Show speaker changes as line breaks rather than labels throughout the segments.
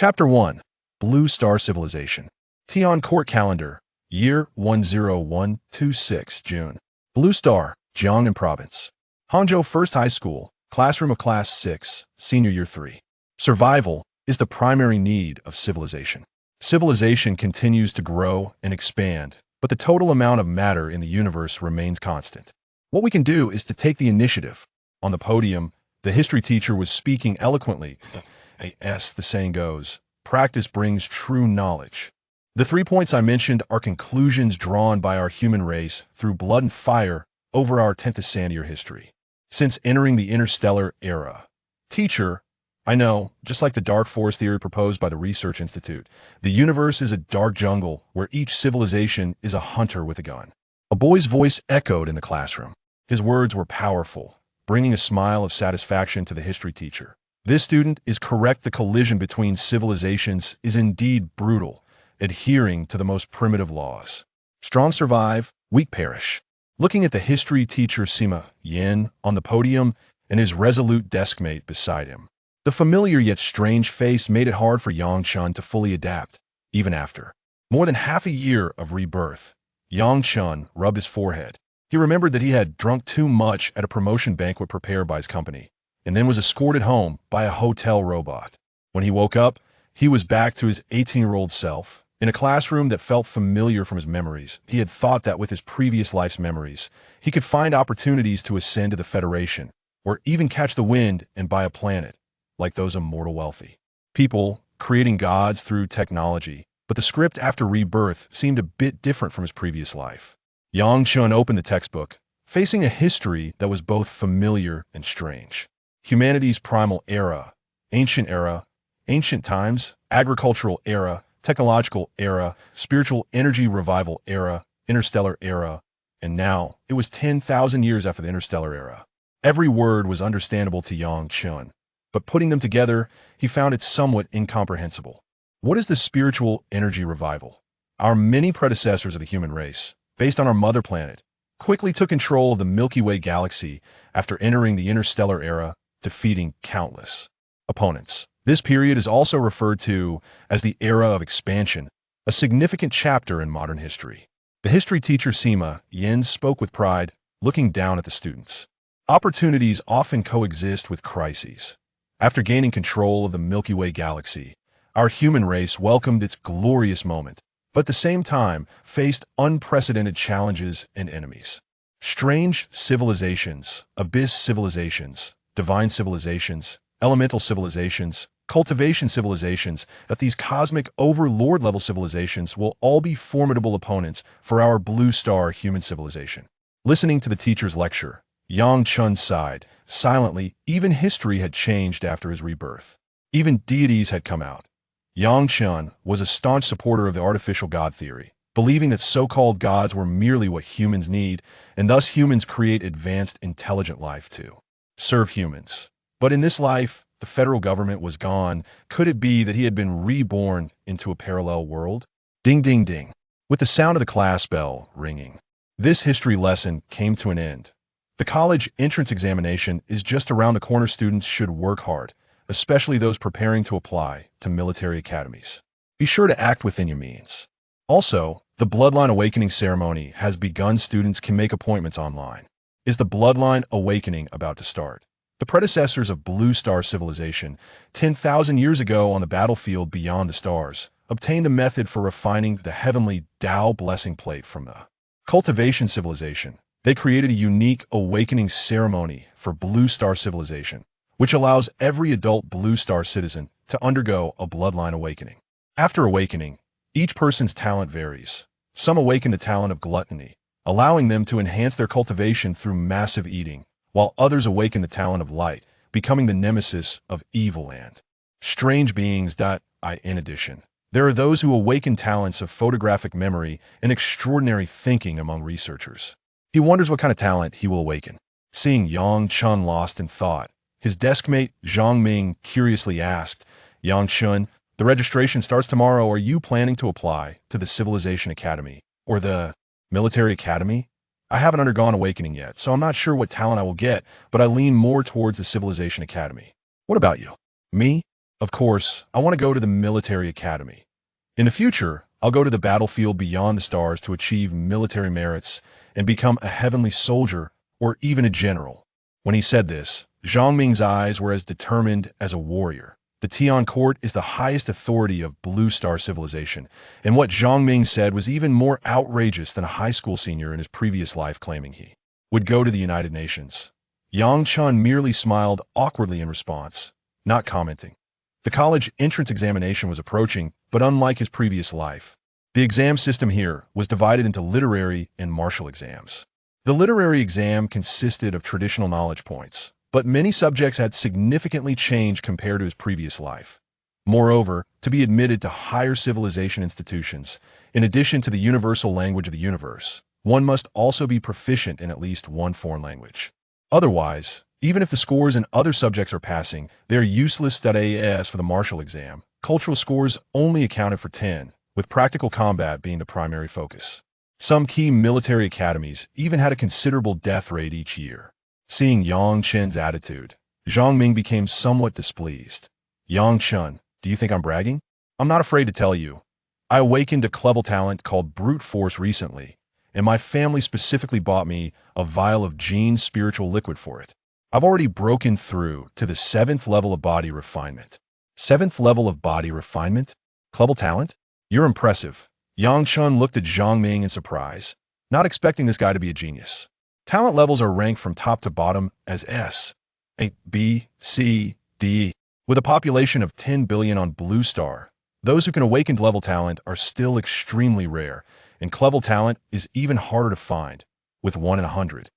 Chapter 1. Blue Star Civilization. Tian Court Calendar. Year 10126 June. Blue Star, Jiangnan Province. Hangzhou First High School. Classroom of Class 6, Senior Year 3. Survival is the primary need of civilization. Civilization continues to grow and expand, but the total amount of matter in the universe remains constant. What we can do is to take the initiative. On the podium, the history teacher was speaking eloquently. As the saying goes, practice brings true knowledge. The 3 points I mentioned are conclusions drawn by our human race through blood and fire over our centennial history. Since entering the interstellar era. Teacher, I know, just like the dark forest theory proposed by the Research Institute, the universe is a dark jungle where each civilization is a hunter with a gun. A boy's voice echoed in the classroom. His words were powerful, bringing a smile of satisfaction to the history teacher. This student is correct. The collision between civilizations is indeed brutal, adhering to the most primitive laws. Strong survive, weak perish. Looking at the history teacher Sima Yin on the podium and his resolute deskmate beside him, the familiar yet strange face made it hard for Yang Chen to fully adapt, even after more than half a year of rebirth. Yang Chen rubbed his forehead. He remembered that he had drunk too much at a promotion banquet prepared by his company, and then was escorted home by a hotel robot. When he woke up, he was back to his 18-year-old self, in a classroom that felt familiar from his memories. He had thought that with his previous life's memories, he could find opportunities to ascend to the Federation, or even catch the wind and buy a planet, like those immortal wealthy people, creating gods through technology. But the script after rebirth seemed a bit different from his previous life. Yang Chen opened the textbook, facing a history that was both familiar and strange. Humanity's primal era, ancient times, agricultural era, technological era, spiritual energy revival era, interstellar era, and now it was 10,000 years after the interstellar era. Every word was understandable to Yang Chen, but putting them together, he found it somewhat incomprehensible. What is the spiritual energy revival? Our many predecessors of the human race, based on our mother planet, quickly took control of the Milky Way galaxy after entering the interstellar era, defeating countless opponents. This period is also referred to as the era of expansion, a significant chapter in modern history. The history teacher Sima Yin spoke with pride, looking down at the students. Opportunities often coexist with crises. After gaining control of the Milky Way galaxy, our human race welcomed its glorious moment, but at the same time faced unprecedented challenges and enemies. Strange civilizations, abyss civilizations, divine civilizations, elemental civilizations, cultivation civilizations, that these cosmic overlord-level civilizations will all be formidable opponents for our blue star human civilization. Listening to the teacher's lecture, Yang Chen sighed. Silently, even history had changed after his rebirth. Even deities had come out. Yang Chen was a staunch supporter of the artificial god theory, believing that so-called gods were merely what humans need, and thus humans create advanced, intelligent life to serve humans. But in this life, the federal government was gone. Could it be that he had been reborn into a parallel world? Ding, ding, ding. With the sound of the class bell ringing, this history lesson came to an end. The college entrance examination is just around the corner. Students should work hard, especially those preparing to apply to military academies. Be sure to act within your means. Also, the Bloodline Awakening ceremony has begun. Students can make appointments online. Is the Bloodline Awakening about to start? The predecessors of Blue Star Civilization, 10,000 years ago on the battlefield beyond the stars, obtained a method for refining the heavenly Tao blessing plate from the Cultivation Civilization. They created a unique awakening ceremony for Blue Star Civilization, which allows every adult Blue Star citizen to undergo a bloodline awakening. After awakening, each person's talent varies. Some awaken the talent of gluttony, allowing them to enhance their cultivation through massive eating, while others awaken the talent of light, becoming the nemesis of evil and strange beings. In addition, there are those who awaken talents of photographic memory and extraordinary thinking among researchers. He wonders what kind of talent he will awaken. Seeing Yang Chen lost in thought, his deskmate Zhang Ming curiously asked, Yang Chen, the registration starts tomorrow. Are you planning to apply to the Civilization Academy or the Military Academy? I haven't undergone awakening yet, so I'm not sure what talent I will get, but I lean more towards the Civilization Academy. What about you? Me? Of course, I want to go to the military academy. In the future, I'll go to the battlefield beyond the stars to achieve military merits and become a heavenly soldier or even a general. When he said this, Zhang Ming's eyes were as determined as a warrior. The Tian court is the highest authority of Blue Star Civilization, and what Zhang Ming said was even more outrageous than a high school senior in his previous life claiming he would go to the United Nations. Yang Chen merely smiled awkwardly in response, not commenting. The college entrance examination was approaching, but unlike his previous life, the exam system here was divided into literary and martial exams. The literary exam consisted of traditional knowledge points, but many subjects had significantly changed compared to his previous life. Moreover, to be admitted to higher civilization institutions, in addition to the universal language of the universe, one must also be proficient in at least one foreign language. Otherwise, even if the scores in other subjects are passing, they are useless. As for the martial exam, cultural scores only accounted for 10, with practical combat being the primary focus. Some key military academies even had a considerable death rate each year. Seeing Yang Chen's attitude, Zhang Ming became somewhat displeased. Yang Chen, do you think I'm bragging? I'm not afraid to tell you. I awakened a clever talent called brute force recently, and my family specifically bought me a vial of Gene's spiritual liquid for it. I've already broken through to the 7th level of body refinement. 7th level of body refinement? Clever talent? You're impressive. Yang Chen looked at Zhang Ming in surprise, not expecting this guy to be a genius. Talent levels are ranked from top to bottom as S, A, B, C, D. With a population of 10 billion on Blue Star, those who can awaken level talent are still extremely rare, and clever talent is even harder to find, with 1 in 100,000.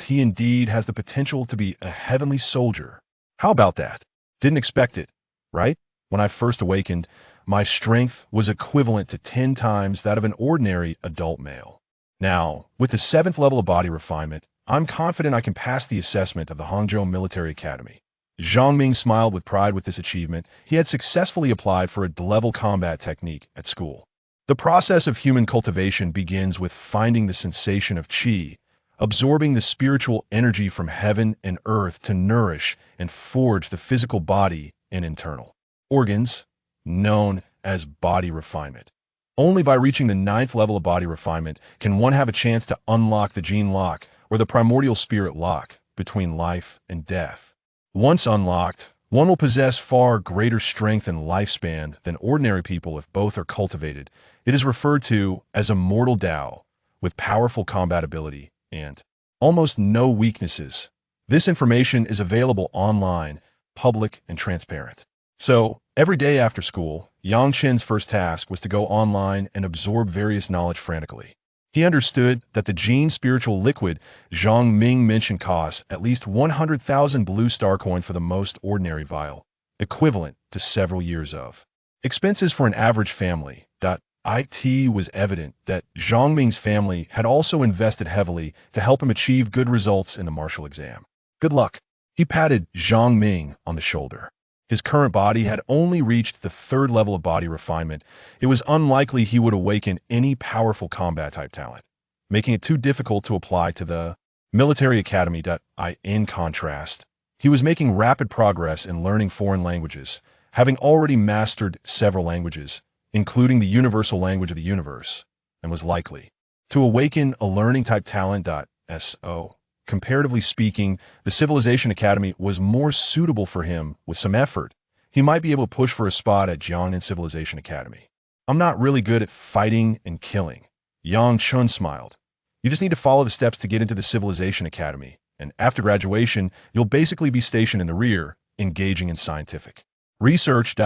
He indeed has the potential to be a heavenly soldier. How about that? Didn't expect it, right? When I first awakened, my strength was equivalent to 10 times that of an ordinary adult male. Now, with the 7th level of body refinement, I'm confident I can pass the assessment of the Hangzhou Military Academy. Zhang Ming smiled with pride with this achievement. He had successfully applied for a D-level combat technique at school. The process of human cultivation begins with finding the sensation of qi, absorbing the spiritual energy from heaven and earth to nourish and forge the physical body and internal organs, known as body refinement. Only by reaching the 9th level of body refinement can one have a chance to unlock the gene lock or the primordial spirit lock between life and death. Once unlocked, one will possess far greater strength and lifespan than ordinary people if both are cultivated. It is referred to as a mortal Tao, with powerful combat ability and almost no weaknesses. This information is available online, public, and transparent. So, every day after school, Yang Chen's first task was to go online and absorb various knowledge frantically. He understood that the Gene spiritual liquid Zhang Ming mentioned costs at least 100,000 Blue Star coin for the most ordinary vial, equivalent to several years of expenses for an average family. It was evident that Zhang Ming's family had also invested heavily to help him achieve good results in the martial exam. Good luck. He patted Zhang Ming on the shoulder. His current body had only reached the 3rd level of body refinement. It was unlikely he would awaken any powerful combat-type talent, making it too difficult to apply to the military academy. In contrast, he was making rapid progress in learning foreign languages, having already mastered several languages, including the universal language of the universe, and was likely to awaken a learning-type talent. Comparatively speaking, the Civilization Academy was more suitable for him. With some effort, he might be able to push for a spot at Jiangnan Civilization Academy. I'm not really good at fighting and killing. Yang Chen smiled. You just need to follow the steps to get into the Civilization Academy, and after graduation, you'll basically be stationed in the rear, engaging in scientific research.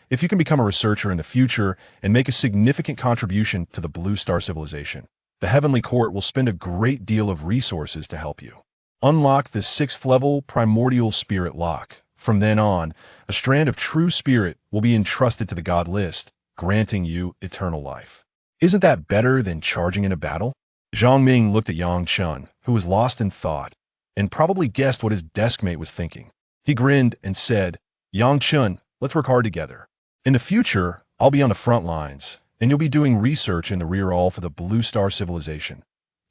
If you can become a researcher in the future and make a significant contribution to the Blue Star Civilization, the Heavenly Court will spend a great deal of resources to help you. Unlock the 6th level primordial spirit lock. From then on, a strand of true spirit will be entrusted to the God list, granting you eternal life. Isn't that better than charging in a battle? Zhang Ming looked at Yang Chen, who was lost in thought, and probably guessed what his deskmate was thinking. He grinned and said, Yang Chen, let's work hard together. In the future, I'll be on the front lines, and you'll be doing research in the rear all for the Blue Star Civilization.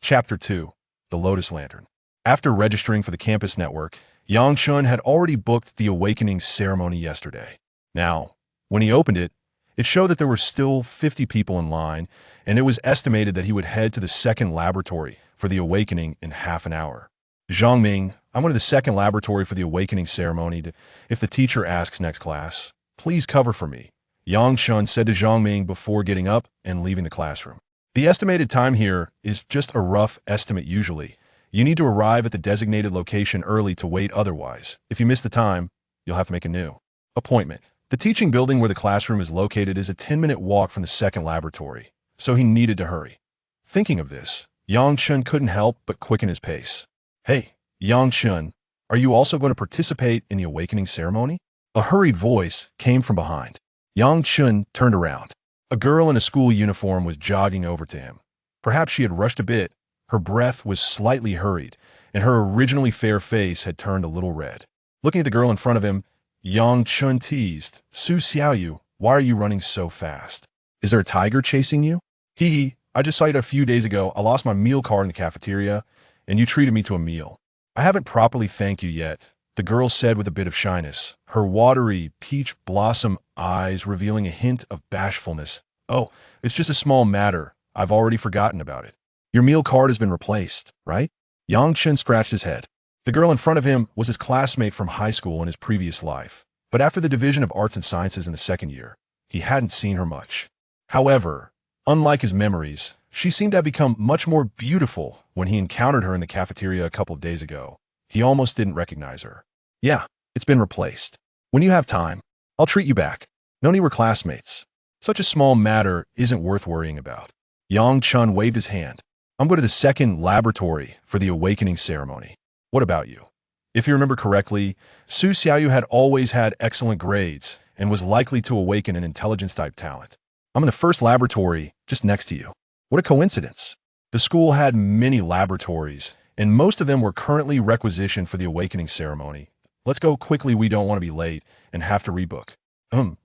Chapter 2. The Lotus Lantern. After registering for the campus network, Yang Chun had already booked the awakening ceremony yesterday. Now, when he opened it, it showed that there were still 50 people in line, and it was estimated that he would head to the second laboratory for the awakening in half an hour. Zhang Ming, I went to the second laboratory for the awakening ceremony. If the teacher asks next class, please cover for me, Yang Chun said to Zhang Ming before getting up and leaving the classroom. The estimated time here is just a rough estimate usually. You need to arrive at the designated location early to wait otherwise. If you miss the time, you'll have to make a new appointment. The teaching building where the classroom is located is a 10-minute walk from the second laboratory, so he needed to hurry. Thinking of this, Yang Chun couldn't help but quicken his pace. Hey, Yang Chun, are you also going to participate in the awakening ceremony? A hurried voice came from behind. Yang Chun turned around. A girl in a school uniform was jogging over to him. Perhaps she had rushed a bit. Her breath was slightly hurried, and her originally fair face had turned a little red. Looking at the girl in front of him, Yang Chun teased, Su Xiaoyu, why are you running so fast? Is there a tiger chasing you? Hee, I just saw you a few days ago. I lost my meal card in the cafeteria, and you treated me to a meal. I haven't properly thanked you yet, the girl said with a bit of shyness, her watery, peach blossom eyes revealing a hint of bashfulness. Oh, it's just a small matter. I've already forgotten about it. Your meal card has been replaced, right? Yang Chen scratched his head. The girl in front of him was his classmate from high school in his previous life, but after the Division of Arts and Sciences in the second year, he hadn't seen her much. However, unlike his memories, she seemed to have become much more beautiful when he encountered her in the cafeteria a couple of days ago. He almost didn't recognize her. Yeah, it's been replaced. When you have time, I'll treat you back. No need we're classmates. Such a small matter isn't worth worrying about. Yang Chun waved his hand. I'm going to the second laboratory for the awakening ceremony. What about you? If you remember correctly, Su Xiaoyu had always had excellent grades and was likely to awaken an intelligence-type talent. I'm in the first laboratory just next to you. What a coincidence. The school had many laboratories, and most of them were currently requisitioned for the awakening ceremony. Let's go quickly, we don't want to be late and have to rebook.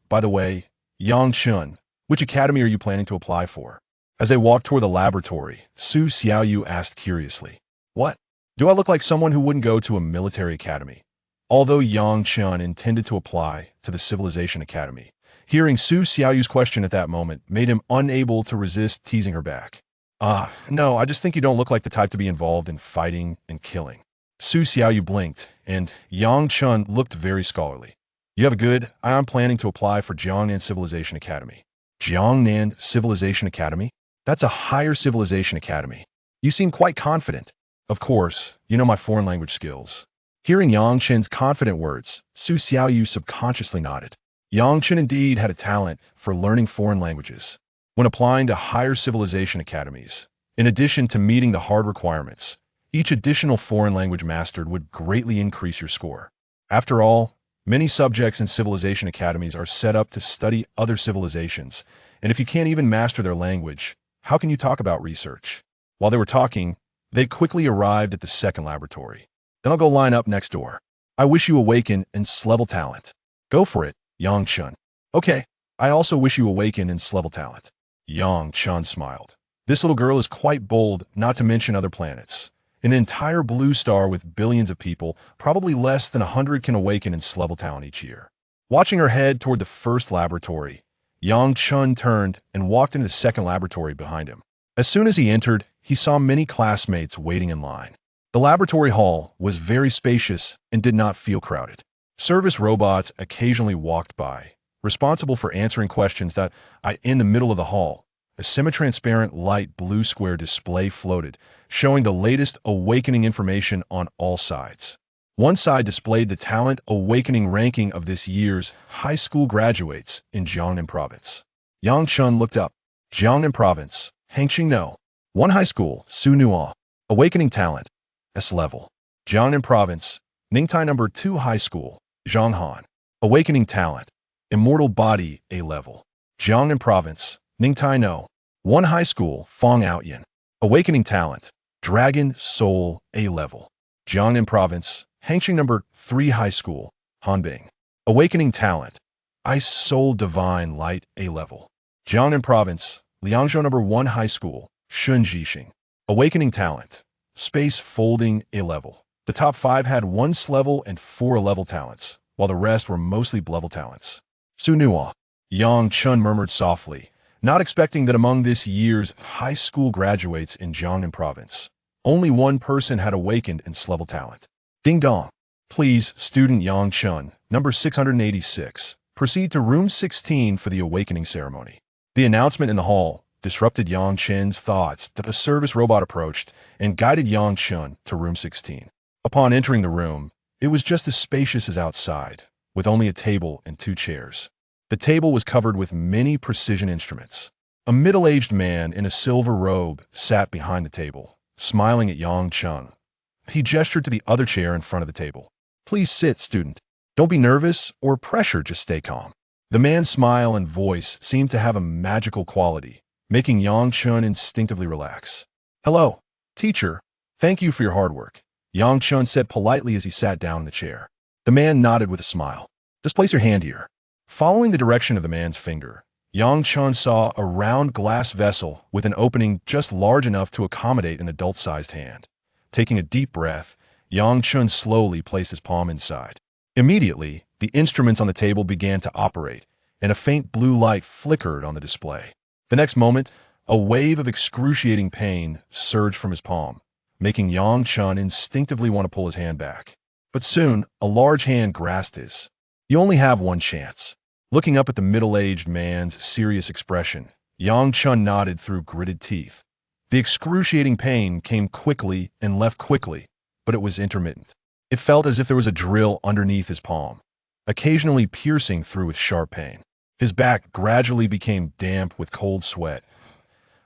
By the way, Yang Chun, which academy are you planning to apply for? As they walked toward the laboratory, Su Xiaoyu asked curiously, What? Do I look like someone who wouldn't go to a military academy? Although Yang Chun intended to apply to the Civilization Academy, hearing Su Xiaoyu's question at that moment made him unable to resist teasing her back. No, I just think you don't look like the type to be involved in fighting and killing. Su Xiaoyu blinked, and Yang Chun looked very scholarly. You have a good, I'm planning to apply for Jiangnan Civilization Academy. Jiangnan Civilization Academy? That's a higher civilization academy. You seem quite confident. Of course, you know my foreign language skills. Hearing Yang Chen's confident words, Su Xiaoyu subconsciously nodded. Yang Chen indeed had a talent for learning foreign languages. When applying to higher civilization academies, in addition to meeting the hard requirements, each additional foreign language mastered would greatly increase your score. After all, many subjects in civilization academies are set up to study other civilizations, and if you can't even master their language, how can you talk about research? While they were talking, they quickly arrived at the second laboratory. Then I'll go line up next door. I wish you awaken in S-level talent. Go for it, Yang Chun. Okay, I also wish you awaken in S-level talent. Yang Chun smiled. This little girl is quite bold, not to mention other planets. In an entire blue star with billions of people, probably less than 100 can awaken in S-level talent each year. Watching her head toward the first laboratory, Yang Chun turned and walked into the second laboratory behind him. As soon as he entered, he saw many classmates waiting in line. The laboratory hall was very spacious and did not feel crowded. Service robots occasionally walked by, responsible for answering questions that in the middle of the hall. A semi-transparent light blue square display floated, showing the latest awakening information on all sides. One side displayed the talent awakening ranking of this year's high school graduates in Jiangnan Province. Yang Chun looked up. Jiangnan Province, Fengshen. One high school, Su Nuo. Awakening talent, S-level. Jiangnan Province, Ningtai number 2 high school, Zhanghan. Awakening talent, immortal body, A-level. Jiangnan Province, Ningtai no. 1 high school, Fong Outyan. Awakening talent, dragon soul, A-level. Jiangnan Province, Fengshen number 3 high school, Hanbing. Awakening talent, ice soul divine light, A-level. Jiangnan Province, Liangzhou number 1 high school, Shunjixing. Awakening talent, space folding, A-level. The top 5 had 1 and 4 talents, while the rest were mostly level talents. Sunua, Yang Chun murmured softly, not expecting that among this year's high school graduates in Jiangnan province, only one person had awakened in level talent. Ding dong. Please, student Yang Chun, number 686, proceed to room 16 for the awakening ceremony. The announcement in the hall disrupted Yang Chen's thoughts that a service robot approached and guided Yang Chun to room 16. Upon entering the room, it was just as spacious as outside, with only a table and 2 chairs. The table was covered with many precision instruments. A middle-aged man in a silver robe sat behind the table, smiling at Yang Chun. He gestured to the other chair in front of the table. Please sit, student. Don't be nervous or pressured, just stay calm. The man's smile and voice seemed to have a magical quality, making Yang Chun instinctively relax. Hello, teacher. Thank you for your hard work, Yang Chun said politely as he sat down in the chair. The man nodded with a smile. Just place your hand here. Following the direction of the man's finger, Yang Chun saw a round glass vessel with an opening just large enough to accommodate an adult-sized hand. Taking a deep breath, Yang Chun slowly placed his palm inside. Immediately, the instruments on the table began to operate, and a faint blue light flickered on the display. The next moment, a wave of excruciating pain surged from his palm, making Yang Chun instinctively want to pull his hand back. But soon, a large hand grasped his. You only have one chance. Looking up at the middle-aged man's serious expression, Yang Chun nodded through gritted teeth. The excruciating pain came quickly and left quickly, but it was intermittent. It felt as if there was a drill underneath his palm, occasionally piercing through with sharp pain. His back gradually became damp with cold sweat.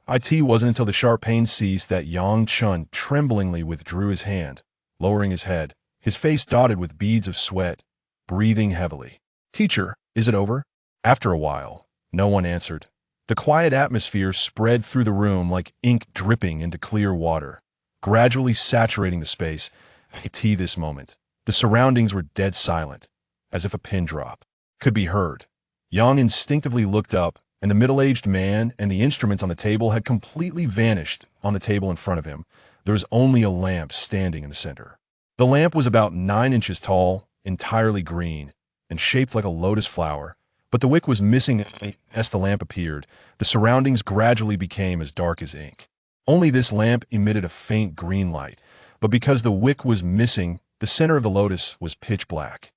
It wasn't until the sharp pain ceased that Yang Chun tremblingly withdrew his hand, lowering his head, his face dotted with beads of sweat, breathing heavily. Teacher, is it over? After a while, no one answered. The quiet atmosphere spread through the room like ink dripping into clear water, gradually saturating the space. This moment, the surroundings were dead silent, as if a pin drop could be heard. Yang instinctively looked up, and the middle-aged man and the instruments on the table had completely vanished. On the table in front of him, there was only a lamp standing in the center. The lamp was about 9 inches tall, entirely green, and shaped like a lotus flower, but the wick was missing. As the lamp appeared, the surroundings gradually became as dark as ink. Only this lamp emitted a faint green light, but because the wick was missing, the center of the lotus was pitch black.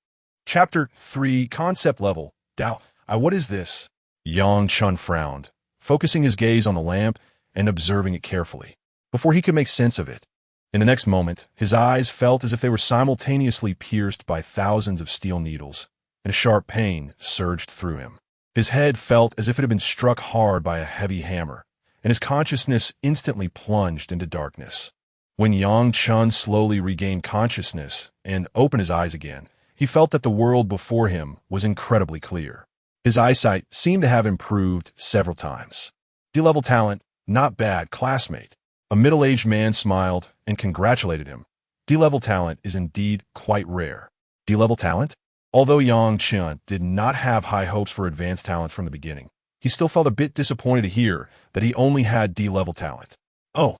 Chapter 3, Concept Level. Dao. What is this? Yang Chun frowned, focusing his gaze on the lamp and observing it carefully, before he could make sense of it. In the next moment, his eyes felt as if they were simultaneously pierced by thousands of steel needles, and a sharp pain surged through him. His head felt as if it had been struck hard by a heavy hammer, and his consciousness instantly plunged into darkness. When Yang Chun slowly regained consciousness and opened his eyes again, he felt that the world before him was incredibly clear. His eyesight seemed to have improved several times. D-level talent, not bad, classmate. A middle-aged man smiled and congratulated him. D-level talent is indeed quite rare. D-level talent? Although Yang Chun did not have high hopes for advanced talent from the beginning, he still felt a bit disappointed to hear that he only had D-level talent. Oh,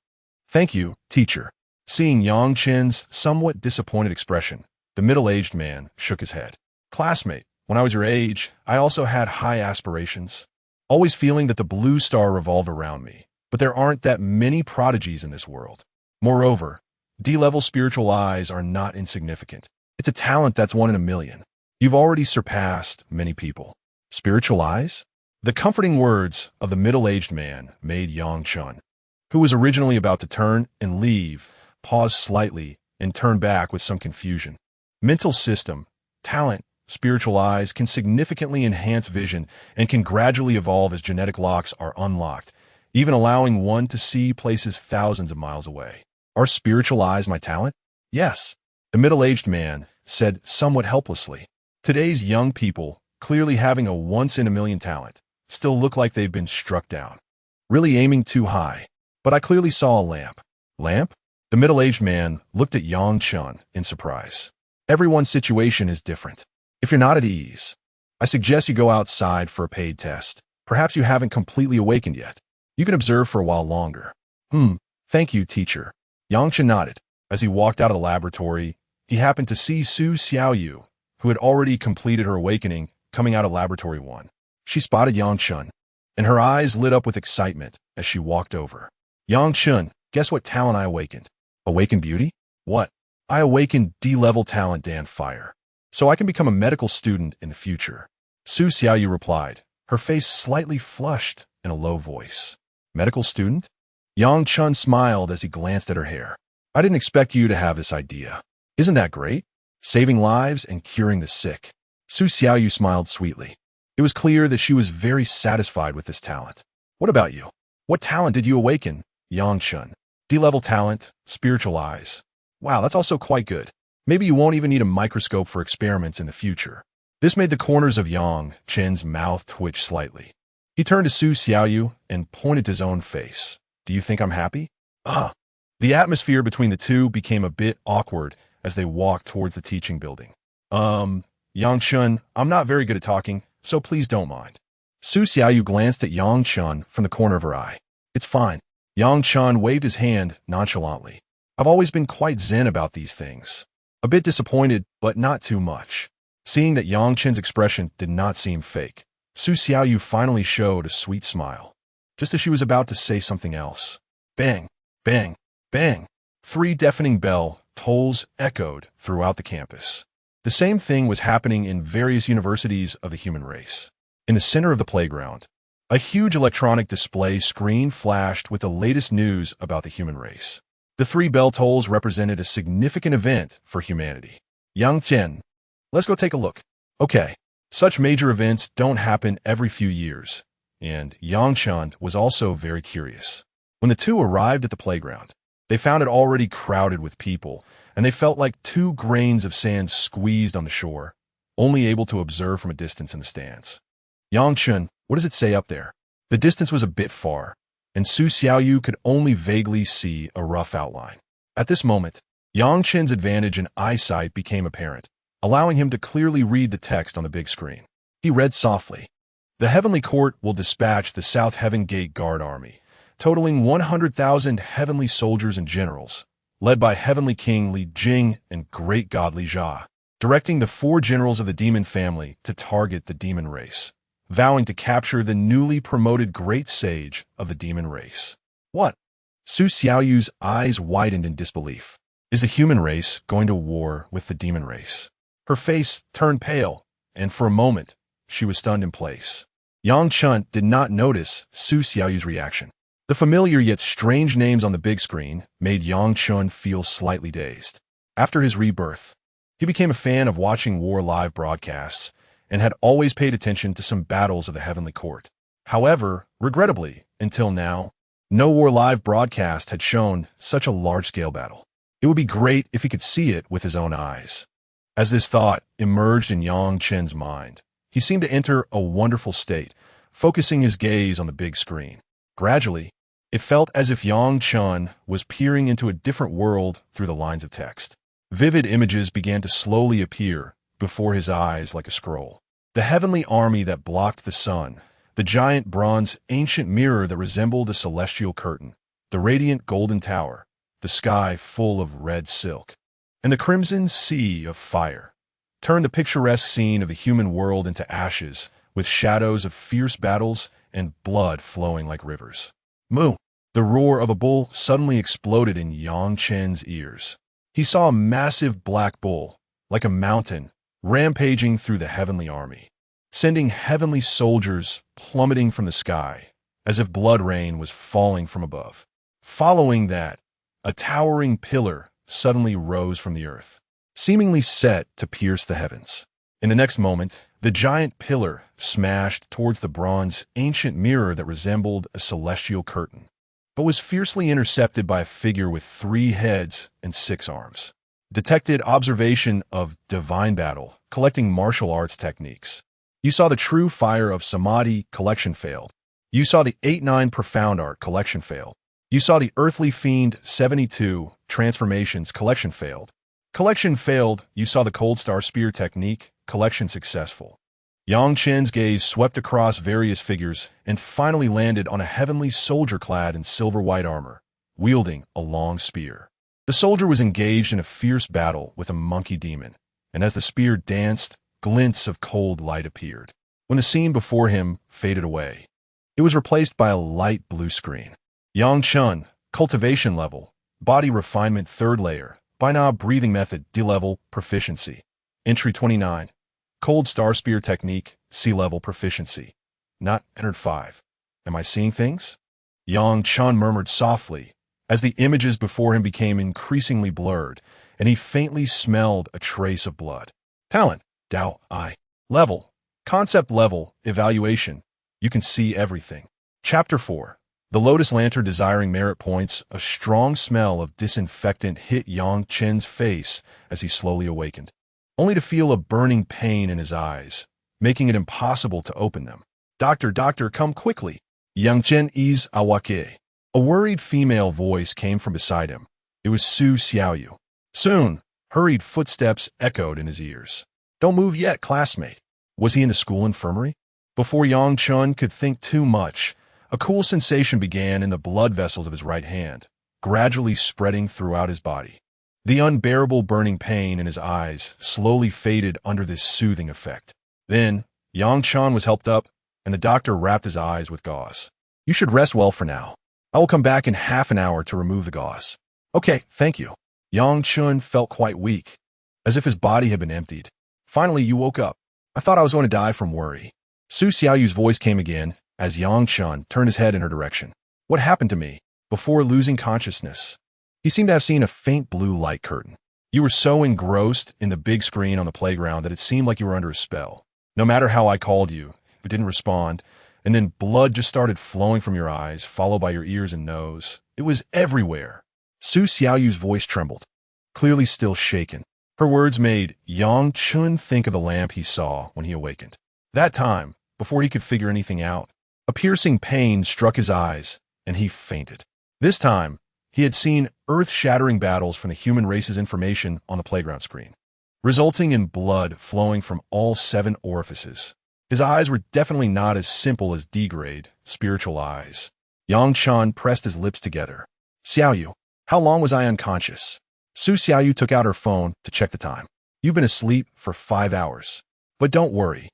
thank you, teacher. Seeing Yang Chen's somewhat disappointed expression, the middle-aged man shook his head. Classmate, when I was your age, I also had high aspirations, always feeling that the blue star revolved around me. But there aren't that many prodigies in this world. Moreover, D-level spiritual eyes are not insignificant. It's a talent that's 1 in a million. You've already surpassed many people. Spiritual eyes? The comforting words of the middle-aged man made Yang Chun, who was originally about to turn and leave, pause slightly and turn back with some confusion. Mental system, talent, spiritual eyes can significantly enhance vision and can gradually evolve as genetic locks are unlocked, even allowing one to see places thousands of miles away. Are spiritual eyes my talent? Yes, the middle-aged man said somewhat helplessly. Today's young people, clearly having a once-in-a-million talent, still look like they've been struck down. Really aiming too high. But I clearly saw a lamp. Lamp? The middle-aged man looked at Yang Chun in surprise. Everyone's situation is different. If you're not at ease, I suggest you go outside for a paid test. Perhaps you haven't completely awakened yet. You can observe for a while longer. Thank you, teacher. Yang Chun nodded. As he walked out of the laboratory, he happened to see Su Xiaoyu, who had already completed her awakening, coming out of Laboratory 1. She spotted Yang Chen, and her eyes lit up with excitement as she walked over. Yang Chen, guess what talent I awakened? Awakened beauty? What? I awakened D-level talent Dan Fire, so I can become a medical student in the future. Su Xiaoyu replied, her face slightly flushed in a low voice. Medical student? Yang Chen smiled as he glanced at her hair. I didn't expect you to have this idea. Isn't that great? Saving lives and curing the sick. Su Xiaoyu smiled sweetly. It was clear that she was very satisfied with this talent. What about you? What talent did you awaken? Yang Chen. D-level talent, spiritual eyes. Wow, that's also quite good. Maybe you won't even need a microscope for experiments in the future. This made the corners of Yang Chen's mouth twitch slightly. He turned to Su Xiaoyu and pointed to his own face. Do you think I'm happy? The atmosphere between the two became a bit awkward as they walked towards the teaching building. Yang Chen, I'm not very good at talking, so please don't mind. Su Xiaoyu glanced at Yang Chen from the corner of her eye. It's fine. Yang Chen waved his hand nonchalantly. I've always been quite zen about these things. A bit disappointed, but not too much. Seeing that Yang Chen's expression did not seem fake, Su Xiaoyu finally showed a sweet smile, just as she was about to say something else. Bang, bang, bang. 3 deafening bell tolls echoed throughout the campus. The same thing was happening in various universities of the human race. In the center of the playground, a huge electronic display screen flashed with the latest news about the human race. The 3 bell tolls represented a significant event for humanity. Yang Chen, let's go take a look. Okay, such major events don't happen every few years, and Yang Chen was also very curious. When the two arrived at the playground, they found it already crowded with people, and they felt like 2 grains of sand squeezed on the shore, only able to observe from a distance in the stands. Yang Chen, what does it say up there? The distance was a bit far, and Su Xiaoyu could only vaguely see a rough outline. At this moment, Yang Chen's advantage in eyesight became apparent, allowing him to clearly read the text on the big screen. He read softly. The Heavenly Court will dispatch the South Heaven Gate Guard Army, totaling 100,000 heavenly soldiers and generals, led by Heavenly King Li Jing and Great God Li Jia, directing the 4 generals of the demon family to target the demon race, vowing to capture the newly promoted great sage of the demon race. What? Su Xiaoyu's eyes widened in disbelief. Is the human race going to war with the demon race? Her face turned pale, and for a moment, she was stunned in place. Yang Chen did not notice Su Xiaoyu's reaction. The familiar yet strange names on the big screen made Yang Chen feel slightly dazed. After his rebirth, he became a fan of watching war live broadcasts and had always paid attention to some battles of the Heavenly Court. However, regrettably, until now, no war live broadcast had shown such a large-scale battle. It would be great if he could see it with his own eyes. As this thought emerged in Yang Chen's mind, he seemed to enter a wonderful state, focusing his gaze on the big screen. Gradually, it felt as if Yang Chen was peering into a different world through the lines of text. Vivid images began to slowly appear before his eyes like a scroll. The heavenly army that blocked the sun, the giant bronze ancient mirror that resembled a celestial curtain, the radiant golden tower, the sky full of red silk, and the crimson sea of fire, turned the picturesque scene of the human world into ashes, with shadows of fierce battles and blood flowing like rivers. Moo! The roar of a bull suddenly exploded in Yang Chen's ears. He saw a massive black bull, like a mountain, rampaging through the heavenly army, sending heavenly soldiers plummeting from the sky, as if blood rain was falling from above. Following that, a towering pillar suddenly rose from the earth, seemingly set to pierce the heavens. In the next moment, the giant pillar smashed towards the bronze ancient mirror that resembled a celestial curtain, but was fiercely intercepted by a figure with 3 heads and 6 arms. Detected observation of divine battle, collecting martial arts techniques. You saw the true fire of Samadhi collection failed. You saw the 8-9 profound art collection failed. You saw the earthly fiend 72 transformations collection failed. Collection failed. You saw the cold star spear technique collection successful. Yang Chen's gaze swept across various figures and finally landed on a heavenly soldier clad in silver white armor, wielding a long spear. The The soldier was engaged in a fierce battle with a monkey demon, and as the spear danced, glints of cold light appeared. When the scene before him faded away, it was replaced by a light blue screen. Chen, cultivation level, body refinement 3rd layer, by.Now breathing method D-level proficiency. Entry 29. Cold star spear technique C-level proficiency. Not entered 5. Am I seeing things? Chen murmured softly as the images before him became increasingly blurred, and he faintly smelled a trace of blood. Talent, Dao I. Level, concept level, evaluation. You can see everything. Chapter 4. The Lotus Lantern desiring merit points. A strong smell of disinfectant hit Chen's face as he slowly awakened, only to feel a burning pain in his eyes, making it impossible to open them. Doctor, come quickly. Chen is awake. A worried female voice came from beside him. It was Su Xiaoyu. Soon, hurried footsteps echoed in his ears. Don't move yet, classmate. Was he in the school infirmary? Before Chen could think too much, a cool sensation began in the blood vessels of his right hand, gradually spreading throughout his body. The unbearable burning pain in his eyes slowly faded under this soothing effect. Then, Chen was helped up, and the doctor wrapped his eyes with gauze. You should rest well for now. I will come back in half an hour to remove the gauze. Okay, thank you. Chen felt quite weak, as if his body had been emptied. Finally, you woke up. I thought I was going to die from worry. Su Xiaoyu's voice came again as Chen turned his head in her direction. What happened to me? Before losing consciousness, he seemed to have seen a faint blue light curtain. You were so engrossed in the big screen on the playground that it seemed like you were under a spell. No matter how I called you, you didn't respond, and then blood just started flowing from your eyes, followed by your ears and nose. It was everywhere. Su Xiaoyu's voice trembled, clearly still shaken. Her words made Chen think of the lamp he saw when he awakened. That time, before he could figure anything out, a piercing pain struck his eyes, and he fainted. This time, he had seen earth-shattering battles from the human race's information on the playground screen, resulting in blood flowing from all 7 orifices. His eyes were definitely not as simple as D-grade, spiritual eyes. Chen pressed his lips together. Xiaoyu, how long was I unconscious? Su Xiaoyu took out her phone to check the time. You've been asleep for 5 hours. But don't worry.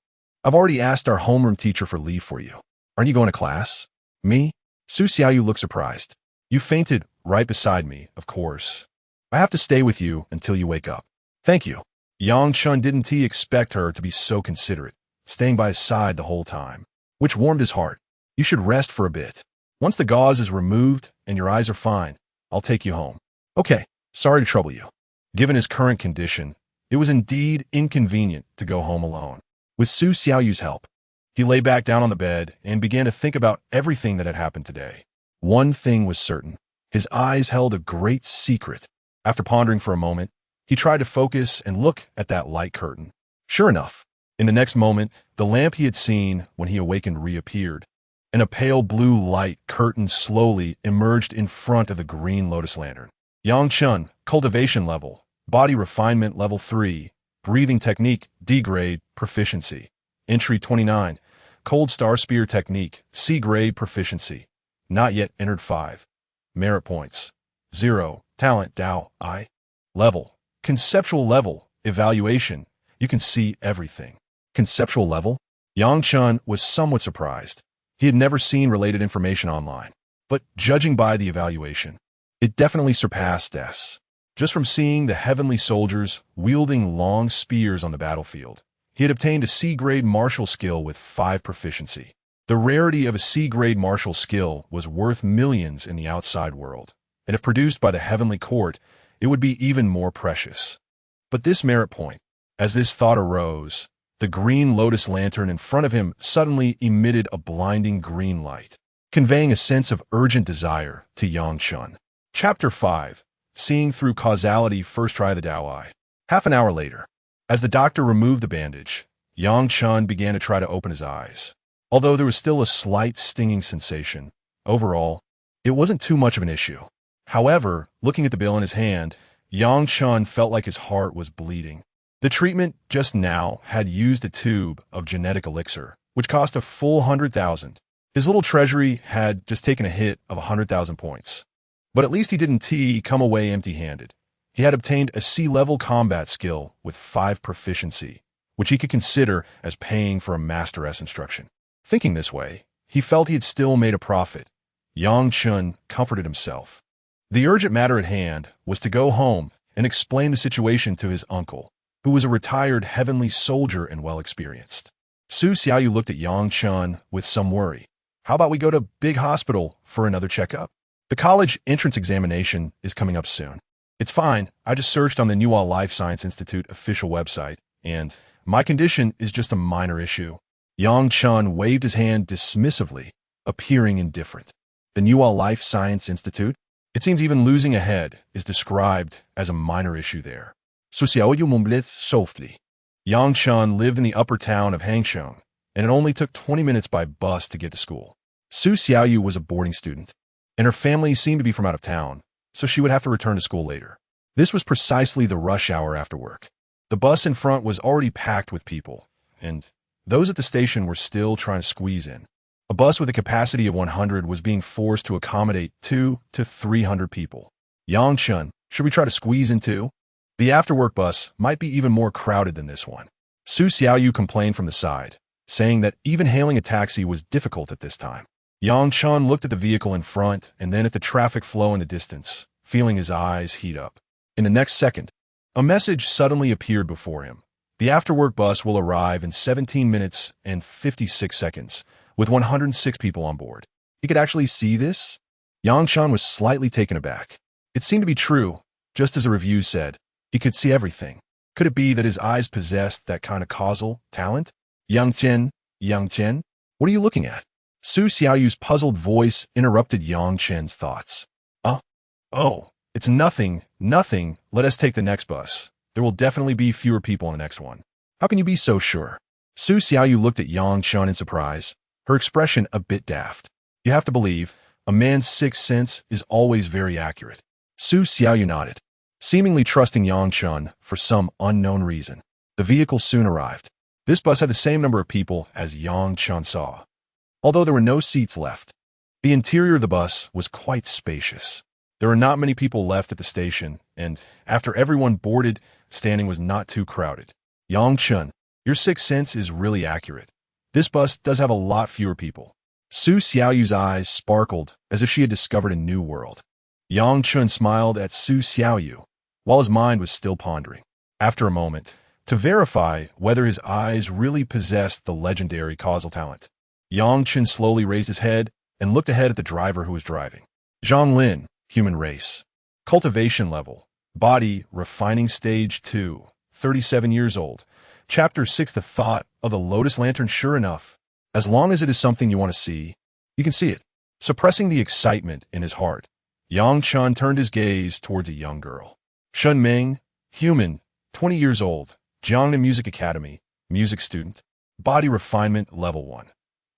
I've already asked our homeroom teacher for leave for you. Aren't you going to class? Me? Su Xiaoyu looked surprised. You fainted right beside me, of course. I have to stay with you until you wake up. Thank you. Chen didn't expect her to be so considerate, staying by his side the whole time, which warmed his heart. You should rest for a bit. Once the gauze is removed and your eyes are fine, I'll take you home. Okay, sorry to trouble you. Given his current condition, it was indeed inconvenient to go home alone. With Su Xiaoyu's help, he lay back down on the bed and began to think about everything that had happened today. One thing was certain. His eyes held a great secret. After pondering for a moment, he tried to focus and look at that light curtain. Sure enough, in the next moment, the lamp he had seen when he awakened reappeared, and a pale blue light curtain slowly emerged in front of the green Lotus Lantern. Chen, cultivation level, body refinement level 3, breathing technique D-grade proficiency. Entry 29, cold star spear technique C-grade proficiency. Not yet entered 5. Merit points 0. Talent Dao I. Level, conceptual level, evaluation. You can see everything. Conceptual level? Chen was somewhat surprised. He had never seen related information online, but judging by the evaluation, it definitely surpassed S. Just from seeing the heavenly soldiers wielding long spears on the battlefield, he had obtained a C-grade martial skill with 5 proficiency. The rarity of a C-grade martial skill was worth millions in the outside world, and if produced by the heavenly court, it would be even more precious. But this merit point, as this thought arose, the green Lotus Lantern in front of him suddenly emitted a blinding green light, conveying a sense of urgent desire to Chen. Chapter 5. Seeing Through Causality. First try the Dao Eye. Half an hour later, as the doctor removed the bandage, Chen began to try to open his eyes. Although there was still a slight stinging sensation, overall, it wasn't too much of an issue. However, looking at the bill in his hand, Chen felt like his heart was bleeding. The treatment just now had used a tube of genetic elixir, which cost a full 100,000. His little treasury had just taken a hit of 100,000 points. But at least he didn't come away empty-handed. He had obtained a C-level combat skill with 5 proficiency, which he could consider as paying for a Master S instruction. Thinking this way, he felt he had still made a profit. Yang Chen comforted himself. The urgent matter at hand was to go home and explain the situation to his uncle, who was a retired heavenly soldier and well-experienced. Su Xiaoyu looked at Yang Chen with some worry. How about we go to Big Hospital for another checkup? The college entrance examination is coming up soon. It's fine. I just searched on the New Life Science Institute official website, and my condition is just a minor issue. Yang Chen waved his hand dismissively, appearing indifferent. The New Life Science Institute? It seems even losing a head is described as a minor issue there. Su Xiaoyu mumbled softly. Yang Chen lived in the upper town of Fengshen, and it only took 20 minutes by bus to get to school. Su Xiaoyu was a boarding student, and her family seemed to be from out of town, so she would have to return to school later. This was precisely the rush hour after work. The bus in front was already packed with people, and those at the station were still trying to squeeze in. A bus with a capacity of 100 was being forced to accommodate 200 to 300 people. Yang Chen, should we try to squeeze in too? The after-work bus might be even more crowded than this one. Su Xiaoyu complained from the side, saying that even hailing a taxi was difficult at this time. Yang Chen looked at the vehicle in front and then at the traffic flow in the distance, feeling his eyes heat up. In the next second, a message suddenly appeared before him. The after-work bus will arrive in 17 minutes and 56 seconds, with 106 people on board. He could actually see this? Yang Chen was slightly taken aback. It seemed to be true, just as the review said. He could see everything. Could it be that his eyes possessed that kind of causal talent? Yang Chen, what are you looking at? Su Xiaoyu's puzzled voice interrupted Yang Chen's thoughts. Oh, it's nothing. Let us take the next bus. There will definitely be fewer people in the next one. How can you be so sure? Su Xiaoyu looked at Yang Chen in surprise, her expression a bit daft. You have to believe, a man's sixth sense is always very accurate. Su Xiaoyu nodded, seemingly trusting Yang Chen for some unknown reason. The vehicle soon arrived. This bus had the same number of people as Yang Chen saw, although there were no seats left. The interior of the bus was quite spacious. There were not many people left at the station, and after everyone boarded, standing was not too crowded. Yang Chen, your sixth sense is really accurate. This bus does have a lot fewer people. Su Xiaoyu's eyes sparkled as if she had discovered a new world. Yang Chen smiled at Su Xiaoyu, while his mind was still pondering. After a moment, to verify whether his eyes really possessed the legendary causal talent, Yang Chen slowly raised his head and looked ahead at the driver who was driving. Zhang Lin, human race. Cultivation level. Body, refining stage 2. 37 years old. Chapter 6, the thought of the Lotus Lantern. Sure enough, as long as it is something you want to see, you can see it. Suppressing the excitement in his heart, Yang Chen turned his gaze towards a young girl. Shen Ming, human, 20 years old. Jiangnan Music Academy, music student. Body refinement level 1.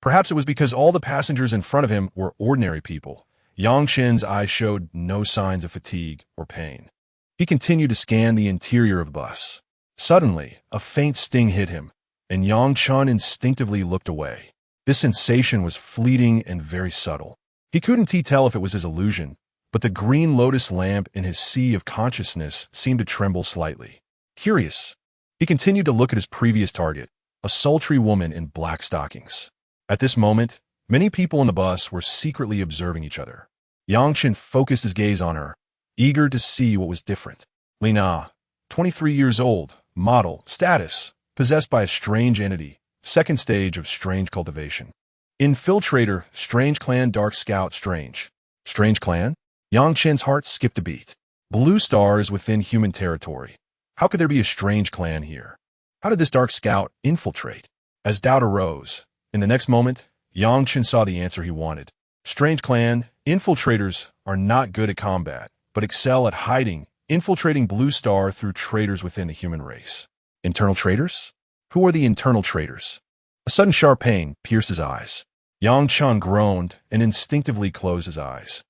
Perhaps it was because all the passengers in front of him were ordinary people. Yang Chen's eyes showed no signs of fatigue or pain. He continued to scan the interior of the bus. Suddenly, a faint sting hit him, and Yang Chen instinctively looked away. This sensation was fleeting and very subtle. He couldn't tell if it was his illusion, but the green lotus lamp in his sea of consciousness seemed to tremble slightly. Curious, he continued to look at his previous target, a sultry woman in black stockings. At this moment, many people in the bus were secretly observing each other. Yang Chen focused his gaze on her, eager to see what was different. Lina, 23 years old, model, status, possessed by a strange entity, second stage of strange cultivation. Infiltrator, strange clan, dark scout, strange. Strange clan? Yang Chen's heart skipped a beat. Blue stars within human territory. How could there be a strange clan here? How did this dark scout infiltrate? As doubt arose, in the next moment, Yang Chen saw the answer he wanted. Strange clan, infiltrators are not good at combat, but excel at hiding, infiltrating Blue Star through traitors within the human race. Internal traitors? Who are the internal traitors? A sudden sharp pain pierced his eyes. Yang Chen groaned and instinctively closed his eyes.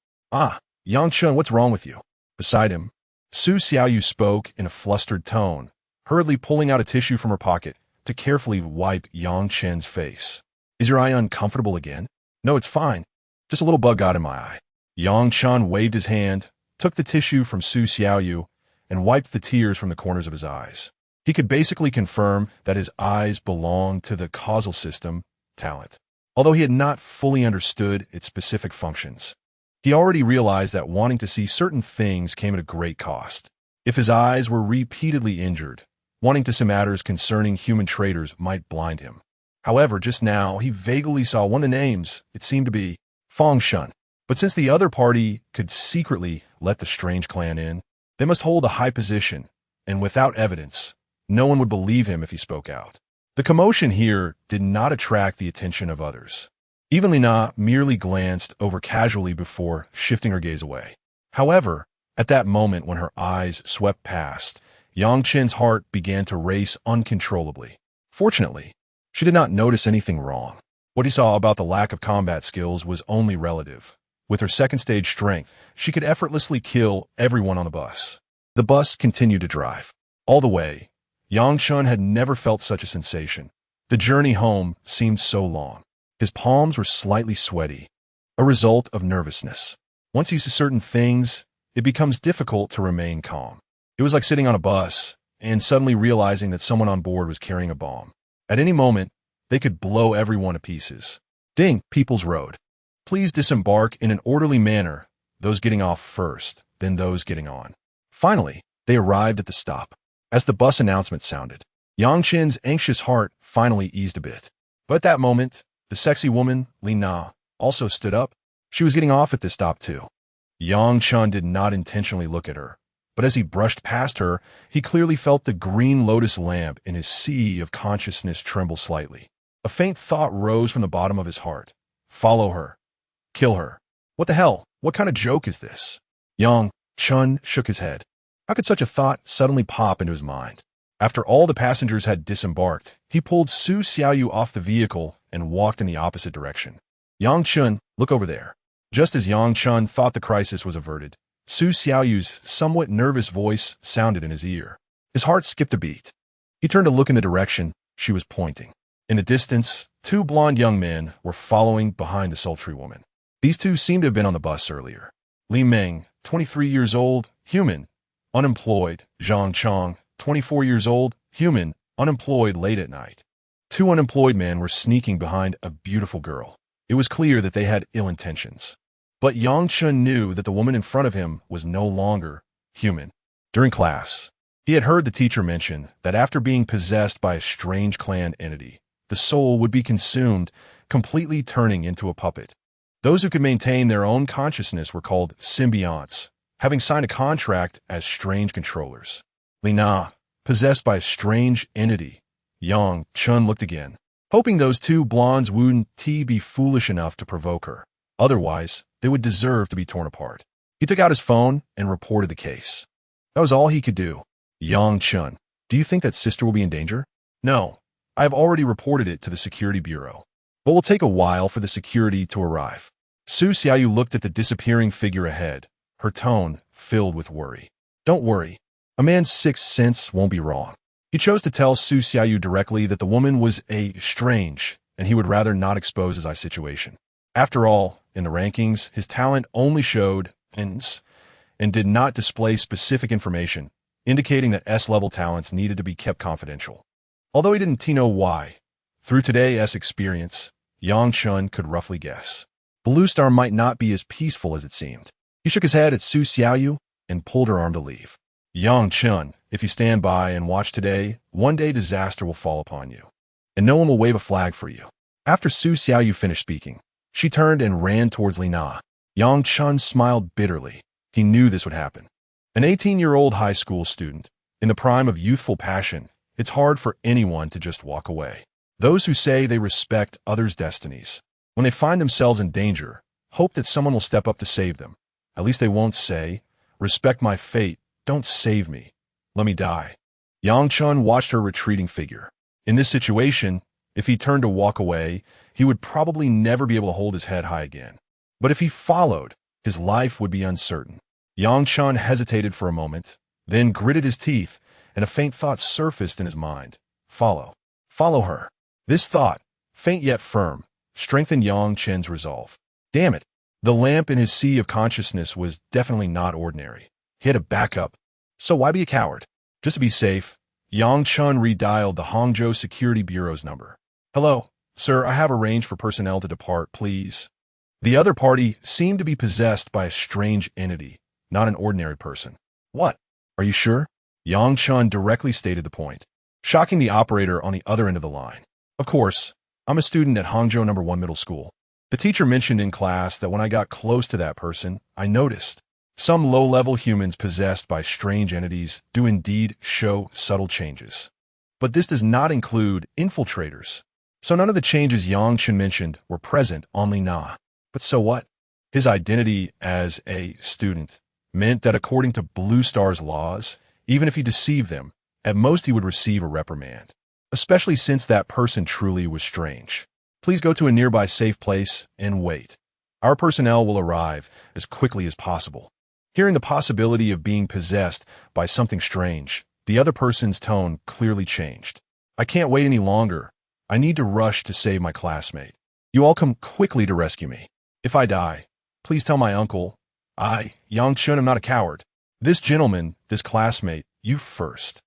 Yang Chen, what's wrong with you? Beside him, Su Xiaoyu spoke in a flustered tone, hurriedly pulling out a tissue from her pocket to carefully wipe Yang Chen's face. Is your eye uncomfortable again? No, it's fine. Just a little bug got in my eye. Yang Chen waved his hand, took the tissue from Su Xiaoyu, and wiped the tears from the corners of his eyes. He could basically confirm that his eyes belonged to the causal system, talent, although he had not fully understood its specific functions. He already realized that wanting to see certain things came at a great cost. If his eyes were repeatedly injured, wanting to see matters concerning human traders might blind him. However, just now, he vaguely saw one of the names. It seemed to be Fengshen. But since the other party could secretly let the strange clan in, they must hold a high position, and without evidence, no one would believe him if he spoke out. The commotion here did not attract the attention of others. Even Lina merely glanced over casually before shifting her gaze away. However, at that moment when her eyes swept past, Yang Chen's heart began to race uncontrollably. Fortunately, she did not notice anything wrong. What he saw about the lack of combat skills was only relative. With her second-stage strength, she could effortlessly kill everyone on the bus. The bus continued to drive. All the way, Yang Chen had never felt such a sensation. The journey home seemed so long. His palms were slightly sweaty, a result of nervousness. Once you see certain things, it becomes difficult to remain calm. It was like sitting on a bus and suddenly realizing that someone on board was carrying a bomb. At any moment, they could blow everyone to pieces. Ding, People's Road. Please disembark in an orderly manner, those getting off first, then those getting on. Finally, they arrived at the stop. As the bus announcement sounded, Yang Chen's anxious heart finally eased a bit. But at that moment, the sexy woman, Lina, also stood up. She was getting off at this stop too. Yang Chen did not intentionally look at her, but as he brushed past her, he clearly felt the green lotus lamp in his sea of consciousness tremble slightly. A faint thought rose from the bottom of his heart. Follow her. Kill her. What the hell? What kind of joke is this? Yang Chen shook his head. How could such a thought suddenly pop into his mind? After all the passengers had disembarked, he pulled Su Xiaoyu off the vehicle and walked in the opposite direction. Yang Chen, look over there. Just as Yang Chen thought the crisis was averted, Su Xiaoyu's somewhat nervous voice sounded in his ear. His heart skipped a beat. He turned to look in the direction she was pointing. In the distance, two blonde young men were following behind the sultry woman. These two seemed to have been on the bus earlier. Li Meng, 23 years old, human, unemployed. Zhang Chong, 24 years old, human, unemployed late at night. Two unemployed men were sneaking behind a beautiful girl. It was clear that they had ill intentions. But Yang Chen knew that the woman in front of him was no longer human. During class, he had heard the teacher mention that after being possessed by a strange clan entity, the soul would be consumed, completely turning into a puppet. Those who could maintain their own consciousness were called symbionts, having signed a contract as strange controllers. Lina, possessed by a strange entity. Yang Chen looked again, hoping those two blondes wouldn't be foolish enough to provoke her. Otherwise, they would deserve to be torn apart. He took out his phone and reported the case. That was all he could do. Yang Chen, do you think that sister will be in danger? No, I have already reported it to the security bureau. But it will take a while for the security to arrive. Su Xiaoyu looked at the disappearing figure ahead, her tone filled with worry. Don't worry. A man's sixth sense won't be wrong. He chose to tell Su Xiaoyu directly that the woman was strange, and he would rather not expose his eye situation. After all, in the rankings, his talent only showed Ns and did not display specific information, indicating that S-level talents needed to be kept confidential. Although he didn't know why, through today's experience, Yang Chen could roughly guess. Blue Star might not be as peaceful as it seemed. He shook his head at Su Xiaoyu and pulled her arm to leave. Yang Chen, if you stand by and watch today, one day disaster will fall upon you, and no one will wave a flag for you. After Su Xiaoyu finished speaking, she turned and ran towards Lina. Yang Chen smiled bitterly. He knew this would happen. An 18-year-old high school student, in the prime of youthful passion, it's hard for anyone to just walk away. Those who say they respect others' destinies, when they find themselves in danger, hope that someone will step up to save them. At least they won't say, respect my fate, don't save me, let me die. Yang Chen watched her retreating figure. In this situation, if he turned to walk away, he would probably never be able to hold his head high again. But if he followed, his life would be uncertain. Yang Chen hesitated for a moment, then gritted his teeth, and a faint thought surfaced in his mind. Follow. Follow her. This thought, faint yet firm, strengthened Yang Chen's resolve. Damn it, The lamp in his sea of consciousness was definitely not ordinary. He had a backup. So why be a coward? Just to be safe, Yang Chun redialed the Hangzhou Security Bureau's number. Hello, sir, I have arranged for personnel to depart, please. The other party seemed to be possessed by a strange entity, not an ordinary person. What? Are you sure? Yang Chun directly stated the point, shocking the operator on the other end of the line. Of course, I'm a student at Hangzhou No. 1 Middle School. The teacher mentioned in class that when I got close to that person, I noticed some low-level humans possessed by strange entities do indeed show subtle changes. But this does not include infiltrators. So none of the changes Yang Chen mentioned were present on Li Na. But so what? His identity as a student meant that according to Blue Star's laws, even if he deceived them, at most he would receive a reprimand, especially since that person truly was strange. Please go to a nearby safe place and wait. Our personnel will arrive as quickly as possible. Hearing the possibility of being possessed by something strange, the other person's tone clearly changed. I can't wait any longer. I need to rush to save my classmate. You all come quickly to rescue me. If I die, please tell my uncle. I, Yang Chun, am not a coward. This gentleman, this classmate, you first.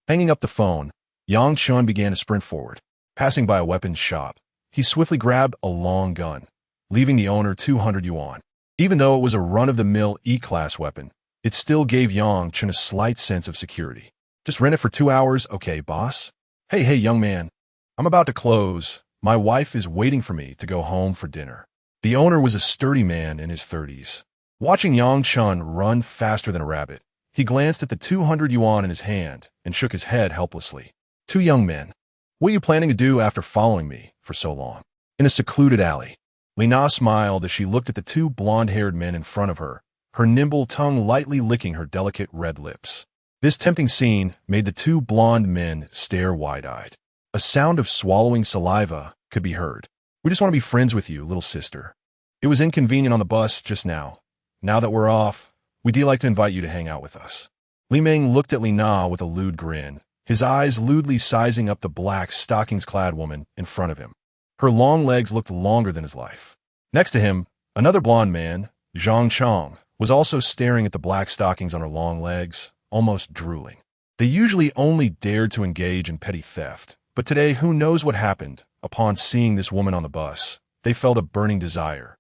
Hanging up the phone, Yang Chun began to sprint forward. Passing by a weapons shop, he swiftly grabbed a long gun, leaving the owner 200 yuan. Even though it was a run-of-the-mill E-class weapon, it still gave Yang Chun a slight sense of security. Just rent it for 2 hours, okay, boss? Hey, young man. I'm about to close. My wife is waiting for me to go home for dinner. The owner was a sturdy man in his 30s. Watching Yang Chun run faster than a rabbit, he glanced at the 200 yuan in his hand and shook his head helplessly. Two young men. What are you planning to do after following me for so long? In a secluded alley, Li Na smiled as she looked at the two blonde-haired men in front of her, her nimble tongue lightly licking her delicate red lips. This tempting scene made the two blonde men stare wide-eyed. A sound of swallowing saliva could be heard. We just want to be friends with you, little sister. It was inconvenient on the bus just now. Now that we're off, we'd like to invite you to hang out with us. Li Meng looked at Li Na with a lewd grin, his eyes lewdly sizing up the black, stockings-clad woman in front of him. Her long legs looked longer than his life. Next to him, another blonde man, Zhang Chong, was also staring at the black stockings on her long legs, almost drooling. They usually only dared to engage in petty theft, but today who knows what happened. Upon seeing this woman on the bus, they felt a burning desire.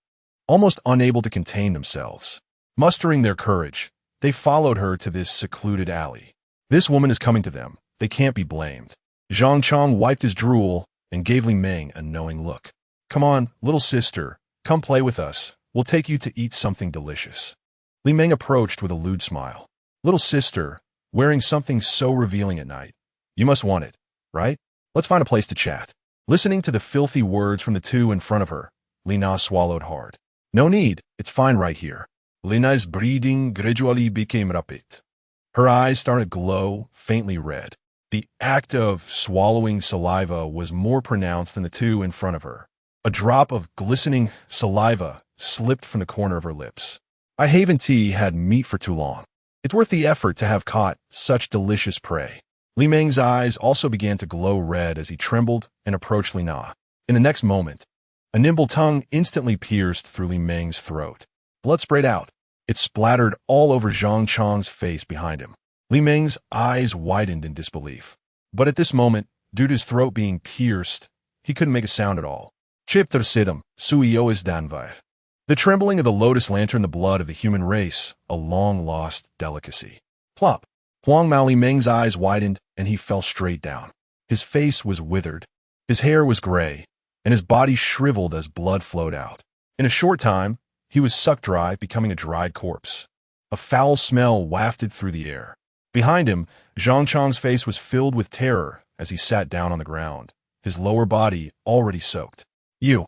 Almost unable to contain themselves. Mustering their courage, they followed her to this secluded alley. This woman is coming to them. They can't be blamed. Zhang Chong wiped his drool and gave Li Meng a knowing look. Come on, little sister, come play with us. We'll take you to eat something delicious. Li Meng approached with a lewd smile. Little sister, wearing something so revealing at night. You must want it, right? Let's find a place to chat. Listening to the filthy words from the two in front of her, Li Na swallowed hard. No need, it's fine right here. Li Na's breathing gradually became rapid. Her eyes started to glow, faintly red. The act of swallowing saliva was more pronounced than the two in front of her. A drop of glistening saliva slipped from the corner of her lips. I haven't had meat for too long. It's worth the effort to have caught such delicious prey. Li Meng's eyes also began to glow red as he trembled and approached Li Na. In the next moment, a nimble tongue instantly pierced through Li Meng's throat. Blood sprayed out. It splattered all over Zhang Chong's face behind him. Li Meng's eyes widened in disbelief. But at this moment, due to his throat being pierced, he couldn't make a sound at all. Chip sidam, suio is danvai. The trembling of the Lotus Lantern, the blood of the human race, a long-lost delicacy. Plop. Huang Mao. Li Meng's eyes widened, and he fell straight down. His face was withered, his hair was gray, and his body shriveled as blood flowed out. In a short time, he was sucked dry, becoming a dried corpse. A foul smell wafted through the air. Behind him, Zhang Chong's face was filled with terror as he sat down on the ground, his lower body already soaked. You.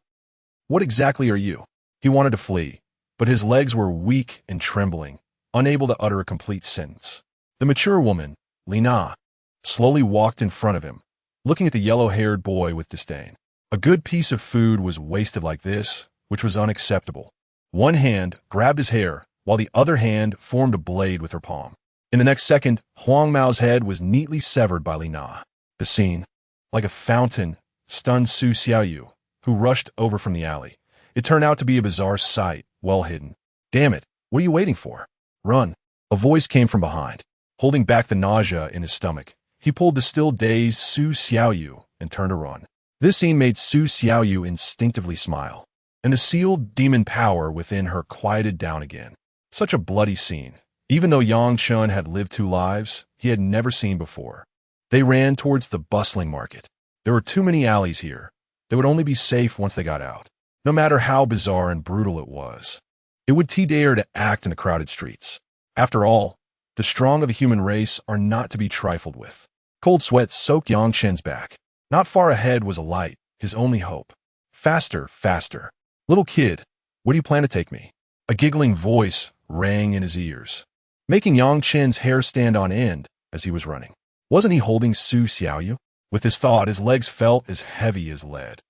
What exactly are you? He wanted to flee, but his legs were weak and trembling, unable to utter a complete sentence. The mature woman, Li Na, slowly walked in front of him, looking at the yellow-haired boy with disdain. A good piece of food was wasted like this, which was unacceptable. One hand grabbed his hair, while the other hand formed a blade with her palm. In the next second, Huang Mao's head was neatly severed by Li Na. The scene, like a fountain, stunned Su Xiaoyu, who rushed over from the alley. It turned out to be a bizarre sight, well hidden. Damn it, what are you waiting for? Run. A voice came from behind. Holding back the nausea in his stomach, he pulled the still dazed Su Xiaoyu and turned to run. This scene made Su Xiaoyu instinctively smile, and the sealed demon power within her quieted down again. Such a bloody scene. Even though Yang Chen had lived 2 lives, he had never seen before. They ran towards the bustling market. There were too many alleys here. They would only be safe once they got out. No matter how bizarre and brutal it was, it would dare to act in the crowded streets. After all, the strong of the human race are not to be trifled with. Cold sweat soaked Yang Chen's back. Not far ahead was a light, his only hope. Faster, faster. Little kid, where do you plan to take me? A giggling voice rang in his ears, making Yang Chen's hair stand on end as he was running. Wasn't he holding Su Xiaoyu? With this thought, his legs felt as heavy as lead.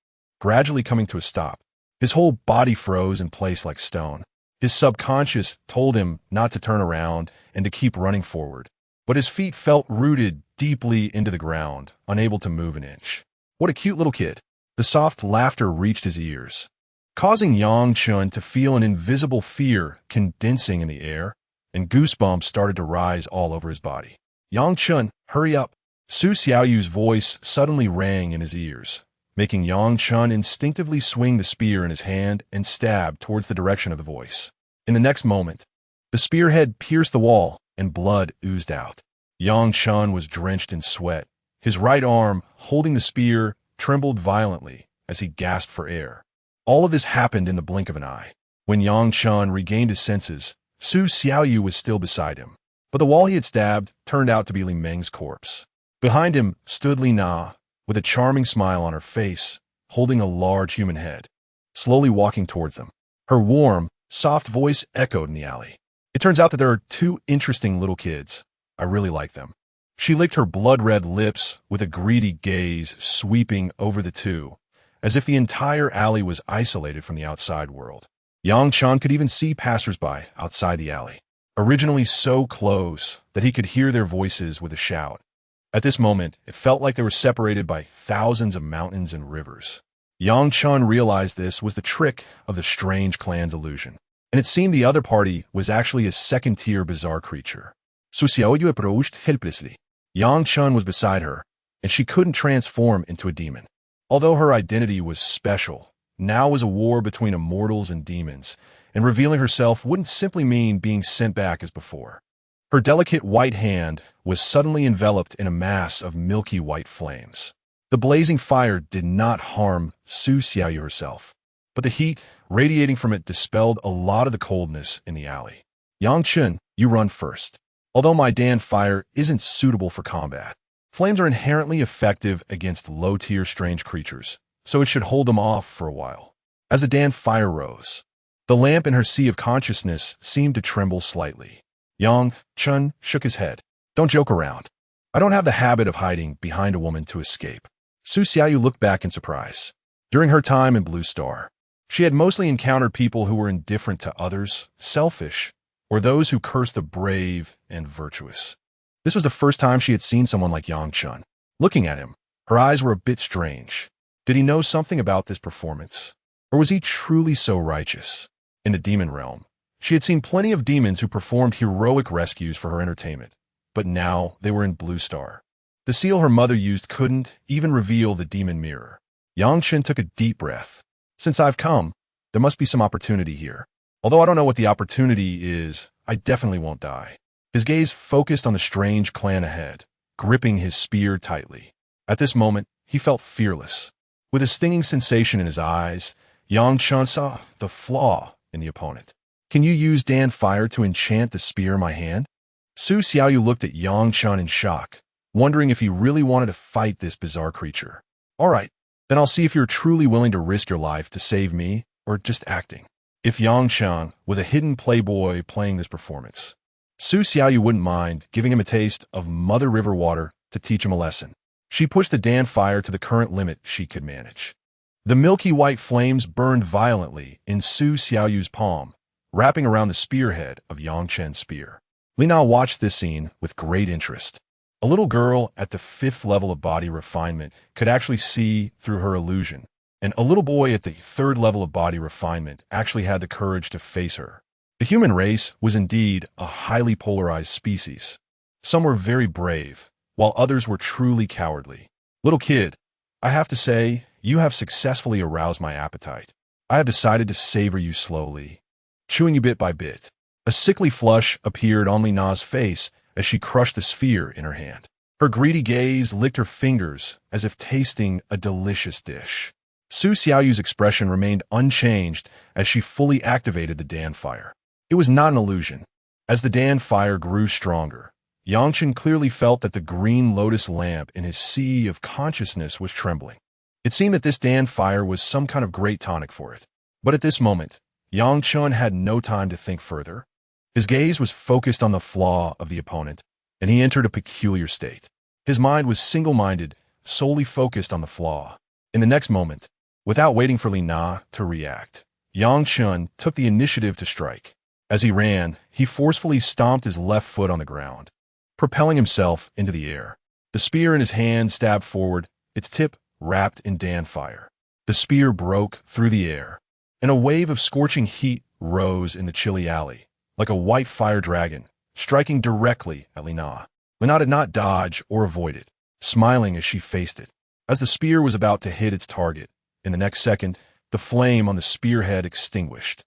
Gradually coming to a stop, his whole body froze in place like stone. His subconscious told him not to turn around and to keep running forward, but his feet felt rooted deeply into the ground, unable to move an inch. What a cute little kid. The soft laughter reached his ears, causing Yang Chen to feel an invisible fear condensing in the air, and goosebumps started to rise all over his body. Yang Chen, hurry up. Su Xiaoyu's voice suddenly rang in his ears, making Yang Chen instinctively swing the spear in his hand and stab towards the direction of the voice. In the next moment, the spearhead pierced the wall and blood oozed out. Yang Chen was drenched in sweat. His right arm, holding the spear, trembled violently as he gasped for air. All of this happened in the blink of an eye. When Yang Chen regained his senses, Su Xiaoyu was still beside him, but the wall he had stabbed turned out to be Li Meng's corpse. Behind him stood Li Na, with a charming smile on her face, holding a large human head, slowly walking towards them. Her warm, soft voice echoed in the alley. It turns out that there are 2 interesting little kids. I really like them. She licked her blood-red lips with a greedy gaze sweeping over the 2, as if the entire alley was isolated from the outside world. Yang Chen could even see passersby outside the alley, originally so close that he could hear their voices with a shout. At this moment, it felt like they were separated by thousands of mountains and rivers. Yang Chen realized this was the trick of the strange clan's illusion, and it seemed the other party was actually a second-tier bizarre creature. Su Xiaoyu approached helplessly. Yang Chen was beside her, and she couldn't transform into a demon. Although her identity was special, now was a war between immortals and demons, and revealing herself wouldn't simply mean being sent back as before. Her delicate white hand was suddenly enveloped in a mass of milky white flames. The blazing fire did not harm Su Xiaoyu herself, but the heat radiating from it dispelled a lot of the coldness in the alley. Yang Chen, you run first. Although my Dan fire isn't suitable for combat, flames are inherently effective against low-tier strange creatures, so it should hold them off for a while. As the Dan fire rose, the lamp in her sea of consciousness seemed to tremble slightly. Yang Chen shook his head. Don't joke around. I don't have the habit of hiding behind a woman to escape. Su Xiaoyu looked back in surprise. During her time in Blue Star, she had mostly encountered people who were indifferent to others, selfish, or those who cursed the brave and virtuous. This was the first time she had seen someone like Yang Chen. Looking at him, her eyes were a bit strange. Did he know something about this performance? Or was he truly so righteous? In the demon realm, she had seen plenty of demons who performed heroic rescues for her entertainment, but now they were in Blue Star. The seal her mother used couldn't even reveal the demon mirror. Yang Chen took a deep breath. Since I've come, there must be some opportunity here. Although I don't know what the opportunity is, I definitely won't die. His gaze focused on the strange clan ahead, gripping his spear tightly. At this moment, he felt fearless. With a stinging sensation in his eyes, Yang Chen saw the flaw in the opponent. Can you use Dan fire to enchant the spear in my hand? Su Xiaoyu looked at Yang Chen in shock, wondering if he really wanted to fight this bizarre creature. All right, then I'll see if you're truly willing to risk your life to save me, or just acting. If Yang Chen was a hidden playboy playing this performance, Su Xiaoyu wouldn't mind giving him a taste of Mother River water to teach him a lesson. She pushed the Dan fire to the current limit she could manage. The milky white flames burned violently in Su Xiaoyu's palm, wrapping around the spearhead of Yang Chen's spear. Li Na watched this scene with great interest. A little girl at the 5th level of body refinement could actually see through her illusion, and a little boy at the third level of body refinement actually had the courage to face her. The human race was indeed a highly polarized species. Some were very brave, while others were truly cowardly. Little kid, I have to say, you have successfully aroused my appetite. I have decided to savor you slowly, chewing you bit by bit. A sickly flush appeared on Lina's face as she crushed the sphere in her hand. Her greedy gaze licked her fingers as if tasting a delicious dish. Su Xiaoyu's expression remained unchanged as she fully activated the Dan fire. It was not an illusion. As the Dan fire grew stronger, Chen clearly felt that the green lotus lamp in his sea of consciousness was trembling. It seemed that this Dan fire was some kind of great tonic for it. But at this moment, Chen had no time to think further. His gaze was focused on the flaw of the opponent, and he entered a peculiar state. His mind was single-minded, solely focused on the flaw. In the next moment, without waiting for Lina to react, Chen took the initiative to strike. As he ran, he forcefully stomped his left foot on the ground, propelling himself into the air. The spear in his hand stabbed forward, its tip wrapped in Dan fire. The spear broke through the air, and a wave of scorching heat rose in the chilly alley, like a white fire dragon, striking directly at Lina. Lina did not dodge or avoid it, smiling as she faced it. As the spear was about to hit its target, in the next second, the flame on the spearhead extinguished.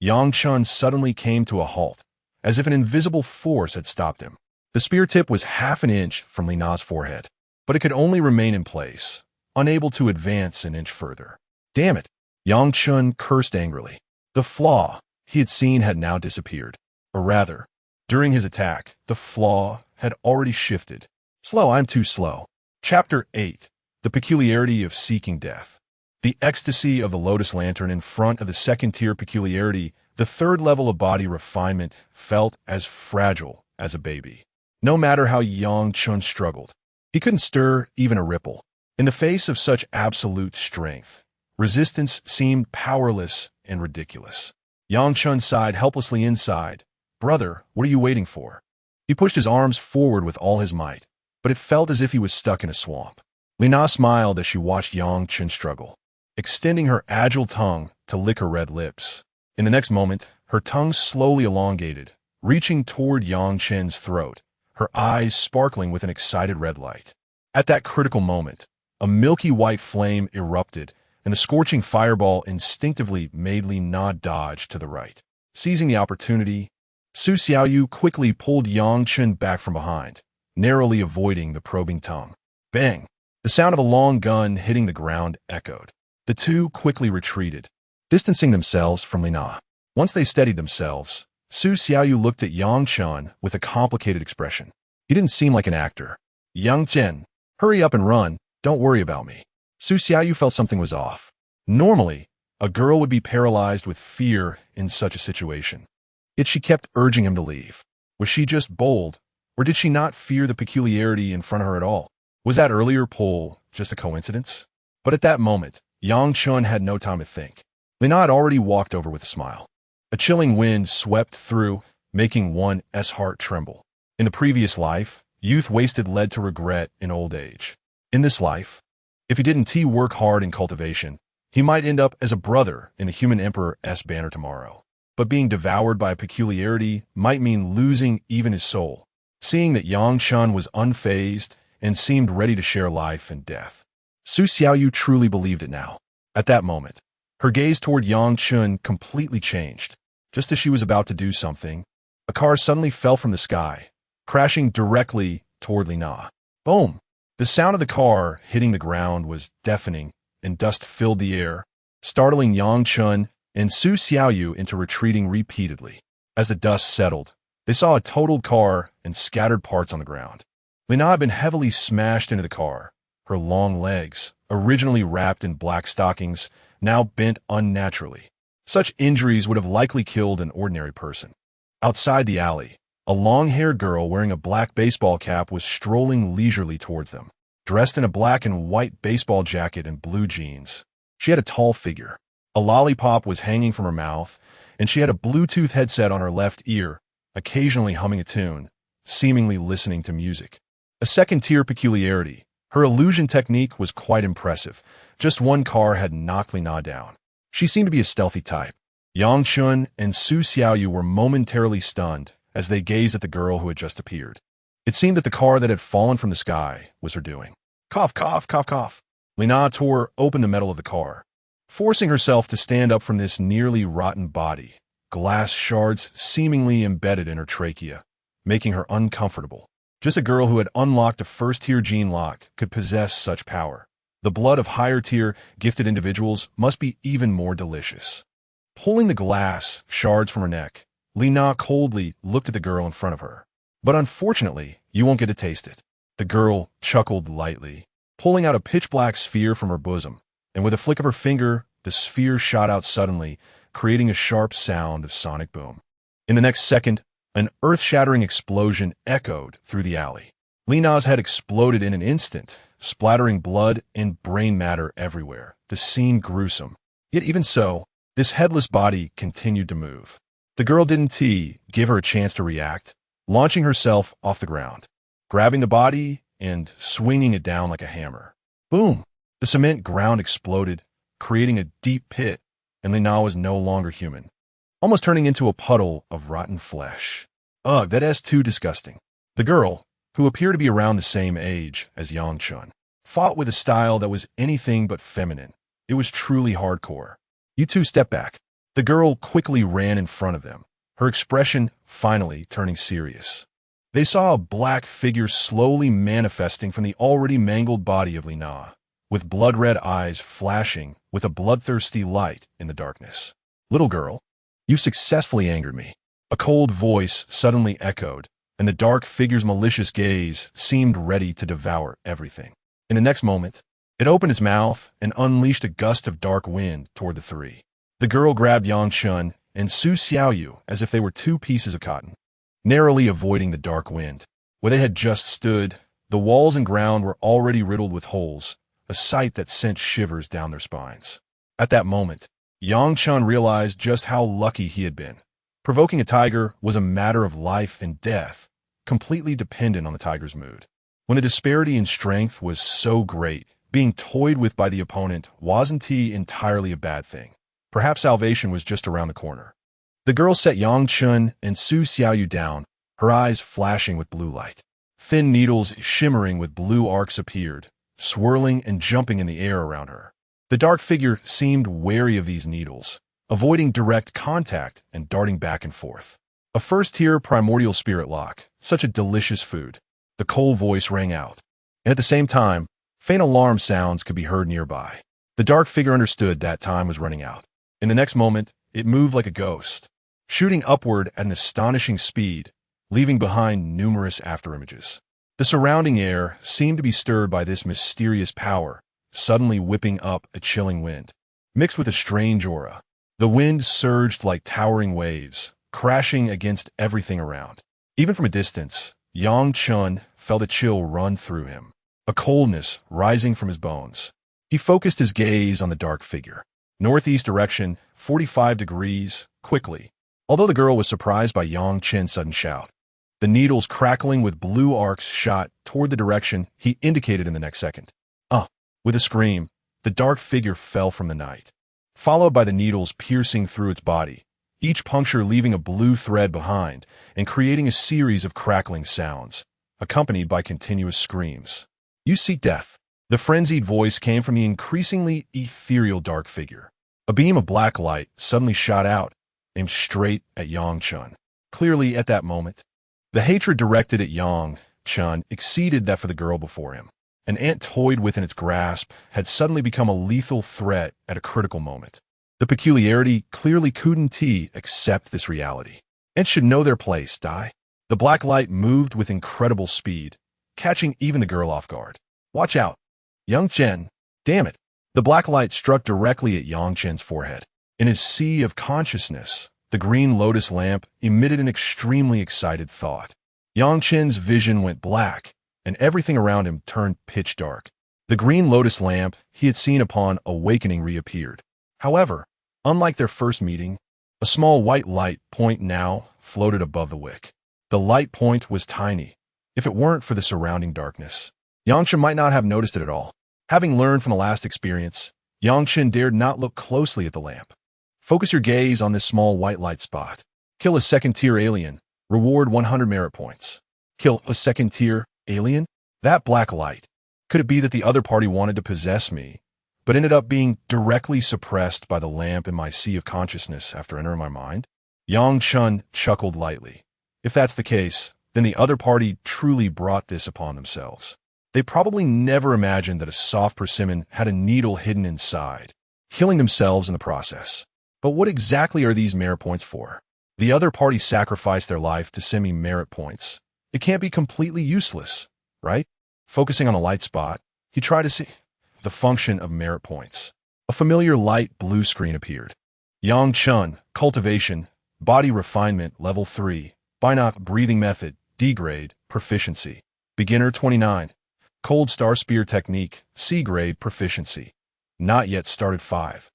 Chen suddenly came to a halt, as if an invisible force had stopped him. The spear tip was half an inch from Lina's forehead, but it could only remain in place, unable to advance an inch further. Damn it! Chen cursed angrily. The flaw he had seen had now disappeared. Or rather, during his attack, the flaw had already shifted. Slow, I'm too slow. Chapter 8. The Peculiarity of Seeking Death. The ecstasy of the Lotus Lantern in front of the second-tier peculiarity, the third level of body refinement, felt as fragile as a baby. No matter how Chen struggled, he couldn't stir even a ripple. In the face of such absolute strength, resistance seemed powerless and ridiculous. Chen sighed helplessly inside. Brother, what are you waiting for? He pushed his arms forward with all his might, but it felt as if he was stuck in a swamp. Lina smiled as she watched Chen struggle, extending her agile tongue to lick her red lips. In the next moment, her tongue slowly elongated, reaching toward Chen's throat, her eyes sparkling with an excited red light. At that critical moment, a milky white flame erupted, and the scorching fireball instinctively made Lina dodge to the right. Seizing the opportunity, Su Xiaoyu quickly pulled Chen back from behind, narrowly avoiding the probing tongue. Bang! The sound of a long gun hitting the ground echoed. The two quickly retreated, distancing themselves from Lina. Once they steadied themselves, Su Xiaoyu looked at Chen with a complicated expression. He didn't seem like an actor. Chen, hurry up and run, don't worry about me. Su Xiaoyu felt something was off. Normally, a girl would be paralyzed with fear in such a situation. Yet she kept urging him to leave. Was she just bold, or did she not fear the peculiarity in front of her at all? Was that earlier pull just a coincidence? But at that moment, Chen had no time to think. Lina had already walked over with a smile. A chilling wind swept through, making one's heart tremble. In the previous life, youth wasted led to regret in old age. In this life, if he didn't work hard in cultivation, he might end up as a brother in the human emperor's banner tomorrow. But being devoured by a peculiarity might mean losing even his soul. Seeing that Chen was unfazed and seemed ready to share life and death, Su Xiaoyu truly believed it now. At that moment, her gaze toward Chen completely changed. Just as she was about to do something, a car suddenly fell from the sky, crashing directly toward Lina. Boom! The sound of the car hitting the ground was deafening, and dust filled the air, startling Chen and Su Xiaoyu into retreating repeatedly. As the dust settled, they saw a totaled car and scattered parts on the ground. Lina had been heavily smashed into the car, her long legs, originally wrapped in black stockings, now bent unnaturally. Such injuries would have likely killed an ordinary person. Outside the alley, a long-haired girl wearing a black baseball cap was strolling leisurely towards them, dressed in a black and white baseball jacket and blue jeans. She had a tall figure. A lollipop was hanging from her mouth, and she had a Bluetooth headset on her left ear, occasionally humming a tune, seemingly listening to music. A second-tier peculiarity, Her illusion technique was quite impressive. Just one car had knocked Li Na down. She seemed to be a stealthy type. Yang Chun and Su Xiaoyu were momentarily stunned as they gazed at the girl who had just appeared. It seemed that the car that had fallen from the sky was her doing. Cough, cough, cough, cough. Li Na tore open the metal of the car, forcing herself to stand up from this nearly rotten body, glass shards seemingly embedded in her trachea, making her uncomfortable. Just a girl who had unlocked a first-tier gene lock could possess such power. The blood of higher-tier, gifted individuals must be even more delicious. Pulling the glass shards from her neck, Li Na coldly looked at the girl in front of her. But unfortunately, you won't get to taste it. The girl chuckled lightly, pulling out a pitch-black sphere from her bosom, and with a flick of her finger, the sphere shot out suddenly, creating a sharp sound of sonic boom. In the next second, an earth-shattering explosion echoed through the alley. Li Na's head exploded in an instant, splattering blood and brain matter everywhere, the scene gruesome. Yet even so, this headless body continued to move. The girl didn't give her a chance to react, launching herself off the ground, grabbing the body and swinging it down like a hammer. Boom! The cement ground exploded, creating a deep pit, and Li Na was no longer human, almost turning into a puddle of rotten flesh. Ugh, that is too disgusting. The girl, who appeared to be around the same age as Yang Chun, fought with a style that was anything but feminine. It was truly hardcore. You two step back. The girl quickly ran in front of them, her expression finally turning serious. They saw a black figure slowly manifesting from the already mangled body of Li Na, with blood-red eyes flashing with a bloodthirsty light in the darkness. Little girl, you successfully angered me. A cold voice suddenly echoed, and the dark figure's malicious gaze seemed ready to devour everything. In the next moment, it opened its mouth and unleashed a gust of dark wind toward the three. The girl grabbed Yang Chun and Su Xiaoyu as if they were two pieces of cotton, narrowly avoiding the dark wind. Where they had just stood, the walls and ground were already riddled with holes, a sight that sent shivers down their spines. At that moment, Yang Chun realized just how lucky he had been. Provoking a tiger was a matter of life and death, completely dependent on the tiger's mood. When the disparity in strength was so great, being toyed with by the opponent wasn't entirely a bad thing. Perhaps salvation was just around the corner. The girl set Yang Chun and Su Xiaoyu down, her eyes flashing with blue light. Thin needles shimmering with blue arcs appeared, swirling and jumping in the air around her. The dark figure seemed wary of these needles, avoiding direct contact and darting back and forth. A first-tier primordial spirit lock, such a delicious food. The cold voice rang out, and at the same time, faint alarm sounds could be heard nearby. The dark figure understood that time was running out. In the next moment, it moved like a ghost, shooting upward at an astonishing speed, leaving behind numerous afterimages. The surrounding air seemed to be stirred by this mysterious power, suddenly whipping up a chilling wind. Mixed with a strange aura, the wind surged like towering waves, crashing against everything around. Even from a distance, Yang Chun felt a chill run through him, a coldness rising from his bones. He focused his gaze on the dark figure. Northeast direction, 45 degrees, quickly. Although the girl was surprised by Yang Chen's sudden shout, the needles crackling with blue arcs shot toward the direction he indicated in the next second. With a scream, the dark figure fell from the night, followed by the needles piercing through its body, each puncture leaving a blue thread behind and creating a series of crackling sounds, accompanied by continuous screams. You seek death. The frenzied voice came from the increasingly ethereal dark figure. A beam of black light suddenly shot out, aimed straight at Yang Chun. Clearly, at that moment, the hatred directed at Yang Chun exceeded that for the girl before him. An ant toyed within its grasp had suddenly become a lethal threat at a critical moment. The peculiarity clearly couldn't accept this reality. Ants should know their place, die. The black light moved with incredible speed, catching even the girl off guard. Watch out. Yang Chen. Damn it. The black light struck directly at Yang Chen's forehead. In his sea of consciousness, the green lotus lamp emitted an extremely excited thought. Yang Chen's vision went black, and everything around him turned pitch dark. The green lotus lamp he had seen upon awakening reappeared. However, unlike their first meeting, a small white light point now floated above the wick. The light point was tiny, if it weren't for the surrounding darkness. Yang Chen might not have noticed it at all. Having learned from the last experience, Yang Chen dared not look closely at the lamp. Focus your gaze on this small white light spot. Kill a second-tier alien. Reward 100 merit points. Kill a second-tier alien? That black light. Could it be that the other party wanted to possess me, but ended up being directly suppressed by the lamp in my sea of consciousness after entering my mind? Yang Chen chuckled lightly. If that's the case, then the other party truly brought this upon themselves. They probably never imagined that a soft persimmon had a needle hidden inside, killing themselves in the process. But what exactly are these merit points for? The other party sacrificed their life to send me merit points. It can't be completely useless, right? Focusing on a light spot, he tried to see the function of merit points. A familiar light blue screen appeared. Yang Chen, Cultivation, Body Refinement, Level 3, Binaural Breathing Method, D-Grade, Proficiency. Beginner 29. Cold Star Spear Technique, C-Grade, Proficiency. Not yet started 5.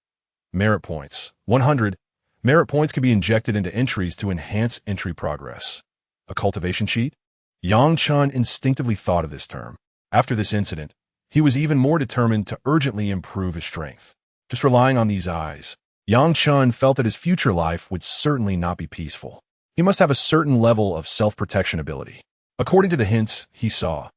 Merit points, 100. Merit points can be injected into entries to enhance entry progress. A cultivation cheat? Yang Chen instinctively thought of this term. After this incident, he was even more determined to urgently improve his strength. Just relying on these eyes, Yang Chen felt that his future life would certainly not be peaceful. He must have a certain level of self-protection ability. According to the hints he saw,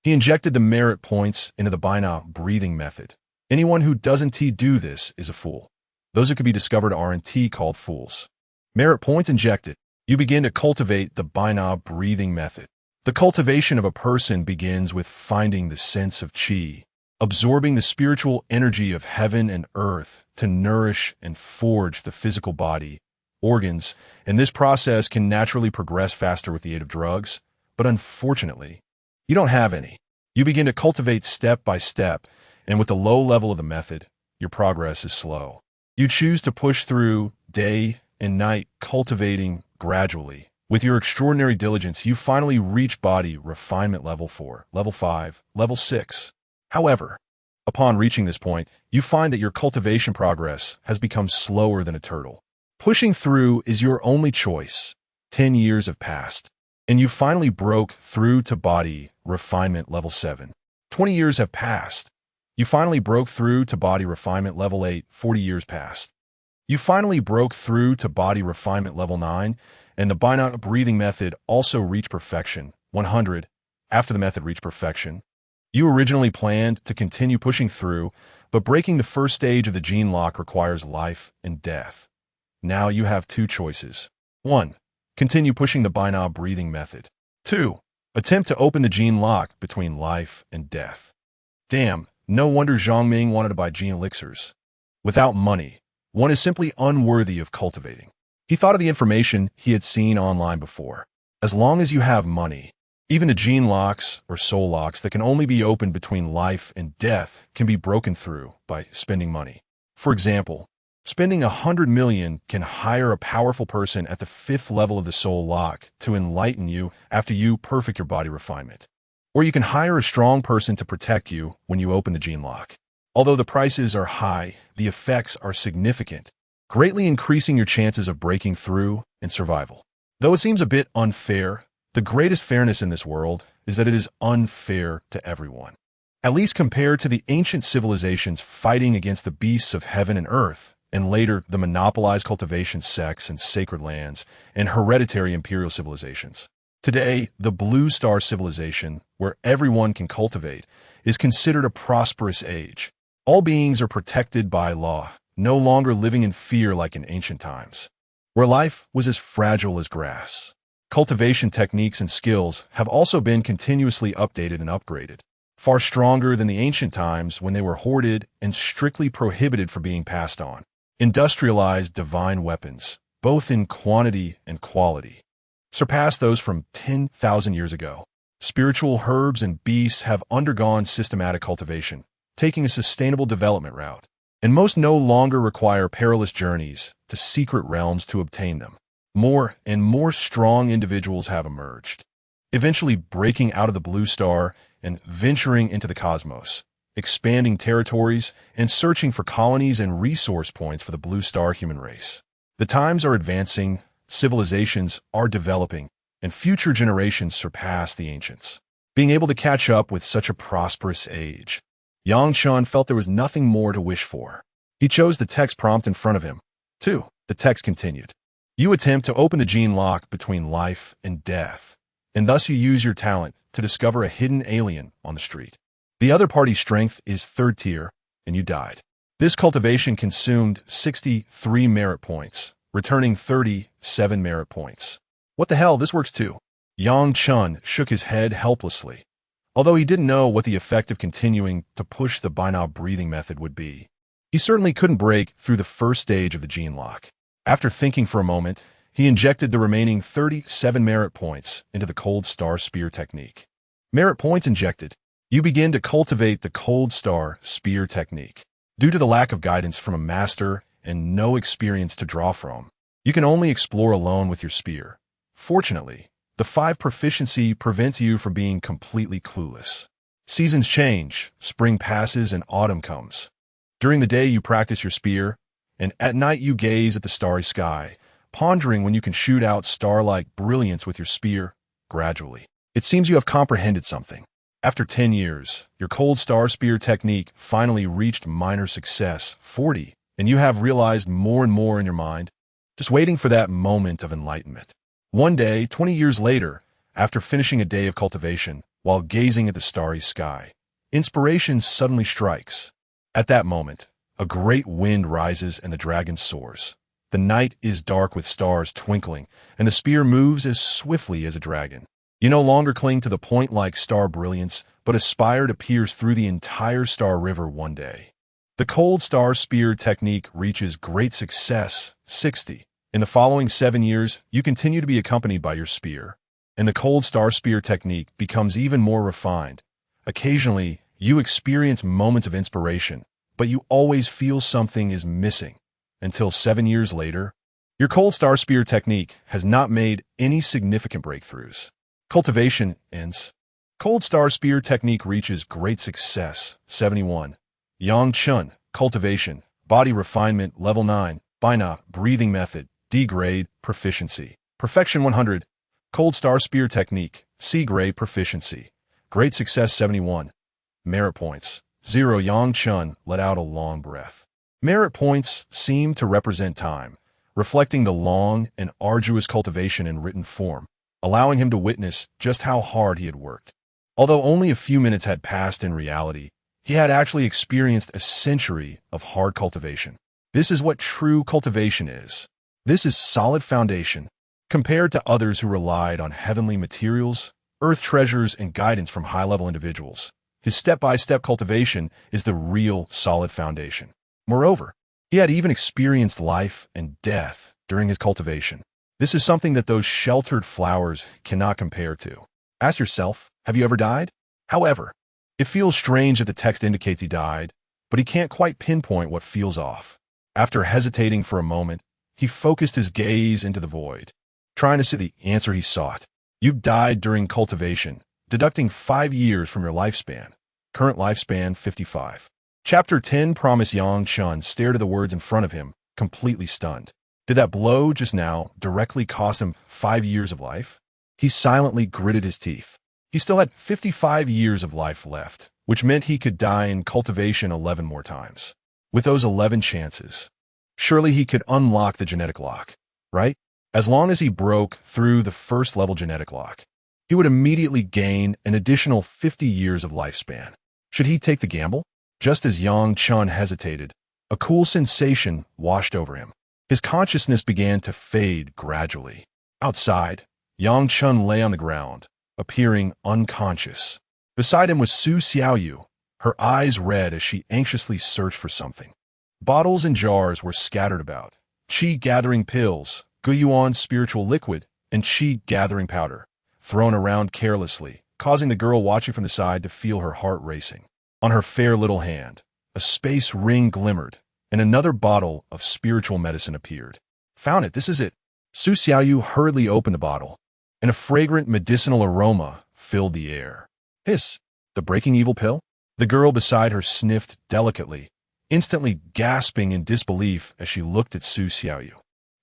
he injected the merit points into the binaural breathing method. Anyone who doesn't do this is a fool. Those who could be discovered aren't called fools. Merit points injected. You begin to cultivate the binaural breathing method. The cultivation of a person begins with finding the sense of qi, absorbing the spiritual energy of heaven and earth to nourish and forge the physical body, organs, and this process can naturally progress faster with the aid of drugs, but unfortunately, you don't have any. You begin to cultivate step by step, and with the low level of the method, your progress is slow. You choose to push through day and night, cultivating gradually. With your extraordinary diligence, you finally reach body refinement level 4, level 5, level 6. However, upon reaching this point, you find that your cultivation progress has become slower than a turtle. Pushing through is your only choice. 10 years have passed, and you finally broke through to body refinement level 7. 20 years have passed. You finally broke through to body refinement level 8. 40 years passed. You finally broke through to body refinement level 9, and the binaural breathing method also reached perfection. 100. After the method reached perfection, you originally planned to continue pushing through, but breaking the first stage of the gene lock requires life and death. Now you have two choices. 1. Continue pushing the binaural breathing method. 2. Attempt to open the gene lock between life and death. Damn, no wonder Zhang Ming wanted to buy gene elixirs. Without money, one is simply unworthy of cultivating. He thought of the information he had seen online before. As long as you have money, even the gene locks or soul locks that can only be opened between life and death can be broken through by spending money. For example, spending 100 million can hire a powerful person at the 5th level of the soul lock to enlighten you after you perfect your body refinement. Or you can hire a strong person to protect you when you open the gene lock. Although the prices are high, the effects are significant, greatly increasing your chances of breaking through and survival. Though it seems a bit unfair, the greatest fairness in this world is that it is unfair to everyone. At least compared to the ancient civilizations fighting against the beasts of heaven and earth, and later the monopolized cultivation sects and sacred lands, and hereditary imperial civilizations. Today, the Blue Star Civilization, where everyone can cultivate, is considered a prosperous age. All beings are protected by law, no longer living in fear like in ancient times, where life was as fragile as grass. Cultivation techniques and skills have also been continuously updated and upgraded, far stronger than the ancient times when they were hoarded and strictly prohibited from being passed on. Industrialized divine weapons, both in quantity and quality, surpass those from 10,000 years ago. Spiritual herbs and beasts have undergone systematic cultivation, taking a sustainable development route, and most no longer require perilous journeys to secret realms to obtain them. More and more strong individuals have emerged, eventually breaking out of the blue star and venturing into the cosmos, expanding territories and searching for colonies and resource points for the blue star human race. The times are advancing, civilizations are developing, and future generations surpass the ancients. being able to catch up with such a prosperous age. Yang Chen felt there was nothing more to wish for. He chose the text prompt in front of him. 2. The text continued. You attempt to open the gene lock between life and death, and thus you use your talent to discover a hidden alien on the street. The other party's strength is 3rd tier, and you died. This cultivation consumed 63 merit points, returning 37 merit points. What the hell, this works too. Yang Chen shook his head helplessly, although he didn't know what the effect of continuing to push the by-now breathing method would be. He certainly couldn't break through the first stage of the gene lock. After thinking for a moment, he injected the remaining 37 merit points into the Cold Star Spear technique. Merit points injected. You begin to cultivate the Cold Star Spear technique. Due to the lack of guidance from a master and no experience to draw from, you can only explore alone with your spear. Fortunately, the 5 proficiency prevents you from being completely clueless. Seasons change, spring passes and autumn comes. During the day you practice your spear, and at night you gaze at the starry sky, pondering when you can shoot out star-like brilliance with your spear. Gradually, it seems you have comprehended something. After 10 years, your Cold Star Spear technique finally reached minor success, 40, and you have realized more and more in your mind, just waiting for that moment of enlightenment. One day, 20 years later, after finishing a day of cultivation, while gazing at the starry sky, inspiration suddenly strikes. At that moment, a great wind rises and the dragon soars. The night is dark with stars twinkling, and the spear moves as swiftly as a dragon. You no longer cling to the point-like star brilliance, but aspire to pierce through the entire star river one day. The Cold Star Spear technique reaches great success, 60. In the following 7 years, you continue to be accompanied by your spear, and the Cold Star Spear technique becomes even more refined. Occasionally, you experience moments of inspiration, but you always feel something is missing. Until 7 years later, your Cold Star Spear technique has not made any significant breakthroughs. Cultivation ends. Cold Star Spear technique reaches great success, 71. Yang Chen, cultivation, body refinement, level 9, by-now breathing method, D-grade, proficiency. Perfection 100. Cold Star Spear technique, C-grade, proficiency. Great success 71. Merit points, 0. Yang Chen let out a long breath. Merit points seem to represent time, reflecting the long and arduous cultivation in written form, allowing him to witness just how hard he had worked. Although only a few minutes had passed in reality, he had actually experienced a century of hard cultivation. This is what true cultivation is. This is solid foundation. Compared to others who relied on heavenly materials, earth treasures, and guidance from high-level individuals, his step-by-step cultivation is the real solid foundation. Moreover, he had even experienced life and death during his cultivation. This is something that those sheltered flowers cannot compare to. Ask yourself, have you ever died? However, it feels strange that the text indicates he died, but he can't quite pinpoint what feels off. After hesitating for a moment, he focused his gaze into the void, trying to see the answer he sought. You died during cultivation, deducting 5 years from your lifespan. Current lifespan, 55. Chapter 10 Promise. Yang Chen stared at the words in front of him, completely stunned. Did that blow just now directly cost him 5 years of life? He silently gritted his teeth. He still had 55 years of life left, which meant he could die in cultivation 11 more times. With those 11 chances, surely he could unlock the genetic lock, right? As long as he broke through the first level genetic lock, he would immediately gain an additional 50 years of lifespan. Should he take the gamble? Just as Yang Chen hesitated, a cool sensation washed over him. His consciousness began to fade gradually. Outside, Yang Chen lay on the ground, appearing unconscious. Beside him was Su Xiaoyu, her eyes red as she anxiously searched for something. Bottles and jars were scattered about. Qi-gathering pills, Guyuan spiritual liquid, and Qi-gathering powder, thrown around carelessly, causing the girl watching from the side to feel her heart racing. On her fair little hand, a space ring glimmered, and another bottle of spiritual medicine appeared. Found it, this is it. Su Xiaoyu hurriedly opened the bottle, and a fragrant medicinal aroma filled the air. Hiss, the breaking evil pill? The girl beside her sniffed delicately, instantly gasping in disbelief as she looked at Su Xiaoyu.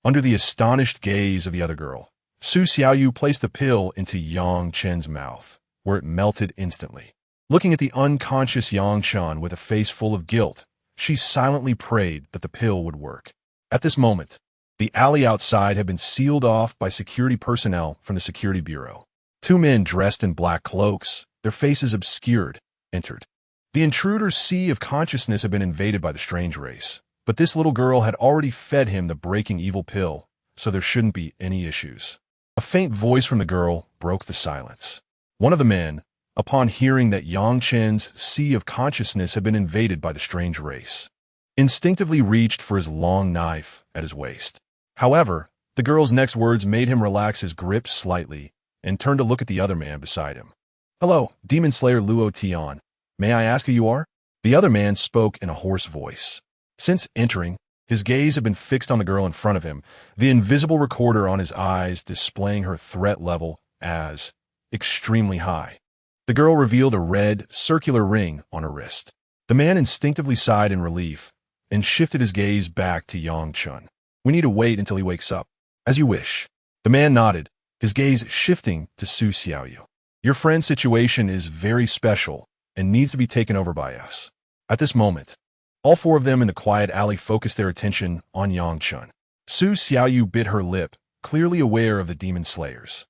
Under the astonished gaze of the other girl, Su Xiaoyu placed the pill into Yang Chen's mouth. where it melted instantly. Looking at the unconscious Yangshan with a face full of guilt, she silently prayed that the pill would work. At this moment, the alley outside had been sealed off by security personnel from the security bureau. Two men dressed in black cloaks, their faces obscured, entered. The intruder's sea of consciousness had been invaded by the strange race, but this little girl had already fed him the breaking evil pill, so there shouldn't be any issues. A faint voice from the girl broke the silence. One of the men, upon hearing that Yang Chen's sea of consciousness had been invaded by the strange race, instinctively reached for his long knife at his waist. However, the girl's next words made him relax his grip slightly and turn to look at the other man beside him. "Hello, Demon Slayer Luo Tian. May I ask who you are?" The other man spoke in a hoarse voice. Since entering, his gaze had been fixed on the girl in front of him, the invisible recorder on his eyes displaying her threat level as extremely high. The girl revealed a red, circular ring on her wrist. The man instinctively sighed in relief and shifted his gaze back to Yang Chen. "We need to wait until he wakes up." "As you wish." The man nodded, his gaze shifting to Su Xiaoyu. "Your friend's situation is very special and needs to be taken over by us." At this moment, all four of them in the quiet alley focused their attention on Yang Chen. Su Xiaoyu bit her lip, clearly aware of the demon slayers.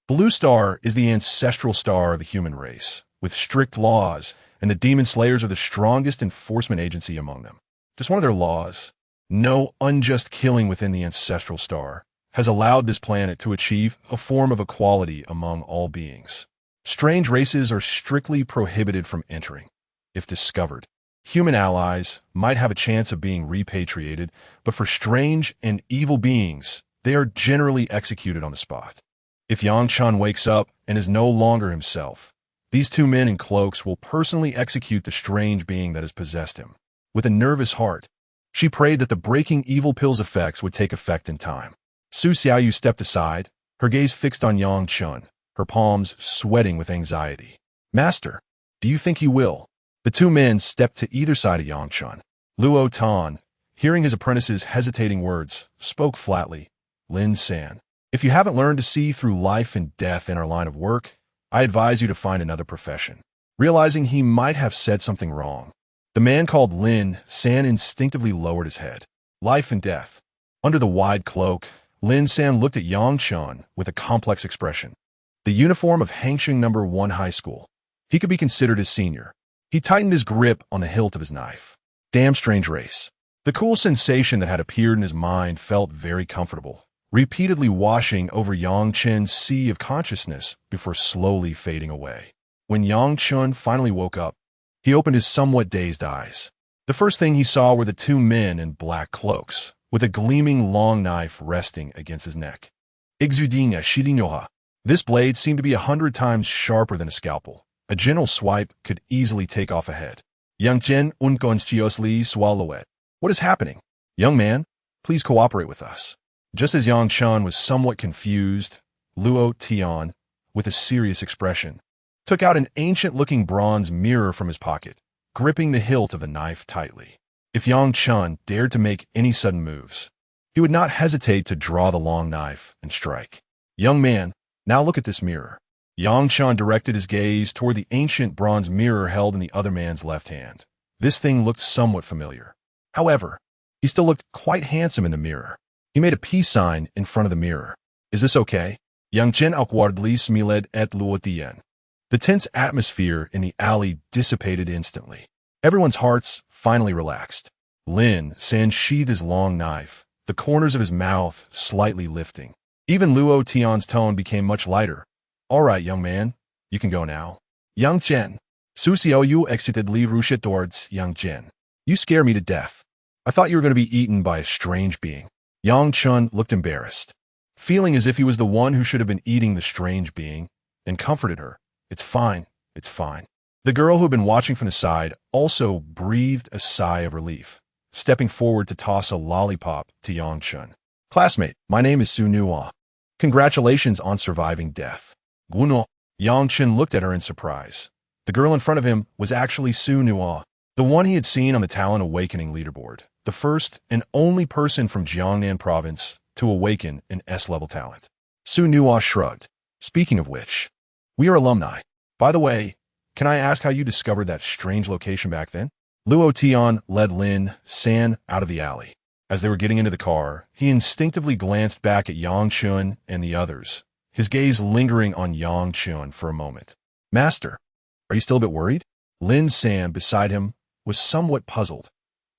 Blue Star is the ancestral star of the human race, with strict laws, and the demon slayers are the strongest enforcement agency among them. Just one of their laws, no unjust killing within the ancestral star, has allowed this planet to achieve a form of equality among all beings. Strange races are strictly prohibited from entering. If discovered, human allies might have a chance of being repatriated, but for strange and evil beings, they are generally executed on the spot. If Yang Chen wakes up and is no longer himself, these two men in cloaks will personally execute the strange being that has possessed him. With a nervous heart, she prayed that the breaking evil pill's effects would take effect in time. Su Xiaoyu stepped aside, her gaze fixed on Yang Chen, her palms sweating with anxiety. "Master, do you think he will?" The two men stepped to either side of Yang Chen. Luo Tan, hearing his apprentice's hesitating words, spoke flatly. "Lin San, if you haven't learned to see through life and death in our line of work, I advise you to find another profession." Realizing he might have said something wrong, the man called Lin San instinctively lowered his head. Life and death. Under the wide cloak, Lin San looked at Yang Chen with a complex expression. The uniform of Fengshen No. 1 High School. He could be considered his senior. He tightened his grip on the hilt of his knife. Damn strange race. The cool sensation that had appeared in his mind felt very comfortable, repeatedly washing over Yang Chen's sea of consciousness before slowly fading away. When Yang Chen finally woke up, he opened his somewhat dazed eyes. The first thing he saw were the two men in black cloaks, with a gleaming long knife resting against his neck. Exudinga Shirinoha. This blade seemed to be 100 times sharper than a scalpel. A gentle swipe could easily take off a head. Yang Chen unconsciously swallow it. "What is happening? Young man, please cooperate with us." Just as Yang Chen was somewhat confused, Luo Tian, with a serious expression, took out an ancient-looking bronze mirror from his pocket, gripping the hilt of the knife tightly. If Yang Chen dared to make any sudden moves, he would not hesitate to draw the long knife and strike. "Young man, now look at this mirror." Yang Chen directed his gaze toward the ancient bronze mirror held in the other man's left hand. This thing looked somewhat familiar. However, he still looked quite handsome in the mirror. He made a peace sign in front of the mirror. "Is this okay?" Yang Chen awkwardly smiled at Luo Tian. The tense atmosphere in the alley dissipated instantly. Everyone's hearts finally relaxed. Lin San sheathed his long knife, the corners of his mouth slightly lifting. Even Luo Tian's tone became much lighter. "All right, young man, you can go now." "Yang Chen." Su Xiaoyu excitedly rushed towards Yang Chen. "You scare me to death. I thought you were going to be eaten by a strange being." Yang Chen looked embarrassed, feeling as if he was the one who should have been eating the strange being, and comforted her. "It's fine, it's fine." The girl who had been watching from the side also breathed a sigh of relief, stepping forward to toss a lollipop to Yang Chen. "Classmate, my name is Su Nua. Congratulations on surviving death." "Guno." Yang Chen looked at her in surprise. The girl in front of him was actually Su Nua, the one he had seen on the Talon Awakening leaderboard, the first and only person from Jiangnan province to awaken an S-level talent. Su Nua shrugged. "Speaking of which, we are alumni. By the way, can I ask how you discovered that strange location back then? Luo Tian led Lin San out of the alley. As they were getting into the car, he instinctively glanced back at Yang Chun and the others, his gaze lingering on Yang Chun for a moment. Master, are you still a bit worried? Lin San, beside him, was somewhat puzzled.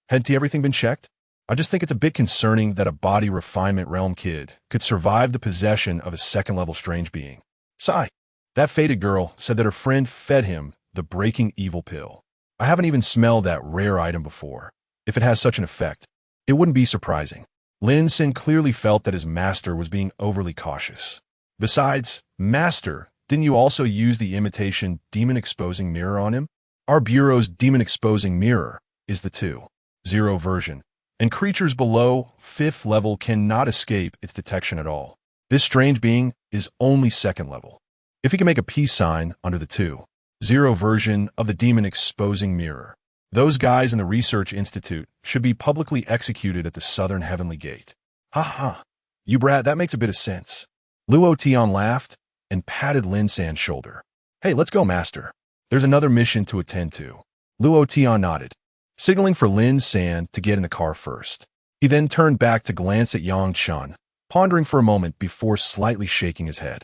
Hadn't everything been checked? I just think it's a bit concerning that a body refinement realm kid could survive the possession of a second-level strange being. Sigh. That fated girl said that her friend fed him the breaking evil pill. I haven't even smelled that rare item before. If it has such an effect, it wouldn't be surprising. Lin Sin clearly felt that his master was being overly cautious. Besides, Master, didn't you also use the imitation demon-exposing mirror on him? Our bureau's demon-exposing mirror is the 2.0 version, and creatures below 5th level cannot escape its detection at all. This strange being is only 2nd level. If he can make a peace sign under the 2.0 version of the demon-exposing mirror, those guys in the Research Institute should be publicly executed at the Southern Heavenly Gate. Ha ha. You brat, that makes a bit of sense. Luo Tian laughed and patted Lin San's shoulder. Hey, let's go, Master. There's another mission to attend to. Luo Tian nodded, signaling for Lin San to get in the car first. He then turned back to glance at Yang Chun, pondering for a moment before slightly shaking his head.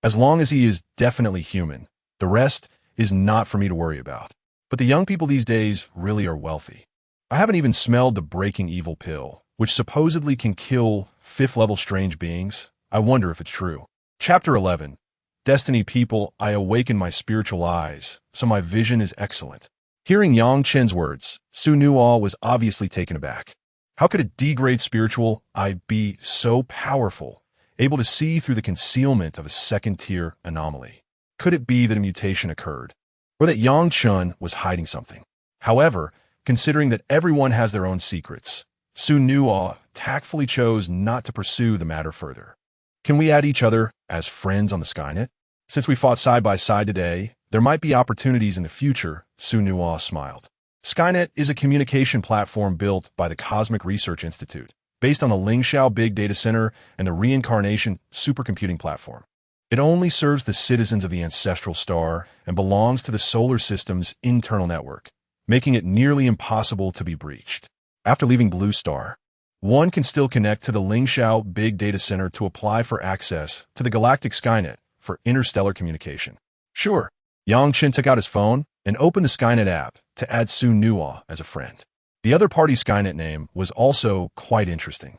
As long as he is definitely human, the rest is not for me to worry about. But the young people these days really are wealthy. I haven't even smelled the breaking evil pill, which supposedly can kill 5th-level strange beings. I wonder if it's true. Chapter 11. Destiny people, I awaken my spiritual eyes, so my vision is excellent. Hearing Yang Chen's words, Su Nuo was obviously taken aback. How could a D-grade spiritual eye be so powerful, able to see through the concealment of a second-tier anomaly? Could it be that a mutation occurred, or that Yang Chun was hiding something? However, considering that everyone has their own secrets, Su Nuo tactfully chose not to pursue the matter further. Can we add each other as friends on the Skynet? Since we fought side by side today, there might be opportunities in the future, Su Nuo smiled. Skynet is a communication platform built by the Cosmic Research Institute, based on the Lingxiao Big Data Center and the Reincarnation Supercomputing Platform. It only serves the citizens of the ancestral star and belongs to the solar system's internal network, making it nearly impossible to be breached. After leaving Blue Star, one can still connect to the Lingxiao Big Data Center to apply for access to the Galactic Skynet for interstellar communication. Sure, Yang Chen took out his phone and opened the Skynet app to add Su Nuo as a friend. The other party's Skynet name was also quite interesting,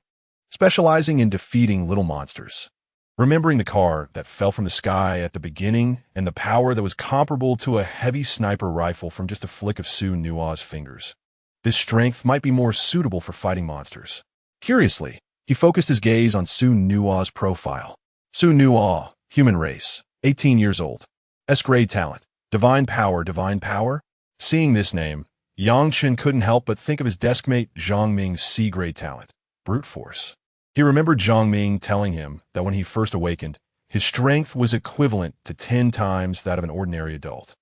specializing in defeating little monsters. Remembering the car that fell from the sky at the beginning and the power that was comparable to a heavy sniper rifle from just a flick of Su Nuo's fingers, this strength might be more suitable for fighting monsters. Curiously, he focused his gaze on Su Nuo's profile. Su Nuo, human race, 18 years old. S-grade talent, divine power, divine power. Seeing this name, Yang Chen couldn't help but think of his deskmate Zhang Ming's C-grade talent, brute force. He remembered Zhang Ming telling him that when he first awakened, his strength was equivalent to 10 times that of an ordinary adult.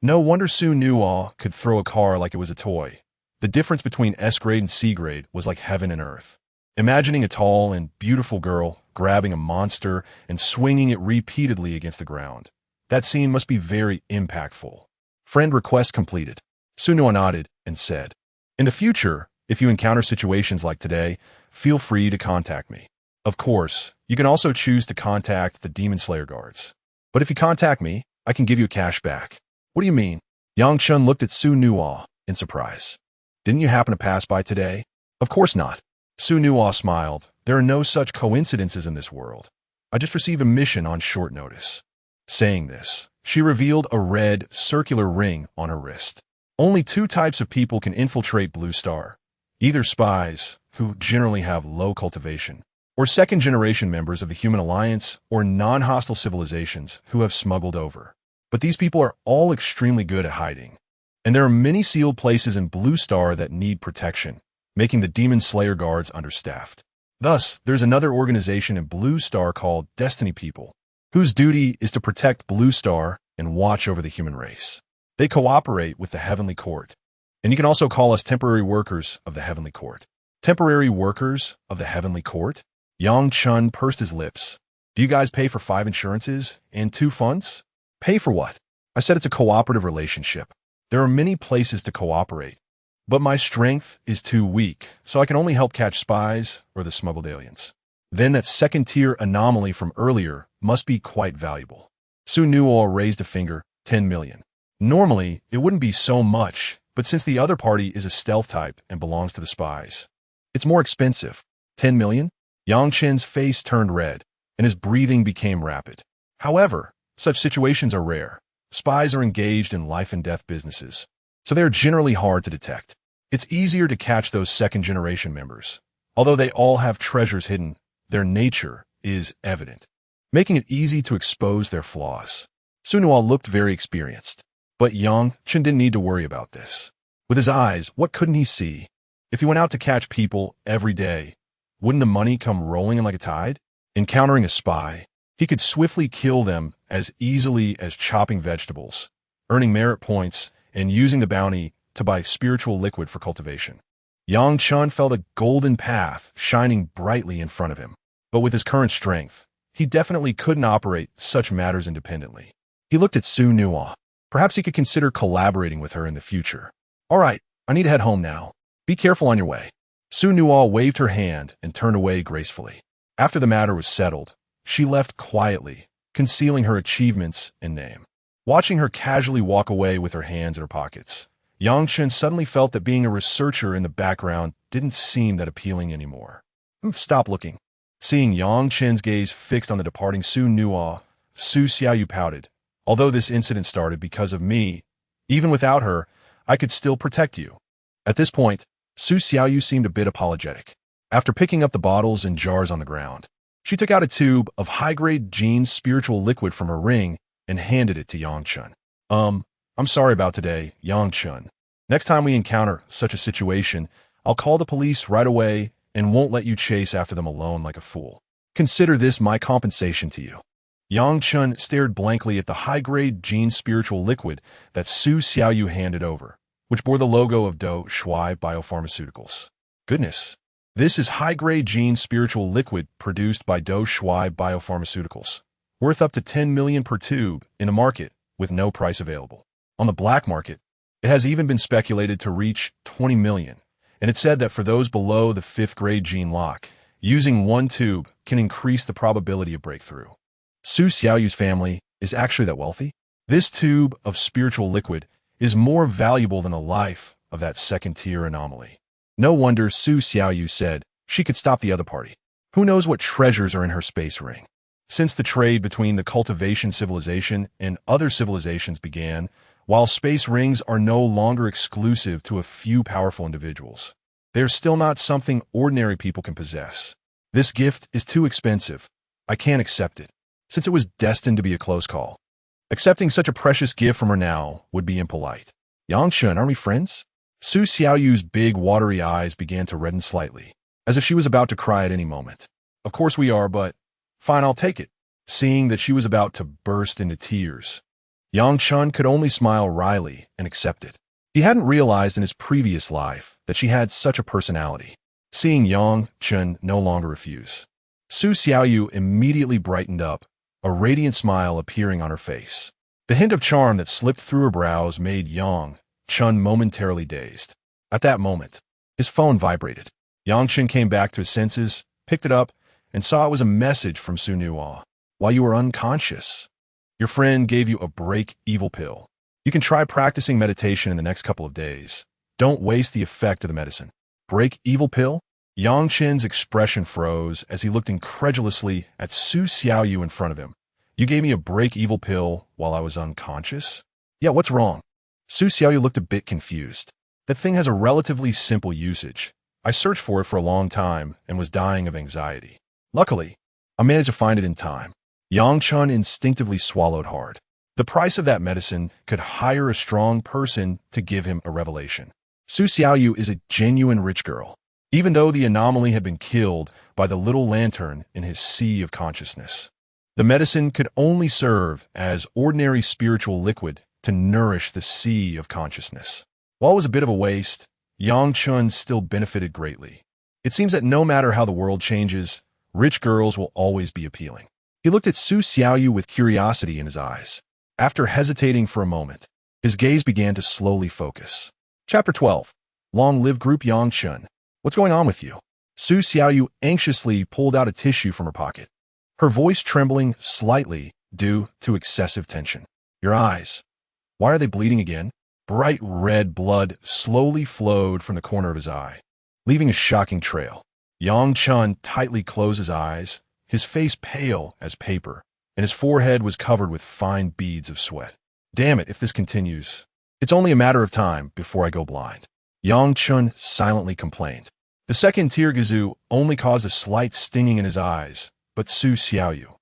No wonder Su Nuo could throw a car like it was a toy. The difference between S-grade and C-grade was like heaven and earth. Imagining a tall and beautiful girl grabbing a monster and swinging it repeatedly against the ground. That scene must be very impactful. Friend request completed. Su Nuo nodded and said, in the future, if you encounter situations like today, feel free to contact me. Of course, you can also choose to contact the Demon Slayer guards. But if you contact me, I can give you cash back. What do you mean? Yang Chun looked at Su Nuo in surprise. Didn't you happen to pass by today? Of course not. Su Nuo smiled. There are no such coincidences in this world. I just received a mission on short notice. Saying this, she revealed a red, circular ring on her wrist. Only 2 types of people can infiltrate Blue Star. Either spies, who generally have low cultivation, or second-generation members of the Human Alliance or non-hostile civilizations who have smuggled over. But these people are all extremely good at hiding. And there are many sealed places in Blue Star that need protection, making the Demon Slayer guards understaffed. Thus, there's another organization in Blue Star called Destiny People, whose duty is to protect Blue Star and watch over the human race. They cooperate with the Heavenly Court, and you can also call us temporary workers of the Heavenly Court. Temporary workers of the Heavenly Court? Yang Chun pursed his lips. Do you guys pay for 5 insurances and 2 funds? Pay for what? I said it's a cooperative relationship. There are many places to cooperate, but my strength is too weak, so I can only help catch spies or the smuggled aliens. Then that second-tier anomaly from earlier must be quite valuable. Su Nuo raised a finger, 10 million. Normally, it wouldn't be so much, but since the other party is a stealth type and belongs to the spies, it's more expensive. 10 million? Yang Chen's face turned red, and his breathing became rapid. However, such situations are rare. Spies are engaged in life-and-death businesses, so they are generally hard to detect. It's easier to catch those second-generation members. Although they all have treasures hidden, their nature is evident, making it easy to expose their flaws. Su Nuo looked very experienced, but Yang Chen didn't need to worry about this. With his eyes, what couldn't he see? If he went out to catch people every day, wouldn't the money come rolling in like a tide? Encountering a spy, he could swiftly kill them as easily as chopping vegetables, earning merit points and using the bounty to buy spiritual liquid for cultivation. Yang Chen felt a golden path shining brightly in front of him, but with his current strength, he definitely couldn't operate such matters independently. He looked at Su Nuo. Perhaps he could consider collaborating with her in the future. All right, I need to head home now. Be careful on your way. Su Nuo waved her hand and turned away gracefully. After the matter was settled, she left quietly, concealing her achievements and name. Watching her casually walk away with her hands in her pockets, Yang Chen suddenly felt that being a researcher in the background didn't seem that appealing anymore. Stop looking. Seeing Yang Chen's gaze fixed on the departing Su Nuo, Su Xiaoyu pouted. Although this incident started because of me, even without her, I could still protect you. At this point, Su Xiaoyu seemed a bit apologetic. After picking up the bottles and jars on the ground, she took out a tube of high-grade Jean's spiritual liquid from her ring and handed it to Yang Chen. I'm sorry about today, Yang Chen. Next time we encounter such a situation, I'll call the police right away and won't let you chase after them alone like a fool. Consider this my compensation to you. Yang Chen stared blankly at the high-grade Jean spiritual liquid that Su Xiaoyu handed over, which bore the logo of Do Shui Biopharmaceuticals. Goodness, this is high-grade Jean spiritual liquid produced by Do Shui Biopharmaceuticals, worth up to 10 million per tube in a market with no price available. On the black market, it has even been speculated to reach 20 million, and it's said that for those below the 5th grade gene lock, using one tube can increase the probability of breakthrough. Su Xiaoyu's family is actually that wealthy? This tube of spiritual liquid is more valuable than the life of that second-tier anomaly. No wonder Su Xiaoyu said she could stop the other party. Who knows what treasures are in her space ring? Since the trade between the Cultivation Civilization and other civilizations began, while space rings are no longer exclusive to a few powerful individuals, they're still not something ordinary people can possess. This gift is too expensive. I can't accept it, since it was destined to be a close call. Accepting such a precious gift from her now would be impolite. Yang Chen, aren't we friends? Su Xiaoyu's big, watery eyes began to redden slightly, as if she was about to cry at any moment. Of course we are, but fine, I'll take it. Seeing that she was about to burst into tears, Yang Chen could only smile wryly and accept it. He hadn't realized in his previous life that she had such a personality. Seeing Yang Chen no longer refuse, Su Xiaoyu immediately brightened up, a radiant smile appearing on her face. The hint of charm that slipped through her brows made Yang Chen momentarily dazed. At that moment, his phone vibrated. Yang Chen came back to his senses, picked it up, and saw it was a message from Su Nuo. While you were unconscious, your friend gave you a break evil pill. You can try practicing meditation in the next couple of days. Don't waste the effect of the medicine. Break evil pill? Yang Chen's expression froze as he looked incredulously at Su Xiaoyu in front of him. You gave me a break evil pill while I was unconscious? Yeah, what's wrong? Su Xiaoyu looked a bit confused. That thing has a relatively simple usage. I searched for it for a long time and was dying of anxiety. Luckily, I managed to find it in time. Yang Chen instinctively swallowed hard. The price of that medicine could hire a strong person to give him a revelation. Su Xiaoyu is a genuine rich girl, even though the anomaly had been killed by the little lantern in his sea of consciousness. The medicine could only serve as ordinary spiritual liquid to nourish the sea of consciousness. While it was a bit of a waste, Yang Chen still benefited greatly. It seems that no matter how the world changes, rich girls will always be appealing. He looked at Su Xiaoyu with curiosity in his eyes. After hesitating for a moment, his gaze began to slowly focus. Chapter 12. Long live Group Yang Chen. What's going on with you? Su Xiaoyu anxiously pulled out a tissue from her pocket, her voice trembling slightly due to excessive tension. Your eyes. Why are they bleeding again? Bright red blood slowly flowed from the corner of his eye, leaving a shocking trail. Yang Chen tightly closed his eyes, his face pale as paper, and his forehead was covered with fine beads of sweat. Damn it, if this continues, it's only a matter of time before I go blind. Yang Chen silently complained. The second tiramisu only caused a slight stinging in his eyes, but Su Xiaoyu,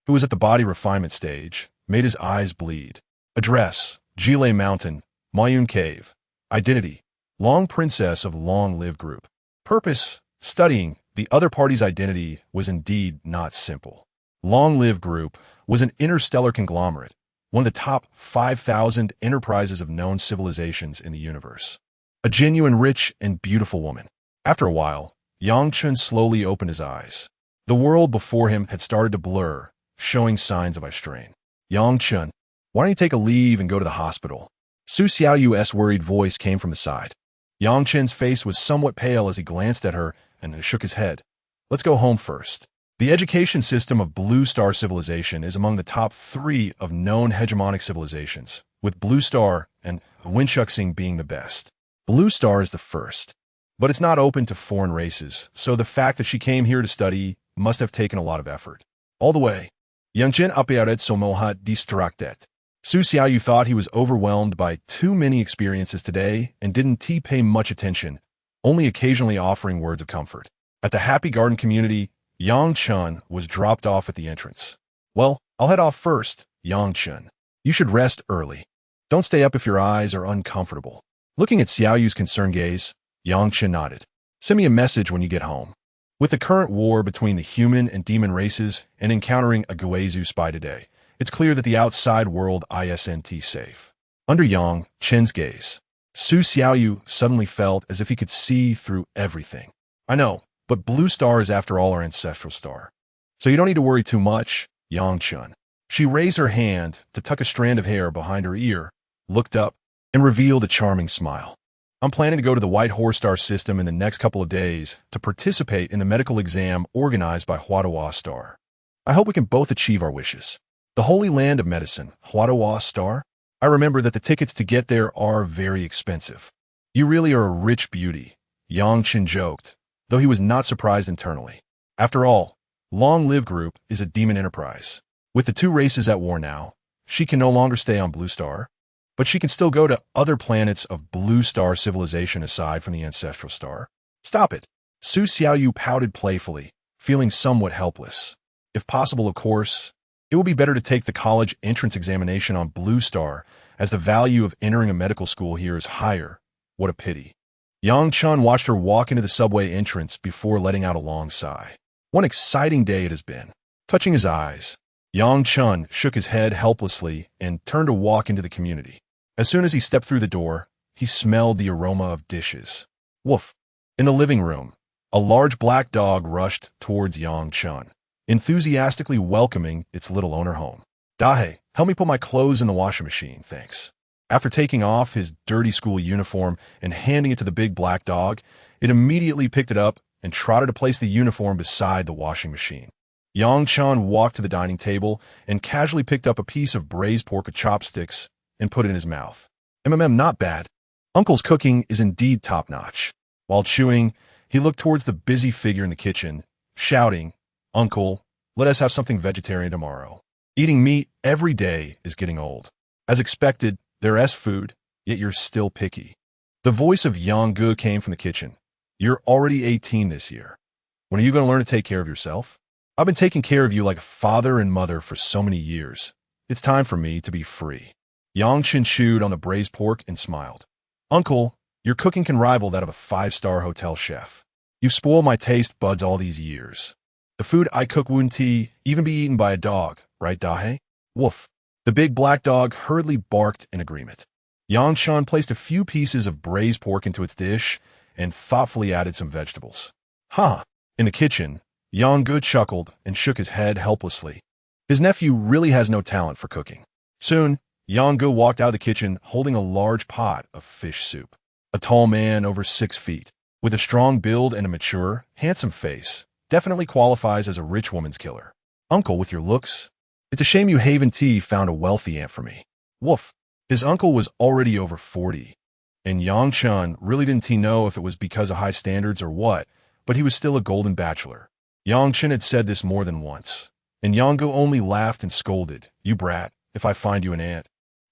who was at the body refinement stage, made his eyes bleed. Address, Jile Mountain, Mayun Cave. Identity, Long Princess of Long Live Group. Purpose, studying the other party's identity was indeed not simple. Long Live Group was an interstellar conglomerate, one of the top 5,000 enterprises of known civilizations in the universe. A genuine rich and beautiful woman. After a while, Yang Chen slowly opened his eyes. The world before him had started to blur, showing signs of eye strain. Yang Chen, why don't you take a leave and go to the hospital? Su Xiaoyu's worried voice came from the side. Yang Chen's face was somewhat pale as he glanced at her and shook his head. Let's go home first. The education system of Blue Star Civilization is among the top 3 of known hegemonic civilizations, with Blue Star and Winchuxing being the best. Blue Star is the first, but it's not open to foreign races, so the fact that she came here to study must have taken a lot of effort. All the way, Yang Chen apparaît somewhat distracted. Su Xiaoyu thought he was overwhelmed by too many experiences today and didn't pay much attention, only occasionally offering words of comfort. At the Happy Garden community, Yang Chen was dropped off at the entrance. Well, I'll head off first, Yang Chen. You should rest early. Don't stay up if your eyes are uncomfortable. Looking at Xiaoyu's concerned gaze, Yang Chen nodded. Send me a message when you get home. With the current war between the human and demon races and encountering a Guizu spy today, it's clear that the outside world isn't safe. Under Yang Chen's gaze, Su Xiaoyu suddenly felt as if he could see through everything. I know, but Blue Star is after all our ancestral star. So you don't need to worry too much, Yang Chen. She raised her hand to tuck a strand of hair behind her ear, looked up, and revealed a charming smile. I'm planning to go to the White Horse Star system in the next couple of days to participate in the medical exam organized by Huadawa Star. I hope we can both achieve our wishes. The Holy Land of Medicine, Huadawa Star? I remember that the tickets to get there are very expensive. You really are a rich beauty, Yang Chen joked, though he was not surprised internally. After all, Long Live Group is a demon enterprise. With the 2 races at war now, she can no longer stay on Blue Star, but she can still go to other planets of Blue Star Civilization aside from the ancestral star. Stop it. Su Xiaoyu pouted playfully, feeling somewhat helpless. If possible, of course, it will be better to take the college entrance examination on Blue Star, as the value of entering a medical school here is higher. What a pity. Yang Chen watched her walk into the subway entrance before letting out a long sigh. What an exciting day it has been. Touching his eyes, Yang Chen shook his head helplessly and turned to walk into the community. As soon as he stepped through the door, he smelled the aroma of dishes. Woof. In the living room, a large black dog rushed towards Yang Chen, enthusiastically welcoming its little owner home. Dahe, help me put my clothes in the washing machine, thanks. After taking off his dirty school uniform and handing it to the big black dog, it immediately picked it up and trotted to place the uniform beside the washing machine. Yang Chen walked to the dining table and casually picked up a piece of braised pork with chopsticks and put it in his mouth. Not bad. Uncle's cooking is indeed top-notch. While chewing, he looked towards the busy figure in the kitchen, shouting, Uncle, let us have something vegetarian tomorrow. Eating meat every day is getting old. As expected, there's food, yet you're still picky. The voice of Yang Gu came from the kitchen. You're already 18 this year. When are you going to learn to take care of yourself? I've been taking care of you like a father and mother for so many years. It's time for me to be free. Yang Chen chewed on the braised pork and smiled. Uncle, your cooking can rival that of a 5-star hotel chef. You've spoiled my taste buds all these years. The food I cook wouldn't even be eaten by a dog, right, Dahe? Woof. The big black dog hurriedly barked in agreement. Yang Chen placed a few pieces of braised pork into its dish and thoughtfully added some vegetables. Huh. In the kitchen, Yang Gu chuckled and shook his head helplessly. His nephew really has no talent for cooking. Soon, Yang Gu walked out of the kitchen holding a large pot of fish soup. A tall man over 6 feet, with a strong build and a mature, handsome face, definitely qualifies as a rich woman's killer. Uncle, with your looks, it's a shame you Haven Tea found a wealthy aunt for me. Woof. His uncle was already over 40, and Yang Chen really didn't know if it was because of high standards or what, but he was still a golden bachelor. Yang Chen had said this more than once, and Yang Gu only laughed and scolded, "You brat, if I find you an aunt.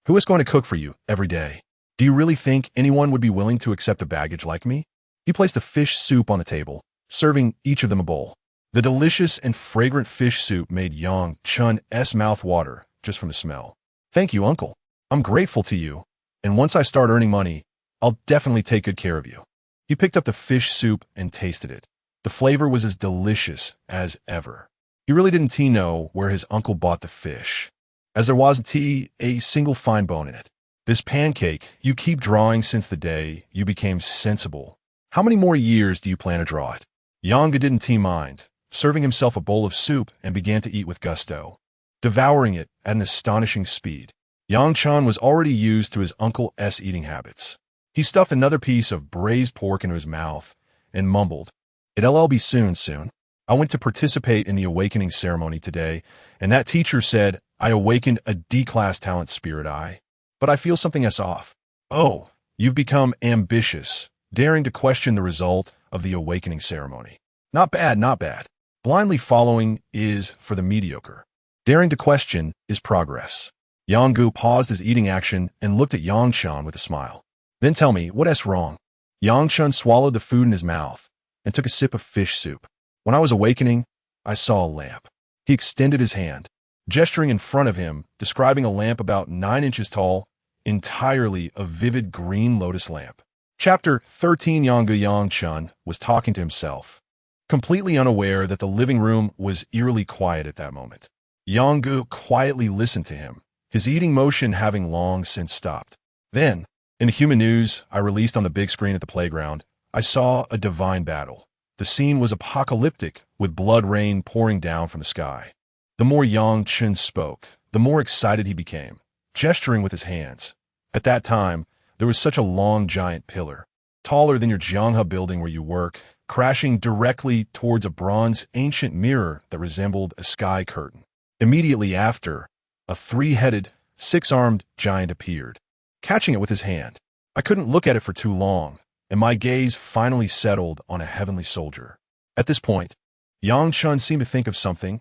Who is going to cook for you every day? Do you really think anyone would be willing to accept a baggage like me?" He placed the fish soup on the table, serving each of them a bowl. The delicious and fragrant fish soup made Yang Chen's mouth water just from the smell. "Thank you, Uncle. I'm grateful to you, and once I start earning money, I'll definitely take good care of you." He picked up the fish soup and tasted it. The flavor was as delicious as ever. He really didn't know where his uncle bought the fish, as there wasn't a single fine bone in it. "This pancake you keep drawing since the day you became sensible. How many more years do you plan to draw it?" Yang didn't mind, serving himself a bowl of soup and began to eat with gusto, devouring it at an astonishing speed. Yang Chen was already used to his uncle's eating habits. He stuffed another piece of braised pork into his mouth and mumbled, "It'll be soon. I went to participate in the awakening ceremony today, and that teacher said I awakened a D-class talent spirit but I feel something is off." "Oh, you've become ambitious, daring to question the result of the awakening ceremony. Not bad, not bad. Blindly following is for the mediocre. Daring to question is progress." Yang Gu paused his eating action and looked at Yang Chen with a smile. "Then tell me, what's wrong?" Yang Chen swallowed the food in his mouth and took a sip of fish soup. "When I was awakening, I saw a lamp." He extended his hand, gesturing in front of him, describing a lamp about 9 inches tall, entirely a vivid green lotus lamp. Chapter 13. Yang Chen was talking to himself, completely unaware that the living room was eerily quiet at that moment. Yang Gu quietly listened to him, his eating motion having long since stopped. Then, in the human news I released on the big screen at the playground, I saw a divine battle. The scene was apocalyptic, with blood rain pouring down from the sky. The more Yang Chen spoke, the more excited he became, gesturing with his hands. At that time, there was such a long giant pillar, taller than your Jianghe building where you work, crashing directly towards a bronze ancient mirror that resembled a sky curtain. Immediately after, a 3-headed, 6-armed giant appeared, catching it with his hand. I couldn't look at it for too long, and my gaze finally settled on a heavenly soldier. At this point, Yang Chen seemed to think of something.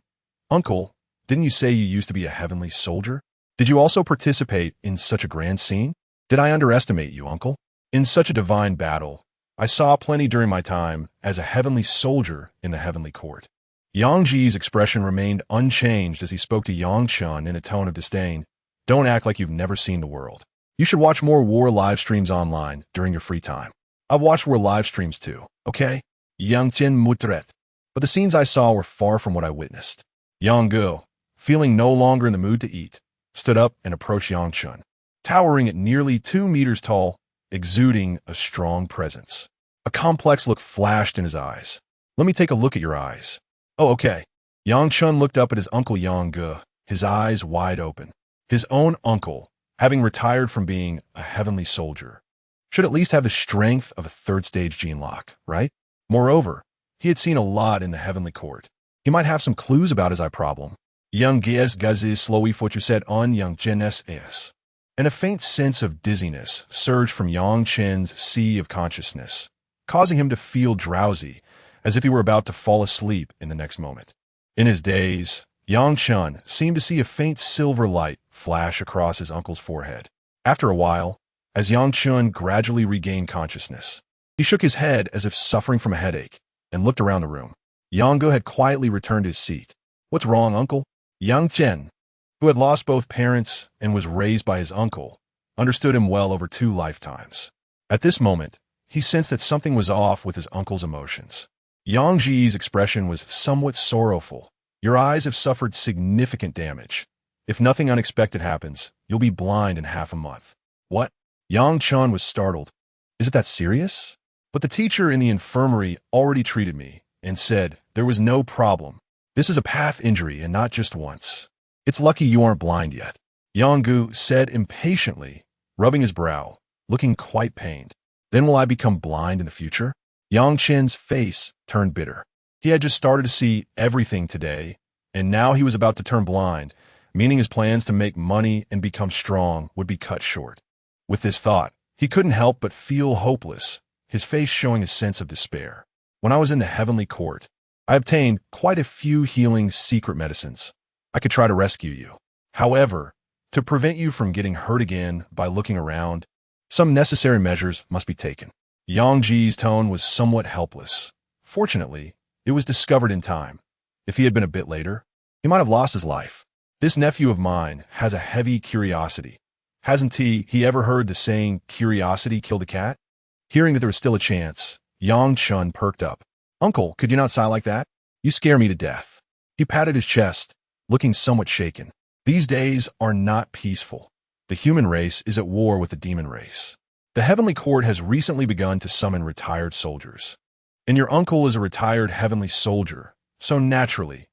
"Uncle, didn't you say you used to be a heavenly soldier? Did you also participate in such a grand scene? Did I underestimate you, Uncle? In such a divine battle, I saw plenty during my time as a heavenly soldier in the heavenly court." Yang Ji's expression remained unchanged as he spoke to Yang Chen in a tone of disdain. "Don't act like you've never seen the world. You should watch more war live streams online during your free time." "I've watched war live streams too, okay?" Yang Chen muttered. But the scenes I saw were far from what I witnessed. Yang Gu, feeling no longer in the mood to eat, stood up and approached Yang Chen, towering at nearly 2 meters tall, exuding a strong presence. A complex look flashed in his eyes. "Let me take a look at your eyes." "Oh, okay." Yang Chen looked up at his uncle Yang Gu, his eyes wide open. His own uncle, having retired from being a heavenly soldier, should at least have the strength of a 3rd-stage gene lock, right? Moreover, he had seen a lot in the heavenly court. He might have some clues about his eye problem. Yang Gs Guz's slowly said on Yang Chen's ass, and a faint sense of dizziness surged from Yang Chen's sea of consciousness, causing him to feel drowsy, as if he were about to fall asleep in the next moment. In his daze, Yang Chen seemed to see a faint silver light flash across his uncle's forehead. After a while, as Yang Chen gradually regained consciousness, he shook his head as if suffering from a headache and looked around the room. Yang Gu had quietly returned to his seat. "What's wrong, uncle?" Yang Chen, who had lost both parents and was raised by his uncle, understood him well over 2 lifetimes. At this moment, he sensed that something was off with his uncle's emotions. Yang Ji's expression was somewhat sorrowful. "Your eyes have suffered significant damage. If nothing unexpected happens, you'll be blind in half a month." "What?" Yang Chen was startled. "Is it that serious?" But the teacher in the infirmary already treated me and said there was no problem. This is a path injury and not just once. It's lucky you aren't blind yet. Yonggu said impatiently, rubbing his brow, looking quite pained. Then will I become blind in the future? Yang Chen's face turned bitter. He had just started to see everything today, and now he was about to turn blind, meaning his plans to make money and become strong would be cut short. With this thought, he couldn't help but feel hopeless, his face showing a sense of despair. When I was in the heavenly court, I obtained quite a few healing secret medicines. I could try to rescue you. However, to prevent you from getting hurt again by looking around, some necessary measures must be taken. Yang Ji's tone was somewhat helpless. Fortunately, it was discovered in time. If he had been a bit later, he might have lost his life. This nephew of mine has a heavy curiosity. Hasn't he ever heard the saying, curiosity killed a cat? Hearing that there was still a chance, Yang Chen perked up. Uncle, could you not sigh like that? You scare me to death. He patted his chest, looking somewhat shaken. These days are not peaceful. The human race is at war with the demon race. The heavenly court has recently begun to summon retired soldiers. And your uncle is a retired heavenly soldier, so naturally,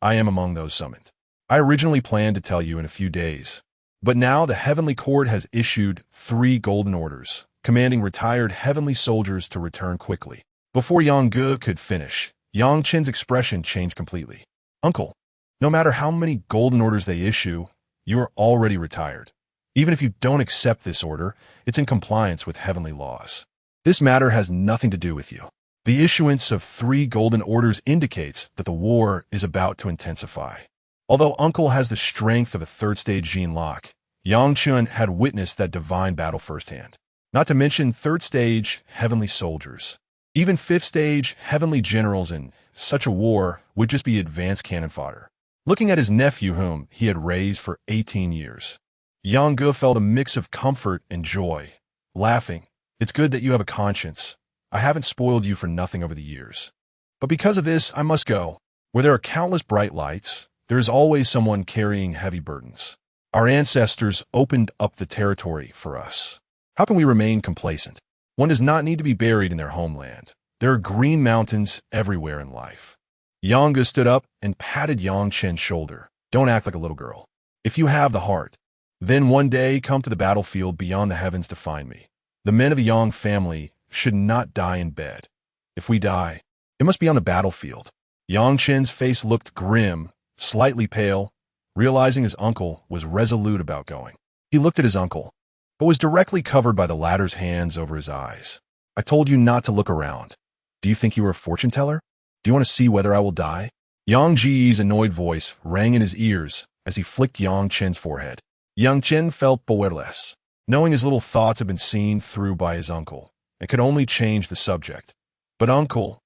I am among those summoned. I originally planned to tell you in a few days, but now the heavenly court has issued 3 golden orders, commanding retired heavenly soldiers to return quickly. Before Yang Ge could finish, Yang Chen's expression changed completely. Uncle, no matter how many golden orders they issue, you are already retired. Even if you don't accept this order, it's in compliance with heavenly laws. This matter has nothing to do with you. The issuance of 3 golden orders indicates that the war is about to intensify. Although Uncle has the strength of a 3rd stage Jin Lock, Yang Chen had witnessed that divine battle firsthand. Not to mention 3rd stage heavenly soldiers. Even 5th stage heavenly generals in such a war would just be advanced cannon fodder. Looking at his nephew whom he had raised for 18 years, Yang Ge felt a mix of comfort and joy. Laughing, it's good that you have a conscience. I haven't spoiled you for nothing over the years. But because of this, I must go. Where there are countless bright lights, there is always someone carrying heavy burdens. Our ancestors opened up the territory for us. How can we remain complacent? One does not need to be buried in their homeland. There are green mountains everywhere in life. Yang Ge stood up and patted Yang Chen's shoulder. Don't act like a little girl. If you have the heart, then one day come to the battlefield beyond the heavens to find me. The men of the Yang family should not die in bed. If we die, it must be on the battlefield. Yang Chen's face looked grim, slightly pale, realizing his uncle was resolute about going. He looked at his uncle, but was directly covered by the latter's hands over his eyes. I told you not to look around. Do you think you are a fortune teller? Do you want to see whether I will die? Yang Ji's annoyed voice rang in his ears as he flicked Yang Chen's forehead. Yang Chen felt powerless, knowing his little thoughts had been seen through by his uncle, and could only change the subject. But uncle,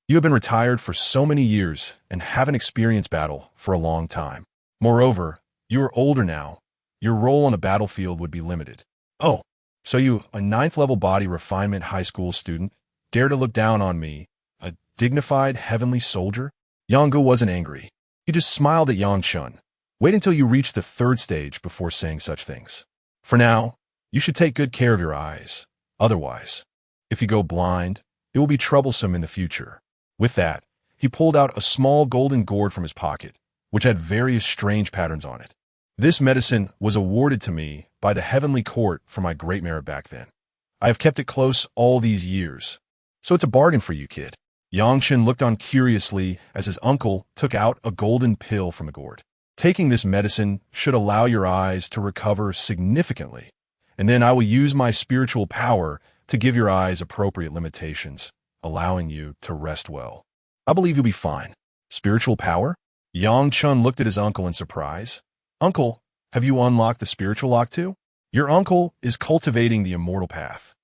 you have been retired for so many years and haven't experienced battle for a long time. Moreover, you are older now. Your role on the battlefield would be limited. Oh, so you, a 9th level body refinement high school student, dare to look down on me, a dignified heavenly soldier? Yang Ge wasn't angry. He just smiled at Yang Chen. Wait until you reach the 3rd stage before saying such things. For now, you should take good care of your eyes. Otherwise, if you go blind, it will be troublesome in the future. With that, he pulled out a small golden gourd from his pocket, which had various strange patterns on it. This medicine was awarded to me by the heavenly court for my great merit back then. I have kept it close all these years, so it's a bargain for you, kid. Yang Chen looked on curiously as his uncle took out a golden pill from the gourd. Taking this medicine should allow your eyes to recover significantly, and then I will use my spiritual power to give your eyes appropriate limitations, allowing you to rest well. I believe you'll be fine. Spiritual power? Yang Chen looked at his uncle in surprise. Uncle, have you unlocked the spiritual lock too? Your uncle is cultivating the immortal path.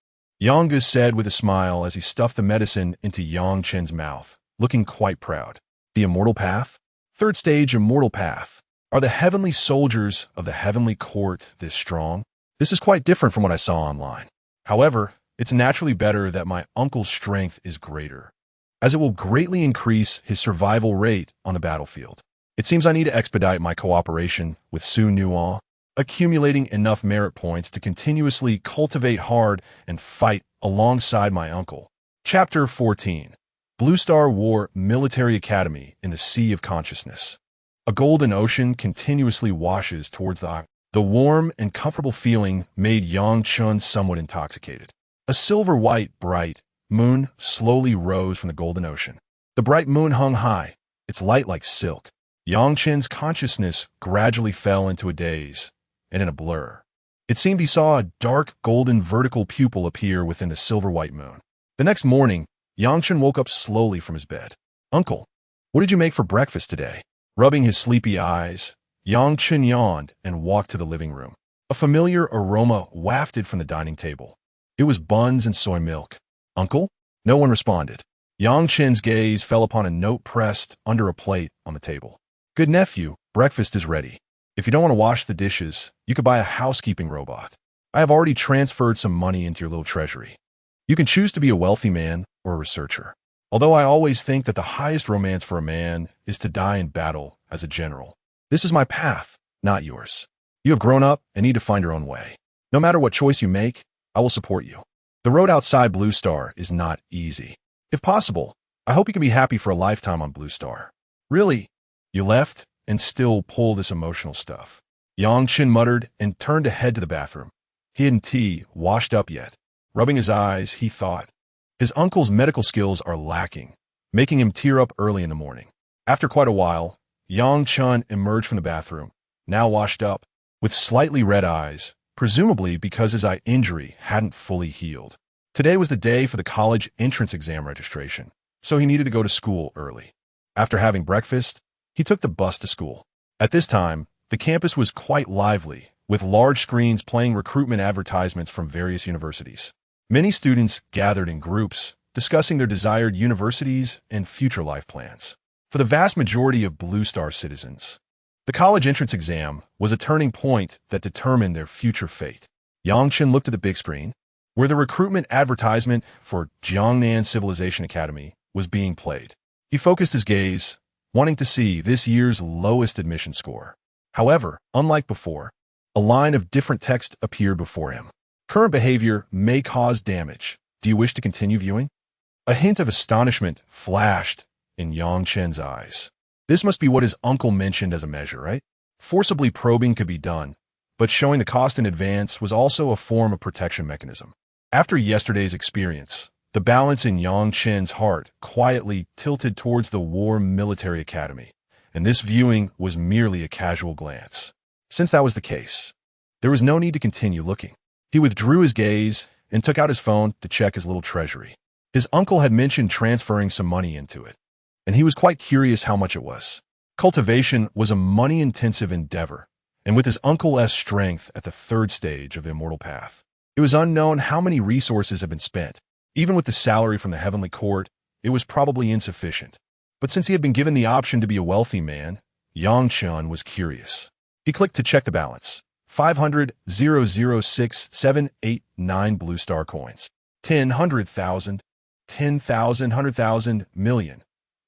Yang Ge said with a smile as he stuffed the medicine into Yang Chen's mouth, looking quite proud. The immortal path? 3rd stage immortal path. Are the heavenly soldiers of the heavenly court this strong? This is quite different from what I saw online. However, it's naturally better that my uncle's strength is greater, as it will greatly increase his survival rate on the battlefield. It seems I need to expedite my cooperation with Su Nuo, accumulating enough merit points to continuously cultivate hard and fight alongside my uncle. Chapter 14. Blue Star War Military Academy in the Sea of Consciousness. A golden ocean continuously washes towards the eye. The warm and comfortable feeling made Yang Chen somewhat intoxicated. A silver-white, bright moon slowly rose from the golden ocean. The bright moon hung high, its light like silk. Yang Chen's consciousness gradually fell into a daze and in a blur. It seemed he saw a dark golden vertical pupil appear within the silver-white moon. The next morning, Yang Chen woke up slowly from his bed. "Uncle, what did you make for breakfast today?" Rubbing his sleepy eyes, Yang Chen yawned and walked to the living room. A familiar aroma wafted from the dining table. It was buns and soy milk. "Uncle?" No one responded. Yang Chen's gaze fell upon a note pressed under a plate on the table. "Good nephew, breakfast is ready. If you don't want to wash the dishes, you could buy a housekeeping robot. I have already transferred some money into your little treasury. You can choose to be a wealthy man or a researcher. Although I always think that the highest romance for a man is to die in battle as a general. This is my path, not yours. You have grown up and need to find your own way. No matter what choice you make, I will support you. The road outside Blue Star is not easy. If possible, I hope you can be happy for a lifetime on Blue Star." "Really? You left and still pull this emotional stuff?" Yang Chen muttered and turned to head to the bathroom. He hadn't washed up yet. Rubbing his eyes, he thought, his uncle's medical skills are lacking, making him tear up early in the morning. After quite a while, Yang Chen emerged from the bathroom, now washed up, with slightly red eyes, presumably because his eye injury hadn't fully healed. Today was the day for the college entrance exam registration, so he needed to go to school early. After having breakfast, he took the bus to school. At this time, the campus was quite lively, with large screens playing recruitment advertisements from various universities. Many students gathered in groups, discussing their desired universities and future life plans. For the vast majority of Blue Star citizens, the college entrance exam was a turning point that determined their future fate. Yang Chen looked at the big screen, where the recruitment advertisement for Jiangnan Civilization Academy was being played. He focused his gaze, wanting to see this year's lowest admission score. However, unlike before, a line of different text appeared before him. "Current behavior may cause damage. Do you wish to continue viewing?" A hint of astonishment flashed in Yang Chen's eyes. This must be what his uncle mentioned as a measure, right? Forcibly probing could be done, but showing the cost in advance was also a form of protection mechanism. After yesterday's experience, the balance in Yang Chen's heart quietly tilted towards the War Military Academy, and this viewing was merely a casual glance. Since that was the case, there was no need to continue looking. He withdrew his gaze and took out his phone to check his little treasury. His uncle had mentioned transferring some money into it, and he was quite curious how much it was. Cultivation was a money-intensive endeavor, and with his uncle's strength at the third stage of the immortal path, it was unknown how many resources had been spent. Even with the salary from the Heavenly Court, it was probably insufficient. But since he had been given the option to be a wealthy man, Yang Chen was curious. He clicked to check the balance. 500,006,789 Blue Star coins. 10, 100,000, 10,000, 100,000, million.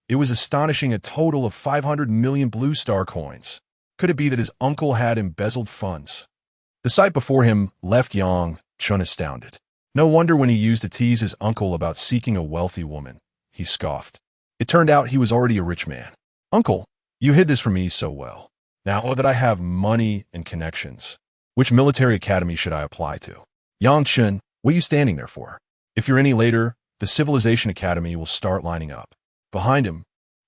It was astonishing, a total of 500 million Blue Star coins. Could it be that his uncle had embezzled funds? The sight before him left Yang Chen astounded. No wonder when he used to tease his uncle about seeking a wealthy woman, he scoffed. It turned out he was already a rich man. "Uncle, you hid this from me so well. Now that I have money and connections, which military academy should I apply to?" "Yang Chen, what are you standing there for? If you're any later, the Civilization Academy will start lining up." Behind him,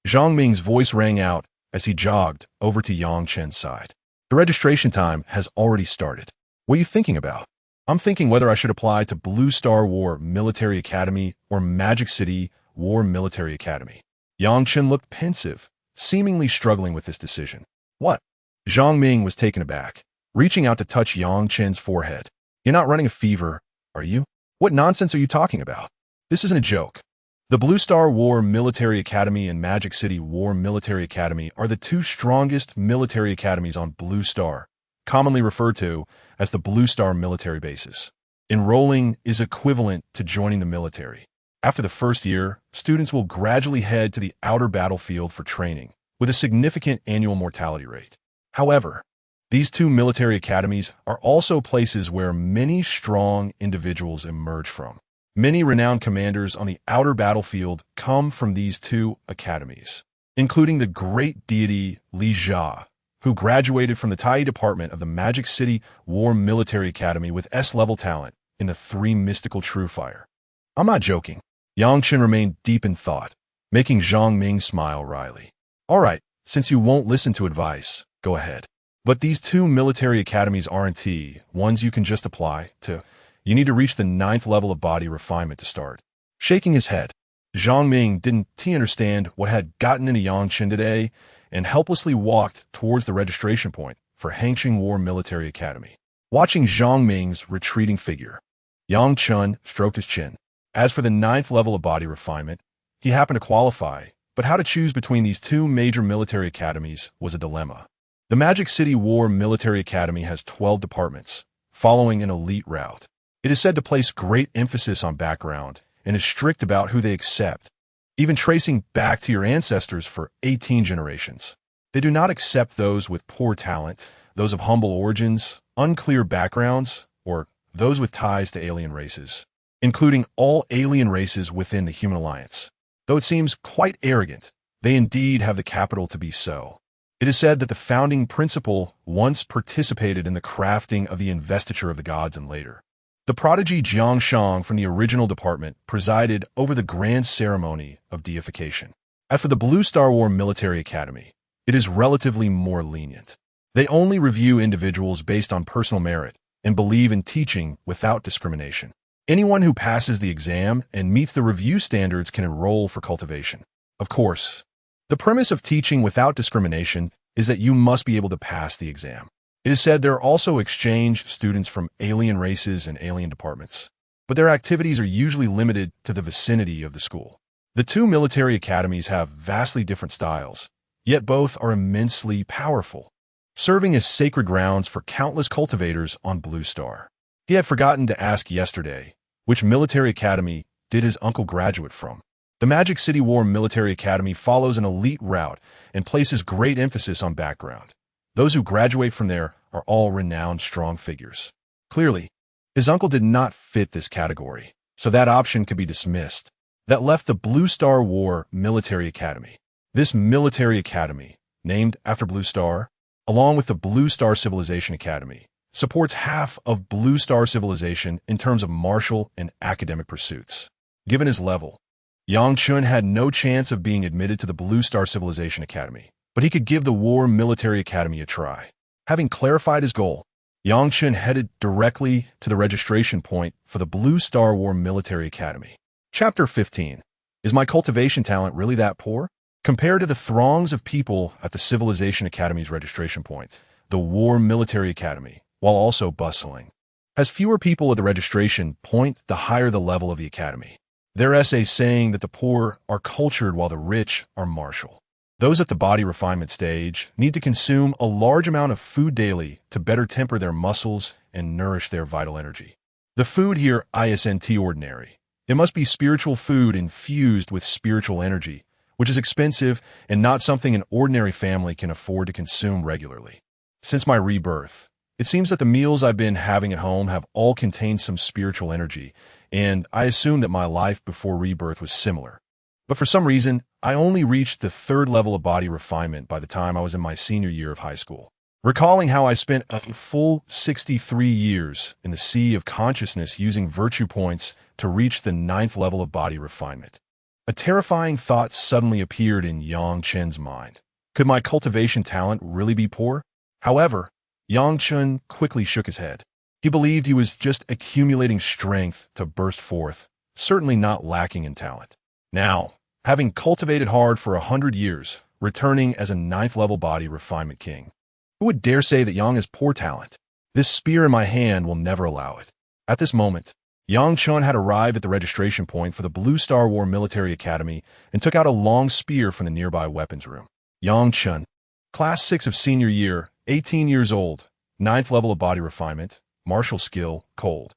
Zhang Ming's voice rang out as he jogged over to Yang Chen's side. "The registration time has already started. What are you thinking about?" "I'm thinking whether I should apply to Blue Star War Military Academy or Magic City War Military Academy." Yang Chen looked pensive, seemingly struggling with this decision. "What?" Zhang Ming was taken aback, reaching out to touch Yang Chen's forehead. "You're not running a fever, are you? What nonsense are you talking about? This isn't a joke. The Blue Star War Military Academy and Magic City War Military Academy are the two strongest military academies on Blue Star, commonly referred to as the Blue Star military bases. Enrolling is equivalent to joining the military. After the first year, students will gradually head to the outer battlefield for training, with a significant annual mortality rate. However, these two military academies are also places where many strong individuals emerge from. Many renowned commanders on the outer battlefield come from these two academies, including the great deity Li Jia, who graduated from the Tai department of the Magic City War Military Academy with S-level talent in the 3 mystical True Fire. I'm not joking. Yang Chen remained deep in thought, making Zhang Ming smile wryly. All right, since you won't listen to advice, go ahead. But these 2 military academies aren't ones you can just apply to. You need to reach the 9th level of body refinement to start. Shaking his head, Zhang Ming didn't understand what had gotten into Yang Chen today and helplessly walked towards the registration point for Fengshen War Military Academy. Watching Zhang Ming's retreating figure, Yang Chen stroked his chin. As for the 9th level of body refinement, he happened to qualify, but how to choose between these 2 major military academies was a dilemma. The Magic City War Military Academy has 12 departments, following an elite route. It is said to place great emphasis on background and is strict about who they accept, even tracing back to your ancestors for 18 generations. They do not accept those with poor talent, those of humble origins, unclear backgrounds, or those with ties to alien races, including all alien races within the Human Alliance. Though it seems quite arrogant, they indeed have the capital to be so. It is said that the founding principal once participated in the crafting of the investiture of the gods and later. The prodigy Jiang Shang from the original department presided over the grand ceremony of deification. As for the Blue Star War Military Academy, it is relatively more lenient. They only review individuals based on personal merit and believe in teaching without discrimination. Anyone who passes the exam and meets the review standards can enroll for cultivation. Of course, the premise of teaching without discrimination is that you must be able to pass the exam. It is said there are also exchange students from alien races and alien departments, but their activities are usually limited to the vicinity of the school. The 2 military academies have vastly different styles, yet both are immensely powerful, serving as sacred grounds for countless cultivators on Blue Star. He had forgotten to ask yesterday which military academy did his uncle graduate from. The Magic City War Military Academy follows an elite route and places great emphasis on background. Those who graduate from there are all renowned strong figures. Clearly, his uncle did not fit this category, so that option could be dismissed. That left the Blue Star War Military Academy. This military academy, named after Blue Star, along with the Blue Star Civilization Academy, supports half of Blue Star Civilization in terms of martial and academic pursuits. Given his level, Yang Chen had no chance of being admitted to the Blue Star Civilization Academy, but he could give the War Military Academy a try. Having clarified his goal, Yang Chen headed directly to the registration point for the Blue Star War Military Academy. Chapter 15. Is my cultivation talent really that poor? Compared to the throngs of people at the Civilization Academy's registration point, the War Military Academy, while also bustling, has fewer people at the registration point the higher the level of the academy. Their essays saying that the poor are cultured while the rich are martial. Those at the body refinement stage need to consume a large amount of food daily to better temper their muscles and nourish their vital energy. The food here isn't ordinary. It must be spiritual food infused with spiritual energy, which is expensive and not something an ordinary family can afford to consume regularly. Since my rebirth, it seems that the meals I've been having at home have all contained some spiritual energy, and I assumed that my life before rebirth was similar. But for some reason, I only reached the 3rd level of body refinement by the time I was in my senior year of high school. Recalling how I spent a full 63 years in the sea of consciousness using virtue points to reach the 9th level of body refinement, a terrifying thought suddenly appeared in Yang Chen's mind. Could my cultivation talent really be poor? However, Yang Chen quickly shook his head. He believed he was just accumulating strength to burst forth, certainly not lacking in talent. Now, having cultivated hard for 100 years, returning as a 9th level body refinement king, who would dare say that Yang has poor talent? This spear in my hand will never allow it. At this moment, Yang Chen had arrived at the registration point for the Blue Star War Military Academy and took out a long spear from the nearby weapons room. Yang Chen, Class 6 of senior year, 18 years old, 9th level of body refinement, martial skill, cold.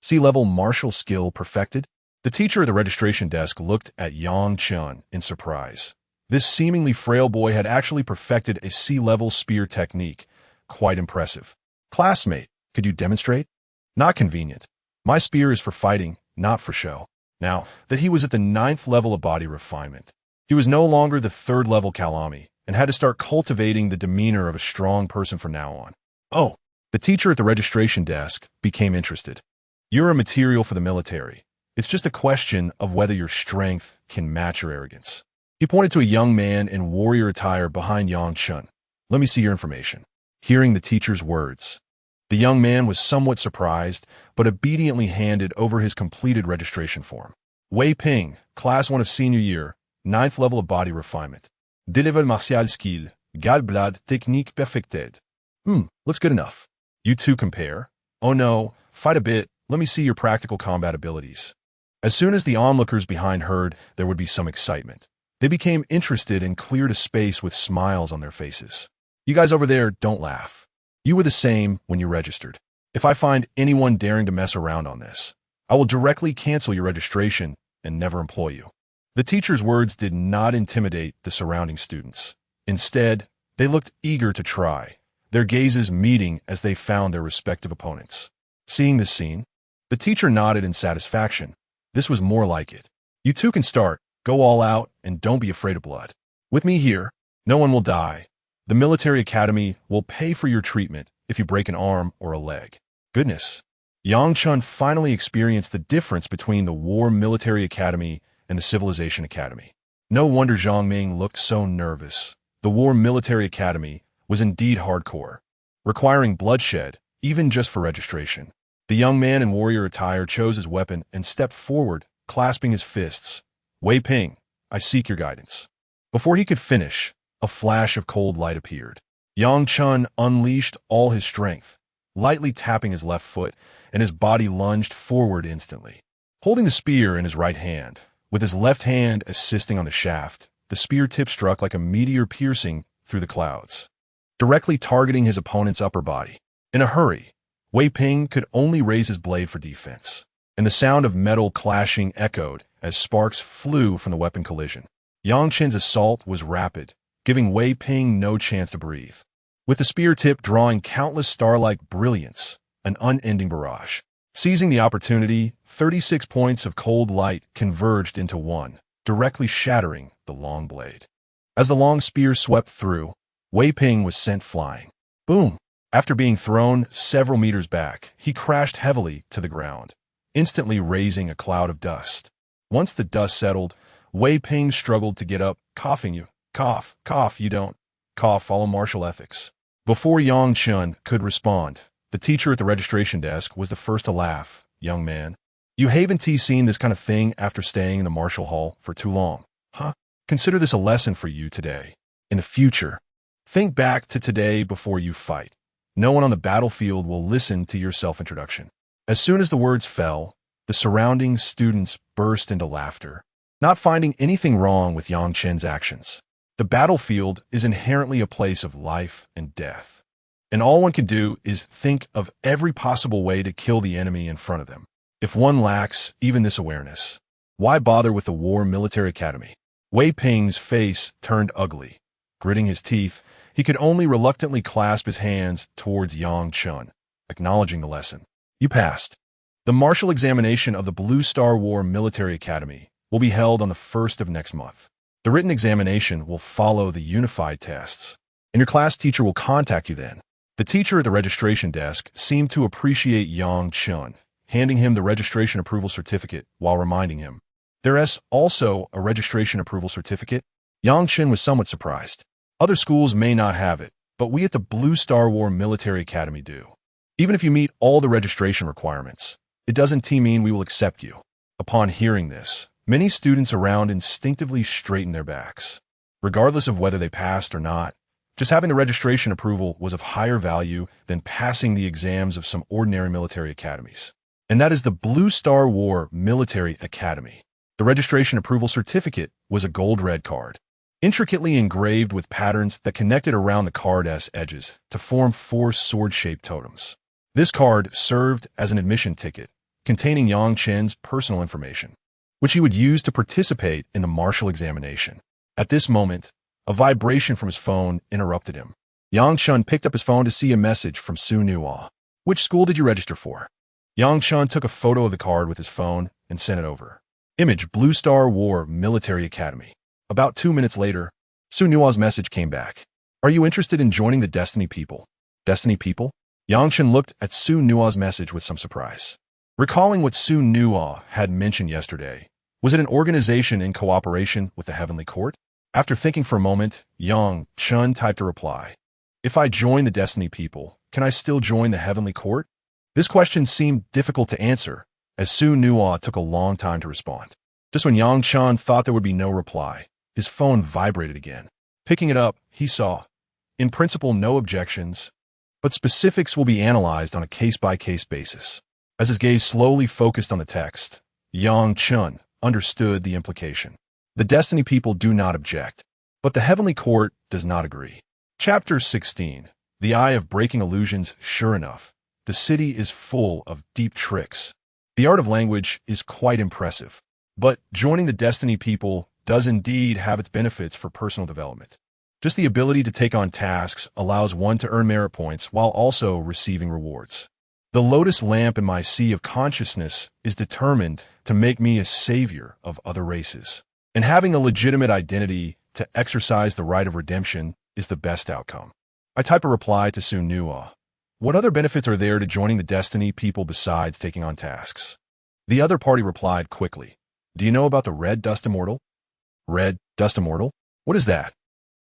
C-level martial skill perfected? The teacher at the registration desk looked at Yang Chen in surprise. This seemingly frail boy had actually perfected a C-level spear technique. Quite impressive. Classmate, could you demonstrate? Not convenient. My spear is for fighting, not for show. Now that he was at the 9th level of body refinement, he was no longer the 3rd level Kalami, and had to start cultivating the demeanor of a strong person from now on. Oh, the teacher at the registration desk became interested. You're a material for the military. It's just a question of whether your strength can match your arrogance. He pointed to a young man in warrior attire behind Chen. Let me see your information. Hearing the teacher's words, the young man was somewhat surprised, but obediently handed over his completed registration form. Wei Ping, Class 1 of Senior Year, 9th level of Body Refinement. Delivery martial skill, Galblad technique perfected. Looks good enough. You two compare. Oh no, fight a bit, let me see your practical combat abilities. As soon as the onlookers behind heard there would be some excitement, they became interested and cleared a space with smiles on their faces. You guys over there, don't laugh. You were the same when you registered. If I find anyone daring to mess around on this, I will directly cancel your registration and never employ you. The teacher's words did not intimidate the surrounding students. Instead, they looked eager to try, their gazes meeting as they found their respective opponents. Seeing this scene, the teacher nodded in satisfaction. This was more like it. You two can start, go all out, and don't be afraid of blood. With me here, no one will die. The military academy will pay for your treatment if you break an arm or a leg. Goodness. Chen finally experienced the difference between the War Military Academy and the Civilization Academy. No wonder Zhang Ming looked so nervous. The War Military Academy was indeed hardcore, requiring bloodshed, even just for registration. The young man in warrior attire chose his weapon and stepped forward, clasping his fists. Wei Ping, I seek your guidance. Before he could finish, a flash of cold light appeared. Chen unleashed all his strength, lightly tapping his left foot, and his body lunged forward instantly. Holding the spear in his right hand, with his left hand assisting on the shaft, the spear tip struck like a meteor piercing through the clouds, directly targeting his opponent's upper body. In a hurry, Wei Ping could only raise his blade for defense, and the sound of metal clashing echoed as sparks flew from the weapon collision. Chen's assault was rapid, giving Wei Ping no chance to breathe. With the spear tip drawing countless star-like brilliance, an unending barrage. Seizing the opportunity, 36 points of cold light converged into one, directly shattering the long blade. As the long spear swept through, Wei Ping was sent flying. Boom! After being thrown several meters back, he crashed heavily to the ground, instantly raising a cloud of dust. Once the dust settled, Wei Ping struggled to get up, coughing. You cough, you don't cough, follow martial ethics. Before Chen could respond, the teacher at the registration desk was the first to laugh. Young man, you haven't seen this kind of thing after staying in the martial hall for too long, huh? Consider this a lesson for you today. In the future, think back to today before you fight. No one on the battlefield will listen to your self-introduction. As soon as the words fell, the surrounding students burst into laughter, not finding anything wrong with Chen's actions. The battlefield is inherently a place of life and death, and all one can do is think of every possible way to kill the enemy in front of them. If one lacks even this awareness, why bother with the War Military Academy? Wei Ping's face turned ugly. Gritting his teeth, he could only reluctantly clasp his hands towards Chen, acknowledging the lesson. You passed. The martial examination of the Blue Star War Military Academy will be held on the 1st of next month. The written examination will follow the unified tests, and your class teacher will contact you then. The teacher at the registration desk seemed to appreciate Chen, handing him the registration approval certificate while reminding him, there's also a registration approval certificate. Chen was somewhat surprised. Other schools may not have it, but we at the Blue Star War Military Academy do. Even if you meet all the registration requirements, it doesn't mean we will accept you. Upon hearing this, many students around instinctively straightened their backs. Regardless of whether they passed or not, just having the registration approval was of higher value than passing the exams of some ordinary military academies. And that is the Blue Star War Military Academy. The registration approval certificate was a gold-red card, intricately engraved with patterns that connected around the card's edges to form 4 sword-shaped totems. This card served as an admission ticket, containing Chen's personal information, which he would use to participate in the martial examination. At this moment, a vibration from his phone interrupted him. Chen picked up his phone to see a message from Su Nuo. Which school did you register for? Chen took a photo of the card with his phone and sent it over. Image: Blue Star War Military Academy. About 2 minutes later, Su Nua's message came back. Are you interested in joining the Destiny people? Destiny people? Yang Chen looked at Su Nua's message with some surprise. Recalling what Su Nua had mentioned yesterday, was it an organization in cooperation with the Heavenly Court? After thinking for a moment, Yang Chen typed a reply. If I join the Destiny people, can I still join the Heavenly Court? This question seemed difficult to answer, as Su Nua took a long time to respond. Just when Yang Chen thought there would be no reply, his phone vibrated again. Picking it up, he saw, in principle, no objections, but specifics will be analyzed on a case-by-case basis. As his gaze slowly focused on the text, Yang Chen understood the implication. The Destiny people do not object, but the Heavenly Court does not agree. Chapter 16. The Eye of Breaking Illusions. Sure enough, the city is full of deep tricks. The art of language is quite impressive, but joining the Destiny people does indeed have its benefits for personal development. Just the ability to take on tasks allows one to earn merit points while also receiving rewards. The lotus lamp in my sea of consciousness is determined to make me a savior of other races. And having a legitimate identity to exercise the right of redemption is the best outcome. I type a reply to Su Nua. What other benefits are there to joining the Destiny people besides taking on tasks? The other party replied quickly. Do you know about the Red Dust Immortal? Red Dust Immortal? What is that?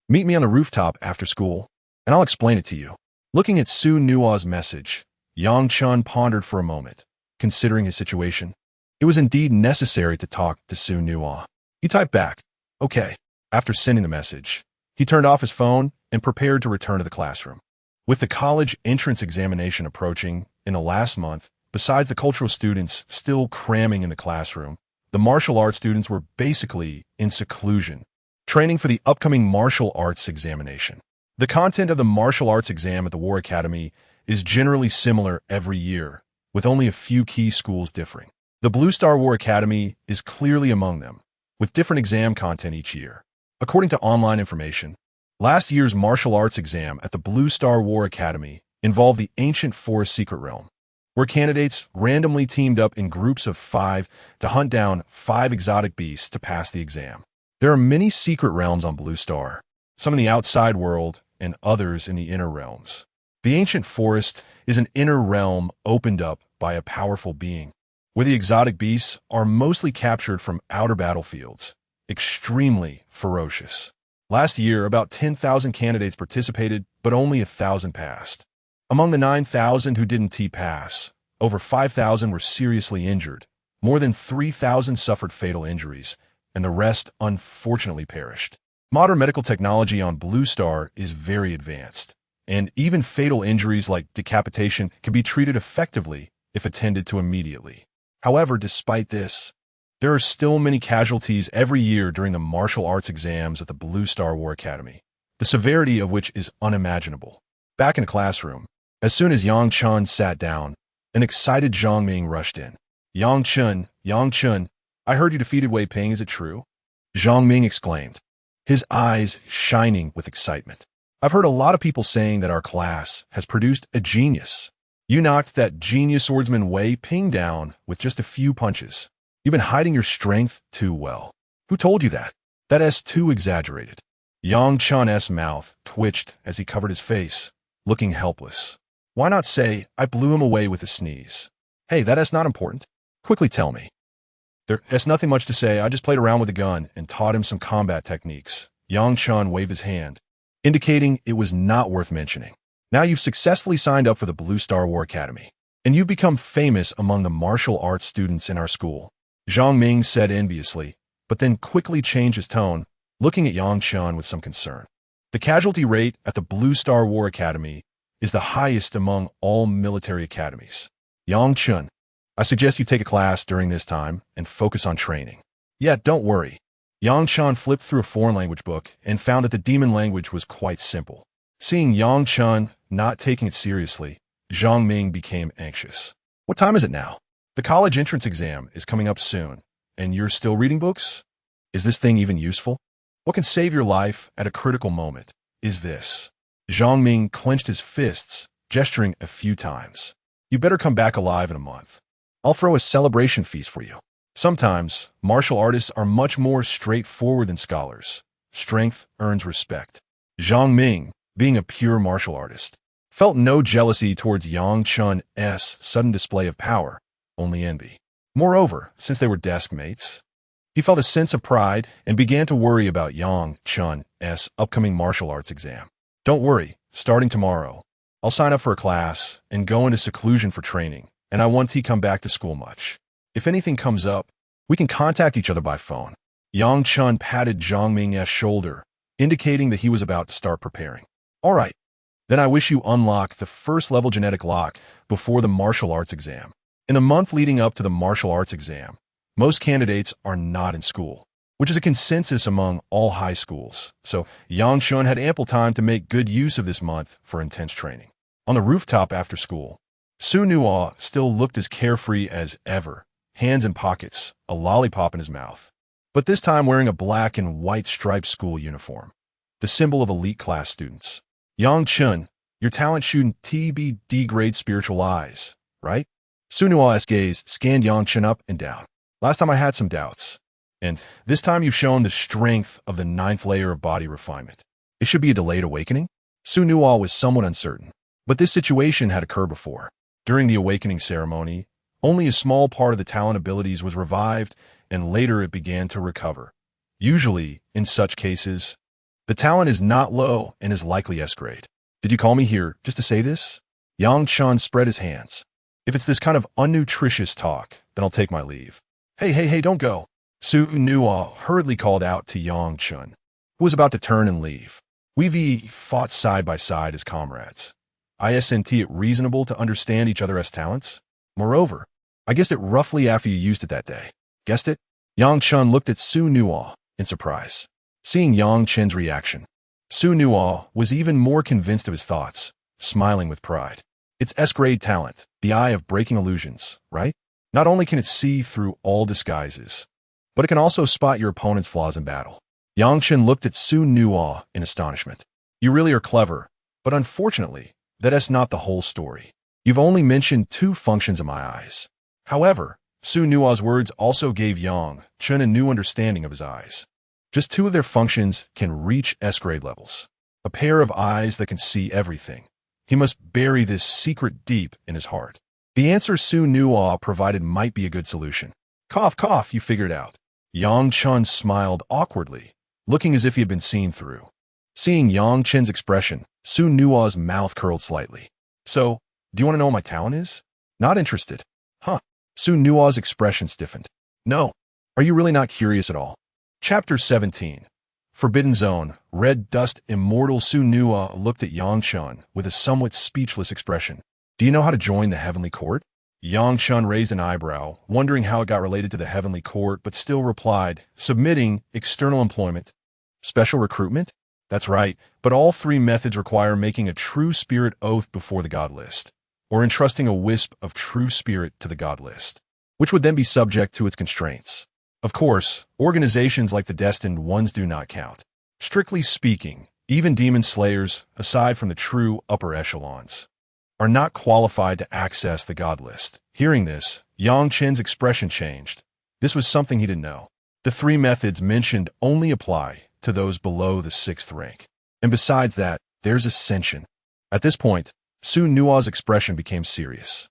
Meet me on the rooftop after school, and I'll explain it to you. Looking at Su Nua's message, Yang Chen pondered for a moment, considering his situation. It was indeed necessary to talk to Su Nua. He typed back, okay. After sending the message, he turned off his phone and prepared to return to the classroom. With the college entrance examination approaching in the last month, besides the cultural students still cramming in the classroom, the martial arts students were basically in seclusion, training for the upcoming martial arts examination. The content of the martial arts exam at the War Academy is generally similar every year, with only a few key schools differing. The Blue Star War Academy is clearly among them, with different exam content each year. According to online information, last year's martial arts exam at the Blue Star War Academy involved the Ancient Forest Secret Realm, where candidates randomly teamed up in groups of 5 to hunt down 5 exotic beasts to pass the exam. There are many secret realms on Blue Star, some in the outside world and others in the inner realms. The Ancient Forest is an inner realm opened up by a powerful being, where the exotic beasts are mostly captured from outer battlefields, extremely ferocious. Last year, about 10,000 candidates participated, but only 1,000 passed. Among the 9,000 who didn't T-pass, over 5,000 were seriously injured, more than 3,000 suffered fatal injuries, and the rest unfortunately perished. Modern medical technology on Blue Star is very advanced, and even fatal injuries like decapitation can be treated effectively if attended to immediately. However, despite this, there are still many casualties every year during the martial arts exams at the Blue Star War Academy, the severity of which is unimaginable. Back in the classroom, as soon as Yang Chen sat down, an excited Zhang Ming rushed in. Yang Chen, I heard you defeated Wei Ping, is it true? Zhang Ming exclaimed, his eyes shining with excitement. I've heard a lot of people saying that our class has produced a genius. You knocked that genius swordsman Wei Ping down with just a few punches. You've been hiding your strength too well. Who told you that? That's too exaggerated. Yang Chen's mouth twitched as he covered his face, looking helpless. Why not say, I blew him away with a sneeze? Hey, that's not important. Quickly tell me. There's nothing much to say. I just played around with a gun and taught him some combat techniques. Yang Chen waved his hand, indicating it was not worth mentioning. Now you've successfully signed up for the Blue Star War Academy, and you've become famous among the martial arts students in our school. Zhang Ming said enviously, but then quickly changed his tone, looking at Yang Chen with some concern. The casualty rate at the Blue Star War Academy is the highest among all military academies. Yang Chen, I suggest you take a class during this time and focus on training. Yeah, don't worry. Yang Chen flipped through a foreign language book and found that the demon language was quite simple. Seeing Yang Chen not taking it seriously, Zhang Ming became anxious. What time is it now? The college entrance exam is coming up soon, and you're still reading books? Is this thing even useful? What can save your life at a critical moment is this. Zhang Ming clenched his fists, gesturing a few times. You better come back alive in a month. I'll throw a celebration feast for you. Sometimes, martial artists are much more straightforward than scholars, strength earns respect. Zhang Ming, being a pure martial artist, felt no jealousy towards Yang Chun's sudden display of power, only envy. Moreover, since they were desk mates, he felt a sense of pride and began to worry about Yang Chun's upcoming martial arts exam. Don't worry, starting tomorrow, I'll sign up for a class and go into seclusion for training, and I won't come back to school much. If anything comes up, we can contact each other by phone. Yang Chun patted Zhang Ming's shoulder, indicating that he was about to start preparing. All right, then I wish you unlock the first level genetic lock before the martial arts exam. In the month leading up to the martial arts exam, most candidates are not in school, which is a consensus among all high schools, so Yang Chun had ample time to make good use of this month for intense training. On the rooftop after school, Su Nuo still looked as carefree as ever, hands in pockets, a lollipop in his mouth, but this time wearing a black and white striped school uniform, the symbol of elite class students. Yang Chun, your talent shouldn't be degrade spiritual eyes, right? Su Nuo's gaze scanned Yang Chun up and down. Last time I had some doubts, and this time you've shown the strength of the 9th layer of body refinement. It should be a delayed awakening? Su Nuo was somewhat uncertain, but this situation had occurred before. During the awakening ceremony, only a small part of the talent abilities was revived, and later it began to recover. Usually, in such cases, the talent is not low and is likely S-grade. Did you call me here just to say this? Yang Chun spread his hands. If it's this kind of unnutritious talk, then I'll take my leave. Hey, don't go. Su Nuo hurriedly called out to Yang Chun, who was about to turn and leave. We've fought side by side as comrades. Isn't it reasonable to understand each other's talents? Moreover, I guessed it roughly after you used it that day. Guessed it? Yang Chun looked at Su Nuo in surprise. Seeing Yang Chen's reaction, Su Nuo was even more convinced of his thoughts, smiling with pride. It's S-grade talent, the eye of breaking illusions, right? Not only can it see through all disguises, but it can also spot your opponent's flaws in battle. Yang Chen looked at Su Nuo in astonishment. You really are clever, but unfortunately, that's not the whole story. You've only mentioned 2 functions in my eyes. However, Su Nuo's words also gave Yang Chen a new understanding of his eyes. Just 2 of their functions can reach S-grade levels. A pair of eyes that can see everything. He must bury this secret deep in his heart. The answer Su Nuo provided might be a good solution. Cough, you figured out. Yang Chun smiled awkwardly, looking as if he had been seen through. Seeing Yang Chen's expression, Su Nuo's mouth curled slightly. So, do you want to know what my talent is? Not interested. Huh. Su Nuo's expression stiffened. No. Are you really not curious at all? Chapter 17. Forbidden Zone. Red Dust. Immortal. Su Nuo looked at Yang Chun with a somewhat speechless expression. Do you know how to join the Heavenly Court? Yang Chun raised an eyebrow, wondering how it got related to the Heavenly Court, but still replied, submitting external employment. Special recruitment? That's right, but all 3 methods require making a true spirit oath before the God list, or entrusting a wisp of true spirit to the God list, which would then be subject to its constraints. Of course, organizations like the Destined Ones do not count. Strictly speaking, even demon slayers, aside from the true upper echelons, are not qualified to access the God list. Hearing this, Yang Chen's expression changed. This was something he didn't know. The 3 methods mentioned only apply to those below the 6th rank. And besides that, there's Ascension. At this point, Su Nuo's expression became serious.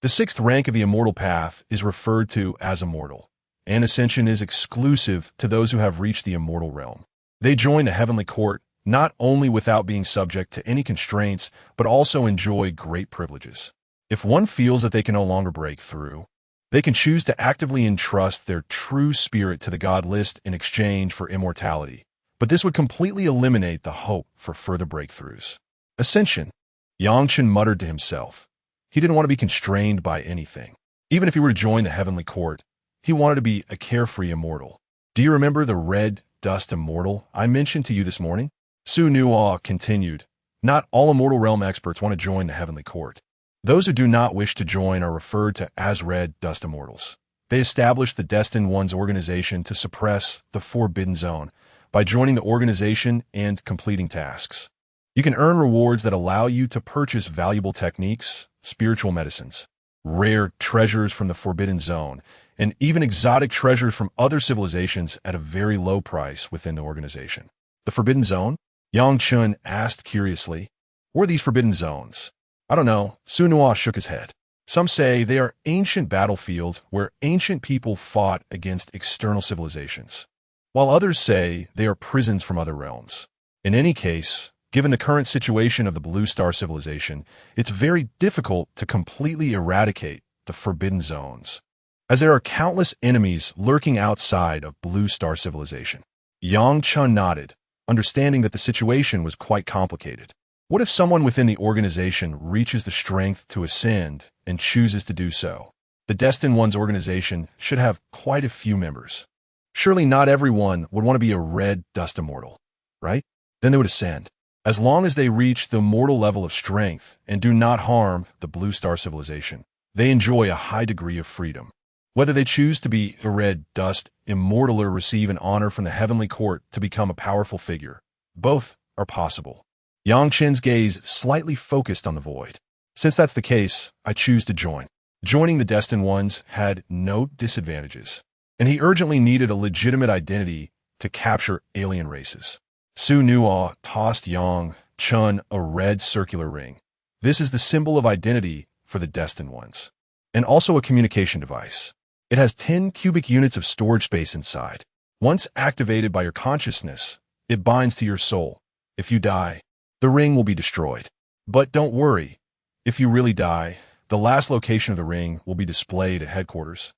The 6th rank of the Immortal Path is referred to as Immortal, and Ascension is exclusive to those who have reached the Immortal Realm. They join the Heavenly Court not only without being subject to any constraints, but also enjoy great privileges. If one feels that they can no longer break through, they can choose to actively entrust their true spirit to the God list in exchange for immortality, but this would completely eliminate the hope for further breakthroughs. Ascension. Yang Chen muttered to himself. He didn't want to be constrained by anything. Even if he were to join the Heavenly Court, he wanted to be a carefree immortal. Do you remember the Red Dust Immortal I mentioned to you this morning? Su Nuo continued, not all Immortal Realm experts want to join the Heavenly Court. Those who do not wish to join are referred to as Red Dust Immortals. They established the Destined Ones organization to suppress the Forbidden Zone by joining the organization and completing tasks. You can earn rewards that allow you to purchase valuable techniques, spiritual medicines, rare treasures from the Forbidden Zone, and even exotic treasures from other civilizations at a very low price within the organization. The Forbidden Zone? Yang Chen asked curiously. What are these forbidden zones? I don't know. Su Nua shook his head. Some say they are ancient battlefields where ancient people fought against external civilizations, while others say they are prisons from other realms. In any case, given the current situation of the Blue Star Civilization, it's very difficult to completely eradicate the Forbidden Zones, as there are countless enemies lurking outside of Blue Star Civilization. Yang Chen nodded, understanding that the situation was quite complicated. What if someone within the organization reaches the strength to ascend and chooses to do so? The Destined One's organization should have quite a few members. Surely not everyone would want to be a red dust immortal, right? Then they would ascend. As long as they reach the mortal level of strength and do not harm the Blue Star Civilization, they enjoy a high degree of freedom. Whether they choose to be a red dust immortal or receive an honor from the heavenly court to become a powerful figure, both are possible. Yang Chen's gaze slightly focused on the void. Since that's the case, I choose to join. Joining the Destined Ones had no disadvantages, and he urgently needed a legitimate identity to capture alien races. Su Nua tossed Yang Chen a red circular ring. This is the symbol of identity for the Destined Ones, and also a communication device. It has 10 cubic units of storage space inside. Once activated by your consciousness, it binds to your soul. If you die, the ring will be destroyed. But don't worry. If you really die, the last location of the ring will be displayed at headquarters,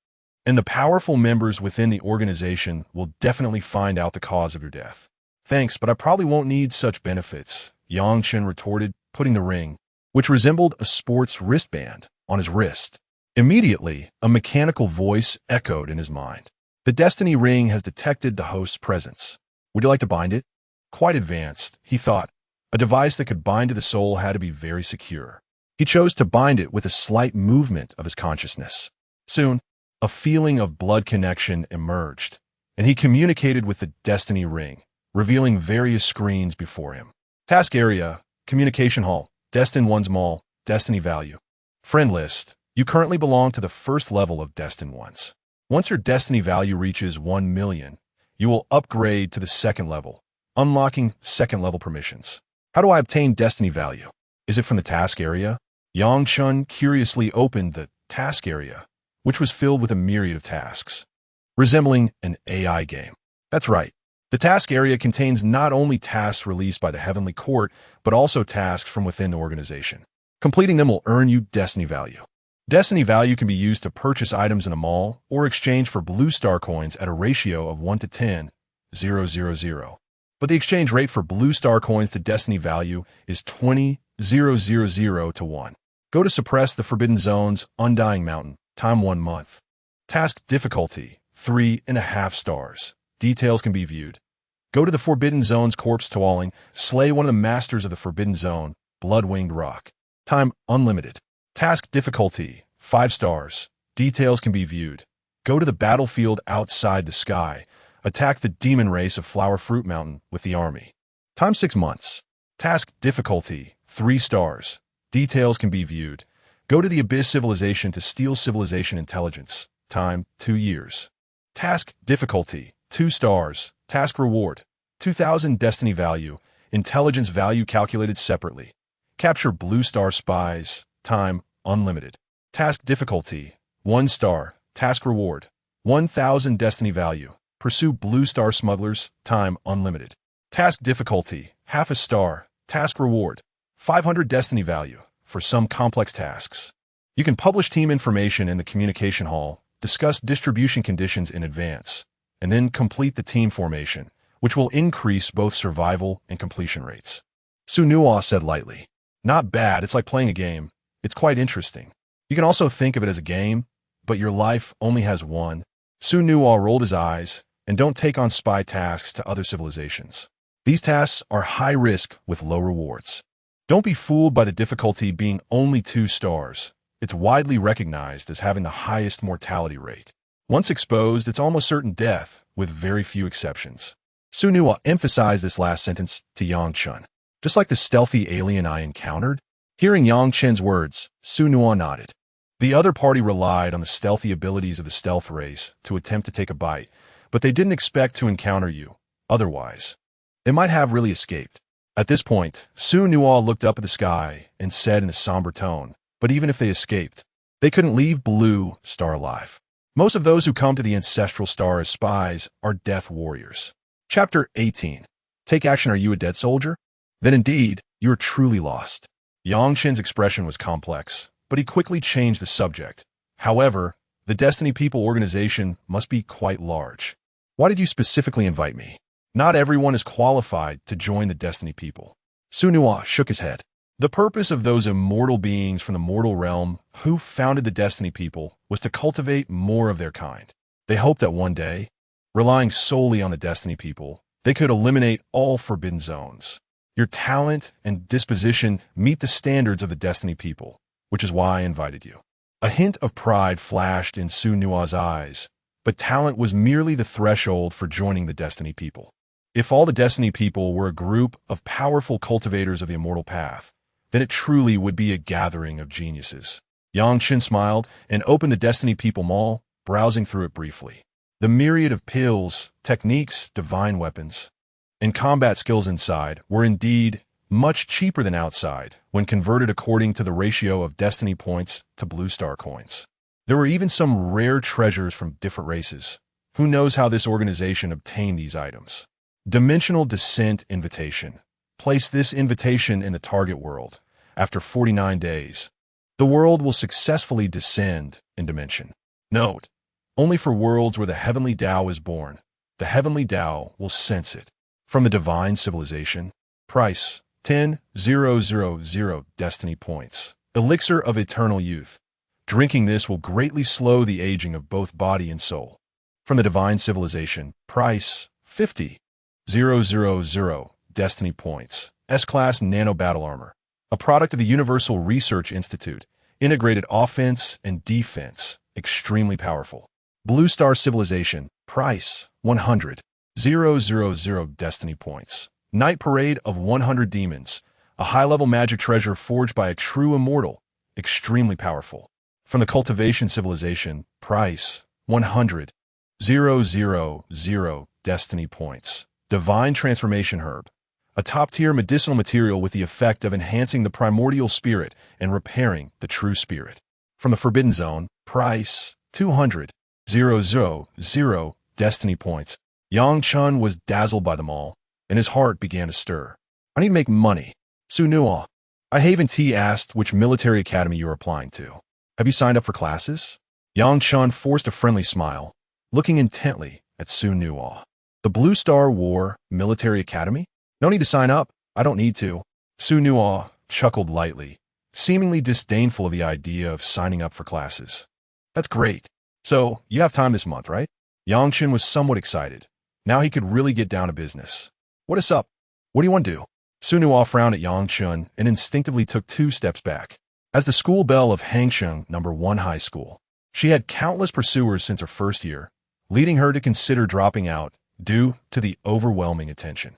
and the powerful members within the organization will definitely find out the cause of your death. Thanks, but I probably won't need such benefits, Yang Chen retorted, putting the ring, which resembled a sports wristband, on his wrist. Immediately, a mechanical voice echoed in his mind. The Destiny Ring has detected the host's presence. Would you like to bind it? Quite advanced, he thought. A device that could bind to the soul had to be very secure. He chose to bind it with a slight movement of his consciousness. Soon, a feeling of blood connection emerged, and he communicated with the Destiny Ring, revealing various screens before him. Task Area, Communication Hall, Destined Ones Mall, Destiny Value. Friend List. You currently belong to the first level of Destined Ones. Once your Destiny value reaches 1 million, you will upgrade to the second level, unlocking second level permissions. How do I obtain Destiny value? Is it from the Task Area? Yang Chen curiously opened the Task Area, which was filled with a myriad of tasks, resembling an AI game. That's right. The Task Area contains not only tasks released by the Heavenly Court, but also tasks from within the organization. Completing them will earn you Destiny value. Destiny value can be used to purchase items in a mall or exchange for Blue Star coins at a ratio of 1 to 10, 000. But the exchange rate for Blue Star coins to Destiny value is 20,000 to 1. Go to Suppress the Forbidden Zone's Undying Mountain. Time 1 month. Task difficulty 3.5 stars. Details can be viewed. Go to the Forbidden Zone's Corpse Toiling. Slay one of the masters of the Forbidden Zone, Blood-Winged Rock. Time unlimited. Task difficulty 5 stars. Details can be viewed. Go to the battlefield outside the sky. Attack the demon race of Flower Fruit Mountain with the army. Time 6 months. Task difficulty 3 stars. Details can be viewed. Go to the Abyss Civilization to steal civilization intelligence. Time 2 years. Task difficulty 2 stars. Task reward 2,000 Destiny value. Intelligence value calculated separately. Capture Blue Star spies. Time unlimited. Task difficulty 1 star. Task reward 1,000 Destiny value. Pursue Blue Star smugglers. Time unlimited. Task difficulty half a star. Task reward 500 Destiny value for some complex tasks. You can publish team information in the communication hall, discuss distribution conditions in advance, and then complete the team formation, which will increase both survival and completion rates. Su Nua said lightly. Not bad, it's like playing a game. It's quite interesting. You can also think of it as a game, but your life only has one. Su Nua rolled his eyes, and don't take on spy tasks to other civilizations. These tasks are high risk with low rewards. Don't be fooled by the difficulty being only 2 stars. It's widely recognized as having the highest mortality rate. Once exposed, it's almost certain death, with very few exceptions. Su Nua emphasized this last sentence to Yang Chen. Just like the stealthy alien I encountered? Hearing Yang Chen's words, Su Nua nodded. The other party relied on the stealthy abilities of the stealth race to attempt to take a bite, but they didn't expect to encounter you, otherwise. They might have really escaped. At this point, Su Nuo looked up at the sky and said in a somber tone, but even if they escaped, they couldn't leave Blue Star alive. Most of those who come to the ancestral star as spies are death warriors. Chapter 18. Take action. Are you a dead soldier? Then indeed, you are truly lost. Yang Chen's expression was complex, but he quickly changed the subject. However, the Destiny People organization must be quite large. Why did you specifically invite me? Not everyone is qualified to join the Destiny People. Su Nuo shook his head. The purpose of those immortal beings from the mortal realm who founded the Destiny People was to cultivate more of their kind. They hoped that one day, relying solely on the Destiny People, they could eliminate all forbidden zones. Your talent and disposition meet the standards of the Destiny People, which is why I invited you. A hint of pride flashed in Su Nuo's eyes, but talent was merely the threshold for joining the Destiny People. If all the Destiny People were a group of powerful cultivators of the immortal path, then it truly would be a gathering of geniuses. Yang Chen smiled and opened the Destiny People Mall, browsing through it briefly. The myriad of pills, techniques, divine weapons, and combat skills inside were indeed much cheaper than outside when converted according to the ratio of Destiny points to Blue Star coins. There were even some rare treasures from different races. Who knows how this organization obtained these items? Dimensional Descent Invitation. Place this invitation in the target world. After 49 days, the world will successfully descend in dimension. Note, only for worlds where the heavenly Tao is born. The heavenly Tao will sense it. From the Divine Civilization. Price, 10,000 Destiny points. Elixir of Eternal Youth. Drinking this will greatly slow the aging of both body and soul. From the Divine Civilization. Price, 50,000 Destiny points. S-Class Nano Battle Armor. A product of the Universal Research Institute. Integrated offense and defense. Extremely powerful. Blue Star Civilization. Price, 100,000 Destiny points. Night Parade of 100 Demons. A high-level magic treasure forged by a true immortal. Extremely powerful. From the Cultivation Civilization. Price, 100,000 Destiny points. Divine Transformation Herb. A top-tier medicinal material with the effect of enhancing the primordial spirit and repairing the true spirit. From the Forbidden Zone. Price, 200,000 Destiny points. Yang Chen was dazzled by them all, and his heart began to stir. I need to make money. Su Nuo. Haven T asked which military academy you are applying to. Have you signed up for classes? Yang Chen forced a friendly smile, looking intently at Su Nuo. The Blue Star War Military Academy? No need to sign up. I don't need to. Su Nuo chuckled lightly, seemingly disdainful of the idea of signing up for classes. That's great. So, you have time this month, right? Yang Chen was somewhat excited. Now he could really get down to business. What is up? What do you want to do? Su Nuo frowned at Yang Chen and instinctively took 2 steps back. As the school belle of Fengshen No. 1 High School, she had countless pursuers since her first year, leading her to consider dropping out due to the overwhelming attention.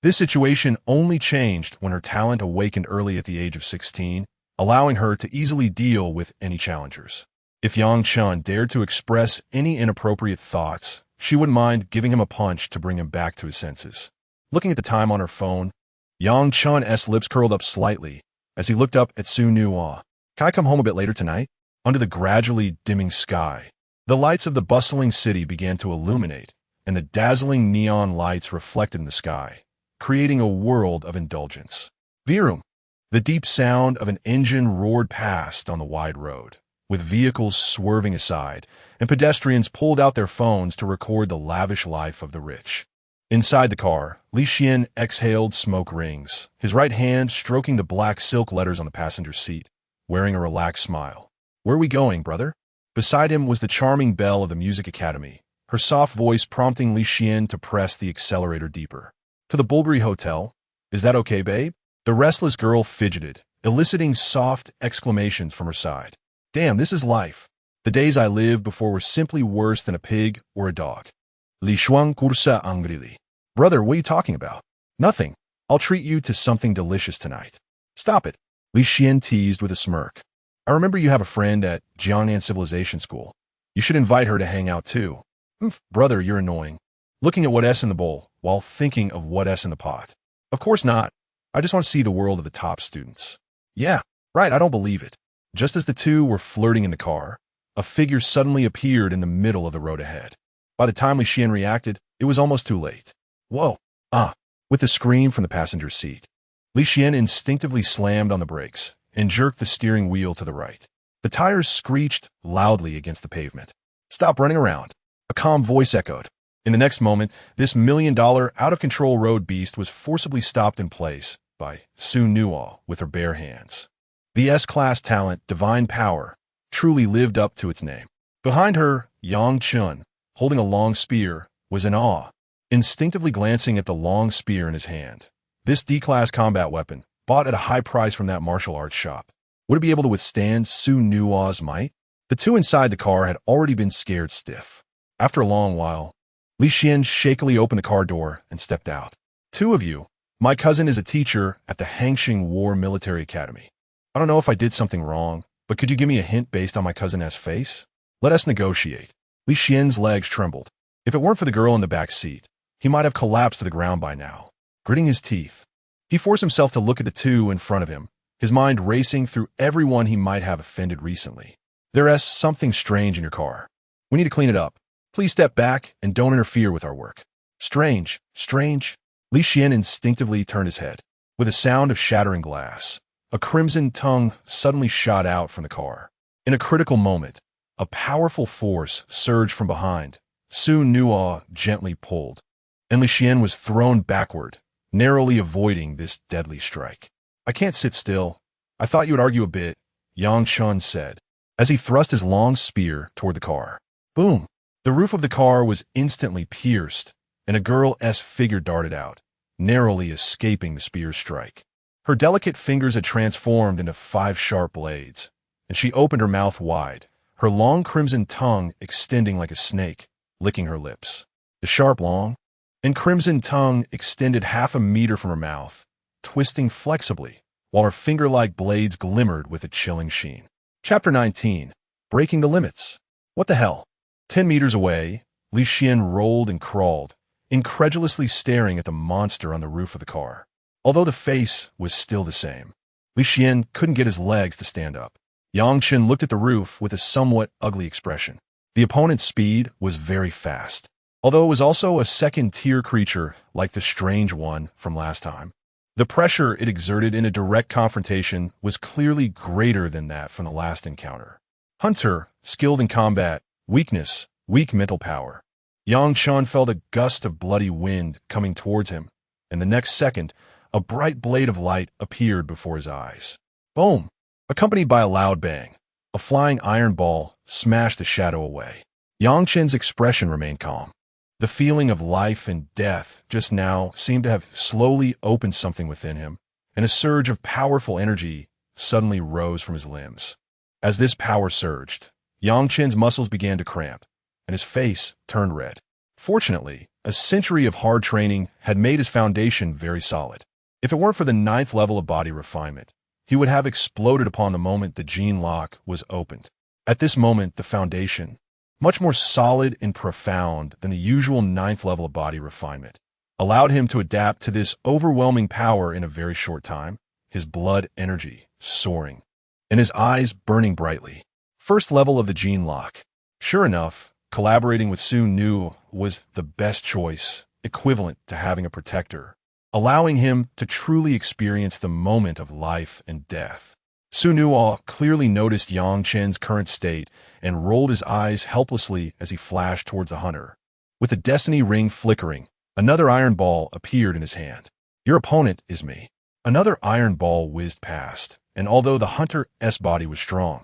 This situation only changed when her talent awakened early at the age of 16, allowing her to easily deal with any challengers. If Yang Chen dared to express any inappropriate thoughts, she wouldn't mind giving him a punch to bring him back to his senses. Looking at the time on her phone, Yang Chen's lips curled up slightly as he looked up at Su Nuo. Can I come home a bit later tonight? Under the gradually dimming sky, the lights of the bustling city began to illuminate, and the dazzling neon lights reflected in the sky, creating a world of indulgence. Virum. The deep sound of an engine roared past on the wide road, with vehicles swerving aside, and pedestrians pulled out their phones to record the lavish life of the rich. Inside the car, Li Xian exhaled smoke rings, his right hand stroking the black silk letters on the passenger seat, wearing a relaxed smile. Where are we going, brother? Beside him was the charming belle of the Music Academy, her soft voice prompting Li Xian to press the accelerator deeper. To the Bulbury Hotel. Is that okay, babe? The restless girl fidgeted, eliciting soft exclamations from her side. Damn, this is life. The days I lived before were simply worse than a pig or a dog. Li Shuang cursa angrily. Brother, what are you talking about? Nothing. I'll treat you to something delicious tonight. Stop it. Li Xian teased with a smirk. I remember you have a friend at Jiangnan Civilization School. You should invite her to hang out too. Brother, you're annoying. Looking at what S in the bowl, while thinking of what's in the pot. Of course not. I just want to see the world of the top students. Yeah, right, I don't believe it. Just as the two were flirting in the car, a figure suddenly appeared in the middle of the road ahead. By the time Li Xian reacted, it was almost too late. Whoa! Ah! With a scream from the passenger seat, Li Xian instinctively slammed on the brakes and jerked the steering wheel to the right. The tires screeched loudly against the pavement. Stop running around. A calm voice echoed. In the next moment, this million-dollar, out-of-control road beast was forcibly stopped in place by Su Nuo with her bare hands. The S-class talent, Divine Power, truly lived up to its name. Behind her, Yang Chen, holding a long spear, was in awe, instinctively glancing at the long spear in his hand. This D-class combat weapon, bought at a high price from that martial arts shop, would it be able to withstand Su Nuo's might? The two inside the car had already been scared stiff. After a long while, Li Xian shakily opened the car door and stepped out. Two of you. My cousin is a teacher at the Fengshen War Military Academy. I don't know if I did something wrong, but could you give me a hint based on my cousin's face? Let us negotiate. Li Xian's legs trembled. If it weren't for the girl in the back seat, he might have collapsed to the ground by now. Gritting his teeth, he forced himself to look at the two in front of him, his mind racing through everyone he might have offended recently. There's something strange in your car. We need to clean it up. Please step back and don't interfere with our work. Strange, strange. Li Xian instinctively turned his head. With a sound of shattering glass, a crimson tongue suddenly shot out from the car. In a critical moment, a powerful force surged from behind. Su Nuo gently pulled, and Li Xian was thrown backward, narrowly avoiding this deadly strike. I can't sit still. I thought you would argue a bit, Yang Chen said, as he thrust his long spear toward the car. Boom! The roof of the car was instantly pierced, and a girl's figure darted out, narrowly escaping the spear's strike. Her delicate fingers had transformed into 5 sharp blades, and she opened her mouth wide, her long crimson tongue extending like a snake, licking her lips. The sharp, long, and crimson tongue extended 1/2 meter from her mouth, twisting flexibly, while her finger-like blades glimmered with a chilling sheen. Chapter 19. Breaking the Limits. What the hell? 10 meters away, Li Xian rolled and crawled, incredulously staring at the monster on the roof of the car. Although the face was still the same, Li Xian couldn't get his legs to stand up. Yang Chen looked at the roof with a somewhat ugly expression. The opponent's speed was very fast, although it was also a second-tier creature like the strange one from last time. The pressure it exerted in a direct confrontation was clearly greater than that from the last encounter. Hunter, skilled in combat, weakness, weak mental power. Yang Chen felt a gust of bloody wind coming towards him, and the next second, a bright blade of light appeared before his eyes. Boom! Accompanied by a loud bang, a flying iron ball smashed the shadow away. Yang Chen's expression remained calm. The feeling of life and death just now seemed to have slowly opened something within him, and a surge of powerful energy suddenly rose from his limbs. As this power surged, Yang Chen's muscles began to cramp, and his face turned red. Fortunately, a century of hard training had made his foundation very solid. If it weren't for the 9th level of body refinement, he would have exploded upon the moment the gene lock was opened. At this moment, the foundation, much more solid and profound than the usual 9th level of body refinement, allowed him to adapt to this overwhelming power in a very short time, his blood energy soaring, and his eyes burning brightly. 1st level of the gene lock. Sure enough, collaborating with Su Nuo was the best choice, equivalent to having a protector, allowing him to truly experience the moment of life and death. Su Nuo clearly noticed Yang Chen's current state and rolled his eyes helplessly as he flashed towards the hunter. With the destiny ring flickering, another iron ball appeared in his hand. Your opponent is me. Another iron ball whizzed past, and although the hunter's body was strong,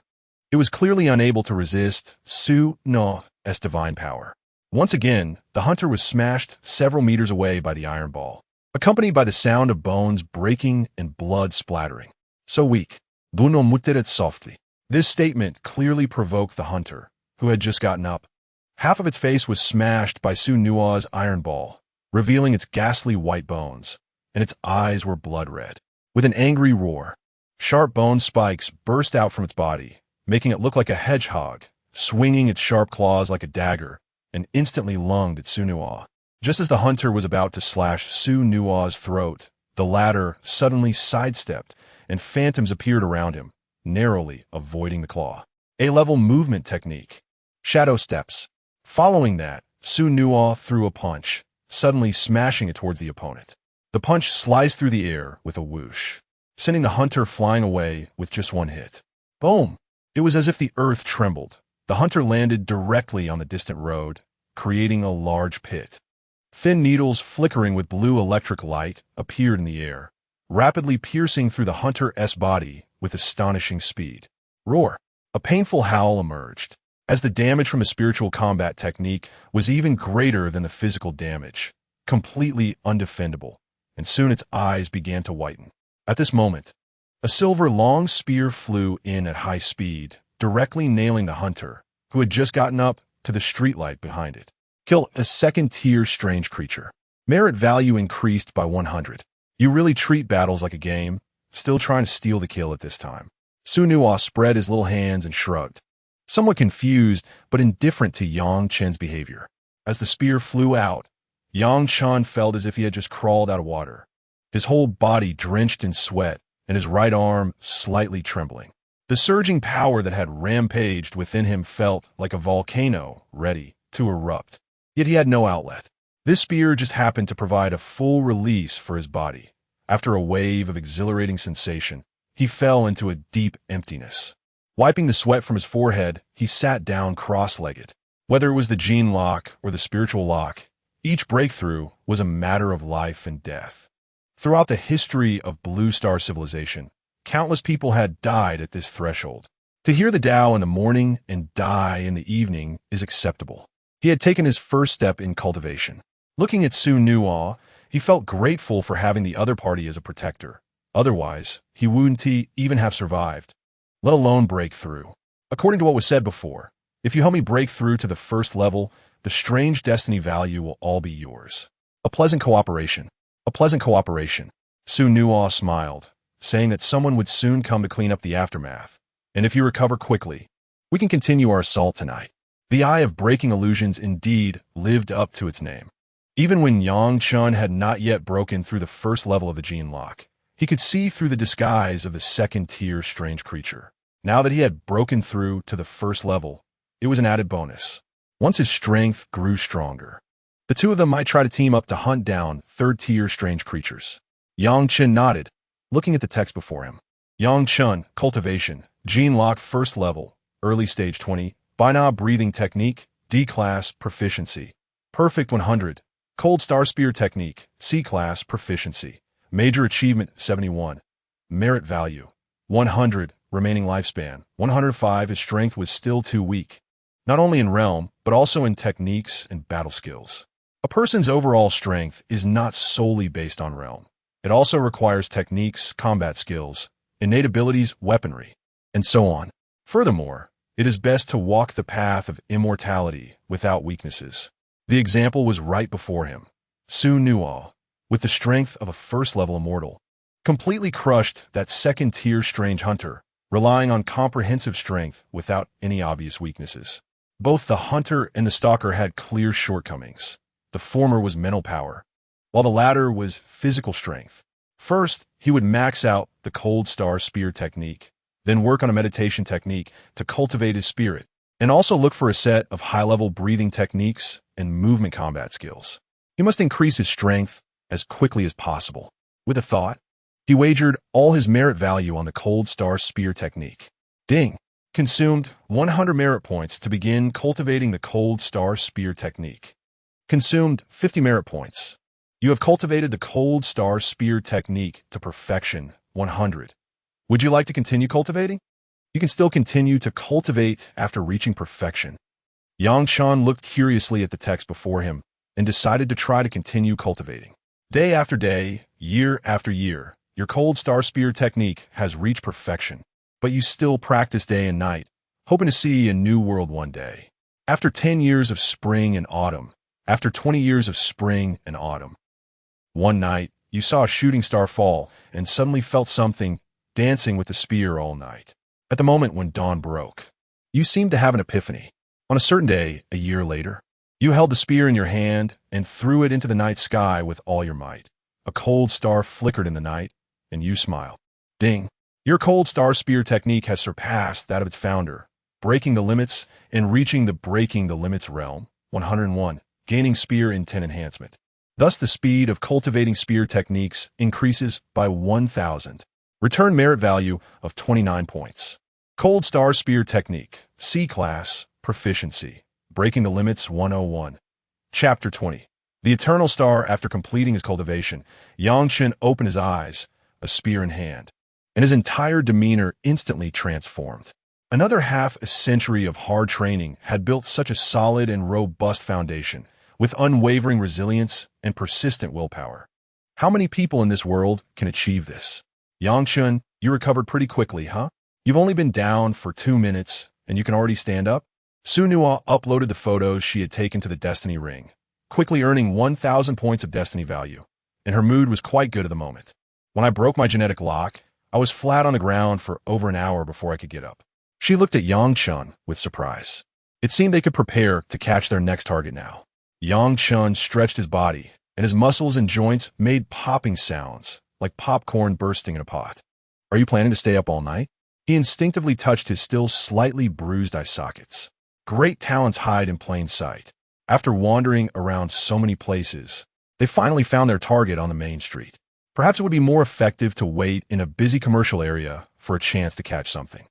it was clearly unable to resist Su Nuo's divine power. Once again, the hunter was smashed several meters away by the iron ball, accompanied by the sound of bones breaking and blood splattering. So weak. Bruno muttered softly. This statement clearly provoked the hunter, who had just gotten up. Half of its face was smashed by Su Nuo's iron ball, revealing its ghastly white bones, and its eyes were blood red. With an angry roar, sharp bone spikes burst out from its body, making it look like a hedgehog, swinging its sharp claws like a dagger, and instantly lunged at Su Nuo. Just as the hunter was about to slash Su Nua's throat, the latter suddenly sidestepped, and phantoms appeared around him, narrowly avoiding the claw. A-level movement technique. Shadow steps. Following that, Su Nua threw a punch, suddenly smashing it towards the opponent. The punch sliced through the air with a whoosh, sending the hunter flying away with just one hit. Boom! It was as if the earth trembled. The hunter landed directly on the distant road, creating a large pit. Thin needles flickering with blue electric light appeared in the air, rapidly piercing through the hunter's body with astonishing speed. Roar! A painful howl emerged, as the damage from a spiritual combat technique was even greater than the physical damage, completely undefendable, and soon its eyes began to whiten. At this moment, a silver long spear flew in at high speed, directly nailing the hunter, who had just gotten up, to the streetlight behind it. Kill a second-tier strange creature. Merit value increased by 100. You really treat battles like a game, still trying to steal the kill at this time. Su Nua spread his little hands and shrugged, somewhat confused but indifferent to Yang Chen's behavior. As the spear flew out, Yang Chen felt as if he had just crawled out of water, his whole body drenched in sweat and his right arm slightly trembling. The surging power that had rampaged within him felt like a volcano ready to erupt. Yet he had no outlet. This spear just happened to provide a full release for his body. After a wave of exhilarating sensation, he fell into a deep emptiness. Wiping the sweat from his forehead, he sat down cross-legged. Whether it was the gene lock or the spiritual lock, each breakthrough was a matter of life and death. Throughout the history of Blue Star Civilization, countless people had died at this threshold. To hear the Tao in the morning and die in the evening is acceptable. He had taken his first step in cultivation. Looking at Su Nua, he felt grateful for having the other party as a protector. Otherwise, he wouldn't even have survived, let alone break through. According to what was said before, if you help me break through to the first level, the strange destiny value will all be yours. A pleasant cooperation. A pleasant cooperation. Su Nua smiled, saying that someone would soon come to clean up the aftermath. And if you recover quickly, we can continue our assault tonight. The Eye of Breaking Illusions indeed lived up to its name. Even when Yang Chen had not yet broken through the first level of the gene lock, he could see through the disguise of the second-tier strange creature. Now that he had broken through to the first level, it was an added bonus. Once his strength grew stronger, the two of them might try to team up to hunt down third-tier strange creatures. Yang Chen nodded, looking at the text before him. Yang Chen, Cultivation, Gene Lock First Level, Early Stage 20, Byna Breathing Technique, D-Class Proficiency, Perfect 100, Cold Star Spear Technique, C-Class Proficiency, Major Achievement 71, Merit Value 100, Remaining Lifespan 105. His strength was still too weak, not only in realm, but also in techniques and battle skills. A person's overall strength is not solely based on realm. It also requires techniques, combat skills, innate abilities, weaponry, and so on. Furthermore, it is best to walk the path of immortality without weaknesses. The example was right before him. Su Nua, with the strength of a first-level immortal, completely crushed that second-tier strange hunter, relying on comprehensive strength without any obvious weaknesses. Both the hunter and the stalker had clear shortcomings. The former was mental power, while the latter was physical strength. First, he would max out the Cold Star Spear technique, then work on a meditation technique to cultivate his spirit, and also look for a set of high-level breathing techniques and movement combat skills. He must increase his strength as quickly as possible. With a thought, he wagered all his merit value on the Cold Star Spear technique. Ding! Consumed 100 merit points to begin cultivating the Cold Star Spear technique. Consumed 50 merit points. You have cultivated the Cold Star Spear technique to perfection 100. Would you like to continue cultivating? You can still continue to cultivate after reaching perfection. Yang Chen looked curiously at the text before him and decided to try to continue cultivating. Day after day, year after year, your Cold Star Spear technique has reached perfection, but you still practice day and night, hoping to see a new world one day. After 10 years of spring and autumn, after 20 years of spring and autumn, one night, you saw a shooting star fall and suddenly felt something dancing with the spear all night. At the moment when dawn broke, you seemed to have an epiphany. On a certain day, a year later, You held the spear in your hand and threw it into the night sky with all your might. A cold star flickered in the night, and you smiled. Ding! Your cold star spear technique has surpassed that of its founder, breaking the limits and reaching the breaking the limits realm, 101, gaining spear in 10 enhancement. Thus, the speed of cultivating spear techniques increases by 1,000. Return merit value of 29 points. Cold Star Spear Technique, C Class, Proficiency, Breaking the Limits 101. Chapter 20. The Eternal Star. After completing his cultivation, Chen opened his eyes, a spear in hand, and his entire demeanor instantly transformed. Another half a century of hard training had built such a solid and robust foundation, with unwavering resilience and persistent willpower. How many people in this world can achieve this? Chen, you recovered pretty quickly, huh? You've only been down for 2 minutes, and you can already stand up? Su Nua uploaded the photos she had taken to the Destiny Ring, quickly earning 1,000 points of Destiny value, and her mood was quite good at the moment. When I broke my genetic lock, I was flat on the ground for over an hour before I could get up. She looked at Chen with surprise. It seemed they could prepare to catch their next target now. Chen stretched his body, and his muscles and joints made popping sounds, like popcorn bursting in a pot. Are you planning to stay up all night? He instinctively touched his still slightly bruised eye sockets. Great talents hide in plain sight. After wandering around so many places, they finally found their target on the main street. Perhaps it would be more effective to wait in a busy commercial area for a chance to catch something.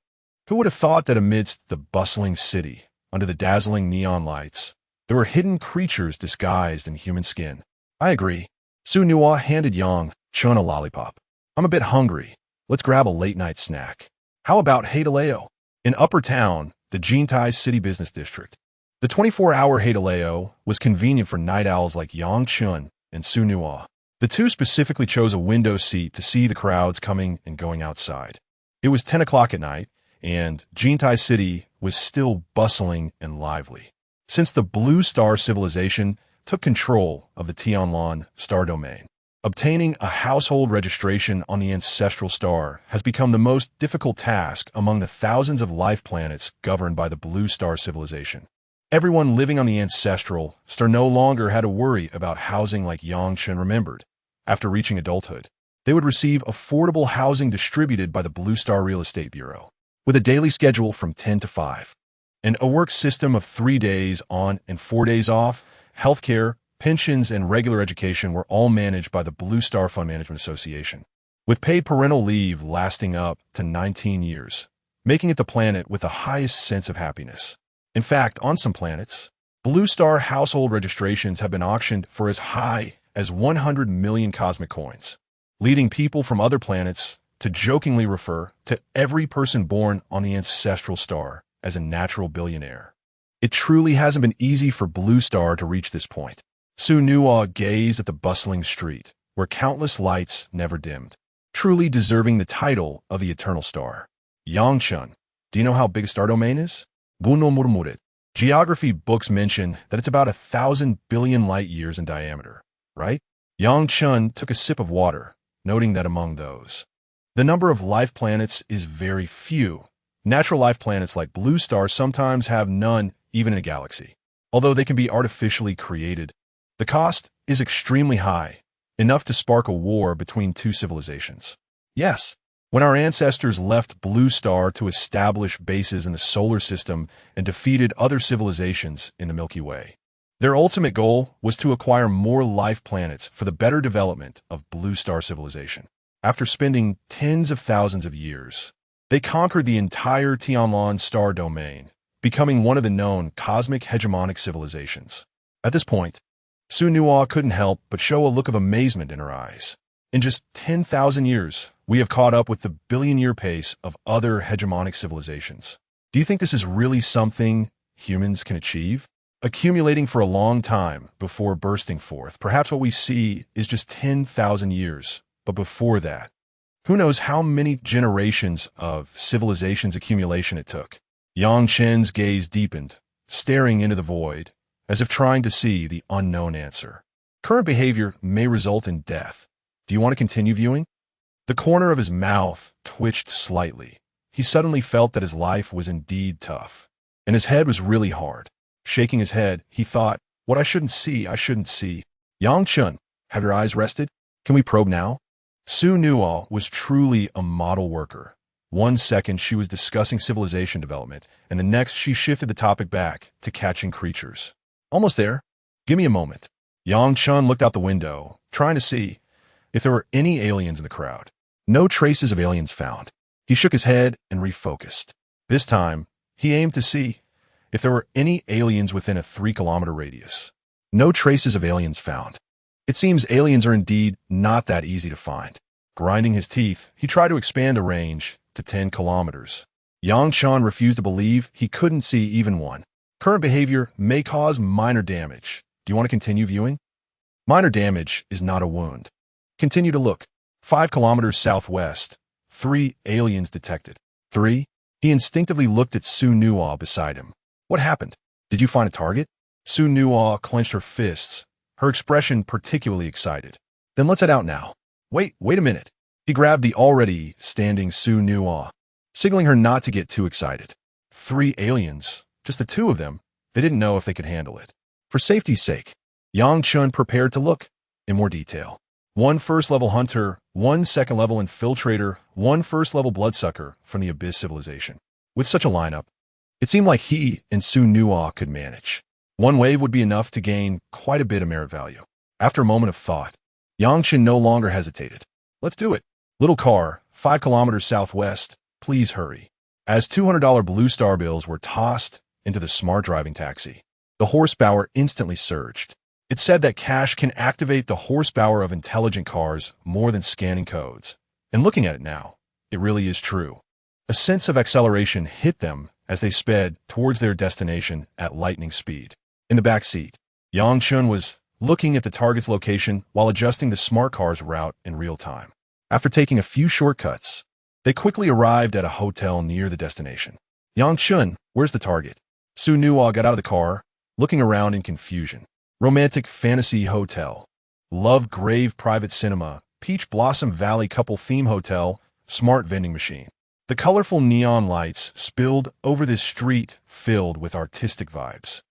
Who would have thought that amidst the bustling city, under the dazzling neon lights, there were hidden creatures disguised in human skin? I agree. Su Nua handed Chen a lollipop. I'm a bit hungry. Let's grab a late-night snack. How about Hadaleo? In Upper Town, the Jintai City Business District. The 24-hour Hadaleo was convenient for night owls like Chen and Su Nua. The two specifically chose a window seat to see the crowds coming and going outside. It was 10 o'clock at night, and Jintai City was still bustling and lively. Since the Blue Star Civilization took control of the Tianlan star domain, obtaining a household registration on the ancestral star has become the most difficult task among the thousands of life planets governed by the Blue Star Civilization. Everyone living on the ancestral star no longer had to worry about housing like Chen remembered. After reaching adulthood, they would receive affordable housing distributed by the Blue Star Real Estate Bureau, with a daily schedule from 10 to 5, and a work system of 3 days on and 4 days off. Healthcare, pensions, and regular education were all managed by the Blue Star Fund Management Association, with paid parental leave lasting up to 19 years, making it the planet with the highest sense of happiness. In fact, on some planets, Blue Star household registrations have been auctioned for as high as 100 million cosmic coins, leading people from other planets to jokingly refer to every person born on the ancestral star as a natural billionaire. It truly hasn't been easy for Blue Star to reach this point. Su Nua gazed at the bustling street, where countless lights never dimmed, truly deserving the title of the Eternal Star. Chen, do you know how big a star domain is? Buno murmured. Geography books mention that it's about 1,000 billion light years in diameter, right? Chen took a sip of water, noting that among those, the number of life planets is very few. Natural life planets like Blue Star sometimes have none even in a galaxy. Although they can be artificially created, the cost is extremely high, enough to spark a war between two civilizations. Yes, when our ancestors left Blue Star to establish bases in the solar system and defeated other civilizations in the Milky Way, their ultimate goal was to acquire more life planets for the better development of Blue Star civilization. After spending tens of thousands of years, they conquered the entire Tianlan star domain, becoming one of the known cosmic hegemonic civilizations. At this point, Su Nua couldn't help but show a look of amazement in her eyes. In just 10,000 years, we have caught up with the billion-year pace of other hegemonic civilizations. Do you think this is really something humans can achieve? Accumulating for a long time before bursting forth. Perhaps what we see is just 10,000 years, but before that, who knows how many generations of civilization's accumulation it took. Chen's gaze deepened, staring into the void, as if trying to see the unknown answer. Current behavior may result in death. Do you want to continue viewing? The corner of his mouth twitched slightly. He suddenly felt that his life was indeed tough, and his head was really hard. Shaking his head, he thought, What I shouldn't see, I shouldn't see. Yang Chen, have your eyes rested? Can we probe now? Su Nuo was truly a model worker. 1 second she was discussing civilization development, and the next she shifted the topic back to catching creatures. Almost there. Give me a moment. Yang Chen looked out the window, trying to see if there were any aliens in the crowd. No traces of aliens found. He shook his head and refocused. This time, he aimed to see if there were any aliens within a 3-kilometer radius. No traces of aliens found. It seems aliens are indeed not that easy to find. Grinding his teeth, he tried to expand a range to 10 kilometers. Yang Chen refused to believe he couldn't see even one. Current behavior may cause minor damage. Do you want to continue viewing? Minor damage is not a wound. Continue to look. 5 kilometers southwest. 3 aliens detected. 3? He instinctively looked at Su Nuo beside him. What happened? Did you find a target? Su Nuo clenched her fists, her expression particularly excited. Then let's head out now. Wait a minute. He grabbed the already standing Su Nuo, signaling her not to get too excited. 3 aliens, just the 2 of them. They didn't know if they could handle it. For safety's sake, Yang Chen prepared to look in more detail. 1 first-level hunter, 1 second-level infiltrator, 1 first-level bloodsucker from the Abyss Civilization. With such a lineup, it seemed like he and Su Nuo could manage. 1 wave would be enough to gain quite a bit of merit value. After a moment of thought, Yang Chen no longer hesitated. Let's do it. Little car, 5 kilometers southwest. Please hurry. As $200 Blue Star bills were tossed into the smart driving taxi, the horsepower instantly surged. It said that cash can activate the horsepower of intelligent cars more than scanning codes. And looking at it now, it really is true. A sense of acceleration hit them as they sped towards their destination at lightning speed. In the back seat, Yang Chen was looking at the target's location while adjusting the smart car's route in real time. After taking a few shortcuts, they quickly arrived at a hotel near the destination. Yang Chen, where's the target? Su Nuo got out of the car, looking around in confusion. Romantic Fantasy Hotel, Love Grave Private Cinema, Peach Blossom Valley Couple Theme Hotel, Smart Vending Machine. The colorful neon lights spilled over this street filled with artistic vibes.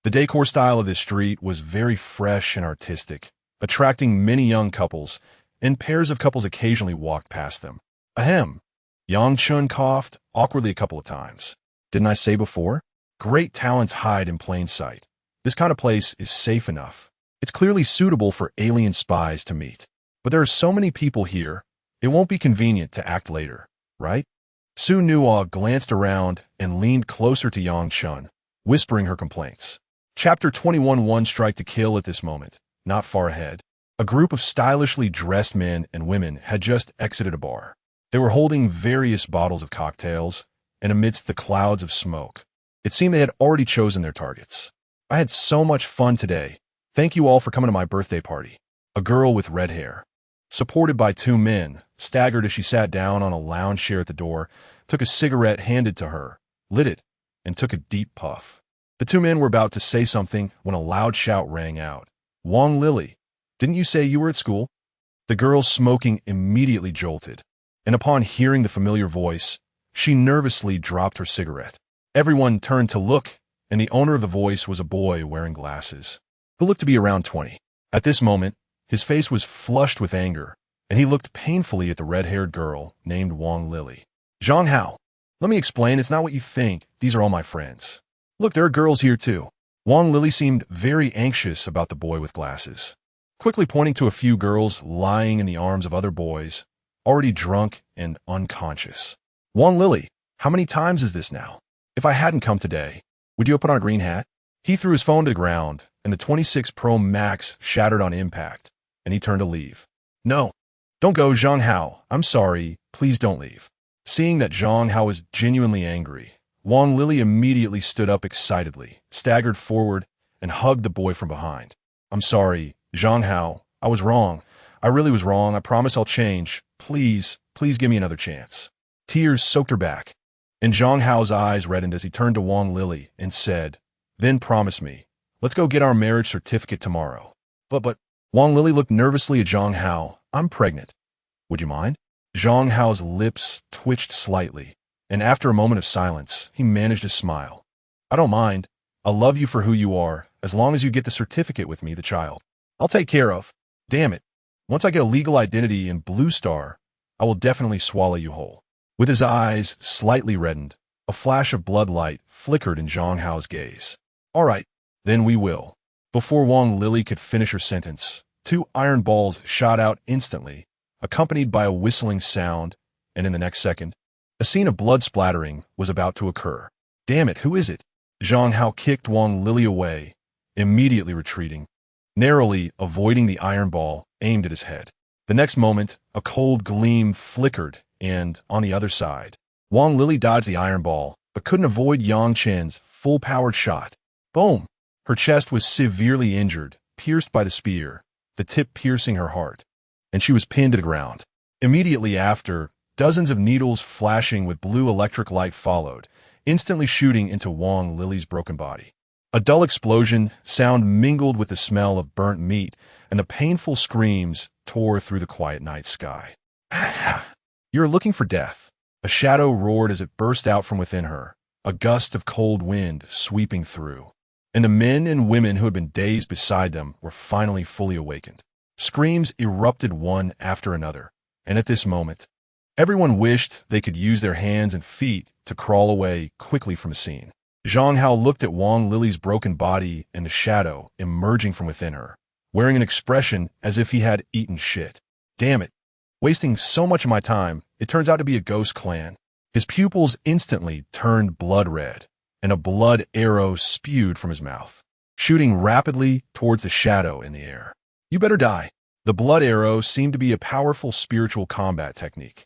The decor style of this street was very fresh and artistic, attracting many young couples, and pairs of couples occasionally walked past them. Ahem. Yang Chen coughed awkwardly a couple of times. Didn't I say before? Great talents hide in plain sight. This kind of place is safe enough. It's clearly suitable for alien spies to meet. But there are so many people here, it won't be convenient to act later, right? Su Nuo glanced around and leaned closer to Yang Chen, whispering her complaints. Chapter 21 One strike to kill at this moment, not far ahead. A group of stylishly dressed men and women had just exited a bar. They were holding various bottles of cocktails, and amidst the clouds of smoke, it seemed they had already chosen their targets. I had so much fun today. Thank you all for coming to my birthday party. A girl with red hair, supported by 2 men, staggered as she sat down on a lounge chair at the door, took a cigarette handed to her, lit it, and took a deep puff. The 2 men were about to say something when a loud shout rang out. Wang Lily, didn't you say you were at school? The girl smoking immediately jolted, and upon hearing the familiar voice, she nervously dropped her cigarette. Everyone turned to look, and the owner of the voice was a boy wearing glasses, who looked to be around 20. At this moment, his face was flushed with anger, and he looked painfully at the red-haired girl named Wang Lily. Zhang Hao, let me explain, it's not what you think. These are all my friends. Look, there are girls here too. Wang Lily seemed very anxious about the boy with glasses, quickly pointing to a few girls lying in the arms of other boys, already drunk and unconscious. Wang Lily, how many times is this now? If I hadn't come today, would you have put on a green hat? He threw his phone to the ground, and the 26 Pro Max shattered on impact, and he turned to leave. No, don't go, Zhang Hao. I'm sorry. Please don't leave. Seeing that Zhang Hao was genuinely angry, Wang Lily immediately stood up excitedly, staggered forward, and hugged the boy from behind. I'm sorry, Zhang Hao. I was wrong. I really was wrong. I promise I'll change. Please give me another chance. Tears soaked her back, and Zhang Hao's eyes reddened as he turned to Wang Lily and said, Then promise me. Let's go get our marriage certificate tomorrow. But, Wang Lily looked nervously at Zhang Hao. I'm pregnant. Would you mind? Zhang Hao's lips twitched slightly, and after a moment of silence, he managed a smile. I don't mind. I love you for who you are, as long as you get the certificate with me, the child. I'll take care of. Damn it. Once I get a legal identity in Blue Star, I will definitely swallow you whole. With his eyes slightly reddened, a flash of blood light flickered in Zhang Hao's gaze. All right, then we will. Before Wang Lily could finish her sentence, 2 iron balls shot out instantly, accompanied by a whistling sound, and in the next second, a scene of blood splattering was about to occur. Damn it, who is it? Zhang Hao kicked Wang Lily away, immediately retreating, narrowly avoiding the iron ball aimed at his head. The next moment, a cold gleam flickered, and, on the other side, Wang Lily dodged the iron ball, but couldn't avoid Yang Chen's full-powered shot. Boom! Her chest was severely injured, pierced by the spear, the tip piercing her heart, and she was pinned to the ground. Immediately after, dozens of needles flashing with blue electric light followed, instantly shooting into Wang Lily's broken body. A dull explosion sound mingled with the smell of burnt meat, and the painful screams tore through the quiet night sky. You're looking for death. A shadow roared as it burst out from within her, a gust of cold wind sweeping through. And the men and women who had been dazed beside them were finally fully awakened. Screams erupted one after another, and at this moment, everyone wished they could use their hands and feet to crawl away quickly from the scene. Zhang Hao looked at Wang Lily's broken body and the shadow emerging from within her, wearing an expression as if he had eaten shit. Damn it. Wasting so much of my time, it turns out to be a ghost clan. His pupils instantly turned blood red, and a blood arrow spewed from his mouth, shooting rapidly towards the shadow in the air. You better die. The blood arrow seemed to be a powerful spiritual combat technique.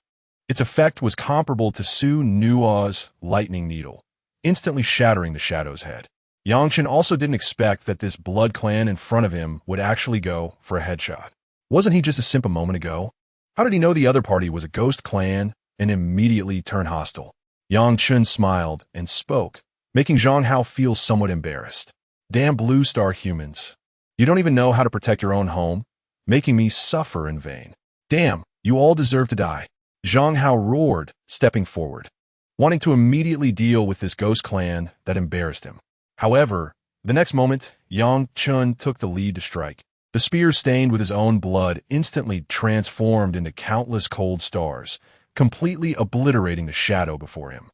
Its effect was comparable to Su Nua's lightning needle, instantly shattering the shadow's head. Yang Chen also didn't expect that this blood clan in front of him would actually go for a headshot. Wasn't he just a simp a moment ago? How did he know the other party was a ghost clan and immediately turn hostile? Yang Chen smiled and spoke, making Zhang Hao feel somewhat embarrassed. Damn Blue Star humans. You don't even know how to protect your own home, making me suffer in vain. Damn, you all deserve to die. Zhang Hao roared, stepping forward, wanting to immediately deal with this ghost clan that embarrassed him. However, the next moment, Yang Chen took the lead to strike. The spear stained with his own blood instantly transformed into countless cold stars, completely obliterating the shadow before him.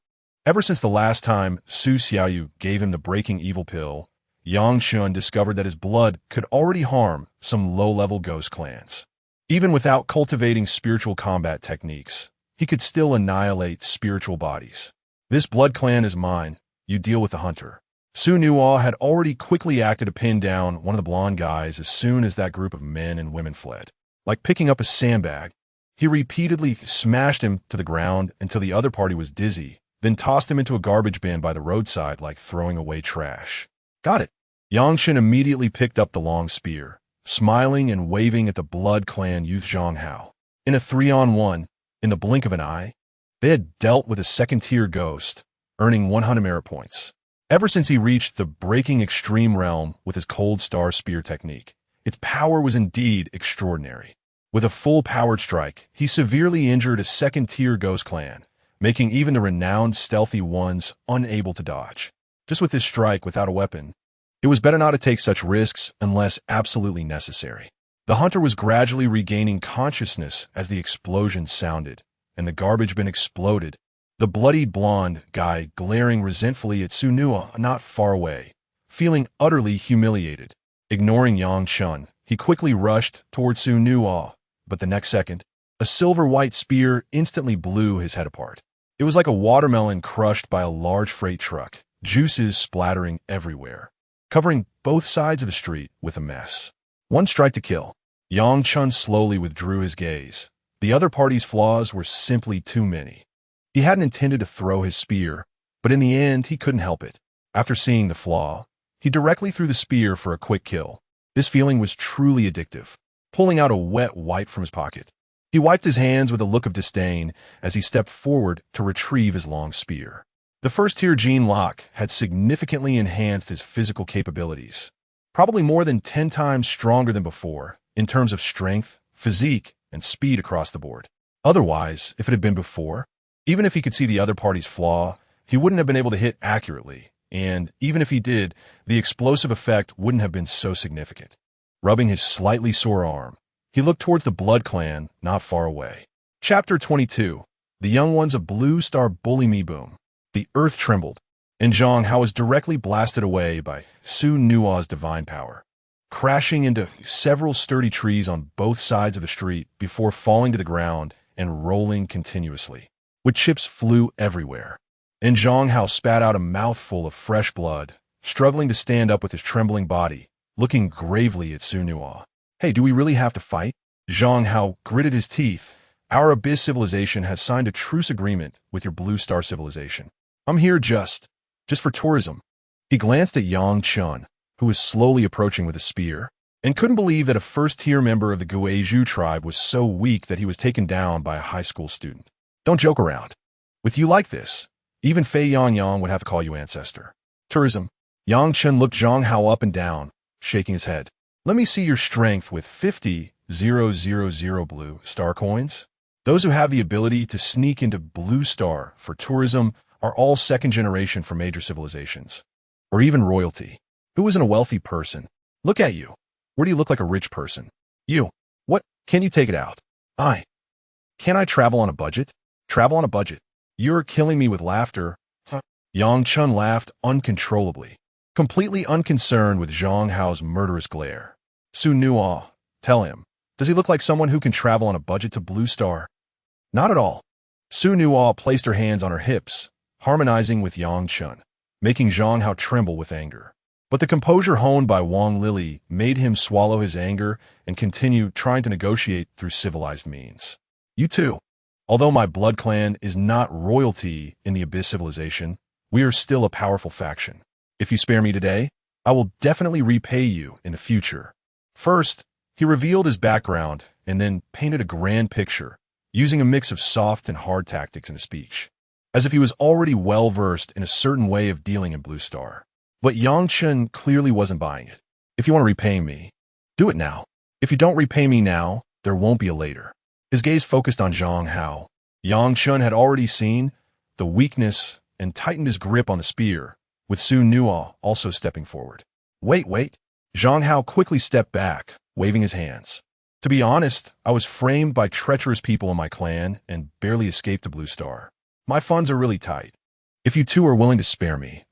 Ever since the last time Su Xiaoyu gave him the breaking evil pill, Yang Chen discovered that his blood could already harm some low-level ghost clans. Even without cultivating spiritual combat techniques, he could still annihilate spiritual bodies. This blood clan is mine. You deal with the hunter. Su Nua had already quickly acted to pin down one of the blonde guys as soon as that group of men and women fled. Like picking up a sandbag, he repeatedly smashed him to the ground until the other party was dizzy, then tossed him into a garbage bin by the roadside like throwing away trash. Got it. Yang Chen immediately picked up the long spear, smiling and waving at the blood clan youth Zhang Hao. In a 3-on-1, in the blink of an eye, they had dealt with a second-tier ghost, earning 100 merit points. Ever since he reached the breaking extreme realm with his cold star spear technique, its power was indeed extraordinary. With a full-powered strike, he severely injured a second-tier ghost clan, making even the renowned stealthy ones unable to dodge. Just with this strike without a weapon, it was better not to take such risks unless absolutely necessary. The hunter was gradually regaining consciousness as the explosion sounded, and the garbage bin exploded, the bloodied blonde guy glaring resentfully at Su Nua not far away, feeling utterly humiliated. Ignoring Yang Chen, he quickly rushed towards Su Nua, but the next second, a silver-white spear instantly blew his head apart. It was like a watermelon crushed by a large freight truck, juices splattering everywhere, covering both sides of the street with a mess. One strike to kill. Yang Chen slowly withdrew his gaze. The other party's flaws were simply too many. He hadn't intended to throw his spear, but in the end, he couldn't help it. After seeing the flaw, he directly threw the spear for a quick kill. This feeling was truly addictive, pulling out a wet wipe from his pocket. He wiped his hands with a look of disdain as he stepped forward to retrieve his long spear. The first-tier gene lock had significantly enhanced his physical capabilities, probably more than 10 times stronger than before in terms of strength, physique, and speed across the board. Otherwise, if it had been before, even if he could see the other party's flaw, he wouldn't have been able to hit accurately, and even if he did, the explosive effect wouldn't have been so significant. Rubbing his slightly sore arm, he looked towards the Blood Clan not far away. Chapter 22. The young ones of Blue Star bully me boom. The earth trembled, and Zhang Hao was directly blasted away by Su Nua's divine power, crashing into several sturdy trees on both sides of the street before falling to the ground and rolling continuously. With chips flew everywhere, and Zhang Hao spat out a mouthful of fresh blood, struggling to stand up with his trembling body, looking gravely at Su Nua. Hey, do we really have to fight? Zhang Hao gritted his teeth. Our Abyss Civilization has signed a truce agreement with your Blue Star Civilization. I'm here just for tourism. He glanced at Yang Chen, who was slowly approaching with a spear, and couldn't believe that a first-tier member of the Guizhou tribe was so weak that he was taken down by a high school student. Don't joke around. With you like this, even Fei Yangyang would have to call you ancestor. Tourism. Yang Chen looked Zhang Hao up and down, shaking his head. Let me see your strength with 50,000 Blue Star coins. Those who have the ability to sneak into Blue Star for tourism are all second generation for major civilizations, or even royalty. Who isn't a wealthy person? Look at you. Where do you look like a rich person? You. What? Can you take it out? Can I travel on a budget? Travel on a budget. You're killing me with laughter. Huh? Yang Chen laughed uncontrollably, completely unconcerned with Zhang Hao's murderous glare. Su Nua, tell him. Does he look like someone who can travel on a budget to Blue Star? Not at all. Su Nua placed her hands on her hips, harmonizing with Yang Chen, making Zhang Hao tremble with anger. But the composure honed by Wang Lily made him swallow his anger and continue trying to negotiate through civilized means. You too. Although my blood clan is not royalty in the Abyss Civilization, we are still a powerful faction. If you spare me today, I will definitely repay you in the future. First, he revealed his background and then painted a grand picture, using a mix of soft and hard tactics in his speech, as if he was already well-versed in a certain way of dealing in Blue Star. But Yang Chen clearly wasn't buying it. If you want to repay me, do it now. If you don't repay me now, there won't be a later. His gaze focused on Zhang Hao. Yang Chen had already seen the weakness and tightened his grip on the spear, with Su Nua also stepping forward. Wait. Zhang Hao quickly stepped back, waving his hands. To be honest, I was framed by treacherous people in my clan and barely escaped to Blue Star. My funds are really tight. If you two are willing to spare me,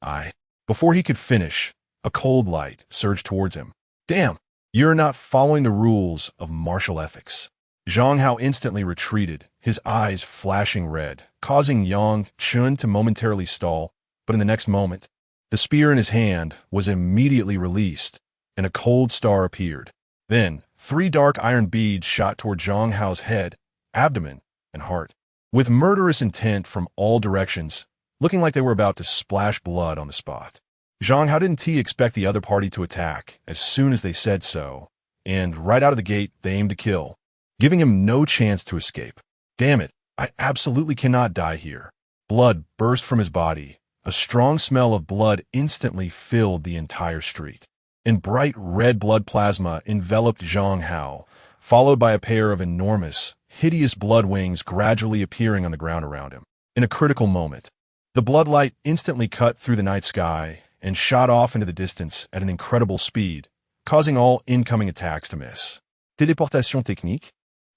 Before he could finish, a cold light surged towards him. Damn, you're not following the rules of martial ethics. Zhang Hao instantly retreated, his eyes flashing red, causing Yang Chen to momentarily stall, but in the next moment, the spear in his hand was immediately released, and a cold star appeared. Then, 3 dark iron beads shot toward Zhang Hao's head, abdomen, and heart, with murderous intent from all directions, looking like they were about to splash blood on the spot. Zhang Hao didn't expect the other party to attack as soon as they said so, and right out of the gate they aimed to kill, giving him no chance to escape. Damn it, I absolutely cannot die here. Blood burst from his body. A strong smell of blood instantly filled the entire street, and bright red blood plasma enveloped Zhang Hao, followed by a pair of enormous, hideous blood wings gradually appearing on the ground around him. In a critical moment, the blood light instantly cut through the night sky and shot off into the distance at an incredible speed, causing all incoming attacks to miss. Téléportation technique?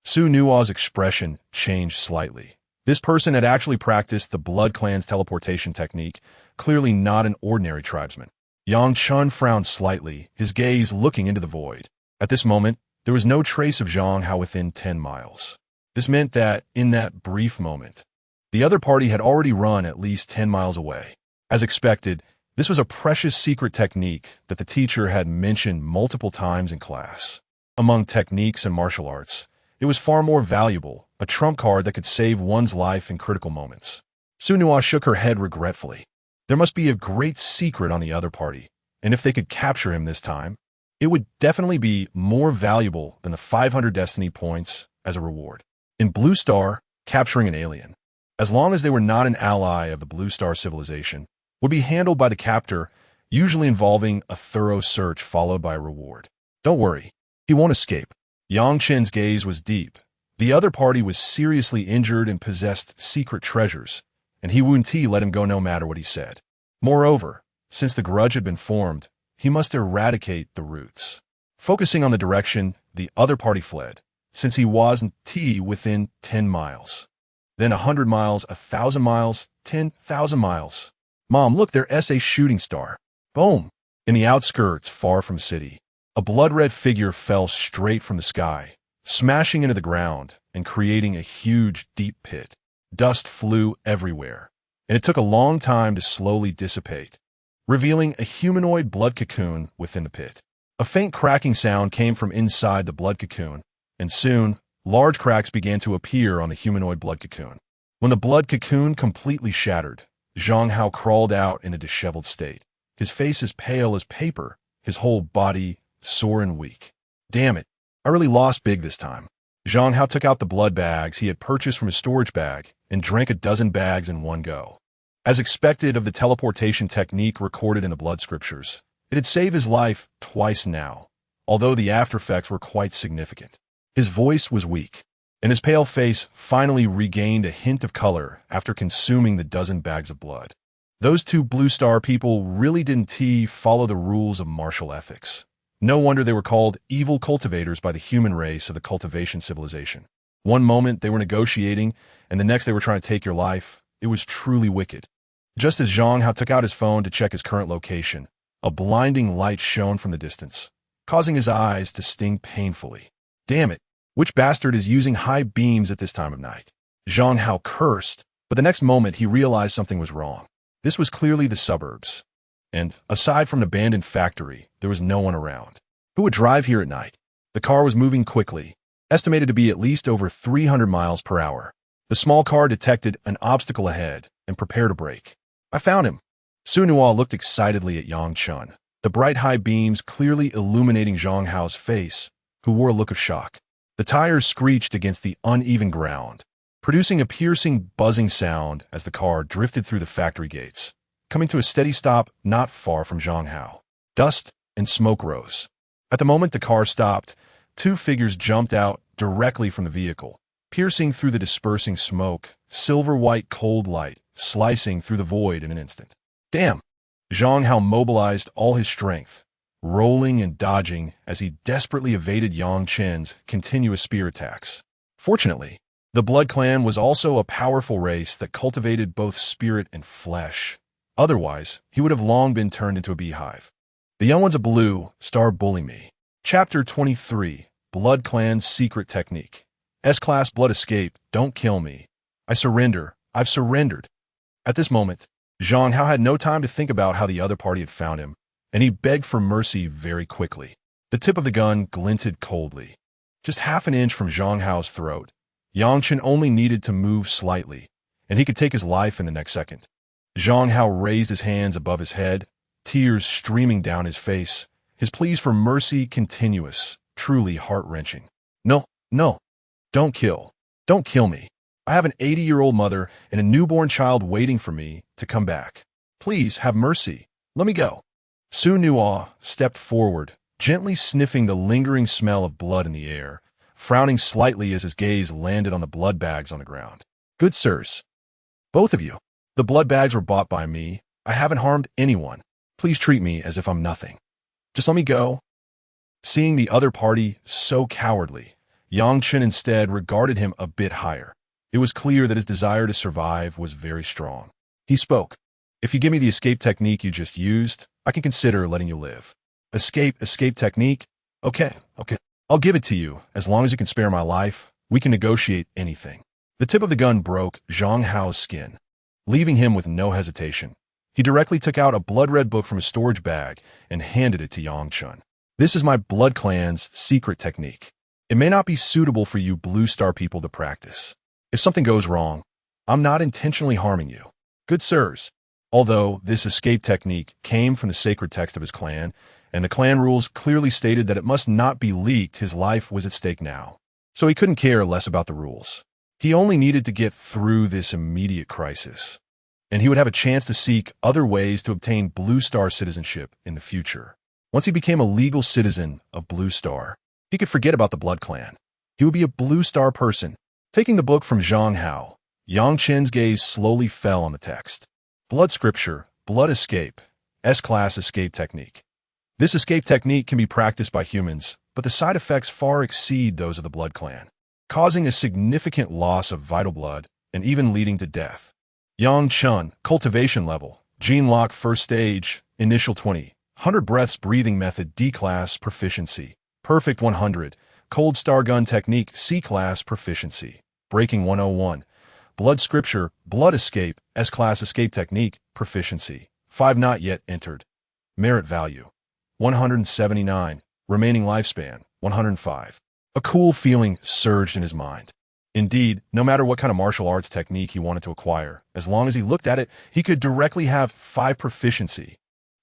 Su Nua's expression changed slightly. This person had actually practiced the Blood Clan's teleportation technique, clearly not an ordinary tribesman. Yang Chen frowned slightly, his gaze looking into the void. At this moment, there was no trace of Zhang Hao within 10 miles. This meant that, in that brief moment, the other party had already run at least 10 miles away. As expected, this was a precious secret technique that the teacher had mentioned multiple times in class. Among techniques and martial arts, it was far more valuable, a trump card that could save one's life in critical moments. Su Nua shook her head regretfully. There must be a great secret on the other party, and if they could capture him this time, it would definitely be more valuable than the 500 destiny points as a reward. In Blue Star, capturing an alien, as long as they were not an ally of the Blue Star Civilization, would be handled by the captor, usually involving a thorough search followed by a reward. Don't worry, he won't escape. Yang Chen's gaze was deep. The other party was seriously injured and possessed secret treasures, and He Wun Ti let him go no matter what he said. Moreover, Since the grudge had been formed, he must eradicate the roots. Focusing on the direction the other party fled, since he wasn't within 10 miles. Then 100 miles, 1,000 miles, 10,000 miles. Mom, look, there's a shooting star. Boom! In the outskirts, far from city, a blood-red figure fell straight from the sky, smashing into the ground and creating a huge, deep pit. Dust flew everywhere, and it took a long time to slowly dissipate, revealing a humanoid blood cocoon within the pit. A faint cracking sound came from inside the blood cocoon, and soon, large cracks began to appear on the humanoid blood cocoon. When the blood cocoon completely shattered, Zhang Hao crawled out in a disheveled state, his face as pale as paper, his whole body sore and weak. Damn it, I really lost big this time. Zhang Hao took out the blood bags he had purchased from his storage bag and drank a dozen bags in one go. As expected of the teleportation technique recorded in the blood scriptures, it had saved his life twice now, although the aftereffects were quite significant. His voice was weak, and his pale face finally regained a hint of color after consuming the dozen bags of blood. Those two Blue Star people really didn't follow the rules of martial ethics. No wonder they were called evil cultivators by the human race of the Cultivation Civilization. One moment they were negotiating, and the next they were trying to take your life. It was truly wicked. Just as Zhang Hao took out his phone to check his current location, a blinding light shone from the distance, causing his eyes to sting painfully. Damn it, which bastard is using high beams at this time of night? Zhang Hao cursed, but the next moment he realized something was wrong. This was clearly the suburbs, and, aside from an abandoned factory, there was no one around. Who would drive here at night? The car was moving quickly, estimated to be at least over 300 miles per hour. The small car detected an obstacle ahead and prepared to brake. I found him. Su Nuo looked excitedly at Yang Chen, the bright high beams clearly illuminating Zhang Hao's face, who wore a look of shock. The tires screeched against the uneven ground, producing a piercing, buzzing sound as the car drifted through the factory gates, coming to a steady stop not far from Zhang Hao. Dust and smoke rose. At the moment the car stopped, two figures jumped out directly from the vehicle, piercing through the dispersing smoke, silver-white cold light slicing through the void in an instant. Damn! Zhang Hao mobilized all his strength, rolling and dodging as he desperately evaded Yang Chen's continuous spear attacks. Fortunately, the Blood Clan was also a powerful race that cultivated both spirit and flesh. Otherwise, he would have long been turned into a beehive. The young ones of Blue Star bully me. Chapter 23, Blood Clan's Secret Technique. S-Class Blood Escape, don't kill me. I surrender. I've surrendered. At this moment, Zhang Hao had no time to think about how the other party had found him, and he begged for mercy very quickly. The tip of the gun glinted coldly. Just half an inch from Zhang Hao's throat, Yang Chen only needed to move slightly, and he could take his life in the next second. Zhang Hao raised his hands above his head, tears streaming down his face, his pleas for mercy continuous, truly heart-wrenching. No, no, don't kill me. I have an 80-year-old mother and a newborn child waiting for me to come back. Please have mercy. Let me go. Su Nuo stepped forward, gently sniffing the lingering smell of blood in the air, frowning slightly as his gaze landed on the blood bags on the ground. Good sirs, both of you. The blood bags were bought by me. I haven't harmed anyone. Please treat me as if I'm nothing. Just let me go. Seeing the other party so cowardly, Yang Chen instead regarded him a bit higher. It was clear that his desire to survive was very strong. He spoke. If you give me the escape technique you just used, I can consider letting you live. Escape technique? Okay. I'll give it to you. As long as you can spare my life, we can negotiate anything. The tip of the gun broke Zhang Hao's skin, leaving him with no hesitation. He directly took out a blood-red book from his storage bag and handed it to Yang Chen. This is my Blood Clan's secret technique. It may not be suitable for you Blue Star people to practice. If something goes wrong, I'm not intentionally harming you. Good sirs, although this escape technique came from the sacred text of his clan, and the clan rules clearly stated that it must not be leaked, his life was at stake now. So he couldn't care less about the rules. He only needed to get through this immediate crisis, and he would have a chance to seek other ways to obtain Blue Star citizenship in the future. Once he became a legal citizen of Blue Star, he could forget about the Blood Clan. He would be a Blue Star person. Taking the book from Zhang Hao, Yang Chen's gaze slowly fell on the text. Blood Scripture, Blood Escape. S-Class escape technique. This escape technique can be practiced by humans, but the side effects far exceed those of the Blood Clan, causing a significant loss of vital blood and even leading to death. Yang Chen, cultivation level, gene lock first stage, initial 20, 100 breaths breathing method D-Class proficiency, perfect 100, cold star gun technique C-Class proficiency, breaking 101, blood scripture, blood escape, S-Class escape technique, proficiency, 5 not yet entered, merit value, 179, remaining lifespan, 105. A cool feeling surged in his mind. Indeed, no matter what kind of martial arts technique he wanted to acquire, as long as he looked at it, he could directly have 5 proficiency.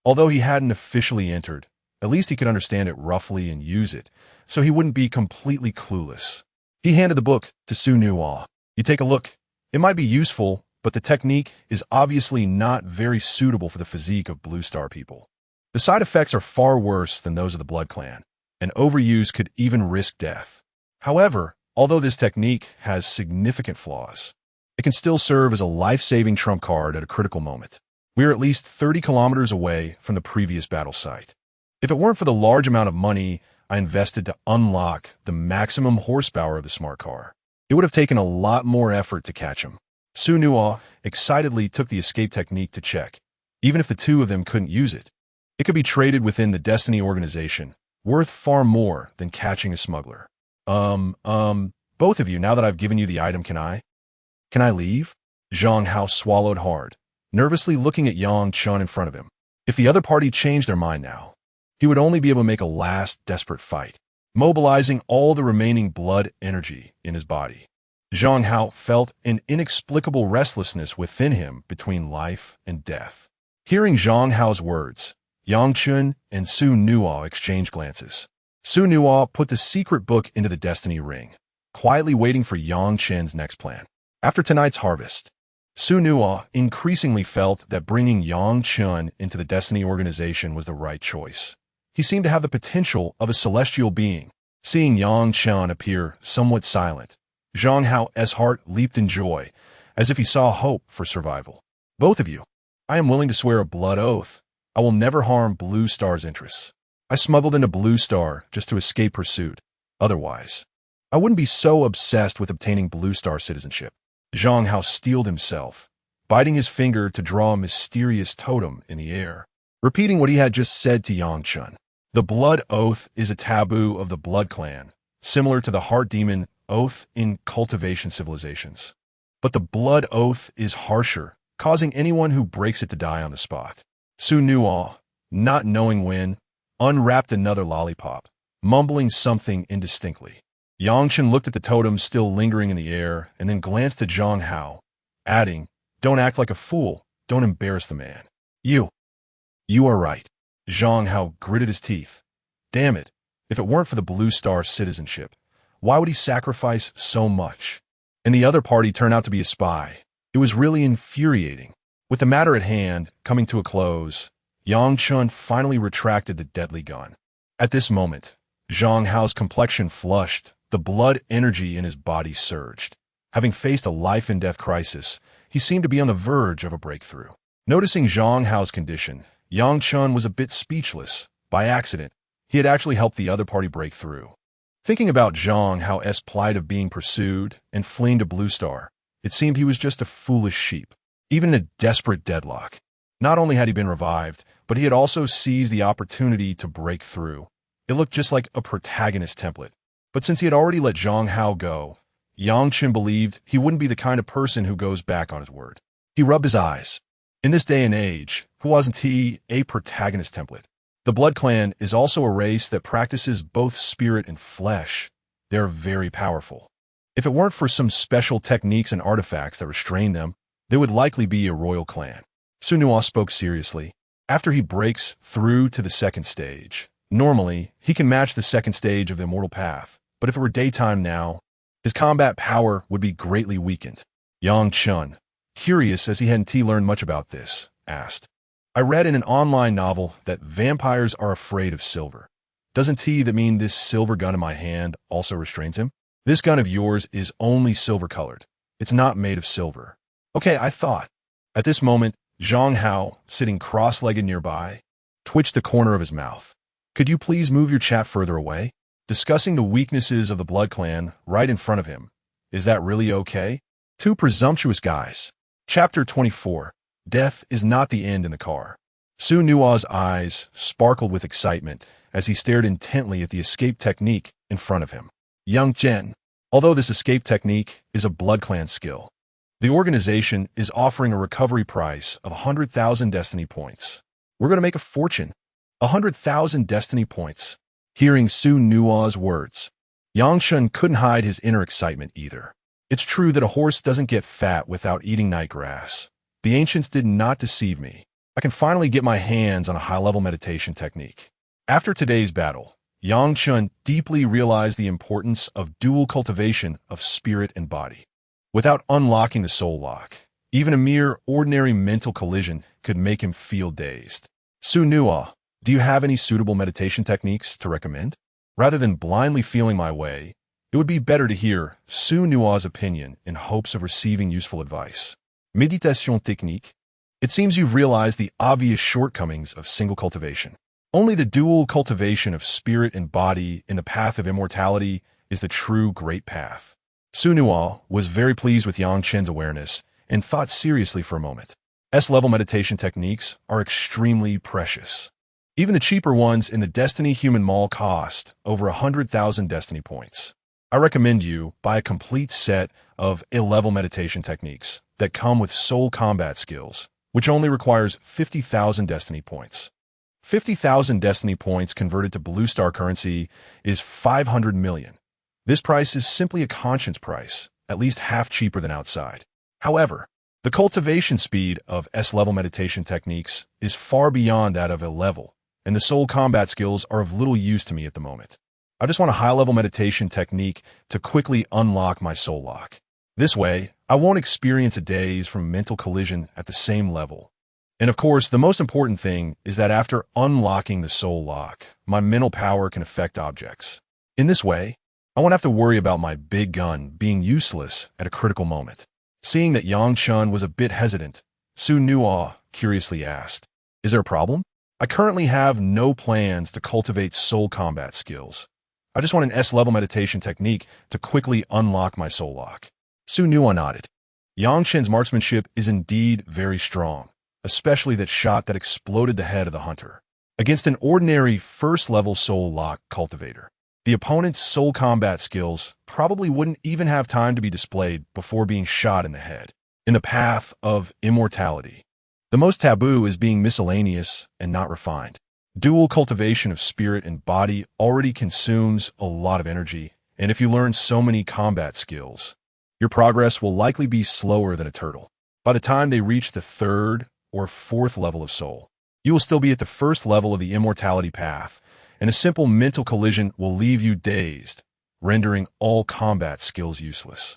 Although he hadn't officially entered, at least he could understand it roughly and use it, so he wouldn't be completely clueless. He handed the book to Su Nuo. You take a look. It might be useful, but the technique is obviously not very suitable for the physique of Blue Star people. The side effects are far worse than those of the Blood Clan, and overuse could even risk death. However, although this technique has significant flaws, it can still serve as a life-saving trump card at a critical moment. We are at least 30 kilometers away from the previous battle site. If it weren't for the large amount of money I invested to unlock the maximum horsepower of the smart car, it would have taken a lot more effort to catch him. Su Nuo excitedly took the escape technique to check. Even if the two of them couldn't use it, it could be traded within the Destiny organization, worth far more than catching a smuggler. Both of you, now that I've given you the item, can I leave? Zhang Hao swallowed hard, nervously looking at Yang Chen in front of him. If the other party changed their mind now, he would only be able to make a last desperate fight, mobilizing all the remaining blood energy in his body. Zhang Hao felt an inexplicable restlessness within him between life and death. Hearing Zhang Hao's words, Yang Chen and Su Nuo exchanged glances. Su Nuo put the secret book into the Destiny ring, quietly waiting for Yang Chen's next plan. After tonight's harvest, Su Nuo increasingly felt that bringing Yang Chen into the Destiny organization was the right choice. He seemed to have the potential of a celestial being. Seeing Yang Chen appear somewhat silent, Zhang Hao's heart leaped in joy, as if he saw hope for survival. Both of you, I am willing to swear a blood oath. I will never harm Blue Star's interests. I smuggled into Blue Star just to escape pursuit. Otherwise, I wouldn't be so obsessed with obtaining Blue Star citizenship. Zhang Hao steeled himself, biting his finger to draw a mysterious totem in the air, repeating what he had just said to Yang Chen. The blood oath is a taboo of the Blood Clan, similar to the heart demon oath in cultivation civilizations. But the blood oath is harsher, causing anyone who breaks it to die on the spot. Su Nuo, not knowing when, unwrapped another lollipop, mumbling something indistinctly. Yang Chen looked at the totem still lingering in the air and then glanced at Zhang Hao, adding, "Don't act like a fool. Don't embarrass the man." You are right." Zhang Hao gritted his teeth. Damn it, if it weren't for the Blue Star citizenship, why would he sacrifice so much? And the other party turned out to be a spy. It was really infuriating. With the matter at hand coming to a close, Yang Chen finally retracted the deadly gun. At this moment, Zhang Hao's complexion flushed, the blood energy in his body surged. Having faced a life-and-death crisis, he seemed to be on the verge of a breakthrough. Noticing Zhang Hao's condition, Yang Chen was a bit speechless. By accident, he had actually helped the other party break through. Thinking about Zhang Hao's plight of being pursued and fleeing to Blue Star, it seemed he was just a foolish sheep. Even in a desperate deadlock, not only had he been revived, but he had also seized the opportunity to break through. It looked just like a protagonist template. But since he had already let Zhang Hao go, Yang Chen believed he wouldn't be the kind of person who goes back on his word. He rubbed his eyes. In this day and age, wasn't he a protagonist template? The Blood Clan is also a race that practices both spirit and flesh. They're very powerful. If it weren't for some special techniques and artifacts that restrain them, they would likely be a royal clan. Su Nuo spoke seriously. After he breaks through to the second stage, normally, he can match the second stage of the Immortal Path, but if it were daytime now, his combat power would be greatly weakened. Yang Chen, curious as he hadn't learned much about this, asked, I read in an online novel that vampires are afraid of silver. Doesn't that mean this silver gun in my hand also restrains him? This gun of yours is only silver-colored. It's not made of silver. Okay, I thought. At this moment, Zhang Hao, sitting cross-legged nearby, twitched the corner of his mouth. Could you please move your chat further away? Discussing the weaknesses of the Blood Clan right in front of him. Is that really okay? Two presumptuous guys. Chapter 24. Death is not the end in the car. Su Nua's eyes sparkled with excitement as he stared intently at the escape technique in front of him. Young Chen, although this escape technique is a Blood Clan skill, the organization is offering a recovery price of 100,000 destiny points. We're going to make a fortune. 100,000 destiny points. Hearing Su Nua's words, Yang Chen couldn't hide his inner excitement either. It's true that a horse doesn't get fat without eating night grass. The ancients did not deceive me. I can finally get my hands on a high-level meditation technique. After today's battle, Yang Chen deeply realized the importance of dual cultivation of spirit and body. Without unlocking the soul lock, even a mere ordinary mental collision could make him feel dazed. Su Nua, do you have any suitable meditation techniques to recommend? Rather than blindly feeling my way, it would be better to hear Su Nua's opinion in hopes of receiving useful advice. Méditation technique. It seems you've realized the obvious shortcomings of single cultivation. Only the dual cultivation of spirit and body in the path of immortality is the true great path. Su Nua was very pleased with Yang Chen's awareness and thought seriously for a moment. S-level meditation techniques are extremely precious. Even the cheaper ones in the Destiny Human Mall cost over 100,000 destiny points. I recommend you buy a complete set of A-level meditation techniques that come with soul combat skills, which only requires 50,000 destiny points. 50,000 destiny points converted to Blue Star currency is 500 million. This price is simply a conscience price, at least half cheaper than outside. However, the cultivation speed of S-level meditation techniques is far beyond that of A-level, and the soul combat skills are of little use to me at the moment. I just want a high-level meditation technique to quickly unlock my soul lock. This way, I won't experience a daze from mental collision at the same level. And of course, the most important thing is that after unlocking the soul lock, my mental power can affect objects. In this way, I won't have to worry about my big gun being useless at a critical moment. Seeing that Yang Chen was a bit hesitant, Su Nua curiously asked, "Is there a problem? I currently have no plans to cultivate soul combat skills. I just want an S-level meditation technique to quickly unlock my soul lock." Su Nua nodded. Yang Chen's marksmanship is indeed very strong, especially that shot that exploded the head of the hunter. Against an ordinary first-level soul lock cultivator, the opponent's soul combat skills probably wouldn't even have time to be displayed before being shot in the head. In the path of immortality, the most taboo is being miscellaneous and not refined. Dual cultivation of spirit and body already consumes a lot of energy, and if you learn so many combat skills, your progress will likely be slower than a turtle. By the time they reach the third or fourth level of soul, you will still be at the first level of the immortality path, and a simple mental collision will leave you dazed, rendering all combat skills useless.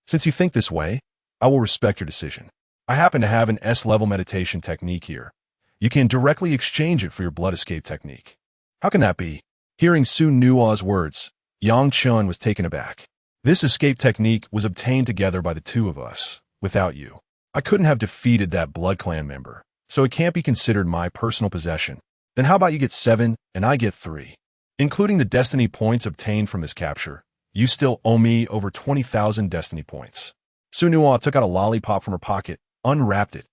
Since you think this way, I will respect your decision. I happen to have an S-level meditation technique here. You can directly exchange it for your blood escape technique. How can that be? Hearing Su Nua's words, Yang Chen was taken aback. This escape technique was obtained together by the two of us, without you. I couldn't have defeated that Blood Clan member, so it can't be considered my personal possession. Then how about you get 7 and I get 3? Including the destiny points obtained from this capture, you still owe me over 20,000 destiny points. Su Nua took out a lollipop from her pocket, unwrapped it,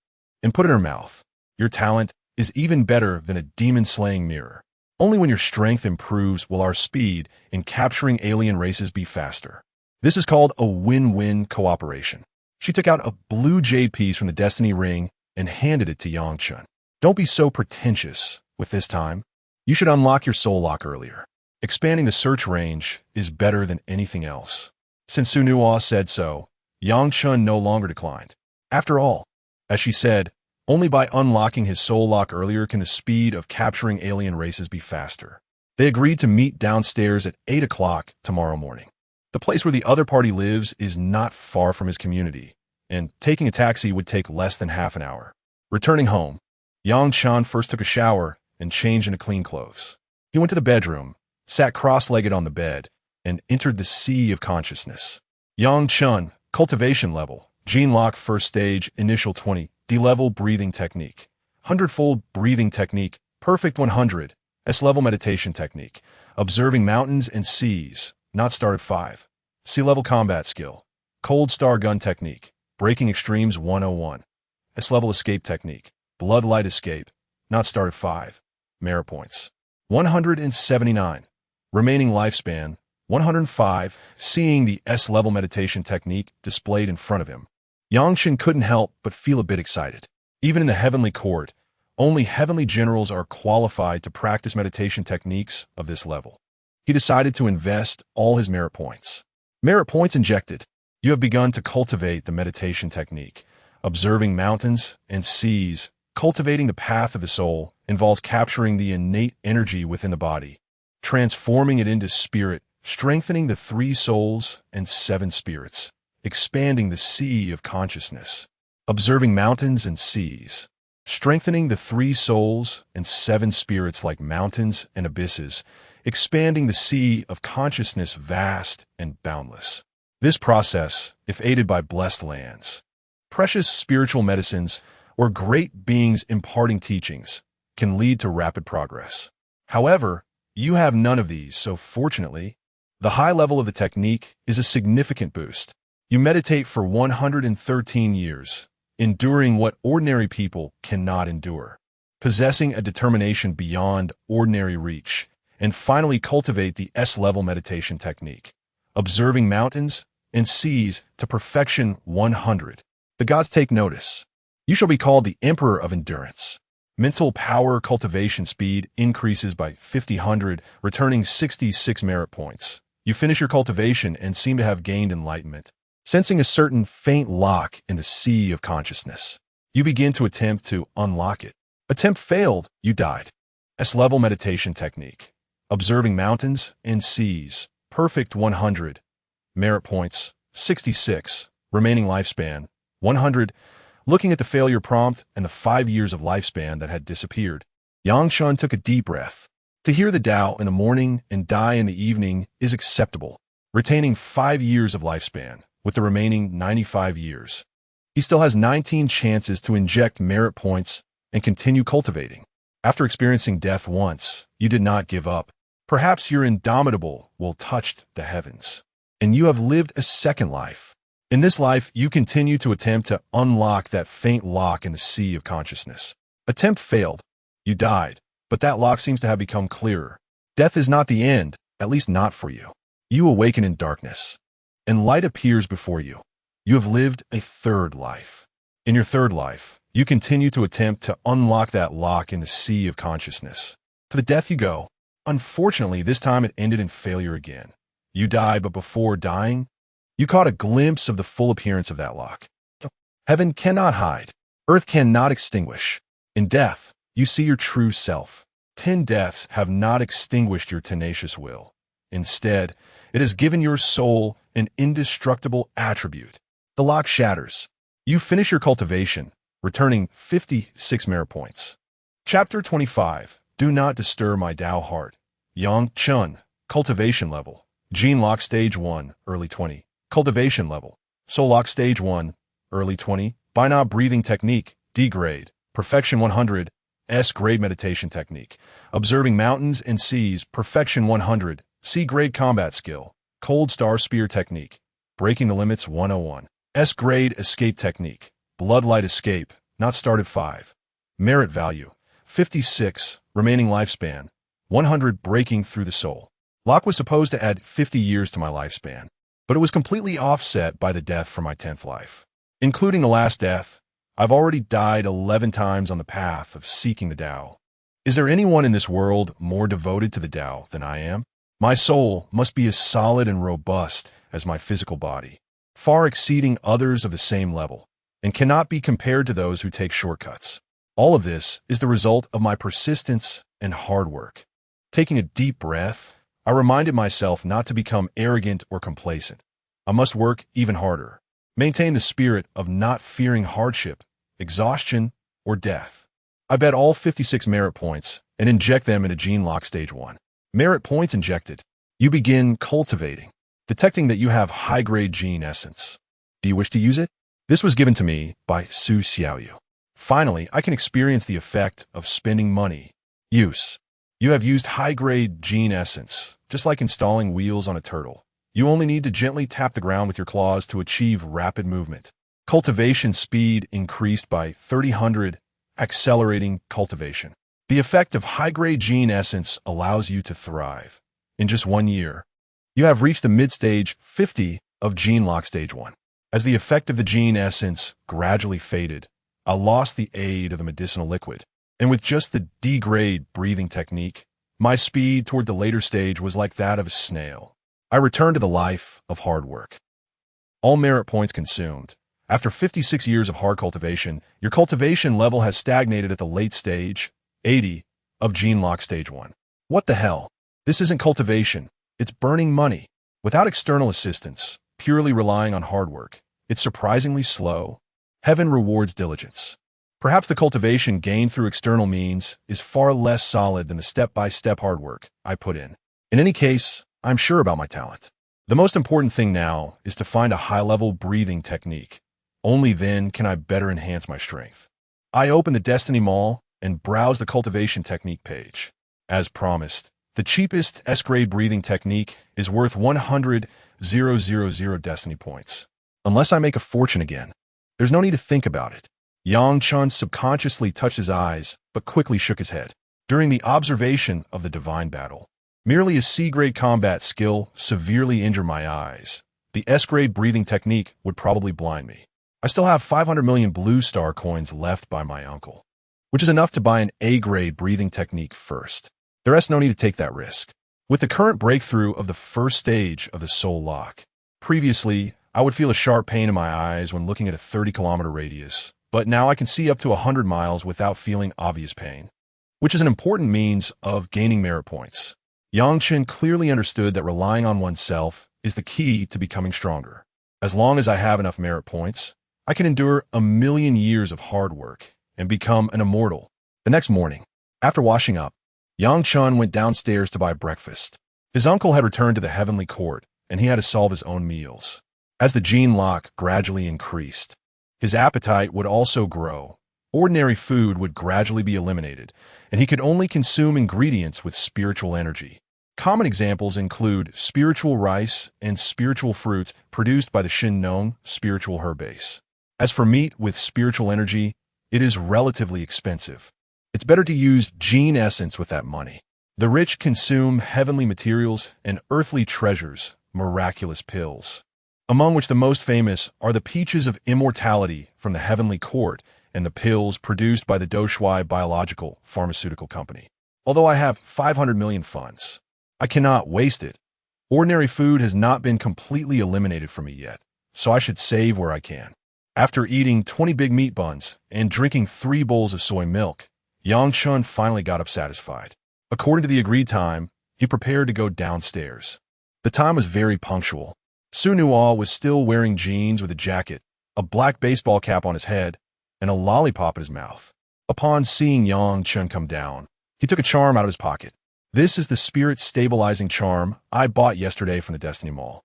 and put it in her mouth. Your talent is even better than a demon-slaying mirror. Only when your strength improves will our speed in capturing alien races be faster. This is called a win-win cooperation. She took out a blue jade piece from the destiny ring and handed it to Yang Chen. Don't be so pretentious with this time. You should unlock your soul lock earlier. Expanding the search range is better than anything else. Since Su Nua said so, Yang Chen no longer declined. After all, as she said, only by unlocking his soul lock earlier can the speed of capturing alien races be faster. They agreed to meet downstairs at 8 o'clock tomorrow morning. The place where the other party lives is not far from his community, and taking a taxi would take less than half an hour. Returning home, Yang Chen first took a shower and changed into clean clothes. He went to the bedroom, sat cross-legged on the bed, and entered the sea of consciousness. Yang Chen, cultivation level, gene lock first stage, initial 20, D-level breathing technique. 100-fold breathing technique. Perfect 100. S-level meditation technique. Observing mountains and seas. Not started 5. C-level combat skill. Cold star gun technique. Breaking extremes 101. S-level escape technique. Blood light escape. Not started 5. Merit points. 179. Remaining lifespan. 105. Seeing the S-level meditation technique displayed in front of him, Chen couldn't help but feel a bit excited. Even in the heavenly court, only heavenly generals are qualified to practice meditation techniques of this level. He decided to invest all his merit points. Merit points injected. You have begun to cultivate the meditation technique. Observing mountains and seas, cultivating the path of the soul, involves capturing the innate energy within the body, transforming it into spirit, strengthening the 3 souls and 7 spirits, expanding the sea of consciousness. Observing mountains and seas, strengthening the 3 souls and 7 spirits like mountains and abysses, expanding the sea of consciousness vast and boundless. This process, if aided by blessed lands, precious spiritual medicines, or great beings imparting teachings, can lead to rapid progress. However, you have none of these, so fortunately, the high level of the technique is a significant boost. You meditate for 113 years, enduring what ordinary people cannot endure, possessing a determination beyond ordinary reach, and finally cultivate the S-level meditation technique, observing mountains and seas to perfection 100. The gods take notice. You shall be called the Emperor of Endurance. Mental power cultivation speed increases by 50, returning 66 merit points. You finish your cultivation and seem to have gained enlightenment, sensing a certain faint lock in the sea of consciousness. You begin to attempt to unlock it. Attempt failed, you died. S-level meditation technique. Observing mountains and seas. Perfect 100. Merit points 66. Remaining lifespan 100. Looking at the failure prompt and the 5 years of lifespan that had disappeared, Chen took a deep breath. To hear the Tao in the morning and die in the evening is acceptable, retaining 5 years of lifespan, with the remaining 95 years. He still has 19 chances to inject merit points and continue cultivating. After experiencing death once, you did not give up. Perhaps your indomitable will touched the heavens, and you have lived a second life. In this life, you continue to attempt to unlock that faint lock in the sea of consciousness. Attempt failed. You died, but that lock seems to have become clearer. Death is not the end, at least not for you. You awaken in darkness, and light appears before you. You have lived a third life. In your third life, you continue to attempt to unlock that lock in the sea of consciousness. To the death you go. Unfortunately, this time it ended in failure again. You died, but before dying, you caught a glimpse of the full appearance of that lock. Heaven cannot hide. Earth cannot extinguish. In death, you see your true self. 10 deaths have not extinguished your tenacious will. Instead, it has given your soul an indestructible attribute. The lock shatters. You finish your cultivation, returning 56 merit points. Chapter 25. Do not disturb my Tao heart. Chen. Cultivation level. Gene lock stage 1, early 20. Cultivation level. Soul lock stage 1, early 20. Now breathing technique, D grade. Perfection 100. S grade meditation technique. Observing mountains and seas, perfection 100. C grade combat skill. Cold star spear technique. Breaking the limits 101. S grade escape technique. Blood light escape, not started 5. Merit value 56. Remaining lifespan 100. Breaking through the soul. Lock was supposed to add 50 years to my lifespan, but it was completely offset by the death from my 10th life. Including the last death, I've already died 11 times on the path of seeking the Tao. Is there anyone in this world more devoted to the Tao than I am? My soul must be as solid and robust as my physical body, far exceeding others of the same level, and cannot be compared to those who take shortcuts. All of this is the result of my persistence and hard work. Taking a deep breath, I reminded myself not to become arrogant or complacent. I must work even harder. Maintain the spirit of not fearing hardship, exhaustion, or death. I bet all 56 merit points and inject them into Gene Lock Stage 1. Merit points injected. You begin cultivating, detecting that you have high-grade gene essence. Do you wish to use it? This was given to me by Su Xiaoyu. Finally, I can experience the effect of spending money. Use. You have used high-grade gene essence, just like installing wheels on a turtle. You only need to gently tap the ground with your claws to achieve rapid movement. Cultivation speed increased by 300, accelerating cultivation. The effect of high-grade gene essence allows you to thrive. In just 1 year, you have reached the mid-stage 50 of gene lock stage 1. As the effect of the gene essence gradually faded, I lost the aid of the medicinal liquid. And with just the D-grade breathing technique, my speed toward the later stage was like that of a snail. I returned to the life of hard work. All merit points consumed. After 56 years of hard cultivation, your cultivation level has stagnated at the late stage, 80, of gene lock stage 1. What the hell? This isn't cultivation. It's burning money. Without external assistance, purely relying on hard work, it's surprisingly slow. Heaven rewards diligence. Perhaps the cultivation gained through external means is far less solid than the step-by-step hard work I put in. In any case, I'm sure about my talent. The most important thing now is to find a high-level breathing technique. Only then can I better enhance my strength. I open the Destiny Mall and browse the cultivation technique page. As promised, the cheapest S-grade breathing technique is worth 100,000 Destiny points. Unless I make a fortune again, there's no need to think about it. Chen subconsciously touched his eyes, but quickly shook his head. During the observation of the divine battle, merely a C-grade combat skill severely injured my eyes. The S-grade breathing technique would probably blind me. I still have 500 million blue star coins left by my uncle, which is enough to buy an A-grade breathing technique first. The rest no need to take that risk. With the current breakthrough of the first stage of the soul lock, previously, I would feel a sharp pain in my eyes when looking at a 30-kilometer radius. But now I can see up to 100 miles without feeling obvious pain, which is an important means of gaining merit points. Chen clearly understood that relying on oneself is the key to becoming stronger. As long as I have enough merit points, I can endure 1,000,000 years of hard work and become an immortal. The next morning, after washing up, Chen went downstairs to buy breakfast. His uncle had returned to the heavenly court, and he had to solve his own meals. As the gene lock gradually increased, his appetite would also grow. Ordinary food would gradually be eliminated, and he could only consume ingredients with spiritual energy. Common examples include spiritual rice and spiritual fruits produced by the Shin spiritual herb base. As for meat with spiritual energy, it is relatively expensive. It's better to use gene essence with that money. The rich consume heavenly materials and earthly treasures, miraculous pills, among which the most famous are the peaches of immortality from the heavenly court and the pills produced by the Doshui Biological Pharmaceutical Company. Although I have 500 million funds, I cannot waste it. Ordinary food has not been completely eliminated from me yet, so I should save where I can. After eating 20 big meat buns and drinking 3 bowls of soy milk, Chen finally got up satisfied. According to the agreed time, he prepared to go downstairs. The time was very punctual. Su Nuo was still wearing jeans with a jacket, a black baseball cap on his head, and a lollipop in his mouth. Upon seeing Chen come down, he took a charm out of his pocket. This is the spirit-stabilizing charm I bought yesterday from the Destiny Mall.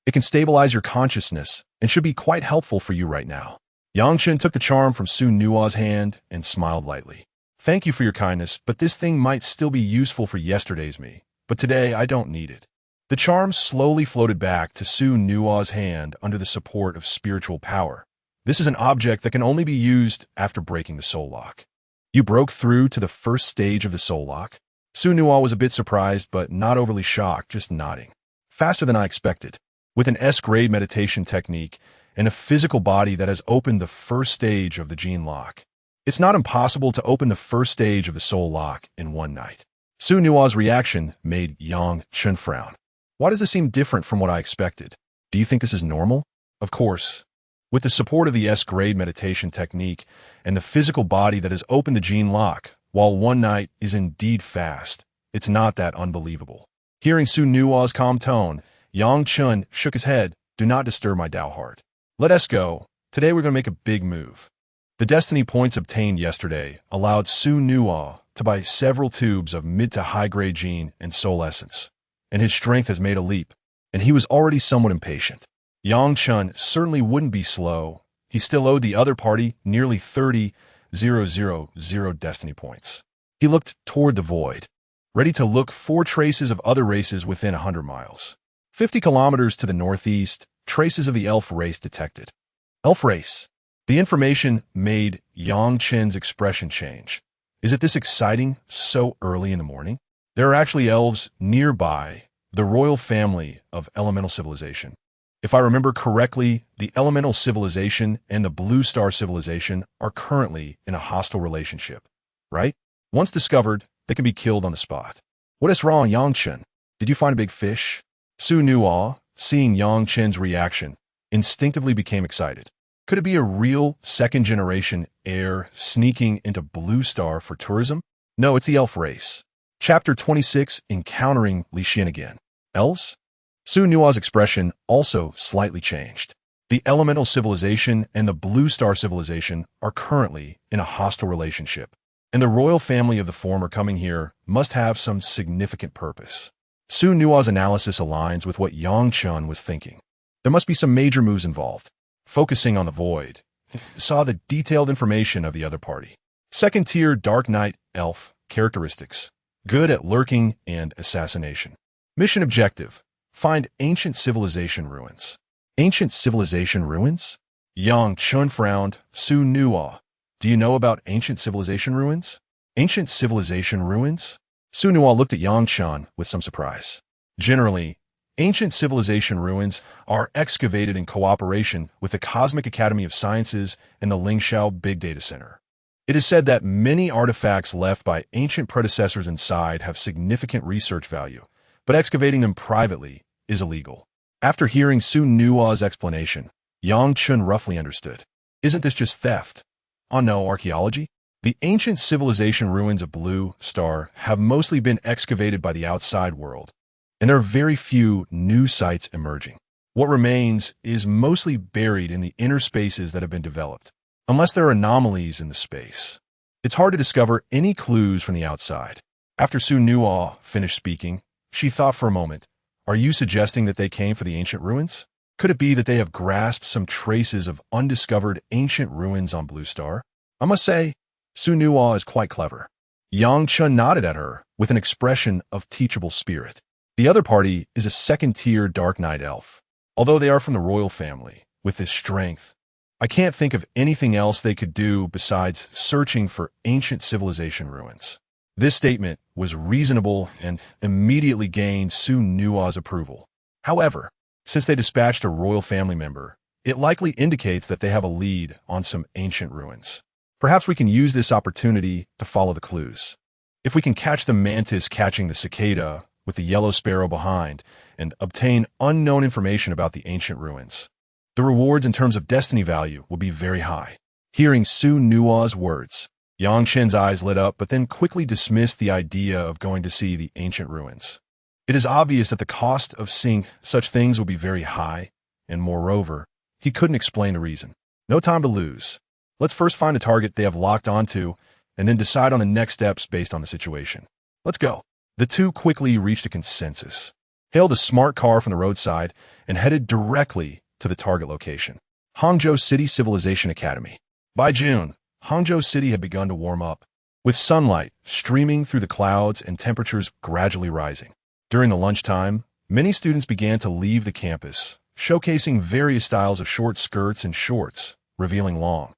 It can stabilize your consciousness and should be quite helpful for you right now. Chen took the charm from Su Nuo's hand and smiled lightly. Thank you for your kindness, but this thing might still be useful for yesterday's me, but today I don't need it. The charm slowly floated back to Su Nuo's hand under the support of spiritual power. This is an object that can only be used after breaking the soul lock. You broke through to the first stage of the soul lock? Su Nuo was a bit surprised, but not overly shocked, just nodding. Faster than I expected. With an S-grade meditation technique and a physical body that has opened the first stage of the gene lock, it's not impossible to open the first stage of the soul lock in 1 night. Su Nuo's reaction made Chen frown. Why does this seem different from what I expected? Do you think this is normal? Of course. With the support of the S-grade meditation technique and the physical body that has opened the gene lock, while 1 night is indeed fast, it's not that unbelievable. Hearing Su Nuo's calm tone, Chen shook his head. Do not disturb my Tao heart. Let us go. Today we're going to make a big move. The destiny points obtained yesterday allowed Su Nuo to buy several tubes of mid to high-grade gene and soul essence, and his strength has made a leap, and he was already somewhat impatient. Chen certainly wouldn't be slow. He still owed the other party nearly 30 000 destiny points. He looked toward the void, ready to look for traces of other races within 100 miles. 50 kilometers to the northeast, traces of the elf race detected. Elf race. The information made Yang Chen's expression change. Is it this exciting so early in the morning? There are actually elves nearby, the royal family of elemental civilization. If I remember correctly, the elemental civilization and the blue star civilization are currently in a hostile relationship, right? Once discovered, they can be killed on the spot. What is wrong, Yang Chen? Did you find a big fish? Su Nuo, seeing Yang Chen's reaction, instinctively became excited. Could it be a real second-generation heir sneaking into Blue Star for tourism? No, it's the elf race. Chapter 26, Encountering Li Xian again. Elves? Su Nuo's expression also slightly changed. The elemental civilization and the Blue Star civilization are currently in a hostile relationship, and the royal family of the former coming here must have some significant purpose. Su Nuo's analysis aligns with what Yang Chen was thinking. There must be some major moves involved. Focusing on the void, saw the detailed information of the other party. Second-tier Dark Knight elf characteristics. Good at lurking and assassination. Mission objective. Find ancient civilization ruins. Ancient civilization ruins? Yang Chen frowned. Su Nuo. Do you know about ancient civilization ruins? Ancient civilization ruins? Su Nuo looked at Yang Chen with some surprise. Generally, ancient civilization ruins are excavated in cooperation with the Cosmic Academy of Sciences and the Lingxiao Big Data Center. It is said that many artifacts left by ancient predecessors inside have significant research value, but excavating them privately is illegal. After hearing Su Nuo's explanation, Yang Chen roughly understood. Isn't this just theft? Oh no, archaeology? The ancient civilization ruins of Blue Star have mostly been excavated by the outside world, and there are very few new sites emerging. What remains is mostly buried in the inner spaces that have been developed, unless there are anomalies in the space. It's hard to discover any clues from the outside. After Su Nuo finished speaking, she thought for a moment. Are you suggesting that they came for the ancient ruins? Could it be that they have grasped some traces of undiscovered ancient ruins on Blue Star? I must say, Su Nuo is quite clever. Yang Chen nodded at her with an expression of teachable spirit. The other party is a second-tier Dark Knight elf. Although they are from the royal family, with this strength, I can't think of anything else they could do besides searching for ancient civilization ruins. This statement was reasonable and immediately gained Su Nuo's approval. However, since they dispatched a royal family member, it likely indicates that they have a lead on some ancient ruins. Perhaps we can use this opportunity to follow the clues. If we can catch the mantis catching the cicada with the yellow sparrow behind and obtain unknown information about the ancient ruins, the rewards in terms of destiny value will be very high. Hearing Su Nuo's words, Yang Chen's eyes lit up but then quickly dismissed the idea of going to see the ancient ruins. It is obvious that the cost of seeing such things will be very high, and moreover, he couldn't explain the reason. No time to lose. Let's first find the target they have locked onto and then decide on the next steps based on the situation. Let's go. The two quickly reached a consensus, hailed a smart car from the roadside, and headed directly to the target location. Hangzhou City Civilization Academy. By June, Hangzhou City had begun to warm up, with sunlight streaming through the clouds and temperatures gradually rising. During the lunchtime, many students began to leave the campus, showcasing various styles of short skirts and shorts, revealing long,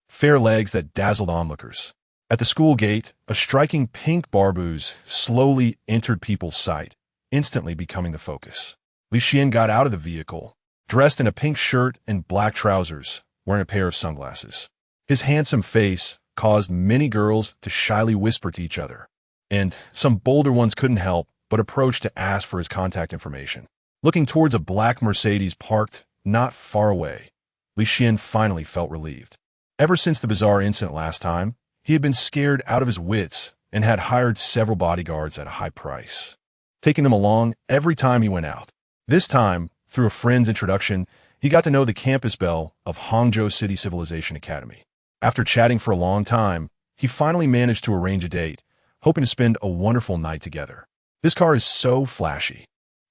fair legs that dazzled onlookers. At the school gate, a striking pink barbouse slowly entered people's sight, instantly becoming the focus. Li Xian got out of the vehicle, dressed in a pink shirt and black trousers, wearing a pair of sunglasses. His handsome face caused many girls to shyly whisper to each other, and some bolder ones couldn't help but approach to ask for his contact information. Looking towards a black Mercedes parked not far away, Li Xian finally felt relieved. Ever since the bizarre incident last time, he had been scared out of his wits and had hired several bodyguards at a high price, taking them along every time he went out. This time, through a friend's introduction, he got to know the campus belle of Hangzhou City Civilization Academy. After chatting for a long time, he finally managed to arrange a date, hoping to spend a wonderful night together. This car is so flashy.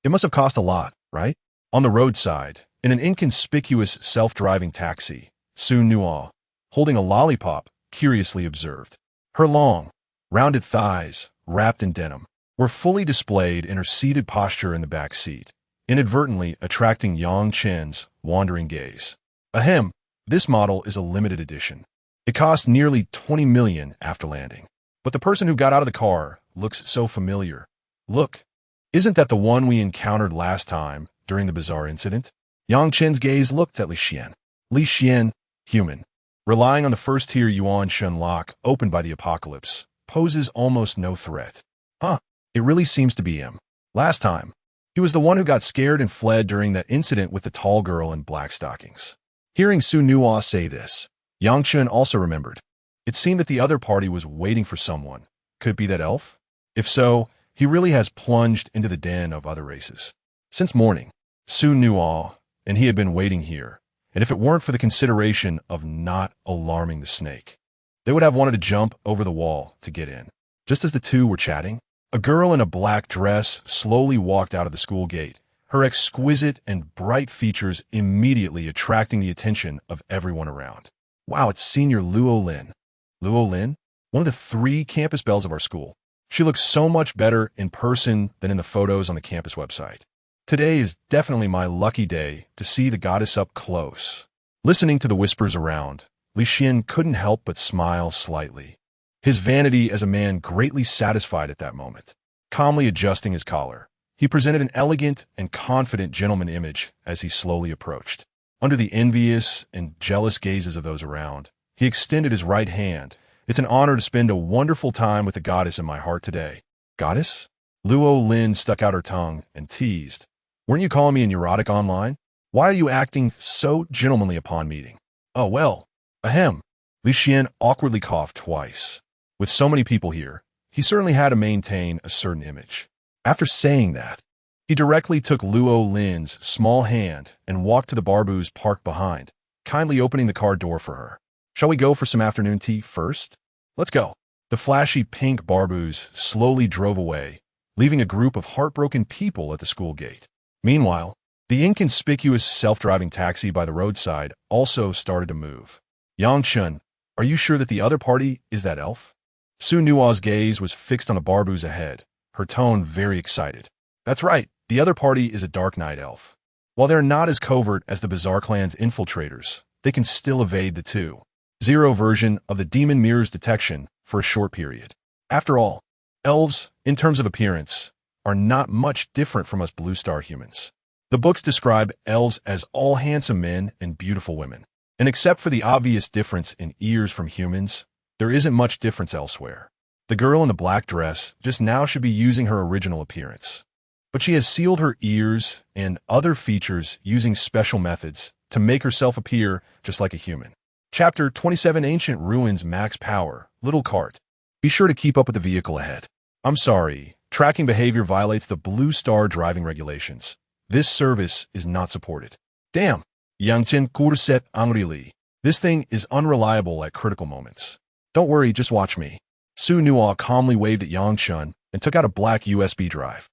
It must have cost a lot, right? On the roadside, in an inconspicuous self-driving taxi, Su Nuo, holding a lollipop, curiously observed. Her long, rounded thighs, wrapped in denim, were fully displayed in her seated posture in the back seat, inadvertently attracting Chen's wandering gaze. Ahem, this model is a limited edition. It cost nearly 20 million after landing. But the person who got out of the car looks so familiar. Look, isn't that the one we encountered last time during the bizarre incident? Chen's gaze looked at Li Xian. Li Xian, human, relying on the first-tier Yuan Shun lock opened by the apocalypse, poses almost no threat. Huh, it really seems to be him. Last time, he was the one who got scared and fled during that incident with the tall girl in black stockings. Hearing Su Nuo say this, Yang Chun also remembered. It seemed that the other party was waiting for someone. Could it be that elf? If so, he really has plunged into the den of other races. Since morning, Su Nuo and he had been waiting here, and if it weren't for the consideration of not alarming the snake, they would have wanted to jump over the wall to get in. Just as the two were chatting, a girl in a black dress slowly walked out of the school gate, her exquisite and bright features immediately attracting the attention of everyone around. Wow, it's Senior Luo Lin. Luo Lin? One of the 3 campus belles of our school. She looks so much better in person than in the photos on the campus website. Today is definitely my lucky day to see the goddess up close. Listening to the whispers around, Li Xian couldn't help but smile slightly. His vanity as a man greatly satisfied at that moment. Calmly adjusting his collar, he presented an elegant and confident gentleman image as he slowly approached. Under the envious and jealous gazes of those around, he extended his right hand. It's an honor to spend a wonderful time with the goddess in my heart today. Goddess? Luo Lin stuck out her tongue and teased. Weren't you calling me a neurotic online? Why are you acting so gentlemanly upon meeting? Oh, well, ahem. Li Xian awkwardly coughed twice. With so many people here, he certainly had to maintain a certain image. After saying that, he directly took Luo Lin's small hand and walked to the barboos parked behind, kindly opening the car door for her. Shall we go for some afternoon tea first? Let's go. The flashy pink barboos slowly drove away, leaving a group of heartbroken people at the school gate. Meanwhile, the inconspicuous self-driving taxi by the roadside also started to move. Yang Chun, are you sure that the other party is that elf? Su Nuo's gaze was fixed on the barboos ahead, her tone very excited. That's right, the other party is a Dark Knight elf. While they're not as covert as the Bizarre Clan's infiltrators, they can still evade the 2.0 version of the demon mirror's detection for a short period. After all, elves, in terms of appearance, are not much different from us Blue Star humans. The books describe elves as all handsome men and beautiful women. And except for the obvious difference in ears from humans, there isn't much difference elsewhere. The girl in the black dress just now should be using her original appearance. But she has sealed her ears and other features using special methods to make herself appear just like a human. Chapter 27 Ancient Ruins Max Power, Little Cart. Be sure to keep up with the vehicle ahead. I'm sorry, tracking behavior violates the Blue Star driving regulations. This service is not supported. Damn. Yangchen Kurset Angrili. This thing is unreliable at critical moments. Don't worry, just watch me. Su Nuo calmly waved at Yangchun and took out a black USB drive,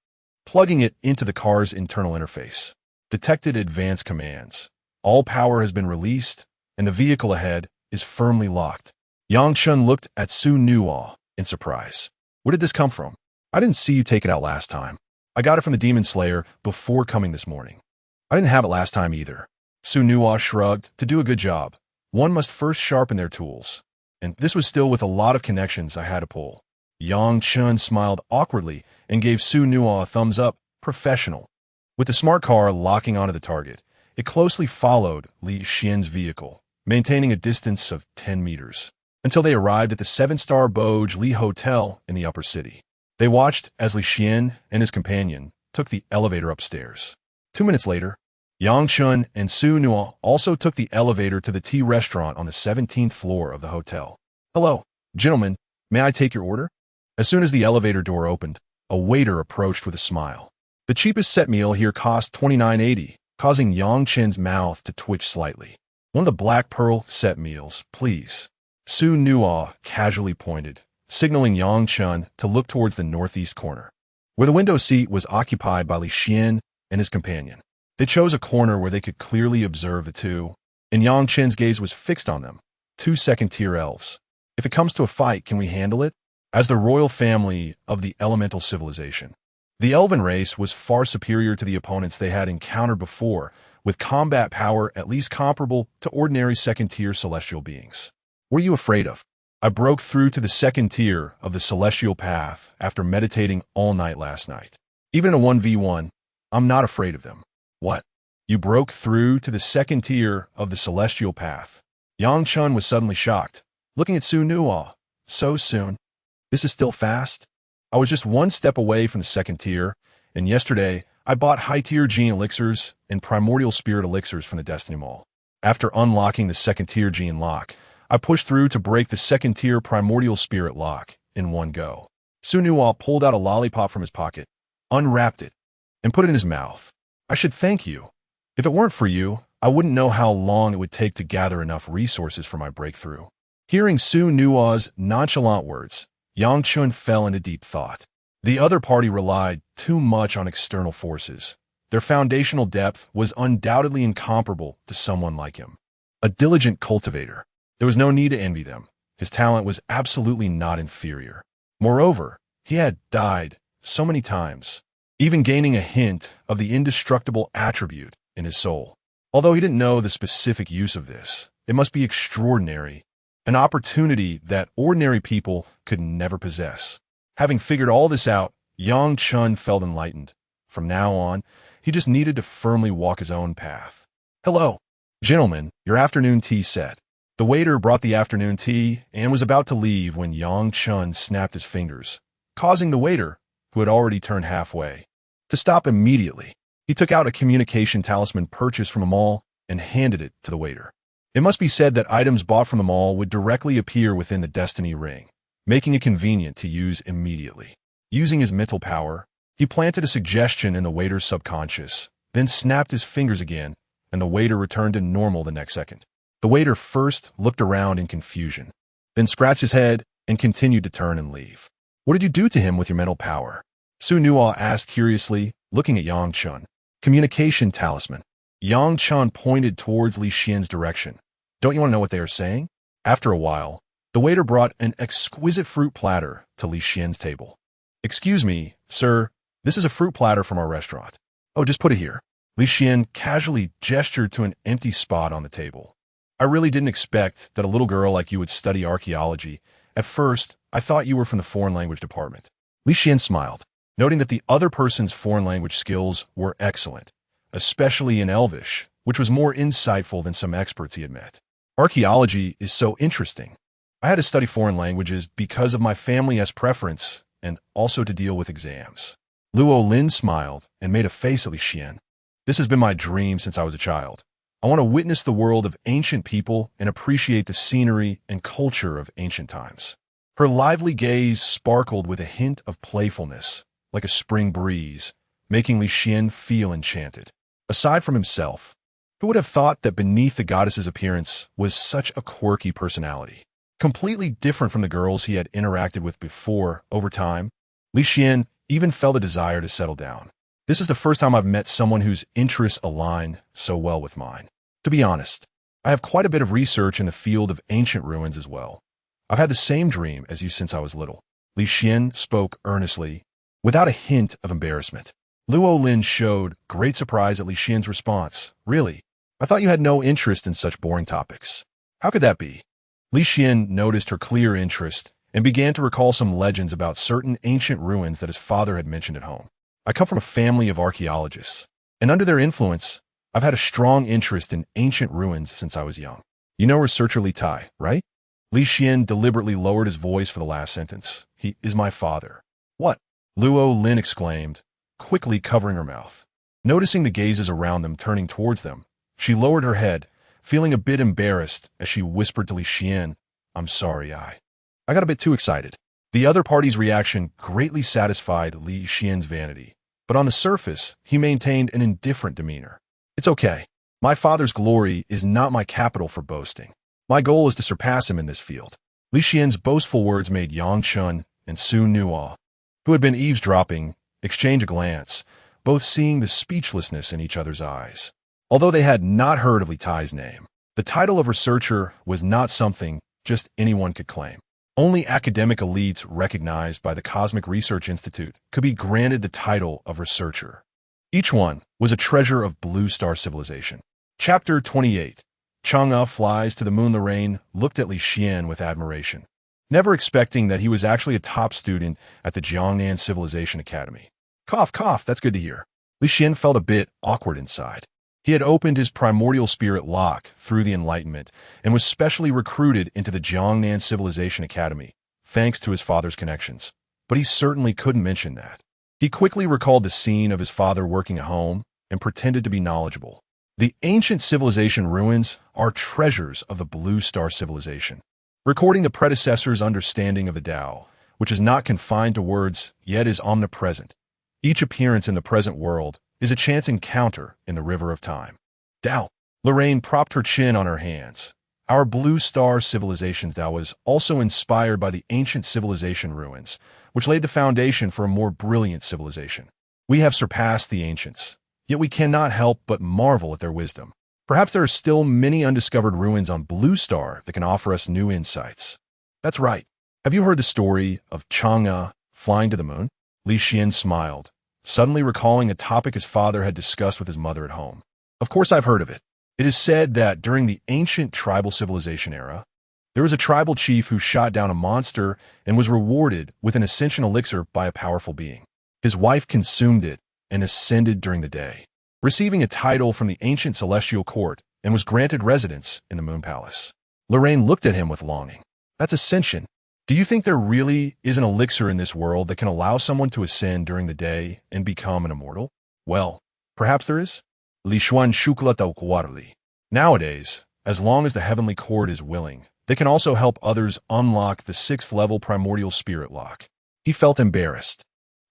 plugging it into the car's internal interface. Detected advanced commands. All power has been released, and the vehicle ahead is firmly locked. Yangchun looked at Su Nuo in surprise. Where did this come from? I didn't see you take it out last time. I got it from the Demon Slayer before coming this morning. I didn't have it last time either. Su Nuo shrugged. To do a good job, one must first sharpen their tools. And this was still with a lot of connections I had to pull. Yang Chun smiled awkwardly and gave Su Nuo a thumbs up. Professional. With the smart car locking onto the target, it closely followed Li Xian's vehicle, maintaining a distance of 10 meters, until they arrived at the 7-star Boj Li Hotel in the upper city. They watched as Li Xian and his companion took the elevator upstairs. 2 minutes later, Yang Chun and Su Nuo also took the elevator to the tea restaurant on the 17th floor of the hotel. Hello, gentlemen, may I take your order? As soon as the elevator door opened, a waiter approached with a smile. The cheapest set meal here cost $29.80, causing Yang Chen's mouth to twitch slightly. One of the black pearl set meals, please. Su Nuo casually pointed, signaling Yang Chun to look towards the northeast corner, where the window seat was occupied by Li Xian and his companion. They chose a corner where they could clearly observe the two, and Yang Chen's gaze was fixed on them, 2 second-tier elves. If it comes to a fight, can we handle it? As the royal family of the elemental civilization, the elven race was far superior to the opponents they had encountered before, with combat power at least comparable to ordinary second-tier celestial beings. What are you afraid of? I broke through to the second tier of the celestial path after meditating all night last night. Even in a 1v1, I'm not afraid of them. What? You broke through to the second tier of the celestial path. Yang Chen was suddenly shocked, looking at Su Nuo. So soon? This is still fast? I was just one step away from the second tier, and yesterday I bought high-tier gene elixirs and primordial spirit elixirs from the Destiny Mall. After unlocking the second-tier gene lock, I pushed through to break the second-tier primordial spirit lock in one go. Su Nuo pulled out a lollipop from his pocket, unwrapped it, and put it in his mouth. I should thank you. If it weren't for you, I wouldn't know how long it would take to gather enough resources for my breakthrough. Hearing Su Nuo's nonchalant words, Yang Chun fell into deep thought. The other party relied too much on external forces. Their foundational depth was undoubtedly incomparable to someone like him. A diligent cultivator. There was no need to envy them. His talent was absolutely not inferior. Moreover, he had died so many times, even gaining a hint of the indestructible attribute in his soul. Although he didn't know the specific use of this, it must be extraordinary, an opportunity that ordinary people could never possess. Having figured all this out, Yang Chun felt enlightened. From now on, he just needed to firmly walk his own path. Hello, gentlemen, your afternoon tea set. The waiter brought the afternoon tea and was about to leave when Yang Chun snapped his fingers, causing the waiter, who had already turned halfway, to stop immediately. He took out a communication talisman purchased from a mall and handed it to the waiter. It must be said that items bought from the mall would directly appear within the Destiny Ring, making it convenient to use immediately. Using his mental power, he planted a suggestion in the waiter's subconscious, then snapped his fingers again, and the waiter returned to normal the next second. The waiter first looked around in confusion, then scratched his head and continued to turn and leave. What did you do to him with your mental power? Su Nuo asked curiously, looking at Yang Chun. Communication talisman. Yang Chun pointed towards Li Xian's direction. Don't you want to know what they are saying? After a while, the waiter brought an exquisite fruit platter to Li Xian's table. Excuse me, sir, this is a fruit platter from our restaurant. Oh, just put it here. Li Xian casually gestured to an empty spot on the table. I really didn't expect that a little girl like you would study archaeology. At first, I thought you were from the foreign language department. Li Xian smiled, noting that the other person's foreign language skills were excellent, especially in Elvish, which was more insightful than some experts he had met. Archaeology is so interesting. I had to study foreign languages because of my family's preference and also to deal with exams. Luo Lin smiled and made a face at Li Xian. This has been my dream since I was a child. I want to witness the world of ancient people and appreciate the scenery and culture of ancient times. Her lively gaze sparkled with a hint of playfulness, like a spring breeze, making Li Xian feel enchanted. Aside from himself, who would have thought that beneath the goddess's appearance was such a quirky personality? Completely different from the girls he had interacted with before. Over time, Li Xian even felt a desire to settle down. This is the first time I've met someone whose interests align so well with mine. To be honest, I have quite a bit of research in the field of ancient ruins as well. I've had the same dream as you since I was little. Li Xian spoke earnestly, without a hint of embarrassment. Luo Lin showed great surprise at Li Xian's response. Really? I thought you had no interest in such boring topics. How could that be? Li Xian noticed her clear interest and began to recall some legends about certain ancient ruins that his father had mentioned at home. I come from a family of archaeologists, and under their influence, I've had a strong interest in ancient ruins since I was young. You know researcher Li Tai, right? Li Xian deliberately lowered his voice for the last sentence. He is my father. What? Luo Lin exclaimed, quickly covering her mouth. Noticing the gazes around them turning towards them, she lowered her head, feeling a bit embarrassed as she whispered to Li Xian, I'm sorry, I got a bit too excited. The other party's reaction greatly satisfied Li Xian's vanity, but on the surface, he maintained an indifferent demeanor. It's okay. My father's glory is not my capital for boasting. My goal is to surpass him in this field. Li Xian's boastful words made Yang Chun and Su Nuo, who had been eavesdropping, exchange a glance, both seeing the speechlessness in each other's eyes. Although they had not heard of Li Tai's name, the title of researcher was not something just anyone could claim. Only academic elites recognized by the Cosmic Research Institute could be granted the title of researcher. Each one was a treasure of Blue Star Civilization. Chapter 28. Chang'e flies to the moon. Lorraine looked at Li Xian with admiration, never expecting that he was actually a top student at the Jiangnan Civilization Academy. Cough, cough, that's good to hear. Li Xian felt a bit awkward inside. He had opened his primordial spirit lock through the Enlightenment and was specially recruited into the Jiangnan Civilization Academy, thanks to his father's connections. But he certainly couldn't mention that. He quickly recalled the scene of his father working at home and pretended to be knowledgeable. The ancient civilization ruins are treasures of the Blue Star Civilization, recording the predecessor's understanding of the Tao, which is not confined to words, yet is omnipresent. Each appearance in the present world is a chance encounter in the river of time. Tao. Lorraine propped her chin on her hands. Our Blue Star Civilization's Tao was also inspired by the ancient civilization ruins, which laid the foundation for a more brilliant civilization. We have surpassed the ancients, yet we cannot help but marvel at their wisdom. Perhaps there are still many undiscovered ruins on Blue Star that can offer us new insights. That's right. Have you heard the story of Chang'e flying to the moon? Li Xian smiled, suddenly recalling a topic his father had discussed with his mother at home. Of course I've heard of it. It is said that during the ancient tribal civilization era, there was a tribal chief who shot down a monster and was rewarded with an ascension elixir by a powerful being. His wife consumed it and ascended during the day, receiving a title from the ancient celestial court, and was granted residence in the Moon Palace. Lorraine looked at him with longing. That's ascension. Do you think there really is an elixir in this world that can allow someone to ascend during the day and become an immortal? Well, perhaps there is. Li Xuan Shukla Tauquarli. Nowadays, as long as the heavenly court is willing, they can also help others unlock the 6th level primordial spirit lock. He felt embarrassed,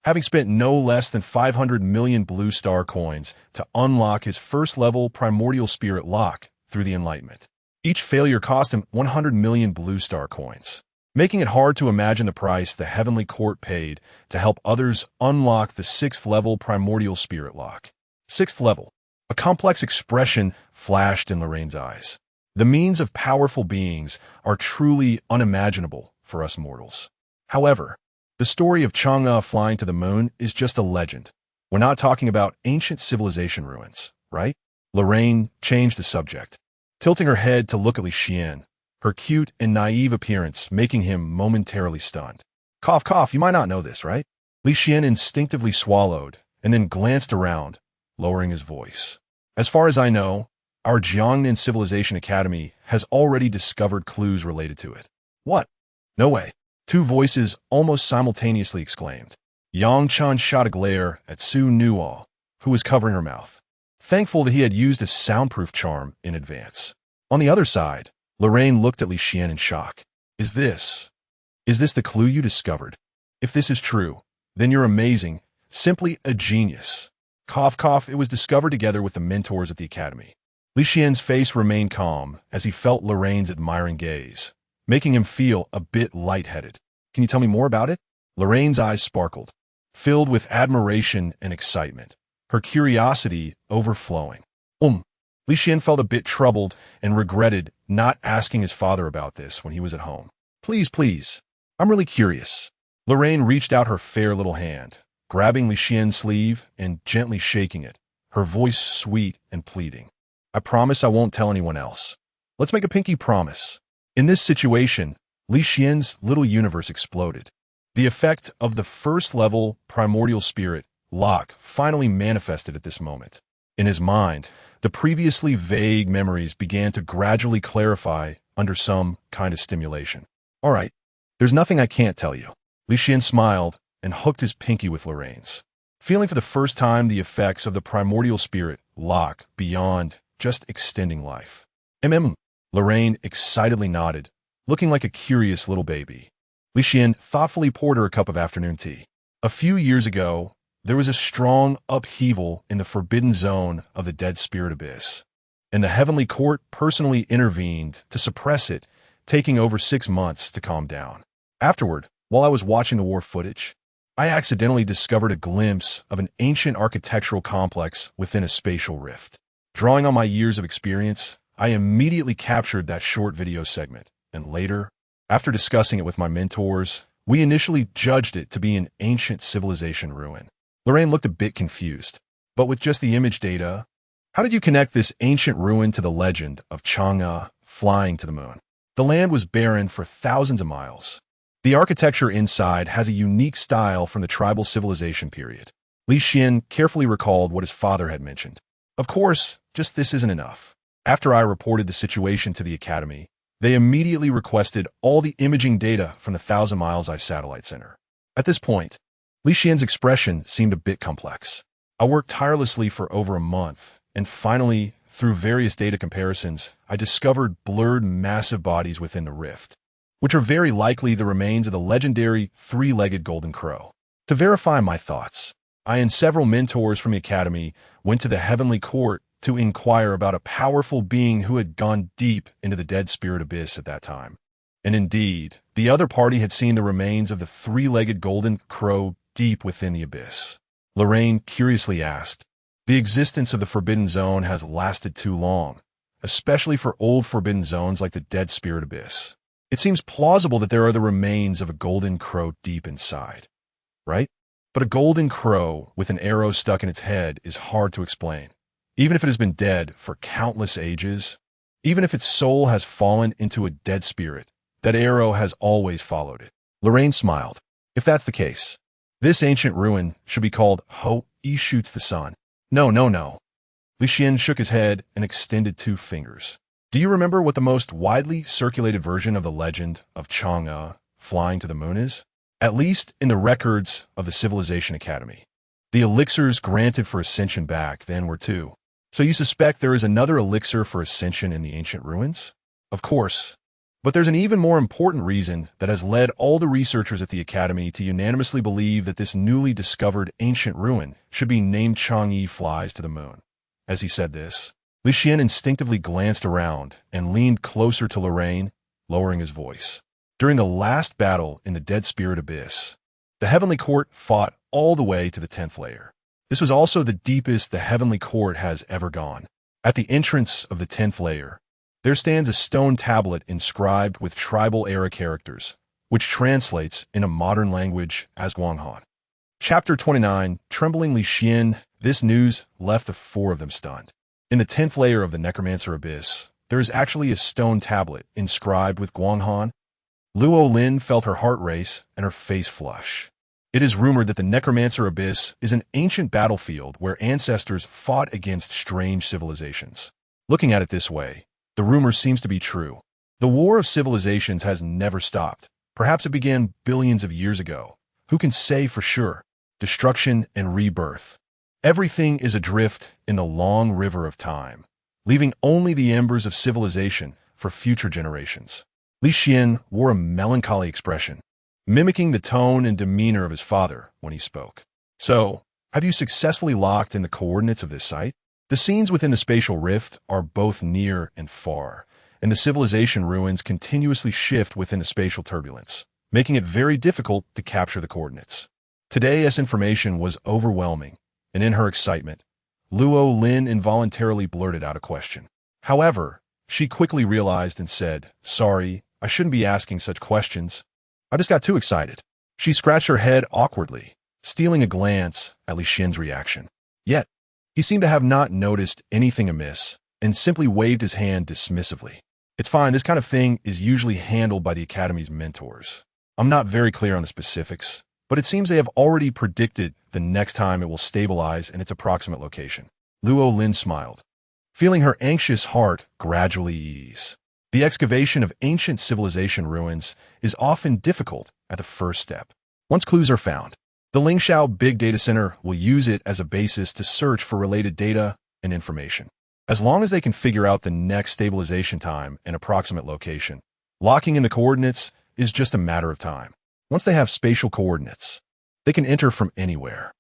having spent no less than 500 million Blue Star coins to unlock his 1st level primordial spirit lock through the Enlightenment. Each failure cost him 100 million Blue Star coins, making it hard to imagine the price the heavenly court paid to help others unlock the 6th level primordial spirit lock. 6th level. A complex expression flashed in Lorraine's eyes. The means of powerful beings are truly unimaginable for us mortals. However, the story of Chang'e flying to the moon is just a legend. We're not talking about ancient civilization ruins, right? Lorraine changed the subject, tilting her head to look at Li Xian, her cute and naive appearance making him momentarily stunned. Cough, cough, you might not know this, right? Li Xian instinctively swallowed and then glanced around, lowering his voice. As far as I know, our Jiangnan Civilization Academy has already discovered clues related to it. What? No way. 2 voices almost simultaneously exclaimed. Yang Chan shot a glare at Su Nuo, who was covering her mouth, thankful that he had used a soundproof charm in advance. On the other side, Lorraine looked at Li Xian in shock. Is this the clue you discovered? If this is true, then you're amazing, simply a genius. Cough, cough, it was discovered together with the mentors at the academy. Li Xian's face remained calm as he felt Lorraine's admiring gaze, making him feel a bit lightheaded. Can you tell me more about it? Lorraine's eyes sparkled, filled with admiration and excitement, her curiosity overflowing. Li Xian felt a bit troubled and regretted not asking his father about this when he was at home. Please, please, I'm really curious. Lorraine reached out her fair little hand, grabbing Li Xian's sleeve and gently shaking it, her voice sweet and pleading. I promise I won't tell anyone else. Let's make a pinky promise. In this situation, Li Xian's little universe exploded. The effect of the 1st level primordial spirit lock finally manifested at this moment. In his mind, the previously vague memories began to gradually clarify under some kind of stimulation. All right, there's nothing I can't tell you. Li Xian smiled and hooked his pinky with Lorraine's, feeling for the first time the effects of the primordial spirit lock beyond just extending life. Lorraine excitedly nodded, looking like a curious little baby. Li Xian thoughtfully poured her a cup of afternoon tea. A few years ago, there was a strong upheaval in the forbidden zone of the Dead Spirit Abyss, and the Heavenly Court personally intervened to suppress it, taking over 6 months to calm down. Afterward, while I was watching the war footage, I accidentally discovered a glimpse of an ancient architectural complex within a spatial rift. Drawing on my years of experience, I immediately captured that short video segment, and later, After discussing it with my mentors, we initially judged it to be an ancient civilization ruin. Lorraine looked a bit confused. But with just the image data, how did you connect this ancient ruin to the legend of Chang'e flying to the moon? The land was barren for thousands of miles. The architecture inside has a unique style from the tribal civilization period. Li Xian carefully recalled what his father had mentioned. Of course, just this isn't enough. After I reported the situation to the Academy, they immediately requested all the imaging data from the Thousand Miles Eye Satellite Center. At this point, Li Xian's expression seemed a bit complex. I worked tirelessly for over a month, and finally, through various data comparisons, I discovered blurred massive bodies within the rift, which are very likely the remains of the legendary three-legged golden crow. To verify my thoughts, I and several mentors from the Academy went to the Heavenly Court to inquire about a powerful being who had gone deep into the dead spirit abyss at that time. And indeed, the other party had seen the remains of the three-legged golden crow deep within the abyss. Lorraine curiously asked, "The existence of the Forbidden Zone has lasted too long, especially for old forbidden zones like the Dead Spirit Abyss. It seems plausible that there are the remains of a golden crow deep inside, right? But a golden crow with an arrow stuck in its head is hard to explain. Even if it has been dead for countless ages, even if its soul has fallen into a dead spirit, that arrow has always followed it." Lorraine smiled. "If that's the case, this ancient ruin should be called Ho-E Shoots the Sun." No. Li Xian shook his head and extended two fingers. "Do you remember what the most widely circulated version of the legend of Chang'e flying to the moon is? At least in the records of the Civilization Academy. The elixirs granted for ascension back then were two. So you suspect there is another elixir for ascension in the ancient ruins? Of course. But there's an even more important reason that has led all the researchers at the Academy to unanimously believe that this newly discovered ancient ruin should be named Chang'e Flies to the Moon." As he said this, Li Xian instinctively glanced around and leaned closer to Lorraine, lowering his voice. "During the last battle in the Dead Spirit Abyss, the Heavenly Court fought all the way to the 10th layer. This was also the deepest the Heavenly Court has ever gone. At the entrance of the 10th layer, there stands a stone tablet inscribed with tribal-era characters, which translates in a modern language as Guanghan." Chapter 29, Trembling Li Xian. This news left the four of them stunned. In the 10th layer of the Necromancer Abyss, there is actually a stone tablet inscribed with Guanghan. Luo Lin felt her heart race and her face flush. It is rumored that the Necromancer Abyss is an ancient battlefield where ancestors fought against strange civilizations. Looking at it this way, the rumor seems to be true. The War of Civilizations has never stopped. Perhaps it began billions of years ago. Who can say for sure? Destruction and rebirth. Everything is adrift in the long river of time, leaving only the embers of civilization for future generations. Li Xian wore a melancholy expression, mimicking the tone and demeanor of his father when he spoke. "So, have you successfully locked in the coordinates of this site? The scenes within the spatial rift are both near and far, and the civilization ruins continuously shift within the spatial turbulence, making it very difficult to capture the coordinates." Today's information was overwhelming, and in her excitement, Luo Lin involuntarily blurted out a question. However, she quickly realized and said, "Sorry, I shouldn't be asking such questions. I just got too excited." She scratched her head awkwardly, stealing a glance at Li Xian's reaction. Yet, he seemed to have not noticed anything amiss and simply waved his hand dismissively. "It's fine, this kind of thing is usually handled by the Academy's mentors. I'm not very clear on the specifics, but it seems they have already predicted the next time it will stabilize in its approximate location." Luo Lin smiled, feeling her anxious heart gradually ease. The excavation of ancient civilization ruins is often difficult at the first step. Once clues are found, the Lingxiao Big Data Center will use it as a basis to search for related data and information. As long as they can figure out the next stabilization time and approximate location, locking in the coordinates is just a matter of time. Once they have spatial coordinates, they can enter from anywhere.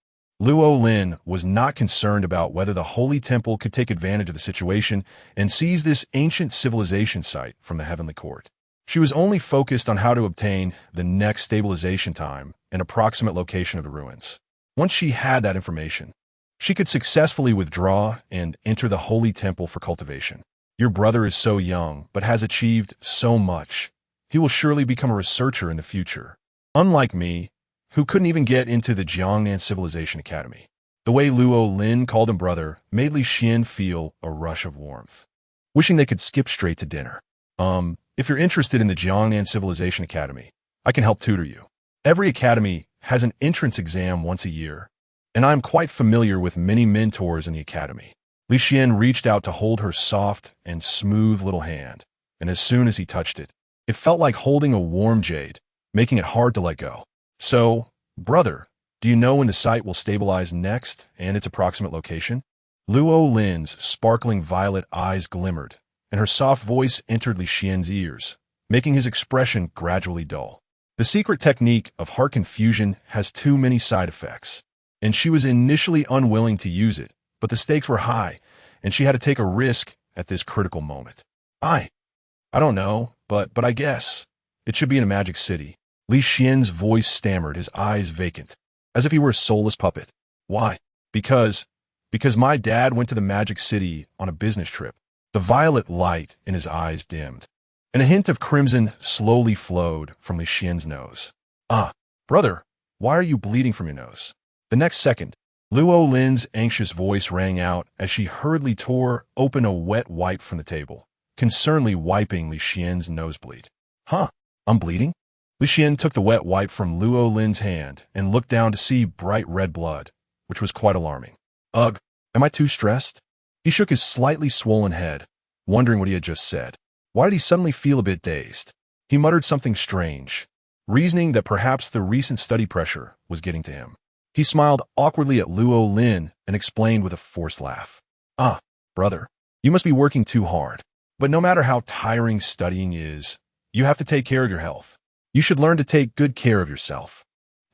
Luo Lin was not concerned about whether the Holy Temple could take advantage of the situation and seize this ancient civilization site from the Heavenly Court. She was only focused on how to obtain the next stabilization time and approximate location of the ruins. Once she had that information, she could successfully withdraw and enter the Holy Temple for cultivation. "Your brother is so young, but has achieved so much. he will surely become a researcher in the future. Unlike me, who couldn't even get into the Jiangnan Civilization Academy. The way Luo Lin called him brother made Li Xian feel a rush of warmth, wishing they could skip straight to dinner. If you're interested in the Jiangnan Civilization Academy, I can help tutor you. Every academy has an entrance exam once a year, and I'm quite familiar with many mentors in the academy. Li Xian reached out to hold her soft and smooth little hand, and as soon as he touched it, it felt like holding a warm jade, making it hard to let go. So, brother, do you know when the site will stabilize next and its approximate location? Luo Lin's sparkling violet eyes glimmered, and her soft voice entered Li Xian's ears, making his expression gradually dull. The secret technique of heart confusion has too many side effects, and she was initially unwilling to use it, but the stakes were high, and she had to take a risk at this critical moment. I don't know, but I guess it should be in a magic city. Li Xian's voice stammered, his eyes vacant, as if he were a soulless puppet. Why? Because my dad went to the magic city on a business trip. The violet light in his eyes dimmed, and a hint of crimson slowly flowed from Li Xian's nose. Ah, brother, why are you bleeding from your nose? The next second, Luo Lin's anxious voice rang out as she hurriedly tore open a wet wipe from the table, concernedly wiping Li Xian's nosebleed. Huh, I'm bleeding? Li Xian took the wet wipe from Luo Lin's hand and looked down to see bright red blood, which was quite alarming. Ugh, am I too stressed? He shook his slightly swollen head, wondering what he had just said. Why did he suddenly feel a bit dazed? He muttered something strange, reasoning that perhaps the recent study pressure was getting to him. He smiled awkwardly at Luo Lin and explained with a forced laugh. Ah, brother, you must be working too hard. But no matter how tiring studying is, you have to take care of your health. You should learn to take good care of yourself.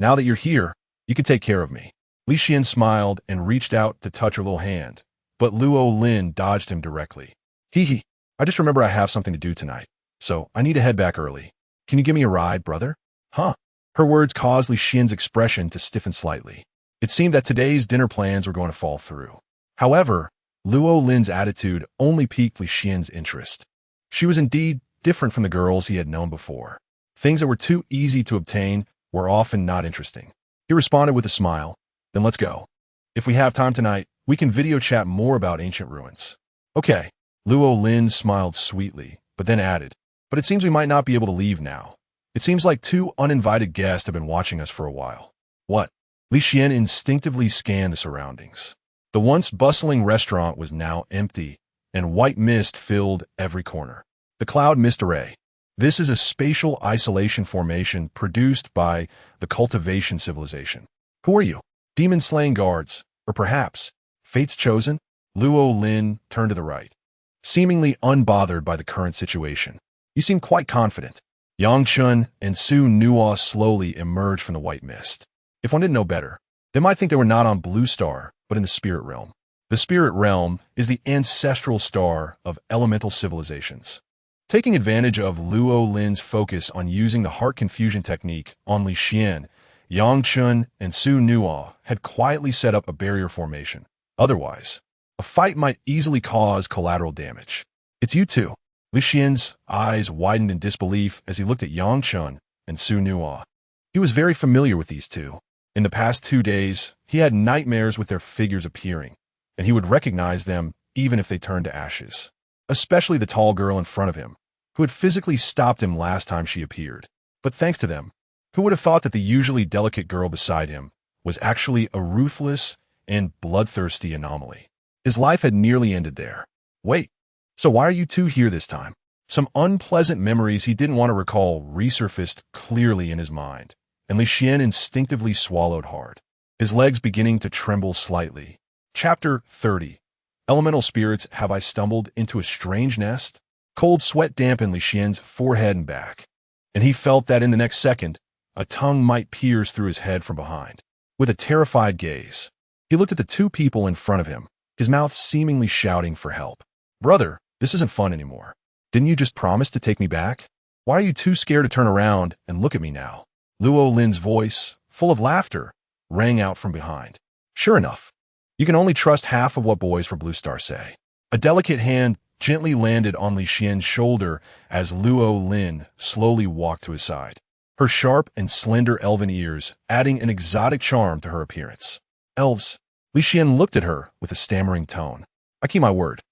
Now that you're here, you can take care of me. Li Xian smiled and reached out to touch her little hand, but Luo Lin dodged him directly. Hee, I just remember I have something to do tonight, so I need to head back early. Can you give me a ride, brother? Huh? Her words caused Li Xian's expression to stiffen slightly. It seemed that today's dinner plans were going to fall through. However, Luo Lin's attitude only piqued Li Xian's interest. She was indeed different from the girls he had known before. Things that were too easy to obtain were often not interesting. He responded with a smile. Then let's go. If we have time tonight, we can video chat more about ancient ruins. Okay. Luo Lin smiled sweetly, but then added, but it seems we might not be able to leave now. It seems like two uninvited guests have been watching us for a while. What? Li Xian instinctively scanned the surroundings. The once bustling restaurant was now empty, and white mist filled every corner. The cloud mist array. This is a spatial isolation formation produced by the Cultivation Civilization. Who are you? Demon-slaying guards, or perhaps fate's chosen? Luo Lin turned to the right, seemingly unbothered by the current situation. You seem quite confident. Yang Chen and Su Nuo slowly emerged from the white mist. If one didn't know better, they might think they were not on Blue Star, but in the spirit realm. The spirit realm is the ancestral star of elemental civilizations. Taking advantage of Luo Lin's focus on using the heart confusion technique on Li Xian, Yang Chen and Su Nuo had quietly set up a barrier formation. Otherwise, a fight might easily cause collateral damage. It's you two. Li Xian's eyes widened in disbelief as he looked at Yang Chen and Su Nuo. He was very familiar with these two. In the past 2 days, he had nightmares with their figures appearing, and he would recognize them even if they turned to ashes. Especially the tall girl in front of him, who had physically stopped him last time she appeared. But thanks to them, who would have thought that the usually delicate girl beside him was actually a ruthless and bloodthirsty anomaly? His life had nearly ended there. Wait, so why are you two here this time? Some unpleasant memories he didn't want to recall resurfaced clearly in his mind, and Li Xian instinctively swallowed hard, his legs beginning to tremble slightly. Chapter 30. Elemental spirits, have I stumbled into a strange nest? Cold sweat dampened Li Xian's forehead and back, and he felt that in the next second, a tongue might pierce through his head from behind. With a terrified gaze, he looked at the two people in front of him, his mouth seemingly shouting for help. Brother, this isn't fun anymore. Didn't you just promise to take me back? Why are you too scared to turn around and look at me now? Luo Lin's voice, full of laughter, rang out from behind. Sure enough, you can only trust half of what boys for Blue Star say. A delicate hand gently landed on Li Xian's shoulder as Luo Lin slowly walked to his side. Her sharp and slender elven ears adding an exotic charm to her appearance. Elves. Li Xian looked at her with a stammering tone. I keep my word.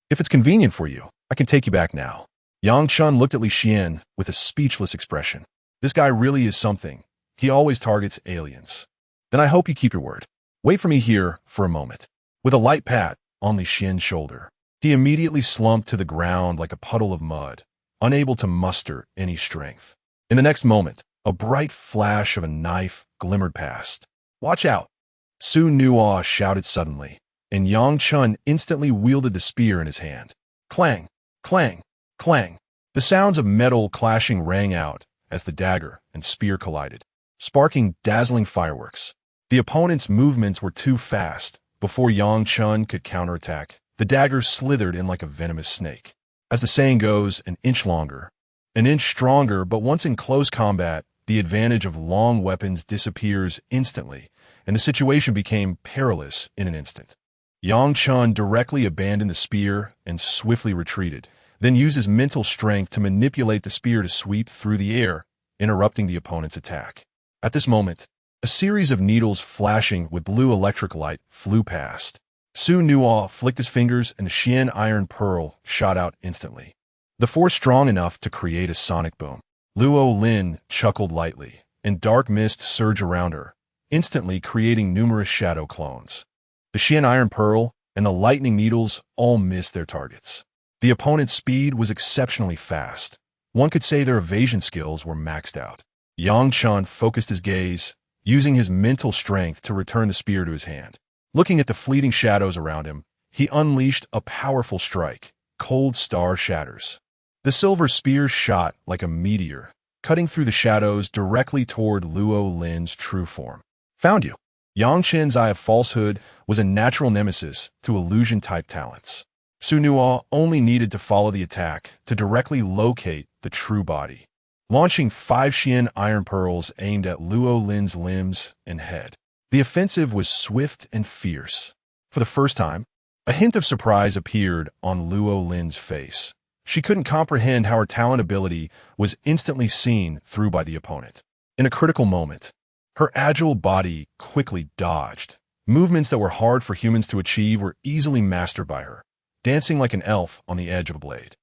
If it's convenient for you, I can take you back now. Yang Chen looked at Li Xian with a speechless expression. This guy really is something. He always targets aliens. Then I hope you keep your word. Wait for me here for a moment. With a light pat on Li Xian's shoulder, he immediately slumped to the ground like a puddle of mud, unable to muster any strength. In the next moment, a bright flash of a knife glimmered past. Watch out! Su Nuo shouted suddenly, and Yang Chen instantly wielded the spear in his hand. Clang! Clang! Clang! The sounds of metal clashing rang out as the dagger and spear collided, sparking dazzling fireworks. The opponent's movements were too fast. Before Yang Chen could counterattack, the dagger slithered in like a venomous snake. As the saying goes, an inch longer, an inch stronger, but once in close combat, the advantage of long weapons disappears instantly, and the situation became perilous in an instant. Yang Chen directly abandoned the spear and swiftly retreated, then used his mental strength to manipulate the spear to sweep through the air, interrupting the opponent's attack. At this moment, a series of needles flashing with blue electric light flew past. Su Nuo flicked his fingers and the Xian iron pearl shot out instantly. The force strong enough to create a sonic boom. Luo Lin chuckled lightly, and dark mist surged around her, instantly creating numerous shadow clones. The Xian iron pearl and the lightning needles all missed their targets. The opponent's speed was exceptionally fast. One could say their evasion skills were maxed out. Yang Chen focused his gaze, using his mental strength to return the spear to his hand. Looking at the fleeting shadows around him, he unleashed a powerful strike. Cold star shatters. The silver spear shot like a meteor, cutting through the shadows directly toward Luo Lin's true form. Found you. Yang Chen's Eye of Falsehood was a natural nemesis to illusion-type talents. Su Nuo only needed to follow the attack to directly locate the true body, launching 5 Xian iron pearls aimed at Luo Lin's limbs and head. The offensive was swift and fierce. For the first time, a hint of surprise appeared on Luo Lin's face. She couldn't comprehend how her talent ability was instantly seen through by the opponent. In a critical moment, her agile body quickly dodged. Movements that were hard for humans to achieve were easily mastered by her, dancing like an elf on the edge of a blade.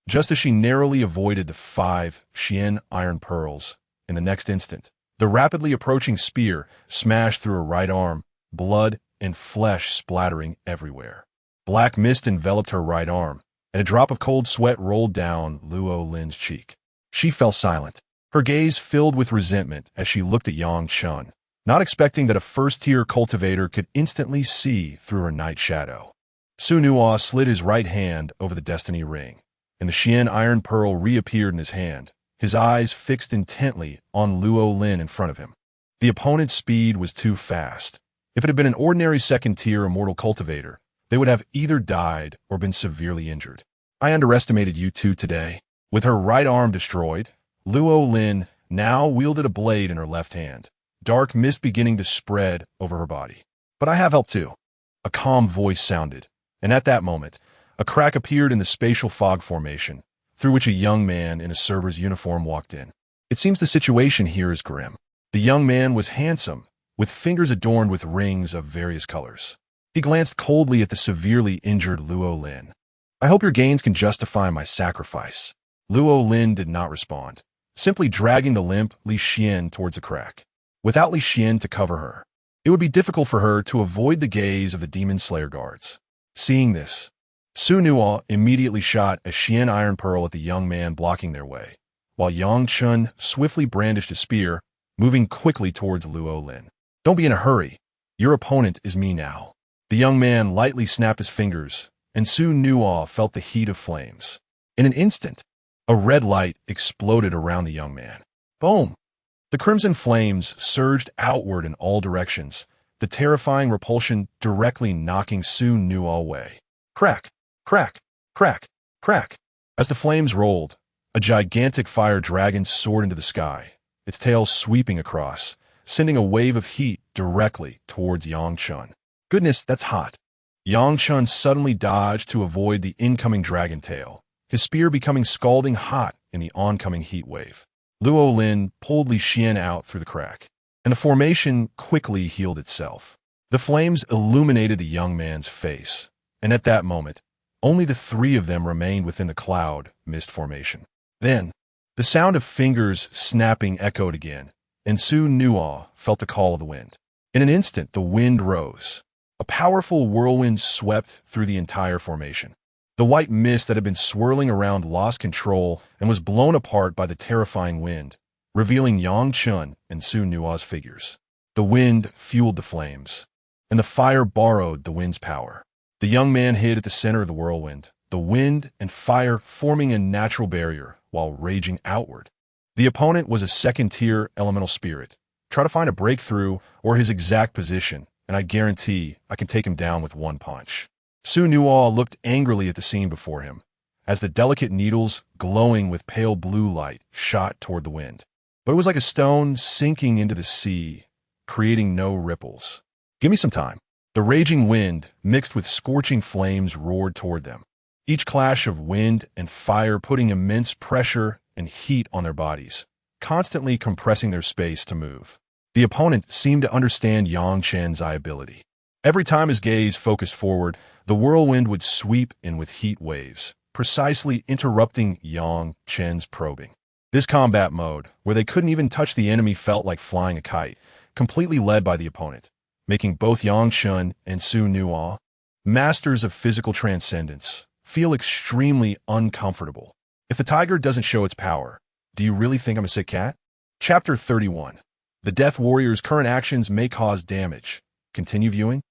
Just as she narrowly avoided the 5 Xian iron pearls, in the next instant, the rapidly approaching spear smashed through her right arm, blood and flesh splattering everywhere. Black mist enveloped her right arm, and a drop of cold sweat rolled down Luo Lin's cheek. She fell silent, her gaze filled with resentment as she looked at Yang Chen, not expecting that a first-tier cultivator could instantly see through her night shadow. Su Nuo slid his right hand over the destiny ring, and the Xian iron pearl reappeared in his hand, his eyes fixed intently on Luo Lin in front of him. The opponent's speed was too fast. If it had been an ordinary second-tier immortal cultivator, they would have either died or been severely injured. I underestimated you two today. With her right arm destroyed, Luo Lin now wielded a blade in her left hand, dark mist beginning to spread over her body. But I have help too. A calm voice sounded, and at that moment, a crack appeared in the spatial fog formation, through which a young man in a server's uniform walked in. It seems the situation here is grim. The young man was handsome, with fingers adorned with rings of various colors. He glanced coldly at the severely injured Luo Lin. I hope your gains can justify my sacrifice. Luo Lin did not respond, simply dragging the limp Li Xian towards a crack. Without Li Xian to cover her, it would be difficult for her to avoid the gaze of the Demon Slayer guards. Seeing this, Su Nuo immediately shot a Xian iron pearl at the young man blocking their way, while Yang Chen swiftly brandished a spear, moving quickly towards Luo Lin. Don't be in a hurry. Your opponent is me now. The young man lightly snapped his fingers, and Su Nuo felt the heat of flames. In an instant, a red light exploded around the young man. Boom! The crimson flames surged outward in all directions, the terrifying repulsion directly knocking Su Nuo away. Crack! Crack! Crack! Crack! As the flames rolled, a gigantic fire dragon soared into the sky, its tail sweeping across, sending a wave of heat directly towards Yang Chen. Goodness, that's hot. Yang Chun suddenly dodged to avoid the incoming dragon tail, his spear becoming scalding hot in the oncoming heat wave. Luo Lin pulled Li Xian out through the crack, and the formation quickly healed itself. The flames illuminated the young man's face, and at that moment, only the three of them remained within the cloud mist formation. Then, the sound of fingers snapping echoed again, and Su Nuo felt the call of the wind. In an instant, the wind rose. A powerful whirlwind swept through the entire formation. The white mist that had been swirling around lost control and was blown apart by the terrifying wind, revealing Yang Chun and Su Nuo's figures. The wind fueled the flames, and the fire borrowed the wind's power. The young man hid at the center of the whirlwind, the wind and fire forming a natural barrier while raging outward. The opponent was a second-tier elemental spirit. Try to find a breakthrough or his exact position, and I guarantee I can take him down with one punch. Su Nuo looked angrily at the scene before him, as the delicate needles, glowing with pale blue light, shot toward the wind. But it was like a stone sinking into the sea, creating no ripples. Give me some time. The raging wind, mixed with scorching flames, roared toward them. Each clash of wind and fire putting immense pressure and heat on their bodies, constantly compressing their space to move. The opponent seemed to understand Yang Chen's ability. Every time his gaze focused forward, the whirlwind would sweep in with heat waves, precisely interrupting Yang Chen's probing. This combat mode, where they couldn't even touch the enemy, felt like flying a kite, completely led by the opponent, making both Yang Chun and Su Nuo, masters of physical transcendence, feel extremely uncomfortable. If the tiger doesn't show its power, do you really think I'm a sick cat? Chapter 31. The Death Warrior's current actions may cause damage. Continue viewing?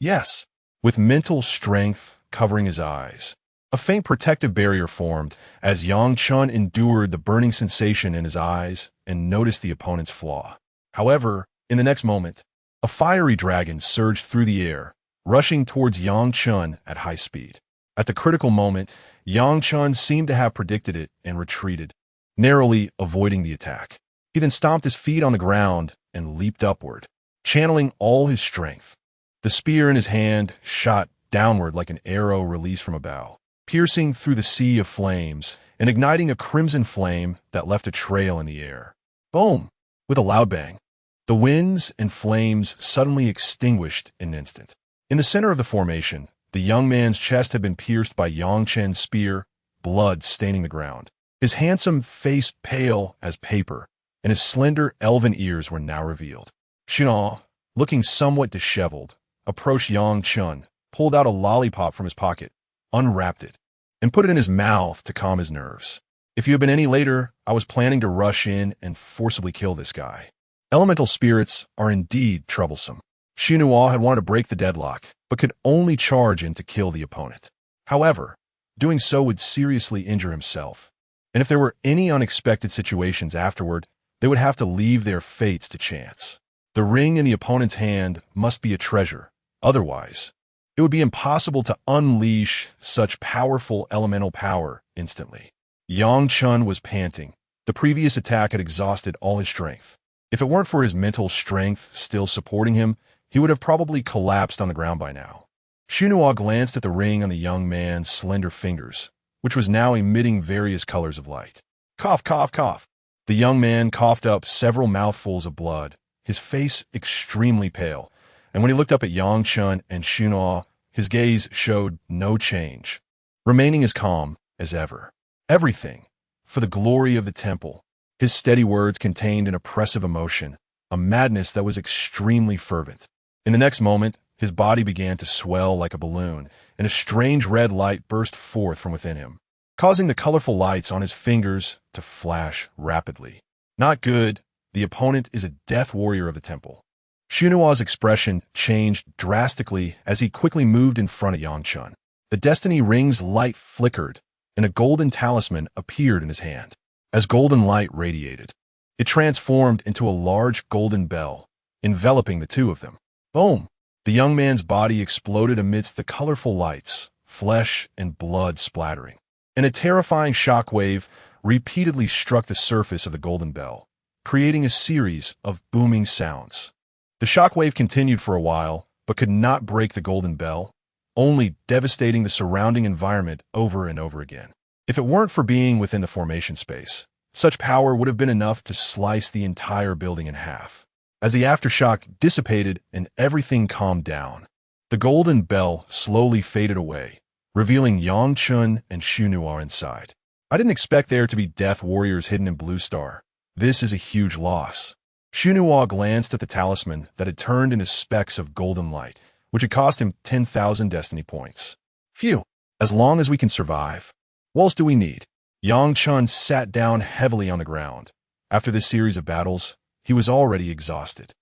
Yes. With mental strength covering his eyes, a faint protective barrier formed as Yang Chun endured the burning sensation in his eyes and noticed the opponent's flaw. However, in the next moment, a fiery dragon surged through the air, rushing towards Yang Chun at high speed. At the critical moment, Yang Chun seemed to have predicted it and retreated, narrowly avoiding the attack. He then stomped his feet on the ground and leaped upward, channeling all his strength. The spear in his hand shot downward like an arrow released from a bow, piercing through the sea of flames and igniting a crimson flame that left a trail in the air. Boom! With a loud bang, the winds and flames suddenly extinguished in an instant. In the center of the formation, the young man's chest had been pierced by Yang Chen's spear, blood staining the ground. His handsome face pale as paper, and his slender elven ears were now revealed. Chen, looking somewhat disheveled, approached Yang Chun, pulled out a lollipop from his pocket, unwrapped it, and put it in his mouth to calm his nerves. If you had been any later, I was planning to rush in and forcibly kill this guy. Elemental spirits are indeed troublesome. Chen had wanted to break the deadlock, but could only charge in to kill the opponent. However, doing so would seriously injure himself, and if there were any unexpected situations afterward, they would have to leave their fates to chance. The ring in the opponent's hand must be a treasure. Otherwise, it would be impossible to unleash such powerful elemental power instantly. Yang Chun was panting. The previous attack had exhausted all his strength. If it weren't for his mental strength still supporting him, he would have probably collapsed on the ground by now. Shunuo glanced at the ring on the young man's slender fingers, which was now emitting various colors of light. Cough, cough, cough. The young man coughed up several mouthfuls of blood, his face extremely pale, and when he looked up at Yang Chun and Shunuo, his gaze showed no change, remaining as calm as ever. Everything, for the glory of the temple. His steady words contained an oppressive emotion, a madness that was extremely fervent. In the next moment, his body began to swell like a balloon, and a strange red light burst forth from within him, causing the colorful lights on his fingers to flash rapidly. Not good. The opponent is a death warrior of the temple. Shunua's expression changed drastically as he quickly moved in front of Yang Chun. The destiny ring's light flickered, and a golden talisman appeared in his hand. As golden light radiated, it transformed into a large golden bell, enveloping the two of them. Boom! The young man's body exploded amidst the colorful lights, flesh and blood splattering. And a terrifying shockwave repeatedly struck the surface of the golden bell, creating a series of booming sounds. The shockwave continued for a while, but could not break the golden bell, only devastating the surrounding environment over and over again. If it weren't for being within the formation space, such power would have been enough to slice the entire building in half. As the aftershock dissipated and everything calmed down, the golden bell slowly faded away, revealing Yang Chun and Xu Nuo inside. I didn't expect there to be death warriors hidden in Blue Star. This is a huge loss. Xu Nuo glanced at the talisman that had turned into specks of golden light, which had cost him 10,000 destiny points. Phew, as long as we can survive. What else do we need? Yang Chun sat down heavily on the ground. After this series of battles, he was already exhausted.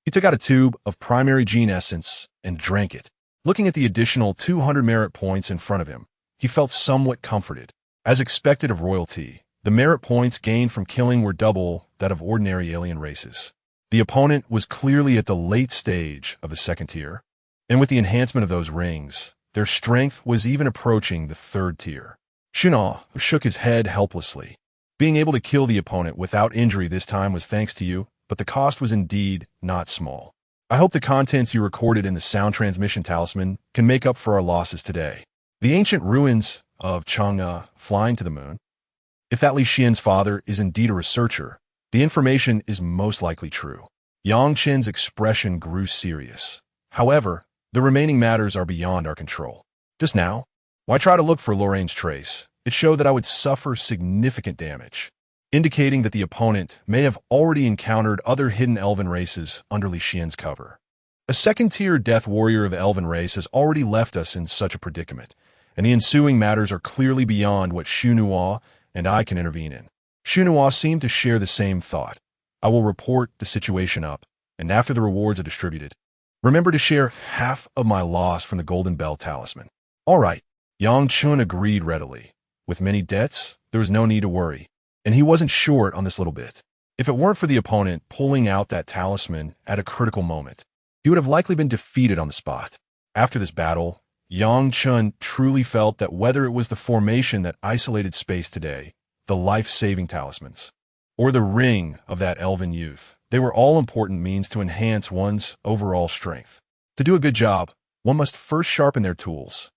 He took out a tube of primary gene essence and drank it. Looking at the additional 200 merit points in front of him, he felt somewhat comforted. As expected of royalty, the merit points gained from killing were double that of ordinary alien races. The opponent was clearly at the late stage of the second tier, and with the enhancement of those rings, their strength was even approaching the third tier. Xu shook his head helplessly. Being able to kill the opponent without injury this time was thanks to you, but the cost was indeed not small. I hope the contents you recorded in the sound transmission talisman can make up for our losses today. The ancient ruins of Chang'e flying to the moon. If that Li Xian's father is indeed a researcher, the information is most likely true. Yang Chen's expression grew serious. However, the remaining matters are beyond our control. Just now, why try to look for Lorraine's trace? It showed that I would suffer significant damage, indicating that the opponent may have already encountered other hidden elven races under Li Xian's cover. A second-tier death warrior of the elven race has already left us in such a predicament, and the ensuing matters are clearly beyond what Xu Nuo and I can intervene in. Xu Nuo seemed to share the same thought. I will report the situation up, and after the rewards are distributed, remember to share half of my loss from the Golden Bell Talisman. All right, Yang Chun agreed readily. With many debts, there was no need to worry, and he wasn't short on this little bit. If it weren't for the opponent pulling out that talisman at a critical moment, he would have likely been defeated on the spot. After this battle, Yang Chun truly felt that whether it was the formation that isolated space today, the life-saving talismans, or the ring of that elven youth, they were all important means to enhance one's overall strength. To do a good job, one must first sharpen their tools.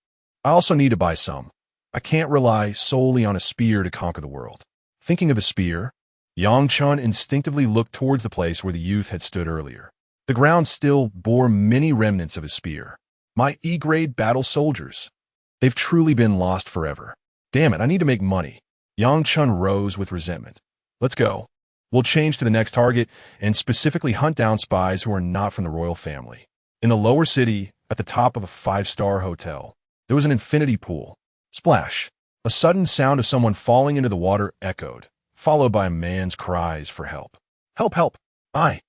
I also need to buy some. I can't rely solely on a spear to conquer the world. Thinking of the spear, Yang Chun instinctively looked towards the place where the youth had stood earlier. The ground still bore many remnants of his spear. My E-grade battle soldiers. They've truly been lost forever. Damn it, I need to make money. Yang Chun rose with resentment. Let's go. We'll change to the next target and specifically hunt down spies who are not from the royal family. In the lower city, at the top of a 5-star hotel, there was an infinity pool. Splash. A sudden sound of someone falling into the water echoed, followed by a man's cries for help. Help, help. I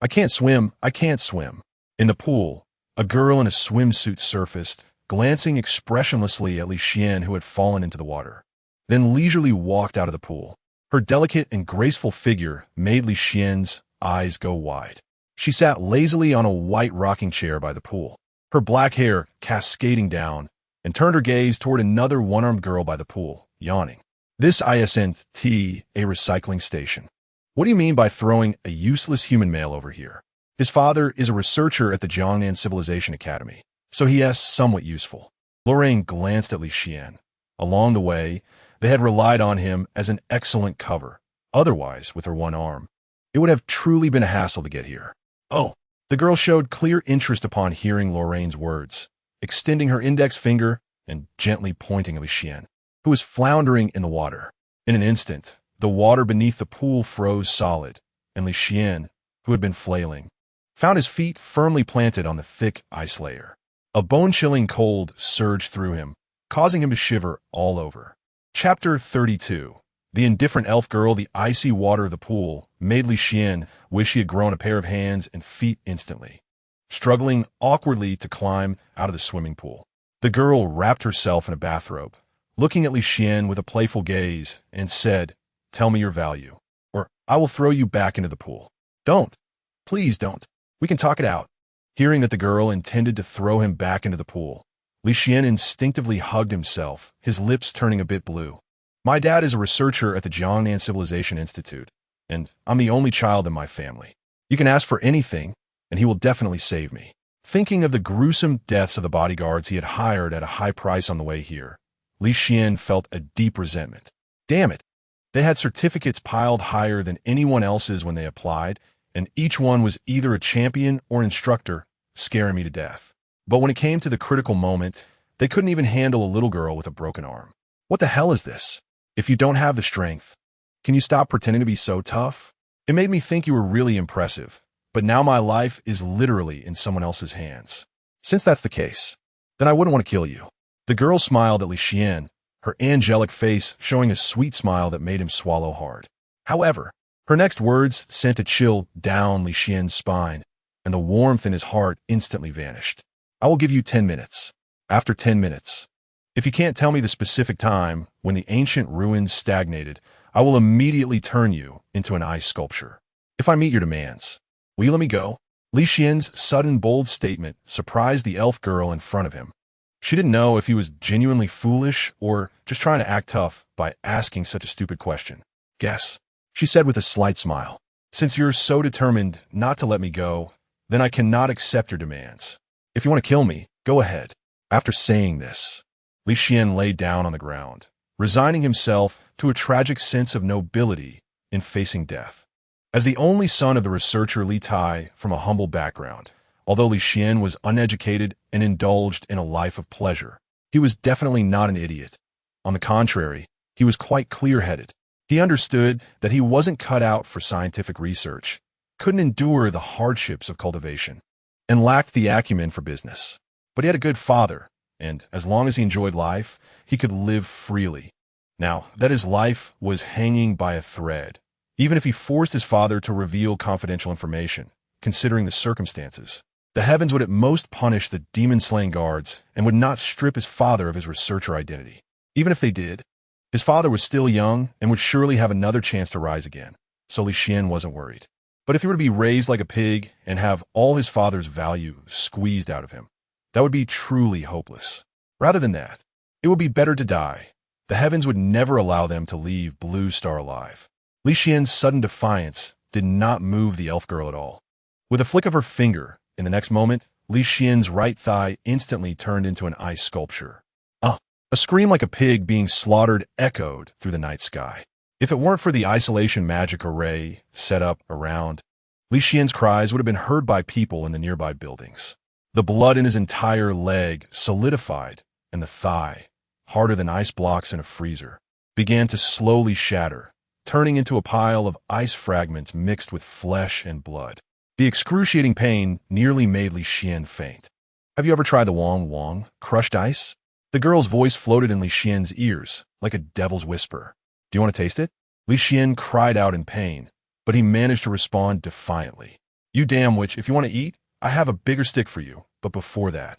can't swim. I can't swim. In the pool, a girl in a swimsuit surfaced, glancing expressionlessly at Li Xian, who had fallen into the water, then leisurely walked out of the pool. Her delicate and graceful figure made Li Xian's eyes go wide. She sat lazily on a white rocking chair by the pool, her black hair cascading down, and turned her gaze toward another one-armed girl by the pool, yawning. This isn't a recycling station. What do you mean by throwing a useless human male over here? His father is a researcher at the Jiangnan Civilization Academy, so he is somewhat useful. Lorraine glanced at Li Xian. Along the way, they had relied on him as an excellent cover. Otherwise, with her one arm, it would have truly been a hassle to get here. Oh, the girl showed clear interest upon hearing Lorraine's words, extending her index finger and gently pointing at Li Xian, who was floundering in the water. In an instant, the water beneath the pool froze solid, and Li Xian, who had been flailing, found his feet firmly planted on the thick ice layer. A bone-chilling cold surged through him, causing him to shiver all over. Chapter 32. The indifferent elf girl. The icy water of the pool made Li Xian wish he had grown a pair of hands and feet instantly. Struggling awkwardly to climb out of the swimming pool, the girl wrapped herself in a bathrobe, looking at Li Xian with a playful gaze, and said, "Tell me your value, or I will throw you back into the pool." "Don't. Please don't. We can talk it out." Hearing that the girl intended to throw him back into the pool, Li Xian instinctively hugged himself, his lips turning a bit blue. "My dad is a researcher at the Jiangnan Civilization Institute, and I'm the only child in my family. You can ask for anything, and he will definitely save me." Thinking of the gruesome deaths of the bodyguards he had hired at a high price on the way here, Li Xian felt a deep resentment. Damn it! They had certificates piled higher than anyone else's when they applied, and each one was either a champion or instructor, scaring me to death. But when it came to the critical moment, they couldn't even handle a little girl with a broken arm. What the hell is this? If you don't have the strength, can you stop pretending to be so tough? It made me think you were really impressive, but now my life is literally in someone else's hands. Since that's the case, then I wouldn't want to kill you. The girl smiled at Li Xian, her angelic face showing a sweet smile that made him swallow hard. However, her next words sent a chill down Li Xian's spine, and the warmth in his heart instantly vanished. I will give you 10 minutes. After 10 minutes, if you can't tell me the specific time when the ancient ruins stagnated, I will immediately turn you into an ice sculpture. If I meet your demands, will you let me go? Li Xian's sudden bold statement surprised the elf girl in front of him. She didn't know if he was genuinely foolish or just trying to act tough by asking such a stupid question. Guess, she said with a slight smile. Since you're so determined not to let me go, then I cannot accept your demands. If you want to kill me, go ahead. After saying this, Li Xian lay down on the ground, resigning himself to a tragic sense of nobility in facing death. As the only son of the researcher Li Tai from a humble background, although Li Xian was uneducated and indulged in a life of pleasure, he was definitely not an idiot. On the contrary, he was quite clear-headed. He understood that he wasn't cut out for scientific research, couldn't endure the hardships of cultivation, and lacked the acumen for business. But he had a good father, and as long as he enjoyed life, he could live freely. Now that his life was hanging by a thread, even if he forced his father to reveal confidential information, considering the circumstances, the heavens would at most punish the demon-slaying guards and would not strip his father of his researcher identity. Even if they did, his father was still young and would surely have another chance to rise again, so Li Xian wasn't worried. But if he were to be raised like a pig and have all his father's value squeezed out of him, that would be truly hopeless. Rather than that, it would be better to die. The heavens would never allow them to leave Blue Star alive. Li Xian's sudden defiance did not move the elf girl at all. With a flick of her finger, in the next moment, Li Xian's right thigh instantly turned into an ice sculpture. A scream like a pig being slaughtered echoed through the night sky. If it weren't for the isolation magic array set up around, Li Xian's cries would have been heard by people in the nearby buildings. The blood in his entire leg solidified, and the thigh, harder than ice blocks in a freezer, began to slowly shatter, turning into a pile of ice fragments mixed with flesh and blood. The excruciating pain nearly made Li Xian faint. Have you ever tried the Wong crushed ice? The girl's voice floated in Li Xian's ears, like a devil's whisper. Do you want to taste it? Li Xian cried out in pain, but he managed to respond defiantly. You damn witch, if you want to eat, I have a bigger stick for you, but before that,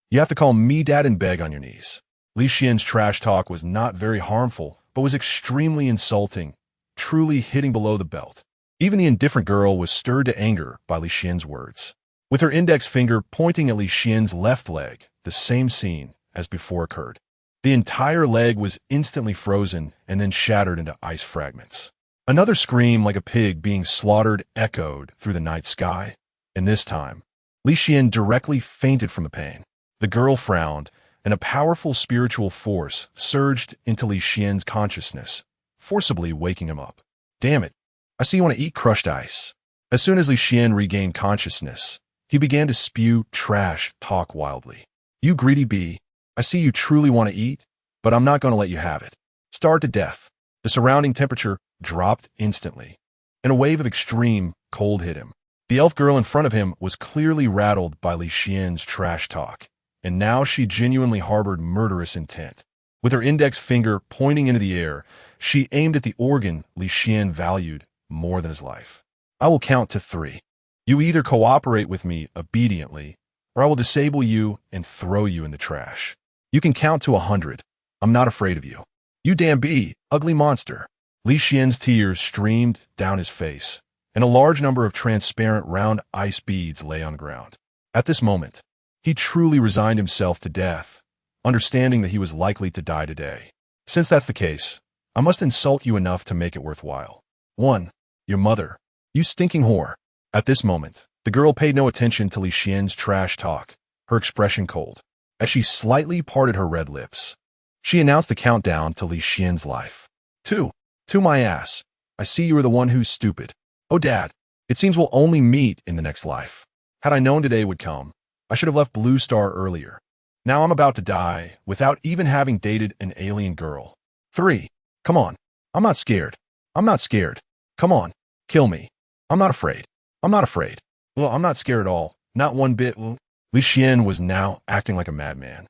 you have to call me dad and beg on your knees. Li Xian's trash talk was not very harmful, but was extremely insulting, truly hitting below the belt. Even the indifferent girl was stirred to anger by Li Xian's words. With her index finger pointing at Li Xian's left leg, the same scene as before occurred. The entire leg was instantly frozen and then shattered into ice fragments. Another scream like a pig being slaughtered echoed through the night sky, and this time, Li Xian directly fainted from the pain. The girl frowned, and a powerful spiritual force surged into Li Xian's consciousness, forcibly waking him up. Damn it, I see you want to eat crushed ice. As soon as Li Xian regained consciousness, he began to spew trash talk wildly. You greedy bee, I see you truly want to eat, but I'm not going to let you have it. Starved to death. The surrounding temperature dropped instantly, and a wave of extreme cold hit him. The elf girl in front of him was clearly rattled by Li Xian's trash talk, and now she genuinely harbored murderous intent. With her index finger pointing into the air, she aimed at the organ Li Xian valued more than his life. I will count to 3. You either cooperate with me obediently, or I will disable you and throw you in the trash. You can count to 100. I'm not afraid of you. You damn bee, ugly monster. Li Xian's tears streamed down his face, and a large number of transparent round ice beads lay on the ground. At this moment, he truly resigned himself to death, understanding that he was likely to die today. Since that's the case, I must insult you enough to make it worthwhile. 1. Your mother. You stinking whore. At this moment, The girl paid no attention to Li Xian's trash talk, her expression cold. As she slightly parted her red lips, she announced the countdown to Li Xian's life. 2. To my ass. I see you are the one who's stupid. Oh, Dad, it seems we'll only meet in the next life. Had I known today would come, I should have left Blue Star earlier. Now I'm about to die without even having dated an alien girl. 3. Come on. I'm not scared. I'm not scared. Come on. Kill me. I'm not afraid. I'm not afraid. Well, I'm not scared at all. Not one bit. Li Xian was now acting like a madman.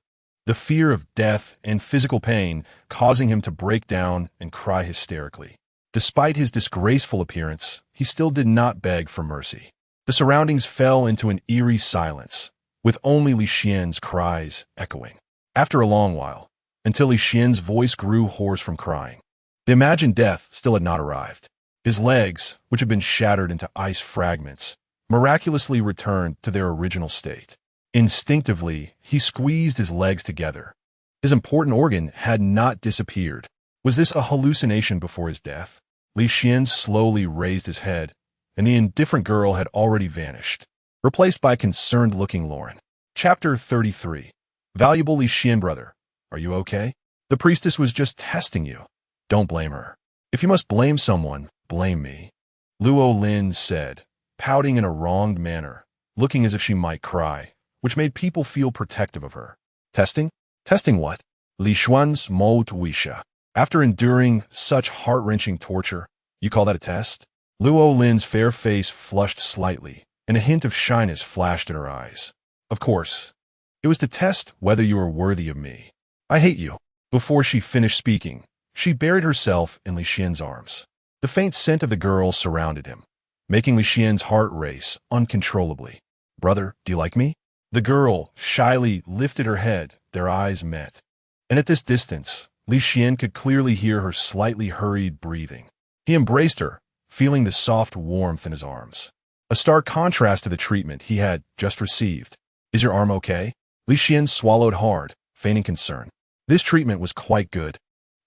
The fear of death and physical pain causing him to break down and cry hysterically. Despite his disgraceful appearance, he still did not beg for mercy. The surroundings fell into an eerie silence, with only Li Xian's cries echoing. After a long while, until Li Xian's voice grew hoarse from crying, the imagined death still had not arrived. His legs, which had been shattered into ice fragments, miraculously returned to their original state. Instinctively, he squeezed his legs together. His important organ had not disappeared. Was this a hallucination before his death? Li Xian slowly raised his head, and the indifferent girl had already vanished, replaced by a concerned-looking Lauren. Chapter 33. Valuable Li Xian brother, are you okay? The priestess was just testing you. Don't blame her. If you must blame someone, blame me. Luo Lin said, pouting in a wronged manner, looking as if she might cry, which made people feel protective of her. Testing? Testing what? Li Xuan's more.Now. After enduring such heart-wrenching torture, you call that a test? Luo Lin's fair face flushed slightly, and a hint of shyness flashed in her eyes. Of course. It was to test whether you were worthy of me. I hate you. Before she finished speaking, she buried herself in Li Xian's arms. The faint scent of the girl surrounded him, making Li Xian's heart race uncontrollably. Brother, do you like me? The girl shyly lifted her head, their eyes met. And at this distance, Li Xian could clearly hear her slightly hurried breathing. He embraced her, feeling the soft warmth in his arms. A stark contrast to the treatment he had just received. Is your arm okay? Li Xian swallowed hard, feigning concern. This treatment was quite good.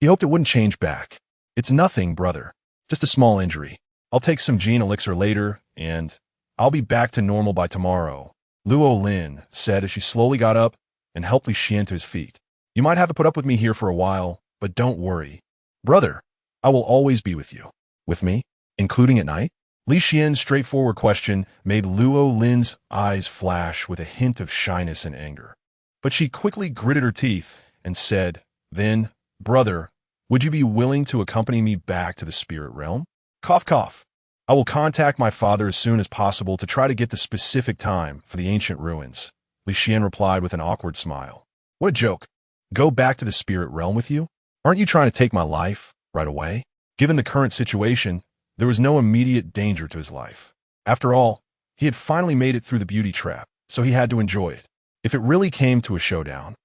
He hoped it wouldn't change back. It's nothing, brother. Just a small injury. I'll take some gene elixir later, and I'll be back to normal by tomorrow, Luo Lin said as she slowly got up and helped Li Xian to his feet. You might have to put up with me here for a while, but don't worry. Brother, I will always be with you. With me? Including at night? Li Xian's straightforward question made Luo Lin's eyes flash with a hint of shyness and anger. But she quickly gritted her teeth and said, Then, brother, would you be willing to accompany me back to the spirit realm? Cough, cough. I will contact my father as soon as possible to try to get the specific time for the ancient ruins. Li Xian replied with an awkward smile. What a joke. Go back to the spirit realm with you? Aren't you trying to take my life right away? Given the current situation, there was no immediate danger to his life. After all, he had finally made it through the beauty trap, so he had to enjoy it. If it really came to a showdown,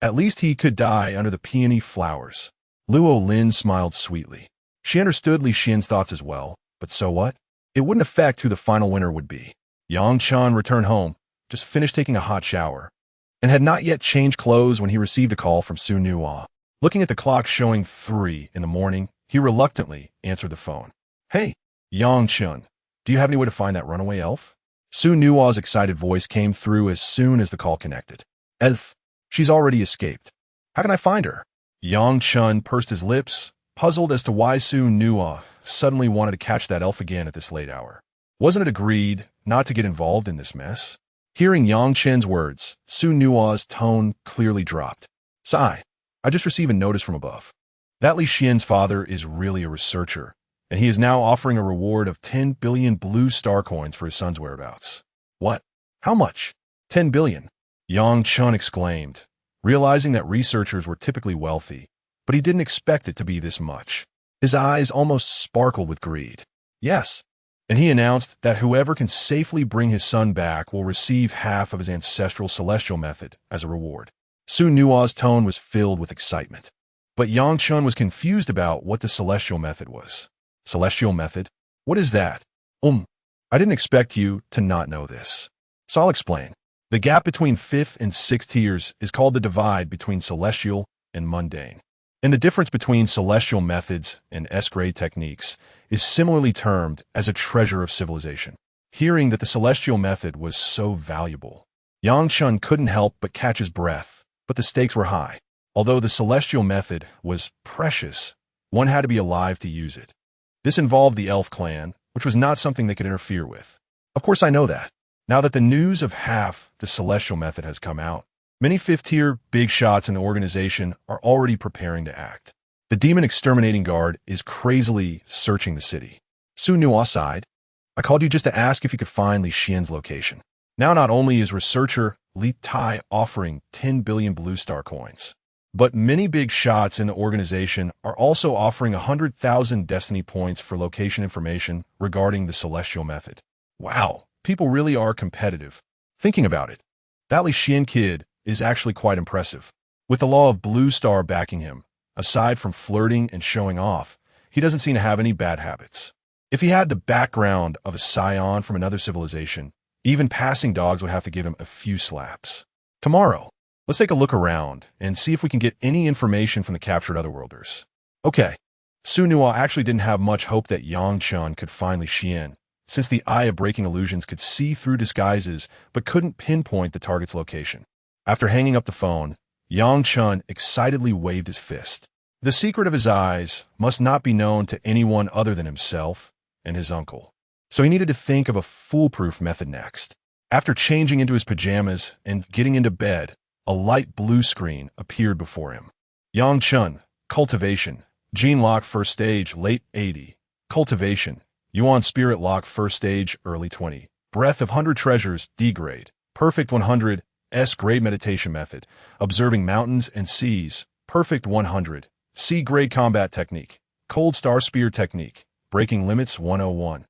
at least he could die under the peony flowers. Luo Lin smiled sweetly. She understood Li Xian's thoughts as well, but so what? It wouldn't affect who the final winner would be. Yang Chen returned home, just finished taking a hot shower, and had not yet changed clothes when he received a call from Su Nuo. Looking at the clock showing 3 in the morning, he reluctantly answered the phone. Hey, Yang Chen, do you have any way to find that runaway elf? Su Nuo's excited voice came through as soon as the call connected. Elf, she's already escaped. How can I find her? Yang Chen pursed his lips, puzzled as to why Su Nuo suddenly wanted to catch that elf again at this late hour. Wasn't it agreed not to get involved in this mess? Hearing Yang Chen's words, Su Nuo's tone clearly dropped. Sigh, I just received a notice from above. That Li Xian's father is really a researcher, and he is now offering a reward of 10 billion blue star coins for his son's whereabouts. What? How much? 10 billion? Yang Chen exclaimed, realizing that researchers were typically wealthy, but he didn't expect it to be this much. His eyes almost sparkled with greed. Yes. And he announced that whoever can safely bring his son back will receive half of his ancestral celestial method as a reward. Su Nuo's tone was filled with excitement. But Yang Chen was confused about what the celestial method was. Celestial method? What is that? I didn't expect you to not know this. So I'll explain. The gap between 5th and 6th tiers is called the divide between celestial and mundane. And the difference between celestial methods and S-grade techniques is similarly termed as a treasure of civilization. Hearing that the celestial method was so valuable, Yang Chen couldn't help but catch his breath, but the stakes were high. Although the celestial method was precious, one had to be alive to use it. This involved the elf clan, which was not something they could interfere with. Of course I know that. Now that the news of half the celestial method has come out, many fifth-tier big shots in the organization are already preparing to act. The demon exterminating guard is crazily searching the city. Su Nuo sighed. I called you just to ask if you could find Li Xian's location. Now not only is researcher Li Tai offering 10 billion blue star coins, but many big shots in the organization are also offering 100,000 destiny points for location information regarding the celestial method. Wow, people really are competitive. Thinking about it, that Li Xian kid is actually quite impressive. With the law of blue star backing him, aside from flirting and showing off, he doesn't seem to have any bad habits. If he had the background of a scion from another civilization, even passing dogs would have to give him a few slaps. Tomorrow, let's take a look around and see if we can get any information from the captured otherworlders. Okay, Su Nuo actually didn't have much hope that Yang Chen could find Li Xian, since the Eye of Breaking Illusions could see through disguises but couldn't pinpoint the target's location. After hanging up the phone, Yang Chen excitedly waved his fist. The secret of his eyes must not be known to anyone other than himself and his uncle. So he needed to think of a foolproof method next. After changing into his pajamas and getting into bed, a light blue screen appeared before him. Yang Chen, Cultivation, Gene Lock First Stage, Late 80. Cultivation, Yuan Spirit Lock First Stage, Early 20. Breath of 100 Treasures, D Grade. Perfect 100, S Grade Meditation Method. Observing Mountains and Seas, Perfect 100. C Grade Combat Technique. Cold Star Spear Technique. Breaking Limits 101.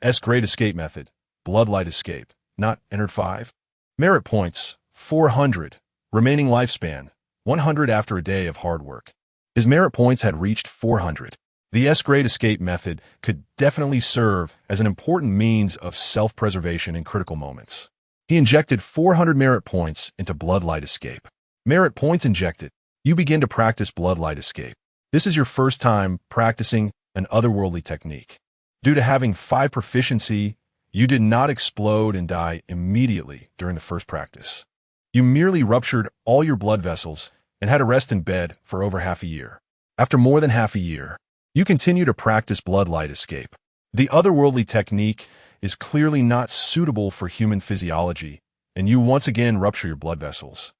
S Grade Escape Method. Bloodlight Escape. Not entered 5. Merit Points 400. Remaining Lifespan 100 after a day of hard work. His merit points had reached 400. The S Grade Escape Method could definitely serve as an important means of self-preservation in critical moments. He injected 400 merit points into Bloodlight Escape. Merit points injected. You begin to practice Bloodlight Escape. This is your first time practicing an otherworldly technique. Due to having 5 proficiency, you did not explode and die immediately during the first practice. You merely ruptured all your blood vessels and had to rest in bed for over half a year. After more than half a year, you continue to practice Bloodlight Escape. The otherworldly technique is clearly not suitable for human physiology, and you once again rupture your blood vessels.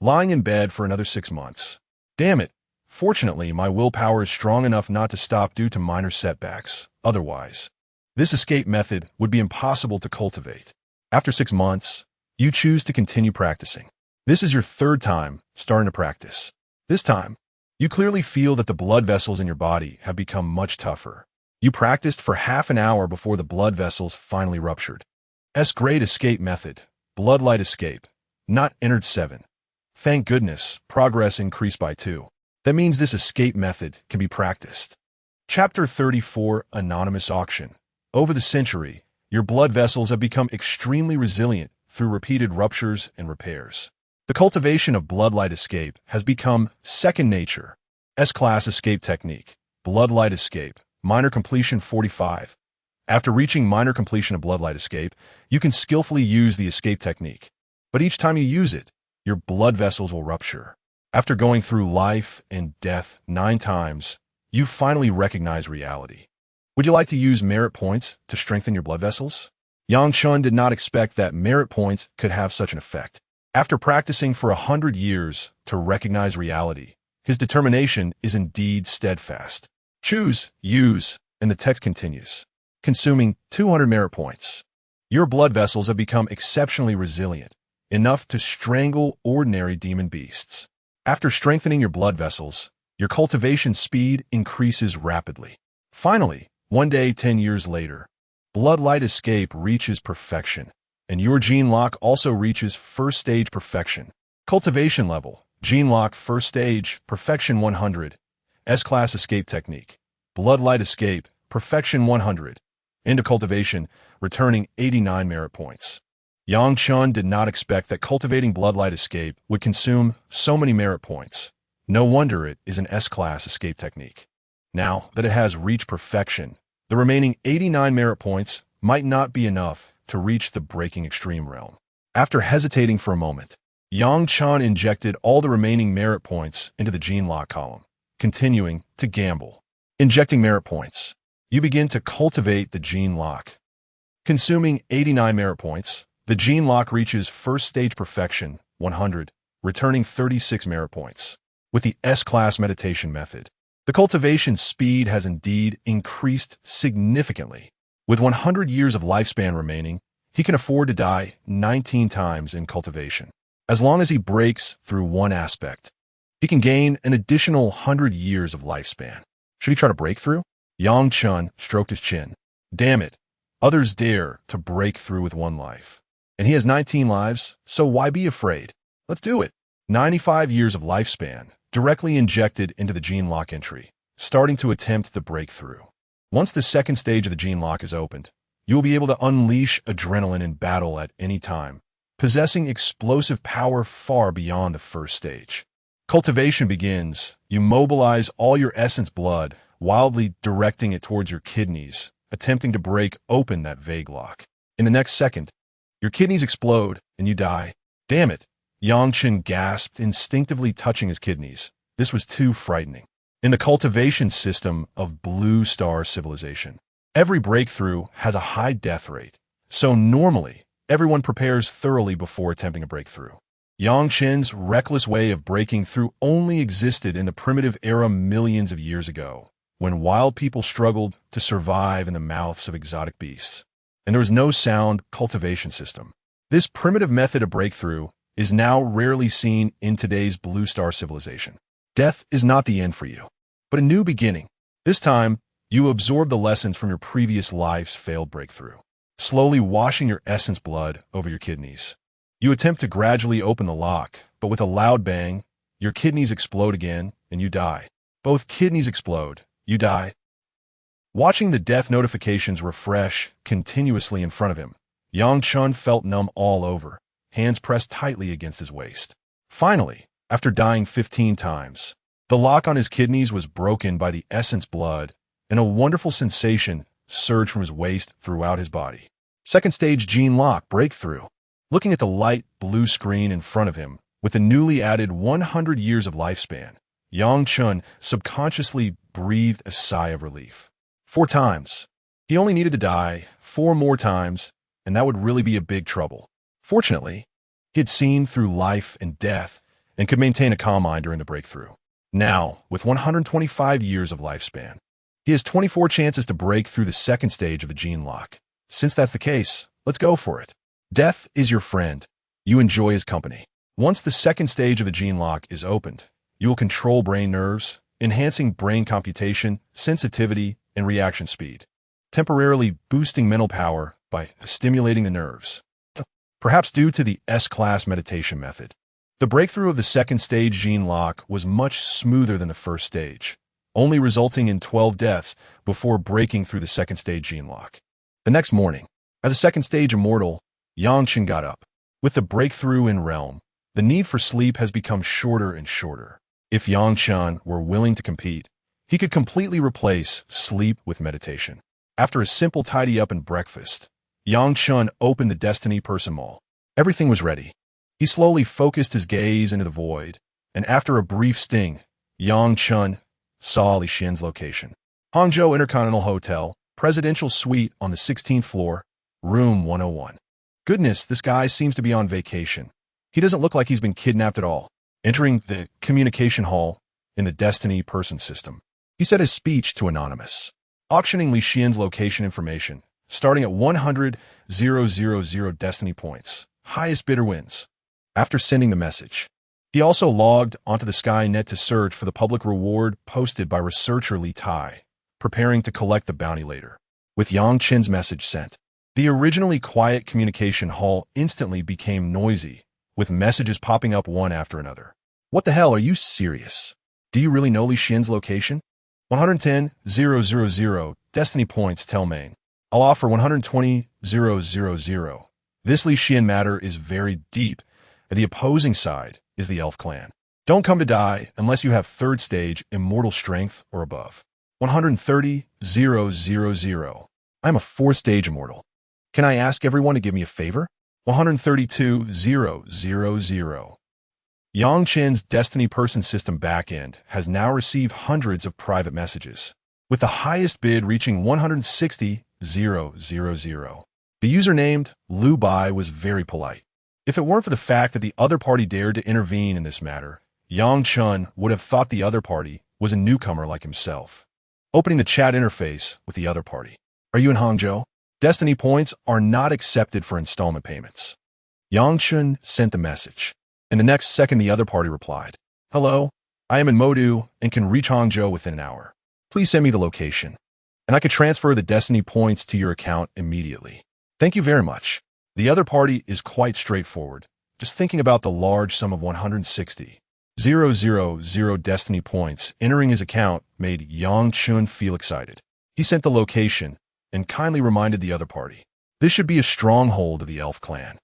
Lying in bed for another 6 months. Damn it. Fortunately, my willpower is strong enough not to stop due to minor setbacks. Otherwise, this escape method would be impossible to cultivate. After 6 months, you choose to continue practicing. This is your 3rd time starting to practice. This time, you clearly feel that the blood vessels in your body have become much tougher. You practiced for half an hour before the blood vessels finally ruptured. S Grade Escape Method. Bloodlight Escape. Not entered 7. Thank goodness, progress increased by 2. That means this escape method can be practiced. Chapter 34, Anonymous Auction. Over the century, your blood vessels have become extremely resilient through repeated ruptures and repairs. The cultivation of Bloodlight Escape has become second nature. S-Class Escape Technique. Bloodlight Escape. Minor Completion 45. After reaching minor completion of Bloodlight Escape, you can skillfully use the escape technique. But each time you use it, your blood vessels will rupture. After going through life and death 9 times, you finally recognize reality. Would you like to use merit points to strengthen your blood vessels? Yang Chen did not expect that merit points could have such an effect. After practicing for 100 years to recognize reality, his determination is indeed steadfast. Choose, use, and the text continues. Consuming 200 merit points. Your blood vessels have become exceptionally resilient, enough to strangle ordinary demon beasts. After strengthening your blood vessels, your cultivation speed increases rapidly. Finally, one day 10 years later, Bloodlight Escape reaches perfection, and your gene lock also reaches first stage perfection. Cultivation level, gene lock first stage, perfection 100. S-Class Escape Technique, Bloodlight Escape, perfection 100. Into cultivation, returning 89 merit points. Yang Chen did not expect that cultivating Bloodlight Escape would consume so many merit points. No wonder it is an S-Class escape technique. Now that it has reached perfection, the remaining 89 merit points might not be enough to reach the breaking extreme realm. After hesitating for a moment, Chen injected all the remaining merit points into the gene lock column, continuing to gamble. Injecting merit points, you begin to cultivate the gene lock. Consuming 89 merit points, the gene lock reaches first stage perfection, 100, returning 36 merit points. With the S-class meditation method, the cultivation speed has indeed increased significantly. With 100 years of lifespan remaining, he can afford to die 19 times in cultivation. As long as he breaks through one aspect, he can gain an additional 100 years of lifespan. Should he try to break through? Chen stroked his chin. Damn it. Others dare to break through with one life. And he has 19 lives, so why be afraid? Let's do it. 95 years of lifespan, directly injected into the gene lock entry, starting to attempt the breakthrough. Once the second stage of the gene lock is opened, you will be able to unleash adrenaline in battle at any time, possessing explosive power far beyond the first stage. Cultivation begins. You mobilize all your essence blood, wildly directing it towards your kidneys, attempting to break open that vague lock. In the next second, your kidneys explode and you die. Damn it, Chen gasped, instinctively touching his kidneys. This was too frightening. In the cultivation system of Blue Star Civilization, every breakthrough has a high death rate, so normally, everyone prepares thoroughly before attempting a breakthrough. Chen's reckless way of breaking through only existed in the primitive era millions of years ago, when wild people struggled to survive in the mouths of exotic beasts, and there was no sound cultivation system. This primitive method of breakthrough is now rarely seen in today's Blue Star Civilization. Death is not the end for you, but a new beginning. This time, you absorb the lessons from your previous life's failed breakthrough, slowly washing your essence blood over your kidneys. You attempt to gradually open the lock, but with a loud bang, your kidneys explode again, and you die. Both kidneys explode. You die. Watching the death notifications refresh continuously in front of him, Chen felt numb all over, hands pressed tightly against his waist. Finally, after dying 15 times, the lock on his kidneys was broken by the essence blood, and a wonderful sensation surged from his waist throughout his body. Second stage gene lock breakthrough. Looking at the light blue screen in front of him, with the newly added 100 years of lifespan, Chen subconsciously breathed a sigh of relief. 4 times. He only needed to die 4 more times, and that would really be a big trouble. Fortunately, he had seen through life and death and could maintain a calm mind during the breakthrough. Now, with 125 years of lifespan, he has 24 chances to break through the second stage of the gene lock. Since that's the case, let's go for it. Death is your friend. You enjoy his company. Once the second stage of the gene lock is opened, you will control brain nerves, enhancing brain computation, sensitivity, and reaction speed, temporarily boosting mental power by stimulating the nerves. Perhaps due to the S-class meditation method, the breakthrough of the second stage gene lock was much smoother than the first stage, only resulting in 12 deaths before breaking through the second stage gene lock. The next morning, as a second stage immortal, Chen got up. With the breakthrough in realm, the need for sleep has become shorter and shorter. If Chen were willing to compete, he could completely replace sleep with meditation. After a simple tidy-up and breakfast, Chen opened the Destiny Person Mall. Everything was ready. He slowly focused his gaze into the void, and after a brief sting, Chen saw Li Xian's location. Hangzhou Intercontinental Hotel, Presidential Suite on the 16th floor, room 101. Goodness, this guy seems to be on vacation. He doesn't look like he's been kidnapped at all. Entering the communication hall in the Destiny Person system, he said his speech to Anonymous, auctioning Li Xian's location information, starting at 100,000 Destiny points. Highest bidder wins. After sending the message, he also logged onto the Skynet to search for the public reward posted by researcher Li Tai, preparing to collect the bounty later. With Chen's message sent, the originally quiet communication hall instantly became noisy, with messages popping up one after another. What the hell, are you serious? Do you really know Li Xian's location? 110,000 Destiny points tell Main. I'll offer 120,000. This Li Xian matter is very deep, and the opposing side is the Elf clan. Don't come to die unless you have 3rd stage immortal strength or above. 130,000. I'm a 4th stage immortal. Can I ask everyone to give me a favor? 132,000. Yang Chen's Destiny Person System backend has now received hundreds of private messages, with the highest bid reaching 160,000. The user named Lu Bai was very polite. If it weren't for the fact that the other party dared to intervene in this matter, Yang Chen would have thought the other party was a newcomer like himself. Opening the chat interface with the other party. Are you in Hangzhou? Destiny points are not accepted for installment payments. Yang Chen sent the message. In the next second, the other party replied, Hello, I am in Modu and can reach Hangzhou within an hour. Please send me the location, and I could transfer the Destiny points to your account immediately. Thank you very much. The other party is quite straightforward. Just thinking about the large sum of 160,000 Destiny points entering his account made Yang Chen feel excited. He sent the location and kindly reminded the other party. This should be a stronghold of the Elf clan.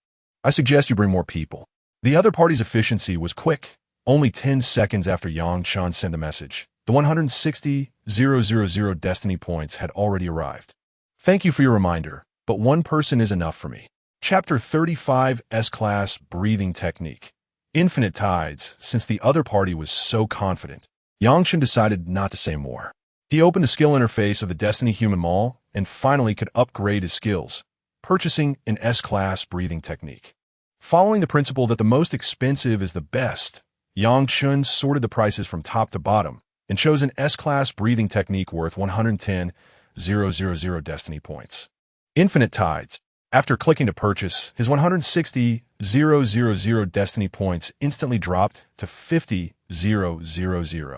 I suggest you bring more people. The other party's efficiency was quick. Only 10 seconds after Yang Chen sent the message, the 160,000 Destiny points had already arrived. Thank you for your reminder, but one person is enough for me. Chapter 35 S-Class Breathing Technique. Infinite Tides. Since the other party was so confident, Yang Chen decided not to say more. He opened the skill interface of the Destiny Human Mall and finally could upgrade his skills, purchasing an S-Class Breathing Technique. Following the principle that the most expensive is the best, Yang Chen sorted the prices from top to bottom and chose an S-Class Breathing Technique worth 110,000 Destiny points. Infinite Tides. After clicking to purchase, his 160,000 Destiny points instantly dropped to 50,000.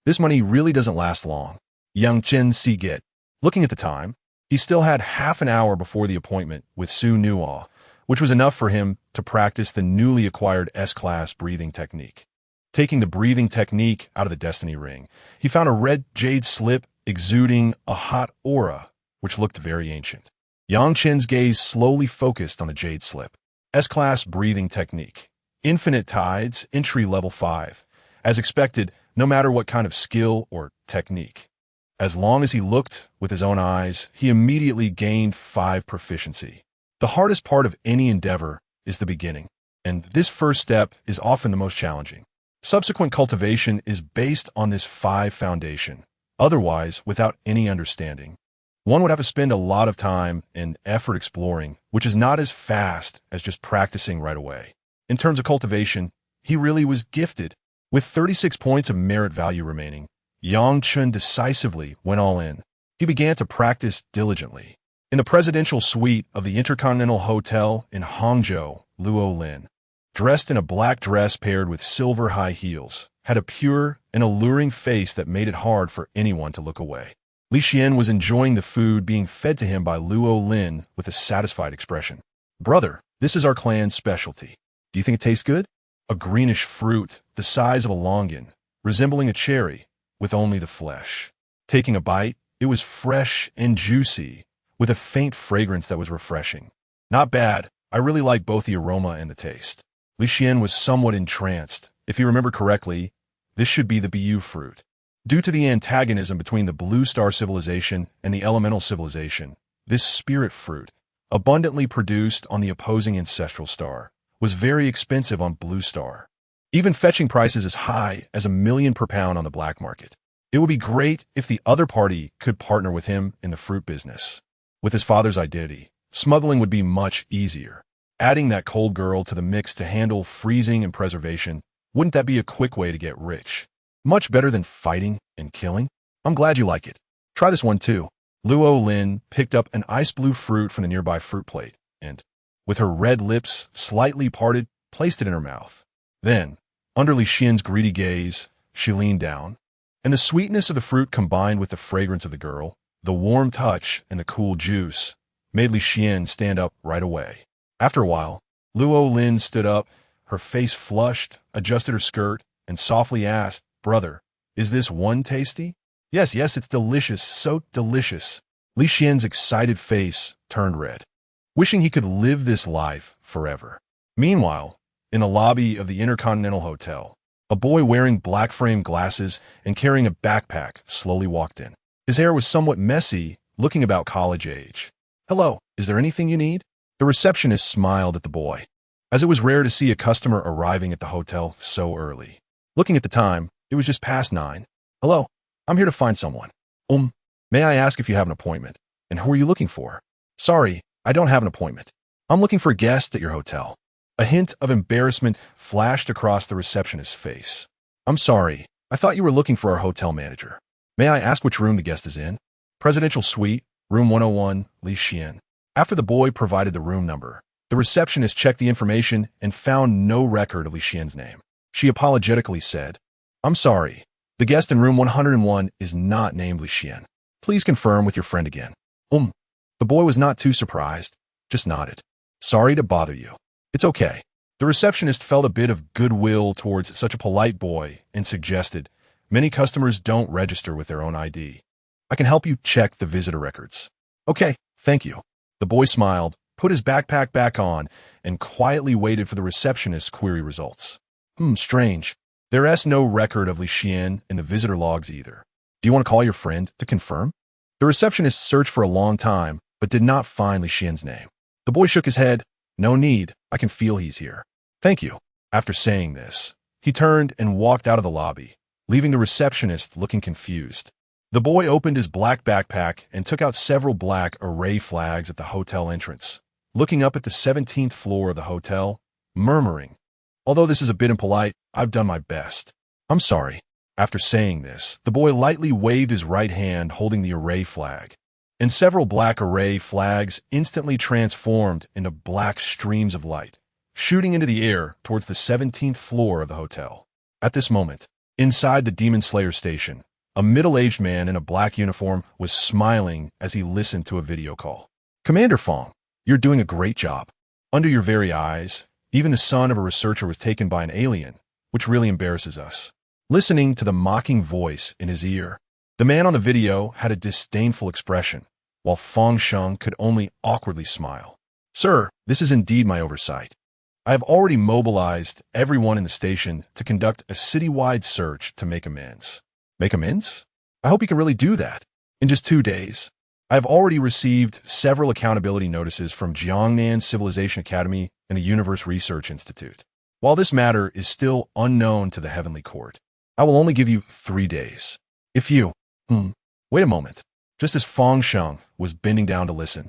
This money really doesn't last long. Yang Chen Get. Looking at the time, he still had half an hour before the appointment with Su Nuo, which was enough for him to practice the newly acquired S-Class Breathing Technique. Taking the breathing technique out of the Destiny ring, he found a red jade slip exuding a hot aura, which looked very ancient. Yang Chen's gaze slowly focused on the jade slip. S-Class Breathing Technique. Infinite Tides, entry level 5. As expected, no matter what kind of skill or technique. As long as he looked with his own eyes, he immediately gained 5 proficiency. The hardest part of any endeavor is the beginning, and this first step is often the most challenging. Subsequent cultivation is based on this 5 foundation. Otherwise, without any understanding, one would have to spend a lot of time and effort exploring, which is not as fast as just practicing right away. In terms of cultivation, he really was gifted. With 36 points of merit value remaining, Yang Chen decisively went all in. He began to practice diligently. In the presidential suite of the Intercontinental Hotel in Hangzhou, Luo Lin, dressed in a black dress paired with silver high heels, had a pure and alluring face that made it hard for anyone to look away. Li Xian was enjoying the food being fed to him by Luo Lin with a satisfied expression. Brother, this is our clan's specialty. Do you think it tastes good? A greenish fruit, the size of a longan, resembling a cherry, with only the flesh. Taking a bite, it was fresh and juicy, with a faint fragrance that was refreshing. Not bad. I really like both the aroma and the taste. Li Xian was somewhat entranced. If you remember correctly, this should be the Bu fruit. Due to the antagonism between the Blue Star Civilization and the Elemental Civilization, this spirit fruit, abundantly produced on the opposing ancestral star, was very expensive on Blue Star, even fetching prices as high as $1 million per pound on the black market. It would be great if the other party could partner with him in the fruit business. With his father's identity, smuggling would be much easier. Adding that cold girl to the mix to handle freezing and preservation, wouldn't that be a quick way to get rich? Much better than fighting and killing? I'm glad you like it. Try this one too. Luo Lin picked up an ice blue fruit from the nearby fruit plate and, with her red lips slightly parted, placed it in her mouth. Then, under Li Xian's greedy gaze, she leaned down, and the sweetness of the fruit combined with the fragrance of the girl, the warm touch and the cool juice, made Li Xian stand up right away. After a while, Luo Lin stood up, her face flushed, adjusted her skirt, and softly asked, Brother, is this one tasty? Yes, it's delicious, so delicious. Li Xian's excited face turned red, wishing he could live this life forever. Meanwhile, in the lobby of the Intercontinental Hotel, a boy wearing black frame glasses and carrying a backpack slowly walked in. His hair was somewhat messy, looking about college age. Hello, Is there anything you need? The receptionist smiled at the boy, as it was rare to see a customer arriving at the hotel so early. Looking at the time, it was just past 9. Hello, I'm here to find someone. May I ask if you have an appointment? And who are you looking for? Sorry, I don't have an appointment. I'm looking for guests at your hotel. A hint of embarrassment flashed across the receptionist's face. I'm sorry, I thought you were looking for our hotel manager. May I ask which room the guest is in? Presidential Suite, room 101, Li Xian. After the boy provided the room number, the receptionist checked the information and found no record of Li Xian's name. She apologetically said, I'm sorry, the guest in room 101 is not named Li Xian. Please confirm with your friend again. The boy was not too surprised, just nodded. Sorry to bother you. It's okay. The receptionist felt a bit of goodwill towards such a polite boy and suggested, many customers don't register with their own ID. I can help you check the visitor records. Okay, thank you. The boy smiled, put his backpack back on, and quietly waited for the receptionist's query results. Strange. There's no record of Li Xian in the visitor logs either. Do you want to call your friend to confirm? The receptionist searched for a long time, but did not find Li Xian's name. The boy shook his head. No need. I can feel he's here. Thank you. After saying this, he turned and walked out of the lobby, leaving the receptionist looking confused. The boy opened his black backpack and took out several black array flags at the hotel entrance, looking up at the 17th floor of the hotel, murmuring, although this is a bit impolite, I've done my best. I'm sorry. After saying this, the boy lightly waved his right hand holding the array flag, and several black array flags instantly transformed into black streams of light, shooting into the air towards the 17th floor of the hotel. At this moment, inside the Demon Slayer station, a middle-aged man in a black uniform was smiling as he listened to a video call. Commander Fong, you're doing a great job. Under your very eyes, even the son of a researcher was taken by an alien, which really embarrasses us. Listening to the mocking voice in his ear, the man on the video had a disdainful expression, while Fong Sheng could only awkwardly smile. Sir, this is indeed my oversight. I have already mobilized everyone in the station to conduct a citywide search to make amends. Make amends? I hope you can really do that. In just 2 days, I have already received several accountability notices from Jiangnan Civilization Academy and the Universe Research Institute. While this matter is still unknown to the Heavenly Court, I will only give you 3 days. If you... Wait a moment. Just as Fong Sheng was bending down to listen,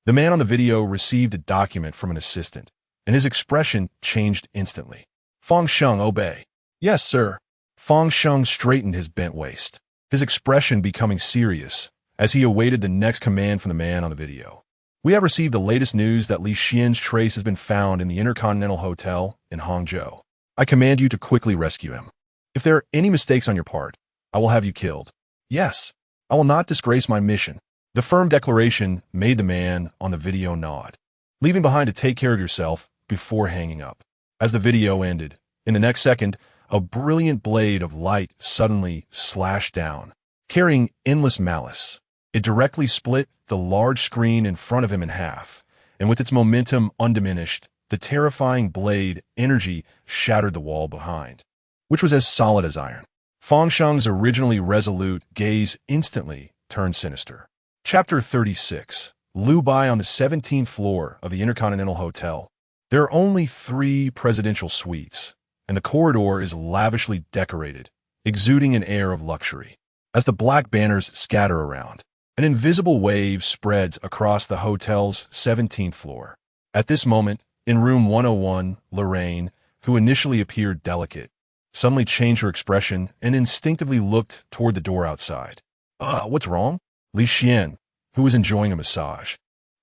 the man on the video received a document from an assistant, and his expression changed instantly. Fong Sheng, obey. Yes, sir. Fong Sheng straightened his bent waist, his expression becoming serious as he awaited the next command from the man on the video. We have received the latest news that Li Xian's trace has been found in the Intercontinental Hotel in Hangzhou. I command you to quickly rescue him. If there are any mistakes on your part, I will have you killed. Yes, I will not disgrace my mission. The firm declaration made the man on the video nod, leaving behind to take care of yourself before hanging up. As the video ended, in the next second, a brilliant blade of light suddenly slashed down, carrying endless malice. It directly split the large screen in front of him in half, and with its momentum undiminished, the terrifying blade energy shattered the wall behind, which was as solid as iron. Fong Sheng's originally resolute gaze instantly turned sinister. Chapter 36. Liu Bai on the 17th floor of the Intercontinental Hotel. There are only 3 presidential suites, and the corridor is lavishly decorated, exuding an air of luxury. As the black banners scatter around, an invisible wave spreads across the hotel's 17th floor. At this moment, in room 101, Lorraine, who initially appeared delicate, suddenly changed her expression and instinctively looked toward the door outside. What's wrong? Li Xian, who was enjoying a massage,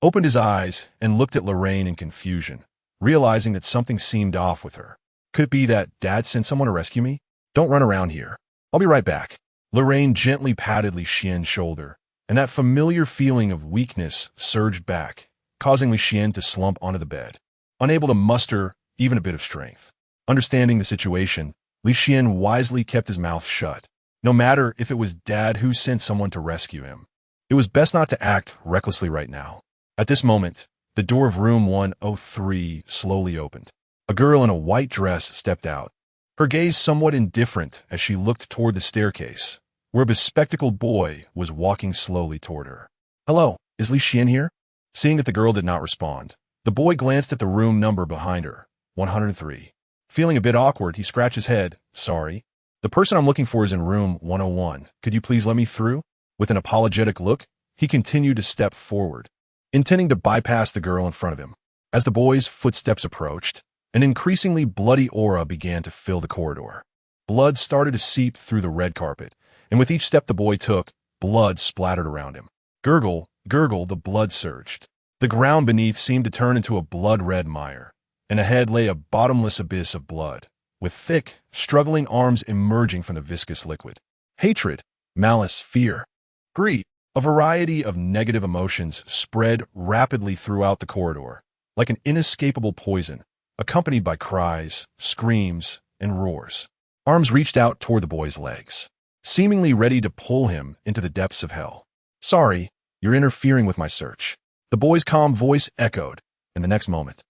opened his eyes and looked at Lorraine in confusion, realizing that something seemed off with her. Could it be that Dad sent someone to rescue me? Don't run around here. I'll be right back. Lorraine gently patted Li Xian's shoulder, and that familiar feeling of weakness surged back, causing Li Xian to slump onto the bed, unable to muster even a bit of strength. Understanding the situation, Li Xian wisely kept his mouth shut. No matter if it was Dad who sent someone to rescue him, it was best not to act recklessly right now. At this moment, the door of room 103 slowly opened. A girl in a white dress stepped out, her gaze somewhat indifferent as she looked toward the staircase, where a bespectacled boy was walking slowly toward her. Hello, is Li Xian here? Seeing that the girl did not respond, the boy glanced at the room number behind her, 103. Feeling a bit awkward, he scratched his head. Sorry. The person I'm looking for is in room 101. Could you please let me through? With an apologetic look, he continued to step forward, intending to bypass the girl in front of him. As the boy's footsteps approached, an increasingly bloody aura began to fill the corridor. Blood started to seep through the red carpet, and with each step the boy took, blood splattered around him. Gurgle, gurgle, the blood surged. The ground beneath seemed to turn into a blood-red mire, and ahead lay a bottomless abyss of blood, with thick, struggling arms emerging from the viscous liquid. Hatred, malice, fear, greed, a variety of negative emotions spread rapidly throughout the corridor, like an inescapable poison, accompanied by cries, screams, and roars. Arms reached out toward the boy's legs, seemingly ready to pull him into the depths of hell. Sorry, you're interfering with my search. The boy's calm voice echoed, in the next moment.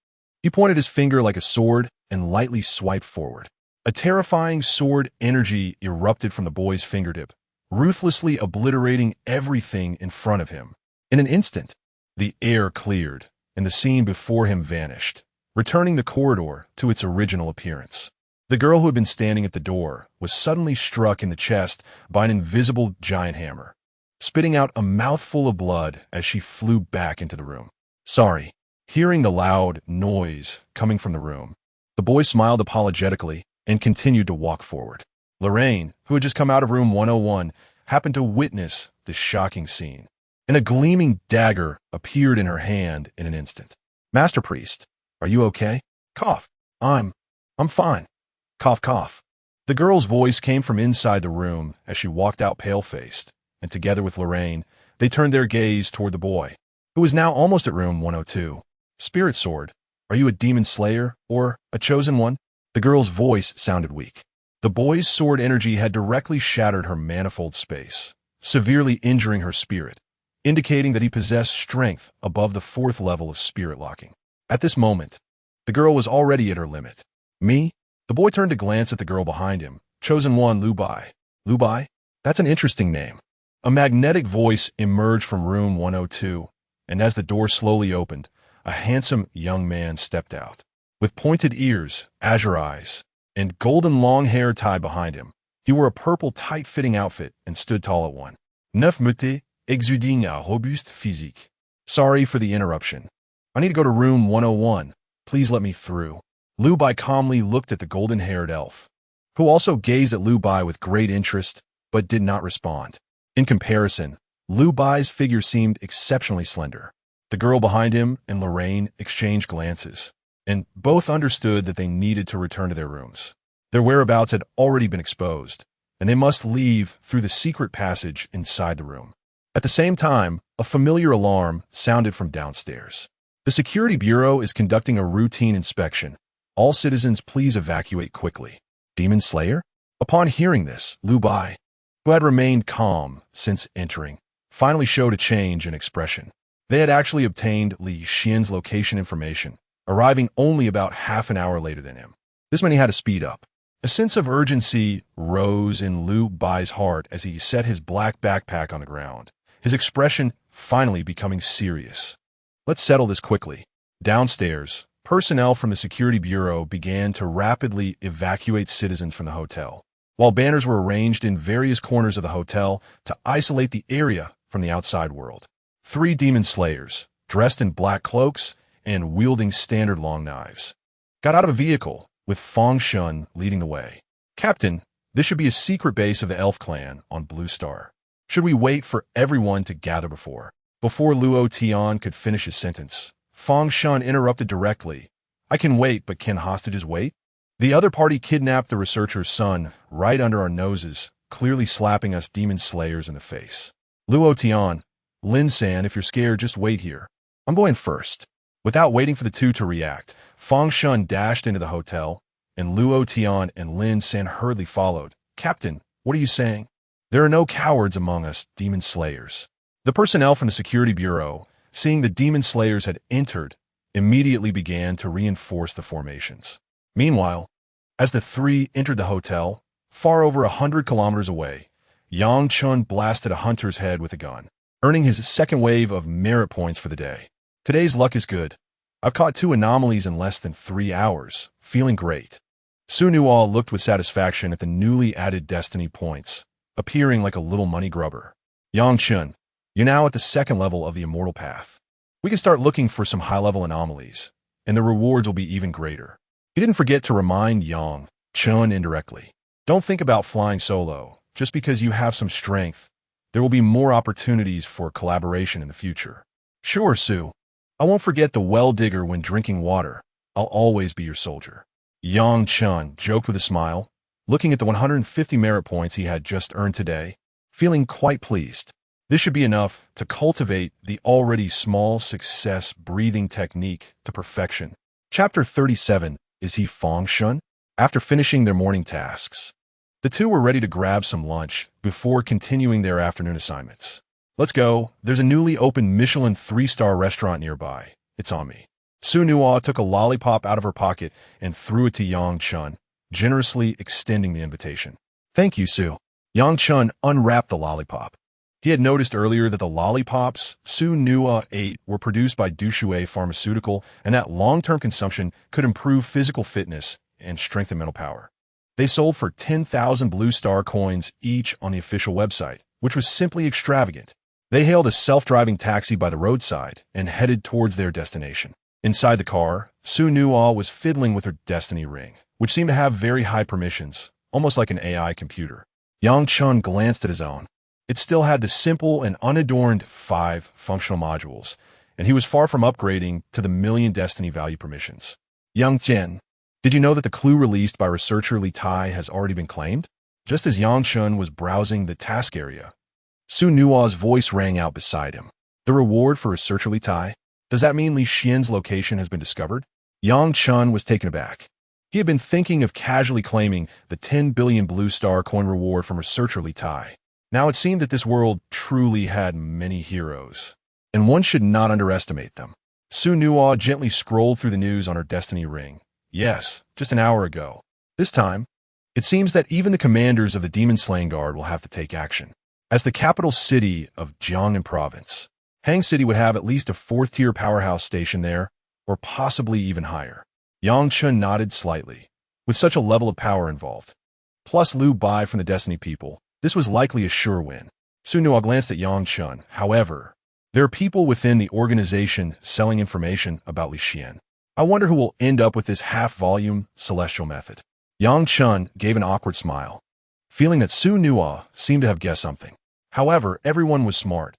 He pointed his finger like a sword and lightly swiped forward. A terrifying sword energy erupted from the boy's fingertip, ruthlessly obliterating everything in front of him. In an instant, the air cleared, and the scene before him vanished, returning the corridor to its original appearance. The girl who had been standing at the door was suddenly struck in the chest by an invisible giant hammer, spitting out a mouthful of blood as she flew back into the room. Sorry. Hearing the loud noise coming from the room, the boy smiled apologetically and continued to walk forward. Lorraine, who had just come out of room 101, happened to witness this shocking scene, and a gleaming dagger appeared in her hand in an instant. Master Priest, are you okay? Cough. I'm fine. Cough, cough. The girl's voice came from inside the room as she walked out pale-faced, and together with Lorraine, they turned their gaze toward the boy, who was now almost at room 102. Spirit Sword, are you a demon slayer or a chosen one? The girl's voice sounded weak. The boy's sword energy had directly shattered her manifold space, severely injuring her spirit, indicating that he possessed strength above the 4th level of spirit locking. At this moment, the girl was already at her limit. Me? The boy turned to glance at the girl behind him. Chosen one, Lu Bai. Lu Bai? That's an interesting name. A magnetic voice emerged from room 102, and as the door slowly opened, a handsome young man stepped out. With pointed ears, azure eyes, and golden long hair tied behind him, he wore a purple tight-fitting outfit and stood tall at 1.9 exuding a robuste physique. Sorry for the interruption. I need to go to room 101. Please let me through. Lu Bai calmly looked at the golden-haired elf, who also gazed at Lu Bai with great interest, but did not respond. In comparison, Lu Bai's figure seemed exceptionally slender. The girl behind him and Lorraine exchanged glances, and both understood that they needed to return to their rooms. Their whereabouts had already been exposed, and they must leave through the secret passage inside the room. At the same time, a familiar alarm sounded from downstairs. The Security Bureau is conducting a routine inspection. All citizens please evacuate quickly. Demon Slayer? Upon hearing this, Lu Bai, who had remained calm since entering, finally showed a change in expression. They had actually obtained Li Xian's location information, arriving only about half an hour later than him. This meant he had to speed up. A sense of urgency rose in Lu Bai's heart as he set his black backpack on the ground, his expression finally becoming serious. Let's settle this quickly. Downstairs, personnel from the Security Bureau began to rapidly evacuate citizens from the hotel, while banners were arranged in various corners of the hotel to isolate the area from the outside world. 3 demon slayers, dressed in black cloaks and wielding standard long knives, got out of a vehicle, with Fengshen leading the way. Captain, this should be a secret base of the Elf Clan on Blue Star. Should we wait for everyone to gather before? Before Luo Tian could finish his sentence, Fengshen interrupted directly. I can wait, but can hostages wait? The other party kidnapped the researcher's son right under our noses, clearly slapping us demon slayers in the face. Luo Tian, Lin San, if you're scared, just wait here. I'm going first. Without waiting for the two to react, Fengshen dashed into the hotel, and Luo Tian and Lin San hurriedly followed. Captain, what are you saying? There are no cowards among us, demon slayers. The personnel from the Security Bureau, seeing the demon slayers had entered, immediately began to reinforce the formations. Meanwhile, as the 3 entered the hotel, far over 100 kilometers away, Yang Chun blasted a hunter's head with a gun, earning his second wave of merit points for the day. Today's luck is good. I've caught 2 anomalies in less than 3 hours. Feeling great. Su Nuo looked with satisfaction at the newly added destiny points, appearing like a little money grubber. Yang Chen, you're now at the 2nd level of the immortal path. We can start looking for some high-level anomalies, and the rewards will be even greater. He didn't forget to remind Yang Chen indirectly. Don't think about flying solo. Just because you have some strength, there will be more opportunities for collaboration in the future. Sure, Su. I won't forget the well digger when drinking water. I'll always be your soldier. Yang Chen joked with a smile, looking at the 150 merit points he had just earned today, feeling quite pleased. This should be enough to cultivate the already small success breathing technique to perfection. Chapter 37, Is he Fengshen? After finishing their morning tasks, the two were ready to grab some lunch before continuing their afternoon assignments. Let's go. There's a newly opened Michelin 3-star restaurant nearby. It's on me. Su Nuo took a lollipop out of her pocket and threw it to Yang Chen, generously extending the invitation. Thank you, Su. Yang Chen unwrapped the lollipop. He had noticed earlier that the lollipops Su Nuo ate were produced by Dushui Pharmaceutical and that long-term consumption could improve physical fitness and strengthen mental power. They sold for 10,000 Blue Star coins each on the official website, which was simply extravagant. They hailed a self-driving taxi by the roadside and headed towards their destination. Inside the car, Su Nuo was fiddling with her destiny ring, which seemed to have very high permissions, almost like an AI computer. Yang Chen glanced at his own. It still had the simple and unadorned 5 functional modules, and he was far from upgrading to the million destiny value permissions. Yang Chen, did you know that the clue released by researcher Li Tai has already been claimed? Just as Yang Chen was browsing the task area, Su Nuo's voice rang out beside him. The reward for researcher Li Tai? Does that mean Li Xian's location has been discovered? Yang Chen was taken aback. He had been thinking of casually claiming the 10 billion Blue Star coin reward from researcher Li Tai. Now it seemed that this world truly had many heroes, and one should not underestimate them. Su Nuo gently scrolled through the news on her destiny ring. Yes, just an hour ago. This time, it seems that even the commanders of the Demon Slaying Guard will have to take action. As the capital city of Jiangnan Province, Hang City would have at least a 4th-tier powerhouse station there, or possibly even higher. Yang Chen nodded slightly. With such a level of power involved, plus Liu Bai from the Destiny people, this was likely a sure win. Su Nuo glanced at Yang Chen. However, there are people within the organization selling information about Li Xian. I wonder who will end up with this half-volume celestial method. Yang Chen gave an awkward smile, feeling that Su Nuo seemed to have guessed something. However, everyone was smart.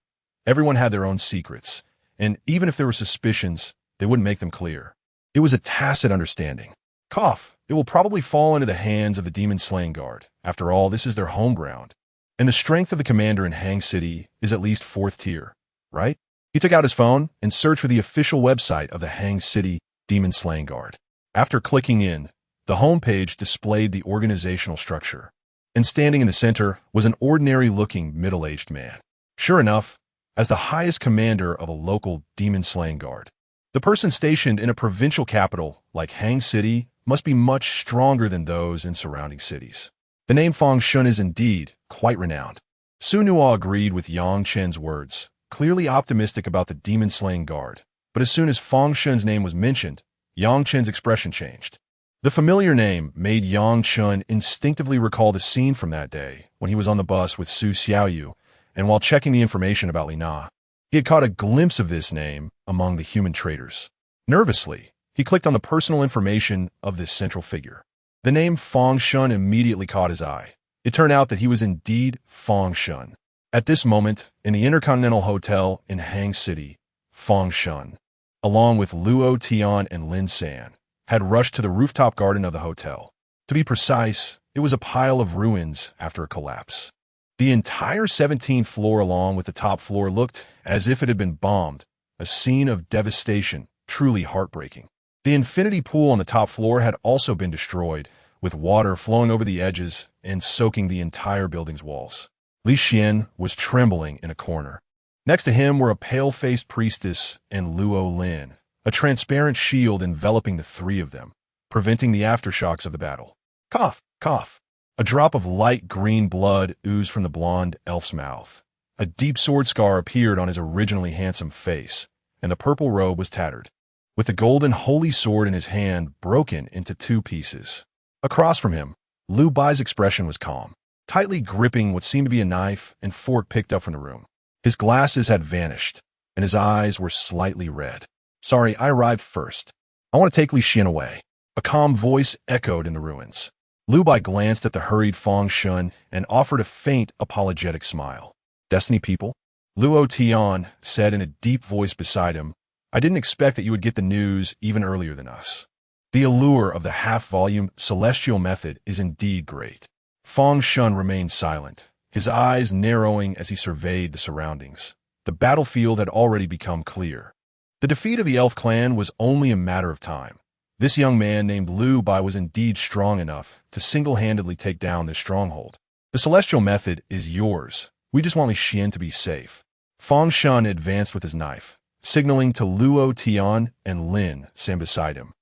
Everyone had their own secrets, and even if there were suspicions, they wouldn't make them clear. It was a tacit understanding. Cough, it will probably fall into the hands of the Demon Slaying Guard. After all, this is their home ground. And the strength of the commander in Hang City is at least 4th tier, right? He took out his phone and searched for the official website of the Hang City Demon Slaying Guard. After clicking in, the homepage displayed the organizational structure. And standing in the center was an ordinary-looking middle-aged man. Sure enough, as the highest commander of a local Demon Slaying Guard. The person stationed in a provincial capital like Hang City must be much stronger than those in surrounding cities. The name Fengshen is indeed quite renowned. Su Nuo agreed with Yang Chen's words, clearly optimistic about the Demon Slaying Guard. But as soon as Fengshen's name was mentioned, Yang Chen's expression changed. The familiar name made Yang Chen instinctively recall the scene from that day when he was on the bus with Su Xiaoyu, and while checking the information about Li Na, he had caught a glimpse of this name among the human traders. Nervously, he clicked on the personal information of this central figure. The name Fengshen immediately caught his eye. It turned out that he was indeed Fengshen. At this moment, in the Intercontinental Hotel in Hang City, Fengshen, along with Luo Tian and Lin San, had rushed to the rooftop garden of the hotel. To be precise, it was a pile of ruins after a collapse. The entire 17th floor along with the top floor looked as if it had been bombed, a scene of devastation, truly heartbreaking. The infinity pool on the top floor had also been destroyed, with water flowing over the edges and soaking the entire building's walls. Li Xian was trembling in a corner. Next to him were a pale-faced priestess and Luo Lin, a transparent shield enveloping the 3 of them, preventing the aftershocks of the battle. Cough, cough. A drop of light green blood oozed from the blonde elf's mouth. A deep sword scar appeared on his originally handsome face, and the purple robe was tattered, with the golden holy sword in his hand broken into two pieces. Across from him, Liu Bai's expression was calm, tightly gripping what seemed to be a knife and fork picked up from the room. His glasses had vanished, and his eyes were slightly red. "Sorry, I arrived first. I want to take Li Xian away." A calm voice echoed in the ruins. Liu Bai glanced at the hurried Fengshen and offered a faint, apologetic smile. "Destiny people?" Luo Tian said in a deep voice beside him, "I didn't expect that you would get the news even earlier than us. The allure of the half-volume celestial method is indeed great." Fengshen remained silent, his eyes narrowing as he surveyed the surroundings. The battlefield had already become clear. The defeat of the elf clan was only a matter of time. This young man named Liu Bai was indeed strong enough to single-handedly take down this stronghold. "The celestial method is yours. We just want Li Xian to be safe." Fengshen advanced with his knife, signaling to Luo Tian and Lin stand beside him.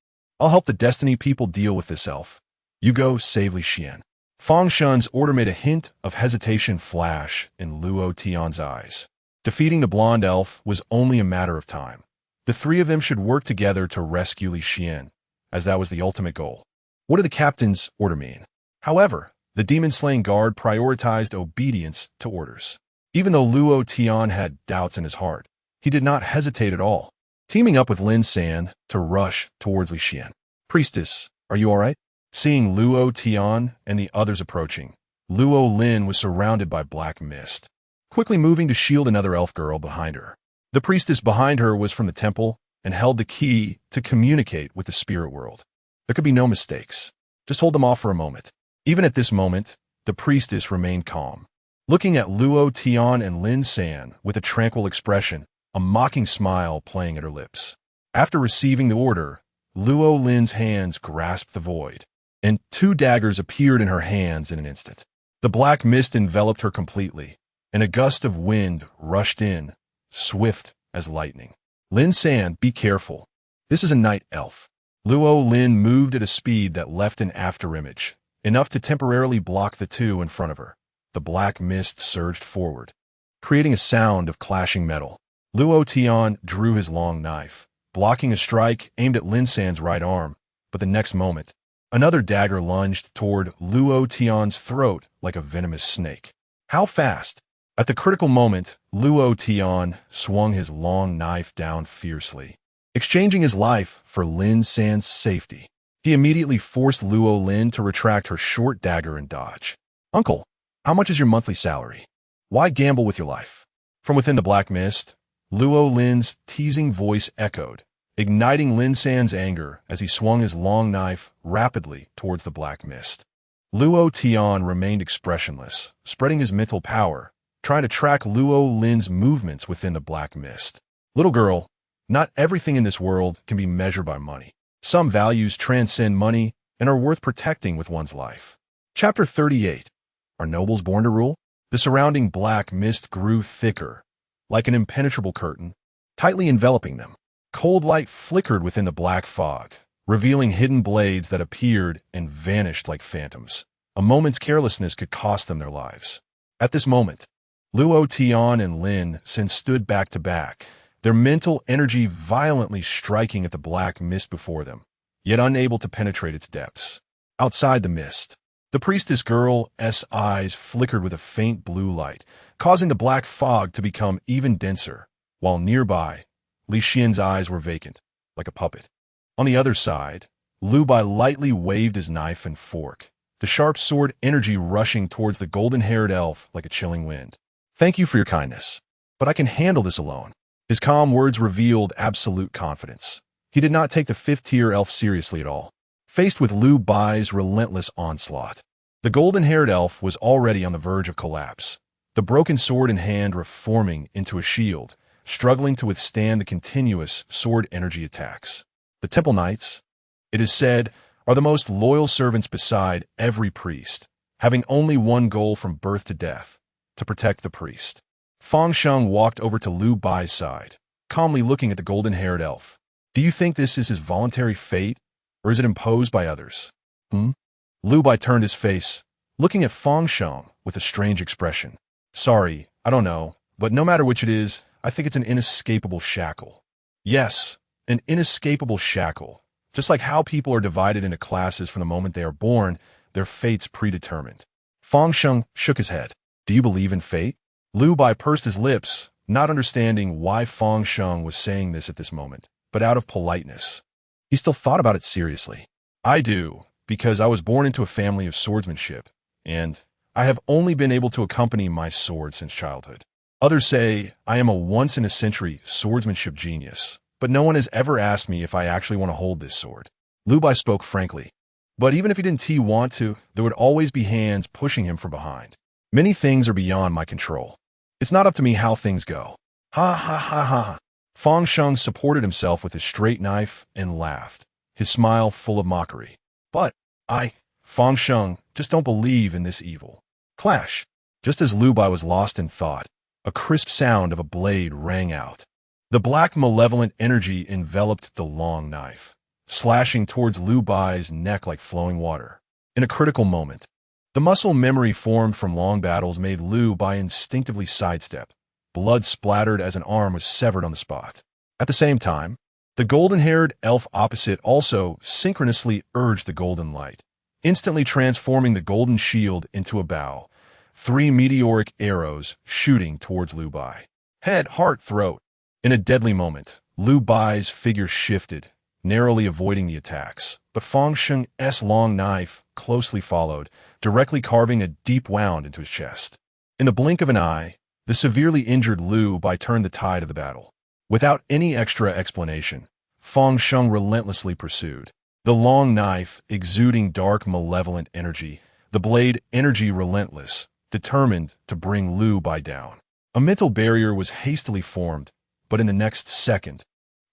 "I'll help the Destiny people deal with this elf. You go save Li Xian." Fengshen's order made a hint of hesitation flash in Luo Tian's eyes. Defeating the blonde elf was only a matter of time. The three of them should work together to rescue Li Xian, as that was the ultimate goal. What did the captain's order mean? However, the demon-slaying guard prioritized obedience to orders. Even though Luo Tian had doubts in his heart, he did not hesitate at all, teaming up with Lin San to rush towards Li Xian. "Priestess, are you all right?" Seeing Luo Tian and the others approaching, Luo Lin was surrounded by black mist, quickly moving to shield another elf girl behind her. The priestess behind her was from the temple and held the key to communicate with the spirit world. There could be no mistakes. Just hold them off for a moment. Even at this moment, the priestess remained calm, looking at Luo Tian and Lin San with a tranquil expression, a mocking smile playing at her lips. After receiving the order, Luo Lin's hands grasped the void, and two daggers appeared in her hands in an instant. The black mist enveloped her completely, and a gust of wind rushed in, swift as lightning. "Lin San, be careful. This is a night elf." Luo Lin moved at a speed that left an afterimage, enough to temporarily block the two in front of her. The black mist surged forward, creating a sound of clashing metal. Luo Tian drew his long knife, blocking a strike aimed at Lin San's right arm, but the next moment, another dagger lunged toward Luo Tian's throat like a venomous snake. How fast? At the critical moment, Luo Tian swung his long knife down fiercely, exchanging his life for Lin San's safety. He immediately forced Luo Lin to retract her short dagger and dodge. "Uncle, how much is your monthly salary? Why gamble with your life?" From within the black mist, Luo Lin's teasing voice echoed, igniting Lin San's anger as he swung his long knife rapidly towards the black mist. Luo Tian remained expressionless, spreading his mental power, trying to track Luo Lin's movements within the black mist. "Little girl, not everything in this world can be measured by money. Some values transcend money and are worth protecting with one's life." Chapter 38. Are nobles born to rule? The surrounding black mist grew thicker, like an impenetrable curtain, tightly enveloping them. Cold light flickered within the black fog, revealing hidden blades that appeared and vanished like phantoms. A moment's carelessness could cost them their lives. At this moment, Luo Tian and Lin San stood back to back, their mental energy violently striking at the black mist before them, yet unable to penetrate its depths. Outside the mist, the priestess girl's eyes flickered with a faint blue light, causing the black fog to become even denser, while nearby, Li Xian's eyes were vacant, like a puppet. On the other side, Liu Bai lightly waved his knife and fork, the sharp sword energy rushing towards the golden-haired elf like a chilling wind. "Thank you for your kindness, but I can handle this alone." His calm words revealed absolute confidence. He did not take the fifth-tier elf seriously at all, faced with Liu Bai's relentless onslaught. The golden-haired elf was already on the verge of collapse, the broken sword in hand reforming into a shield, struggling to withstand the continuous sword energy attacks. The Temple Knights, it is said, are the most loyal servants beside every priest, having only one goal from birth to death: to protect the priest. Fengshen walked over to Liu Bai's side, calmly looking at the golden-haired elf. "Do you think this is his voluntary fate, or is it imposed by others?" Liu Bai turned his face, looking at Fengshen with a strange expression. "Sorry, I don't know, but no matter which it is, I think it's an inescapable shackle." Yes, an inescapable shackle. Just like how people are divided into classes from the moment they are born, their fate's predetermined. Fang Sheng shook his head. Do you believe in fate? Lu Bai pursed his lips, not understanding why Fang Sheng was saying this at this moment, but out of politeness. He still thought about it seriously. I do, because I was born into a family of swordsmanship, and I have only been able to accompany my sword since childhood. Others say I am a once-in-a-century swordsmanship genius, but no one has ever asked me if I actually want to hold this sword. Lu Bai spoke frankly. But even if he didn't want to, there would always be hands pushing him from behind. Many things are beyond my control. It's not up to me how things go. Ha ha ha ha. Fang Sheng supported himself with his straight knife and laughed, his smile full of mockery. But Fang Sheng, just don't believe in this evil. Clash. Just as Lu Bai was lost in thought, a crisp sound of a blade rang out. The black malevolent energy enveloped the long knife, slashing towards Lu Bai's neck like flowing water. In a critical moment, the muscle memory formed from long battles made Lu Bai instinctively sidestep. Blood splattered as an arm was severed on the spot. At the same time, the golden-haired elf opposite also synchronously urged the golden light, instantly transforming the golden shield into a bow. 3 meteoric arrows shooting towards Lu Bai. Head, heart, throat. In a deadly moment, Lu Bai's figure shifted, narrowly avoiding the attacks, but Fang Sheng's long knife closely followed, directly carving a deep wound into his chest. In the blink of an eye, the severely injured Lu Bai turned the tide of the battle. Without any extra explanation, Fang Sheng relentlessly pursued. The long knife exuding dark malevolent energy, the blade energy relentless, determined to bring Lu Bai down. A mental barrier was hastily formed, but in the next second,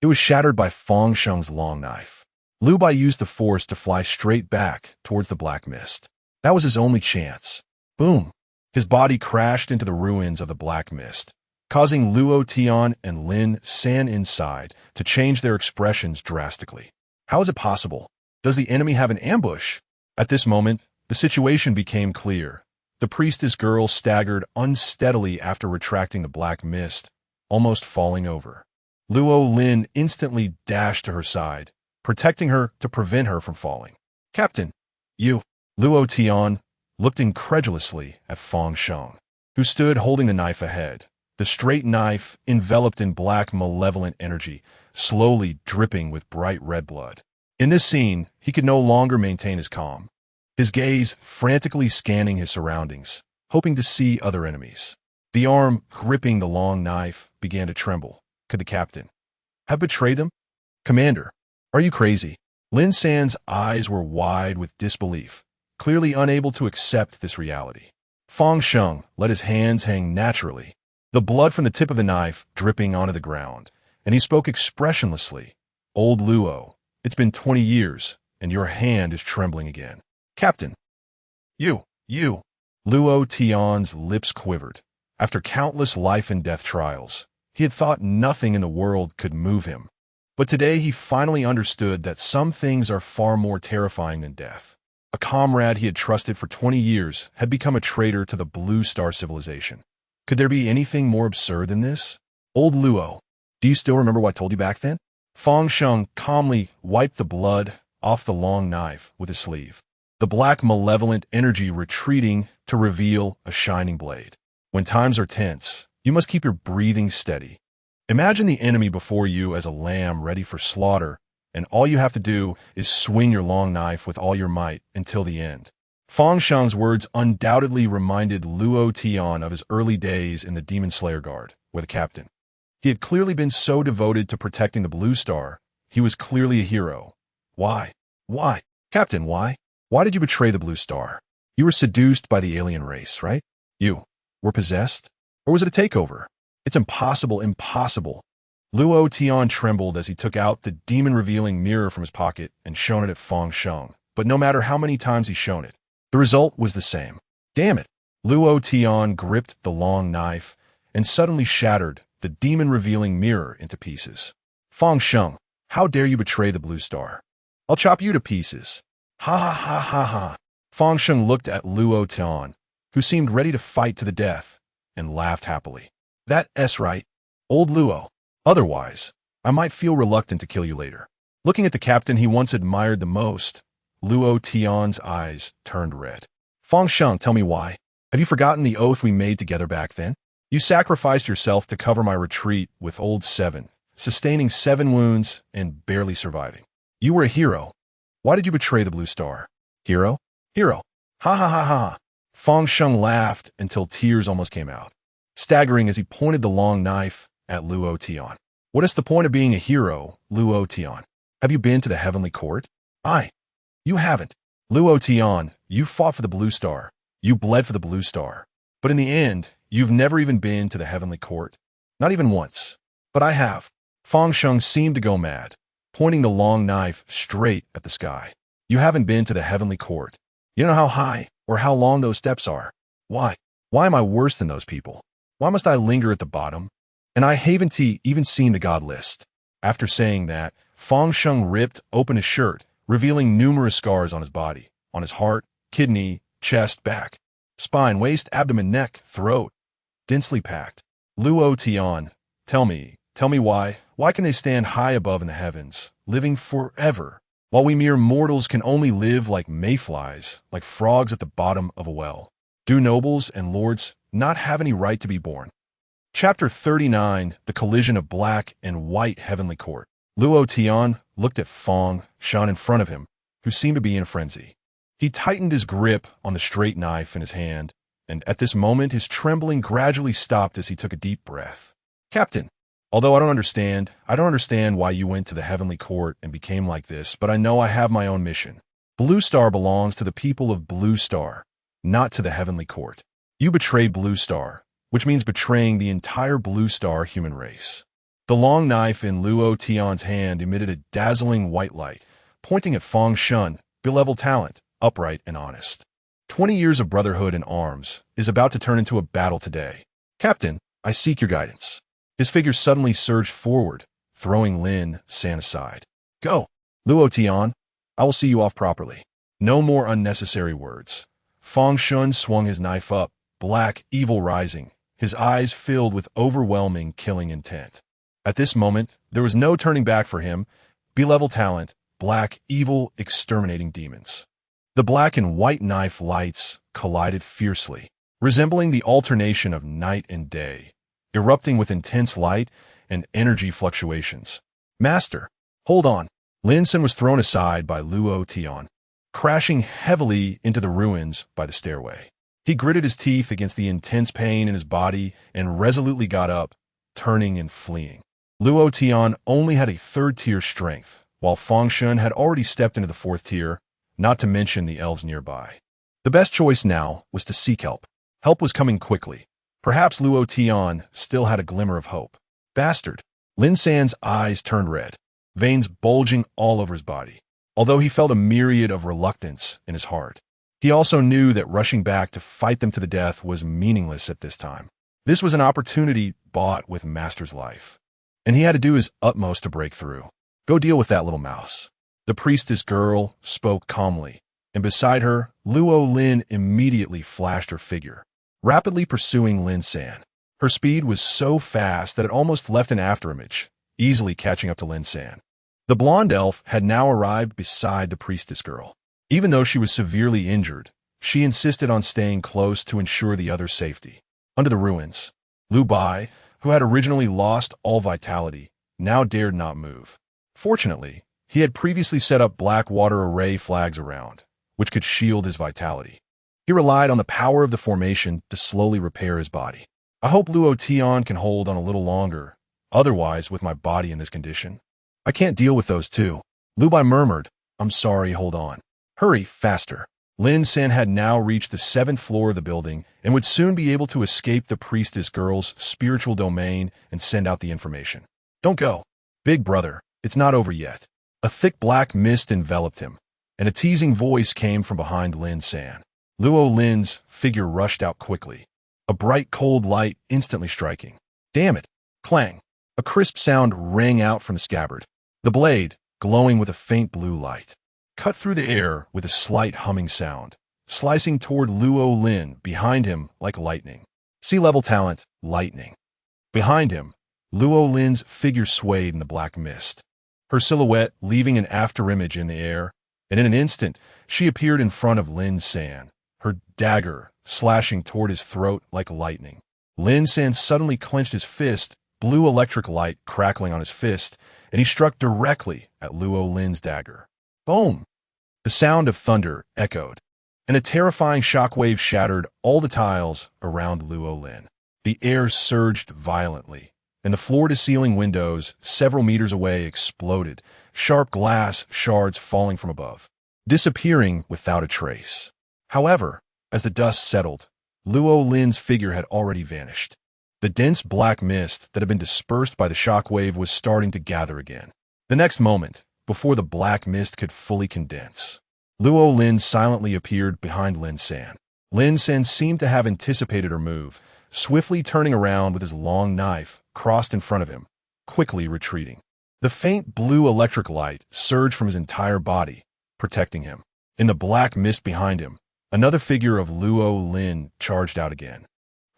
it was shattered by Fang Sheng's long knife. Lu Bai used the force to fly straight back towards the black mist. That was his only chance. Boom! His body crashed into the ruins of the black mist, causing Luo Tian and Lin San inside to change their expressions drastically. How is it possible? Does the enemy have an ambush? At this moment, the situation became clear. The priestess girl staggered unsteadily after retracting the black mist, almost falling over. Luo Lin instantly dashed to her side, protecting her to prevent her from falling. Captain, you. Luo Tian looked incredulously at Fang Sheng, who stood holding the knife ahead, the straight knife enveloped in black malevolent energy, slowly dripping with bright red blood. In this scene, he could no longer maintain his calm, his gaze frantically scanning his surroundings, hoping to see other enemies. The arm gripping the long knife began to tremble. Could the captain have betrayed them? Commander, are you crazy? Lin San's eyes were wide with disbelief, clearly unable to accept this reality. Fang Sheng let his hands hang naturally, the blood from the tip of the knife dripping onto the ground, and he spoke expressionlessly. Old Luo, it's been 20 years, and your hand is trembling again. Captain, you. Luo Tian's lips quivered. After countless life and death trials, he had thought nothing in the world could move him. But today he finally understood that some things are far more terrifying than death. A comrade he had trusted for 20 years had become a traitor to the Blue Star Civilization. Could there be anything more absurd than this? Old Luo, do you still remember what I told you back then? Fang Sheng calmly wiped the blood off the long knife with his sleeve, the black malevolent energy retreating to reveal a shining blade. When times are tense, you must keep your breathing steady. Imagine the enemy before you as a lamb ready for slaughter, and all you have to do is swing your long knife with all your might until the end. Fang Sheng's words undoubtedly reminded Luo Tian of his early days in the Demon Slayer Guard, where the captain. He had clearly been so devoted to protecting the Blue Star, he was clearly a hero. Why? Why? Captain, why? Why did you betray the Blue Star? You were seduced by the alien race, right? You were possessed? Or was it a takeover? It's impossible. Luo Tian trembled as he took out the demon-revealing mirror from his pocket and shone it at Fang Sheng. But no matter how many times he shone it, the result was the same. Damn it! Luo Tian gripped the long knife and suddenly shattered the demon-revealing mirror into pieces. Fang Sheng, how dare you betray the Blue Star? I'll chop you to pieces. Ha ha ha ha ha. Fang Sheng looked at Luo Tian, who seemed ready to fight to the death, and laughed happily. That's right, old Luo. Otherwise, I might feel reluctant to kill you later. Looking at the captain he once admired the most, Luo Tian's eyes turned red. Fengshen, tell me why. Have you forgotten the oath we made together back then? You sacrificed yourself to cover my retreat with old 7, sustaining 7 wounds and barely surviving. You were a hero. Why did you betray the Blue Star? Hero? Hero. Ha ha ha ha. Fengshen laughed until tears almost came out, staggering as he pointed the long knife at Luo Tian. What is the point of being a hero, Luo Tian? Have you been to the Heavenly Court? You haven't. Luo Tian, you fought for the Blue Star. You bled for the Blue Star. But in the end, you've never even been to the Heavenly Court. Not even once. But I have. Fengshen seemed to go mad, pointing the long knife straight at the sky. You haven't been to the Heavenly Court. You don't know how high or how long those steps are. Why? Why am I worse than those people? Why must I linger at the bottom? And I haven't even seen the god list. After saying that, Fengshen ripped open his shirt, revealing numerous scars on his body, on his heart, kidney, chest, back, spine, waist, abdomen, neck, throat, densely packed. Luo Tian, tell me why. Why can they stand high above in the heavens, living forever, while we mere mortals can only live like mayflies, like frogs at the bottom of a well? Do nobles and lords not have any right to be born? Chapter 39, The Collision of Black and White Heavenly Court. Luo Tian looked at Fengshen in front of him, who seemed to be in a frenzy. He tightened his grip on the straight knife in his hand, and at this moment his trembling gradually stopped as he took a deep breath. Captain, although I don't understand why you went to the Heavenly Court and became like this, but I know I have my own mission. Blue Star belongs to the people of Blue Star, not to the Heavenly Court. You betrayed Blue Star, which means betraying the entire Blue Star human race. The long knife in Luo Tian's hand emitted a dazzling white light, pointing at Fengshen, beloved talent, upright and honest. 20 years of brotherhood in arms is about to turn into a battle today. Captain, I seek your guidance. His figure suddenly surged forward, throwing Lin San aside. Go, Luo Tian. I will see you off properly. No more unnecessary words. Fengshen swung his knife up, black, evil rising, his eyes filled with overwhelming killing intent. At this moment, there was no turning back for him. B-level talent, black, evil, exterminating demons. The black and white knife lights collided fiercely, resembling the alternation of night and day, erupting with intense light and energy fluctuations. Master, hold on. Lin San was thrown aside by Luo Tian, crashing heavily into the ruins by the stairway. He gritted his teeth against the intense pain in his body and resolutely got up, turning and fleeing. Luo Tian only had a 3rd-tier strength, while Fengshen had already stepped into the 4th tier, not to mention the elves nearby. The best choice now was to seek help. Help was coming quickly. Perhaps Luo Tian still had a glimmer of hope. Bastard! Lin San's eyes turned red, veins bulging all over his body. Although he felt a myriad of reluctance in his heart, he also knew that rushing back to fight them to the death was meaningless at this time. This was an opportunity bought with Master's life, and he had to do his utmost to break through. Go deal with that little mouse. The priestess girl spoke calmly, and beside her, Luo Lin immediately flashed her figure, rapidly pursuing Lin San. Her speed was so fast that it almost left an afterimage, easily catching up to Lin San. The blonde elf had now arrived beside the priestess girl. Even though she was severely injured, she insisted on staying close to ensure the other's safety. Under the ruins, Lu Bai, who had originally lost all vitality, now dared not move. Fortunately, he had previously set up black water array flags around, which could shield his vitality. He relied on the power of the formation to slowly repair his body. I hope Luo Tian can hold on a little longer, otherwise with my body in this condition, I can't deal with those two. Lu Bai murmured, I'm sorry, hold on. Hurry, faster. Lin San had now reached the 7th floor of the building and would soon be able to escape the priestess girl's spiritual domain and send out the information. Don't go. Big brother, it's not over yet. A thick black mist enveloped him, and a teasing voice came from behind Lin San. Luo Lin's figure rushed out quickly, a bright cold light instantly striking. Damn it! Clang! A crisp sound rang out from the scabbard. The blade, glowing with a faint blue light, cut through the air with a slight humming sound, slicing toward Luo Lin behind him like lightning. Sea-level talent, lightning. Behind him, Luo Lin's figure swayed in the black mist, her silhouette leaving an afterimage in the air, and in an instant, she appeared in front of Lin San, her dagger slashing toward his throat like lightning. Lin San suddenly clenched his fist, blue electric light crackling on his fist, and he struck directly at Luo Lin's dagger. Boom! The sound of thunder echoed, and a terrifying shockwave shattered all the tiles around Luo Lin. The air surged violently, and the floor-to-ceiling windows several meters away exploded, sharp glass shards falling from above, disappearing without a trace. However, as the dust settled, Luo Lin's figure had already vanished. The dense black mist that had been dispersed by the shockwave was starting to gather again. The next moment, before the black mist could fully condense, Luo Lin silently appeared behind Lin San. Lin San seemed to have anticipated her move, swiftly turning around with his long knife crossed in front of him, quickly retreating. The faint blue electric light surged from his entire body, protecting him. In the black mist behind him, another figure of Luo Lin charged out again,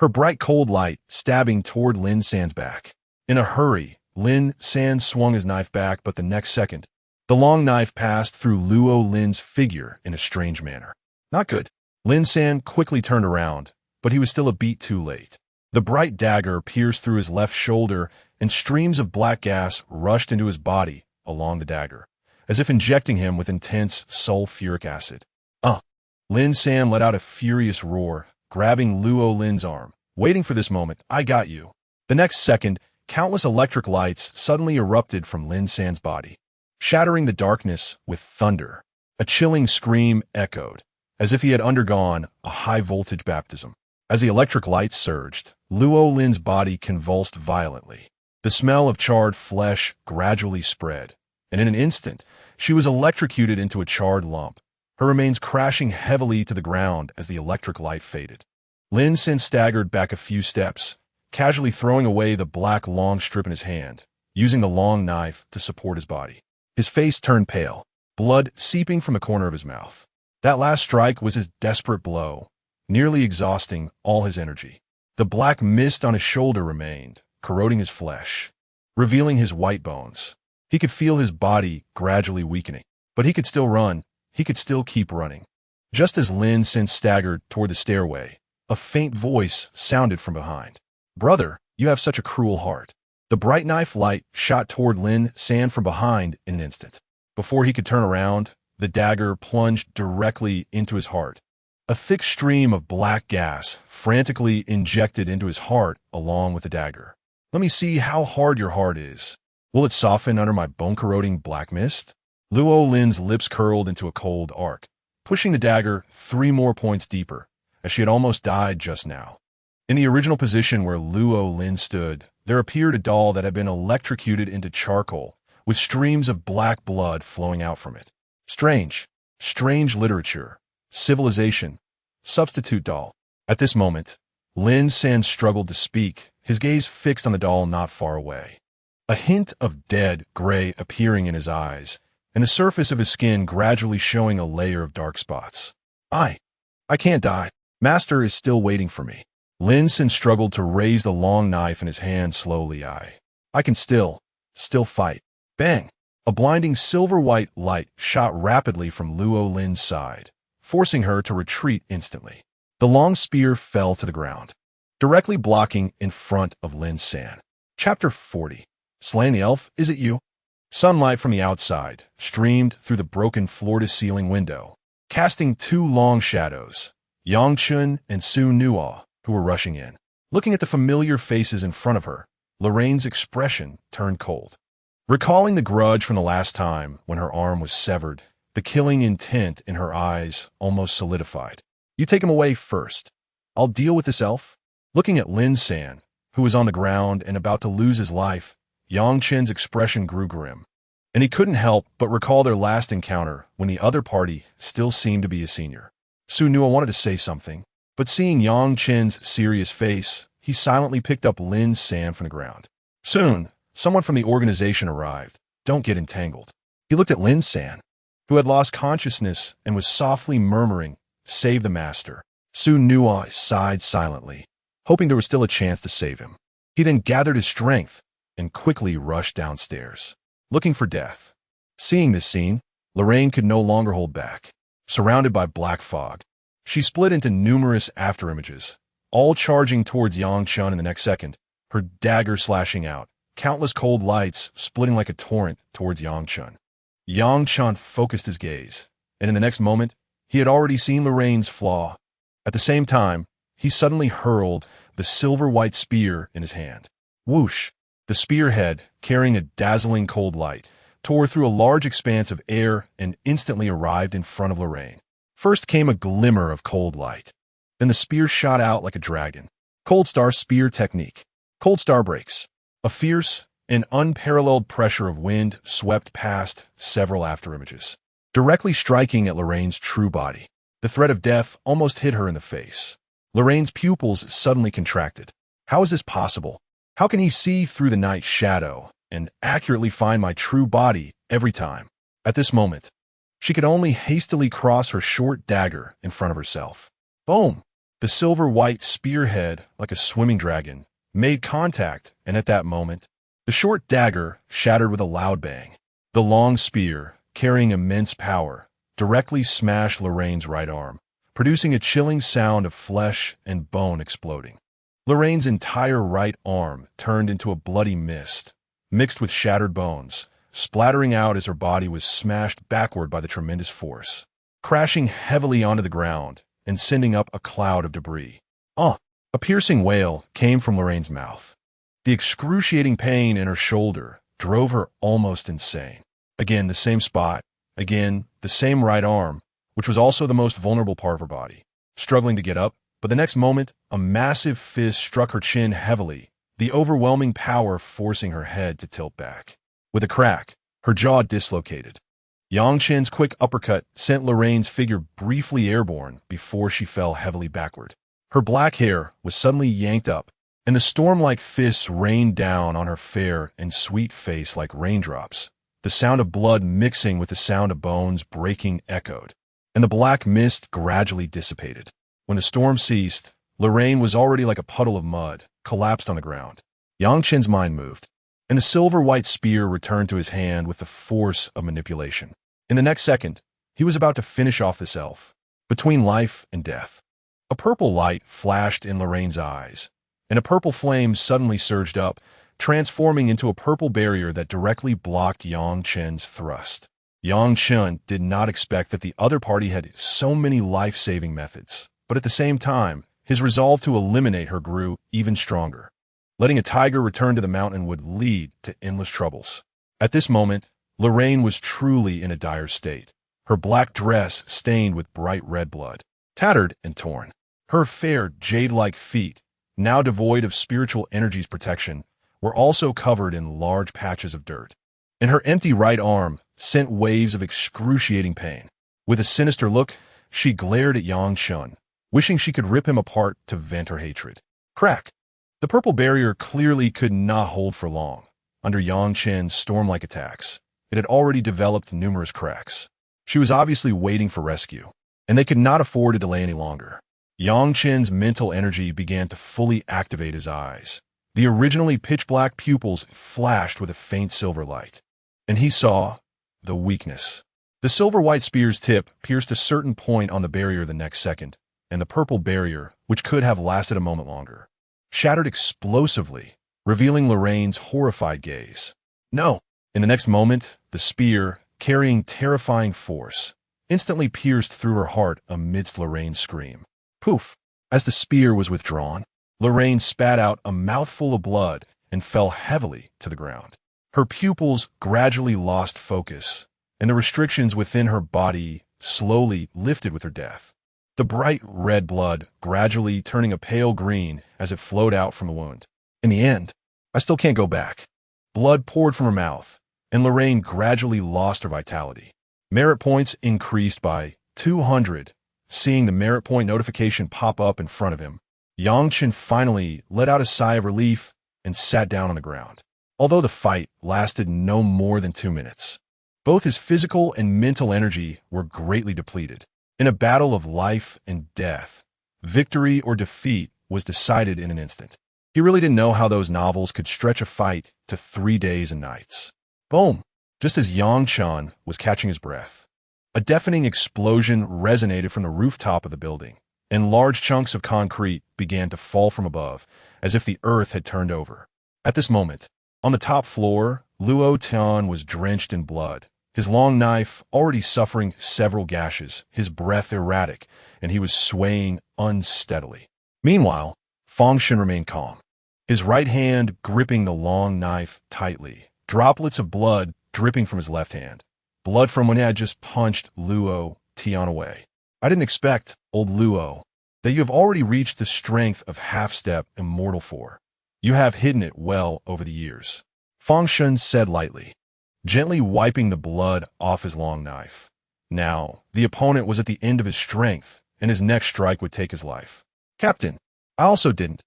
her bright cold light stabbing toward Lin San's back. In a hurry, Lin San swung his knife back, but the next second, the long knife passed through Luo Lin's figure in a strange manner. Not good. Lin San quickly turned around, but he was still a beat too late. The bright dagger pierced through his left shoulder, and streams of black gas rushed into his body along the dagger, as if injecting him with intense sulfuric acid. Lin San let out a furious roar, grabbing Luo Lin's arm. Waiting for this moment, I got you. The next second, countless electric lights suddenly erupted from Lin San's body, shattering the darkness with thunder. A chilling scream echoed, as if he had undergone a high-voltage baptism. As the electric lights surged, Luo Lin's body convulsed violently. The smell of charred flesh gradually spread, and in an instant, she was electrocuted into a charred lump, her remains crashing heavily to the ground as the electric light faded. Lin San staggered back a few steps, casually throwing away the black long strip in his hand, using the long knife to support his body. His face turned pale, blood seeping from the corner of his mouth. That last strike was his desperate blow, nearly exhausting all his energy. The black mist on his shoulder remained, corroding his flesh, revealing his white bones. He could feel his body gradually weakening, but he could still run. He could still keep running. Just as Lin San staggered toward the stairway, a faint voice sounded from behind. Brother, you have such a cruel heart. The bright knife light shot toward Lin San from behind in an instant. Before he could turn around, the dagger plunged directly into his heart. A thick stream of black gas frantically injected into his heart along with the dagger. Let me see how hard your heart is. Will it soften under my bone-corroding black mist? Luo Lin's lips curled into a cold arc, pushing the dagger 3 more points deeper, as she had almost died just now. In the original position where Luo Lin stood, there appeared a doll that had been electrocuted into charcoal, with streams of black blood flowing out from it. Strange literature, civilization, substitute doll. At this moment, Lin San struggled to speak, his gaze fixed on the doll not far away. A hint of dead gray appearing in his eyes, and the surface of his skin gradually showing a layer of dark spots. I can't die. Master is still waiting for me. Lin San struggled to raise the long knife in his hand slowly. I can still fight. Bang! A blinding silver-white light shot rapidly from Luo Lin's side, forcing her to retreat instantly. The long spear fell to the ground, directly blocking in front of Lin San. Chapter 40. Slaying the elf, is it you? Sunlight from the outside streamed through the broken floor-to-ceiling window, casting 2 long shadows, Yang Chen and Su Nuo, who were rushing in. Looking at the familiar faces in front of her, Lorraine's expression turned cold. Recalling the grudge from the last time when her arm was severed, the killing intent in her eyes almost solidified. You take him away first. I'll deal with this elf. Looking at Lin San, who was on the ground and about to lose his life, Yang Chen's expression grew grim, and he couldn't help but recall their last encounter when the other party still seemed to be a senior. Su Nuo wanted to say something, but seeing Yang Chen's serious face, he silently picked up Lin San from the ground. Soon, someone from the organization arrived. Don't get entangled. He looked at Lin San, who had lost consciousness and was softly murmuring, "Save the master." Su Nuo sighed silently, hoping there was still a chance to save him. He then gathered his strength and quickly rushed downstairs, looking for death. Seeing this scene, Lorraine could no longer hold back. Surrounded by black fog, she split into numerous afterimages, all charging towards Yang Chen in the next second, her dagger slashing out, countless cold lights splitting like a torrent towards Yang Chen. Yang Chen focused his gaze, and in the next moment, he had already seen Lorraine's flaw. At the same time, he suddenly hurled the silver-white spear in his hand. Whoosh! The spearhead, carrying a dazzling cold light, tore through a large expanse of air and instantly arrived in front of Lorraine. First came a glimmer of cold light. Then the spear shot out like a dragon. Cold Star Spear Technique. Cold Star breaks. A fierce and unparalleled pressure of wind swept past several afterimages, directly striking at Lorraine's true body. The threat of death almost hit her in the face. Lorraine's pupils suddenly contracted. How is this possible? How can he see through the night shadow and accurately find my true body every time? At this moment, she could only hastily cross her short dagger in front of herself. Boom! The silver-white spearhead, like a swimming dragon, made contact, and at that moment, the short dagger shattered with a loud bang. The long spear, carrying immense power, directly smashed Lorraine's right arm, producing a chilling sound of flesh and bone exploding. Lorraine's entire right arm turned into a bloody mist, mixed with shattered bones, splattering out as her body was smashed backward by the tremendous force, crashing heavily onto the ground and sending up a cloud of debris. A piercing wail came from Lorraine's mouth. The excruciating pain in her shoulder drove her almost insane. Again, the same spot. Again, the same right arm, which was also the most vulnerable part of her body. Struggling to get up, but the next moment, a massive fist struck her chin heavily, the overwhelming power forcing her head to tilt back. With a crack, her jaw dislocated. Yang Chen's quick uppercut sent Lorraine's figure briefly airborne before she fell heavily backward. Her black hair was suddenly yanked up, and the storm-like fists rained down on her fair and sweet face like raindrops. The sound of blood mixing with the sound of bones breaking echoed, and the black mist gradually dissipated. When the storm ceased, Lorraine was already like a puddle of mud, collapsed on the ground. Yang Chen's mind moved, and the silver-white spear returned to his hand with the force of manipulation. In the next second, he was about to finish off this elf, between life and death. A purple light flashed in Lorraine's eyes, and a purple flame suddenly surged up, transforming into a purple barrier that directly blocked Yang Chen's thrust. Yang Chen did not expect that the other party had so many life-saving methods, but at the same time, his resolve to eliminate her grew even stronger. Letting a tiger return to the mountain would lead to endless troubles. At this moment, Lorraine was truly in a dire state, her black dress stained with bright red blood, tattered and torn. Her fair, jade-like feet, now devoid of spiritual energy's protection, were also covered in large patches of dirt, and her empty right arm sent waves of excruciating pain. With a sinister look, she glared at Yang Chen, wishing she could rip him apart to vent her hatred. Crack! The purple barrier clearly could not hold for long. Under Yang Chen's storm-like attacks, it had already developed numerous cracks. She was obviously waiting for rescue, and they could not afford to delay any longer. Yang Chen's mental energy began to fully activate his eyes. The originally pitch-black pupils flashed with a faint silver light, and he saw the weakness. The silver-white spear's tip pierced a certain point on the barrier the next second, and the purple barrier, which could have lasted a moment longer, shattered explosively, revealing Lorraine's horrified gaze. No! In the next moment, the spear, carrying terrifying force, instantly pierced through her heart amidst Lorraine's scream. Poof! As the spear was withdrawn, Lorraine spat out a mouthful of blood and fell heavily to the ground. Her pupils gradually lost focus, and the restrictions within her body slowly lifted with her death. The bright red blood gradually turning a pale green as it flowed out from the wound. In the end, I still can't go back. Blood poured from her mouth, and Lorraine gradually lost her vitality. Merit points increased by 200. Seeing the merit point notification pop up in front of him, Yang Chen finally let out a sigh of relief and sat down on the ground. Although the fight lasted no more than 2 minutes, both his physical and mental energy were greatly depleted. In a battle of life and death, victory or defeat was decided in an instant. He really didn't know how those novels could stretch a fight to 3 days and nights. Boom! Just as Yang Chen was catching his breath, a deafening explosion resonated from the rooftop of the building, and large chunks of concrete began to fall from above, as if the earth had turned over. At this moment, on the top floor, Luo Tian was drenched in blood, his long knife already suffering several gashes, his breath erratic, and he was swaying unsteadily. Meanwhile, Fengshen remained calm, his right hand gripping the long knife tightly, droplets of blood dripping from his left hand, blood from when he had just punched Luo Tian away. I didn't expect, old Luo, that you have already reached the strength of half-step immortal 4. You have hidden it well over the years, Fengshen said lightly, gently wiping the blood off his long knife. Now, the opponent was at the end of his strength, and his next strike would take his life. Captain, I also didn't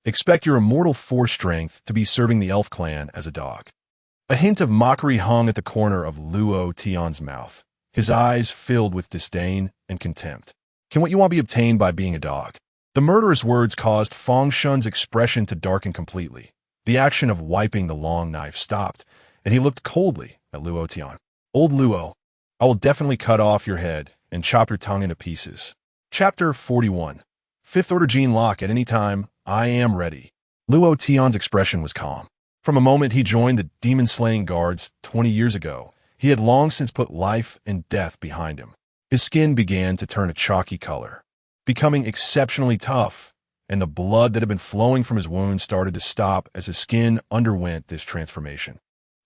expect your immortal 4 strength to be serving the elf clan as a dog. A hint of mockery hung at the corner of Luo Tian's mouth, his eyes filled with disdain and contempt. Can what you want be obtained by being a dog? The murderous words caused Fengshen's expression to darken completely. The action of wiping the long knife stopped, and he looked coldly at Luo Tian. Old Luo, I will definitely cut off your head and chop your tongue into pieces. Chapter 41. Fifth Order Gene Lock at any time. I am ready. Luo Tian's expression was calm. From a moment he joined the demon-slaying guards 20 years ago, he had long since put life and death behind him. His skin began to turn a chalky color, becoming exceptionally tough, and the blood that had been flowing from his wounds started to stop as his skin underwent this transformation.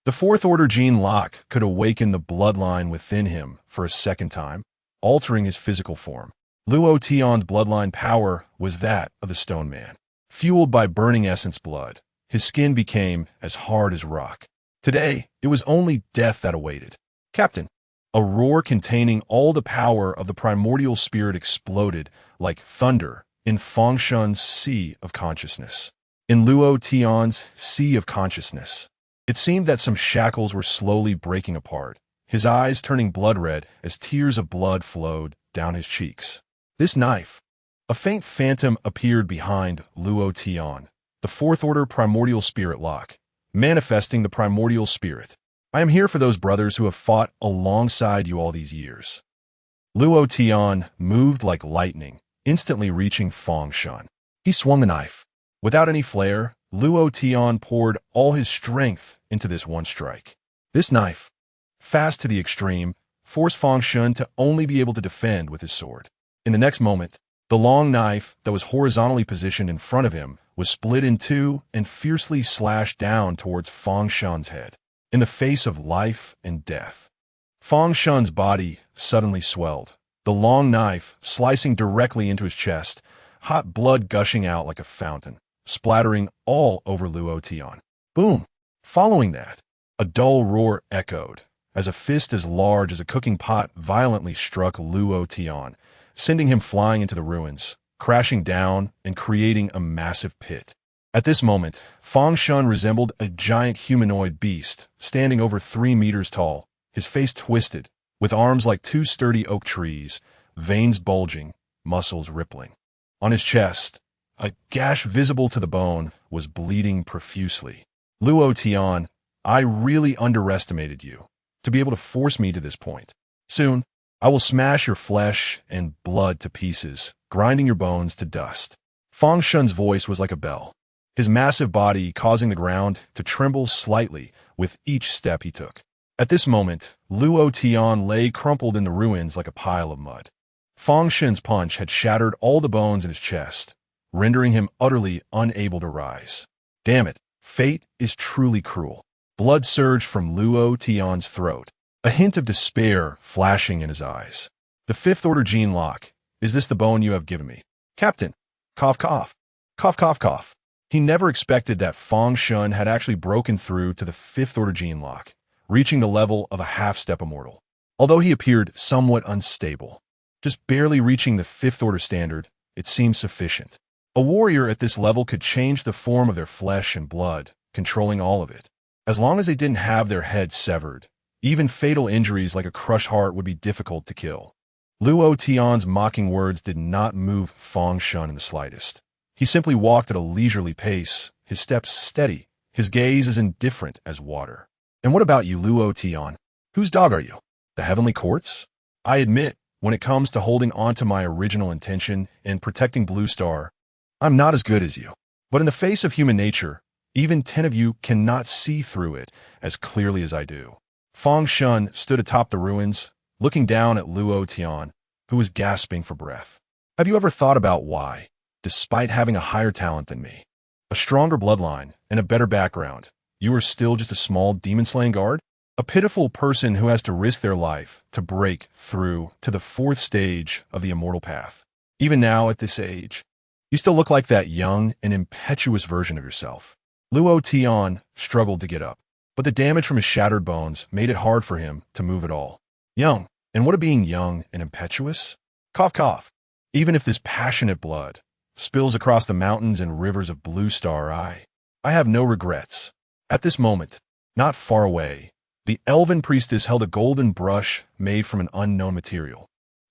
The Fourth Order Gene Lock could awaken the bloodline within him for a second time, altering his physical form. Luo Tian's bloodline power was that of the Stone Man. Fueled by burning essence blood, his skin became as hard as rock. Today, it was only death that awaited. Captain, a roar containing all the power of the primordial spirit exploded like thunder in Fengshen's sea of consciousness. In Luo Tian's sea of consciousness, it seemed that some shackles were slowly breaking apart, his eyes turning blood red as tears of blood flowed down his cheeks. This knife. A faint phantom appeared behind Luo Tian, the Fourth Order Primordial Spirit Lock, manifesting the primordial spirit. I am here for those brothers who have fought alongside you all these years. Luo Tian moved like lightning, instantly reaching Fengshen. He swung the knife. Without any flair, Luo Tian poured all his strength into this one strike. This knife, fast to the extreme, forced Fengshen to only be able to defend with his sword. In the next moment, the long knife that was horizontally positioned in front of him was split in two and fiercely slashed down towards Fengshen's head, in the face of life and death. Fengshen's body suddenly swelled, the long knife slicing directly into his chest, hot blood gushing out like a fountain, splattering all over Luo Tian. Boom! Following that, a dull roar echoed, as a fist as large as a cooking pot violently struck Luo Tian, sending him flying into the ruins, crashing down and creating a massive pit. At this moment, Fengshen resembled a giant humanoid beast, standing over 3 meters tall, his face twisted, with arms like 2 sturdy oak trees, veins bulging, muscles rippling. On his chest, a gash visible to the bone was bleeding profusely. Luo Tian, I really underestimated you, to be able to force me to this point. Soon, I will smash your flesh and blood to pieces, grinding your bones to dust. Fengshen's voice was like a bell, his massive body causing the ground to tremble slightly with each step he took. At this moment, Luo Tian lay crumpled in the ruins like a pile of mud. Fengshen's punch had shattered all the bones in his chest, rendering him utterly unable to rise. Damn it, fate is truly cruel. Blood surged from Luo Tian's throat, a hint of despair flashing in his eyes. The Fifth Order Gene Lock. Is this the bone you have given me? Captain. Cough, cough. Cough, cough, cough. He never expected that Fengshen had actually broken through to the Fifth Order Gene Lock, reaching the level of a half-step immortal. Although he appeared somewhat unstable, just barely reaching the Fifth Order standard, it seemed sufficient. A warrior at this level could change the form of their flesh and blood, controlling all of it. As long as they didn't have their heads severed, even fatal injuries like a crushed heart would be difficult to kill. Luo Tian's mocking words did not move Fengshen in the slightest. He simply walked at a leisurely pace, his steps steady, his gaze as indifferent as water. And what about you, Luo Tian? Whose dog are you? The Heavenly Court's? I admit, when it comes to holding on to my original intention and protecting Blue Star, I'm not as good as you. But in the face of human nature, even 10 of you cannot see through it as clearly as I do. Fengshen stood atop the ruins, looking down at Luo Tian, who was gasping for breath. Have you ever thought about why, despite having a higher talent than me, a stronger bloodline, and a better background, you are still just a small demon-slaying guard? A pitiful person who has to risk their life to break through to the 4th stage of the immortal path. Even now, at this age, you still look like that young and impetuous version of yourself. Luo Tian struggled to get up, but the damage from his shattered bones made it hard for him to move at all. Young, and what of being young and impetuous? Cough, cough. Even if this passionate blood spills across the mountains and rivers of Blue Star, I have no regrets. At this moment, not far away, the elven priestess held a golden brush made from an unknown material,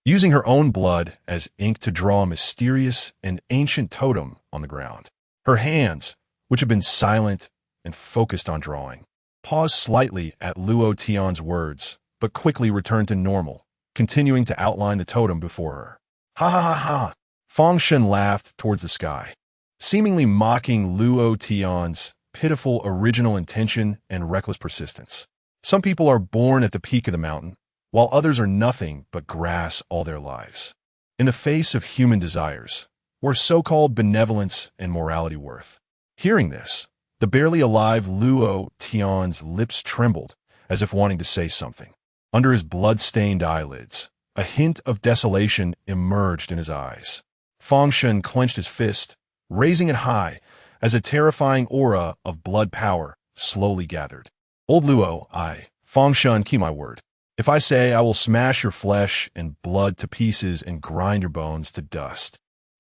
using her own blood as ink to draw a mysterious and ancient totem on the ground. Her hands, which had been silent and focused on drawing, paused slightly at Luo Tian's words, but quickly returned to normal, continuing to outline the totem before her. Ha ha ha ha! Fengshen laughed towards the sky, seemingly mocking Luo Tian's pitiful original intention and reckless persistence. Some people are born at the peak of the mountain, while others are nothing but grass all their lives. In the face of human desires, where so-called benevolence and morality worth. Hearing this, the barely alive Luo Tian's lips trembled, as if wanting to say something. Under his blood-stained eyelids, a hint of desolation emerged in his eyes. Fengshen clenched his fist, raising it high, as a terrifying aura of blood power slowly gathered. Old Luo, Fengshen, keep my word. If I say I will smash your flesh and blood to pieces and grind your bones to dust,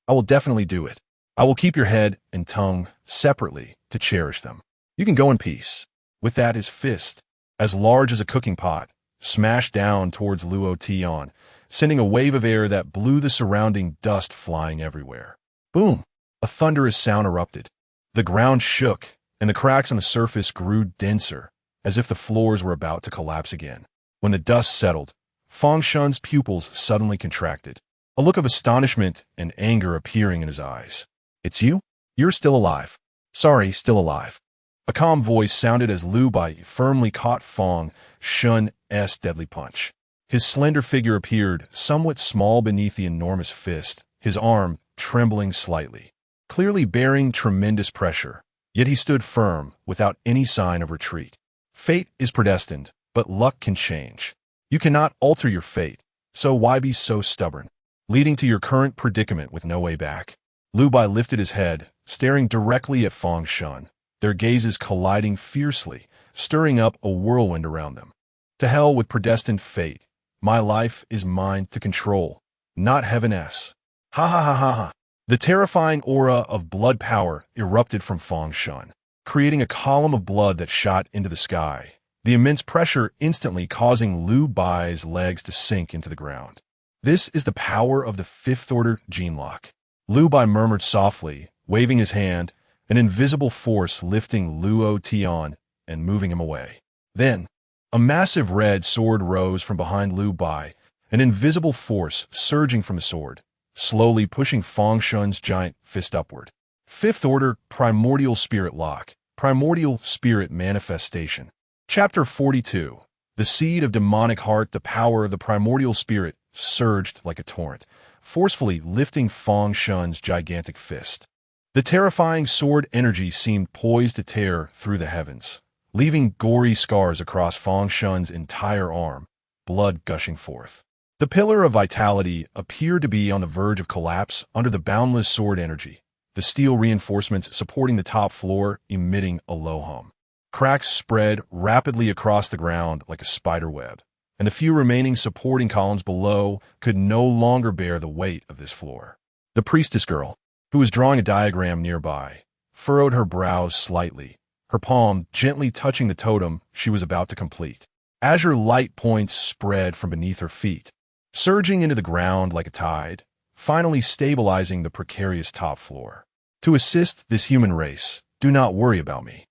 I will definitely do it. I will keep your head and tongue separately to cherish them. You can go in peace. With that, his fist, as large as a cooking pot, smashed down towards Luo Tian, sending a wave of air that blew the surrounding dust flying everywhere. Boom! A thunderous sound erupted. The ground shook, and the cracks on the surface grew denser, as if the floors were about to collapse again. When the dust settled, Fengshen's pupils suddenly contracted, a look of astonishment and anger appearing in his eyes. It's you? You're still alive. Sorry, still alive. A calm voice sounded as Lu Bai firmly caught Fengshen's deadly punch. His slender figure appeared somewhat small beneath the enormous fist, his arm trembling slightly, clearly bearing tremendous pressure, yet he stood firm without any sign of retreat. Fate is predestined, but luck can change. You cannot alter your fate, so why be so stubborn, leading to your current predicament with no way back? Lu Bai lifted his head, staring directly at Fengshen, their gazes colliding fiercely, stirring up a whirlwind around them. To hell with predestined fate. My life is mine to control, not heaven's. Ha ha ha ha ha. The terrifying aura of blood power erupted from Fengshen, creating a column of blood that shot into the sky, the immense pressure instantly causing Lu Bai's legs to sink into the ground. This is the power of the 5th order gene lock. Lu Bai murmured softly, waving his hand, an invisible force lifting Luo Tian and moving him away. Then, a massive red sword rose from behind Lu Bai, an invisible force surging from the sword, slowly pushing Fengshen's giant fist upward. 5th order primordial spirit lock, primordial spirit manifestation. Chapter 42. The seed of demonic heart, the power of the primordial spirit surged like a torrent, forcefully lifting Fengshen's gigantic fist. The terrifying sword energy seemed poised to tear through the heavens, leaving gory scars across Fengshen's entire arm, blood gushing forth. The pillar of vitality appeared to be on the verge of collapse under the boundless sword energy, the steel reinforcements supporting the top floor emitting a low hum. Cracks spread rapidly across the ground like a spider web, and the few remaining supporting columns below could no longer bear the weight of this floor. The priestess girl, who was drawing a diagram nearby, furrowed her brows slightly, her palm gently touching the totem she was about to complete. Azure light points spread from beneath her feet, surging into the ground like a tide, finally stabilizing the precarious top floor. To assist this human race, do not worry about me.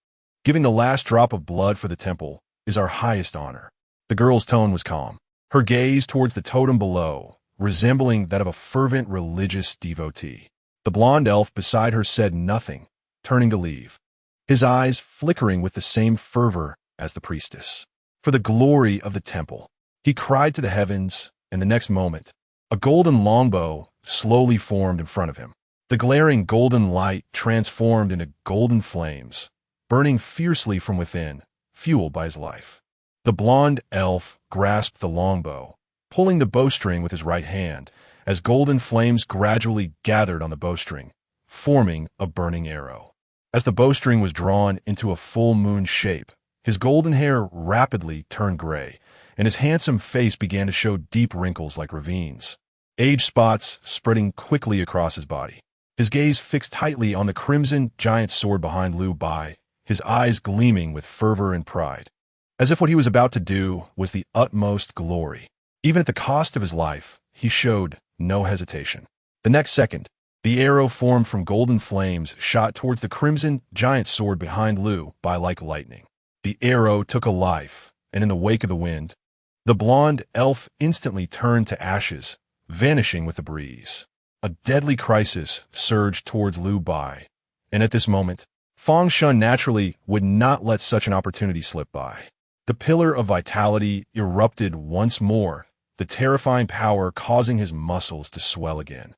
Giving the last drop of blood for the temple is our highest honor. The girl's tone was calm, her gaze towards the totem below, resembling that of a fervent religious devotee. The blonde elf beside her said nothing, turning to leave, his eyes flickering with the same fervor as the priestess. For the glory of the temple, he cried to the heavens, and the next moment, a golden longbow slowly formed in front of him. The glaring golden light transformed into golden flames, burning fiercely from within, fueled by his life. The blonde elf grasped the longbow, pulling the bowstring with his right hand, as golden flames gradually gathered on the bowstring, forming a burning arrow. As the bowstring was drawn into a full moon shape, his golden hair rapidly turned gray, and his handsome face began to show deep wrinkles like ravines, age spots spreading quickly across his body. His gaze fixed tightly on the crimson giant sword behind Liu Bai, his eyes gleaming with fervor and pride, as if what he was about to do was the utmost glory. Even at the cost of his life, he showed no hesitation. The next second, the arrow formed from golden flames shot towards the crimson giant sword behind Liu Bai like lightning. The arrow took a life, and in the wake of the wind, the blonde elf instantly turned to ashes, vanishing with the breeze. A deadly crisis surged towards Liu Bai, and at this moment, Fengshen naturally would not let such an opportunity slip by. The pillar of vitality erupted once more, the terrifying power causing his muscles to swell again,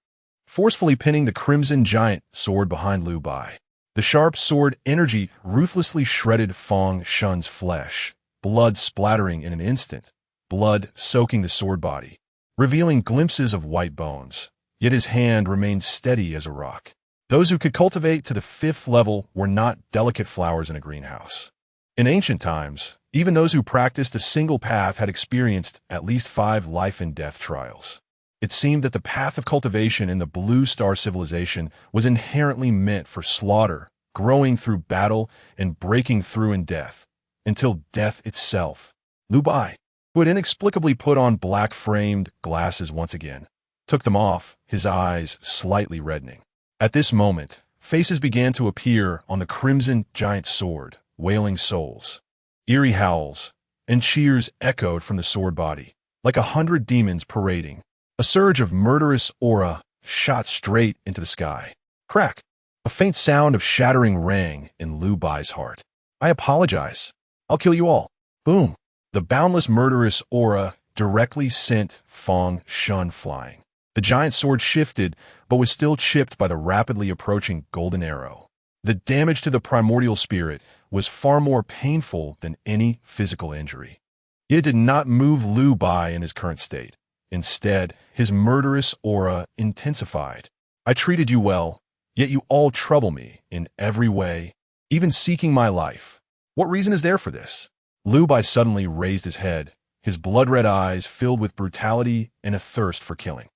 forcefully pinning the crimson giant sword behind Liu Bai. The sharp sword energy ruthlessly shredded Fengshen's flesh, blood splattering in an instant, blood soaking the sword body, revealing glimpses of white bones. Yet his hand remained steady as a rock. Those who could cultivate to the 5th level were not delicate flowers in a greenhouse. In ancient times, even those who practiced a single path had experienced at least 5 life and death trials. It seemed that the path of cultivation in the Blue Star Civilization was inherently meant for slaughter, growing through battle and breaking through in death, until death itself. Liu Bai, who had inexplicably put on black-framed glasses once again, took them off, his eyes slightly reddening. At this moment, faces began to appear on the crimson giant sword, wailing souls. Eerie howls and cheers echoed from the sword body, like 100 demons parading. A surge of murderous aura shot straight into the sky. Crack! A faint sound of shattering rang in Liu Bai's heart. I apologize. I'll kill you all. Boom! The boundless murderous aura directly sent Fengshen flying. The giant sword shifted, but was still chipped by the rapidly approaching golden arrow. The damage to the primordial spirit was far more painful than any physical injury. Yet it did not move Liu Bai in his current state. Instead, his murderous aura intensified. I treated you well, yet you all trouble me in every way, even seeking my life. What reason is there for this? Liu Bai suddenly raised his head, his blood-red eyes filled with brutality and a thirst for killing.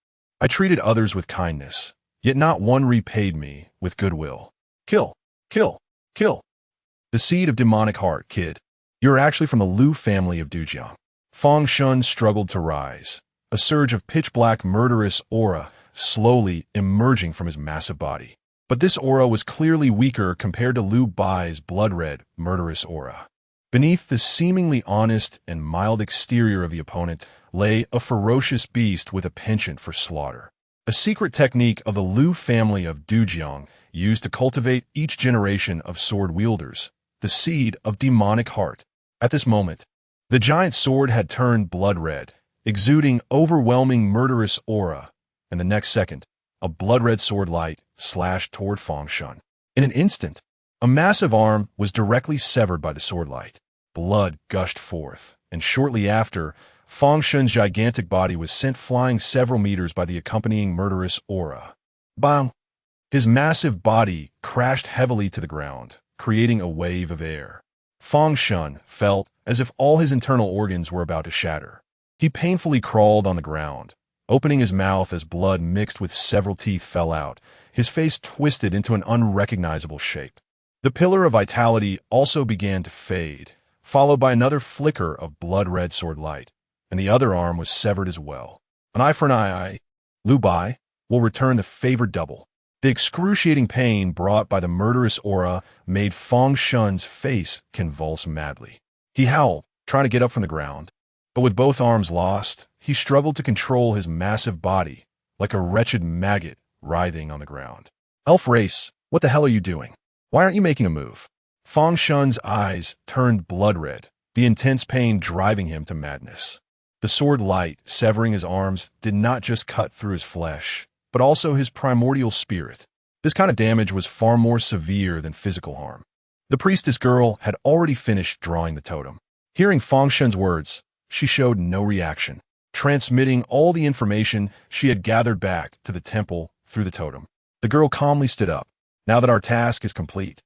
I treated others with kindness, yet not one repaid me with goodwill. Kill, kill, kill. The seed of demonic heart, kid. You're actually from the Liu family of Dujiang. Fengshen struggled to rise, a surge of pitch-black murderous aura slowly emerging from his massive body. But this aura was clearly weaker compared to Liu Bai's blood-red, murderous aura. Beneath the seemingly honest and mild exterior of the opponent lay a ferocious beast with a penchant for slaughter. A secret technique of the Liu family of Dujiang used to cultivate each generation of sword wielders, the seed of demonic heart. At this moment, the giant sword had turned blood-red, exuding overwhelming murderous aura, and the next second, a blood-red sword light slashed toward Fengshen. In an instant, a massive arm was directly severed by the sword light. Blood gushed forth, and shortly after, Fengshen's gigantic body was sent flying several meters by the accompanying murderous aura. Bang! His massive body crashed heavily to the ground, creating a wave of air. Fengshen felt as if all his internal organs were about to shatter. He painfully crawled on the ground, opening his mouth as blood mixed with several teeth fell out, his face twisted into an unrecognizable shape. The pillar of vitality also began to fade, followed by another flicker of blood-red sword light, and the other arm was severed as well. An eye for an eye, Liu Bai will return the favored double. The excruciating pain brought by the murderous aura made Fengshen's face convulse madly. He howled, trying to get up from the ground. But with both arms lost, he struggled to control his massive body, like a wretched maggot writhing on the ground. Elf race, what the hell are you doing? Why aren't you making a move? Fengshen's eyes turned blood red, the intense pain driving him to madness. The sword light, severing his arms, did not just cut through his flesh, but also his primordial spirit. This kind of damage was far more severe than physical harm. The priestess girl had already finished drawing the totem. Hearing Fengshen's words, she showed no reaction, transmitting all the information she had gathered back to the temple through the totem. The girl calmly stood up. Now that our task is complete,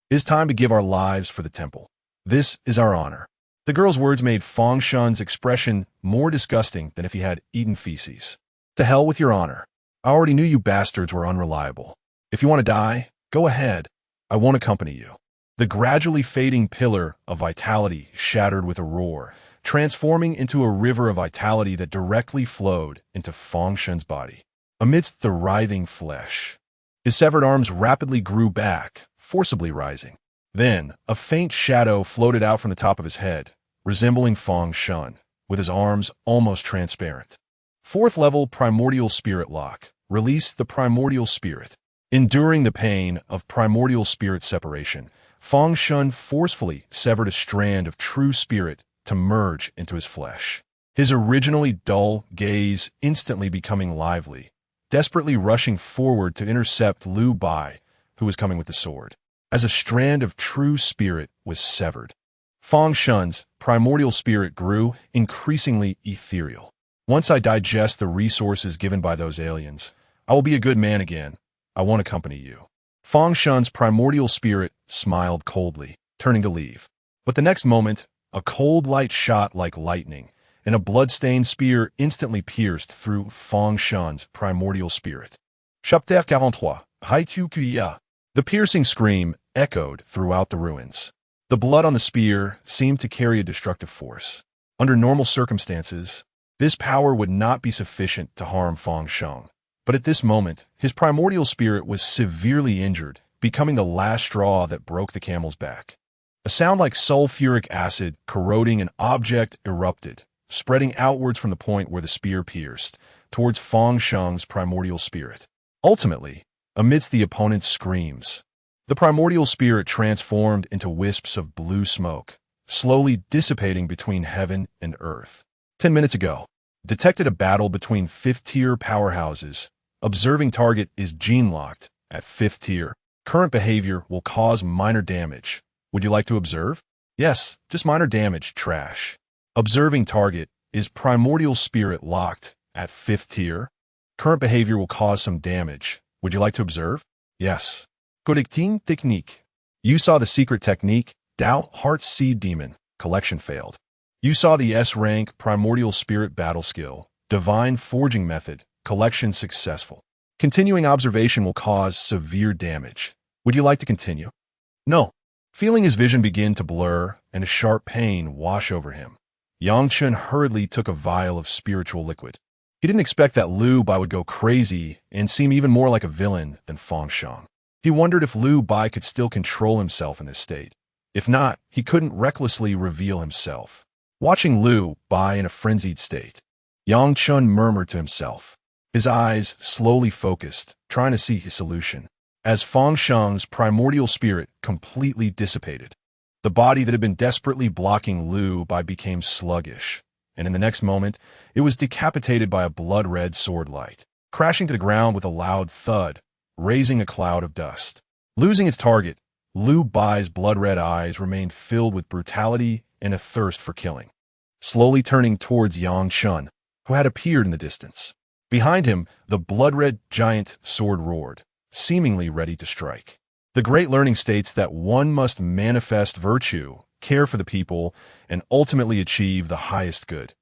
it is time to give our lives for the temple. This is our honor. The girl's words made Fengshen's expression more disgusting than if he had eaten feces. To hell with your honor. I already knew you bastards were unreliable. If you want to die, go ahead. I won't accompany you. The gradually fading pillar of vitality shattered with a roar, transforming into a river of vitality that directly flowed into Fengshen's body. Amidst the writhing flesh, his severed arms rapidly grew back, forcibly rising. Then, a faint shadow floated out from the top of his head, resembling Fengshen, with his arms almost transparent. Fourth level primordial spirit lock. Release the primordial spirit. Enduring the pain of primordial spirit separation, Fengshen forcefully severed a strand of true spirit to merge into his flesh. His originally dull gaze instantly becoming lively, desperately rushing forward to intercept Liu Bai, who was coming with the sword. As a strand of true spirit was severed, Fengshen's primordial spirit grew increasingly ethereal. Once I digest the resources given by those aliens, I will be a good man again. I won't accompany you. Fengshen's primordial spirit smiled coldly, turning to leave. But the next moment, a cold light shot like lightning, and a blood-stained spear instantly pierced through Fengshen's primordial spirit. Chapter 43. Haitu Kuya. The piercing scream echoed throughout the ruins. The blood on the spear seemed to carry a destructive force. Under normal circumstances, this power would not be sufficient to harm Fengshen. But at this moment, his primordial spirit was severely injured, becoming the last straw that broke the camel's back. A sound like sulfuric acid corroding an object erupted, spreading outwards from the point where the spear pierced, towards Fengshen's primordial spirit. Ultimately, amidst the opponent's screams, the primordial spirit transformed into wisps of blue smoke, slowly dissipating between heaven and earth. 10 minutes ago, detected a battle between 5th-tier powerhouses. Observing target is gene-locked at 5th tier. Current behavior will cause minor damage. Would you like to observe? Yes, just minor damage, trash. Observing target is primordial spirit locked at 5th tier. Current behavior will cause some damage. Would you like to observe? Yes. Correcting technique. You saw the secret technique, Tao Heart Seed Demon. Collection failed. You saw the S-rank primordial spirit battle skill, Divine Forging Method. Collection successful. Continuing observation will cause severe damage. Would you like to continue? No. Feeling his vision begin to blur and a sharp pain wash over him, Chen hurriedly took a vial of spiritual liquid. He didn't expect that Liu Bai would go crazy and seem even more like a villain than Fengshen. He wondered if Liu Bai could still control himself in this state. If not, he couldn't recklessly reveal himself. Watching Liu Bai in a frenzied state, Chen murmured to himself, his eyes slowly focused, trying to see his solution. As Fengshen's primordial spirit completely dissipated, the body that had been desperately blocking Liu Bai became sluggish, and in the next moment, it was decapitated by a blood-red sword light, crashing to the ground with a loud thud, raising a cloud of dust. Losing its target, Liu Bai's blood-red eyes remained filled with brutality and a thirst for killing. Slowly turning towards Chen, who had appeared in the distance. Behind him, the blood-red giant sword roared, seemingly ready to strike. The Great Learning states that one must manifest virtue, care for the people, and ultimately achieve the highest good.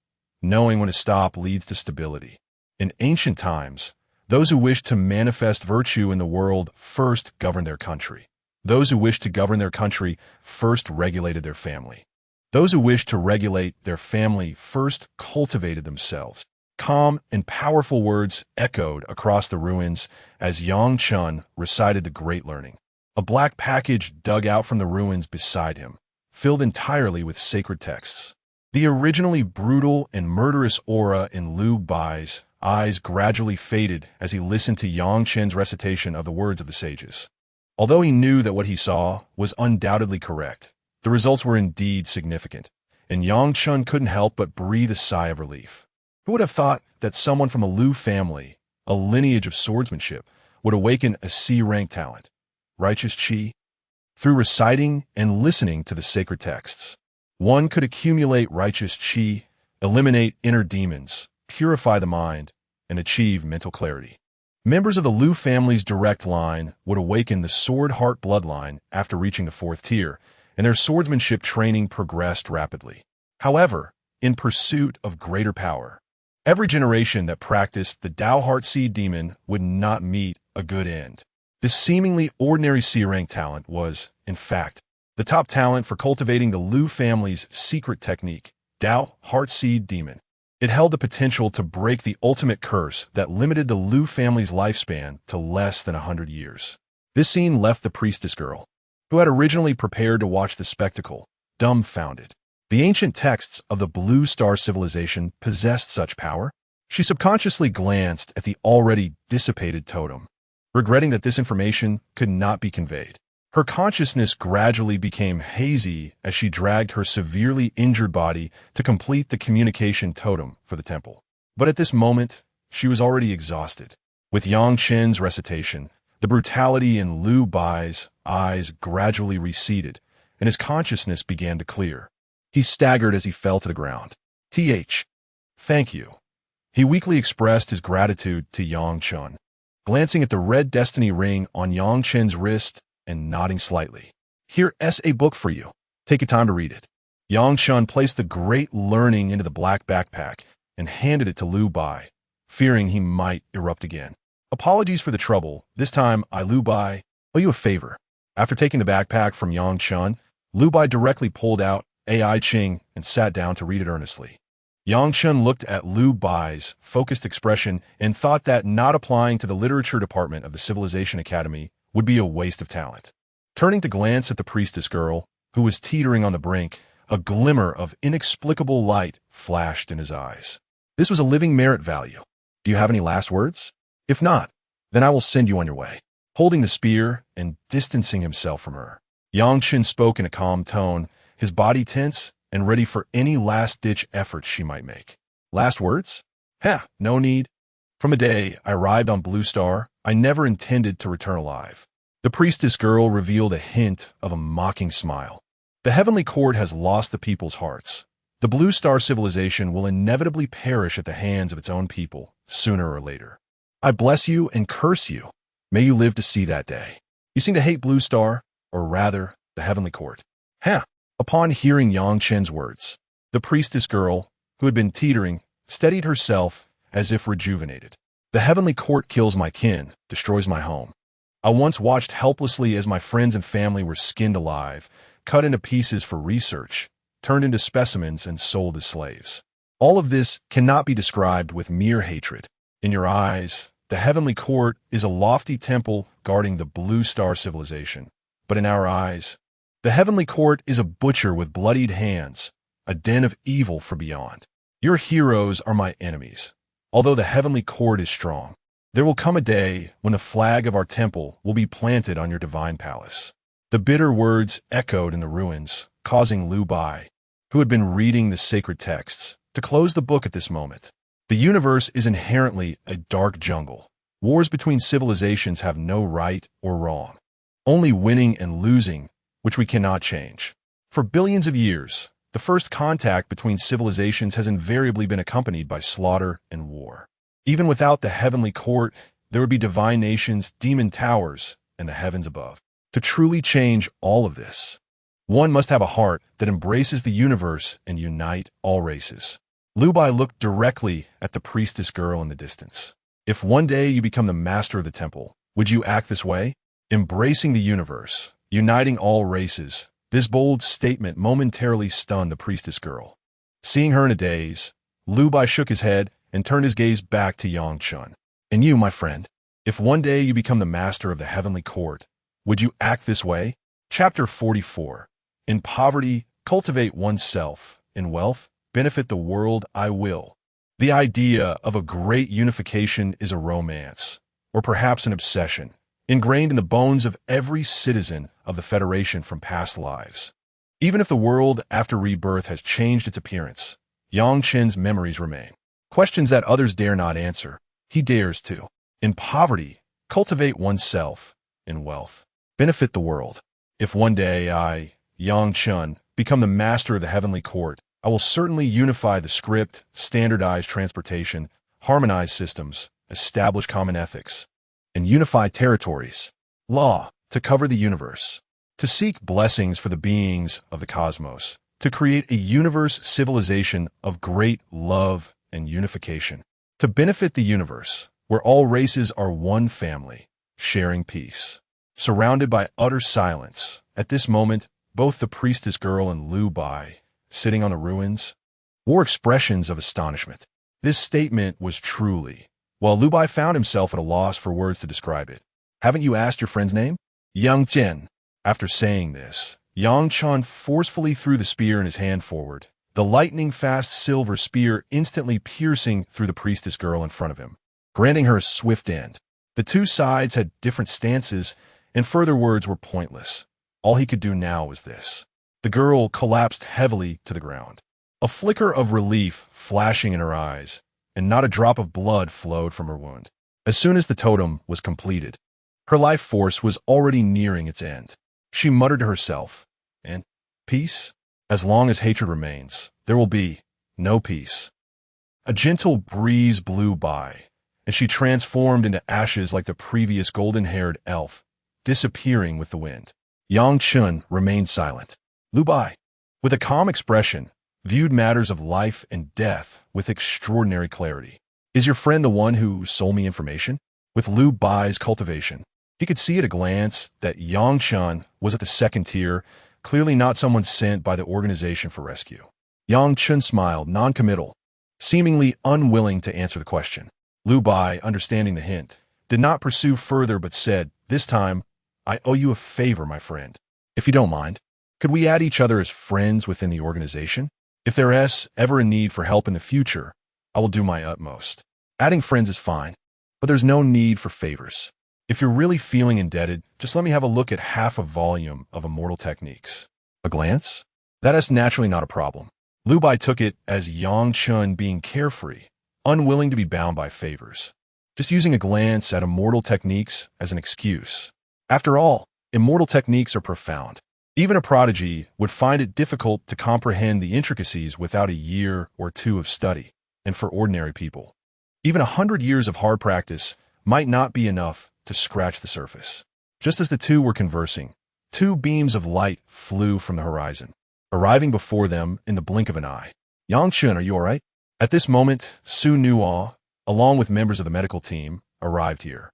Knowing when to stop leads to stability. In ancient times, those who wished to manifest virtue in the world first governed their country. Those who wished to govern their country first regulated their family. Those who wished to regulate their family first cultivated themselves. Calm and powerful words echoed across the ruins as Yang Chen recited the great learning. A black package dug out from the ruins beside him, filled entirely with sacred texts. The originally brutal and murderous aura in Liu Bai's eyes gradually faded as he listened to Yang Chen's recitation of the words of the sages. Although he knew that what he saw was undoubtedly correct, the results were indeed significant, and Yang Chen couldn't help but breathe a sigh of relief. Who would have thought that someone from a Liu family, a lineage of swordsmanship, would awaken a C-rank talent, righteous qi? Through reciting and listening to the sacred texts, one could accumulate righteous qi, eliminate inner demons, purify the mind, and achieve mental clarity. Members of the Liu family's direct line would awaken the Sword Heart bloodline after reaching the 4th tier, and their swordsmanship training progressed rapidly. However, in pursuit of greater power, every generation that practiced the Dao Heart Seed Demon would not meet a good end. This seemingly ordinary C-rank talent was, in fact, the top talent for cultivating the Liu family's secret technique, Dao Heart Seed Demon. It held the potential to break the ultimate curse that limited the Liu family's lifespan to less than 100 years. This scene left the priestess girl, who had originally prepared to watch the spectacle, dumbfounded. The ancient texts of the Blue Star Civilization possessed such power. She subconsciously glanced at the already dissipated totem, regretting that this information could not be conveyed. Her consciousness gradually became hazy as she dragged her severely injured body to complete the communication totem for the temple. But at this moment, she was already exhausted. With Yang Chen's recitation, the brutality in Liu Bai's eyes gradually receded, and his consciousness began to clear. He staggered as he fell to the ground. Thank you. He weakly expressed his gratitude to Yang Chen, glancing at the red destiny ring on Yang Chen's wrist and nodding slightly. Here's a book for you. Take your time to read it. Yang Chen placed the great learning into the black backpack and handed it to Liu Bai, fearing he might erupt again. Apologies for the trouble. This time, Liu Bai, owe you a favor. After taking the backpack from Yang Chen, Liu Bai directly pulled out I Ching and sat down to read it earnestly. Yang Chen looked at Liu Bai's focused expression and thought that not applying to the literature department of the Civilization Academy would be a waste of talent. Turning to glance at the priestess girl, who was teetering on the brink, a glimmer of inexplicable light flashed in his eyes. This was a living merit value. Do you have any last words? If not, then I will send you on your way. Holding the spear and distancing himself from her, Yang Chen spoke in a calm tone, his body tense and ready for any last-ditch efforts she might make. Last words? No need. From the day I arrived on Blue Star, I never intended to return alive. The priestess girl revealed a hint of a mocking smile. The heavenly court has lost the people's hearts. The Blue Star Civilization will inevitably perish at the hands of its own people, sooner or later. I bless you and curse you. May you live to see that day. You seem to hate Blue Star, or rather, the heavenly court. Upon hearing Yang Chen's words, the priestess girl, who had been teetering, steadied herself as if rejuvenated. The heavenly court kills my kin, destroys my home. I once watched helplessly as my friends and family were skinned alive, cut into pieces for research, turned into specimens and sold as slaves. All of this cannot be described with mere hatred. In your eyes, the heavenly court is a lofty temple guarding the Blue Star Civilization. But in our eyes, the heavenly court is a butcher with bloodied hands, a den of evil for beyond. Your heroes are my enemies. Although the heavenly court is strong, there will come a day when the flag of our temple will be planted on your divine palace. The bitter words echoed in the ruins, causing Liu Bai, who had been reading the sacred texts, to close the book at this moment. The universe is inherently a dark jungle. Wars between civilizations have no right or wrong, only winning and losing, which we cannot change. For billions of years, the first contact between civilizations has invariably been accompanied by slaughter and war. Even without the heavenly court, there would be divine nations, demon towers, and the heavens above. To truly change all of this, one must have a heart that embraces the universe and unite all races. Liu Bai looked directly at the priestess girl in the distance. If one day you become the master of the temple, would you act this way? Embracing the universe, uniting all races. This bold statement momentarily stunned the priestess girl. Seeing her in a daze, Liu Bai shook his head and turned his gaze back to Yang Chen. And you, my friend, if one day you become the master of the heavenly court, would you act this way? Chapter 44. In poverty, cultivate oneself. In wealth, benefit the world. I will. The idea of a great unification is a romance, or perhaps an obsession, ingrained in the bones of every citizen of the Federation from past lives. Even if the world after rebirth has changed its appearance, Yang Chen's memories remain. Questions that others dare not answer, he dares to. In poverty, cultivate oneself. In wealth, benefit the world. If one day I, Yang Chen, become the master of the heavenly court, I will certainly unify the script, standardize transportation, harmonize systems, establish common ethics, and unify territories. Law, to cover the universe. To seek blessings for the beings of the cosmos. To create a universe civilization of great love and unification. To benefit the universe, where all races are one family, sharing peace. Surrounded by utter silence, at this moment, both the priestess girl and Lu Bai, sitting on the ruins, wore expressions of astonishment. This statement was truly, while Lu Bai found himself at a loss for words to describe it. Haven't you asked your friend's name? Yang Chen. After saying this, Yang Chen forcefully threw the spear in his hand forward, the lightning-fast silver spear instantly piercing through the priestess girl in front of him, granting her a swift end. The two sides had different stances, and further words were pointless. All he could do now was this. The girl collapsed heavily to the ground. A flicker of relief flashing in her eyes, and not a drop of blood flowed from her wound. As soon as the totem was completed, her life force was already nearing its end. She muttered to herself, and peace? As long as hatred remains, there will be no peace. A gentle breeze blew by, and she transformed into ashes like the previous golden-haired elf, disappearing with the wind. Yang Chen remained silent. Lu Bai, with a calm expression, viewed matters of life and death with extraordinary clarity. Is your friend the one who sold me information? With Lu Bai's cultivation, he could see at a glance that Yang Chen was at the second tier, clearly not someone sent by the organization for rescue. Yang Chen smiled, non-committal, seemingly unwilling to answer the question. Lu Bai, understanding the hint, did not pursue further but said, "This time, I owe you a favor, my friend. If you don't mind, could we add each other as friends within the organization? If there is ever a need for help in the future, I will do my utmost. Adding friends is fine, but there's no need for favors. If you're really feeling indebted, just let me have a look at half a volume of Immortal Techniques." A glance? That is naturally not a problem. Lu Bai took it as Yang Chen being carefree, unwilling to be bound by favors, just using a glance at Immortal Techniques as an excuse. After all, Immortal Techniques are profound. Even a prodigy would find it difficult to comprehend the intricacies without a year or two of study, and for ordinary people, even 100 years of hard practice might not be enough to scratch the surface. Just as the two were conversing, two beams of light flew from the horizon, arriving before them in the blink of an eye. "Yang Chen, are you all right?" At this moment, Su Nuo, along with members of the medical team, arrived here.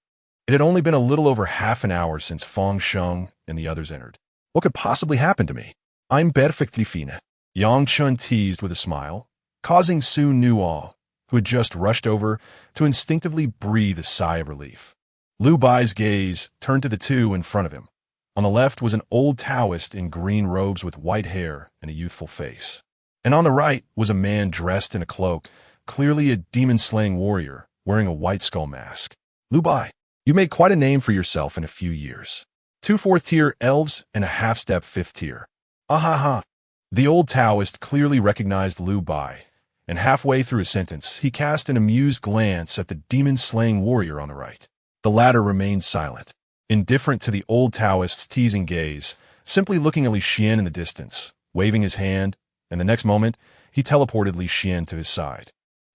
It had only been a little over half an hour since Feng Sheng and the others entered. "What could possibly happen to me? I'm perfectly fine," Yang Chen teased with a smile, causing Su Nuo, who had just rushed over, to instinctively breathe a sigh of relief. Lu Bai's gaze turned to the two in front of him. On the left was an old Taoist in green robes with white hair and a youthful face. And on the right was a man dressed in a cloak, clearly a demon-slaying warrior, wearing a white skull mask. "Lu Bai, you made quite a name for yourself in a few years. 2 4th-tier elves and a half-step 5th tier. Ah ha ha." The old Taoist clearly recognized Lu Bai, and halfway through his sentence, he cast an amused glance at the demon-slaying warrior on the right. The latter remained silent, indifferent to the old Taoist's teasing gaze, simply looking at Li Xian in the distance, waving his hand, and the next moment, he teleported Li Xian to his side.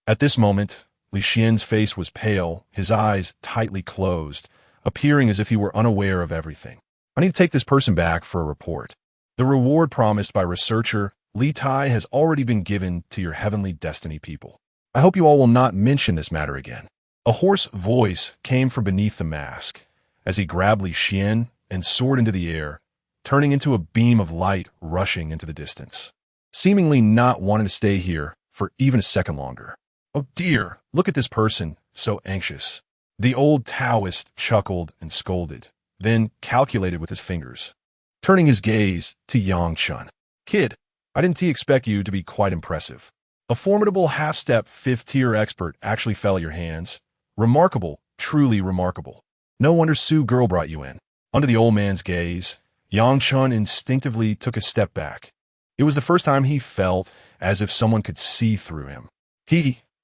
At this moment, Li Xian's face was pale, his eyes tightly closed, appearing as if he were unaware of everything. "I need to take this person back for a report. The reward promised by researcher Li Tai has already been given to your heavenly destiny people. I hope you all will not mention this matter again." A hoarse voice came from beneath the mask, as he grabbed Li Xian and soared into the air, turning into a beam of light rushing into the distance, seemingly not wanting to stay here for even a second longer. Oh dear, look at this person, so anxious. The old Taoist chuckled and scolded, then calculated with his fingers, turning his gaze to Yang Chen. Kid, I didn't expect you to be quite impressive. A formidable half-step fifth-tier expert actually fell at your hands. Remarkable, truly remarkable. No wonder Sue Girl brought you in. Under the old man's gaze, Yang Chen instinctively took a step back. It was the first time he felt as if someone could see through him.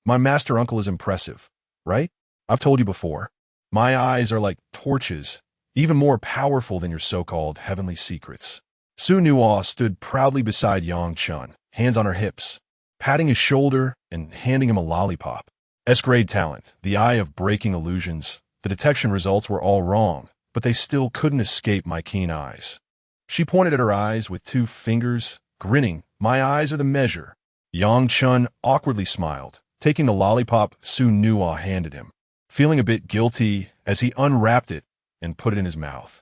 My master uncle is impressive, right? I've told you before. My eyes are like torches, even more powerful than your so-called heavenly secrets. Su Nuo stood proudly beside Yang Chen, hands on her hips, patting his shoulder and handing him a lollipop. S-grade talent, the eye of breaking illusions. The detection results were all wrong, but they still couldn't escape my keen eyes. She pointed at her eyes with 2 fingers, grinning. My eyes are the measure. Yang Chen awkwardly smiled, taking the lollipop Su Nuo handed him, feeling a bit guilty as he unwrapped it and put it in his mouth.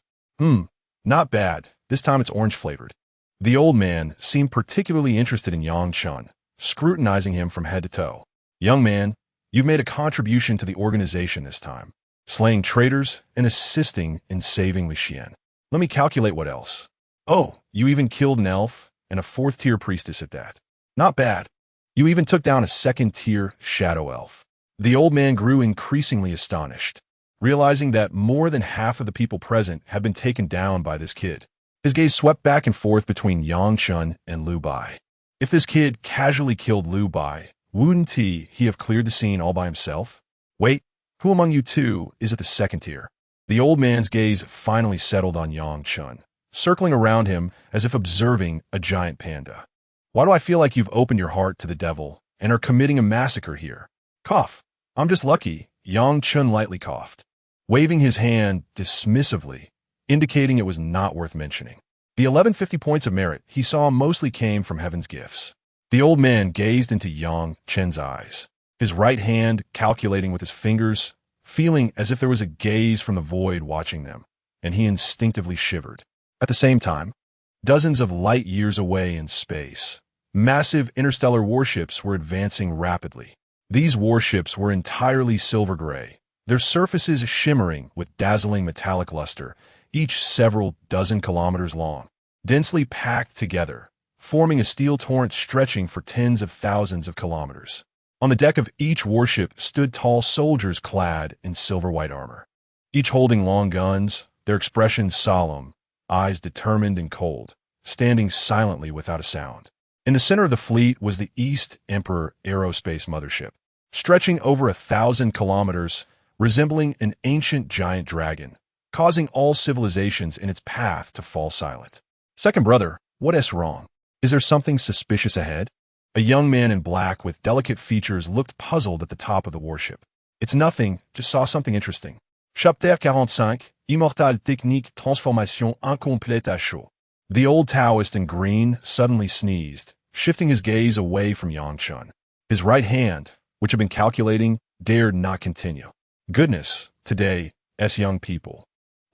Not bad. This time it's orange-flavored. The old man seemed particularly interested in Yang Chen, scrutinizing him from head to toe. Young man, you've made a contribution to the organization this time, slaying traitors and assisting in saving Lixian. Let me calculate what else. Oh, you even killed an elf and a 4th-tier priestess at that. Not bad. You even took down a 2nd-tier shadow elf. The old man grew increasingly astonished, realizing that more than half of the people present had been taken down by this kid. His gaze swept back and forth between Yang Chen and Lu Bai. If this kid casually killed Lu Bai, wouldn't he have cleared the scene all by himself? Wait, who among you two is at the 2nd tier? The old man's gaze finally settled on Yang Chen, circling around him as if observing a giant panda. Why do I feel like you've opened your heart to the devil and are committing a massacre here? Cough. I'm just lucky. Yang Chen lightly coughed, waving his hand dismissively, indicating it was not worth mentioning. The 1150 points of merit he saw mostly came from heaven's gifts. The old man gazed into Yang Chen's eyes, his right hand calculating with his fingers, feeling as if there was a gaze from the void watching them, and he instinctively shivered. At the same time, dozens of light years away in space, massive interstellar warships were advancing rapidly. These warships were entirely silver gray, their surfaces shimmering with dazzling metallic luster, each several dozen kilometers long, densely packed together, forming a steel torrent stretching for tens of thousands of kilometers. On the deck of each warship stood tall soldiers clad in silver-white armor, each holding long guns, their expressions solemn, eyes determined and cold, standing silently without a sound. In the center of the fleet was the East Emperor Aerospace Mothership, stretching over 1,000 kilometers, resembling an ancient giant dragon, causing all civilizations in its path to fall silent. Second brother, what is wrong? Is there something suspicious ahead? A young man in black with delicate features looked puzzled at the top of the warship. It's nothing, just saw something interesting. Chapitre 45, Immortale Technique Transformation Incomplète à Chaud. The old Taoist in green suddenly sneezed, shifting his gaze away from Yang Chen. His right hand, which had been calculating, dared not continue. Goodness, today, young people,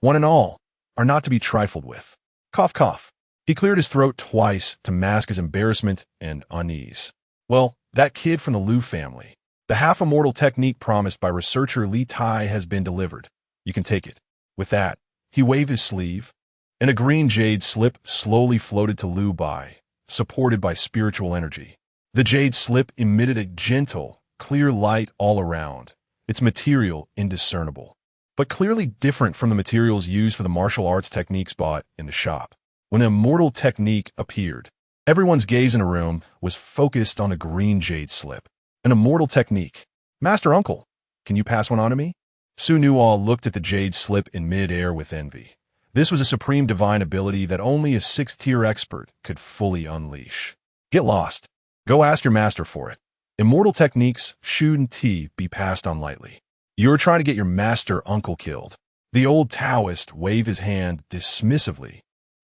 one and all, are not to be trifled with. Cough, cough. He cleared his throat twice to mask his embarrassment and unease. Well, that kid from the Liu family. The half-immortal technique promised by researcher Li Tai has been delivered. You can take it. With that, he waved his sleeve, and a green jade slip slowly floated to Lu Bai, supported by spiritual energy. The jade slip emitted a gentle, clear light all around, its material indiscernible, but clearly different from the materials used for the martial arts techniques bought in the shop. When the immortal technique appeared, everyone's gaze in a room was focused on the green jade slip. An immortal technique. Master Uncle, can you pass one on to me? Su Nuo looked at the jade slip in mid-air with envy. This was a supreme divine ability that only a 6th-tier expert could fully unleash. Get lost. Go ask your master for it. Immortal techniques shouldn't be passed on lightly. You're trying to get your master uncle killed. The old Taoist waved his hand dismissively,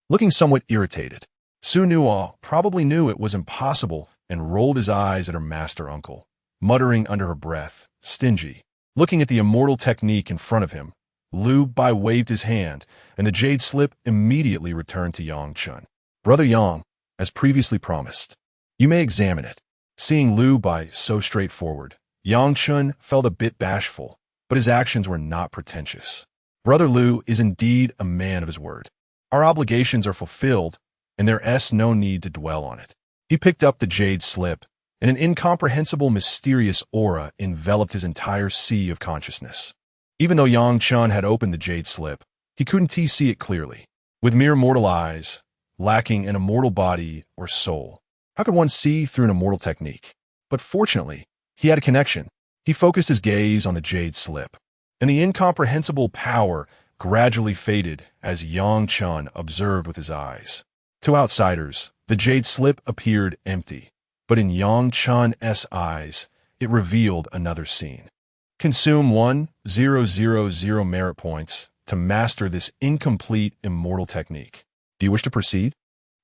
looking somewhat irritated. Su Nuo probably knew it was impossible and rolled his eyes at her master uncle, muttering under her breath, stingy. Looking at the immortal technique in front of him, Lu Bai waved his hand, and the jade slip immediately returned to Yang Chen. Brother Yang, as previously promised, you may examine it. Seeing Lu Bai so straightforward, Yang Chen felt a bit bashful, but his actions were not pretentious. Brother Liu is indeed a man of his word. Our obligations are fulfilled, and there's no need to dwell on it. He picked up the jade slip, and an incomprehensible mysterious aura enveloped his entire sea of consciousness. Even though Yang Chen had opened the jade slip, he couldn't see it clearly. With mere mortal eyes, lacking an immortal body or soul, how could one see through an immortal technique? But fortunately, he had a connection. He focused his gaze on the jade slip, and the incomprehensible power gradually faded as Yang Chen observed with his eyes. To outsiders, the jade slip appeared empty, but in Yang Chen's eyes, it revealed another scene. Consume 1,000 merit points to master this incomplete immortal technique. Do you wish to proceed?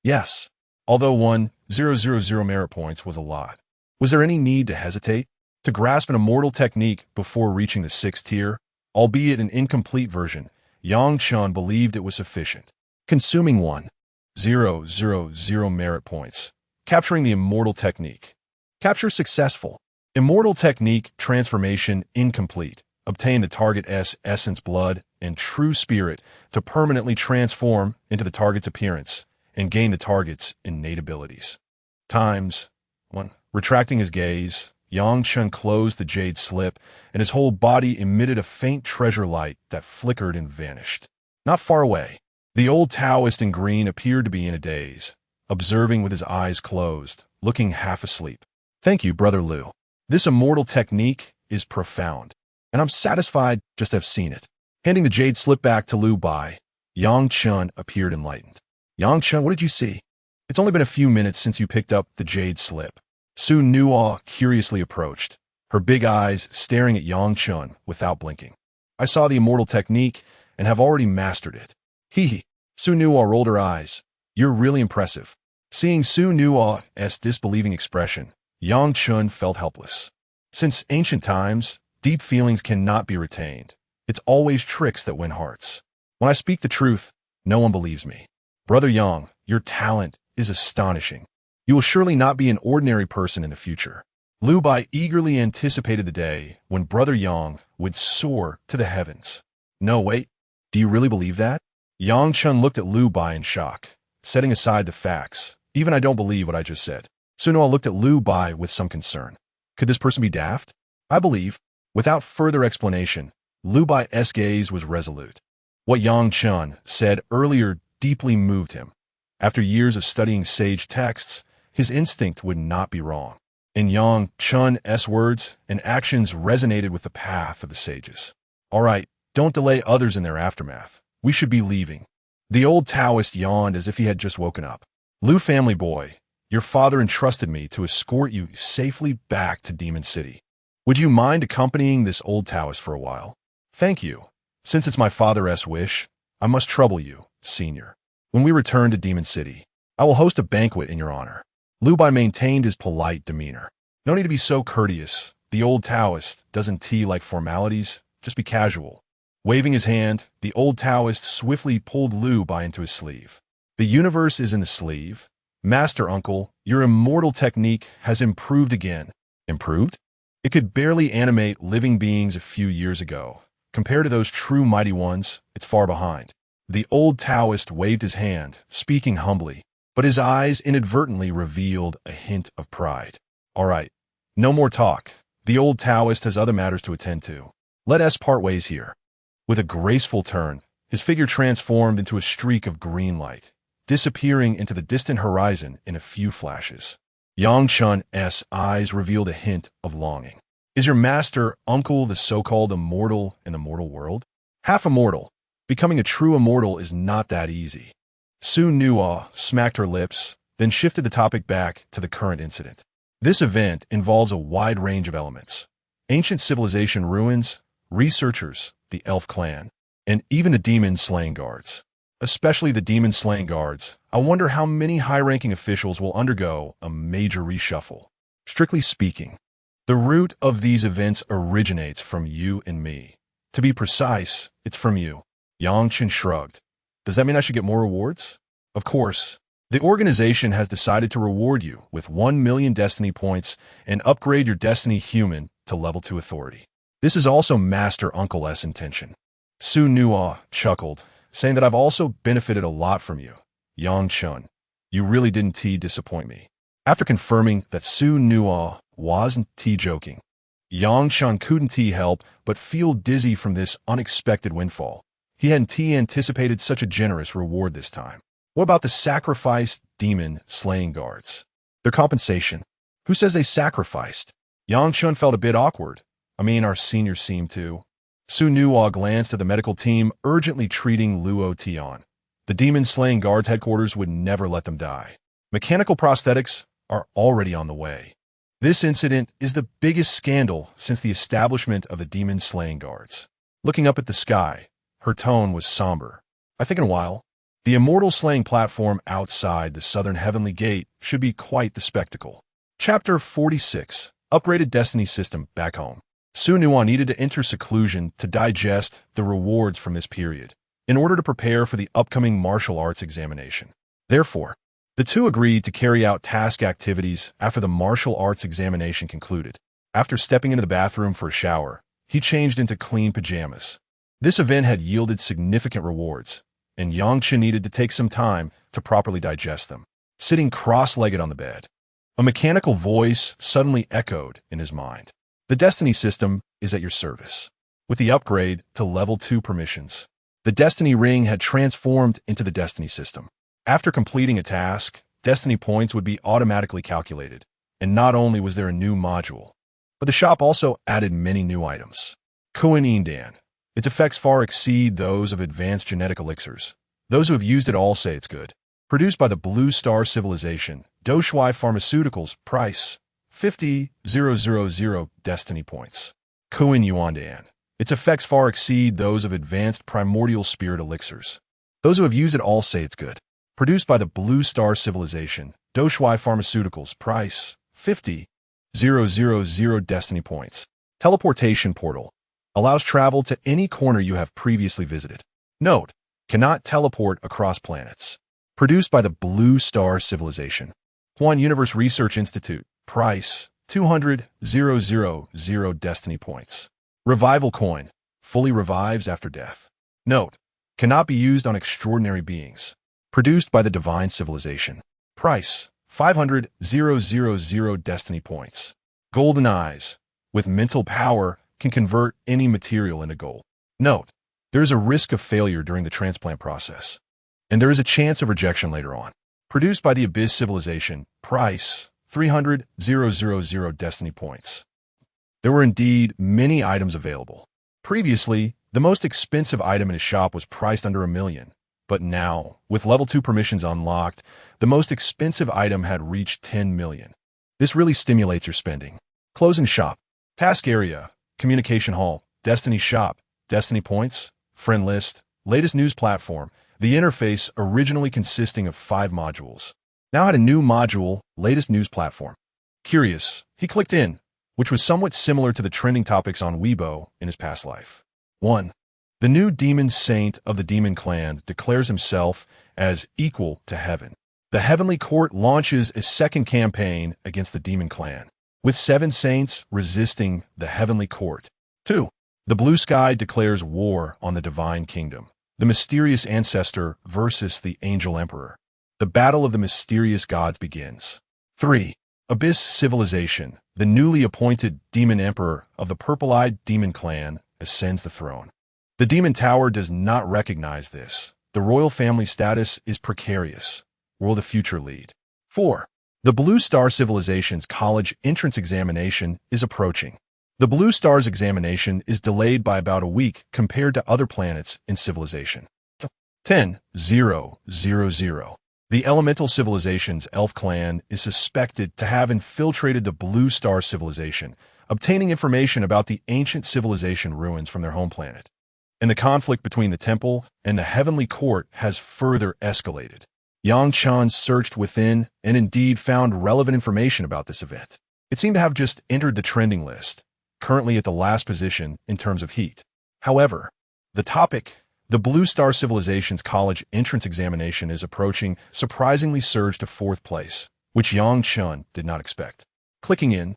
Yes. Although 1,000 merit points was a lot, was there any need to hesitate? To grasp an immortal technique before reaching the 6th tier, albeit an incomplete version, Yang Chen believed it was sufficient. Consuming 1,000 merit points. Capturing the immortal technique. Capture successful. Immortal technique transformation incomplete. Obtain the target's essence, blood, and true spirit to permanently transform into the target's appearance and gain the target's innate abilities. Times 1. Retracting his gaze, Yang Chen closed the jade slip, and his whole body emitted a faint treasure light that flickered and vanished. Not far away, the old Taoist in green appeared to be in a daze, observing with his eyes closed, looking half asleep. Thank you, Brother Liu. This immortal technique is profound, and I'm satisfied just to have seen it. Handing the jade slip back to Liu Bai, Yang Chen appeared enlightened. Yang Chen, what did you see? It's only been a few minutes since you picked up the jade slip. Su Nuo curiously approached, her big eyes staring at Yang Chen without blinking. I saw the immortal technique and have already mastered it. Hee. Su Nuo rolled her eyes. You're really impressive. Seeing Su Nuo's disbelieving expression, Yang Chen felt helpless. Since ancient times, deep feelings cannot be retained. It's always tricks that win hearts. When I speak the truth, no one believes me. Brother Yang, your talent is astonishing. You will surely not be an ordinary person in the future. Liu Bai eagerly anticipated the day when Brother Yang would soar to the heavens. No, wait. Do you really believe that? Yang Chen looked at Liu Bai in shock, setting aside the facts. Even I don't believe what I just said. Su Nuo looked at Liu Bai with some concern. Could this person be daft? I believe. Without further explanation, Liu Bai's gaze was resolute. What Yang Chen said earlier deeply moved him. After years of studying sage texts, his instinct would not be wrong. In Yang Chen's words and actions resonated with the path of the sages. All right, don't delay others in their aftermath. We should be leaving. The old Taoist yawned as if he had just woken up. Liu family boy, your father entrusted me to escort you safely back to Demon City. Would you mind accompanying this old Taoist for a while? Thank you. Since it's my father's wish, I must trouble you, senior. When we return to Demon City, I will host a banquet in your honor. Liu Bai maintained his polite demeanor. No need to be so courteous. The old Taoist doesn't like formalities. Just be casual. Waving his hand, the old Taoist swiftly pulled Liu Bai into his sleeve. The universe is in the sleeve. Master Uncle, your immortal technique has improved again. Improved? It could barely animate living beings a few years ago. Compared to those true mighty ones, it's far behind. The old Taoist waved his hand, speaking humbly, but his eyes inadvertently revealed a hint of pride. All right, no more talk. The old Taoist has other matters to attend to. Let us part ways here. With a graceful turn, his figure transformed into a streak of green light, disappearing into the distant horizon in a few flashes. Yang Chen's eyes revealed a hint of longing. Is your master uncle the so-called immortal in the mortal world? Half immortal. Becoming a true immortal is not that easy. Su Nuo smacked her lips, then shifted the topic back to the current incident. This event involves a wide range of elements. Ancient civilization ruins, researchers, the elf clan, and even the demon slaying guards. Especially the demon slaying guards, I wonder how many high-ranking officials will undergo a major reshuffle. Strictly speaking, the root of these events originates from you and me. To be precise, it's from you. Yang Chen shrugged. Does that mean I should get more rewards? Of course. The organization has decided to reward you with 1 million destiny points and upgrade your destiny human to level 2 authority. This is also Master Uncle S intention. Su Nuo chuckled, saying that I've also benefited a lot from you, Yang Chen. You really didn't disappoint me. After confirming that Su Nuo wasn't joking, Yang Chen couldn't help but feel dizzy from this unexpected windfall. He hadn't anticipated such a generous reward this time. What about the sacrificed demon slaying guards? Their compensation? Who says they sacrificed? Yang Chen felt a bit awkward. I mean, our seniors seemed to. Su Nuo glanced at the medical team, urgently treating Luo Tian. The demon-slaying guards headquarters would never let them die. Mechanical prosthetics are already on the way. This incident is the biggest scandal since the establishment of the demon-slaying guards. Looking up at the sky, her tone was somber. I think in a while, the immortal slaying platform outside the southern heavenly gate should be quite the spectacle. Chapter 46. Upgraded Destiny System back home. Su Nuo needed to enter seclusion to digest the rewards from this period, in order to prepare for the upcoming martial arts examination. Therefore, the two agreed to carry out task activities after the martial arts examination concluded. After stepping into the bathroom for a shower, he changed into clean pajamas. This event had yielded significant rewards, and Yang Chen needed to take some time to properly digest them. Sitting cross-legged on the bed, a mechanical voice suddenly echoed in his mind. The Destiny system is at your service. With the upgrade to level 2 permissions, the Destiny ring had transformed into the Destiny system. After completing a task, Destiny points would be automatically calculated, and not only was there a new module, but the shop also added many new items. Kuan Indan. Its effects far exceed those of advanced genetic elixirs. Those who have used it all say it's good. Produced by the Blue Star Civilization, Doshui Pharmaceuticals, price 50,000 Destiny points. Kuan Yuandan. Its effects far exceed those of advanced primordial spirit elixirs. Those who have used it all say it's good. Produced by the Blue Star Civilization, Doshui Pharmaceuticals, price 50,000 Destiny points. Teleportation portal. Allows travel to any corner you have previously visited. Note, cannot teleport across planets. Produced by the Blue Star Civilization. Huan Universe Research Institute, price 200,000 Destiny points. Revival coin, fully revives after death. Note, cannot be used on extraordinary beings. Produced by the Divine Civilization. Price 500,000 Destiny points. Golden eyes, with mental power, can convert any material into gold. Note, there is a risk of failure during the transplant process, and there is a chance of rejection later on. Produced by the Abyss Civilization, price 300,000 Destiny points. There were indeed many items available. Previously, the most expensive item in his shop was priced under $1 million, but now, with level 2 permissions unlocked, the most expensive item had reached 10 million. This really stimulates your spending. Closing shop. Task area. Communication hall. Destiny shop. Destiny points. Friend list. Latest news platform. The interface, originally consisting of 5 modules, now had a new module, latest news platform. Curious, he clicked in, which was somewhat similar to the trending topics on Weibo in his past life. 1. The new demon saint of the demon clan declares himself as equal to heaven. The heavenly court launches a second campaign against the demon clan, with 7 saints resisting the heavenly court. 2. The blue sky declares war on the divine kingdom. The mysterious ancestor versus the angel emperor. The battle of the mysterious gods begins. 3. Abyss Civilization. The newly appointed demon emperor of the purple-eyed demon clan ascends the throne. The demon tower does not recognize this. The royal family status is precarious. Will the future lead? 4. The Blue Star Civilization's college entrance examination is approaching. The Blue Star's examination is delayed by about a week compared to other planets in civilization. 10,000. The Elemental Civilization's elf clan is suspected to have infiltrated the Blue Star Civilization, obtaining information about the ancient civilization ruins from their home planet. And the conflict between the temple and the heavenly court has further escalated. Yang Chen searched within and indeed found relevant information about this event. It seemed to have just entered the trending list, currently at the last position in terms of heat. However, the topic, the Blue Star Civilization's college entrance examination is approaching, surprisingly surged to 4th place, which Yang Chen did not expect. Clicking in,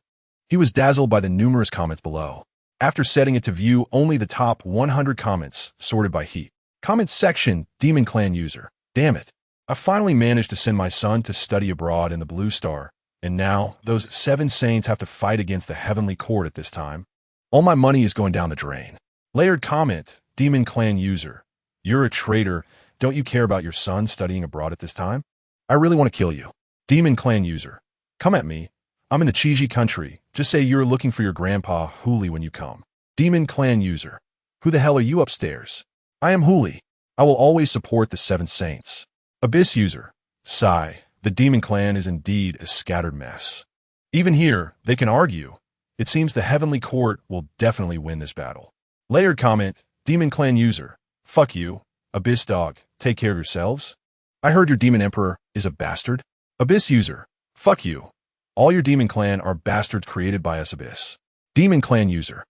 He was dazzled by the numerous comments below. After setting it to view only the top 100 comments, sorted by heat. Comments section, Demon Clan user. Damn it. I finally managed to send my son to study abroad in the Blue Star, and now those 7 saints have to fight against the Heavenly Court at this time. All my money is going down the drain. Layered comment, Demon Clan user. You're a traitor. Don't you care about your son studying abroad at this time? I really want to kill you. Demon Clan user. Come at me. I'm in the Chiji country. Just say you're looking for your grandpa, Huli, when you come. Demon Clan user. Who the hell are you upstairs? I am Huli. I will always support the 7 saints. Abyss user. Sigh. The Demon Clan is indeed a scattered mess. Even here, they can argue. It seems the Heavenly Court will definitely win this battle. Layered comment, Demon Clan user. Fuck you. Abyss dog. Take care of yourselves. I heard your Demon Emperor is a bastard. Abyss user. Fuck you. All your Demon Clan are bastards created by us, Abyss. Demon Clan user.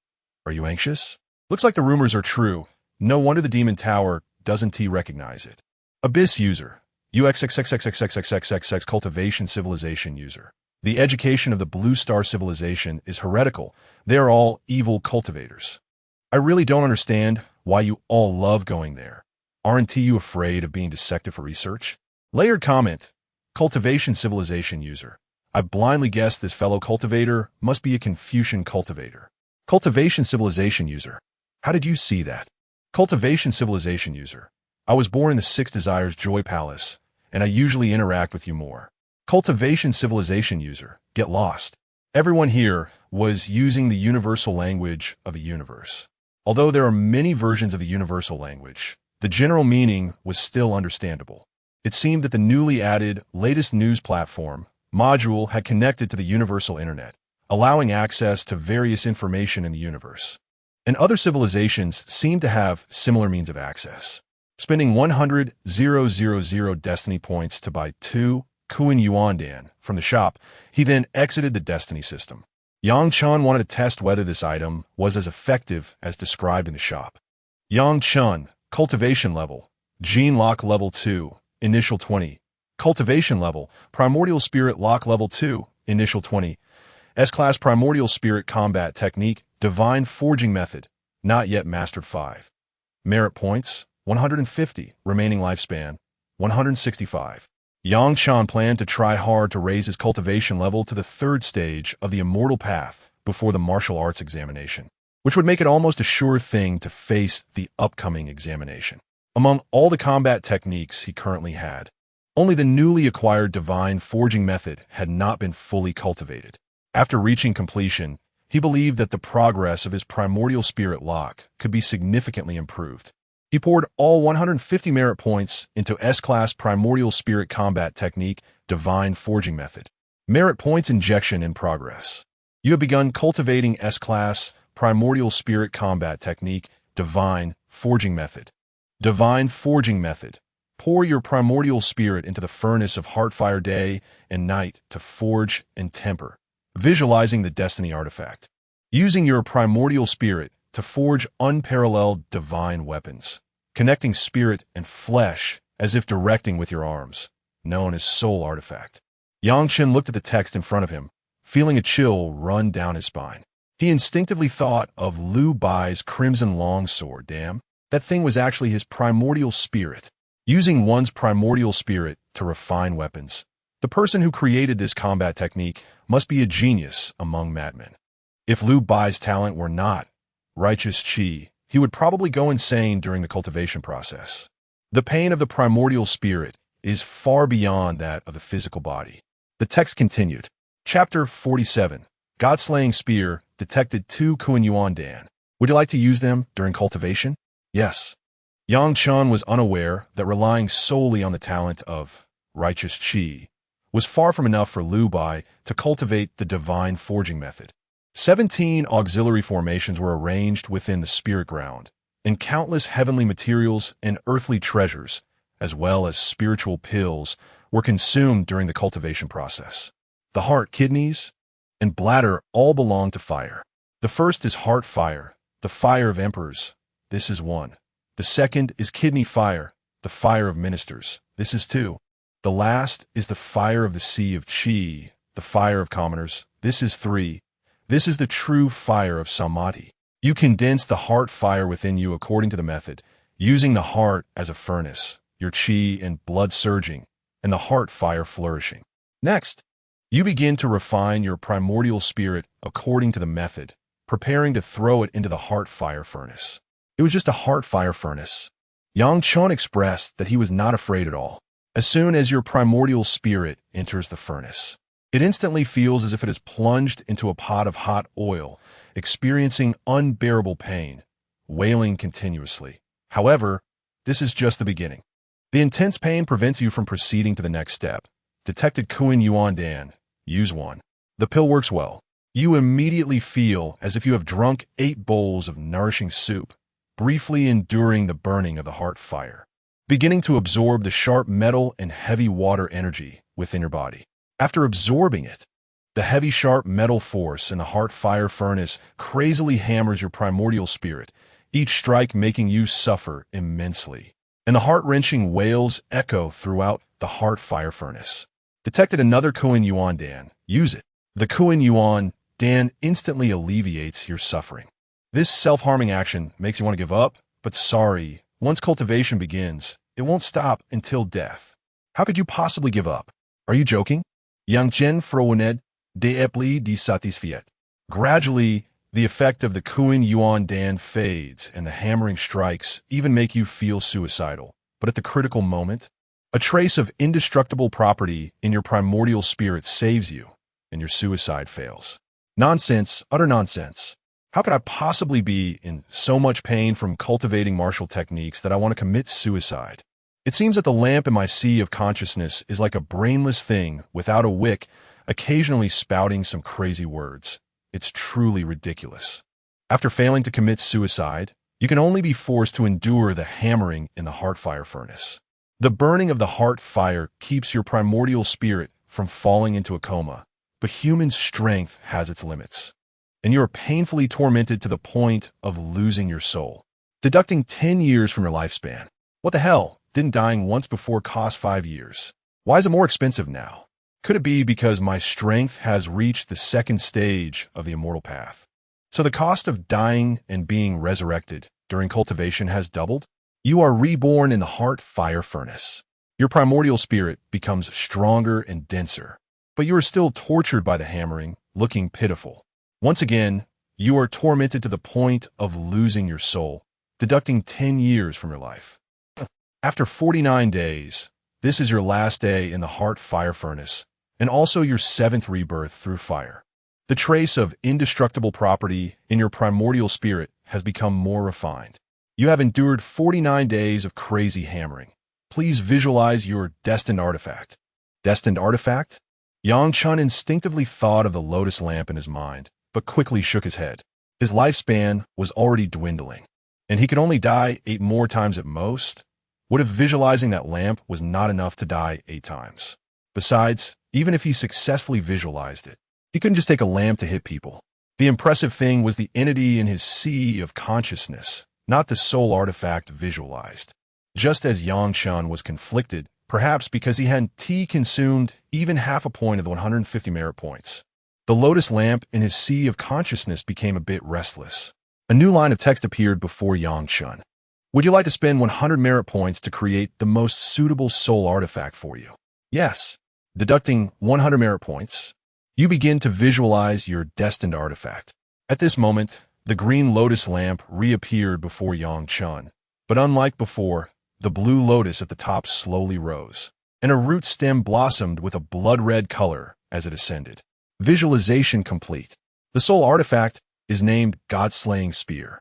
Are you anxious? Looks like the rumors are true. No wonder the Demon Tower doesn't recognize it. Abyss user. UXXXXXXXXXX Cultivation Civilization user. The education of the Blue Star Civilization is heretical. They are all evil cultivators. I really don't understand why you all love going there. Aren't you afraid of being dissected for research? Layered comment. Cultivation Civilization user. I blindly guessed this fellow cultivator must be a Confucian cultivator. Cultivation Civilization user. How did you see that? Cultivation Civilization user. I was born in the 6 Desires Joy Palace, and I usually interact with you more. Cultivation Civilization user. Get lost. Everyone here was using the universal language of a universe. Although there are many versions of the universal language, the general meaning was still understandable. It seemed that the newly added latest news platform module had connected to the universal internet, allowing access to various information in the universe. And other civilizations seem to have similar means of access. Spending 100,000 destiny points to buy 2 Kuan Yuan Dan from the shop, he then exited the destiny system. Yang Chen wanted to test whether this item was as effective as described in the shop. Yang Chen, cultivation level, gene lock level 2, initial 20. Cultivation level, primordial spirit lock level 2, initial 20. S-class primordial spirit combat technique, divine forging method, not yet mastered 5. Merit points, 150, remaining lifespan, 165. Yang Chen planned to try hard to raise his cultivation level to the 3rd stage of the immortal path before the martial arts examination, which would make it almost a sure thing to face the upcoming examination. Among all the combat techniques he currently had, only the newly acquired divine forging method had not been fully cultivated. After reaching completion, he believed that the progress of his primordial spirit lock could be significantly improved. He poured all 150 merit points into S-class primordial spirit combat technique, divine forging method. Merit points injection in progress. You have begun cultivating S-class primordial spirit combat technique, divine forging method. Divine forging method. Pour your primordial spirit into the furnace of heartfire day and night to forge and temper, visualizing the destiny artifact. Using your primordial spirit to forge unparalleled divine weapons, connecting spirit and flesh as if directing with your arms, known as soul artifact. Yang Chen looked at the text in front of him, feeling a chill run down his spine. He instinctively thought of Liu Bai's crimson longsword. Damn, that thing was actually his primordial spirit. Using one's primordial spirit to refine weapons. The person who created this combat technique must be a genius among madmen. If Liu Bai's talent were not righteous chi, he would probably go insane during the cultivation process. The pain of the primordial spirit is far beyond that of the physical body. The text continued. Chapter 47. God-slaying spear detected 2 Kuan Yuan Dan. Would you like to use them during cultivation? Yes. Yang Chen was unaware that relying solely on the talent of righteous chi was far from enough for Liu Bai to cultivate the divine forging method. 17 auxiliary formations were arranged within the spirit ground, and countless heavenly materials and earthly treasures, as well as spiritual pills, were consumed during the cultivation process. The heart, kidneys, and bladder all belong to fire. The first is heart fire, the fire of emperors. This is 1. The second is kidney fire, the fire of ministers. This is 2. The last is the fire of the sea of Qi, the fire of commoners. This is 3. This is the true fire of samadhi. You condense the heart fire within you according to the method, using the heart as a furnace, your chi and blood surging, and the heart fire flourishing. Next, you begin to refine your primordial spirit according to the method, preparing to throw it into the heart fire furnace. It was just a heart fire furnace. Yang Chen expressed that he was not afraid at all. As soon as your primordial spirit enters the furnace, it instantly feels as if it is plunged into a pot of hot oil, experiencing unbearable pain, wailing continuously. However, this is just the beginning. The intense pain prevents you from proceeding to the next step. Detected Kuan Yuan Dan. Use 1. The pill works well. You immediately feel as if you have drunk 8 bowls of nourishing soup, briefly enduring the burning of the heart fire, beginning to absorb the sharp metal and heavy water energy within your body. After absorbing it, the heavy sharp metal force in the heart fire furnace crazily hammers your primordial spirit, each strike making you suffer immensely. And the heart-wrenching wails echo throughout the heart fire furnace. Detected another Kuan Yuan Dan. Use it. The Kuan Yuan Dan instantly alleviates your suffering. This self-harming action makes you want to give up, but sorry, once cultivation begins, it won't stop until death. How could you possibly give up? Are you joking? Yang Chen Frowened de Epli de Satisfiet. Gradually, the effect of the Kuan Yuan Dan fades, and the hammering strikes even make you feel suicidal. But at the critical moment, a trace of indestructible property in your primordial spirit saves you, and your suicide fails. Nonsense, utter nonsense. How could I possibly be in so much pain from cultivating martial techniques that I want to commit suicide? It seems that the lamp in my sea of consciousness is like a brainless thing without a wick, occasionally spouting some crazy words. It's truly ridiculous. After failing to commit suicide, you can only be forced to endure the hammering in the heart fire furnace. The burning of the heart fire keeps your primordial spirit from falling into a coma, but human strength has its limits, and you are painfully tormented to the point of losing your soul. Deducting 10 years from your lifespan. What the hell? Didn't dying once before cost 5 years? Why is it more expensive now? Could it be because my strength has reached the second stage of the immortal path? So the cost of dying and being resurrected during cultivation has doubled? You are reborn in the heart fire furnace. Your primordial spirit becomes stronger and denser, but you are still tortured by the hammering, looking pitiful. Once again, you are tormented to the point of losing your soul, deducting 10 years from your life. After 49 days, this is your last day in the heart fire furnace, and also your 7th rebirth through fire. The trace of indestructible property in your primordial spirit has become more refined. You have endured 49 days of crazy hammering. Please visualize your destined artifact. Destined artifact? Yang Chen instinctively thought of the lotus lamp in his mind, but quickly shook his head. His lifespan was already dwindling, and he could only die 8 more times at most. What if visualizing that lamp was not enough to die 8 times? Besides, even if he successfully visualized it, he couldn't just take a lamp to hit people. The impressive thing was the entity in his sea of consciousness, not the soul artifact visualized. Just as Yang Shan was conflicted, perhaps because he hadn't consumed even half a point of the 150 merit points. The lotus lamp in his sea of consciousness became a bit restless. A new line of text appeared before Yang Shan. Would you like to spend 100 merit points to create the most suitable soul artifact for you? Yes. Deducting 100 merit points, you begin to visualize your destined artifact. At this moment, the green lotus lamp reappeared before Yang Chen, but unlike before, the blue lotus at the top slowly rose, and a root stem blossomed with a blood-red color as it ascended. Visualization complete. The soul artifact is named God-Slaying Spear.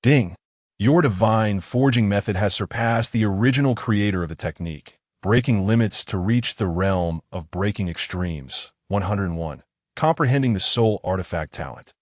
Ding! Your divine forging method has surpassed the original creator of the technique, breaking limits to reach the realm of breaking extremes. 101. Comprehending the soul artifact talent.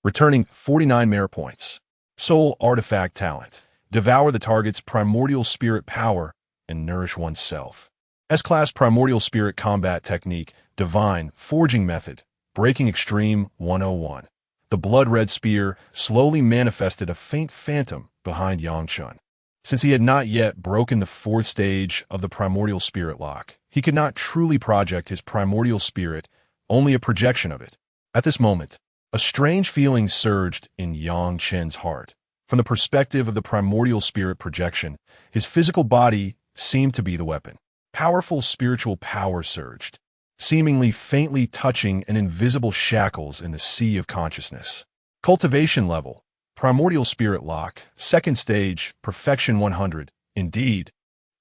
Returning 49 merit points. Soul artifact talent. Devour the target's primordial spirit power and nourish oneself. S-Class Primordial Spirit Combat Technique, Divine Forging Method, Breaking Extreme 101. The blood-red spear slowly manifested a faint phantom behind Yang Chen. Since he had not yet broken the 4th stage of the primordial spirit lock, he could not truly project his primordial spirit, only a projection of it. At this moment, A strange feeling surged in Yang Chen's heart. From the perspective of the primordial spirit projection, his physical body seemed to be the weapon. Powerful spiritual power surged, seemingly faintly touching an invisible shackles in the sea of consciousness. Cultivation level, primordial spirit lock, second stage, perfection 100. Indeed,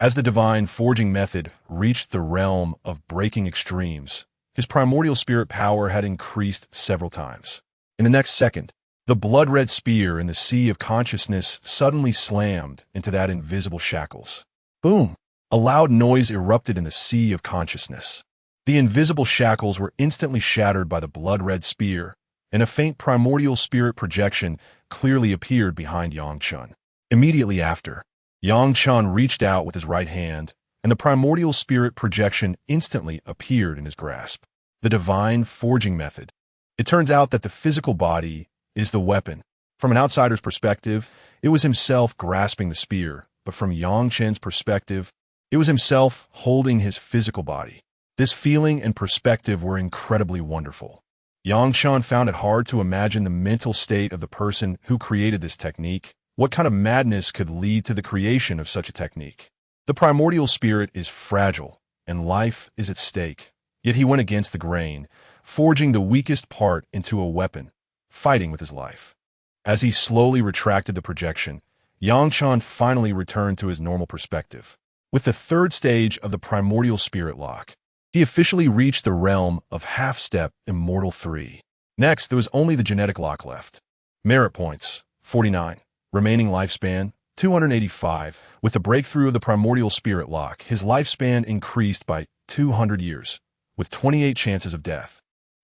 as the divine forging method reached the realm of breaking extremes, his primordial spirit power had increased several times. In the next second, the blood-red spear in the sea of consciousness suddenly slammed into that invisible shackles. Boom! A loud noise erupted in the sea of consciousness. The invisible shackles were instantly shattered by the blood-red spear, and a faint primordial spirit projection clearly appeared behind Yang Chen. Immediately after, Yang Chen reached out with his right hand, and the primordial spirit projection instantly appeared in his grasp. The divine forging method. It turns out that the physical body is the weapon. From an outsider's perspective, it was himself grasping the spear, but from Yang Chen's perspective, it was himself holding his physical body. This feeling and perspective were incredibly wonderful. Yang Chen found it hard to imagine the mental state of the person who created this technique. What kind of madness could lead to the creation of such a technique? The primordial spirit is fragile, and life is at stake. Yet he went against the grain, forging the weakest part into a weapon, fighting with his life. As he slowly retracted the projection, Yang Chen finally returned to his normal perspective. With the third stage of the primordial spirit lock, he officially reached the realm of half-step Immortal 3. Next, there was only the genetic lock left. Merit points, 49. Remaining lifespan, 285. With the breakthrough of the primordial spirit lock, his lifespan increased by 200 years, with 28 chances of death.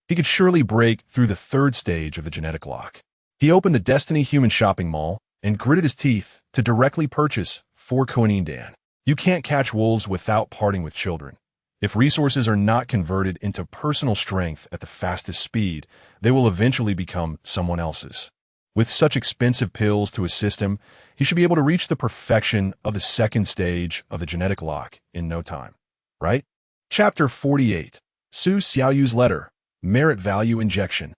He could surely break through the third stage of the genetic lock. He opened the Destiny Human Shopping Mall and gritted his teeth to directly purchase 4 contending. You can't catch wolves without parting with children. If resources are not converted into personal strength at the fastest speed, they will eventually become someone else's. With such expensive pills to assist him, he should be able to reach the perfection of the second stage of the genetic lock in no time. Right? Chapter 48. Su Xiaoyu's Letter. Merit Value Injection.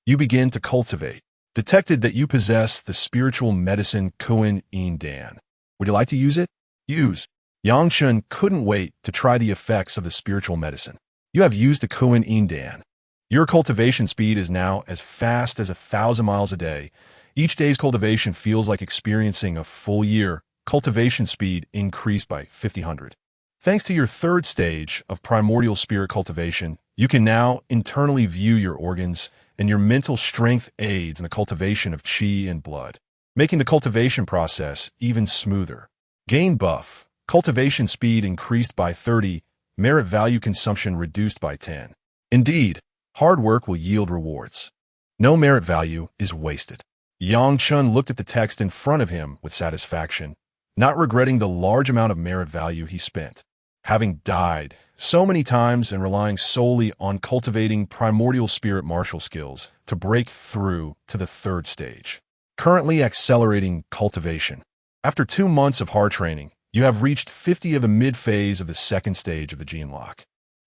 You begin to cultivate. Detected that you possess the spiritual medicine contending. Would you like to use it? Use. Yang Chen couldn't wait to try the effects of the spiritual medicine. You have used the contending. Your cultivation speed is now as fast as 1,000 miles a day. Each day's cultivation feels like experiencing a full year. Cultivation speed increased by 500. Thanks to your third stage of primordial spirit cultivation, you can now internally view your organs, and your mental strength aids in the cultivation of qi and blood, making the cultivation process even smoother. Gain buff. Cultivation speed increased by 30, merit value consumption reduced by 10. Indeed, hard work will yield rewards. No merit value is wasted. Yang Chen looked at the text in front of him with satisfaction, not regretting the large amount of merit value he spent. Having died so many times and relying solely on cultivating primordial spirit martial skills to break through to the third stage. Currently accelerating cultivation. After 2 months of hard training, you have reached 50 of the mid-phase of the second stage of the gene lock.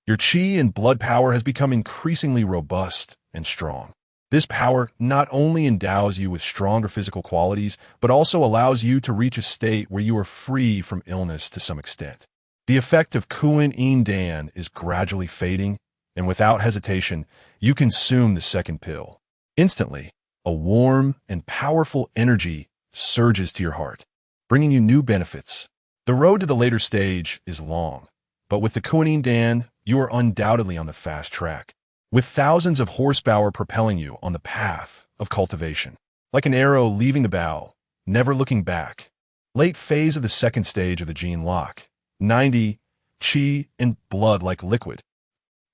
Your qi and blood power has become increasingly robust and strong. This power not only endows you with stronger physical qualities, but also allows you to reach a state where you are free from illness to some extent. The effect of contending is gradually fading, and without hesitation, you consume the second pill. Instantly, a warm and powerful energy surges to your heart, bringing you new benefits. The road to the later stage is long, but with the contending, you are undoubtedly on the fast track, with thousands of horsepower propelling you on the path of cultivation. Like an arrow leaving the bow, never looking back. Late phase of the second stage of the gene lock. 90, qi and blood like liquid.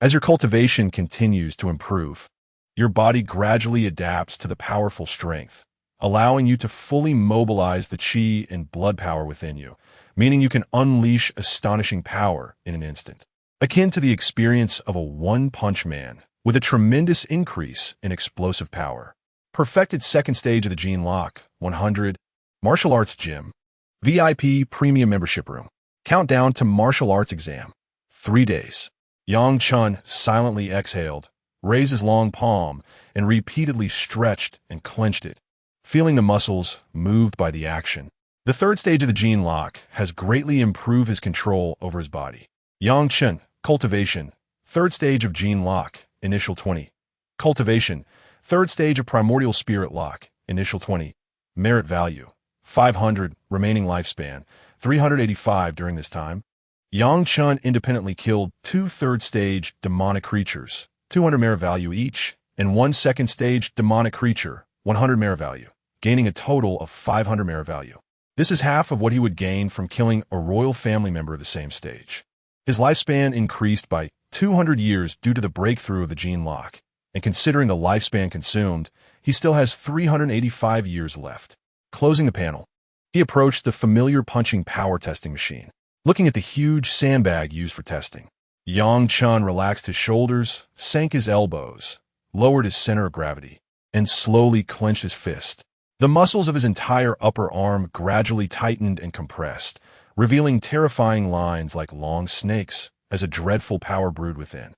As your cultivation continues to improve, your body gradually adapts to the powerful strength, allowing you to fully mobilize the qi and blood power within you, meaning you can unleash astonishing power in an instant. Akin to the experience of a one-punch man, with a tremendous increase in explosive power. Perfected second stage of the gene lock, 100, martial arts gym, VIP premium membership room. Countdown to martial arts exam, 3 days. Yang Chen silently exhaled, raised his long palm, and repeatedly stretched and clenched it, feeling the muscles moved by the action. The third stage of the gene lock has greatly improved his control over his body. Chen, cultivation, third stage of gene lock, initial 20. Cultivation, third stage of primordial spirit lock, initial 20. Merit value, 500, remaining lifespan, 385 during this time. Chen independently killed 2 third-stage demonic creatures, 200 merit value each, and 1 second-stage demonic creature, 100 merit value, gaining a total of 500 merit value. This is half of what he would gain from killing a royal family member of the same stage. His lifespan increased by 200 years due to the breakthrough of the gene lock, and considering the lifespan consumed, he still has 385 years left. Closing the panel, he approached the familiar punching power testing machine. Looking at the huge sandbag used for testing, Chen relaxed his shoulders, sank his elbows, lowered his center of gravity, and slowly clenched his fist. The muscles of his entire upper arm gradually tightened and compressed, revealing terrifying lines like long snakes as a dreadful power brewed within.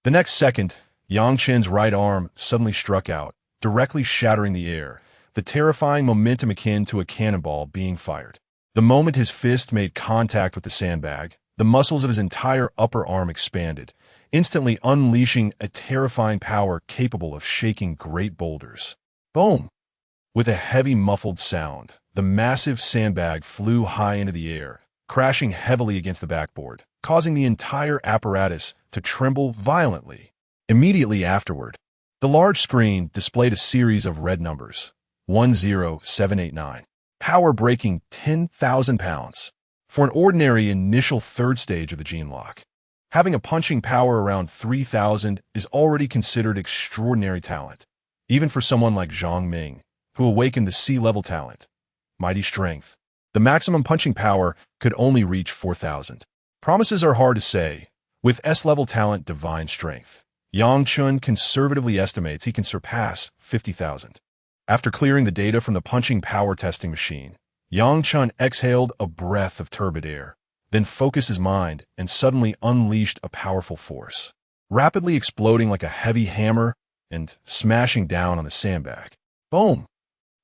The next second, Chen's right arm suddenly struck out, directly shattering the air, the terrifying momentum akin to a cannonball being fired. The moment his fist made contact with the sandbag, the muscles of his entire upper arm expanded, instantly unleashing a terrifying power capable of shaking great boulders. Boom! With a heavy muffled sound, the massive sandbag flew high into the air, crashing heavily against the backboard, causing the entire apparatus to tremble violently. Immediately afterward, the large screen displayed a series of red numbers, 10789. Power breaking 10,000 pounds. For an ordinary initial third stage of the gene lock, having a punching power around 3,000 is already considered extraordinary talent, even for someone like Zhang Ming, who awakened the C-level talent, mighty strength. The maximum punching power could only reach 4,000. Promises are hard to say. With S-level talent, divine strength, Chen conservatively estimates he can surpass 50,000. After clearing the data from the punching power testing machine, Chen exhaled a breath of turbid air, then focused his mind and suddenly unleashed a powerful force, rapidly exploding like a heavy hammer and smashing down on the sandbag. Boom!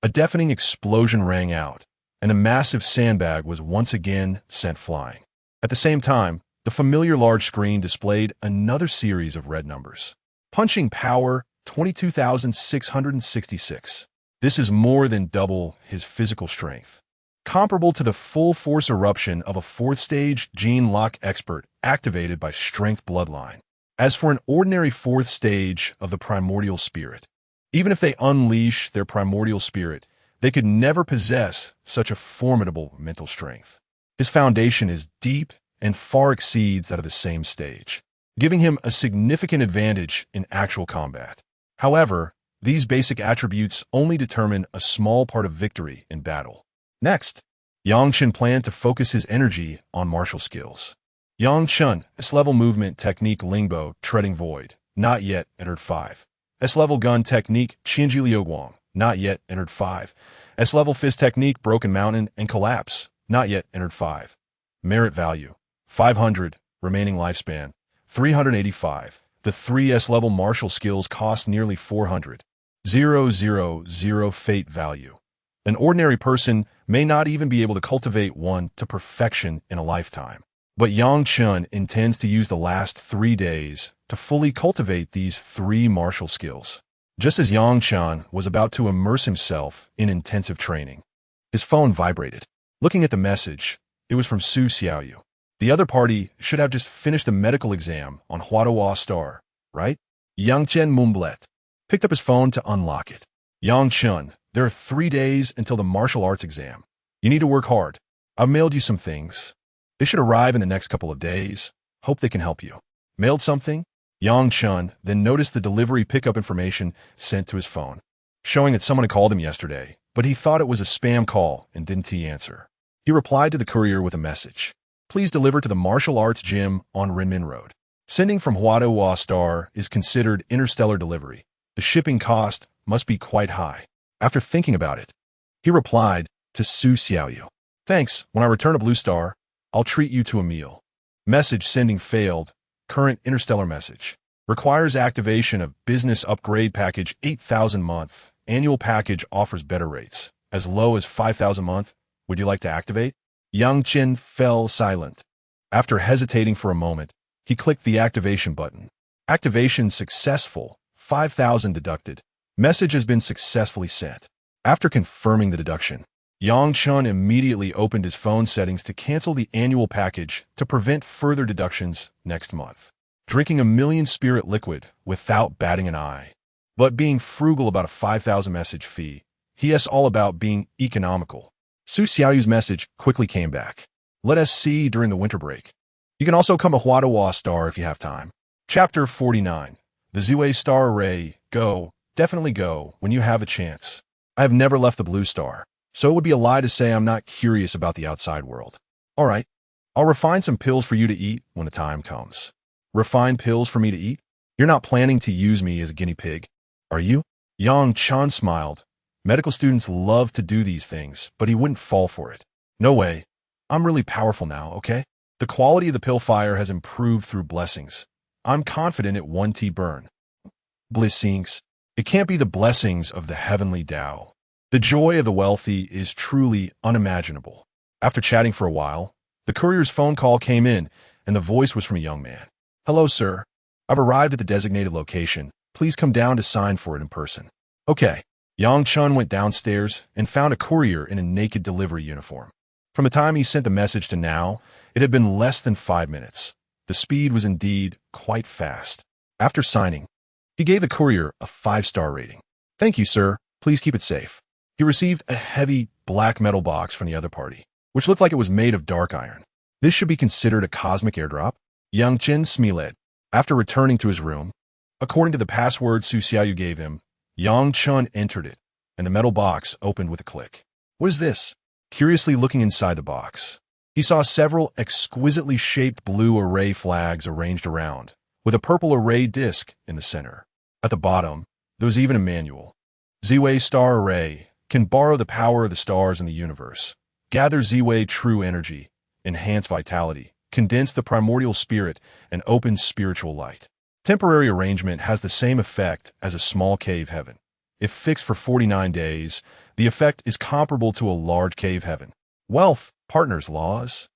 A deafening explosion rang out, and a massive sandbag was once again sent flying. At the same time, the familiar large screen displayed another series of red numbers. Punching power 22,666. This is more than double his physical strength, comparable to the full force eruption of a fourth-stage gene lock expert activated by strength bloodline. As for an ordinary fourth stage of the primordial spirit, even if they unleash their primordial spirit, they could never possess such a formidable mental strength. His foundation is deep and far exceeds that of the same stage, giving him a significant advantage in actual combat. However, these basic attributes only determine a small part of victory in battle. Next, Chen planned to focus his energy on martial skills. Chen, S-level movement technique Lingbo, treading void, not yet entered 5. S-level gun technique Qianji Liuguang, not yet entered 5. S-level fist technique Broken Mountain and Collapse, not yet entered 5. Merit value, 500, remaining lifespan, 385. The 3 S-level martial skills cost nearly 400. 000 fate value. An ordinary person may not even be able to cultivate one to perfection in a lifetime. But Chen intends to use the last 3 days to fully cultivate these 3 martial skills. Just as Chen was about to immerse himself in intensive training, his phone vibrated. Looking at the message, it was from Su Xiaoyu. The other party should have just finished the medical exam on Huadahua Star, right? Chen mumbled, picked up his phone to unlock it. Chen, there are 3 days until the martial arts exam. You need to work hard. I've mailed you some things. They should arrive in the next couple of days. Hope they can help you. Mailed something? Chen then noticed the delivery pickup information sent to his phone, showing that someone had called him yesterday, but he thought it was a spam call and didn't answer. He replied to the courier with a message. Please deliver to the martial arts gym on Renmin Road. Sending from Huadahua Star is considered interstellar delivery. The shipping cost must be quite high. After thinking about it, he replied to Su Xiaoyu. Thanks, when I return to Blue Star, I'll treat you to a meal. Message sending failed. Current interstellar message. Requires activation of business upgrade package 8,000 month. Annual package offers better rates. As low as 5,000 month. Would you like to activate? Yang Chen fell silent. After hesitating for a moment, he clicked the activation button. Activation successful. 5,000 deducted. Message has been successfully sent. After confirming the deduction, Yang Chen immediately opened his phone settings to cancel the annual package to prevent further deductions next month. Drinking a million spirit liquid without batting an eye. But being frugal about a 5,000 message fee, he is all about being economical. Su Xiaoyu's message quickly came back. Let us see during the winter break. You can also come a Huadawa star if you have time. Chapter 49. The Ziwei Star Array. Go. Definitely go when you have a chance. I have never left the Blue Star, so it would be a lie to say I'm not curious about the outside world. All right. I'll refine some pills for you to eat when the time comes. Refine pills for me to eat? You're not planning to use me as a guinea pig, are you? Yang Chen smiled. Medical students love to do these things, but he wouldn't fall for it. No way. I'm really powerful now, okay? The quality of the pill fire has improved through blessings. I'm confident it won't burn. Blessings. It can't be the blessings of the heavenly Tao. The joy of the wealthy is truly unimaginable. After chatting for a while, the courier's phone call came in, and the voice was from a young man. Hello, sir. I've arrived at the designated location. Please come down to sign for it in person. Okay. Yang Chen went downstairs and found a courier in a naked delivery uniform. From the time he sent the message to now, it had been less than 5 minutes. The speed was indeed quite fast. After signing, he gave the courier a 5-star rating. Thank you, sir. Please keep it safe. He received a heavy black metal box from the other party, which looked like it was made of dark iron. This should be considered a cosmic airdrop. Yang Chen smiled. After returning to his room, according to the password Su Xiaoyu gave him, Yang Chen entered it, and the metal box opened with a click. What is this? Curiously looking inside the box, he saw several exquisitely shaped blue array flags arranged around, with a purple array disc in the center. At the bottom, there was even a manual. Ziwei Star Array can borrow the power of the stars in the universe, gather Ziwei true energy, enhance vitality, condense the primordial spirit, and open spiritual light. Temporary arrangement has the same effect as a small cave heaven. If fixed for 49 days, the effect is comparable to a large cave heaven. Wealth, partners, laws,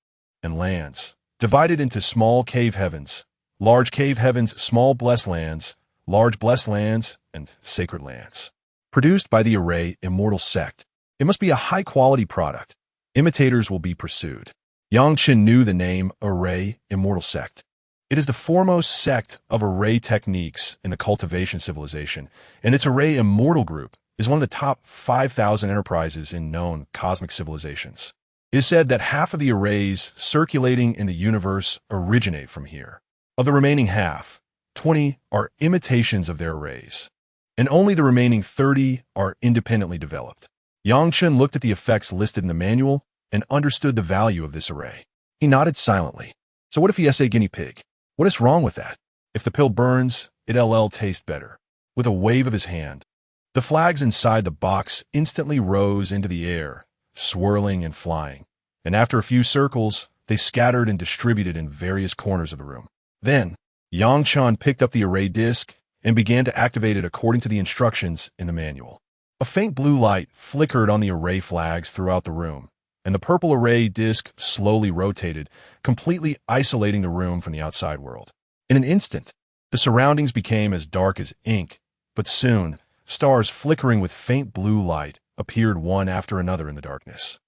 and lands, divided into small cave heavens, large cave heavens, small blessed lands, large blessed lands, and sacred lands. Produced by the Array Immortal Sect, it must be a high-quality product. Imitators will be pursued. Yang Chen knew the name Array Immortal Sect. It is the foremost sect of array techniques in the Cultivation Civilization, and its Array Immortal Group is one of the top 5,000 enterprises in known cosmic civilizations. It is said that half of the arrays circulating in the universe originate from here. Of the remaining half, 20 are imitations of their arrays, and only the remaining 30 are independently developed. Yang Chen looked at the effects listed in the manual and understood the value of this array. He nodded silently. So what if he is a guinea pig? What is wrong with that? If the pill burns, it'll taste better. With a wave of his hand, the flags inside the box instantly rose into the air, swirling and flying, and after a few circles, they scattered and distributed in various corners of the room. Then, Yang Chen picked up the array disc and began to activate it according to the instructions in the manual. A faint blue light flickered on the array flags throughout the room, and the purple array disc slowly rotated, completely isolating the room from the outside world. In an instant, the surroundings became as dark as ink, but soon, stars flickering with faint blue light appeared one after another in the darkness.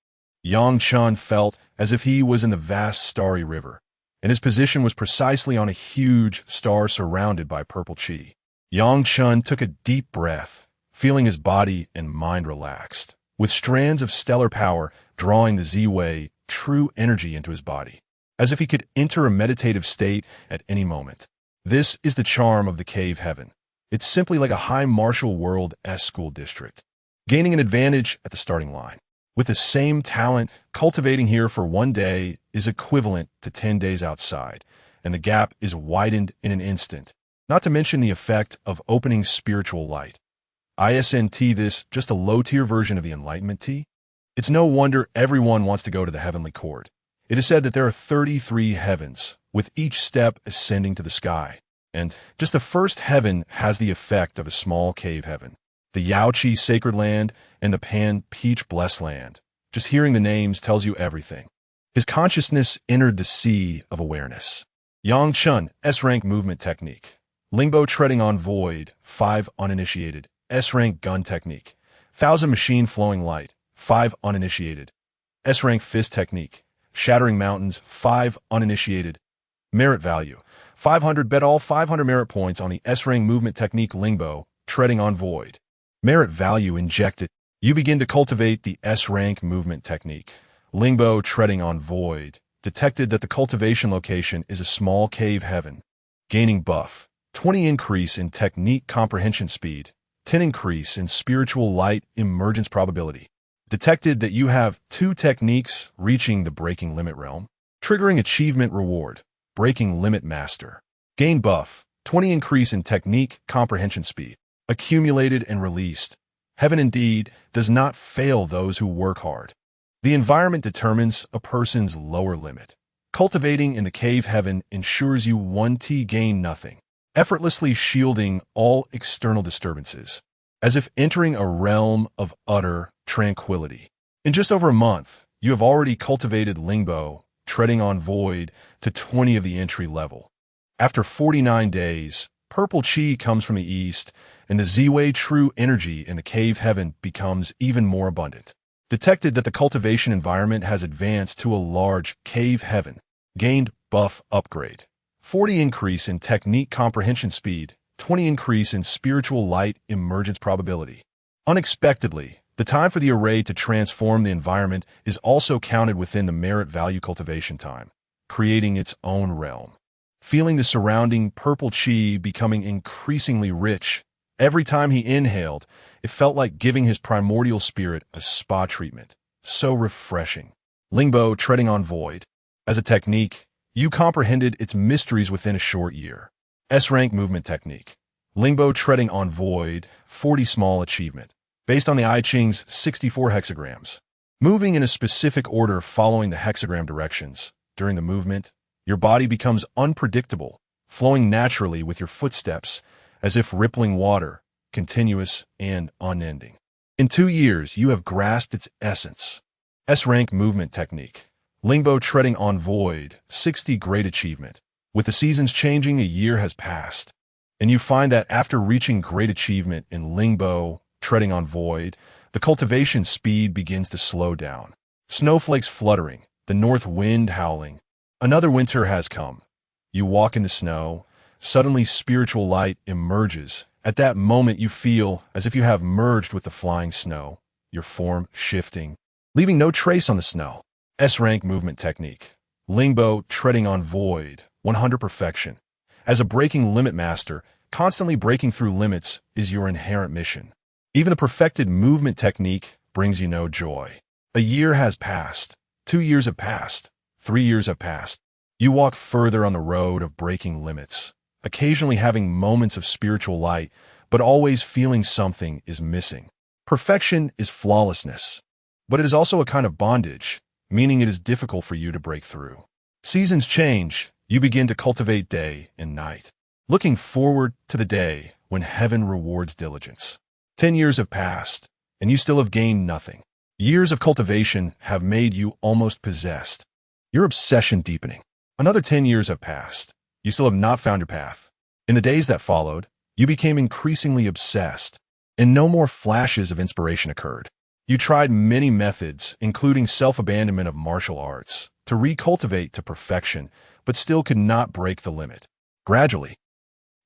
Yang Chen felt as if he was in the vast starry river, and his position was precisely on a huge star surrounded by purple chi. Yang Chen took a deep breath, feeling his body and mind relaxed, with strands of stellar power drawing the Z-Way true energy into his body, as if he could enter a meditative state at any moment. This is the charm of the cave heaven. It's simply like a high martial world school district, gaining an advantage at the starting line. With the same talent, cultivating here for 1 day is equivalent to 10 days outside, and the gap is widened in an instant, not to mention the effect of opening spiritual light. ISNT this just a low-tier version of the Enlightenment tea? It's no wonder everyone wants to go to the heavenly court. It is said that there are 33 heavens, with each step ascending to the sky. And just the first heaven has the effect of a small cave heaven. The Yaoqi Sacred Land and the Pan Peach Blessed Land. Just hearing the names tells you everything. His consciousness entered the sea of awareness. Yang Chun, S-rank movement technique. Lingbo treading on void, 5 uninitiated. S-rank gun technique. Thousand machine flowing light, 5 uninitiated. S-rank fist technique. Shattering mountains, 5 uninitiated. Merit value. 500 bet all 500 merit points on the S-rank movement technique Lingbo, treading on void. Merit value injected. You begin to cultivate the S-rank movement technique. Lingbo treading on void. Detected that the cultivation location is a small cave heaven. Gaining buff. 20 increase in technique comprehension speed. 10 increase in spiritual light emergence probability. Detected that you have 2 techniques reaching the breaking limit realm. Triggering achievement reward. Breaking limit master. Gain buff. 20 increase in technique comprehension speed. Accumulated and released. Heaven indeed does not fail those who work hard. The environment determines a person's lower limit. Cultivating in the cave heaven ensures you 1T gain nothing, effortlessly shielding all external disturbances, as if entering a realm of utter tranquility. In just over a month, you have already cultivated Lingbo, treading on void, to 20 of the entry level. After 49 days, purple chi comes from the east, and the Ziwei true energy in the cave heaven becomes even more abundant. Detected that the cultivation environment has advanced to a large cave heaven. Gained buff upgrade. 40 increase in technique comprehension speed. 20 increase in spiritual light emergence probability. Unexpectedly, the time for the array to transform the environment is also counted within the merit value cultivation time, creating its own realm. Feeling the surrounding purple chi becoming increasingly rich, every time he inhaled, it felt like giving his primordial spirit a spa treatment. So refreshing. Lingbo treading on void. As a technique, you comprehended its mysteries within a short year. S-rank movement technique. Lingbo treading on void, 40 small achievement. Based on the I Ching's 64 hexagrams. Moving in a specific order following the hexagram directions. During the movement, your body becomes unpredictable, flowing naturally with your footsteps, as if rippling water, continuous and unending. In 2 years, you have grasped its essence. S-rank movement technique. Lingbo treading on void, 60 great achievement. With the seasons changing, a year has passed, and you find that after reaching great achievement in Lingbo, treading on void, the cultivation speed begins to slow down. Snowflakes fluttering, the north wind howling. Another winter has come. You walk in the snow. Suddenly spiritual light emerges. At that moment you feel as if you have merged with the flying snow, your form shifting, leaving no trace on the snow. S-rank movement technique. Lingbo treading on void, 100 perfection. As a breaking limit master, constantly breaking through limits is your inherent mission. Even the perfected movement technique brings you no joy. A year has passed. 2 years have passed. 3 years have passed. You walk further on the road of breaking limits, occasionally having moments of spiritual light, but always feeling something is missing. Perfection is flawlessness, but it is also a kind of bondage, meaning it is difficult for you to break through. Seasons change. You begin to cultivate day and night, looking forward to the day when heaven rewards diligence. 10 years have passed, and you still have gained nothing. Years of cultivation have made you almost possessed. Your obsession deepening. Another 10 years have passed. You still have not found your path. In the days that followed, you became increasingly obsessed, and no more flashes of inspiration occurred. You tried many methods, including self-abandonment of martial arts, to recultivate to perfection, but still could not break the limit. Gradually,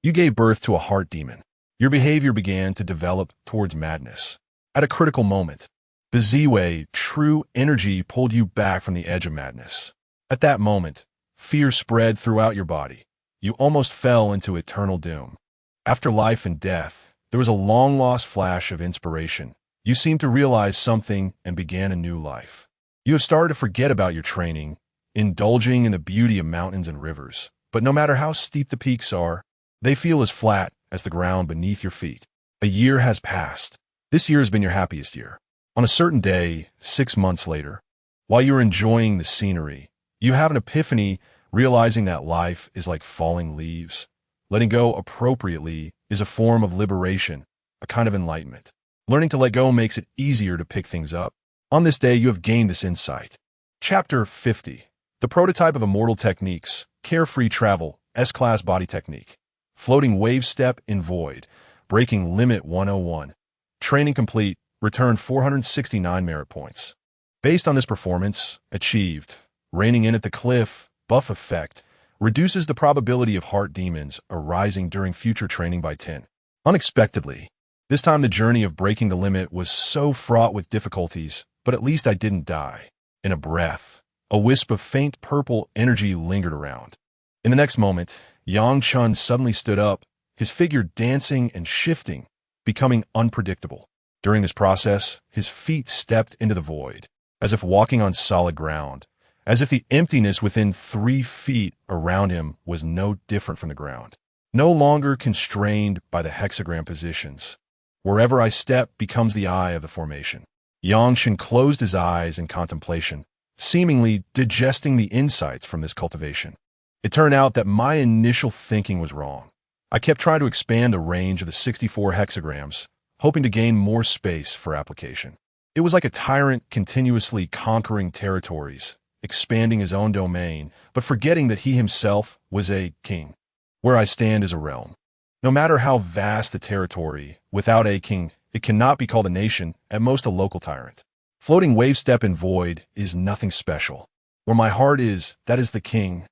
you gave birth to a heart demon. Your behavior began to develop towards madness. At a critical moment, the Ziwei true energy pulled you back from the edge of madness. At that moment, fear spread throughout your body. You almost fell into eternal doom. After life and death, there was a long-lost flash of inspiration. You seemed to realize something and began a new life. You have started to forget about your training, indulging in the beauty of mountains and rivers. But no matter how steep the peaks are, they feel as flat as the ground beneath your feet. A year has passed. This year has been your happiest year. On a certain day, 6 months later, while you're enjoying the scenery, you have an epiphany, realizing that life is like falling leaves. Letting go appropriately is a form of liberation, a kind of enlightenment. Learning to let go makes it easier to pick things up. On this day, you have gained this insight. Chapter 50. The prototype of immortal techniques, carefree travel, S-class body technique. Floating wave step in void, breaking limit 101. Training complete, returned 469 merit points. Based on this performance, achieved. Reining in at the cliff, buff effect, reduces the probability of heart demons arising during future training by 10. Unexpectedly, this time the journey of breaking the limit was so fraught with difficulties, but at least I didn't die. In a breath, a wisp of faint purple energy lingered around. In the next moment, Chen suddenly stood up, his figure dancing and shifting, becoming unpredictable. During this process, his feet stepped into the void, as if walking on solid ground, as if the emptiness within 3 feet around him was no different from the ground. No longer constrained by the hexagram positions. Wherever I step becomes the eye of the formation. Chen closed his eyes in contemplation, seemingly digesting the insights from this cultivation. It turned out that my initial thinking was wrong. I kept trying to expand the range of the 64 hexagrams, hoping to gain more space for application. It was like a tyrant continuously conquering territories, expanding his own domain, but forgetting that he himself was a king. Where I stand is a realm. No matter how vast the territory, without a king, it cannot be called a nation, at most a local tyrant. Floating wave step in void is nothing special. Where my heart is, that is the king.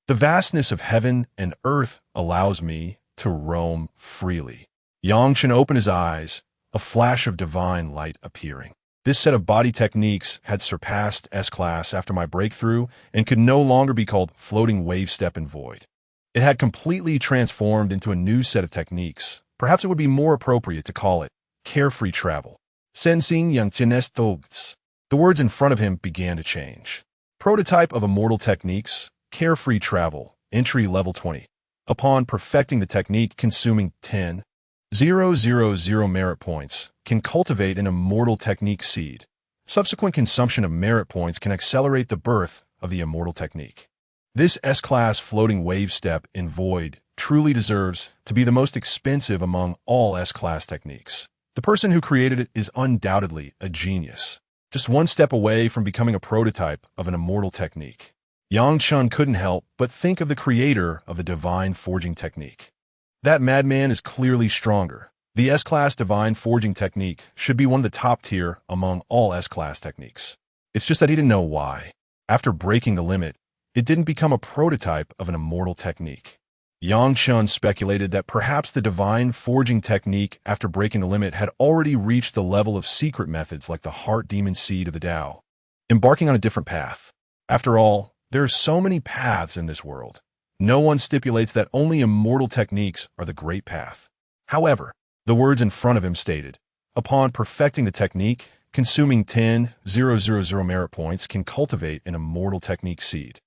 The vastness of heaven and earth allows me to roam freely. Chen opened his eyes, a flash of divine light appearing. This set of body techniques had surpassed S-class after my breakthrough and could no longer be called floating wave step in void. It had completely transformed into a new set of techniques. Perhaps it would be more appropriate to call it carefree travel. Sensing yang togs. The words in front of him began to change. Prototype of immortal techniques, carefree travel, entry level 20. Upon perfecting the technique consuming 10,000 merit points, can cultivate an immortal technique seed. Subsequent consumption of merit points can accelerate the birth of the immortal technique. This S-class floating wave step in void truly deserves to be the most expensive among all S-class techniques. The person who created it is undoubtedly a genius, just one step away from becoming a prototype of an immortal technique. Chen couldn't help but think of the creator of the divine forging technique. That madman is clearly stronger. The S-class divine forging technique should be one of the top tier among all S-class techniques. It's just that he didn't know why. After breaking the limit, it didn't become a prototype of an immortal technique. Chen speculated that perhaps the divine forging technique after breaking the limit had already reached the level of secret methods like the heart demon seed of the Tao, embarking on a different path. After all, there are so many paths in this world. No one stipulates that only immortal techniques are the great path. However, the words in front of him stated, upon perfecting the technique, consuming 10,000 merit points can cultivate an immortal technique seed.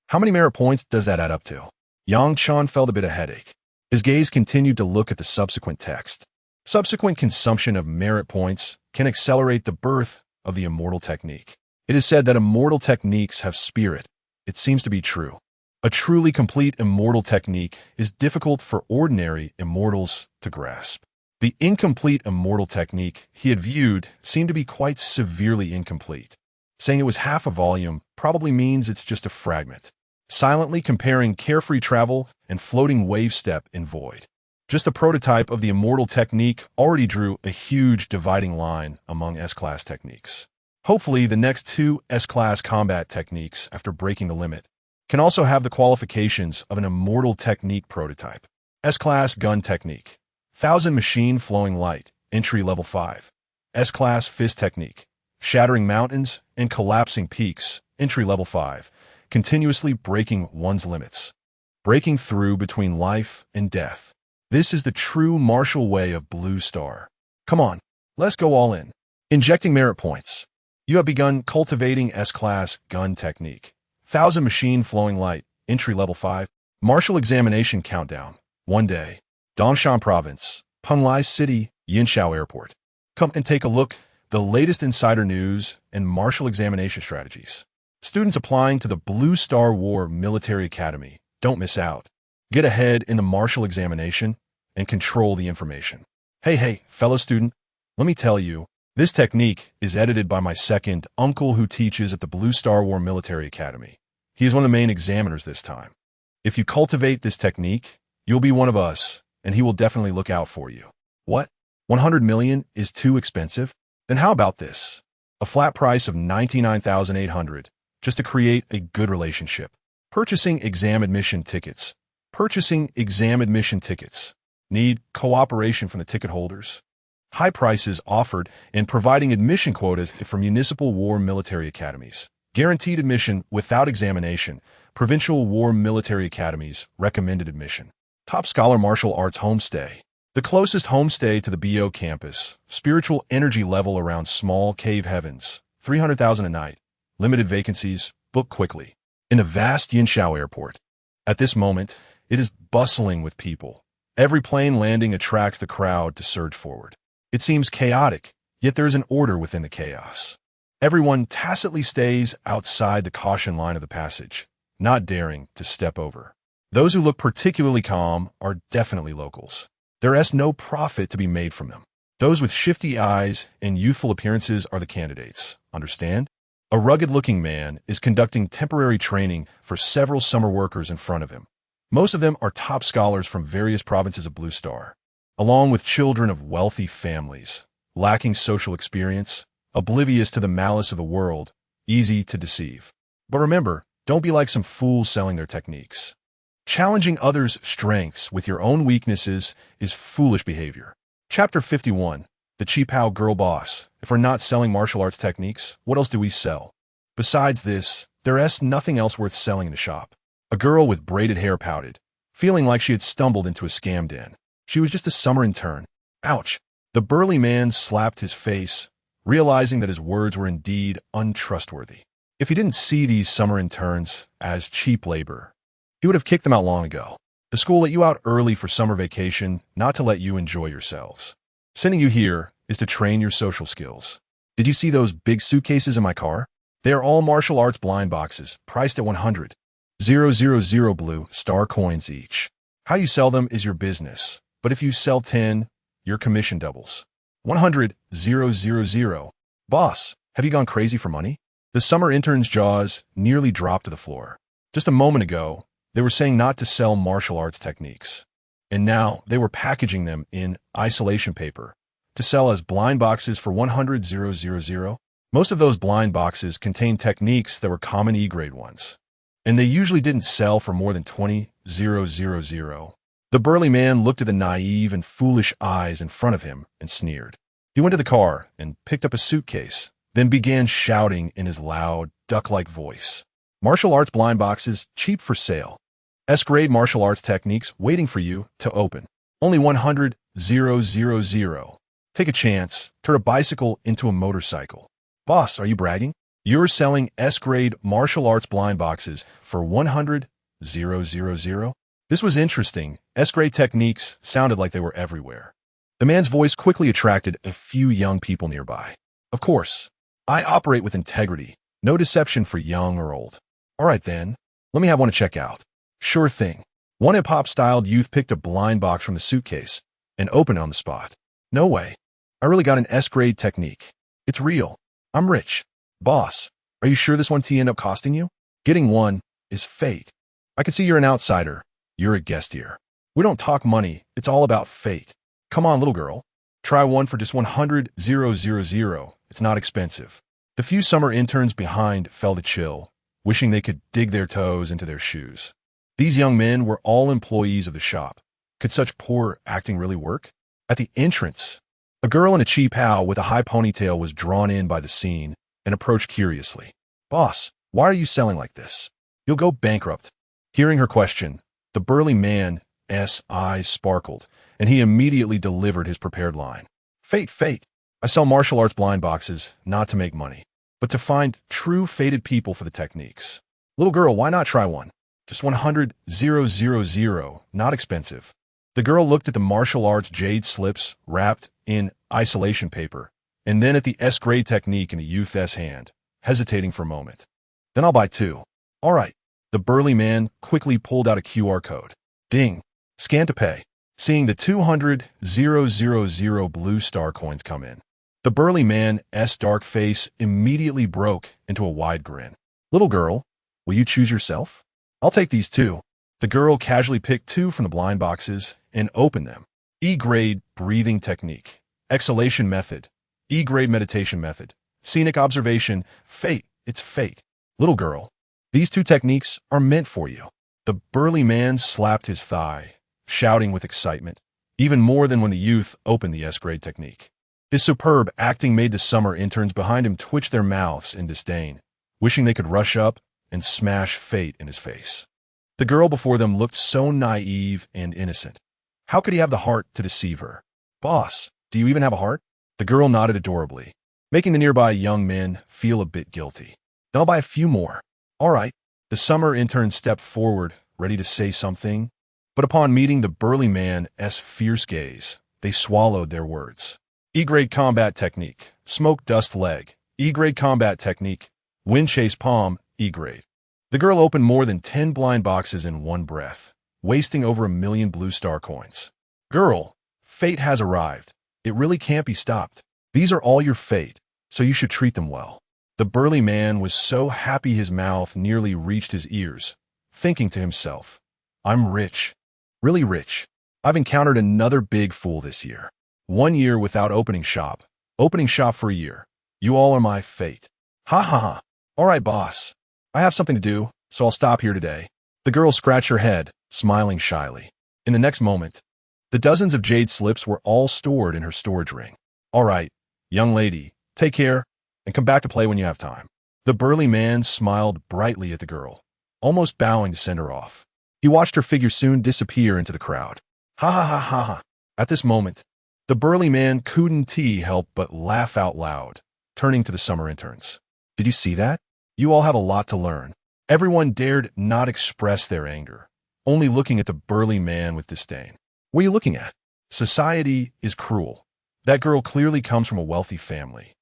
How many merit points does that add up to? Chen felt a bit of headache. His gaze continued to look at the subsequent text. Subsequent consumption of merit points can accelerate the birth of the immortal technique. It is said that immortal techniques have spirit. It seems to be true. A truly complete immortal technique is difficult for ordinary immortals to grasp. The incomplete immortal technique he had viewed seemed to be quite severely incomplete. Saying it was half a volume probably means it's just a fragment. Silently comparing carefree travel and floating wave step in void. Just a prototype of the immortal technique already drew a huge dividing line among S-class techniques. Hopefully, the next 2 S-class combat techniques after breaking the limit can also have the qualifications of an immortal technique prototype. S-class gun technique. 1000 machine flowing light, entry level 5. S-class fist technique. Shattering mountains and collapsing peaks, entry level 5. Continuously breaking one's limits. Breaking through between life and death. This is the true martial way of Blue Star. Come on, let's go all in. Injecting merit points. You have begun cultivating S-class gun technique. 1000 machine flowing light, entry level 5. Martial examination countdown. 1 day. Dongshan Province, Penglai City, Yinshao Airport. Come and take a look. The latest insider news and martial examination strategies. Students applying to the Blue Star War Military Academy. Don't miss out. get ahead in the martial examination, and control the information. Hey, fellow student, let me tell you, this technique is edited by my second uncle who teaches at the Blue Star War Military Academy. He is one of the main examiners this time. If you cultivate this technique, you'll be one of us, and he will definitely look out for you. What? 100 million is too expensive? Then how about this? A flat price of 99,800 just to create a good relationship. Purchasing exam admission tickets. Purchasing exam admission tickets. Need cooperation from the ticket holders. High prices offered in providing admission quotas for municipal war military academies. Guaranteed admission without examination. Provincial war military academies recommended admission. Top scholar martial arts homestay. The closest homestay to the BO campus. Spiritual energy level around small cave heavens. 300,000 a night. Limited vacancies. Book quickly. In the vast Yinshao airport. At this moment, it is bustling with people. Every plane landing attracts the crowd to surge forward. It seems chaotic, yet there is an order within the chaos. Everyone tacitly stays outside the caution line of the passage, not daring to step over. Those who look particularly calm are definitely locals. There is no profit to be made from them. Those with shifty eyes and youthful appearances are the candidates. Understand? A rugged-looking man is conducting temporary training for several summer workers in front of him. Most of them are top scholars from various provinces of Blue Star, along with children of wealthy families, lacking social experience, oblivious to the malice of the world, easy to deceive. But remember, don't be like some fools selling their techniques. Challenging others' strengths with your own weaknesses is foolish behavior. Chapter 51. The Cheap-How Girl Boss. If we're not selling martial arts techniques, what else do we sell? Besides this, there is nothing else worth selling in the shop. A girl with braided hair pouted, feeling like she had stumbled into a scam den. She was just a summer intern. Ouch! The burly man slapped his face, realizing that his words were indeed untrustworthy. If he didn't see these summer interns as cheap labor, he would have kicked them out long ago. The school let you out early for summer vacation, not to let you enjoy yourselves. Sending you here is to train your social skills. Did you see those big suitcases in my car? They are all martial arts blind boxes, priced at 100,000 blue star coins each. How you sell them is your business, but if you sell 10, your commission doubles. 100,000. Boss, have you gone crazy for money? The summer intern's jaws nearly dropped to the floor. Just a moment ago, they were saying not to sell martial arts techniques. And now they were packaging them in isolation paper to sell as blind boxes for 100,000. Most of those blind boxes contained techniques that were common E-grade ones, and they usually didn't sell for more than 20,000. The burly man looked at the naive and foolish eyes in front of him and sneered. He went to the car and picked up a suitcase, then began shouting in his loud, duck-like voice. Martial arts blind boxes, cheap for sale. S-grade martial arts techniques waiting for you to open. Only 100,000. Take a chance, turn a bicycle into a motorcycle. Boss, are you bragging? You're selling S-grade martial arts blind boxes for 100,000. This was interesting. S-grade techniques sounded like they were everywhere. The man's voice quickly attracted a few young people nearby. Of course, I operate with integrity. No deception for young or old. All right then, let me have one to check out. Sure thing. One hip-hop-styled youth picked a blind box from the suitcase and opened it on the spot. No way. I really got an S-grade technique. It's real. I'm rich. Boss, are you sure this one end up costing you? Getting one is fate. I can see you're an outsider. You're a guest here. We don't talk money. It's all about fate. Come on, little girl. Try one for just 100,000. It's not expensive. The few summer interns behind fell to chill, wishing they could dig their toes into their shoes. These young men were all employees of the shop. Could such poor acting really work? At the entrance, a girl in a cheap how with a high ponytail was drawn in by the scene and approached curiously. Boss, why are you selling like this? You'll go bankrupt. Hearing her question, the burly man's eyes sparkled, and he immediately delivered his prepared line. Fate. I sell martial arts blind boxes, not to make money, but to find true fated people for the techniques. Little girl, why not try one? Just 100,000, not expensive. The girl looked at the martial arts jade slips wrapped in isolation paper, and then at the S-grade technique in the youth's hand, hesitating for a moment. Then I'll buy two. All right. The burly man quickly pulled out a QR code. Ding. Scan to pay. Seeing the 200,000 blue star coins come in, the burly man's dark face immediately broke into a wide grin. Little girl, will you choose yourself? I'll take these two. The girl casually picked two from the blind boxes and opened them. E-grade breathing technique. Exhalation method. E-grade meditation method. Scenic observation. Fate. It's fate. Little girl, these two techniques are meant for you. The burly man slapped his thigh, shouting with excitement, even more than when the youth opened the S-grade technique. His superb acting made the summer interns behind him twitch their mouths in disdain, wishing they could rush up and smash fate in his face. The girl before them looked so naive and innocent. How could he have the heart to deceive her? Boss, do you even have a heart? The girl nodded adorably, making the nearby young men feel a bit guilty. Then I'll buy a few more. All right. The summer intern stepped forward, ready to say something, but upon meeting the burly man's fierce gaze, they swallowed their words. E-grade combat technique. Smoke dust leg. E-grade combat technique. Wind chase palm. E-grade. The girl opened more than 10 blind boxes in one breath, wasting over 1 million blue star coins. Girl, fate has arrived. It really can't be stopped. These are all your fate, so you should treat them well. The burly man was so happy his mouth nearly reached his ears, thinking to himself, I'm rich. Really rich. I've encountered another big fool this year. 1 year without opening shop for a year. You all are my fate. Ha ha ha. All right, boss. I have something to do, so I'll stop here today. The girl scratched her head, smiling shyly. In the next moment, the dozens of jade slips were all stored in her storage ring. All right, young lady, take care, and come back to play when you have time. The burly man smiled brightly at the girl, almost bowing to send her off. He watched her figure soon disappear into the crowd. Ha ha ha ha ha. At this moment, the burly man couldn't help but laugh out loud, turning to the summer interns. Did you see that? You all have a lot to learn. Everyone dared not express their anger, only looking at the burly man with disdain. What are you looking at? Society is cruel. That girl clearly comes from a wealthy family,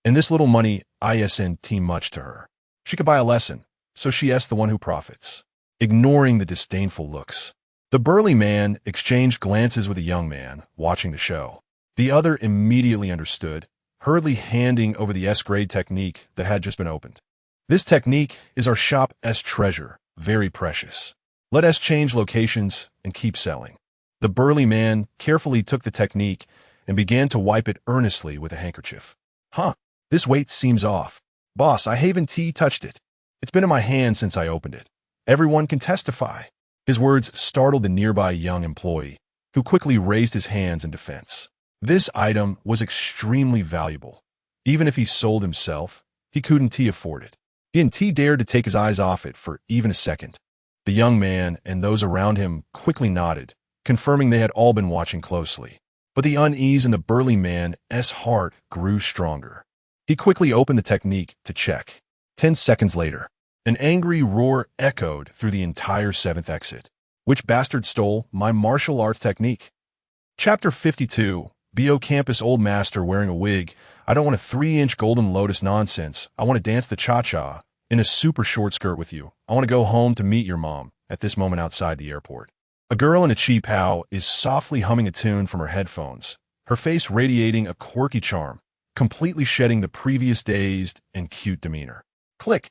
and this little money isn't much to her. She could buy a lesson, so she asked the one who profits. Ignoring the disdainful looks, the burly man exchanged glances with a young man watching the show. The other immediately understood, hurriedly handing over the S-grade technique that had just been opened. This technique is our shop's treasure, very precious. Let us change locations and keep selling. The burly man carefully took the technique and began to wipe it earnestly with a handkerchief. Huh, this weight seems off. Boss, I haven't touched it. It's been in my hand since I opened it. Everyone can testify. His words startled the nearby young employee, who quickly raised his hands in defense. This item was extremely valuable. Even if he sold himself, he couldn't afford it. He didn't dare to take his eyes off it for even a second. The young man and those around him quickly nodded, confirming they had all been watching closely. But the unease in the burly man's heart grew stronger. He quickly opened the technique to check. 10 seconds later, an angry roar echoed through the entire 7th exit. Which bastard stole my martial arts technique? Chapter 52. BO Campus Old Master wearing a wig. I don't want a 3-inch golden lotus nonsense. I want to dance the cha-cha in a super short skirt with you. I want to go home to meet your mom at this moment outside the airport. A girl in a cheap how is softly humming a tune from her headphones, her face radiating a quirky charm, completely shedding the previous dazed and cute demeanor. Click.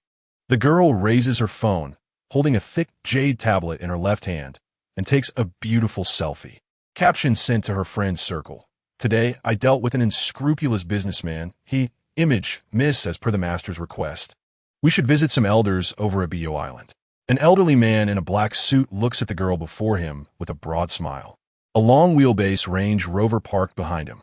The girl raises her phone, holding a thick jade tablet in her left hand, and takes a beautiful selfie. Caption sent to her friend's circle. Today, I dealt with an unscrupulous businessman. Image, miss as per the master's request. We should visit some elders over at BO Island. An elderly man in a black suit looks at the girl before him with a broad smile. A long wheelbase Range Rover parked behind him.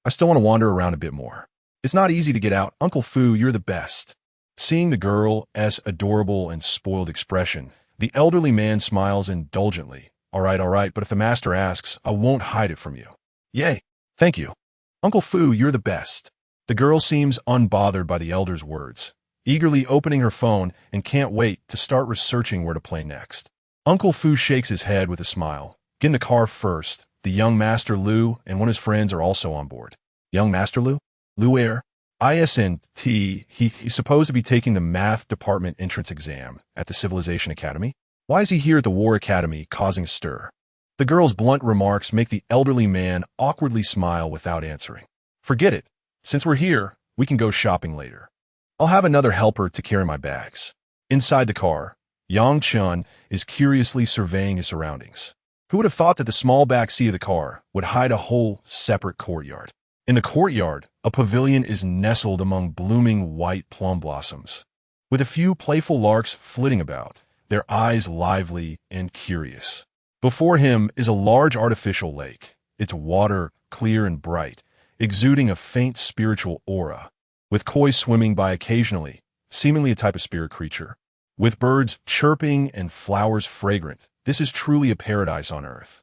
I still want to wander around a bit more. It's not easy to get out. Uncle Fu, you're the best. Seeing the girl's adorable and spoiled expression, the elderly man smiles indulgently. All right, but if the master asks, I won't hide it from you. Yay, thank you. Uncle Fu, you're the best. The girl seems unbothered by the elder's words, eagerly opening her phone and can't wait to start researching where to play next. Uncle Fu shakes his head with a smile. Get in the car first. The young Master Lu and one of his friends are also on board. Young Master Lu? Lu Air? He's supposed to be taking the math department entrance exam at the Civilization Academy. Why is he here at the War Academy causing a stir? The girl's blunt remarks make the elderly man awkwardly smile without answering. Forget it. Since we're here, we can go shopping later. I'll have another helper to carry my bags. Inside the car, Chen is curiously surveying his surroundings. Who would have thought that the small back seat of the car would hide a whole separate courtyard? In the courtyard, a pavilion is nestled among blooming white plum blossoms, with a few playful larks flitting about, their eyes lively and curious. Before him is a large artificial lake, its water clear and bright, exuding a faint spiritual aura, with koi swimming by occasionally, seemingly a type of spirit creature. With birds chirping and flowers fragrant, this is truly a paradise on earth.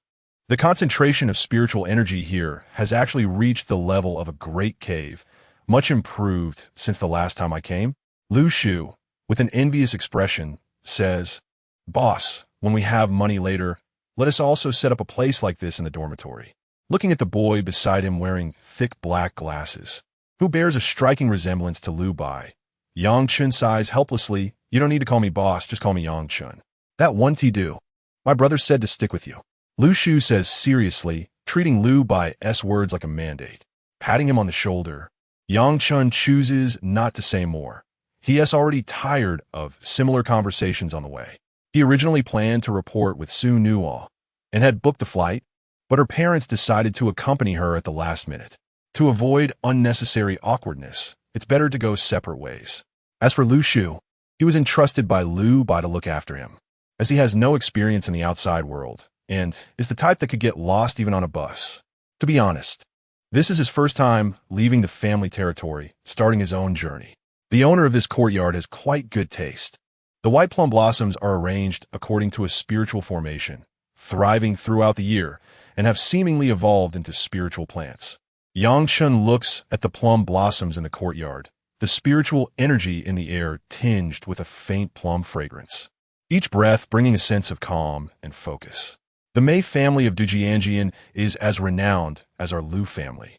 The concentration of spiritual energy here has actually reached the level of a great cave, much improved since the last time I came. Lu Shu, with an envious expression, says, "Boss, when we have money later, let us also set up a place like this in the dormitory." Looking at the boy beside him wearing thick black glasses, who bears a striking resemblance to Lu Bai, Chen sighs helplessly. "You don't need to call me boss, just call me Chen. That won't do. My brother said to stick with you." Lu Shu says seriously, treating Lu Bai's words like a mandate. Patting him on the shoulder, Chen chooses not to say more. He is already tired of similar conversations on the way. He originally planned to report with Su Nuo and had booked the flight, but her parents decided to accompany her at the last minute. To avoid unnecessary awkwardness, it's better to go separate ways. As for Lu Shu, he was entrusted by Lu Bai to look after him, as he has no experience in the outside world and is the type that could get lost even on a bus. To be honest, this is his first time leaving the family territory, starting his own journey. The owner of this courtyard has quite good taste. The white plum blossoms are arranged according to a spiritual formation, thriving throughout the year, and have seemingly evolved into spiritual plants. Chen looks at the plum blossoms in the courtyard, the spiritual energy in the air tinged with a faint plum fragrance, each breath bringing a sense of calm and focus. The Mei family of Dujianjian is as renowned as our Lu family,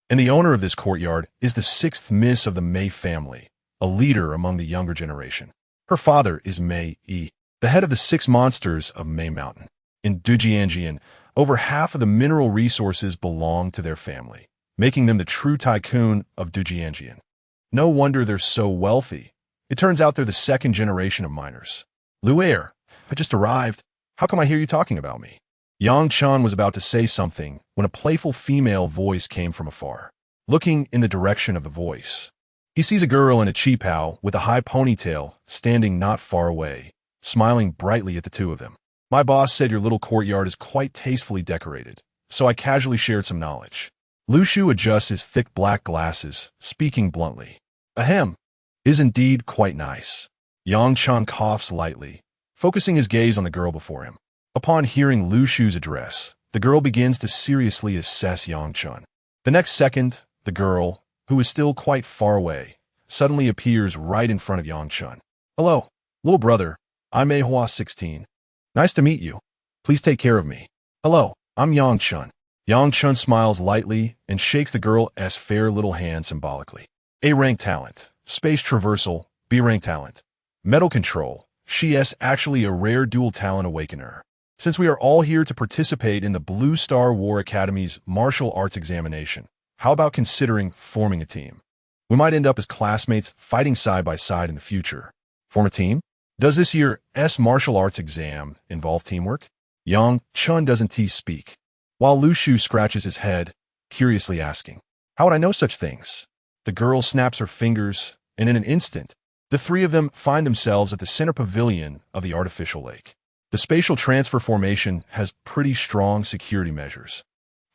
and the owner of this courtyard is the sixth miss of the Mei family, a leader among the younger generation. Her father is Mei Yi, the head of the 6 monsters of Mei Mountain. In Dujianjian, over half of the mineral resources belong to their family, making them the true tycoon of Dujianjian. No wonder they're so wealthy. It turns out they're the 2nd generation of miners. "Lu'er, I just arrived. How come I hear you talking about me?" Chen was about to say something when a playful female voice came from afar. Looking in the direction of the voice, he sees a girl in a qipao with a high ponytail standing not far away, smiling brightly at the two of them. "My boss said your little courtyard is quite tastefully decorated, so I casually shared some knowledge." Lu Shu adjusts his thick black glasses, speaking bluntly. "Ahem, is indeed quite nice." Chen coughs lightly, focusing his gaze on the girl before him. Upon hearing Lu Shu's address, the girl begins to seriously assess Chen. The next second, the girl, who is still quite far away, suddenly appears right in front of Chen. "Hello, little brother. I'm Meihua 16. Nice to meet you. Please take care of me." "Hello, I'm Chen." Chen smiles lightly and shakes the girl's fair little hand symbolically. A-rank talent, space traversal, B-rank talent, metal control. She is actually a rare dual talent awakener. Since we are all here to participate in the Blue Star War Academy's martial arts examination, how about considering forming a team? We might end up as classmates fighting side by side in the future. Form a team? Does this year's martial arts exam involve teamwork? Chen doesn't speak, while Lu Shu scratches his head, curiously asking, "How would I know such things?" The girl snaps her fingers, and in an instant, the three of them find themselves at the center pavilion of the artificial lake. The spatial transfer formation has pretty strong security measures.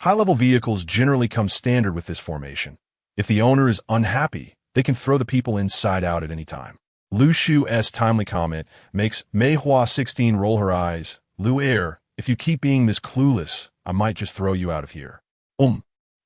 High-level vehicles generally come standard with this formation. If the owner is unhappy, they can throw the people inside out at any time. Lu Shu's timely comment makes Meihua 16 roll her eyes. "Lu'er, if you keep being this clueless, I might just throw you out of here."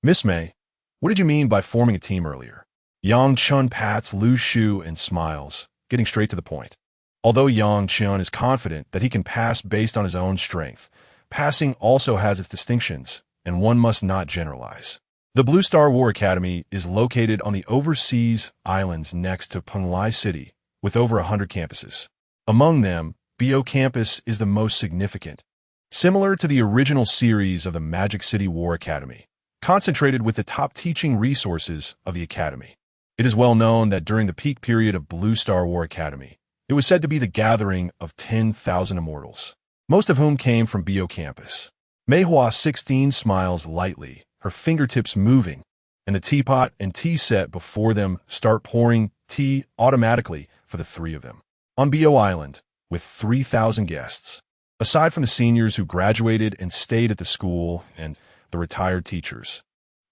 Miss Mei, what did you mean by forming a team earlier?" Chen pats Lu Shu and smiles, getting straight to the point. Although Chen is confident that he can pass based on his own strength, passing also has its distinctions, and one must not generalize. The Blue Star War Academy is located on the overseas islands next to Penglai City, with over 100 campuses. Among them, BO Campus is the most significant. Similar to the original series of the Magic City War Academy, concentrated with the top teaching resources of the Academy. It is well known that during the peak period of Blue Star War Academy, it was said to be the gathering of 10,000 immortals, most of whom came from BO Campus. Meihua 16 smiles lightly, her fingertips moving, and the teapot and tea set before them start pouring tea automatically for the three of them. On BO Island, with 3,000 guests, aside from the seniors who graduated and stayed at the school and the retired teachers,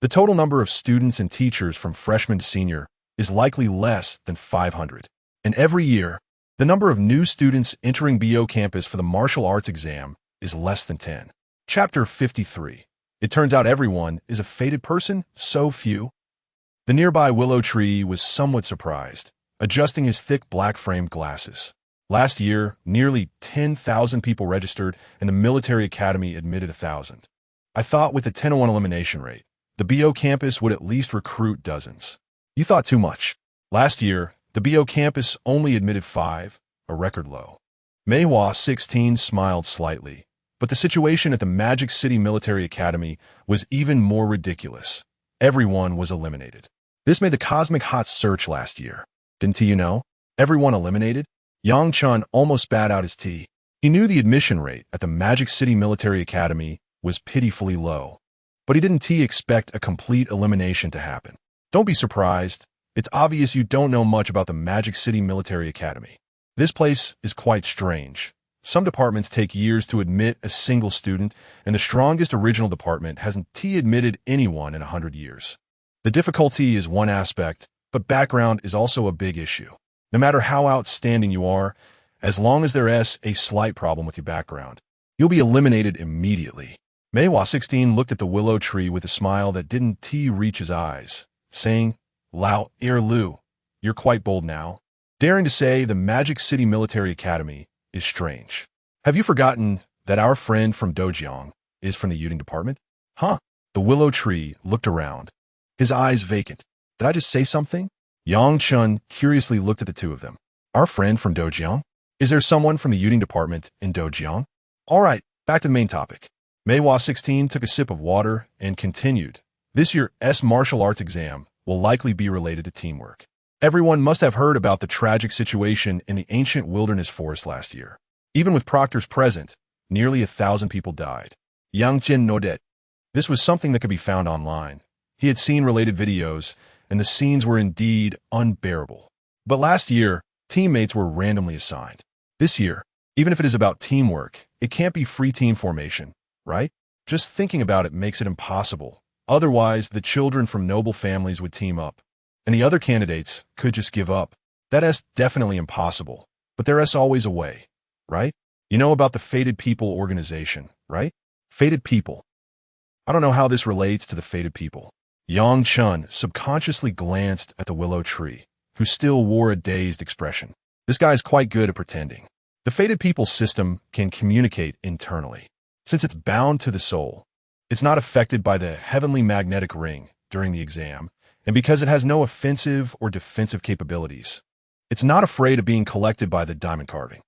the total number of students and teachers from freshman to senior is likely less than 500. And every year, the number of new students entering BO Campus for the martial arts exam is less than 10. Chapter 53. It turns out everyone is a fated person, so few. The nearby willow tree was somewhat surprised, adjusting his thick black-framed glasses. Last year, nearly 10,000 people registered, and the military academy admitted 1,000. I thought with the 10-1 elimination rate, the BO Campus would at least recruit dozens. You thought too much. Last year, the BO Campus only admitted 5, a record low. Meihua 16 smiled slightly, but the situation at the Magic City Military Academy was even more ridiculous. Everyone was eliminated. This made the cosmic hot search last year. Didn't you know? Everyone eliminated? Yang Chen almost spat out his tea. He knew the admission rate at the Magic City Military Academy was pitifully low, but he didn't expect a complete elimination to happen. Don't be surprised. It's obvious you don't know much about the Magic City Military Academy. This place is quite strange. Some departments take years to admit a single student, and the strongest original department hasn't admitted anyone in 100 years. The difficulty is one aspect, but background is also a big issue. No matter how outstanding you are, as long as there is a slight problem with your background, you'll be eliminated immediately. Meihua 16 looked at the willow tree with a smile that didn't reach his eyes, saying, Lao Lu, you're quite bold now. Daring to say the Magic City Military Academy is strange. Have you forgotten that our friend from Dojiang is from the Yuting department? Huh? The willow tree looked around, his eyes vacant. Did I just say something? Yang Chen curiously looked at the two of them. Our friend from Dojiang? Is there someone from the Yuting department in Dojiang? All right, back to the main topic. Meihua 16 took a sip of water and continued. This year's martial arts exam will likely be related to teamwork. Everyone must have heard about the tragic situation in the ancient wilderness forest last year. Even with proctors present, nearly 1,000 people died. Yang Jin nodded. This was something that could be found online. He had seen related videos, and the scenes were indeed unbearable. But last year, teammates were randomly assigned. This year, even if it is about teamwork, it can't be free team formation, right? Just thinking about it makes it impossible. Otherwise, the children from noble families would team up, and the other candidates could just give up. That is definitely impossible, but there is always a way, right? You know about the Fated People organization, right? Fated People. I don't know how this relates to the Fated People. Yang Chen subconsciously glanced at the willow tree, who still wore a dazed expression. This guy is quite good at pretending. The Fated People system can communicate internally. Since it's bound to the soul, it's not affected by the heavenly magnetic ring during the exam, and because it has no offensive or defensive capabilities, it's not afraid of being collected by the diamond carving.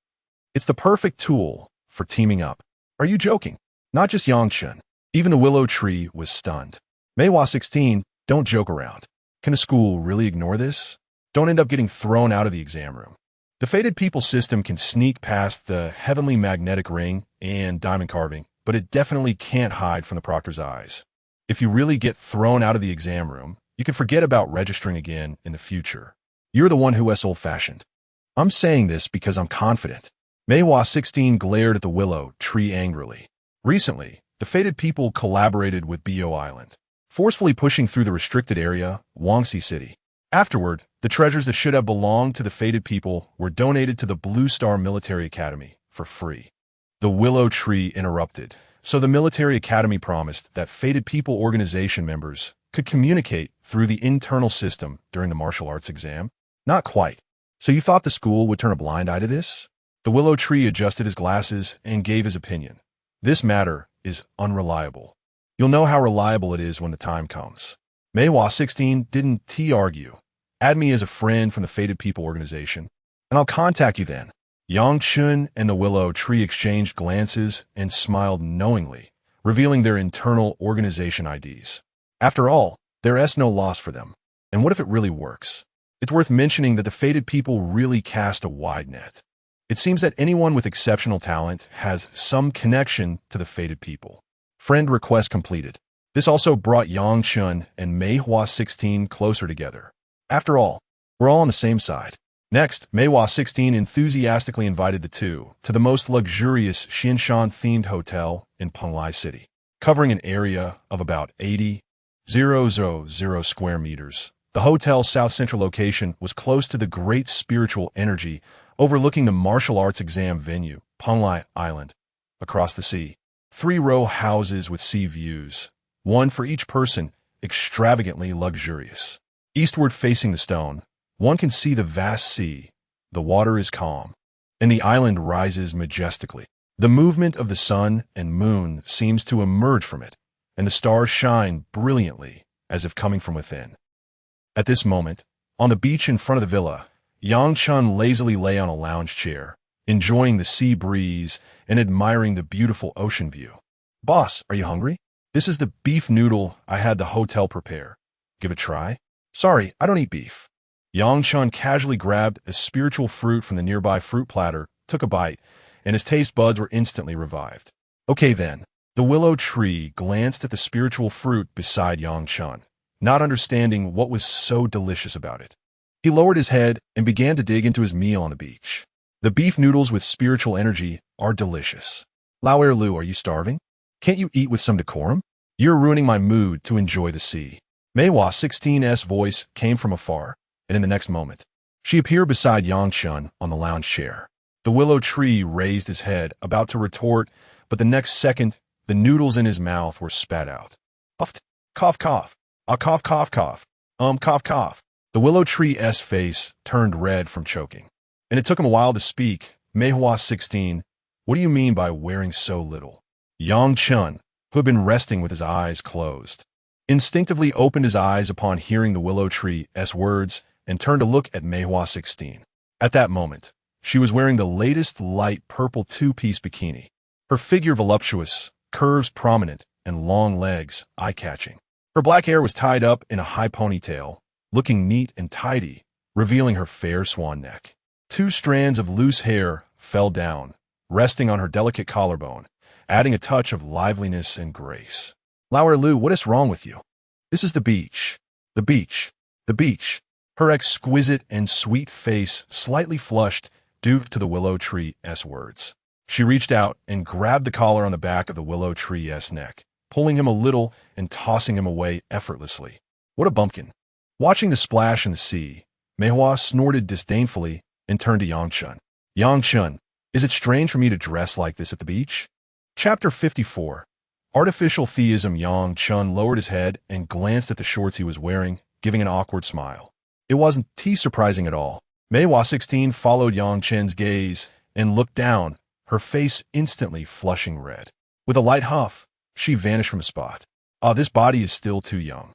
It's the perfect tool for teaming up. Are you joking? Not just Yang Chen. Even the willow tree was stunned. Meihua 16, don't joke around. Can the school really ignore this? Don't end up getting thrown out of the exam room. The Fated People system can sneak past the heavenly magnetic ring and diamond carving, but it definitely can't hide from the proctor's eyes. If you really get thrown out of the exam room, you can forget about registering again in the future. You're the one who is old-fashioned. I'm saying this because I'm confident. Meihua 16 glared at the willow tree angrily. Recently, the Fated People collaborated with BO Island, forcefully pushing through the restricted area, Wangxi City. Afterward, the treasures that should have belonged to the Fated People were donated to the Blue Star Military Academy for free. The willow tree interrupted, so the Military Academy promised that Fated People organization members could communicate through the internal system during the martial arts exam. Not quite. So you thought the school would turn a blind eye to this? The willow tree adjusted his glasses and gave his opinion. This matter is unreliable. You'll know how reliable it is when the time comes. Meihua 16 didn't argue. Add me as a friend from the Fated People organization, and I'll contact you then. Yang Chen and the willow tree exchanged glances and smiled knowingly, revealing their internal organization IDs. After all, there's no loss for them. And what if it really works? It's worth mentioning that the fated people really cast a wide net. It seems that anyone with exceptional talent has some connection to the fated people. Friend request completed. This also brought Yang Chun and Meihua 16 closer together. After all, we're all on the same side. Next, Meihua 16 enthusiastically invited the two to the most luxurious Xinshan-themed hotel in Penglai City, covering an area of about 80,000 square meters. The hotel's south-central location was close to the great spiritual energy overlooking the martial arts exam venue, Penglai Island, across the sea. 3-row houses with sea views, one for each person, extravagantly luxurious. Eastward facing the stone, one can see the vast sea. The water is calm, and the island rises majestically. The movement of the sun and moon seems to emerge from it, and the stars shine brilliantly as if coming from within. At this moment, on the beach in front of the villa, Yang Chun lazily lay on a lounge chair, enjoying the sea breeze and admiring the beautiful ocean view. Boss, are you hungry? This is the beef noodle I had the hotel prepare. Give it a try? Sorry, I don't eat beef. Yang Chun casually grabbed a spiritual fruit from the nearby fruit platter, took a bite, and his taste buds were instantly revived. Okay then. The willow tree glanced at the spiritual fruit beside Yang Chun, not understanding what was so delicious about it. He lowered his head and began to dig into his meal on the beach. The beef noodles with spiritual energy are delicious. Lao Lu, are you starving? Can't you eat with some decorum? You're ruining my mood to enjoy the sea. Meihua 16's voice came from afar, and in the next moment, she appeared beside Yang Chun on the lounge chair. The willow tree raised his head, about to retort, but the next second, the noodles in his mouth were spat out. Puffed. Cough, cough. Cough, cough, cough. Cough, cough. The willow tree's face turned red from choking, and it took him a while to speak. Meihua 16, what do you mean by wearing so little? Yang Chun, who had been resting with his eyes closed, instinctively opened his eyes upon hearing the willow tree's words and turned to look at Meihua 16. At that moment, she was wearing the latest light purple two-piece bikini. Her figure voluptuous, curves prominent, and long legs eye-catching. Her black hair was tied up in a high ponytail, looking neat and tidy, revealing her fair swan neck. 2 strands of loose hair fell down, resting on her delicate collarbone, adding a touch of liveliness and grace. Lao Lu, what is wrong with you? This is the beach. The beach. The beach. Her exquisite and sweet face slightly flushed due to the willow tree's words. She reached out and grabbed the collar on the back of the willow tree's neck, pulling him a little and tossing him away effortlessly. What a bumpkin. Watching the splash in the sea, Meihua snorted disdainfully and turned to Yang Chun. Yang Chun, is it strange for me to dress like this at the beach? Chapter 54. Artificial theism. Yang Chun lowered his head and glanced at the shorts he was wearing, giving an awkward smile. It wasn't surprising at all. Meihua 16 followed Yang Chen's gaze and looked down, her face instantly flushing red. With a light huff, she vanished from the spot. This body is still too young.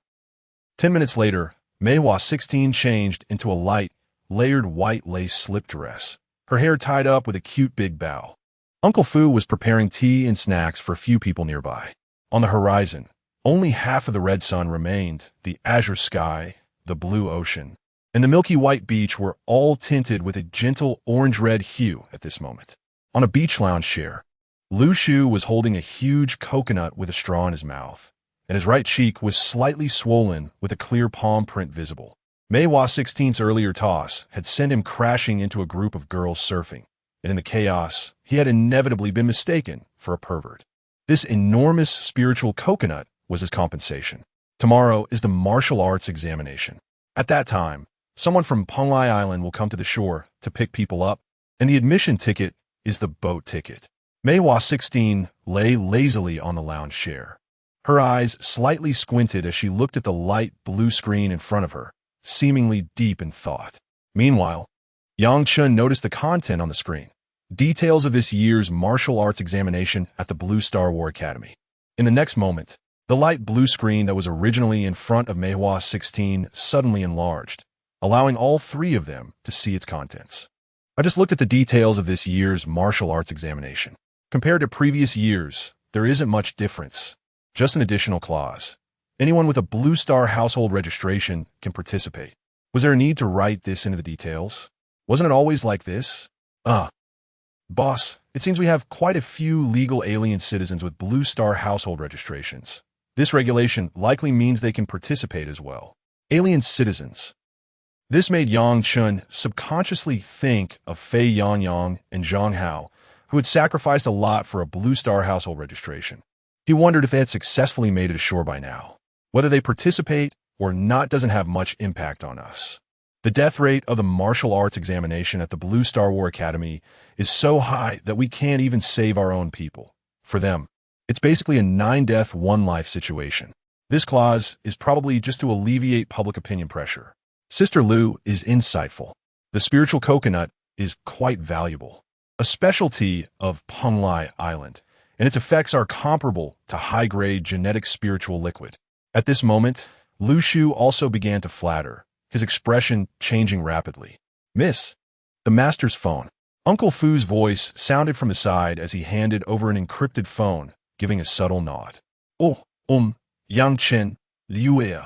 10 minutes later, Meihua 16 changed into a light, layered white lace slip dress, her hair tied up with a cute big bow. Uncle Fu was preparing tea and snacks for a few people nearby. On the horizon, only half of the red sun remained. The azure sky, the blue ocean, and the milky white beach were all tinted with a gentle orange-red hue at this moment. On a beach lounge chair, Lu Shu was holding a huge coconut with a straw in his mouth, and his right cheek was slightly swollen with a clear palm print visible. Meihua 16's earlier toss had sent him crashing into a group of girls surfing, and in the chaos, he had inevitably been mistaken for a pervert. This enormous spiritual coconut was his compensation. Tomorrow is the martial arts examination. At that time, someone from Penglai Island will come to the shore to pick people up, and the admission ticket is the boat ticket. Meihua 16 lay lazily on the lounge chair. Her eyes slightly squinted as she looked at the light blue screen in front of her, seemingly deep in thought. Meanwhile, Yang Chun noticed the content on the screen. Details of this year's martial arts examination at the Blue Star War Academy. In the next moment, the light blue screen that was originally in front of Meihua 16 suddenly enlarged, allowing all 3 of them to see its contents. I just looked at the details of this year's martial arts examination. Compared to previous years, there isn't much difference. Just an additional clause. Anyone with a Blue Star household registration can participate. Was there a need to write this into the details? Wasn't it always like this? Boss, it seems we have quite a few legal alien citizens with Blue Star household registrations. This regulation likely means they can participate as well. Alien citizens. This made Yang Chen subconsciously think of Fei Yangyang and Zhang Hao, who had sacrificed a lot for a Blue Star household registration. He wondered if they had successfully made it ashore by now. Whether they participate or not doesn't have much impact on us. The death rate of the martial arts examination at the Blue Star War Academy is so high that we can't even save our own people. For them, it's basically a 9-death, 1-life situation. This clause is probably just to alleviate public opinion pressure. Sister Lu is insightful. The spiritual coconut is quite valuable. A specialty of Penglai Island, and its effects are comparable to high-grade genetic spiritual liquid. At this moment, Lu Shu also began to flatter, his expression changing rapidly. Miss, the master's phone. Uncle Fu's voice sounded from his side as he handed over an encrypted phone, giving a subtle nod. Oh, Yang Chen, Liu Ye.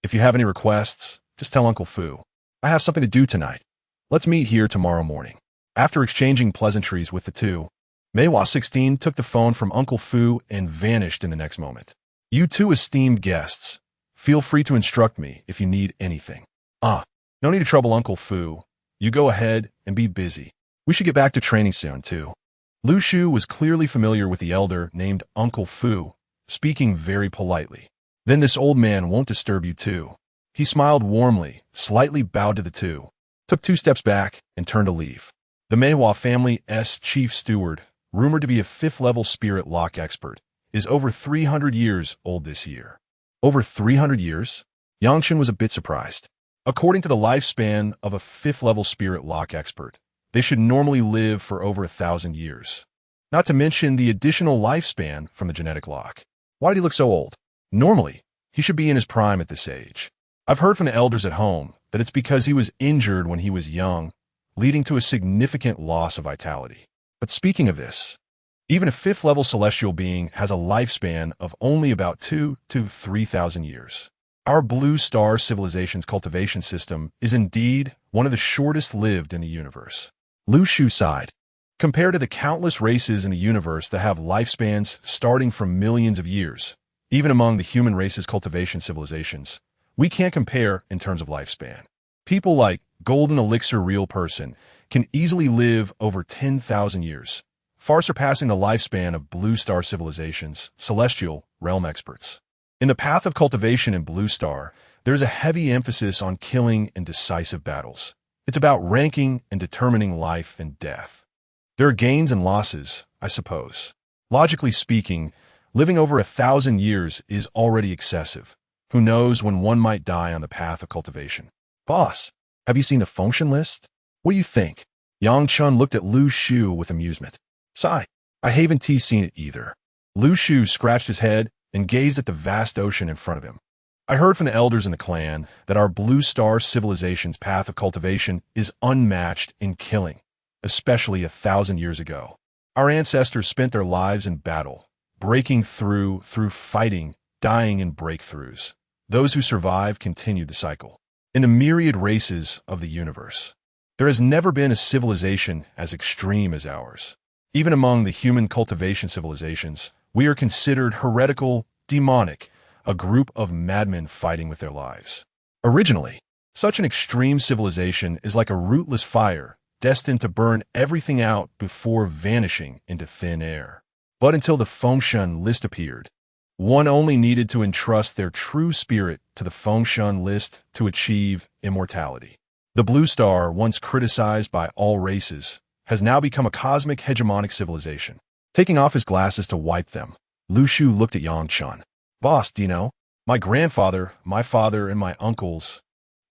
If you have any requests, just tell Uncle Fu. I have something to do tonight. Let's meet here tomorrow morning. After exchanging pleasantries with the two, Meiwa 16 took the phone from Uncle Fu and vanished in the next moment. You two esteemed guests, feel free to instruct me if you need anything. No need to trouble Uncle Fu. You go ahead and be busy. We should get back to training soon, too. Lu Shu was clearly familiar with the elder named Uncle Fu, speaking very politely. Then this old man won't disturb you, too. He smiled warmly, slightly bowed to the two, took 2 steps back, and turned to leave. The Meiwa family's chief steward, rumored to be a 5th-level spirit lock expert, is over 300 years old this year. Over 300 years? Yang Chen was a bit surprised. According to the lifespan of a 5th-level spirit lock expert, they should normally live for over 1,000 years. Not to mention the additional lifespan from the genetic lock. Why did he look so old? Normally, he should be in his prime at this age. I've heard from the elders at home that it's because he was injured when he was young, leading to a significant loss of vitality. But speaking of this, even a 5th-level celestial being has a lifespan of only about 2,000 to 3,000 years. Our Blue Star Civilization's cultivation system is indeed one of the shortest lived in the universe. Lu Shu sighed. Compared to the countless races in the universe that have lifespans starting from millions of years, even among the human race's cultivation civilizations, we can't compare in terms of lifespan. People like Golden Elixir Real Person can easily live over 10,000 years, far surpassing the lifespan of Blue Star Civilization's celestial realm experts. In the path of cultivation in Blue Star, there's a heavy emphasis on killing and decisive battles. It's about ranking and determining life and death. There are gains and losses, I suppose. Logically speaking, living over 1,000 years is already excessive. Who knows when one might die on the path of cultivation? Boss, have you seen the Fengshen list? What do you think? Yang Chen looked at Lu Shu with amusement. Sigh, I haven't seen it either. Lu Shu scratched his head and gazed at the vast ocean in front of him. I heard from the elders in the clan that our Blue Star Civilization's path of cultivation is unmatched in killing, especially 1,000 years ago. Our ancestors spent their lives in battle, breaking through fighting, dying in breakthroughs. Those who survive continue the cycle. In the myriad races of the universe, there has never been a civilization as extreme as ours. Even among the human cultivation civilizations, we are considered heretical, demonic, a group of madmen fighting with their lives. Originally, such an extreme civilization is like a rootless fire, destined to burn everything out before vanishing into thin air. But until the Fengshen list appeared, one only needed to entrust their true spirit to the Fengshen list to achieve immortality. The Blue Star, once criticized by all races, has now become a cosmic hegemonic civilization. Taking off his glasses to wipe them, Lu Shu looked at Yang Chen. Boss, do you know? My grandfather, my father, and my uncles,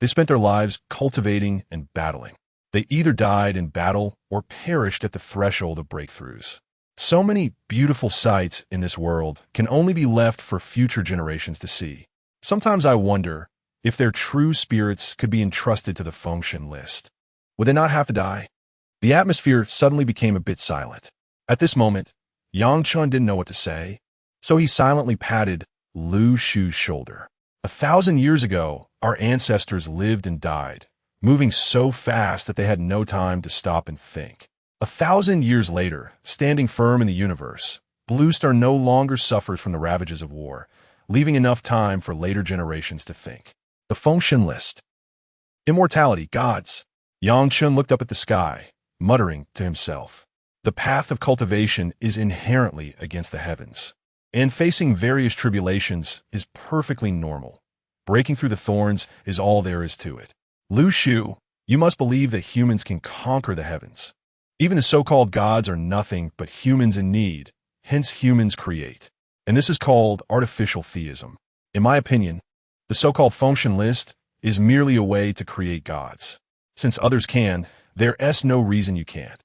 they spent their lives cultivating and battling. They either died in battle or perished at the threshold of breakthroughs. So many beautiful sights in this world can only be left for future generations to see. Sometimes I wonder if their true spirits could be entrusted to the Fengshen list. Would they not have to die? The atmosphere suddenly became a bit silent. At this moment, Yang Chen didn't know what to say, so he silently patted Lu Shu's shoulder. 1,000 years ago, our ancestors lived and died, moving so fast that they had no time to stop and think. 1,000 years later, standing firm in the universe, Blue Star no longer suffers from the ravages of war, leaving enough time for later generations to think. The Fengshen list. Immortality, gods. Yang Chen looked up at the sky, muttering to himself. The path of cultivation is inherently against the heavens, and facing various tribulations is perfectly normal. Breaking through the thorns is all there is to it. Lu Shu, you must believe that humans can conquer the heavens. Even the so-called gods are nothing but humans in need, hence humans create. And this is called artificial theism. In my opinion, the so-called Fengshen list is merely a way to create gods. Since others can, there's no reason you can't.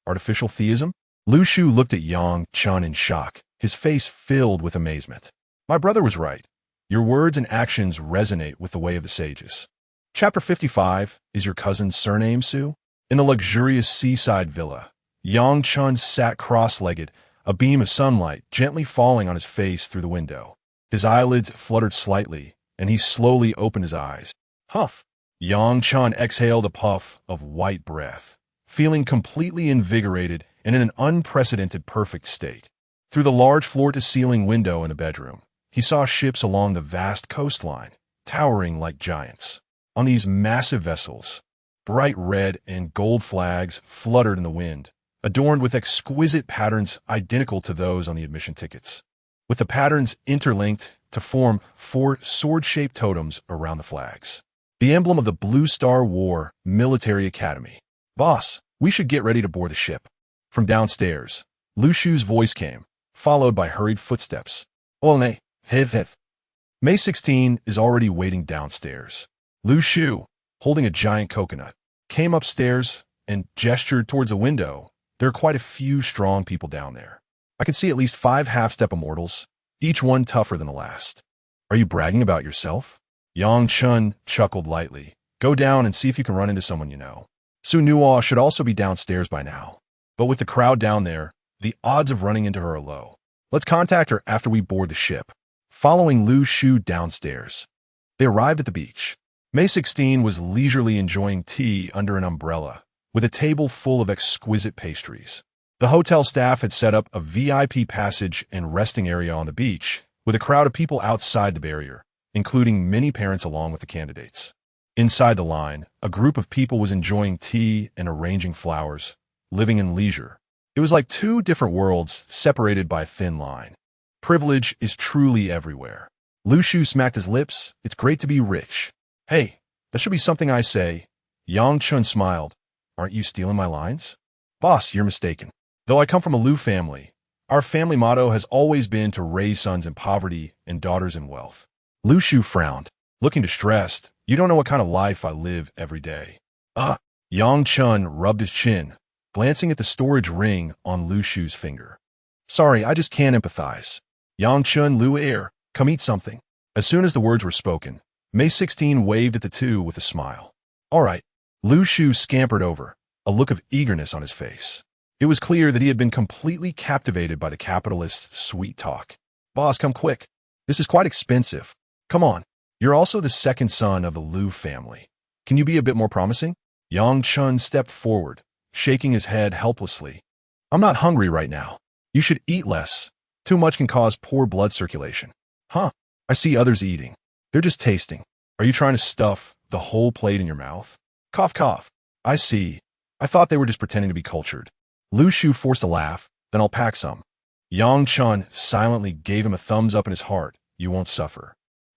Artificial theism? Lu Shu looked at Yang Chen in shock, his face filled with amazement. My brother was right. Your words and actions resonate with the way of the sages. Chapter 55, is your cousin's surname Su? In the luxurious seaside villa, Yang Chen sat cross-legged, a beam of sunlight gently falling on his face through the window. His eyelids fluttered slightly, and he slowly opened his eyes. Huff! Yang Chen exhaled a puff of white breath, feeling completely invigorated and in an unprecedented perfect state. Through the large floor-to-ceiling window in the bedroom, he saw ships along the vast coastline, towering like giants. On these massive vessels, bright red and gold flags fluttered in the wind, adorned with exquisite patterns identical to those on the admission tickets, with the patterns interlinked to form 4 sword-shaped totems around the flags. The emblem of the Blue Star War Military Academy. Boss, we should get ready to board the ship. From downstairs, Lu Shu's voice came, followed by hurried footsteps. Olne, hiv. May 16 is already waiting downstairs. Lu Shu, holding a giant coconut, came upstairs and gestured towards a window. There are quite a few strong people down there. I can see at least 5 half-step immortals, each one tougher than the last. Are you bragging about yourself? Yang Chen chuckled lightly. Go down and see if you can run into someone you know. Su Nuo should also be downstairs by now. But with the crowd down there, the odds of running into her are low. Let's contact her after we board the ship. Following Lu Shu downstairs, they arrived at the beach. May 16 was leisurely enjoying tea under an umbrella, with a table full of exquisite pastries. The hotel staff had set up a VIP passage and resting area on the beach, with a crowd of people outside the barrier, including many parents along with the candidates. Inside the line, a group of people was enjoying tea and arranging flowers, living in leisure. It was like 2 different worlds separated by a thin line. Privilege is truly everywhere. Lu Shu smacked his lips. It's great to be rich. Hey, that should be something I say. Yang Chen smiled. Aren't you stealing my lines? Boss, you're mistaken. Though I come from a Lu family, our family motto has always been to raise sons in poverty and daughters in wealth. Lu Shu frowned, looking distressed. You don't know what kind of life I live every day. Yang Chen rubbed his chin, glancing at the storage ring on Lu Shu's finger. Sorry, I just can't empathize. Yang Chen, Lu Air, come eat something. As soon as the words were spoken, May 16 waved at the two with a smile. All right. Lu Shu scampered over, a look of eagerness on his face. It was clear that he had been completely captivated by the capitalist's sweet talk. Boss, come quick. This is quite expensive. Come on. You're also the second son of the Lu family. Can you be a bit more promising? Yang Chen stepped forward, shaking his head helplessly. I'm not hungry right now. You should eat less. Too much can cause poor blood circulation. Huh. I see others eating. They're just tasting. Are you trying to stuff the whole plate in your mouth? Cough, cough. I see. I thought they were just pretending to be cultured. Lu Shu forced a laugh. Then I'll pack some. Yang Chen silently gave him a thumbs up in his heart. You won't suffer.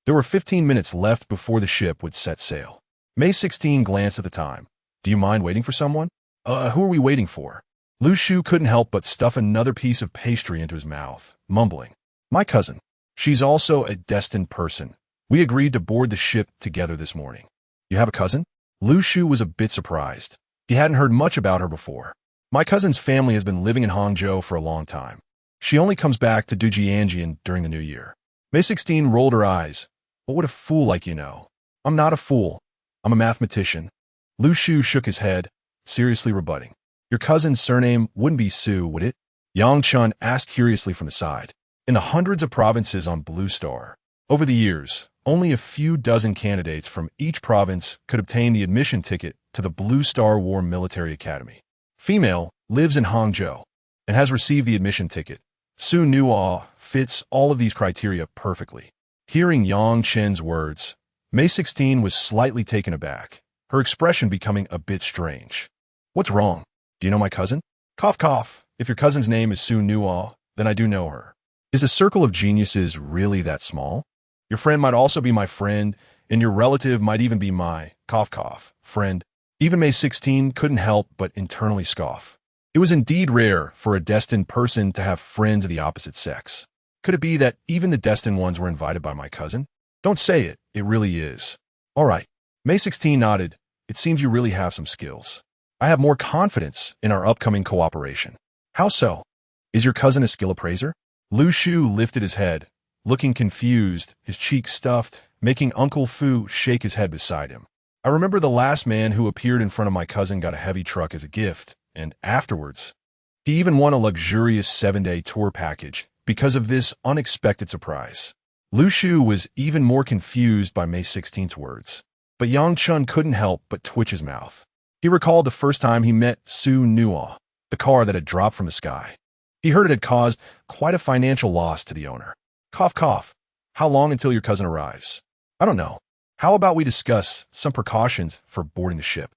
There were 15 minutes left before the ship would set sail. May 16 glanced at the time. Do you mind waiting for someone? Who are we waiting for? Lu Shu couldn't help but stuff another piece of pastry into his mouth, mumbling. My cousin. She's also a destined person. We agreed to board the ship together this morning. You have a cousin? Lu Shu was a bit surprised. He hadn't heard much about her before. My cousin's family has been living in Hangzhou for a long time. She only comes back to Dujianjian during the new year. May 16 rolled her eyes. What would a fool like you know? I'm not a fool. I'm a mathematician. Lu Shu shook his head, seriously rebutting. Your cousin's surname wouldn't be Su, would it? Yang Chen asked curiously from the side. In the hundreds of provinces on Blue Star, over the years, only a few dozen candidates from each province could obtain the admission ticket to the Blue Star War Military Academy. Female, lives in Hangzhou, and has received the admission ticket. Su Nuo fits all of these criteria perfectly. Hearing Yang Chen's words, May 16 was slightly taken aback, her expression becoming a bit strange. What's wrong? Do you know my cousin? Cough cough. If your cousin's name is Su Nuo, then I do know her. Is the circle of geniuses really that small? Your friend might also be my friend, and your relative might even be my, cough cough, friend. Even May 16 couldn't help but internally scoff. It was indeed rare for a destined person to have friends of the opposite sex. Could it be that even the destined ones were invited by my cousin? Don't say it, it really is. All right. May 16 nodded. It seems you really have some skills. I have more confidence in our upcoming cooperation. How so? Is your cousin a skill appraiser? Lu Shu lifted his head, looking confused, his cheeks stuffed, making Uncle Fu shake his head beside him. I remember the last man who appeared in front of my cousin got a heavy truck as a gift, and afterwards, he even won a luxurious 7-day tour package because of this unexpected surprise. Lu Shu was even more confused by May 16th's words, but Yang Chun couldn't help but twitch his mouth. He recalled the first time he met Su Nuo, the car that had dropped from the sky. He heard it had caused quite a financial loss to the owner. Cough cough. How long until your cousin arrives? I don't know. How about we discuss some precautions for boarding the ship?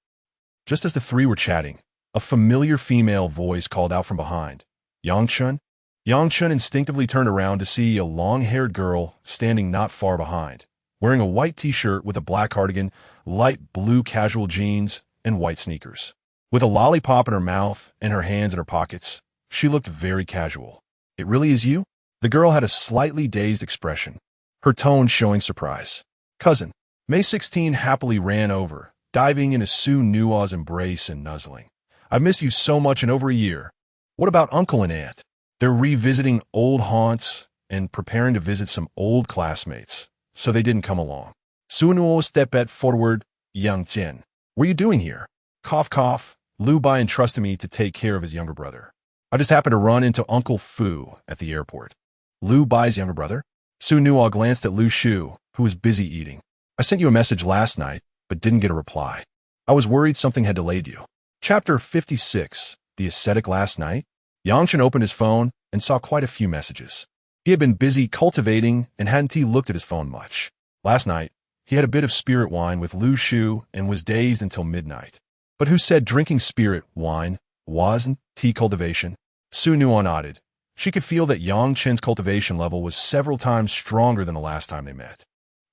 Just as the three were chatting, a familiar female voice called out from behind. Yang Chun? Yang Chun instinctively turned around to see a long-haired girl standing not far behind, wearing a white t-shirt with a black cardigan, light blue casual jeans, and white sneakers. With a lollipop in her mouth and her hands in her pockets, she looked very casual. It really is you? The girl had a slightly dazed expression, her tone showing surprise. Cousin. May 16 happily ran over, diving into Su Nuo's embrace and nuzzling. I've missed you so much in over a year. What about Uncle and Aunt? They're revisiting old haunts and preparing to visit some old classmates, so they didn't come along. Su Nuo stepped forward. Young Chen. What are you doing here? Cough cough. Lu Bai entrusted me to take care of his younger brother. I just happened to run into Uncle Fu at the airport. Lu Bai's younger brother? Su Nuo glanced at Lu Shu, who was busy eating. I sent you a message last night, but didn't get a reply. I was worried something had delayed you. Chapter 56, The Ascetic Last Night. Yang Chen opened his phone and saw quite a few messages. He had been busy cultivating and hadn't looked at his phone much. Last night, he had a bit of spirit wine with Lu Shu and was dazed until midnight. But who said drinking spirit wine wasn't tea cultivation? Su Nuo nodded. She could feel that Yang Chen's cultivation level was several times stronger than the last time they met.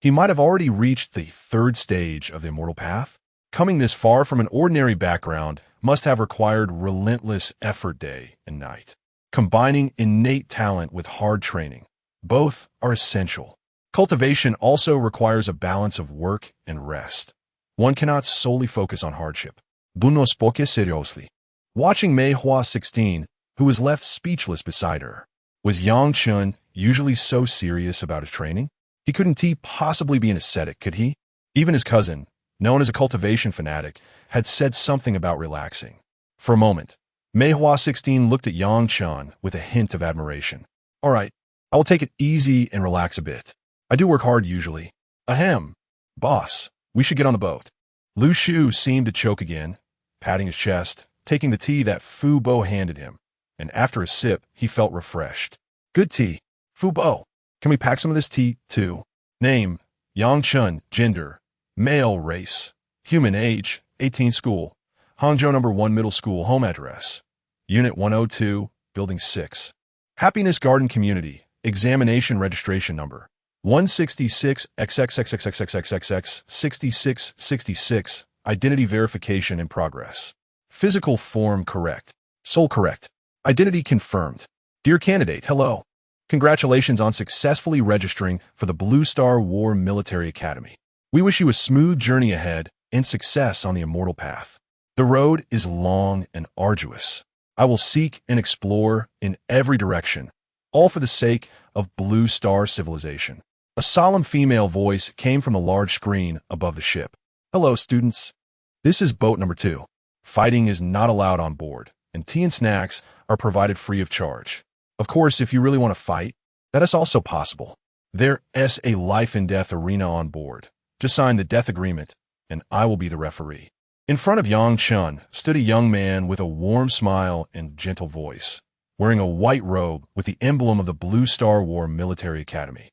He might have already reached the third stage of the immortal path. Coming this far from an ordinary background must have required relentless effort day and night. Combining innate talent with hard training, both are essential. Cultivation also requires a balance of work and rest. One cannot solely focus on hardship. Buno spoke seriously. Watching Mei Hua 16, who was left speechless beside her. Was Yang Chun usually so serious about his training? He couldn't possibly be an ascetic, could he? Even his cousin, known as a cultivation fanatic, had said something about relaxing. For a moment, Mei Hua 16 looked at Yang Chun with a hint of admiration. All right, I will take it easy and relax a bit. I do work hard usually. Ahem. Boss, we should get on the boat. Lu Shu seemed to choke again, patting his chest, taking the tea that Fu Bo handed him, and after a sip, he felt refreshed. Good tea. Fu Bo, can we pack some of this tea, too? Name, Yang Chun, gender, male, race, human age, 18 school, Hangzhou No. 1 middle school, home address, Unit 102, Building 6. Happiness Garden Community, examination registration number, 166 XXXXXXXX 6666, identity verification in progress. Physical form correct. Soul correct. Identity confirmed. Dear candidate, hello. Congratulations on successfully registering for the Blue Star War Military Academy. We wish you a smooth journey ahead and success on the immortal path. The road is long and arduous. I will seek and explore in every direction, all for the sake of Blue Star Civilization. A solemn female voice came from the large screen above the ship. Hello, students. This is boat number 2. Fighting is not allowed on board, and tea and snacks are provided free of charge. Of course, if you really want to fight, that is also possible. There is a life and death arena on board. Just sign the death agreement, and I will be the referee. In front of Yang Chen stood a young man with a warm smile and gentle voice, wearing a white robe with the emblem of the Blue Star War Military Academy,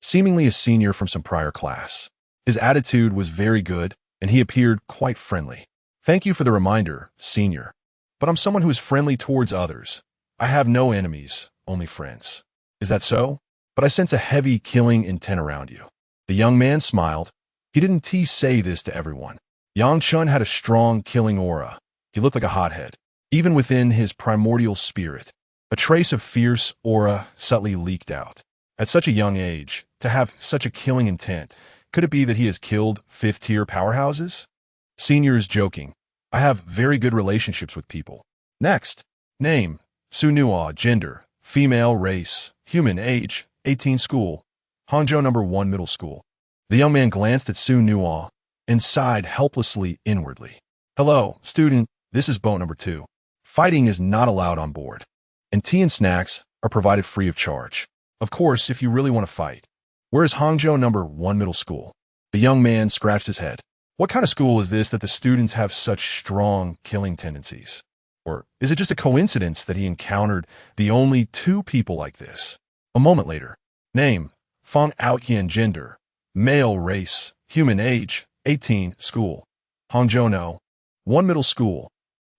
seemingly a senior from some prior class. His attitude was very good, and he appeared quite friendly. Thank you for the reminder, senior. But I'm someone who is friendly towards others. I have no enemies, only friends. Is that so? But I sense a heavy killing intent around you. The young man smiled. He didn't say this to everyone. Yang Chen had a strong killing aura. He looked like a hothead, even within his primordial spirit. A trace of fierce aura subtly leaked out. At such a young age, to have such a killing intent, could it be that he has killed fifth-tier powerhouses? Senior is joking. I have very good relationships with people. Next. Name, Sunua, gender, female, race, human, age, 18, school, Hangzhou number 1 middle school. The young man glanced at Sunua and sighed helplessly inwardly. Hello, student, this is boat number 2. Fighting is not allowed on board, and tea and snacks are provided free of charge. Of course, if you really want to fight. Where is Hangzhou number 1 middle school? The young man scratched his head. What kind of school is this that the students have such strong killing tendencies? Or is it just a coincidence that he encountered the only 2 people like this? A moment later. Name, Fang Outyan, gender, male, race, human, age, 18, school, Hangzhou no. 1 middle school.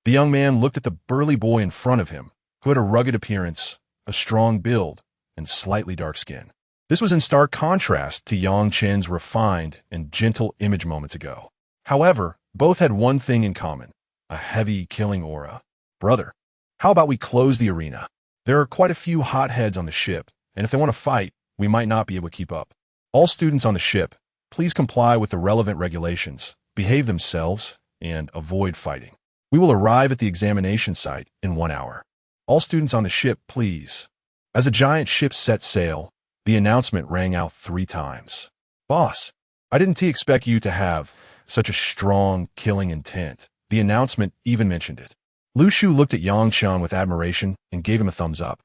The young man looked at the burly boy in front of him, who had a rugged appearance, a strong build, and slightly dark skin. This was in stark contrast to Yang Chen's refined and gentle image moments ago. However, both had one thing in common, a heavy killing aura. Brother, how about we close the arena? There are quite a few hotheads on the ship, and if they want to fight, we might not be able to keep up. All students on the ship, please comply with the relevant regulations, behave themselves, and avoid fighting. We will arrive at the examination site in 1 hour. All students on the ship, please. As a giant ship set sail, the announcement rang out 3 times. Boss, I didn't expect you to have such a strong killing intent. The announcement even mentioned it. Lu Shu looked at Yang Chen with admiration and gave him a thumbs up.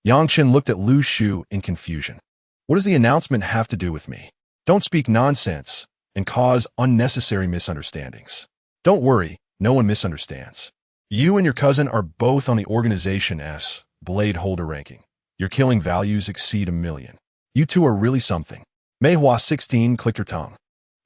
Yang Chen looked at Lu Shu in confusion. What does the announcement have to do with me? Don't speak nonsense and cause unnecessary misunderstandings. Don't worry, no one misunderstands. You and your cousin are both on the Organization S Blade Holder ranking. Your killing values exceed 1 million. You two are really something. Mei Hua 16 clicked her tongue.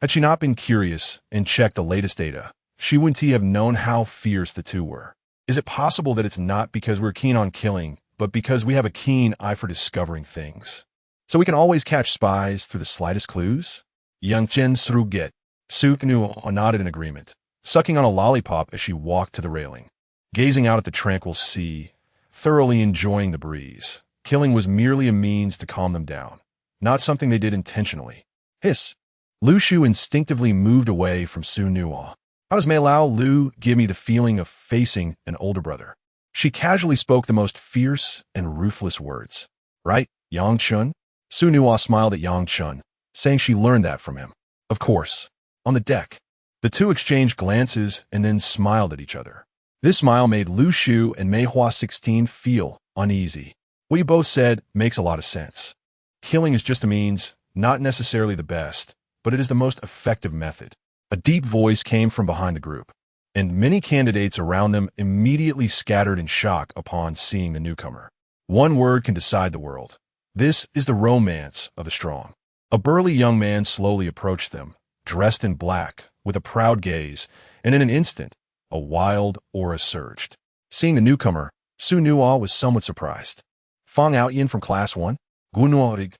Had she not been curious and checked the latest data, she wouldn't have known how fierce the two were. Is it possible that it's not because we're keen on killing, but because we have a keen eye for discovering things? So we can always catch spies through the slightest clues? Yang Chen Sruget. Suk Nu nodded in agreement, sucking on a lollipop as she walked to the railing, gazing out at the tranquil sea, thoroughly enjoying the breeze. Killing was merely a means to calm them down, not something they did intentionally. Hiss. Lu Shu instinctively moved away from Su Nuo. How does Mei Lao Lu give me the feeling of facing an older brother? She casually spoke the most fierce and ruthless words. Right, Yang Chun? Su Nuo smiled at Yang Chun, saying she learned that from him. Of course. On the deck, the two exchanged glances and then smiled at each other. This smile made Lu Shu and Mei Hua 16 feel uneasy. What you both said makes a lot of sense. Killing is just a means, not necessarily the best, but it is the most effective method. A deep voice came from behind the group, and many candidates around them immediately scattered in shock upon seeing the newcomer. One word can decide the world. This is the romance of the strong. A burly young man slowly approached them, dressed in black, with a proud gaze, and in an instant, a wild aura surged. Seeing the newcomer, Su Nuo was somewhat surprised. Fang Outyin from Class 1? Gunuorig.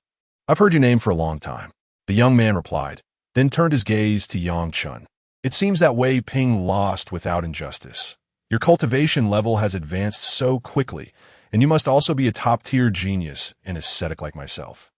I've heard your name for a long time. The young man replied, then turned his gaze to Yang Chun. It seems that Wei Ping lost without injustice. Your cultivation level has advanced so quickly, and you must also be a top-tier genius and ascetic like myself.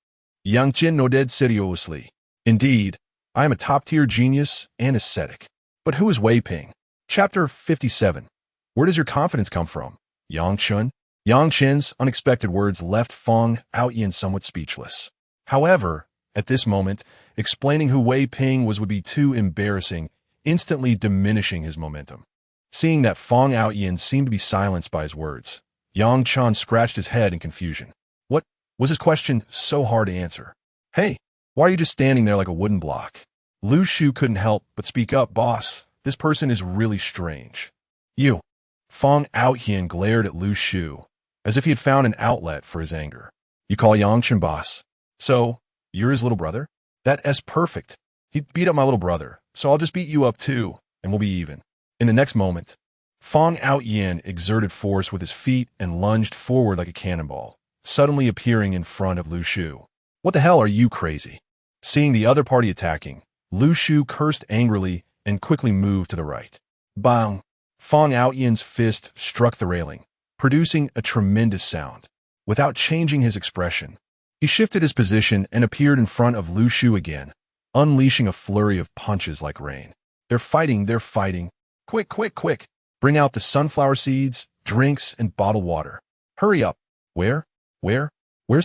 Yang Jin nodded seriously. Indeed, I am a top-tier genius and ascetic. But who is Wei Ping? Chapter 57. Where does your confidence come from? Yang Chun? Yang Chen's unexpected words left Fang Outyin somewhat speechless. However, at this moment, explaining who Wei Ping was would be too embarrassing, instantly diminishing his momentum. Seeing that Fong Outyin seemed to be silenced by his words, Yang Chen scratched his head in confusion. What was his question so hard to answer? Hey, why are you just standing there like a wooden block? Lu Shu couldn't help but speak up. Boss, this person is really strange. You. Fong Outyin glared at Lu Shu, as if he had found an outlet for his anger. You call Yang Chen boss? So, you're his little brother? That's perfect. He beat up my little brother, so I'll just beat you up too, and we'll be even. In the next moment, Fong Outyin exerted force with his feet and lunged forward like a cannonball, suddenly appearing in front of Lu Shu. What the hell, are you crazy? Seeing the other party attacking, Lu Shu cursed angrily and quickly moved to the right. Bang! Fong Outyin's fist struck the railing, producing a tremendous sound. Without changing his expression, he shifted his position and appeared in front of Lu Shu again, unleashing a flurry of punches like rain. They're fighting. Quick, quick, quick. Bring out the sunflower seeds, drinks, and bottled water. Hurry up. Where's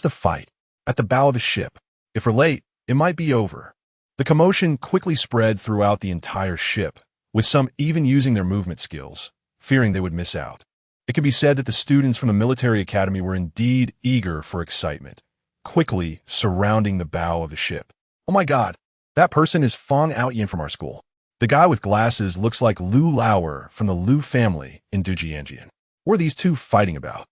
the fight? At the bow of a ship. If we're late, it might be over. The commotion quickly spread throughout the entire ship, with some even using their movement skills, fearing they would miss out. It can be said that the students from the military academy were indeed eager for excitement, quickly surrounding the bow of the ship. Oh my god, that person is Fong Outyin from our school. The guy with glasses looks like Lu Lauer from the Lu family in Dujianjian. What are these two fighting about?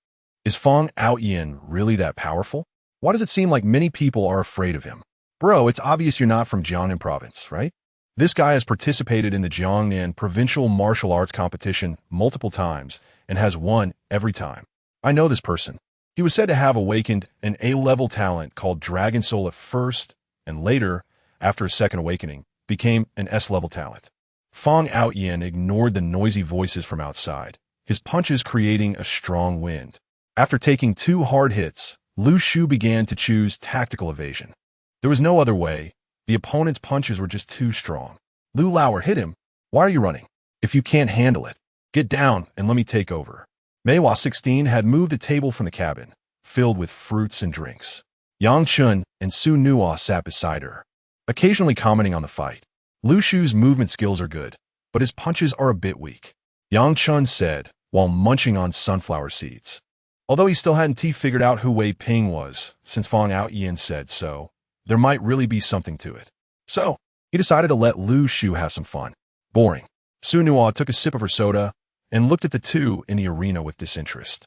Is Fong Outyin really that powerful? Why does it seem like many people are afraid of him? Bro, it's obvious you're not from Jiangnan province, right? This guy has participated in the Jiangnan provincial martial arts competition multiple times and has won every time. I know this person. He was said to have awakened an A-level talent called Dragon Soul at first, and later, after a second awakening, became an S-level talent. Fong Outyin ignored the noisy voices from outside, his punches creating a strong wind. After taking 2 hard hits, Lu Shu began to choose tactical evasion. There was no other way. The opponent's punches were just too strong. Lu Lauer hit him. Why are you running? If you can't handle it, get down and let me take over. Meiwa 16 had moved a table from the cabin, filled with fruits and drinks. Yang Chun and Su Nuo sat beside her, occasionally commenting on the fight. Lu Shu's movement skills are good, but his punches are a bit weak, Yang Chun said while munching on sunflower seeds. Although he still hadn't figured out who Wei Ping was, since Fong Outyin said so, there might really be something to it. So, he decided to let Lu Shu have some fun. Boring. Su Nuo took a sip of her soda and looked at the two in the arena with disinterest.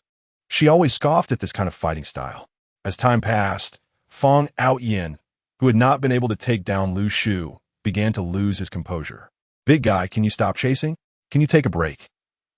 She always scoffed at this kind of fighting style. As time passed, Fong Outyin, who had not been able to take down Lu Shu, began to lose his composure. Big guy, can you stop chasing? Can you take a break?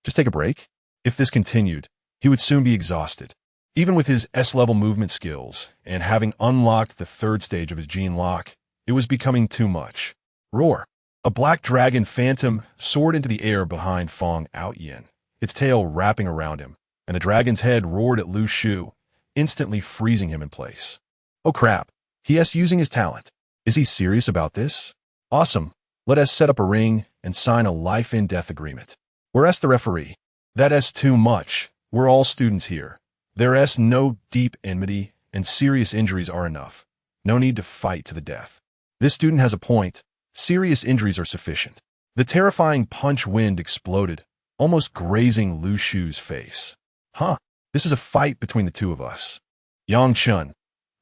Just take a break? If this continued, he would soon be exhausted. Even with his S-level movement skills and having unlocked the 3rd stage of his gene lock, it was becoming too much. Roar! A black dragon phantom soared into the air behind Fong Outyin, its tail wrapping around him, and the dragon's head roared at Lu Shu, instantly freezing him in place. Oh crap, he is using his talent. Is he serious about this? Awesome, let us set up a ring and sign a life-and-death agreement. Where's the referee? That's too much. We're all students here. There's no deep enmity, and serious injuries are enough. No need to fight to the death. This student has a point. Serious injuries are sufficient. The terrifying punch wind exploded, almost grazing Lu Shu's face. Huh, this is a fight between the two of us. Yang Chun,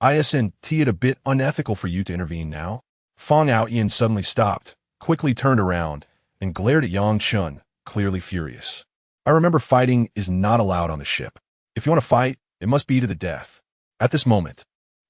isn't it a bit unethical for you to intervene now? Fong Outyin suddenly stopped, quickly turned around, and glared at Yang Chun, clearly furious. I remember fighting is not allowed on the ship. If you want to fight, it must be to the death. At this moment,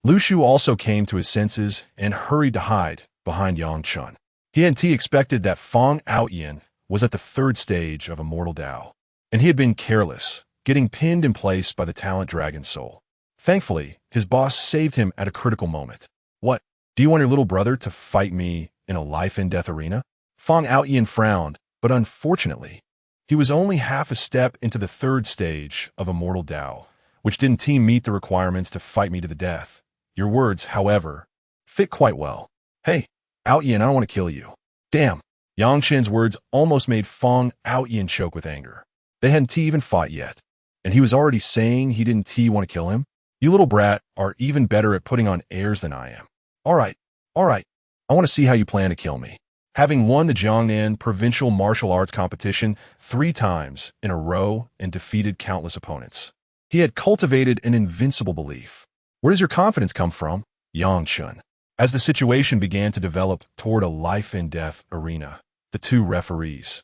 Lu Shu also came to his senses and hurried to hide behind Yang Chun. He expected that Fong Outyin was at the 3rd stage of Immortal Tao, and he had been careless, getting pinned in place by the talent Dragon Soul. Thankfully, his boss saved him at a critical moment. What? Do you want your little brother to fight me in a life-and-death arena? Fong Outyin frowned, but unfortunately, he was only half a step into the 3rd stage of Immortal Tao, which didn't meet the requirements to fight me to the death. Your words, however, fit quite well. Hey, Outyin, I don't want to kill you. Damn. Yang Chen's words almost made Fong Outyin choke with anger. They hadn't even fought yet, and he was already saying he didn't want to kill him? You little brat are even better at putting on airs than I am. All right. I want to see how you plan to kill me. having won the Jiangnan Provincial Martial Arts Competition 3 times in a row and defeated countless opponents. He had cultivated an invincible belief. Where does your confidence come from? Yang Chen. As the situation began to develop toward a life-and-death arena, the two referees,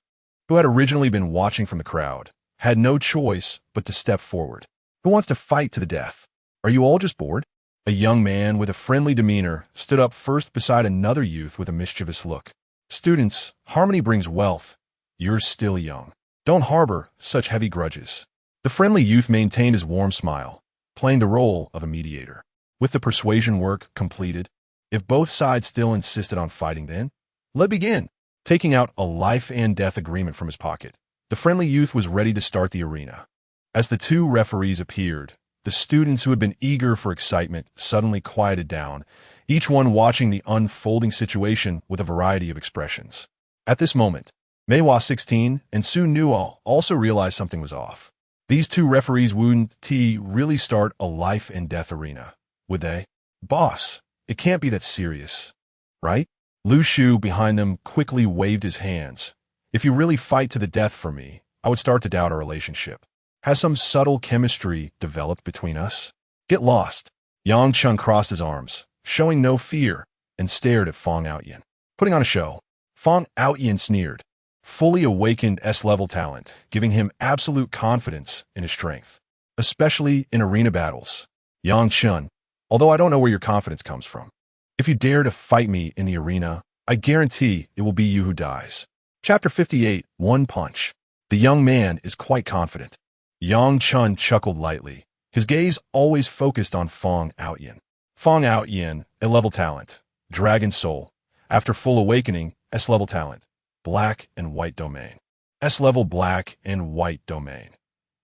who had originally been watching from the crowd, had no choice but to step forward. Who wants to fight to the death? Are you all just bored? A young man with a friendly demeanor stood up first beside another youth with a mischievous look. Students, harmony brings wealth. You're still young. Don't harbor such heavy grudges. The friendly youth maintained his warm smile, playing the role of a mediator. With the persuasion work completed, if both sides still insisted on fighting then, let begin. Taking out a life-and-death agreement from his pocket, the friendly youth was ready to start the arena. As the two referees appeared, the students who had been eager for excitement suddenly quieted down, each one watching the unfolding situation with a variety of expressions. At this moment, Meiwa 16 and Su Nuo also realized something was off. These two referees wouldn't really start a life-and-death arena, would they? Boss, it can't be that serious, right? Lu Shu behind them quickly waved his hands. If you really fight to the death for me, I would start to doubt our relationship. Has some subtle chemistry developed between us? Get lost. Yang Chen crossed his arms, showing no fear, and stared at Fong Outyin. Putting on a show, Fong Outyin sneered, fully awakened S-level talent, giving him absolute confidence in his strength, especially in arena battles. Yang Chen, although I don't know where your confidence comes from. If you dare to fight me in the arena, I guarantee it will be you who dies. Chapter 58, One Punch. The young man is quite confident. Yang Chen chuckled lightly, his gaze always focused on Fong Outyin. Fong Outyin, a level talent, Dragon Soul. After full awakening, S-level talent, Black and White Domain. S-level Black and White Domain.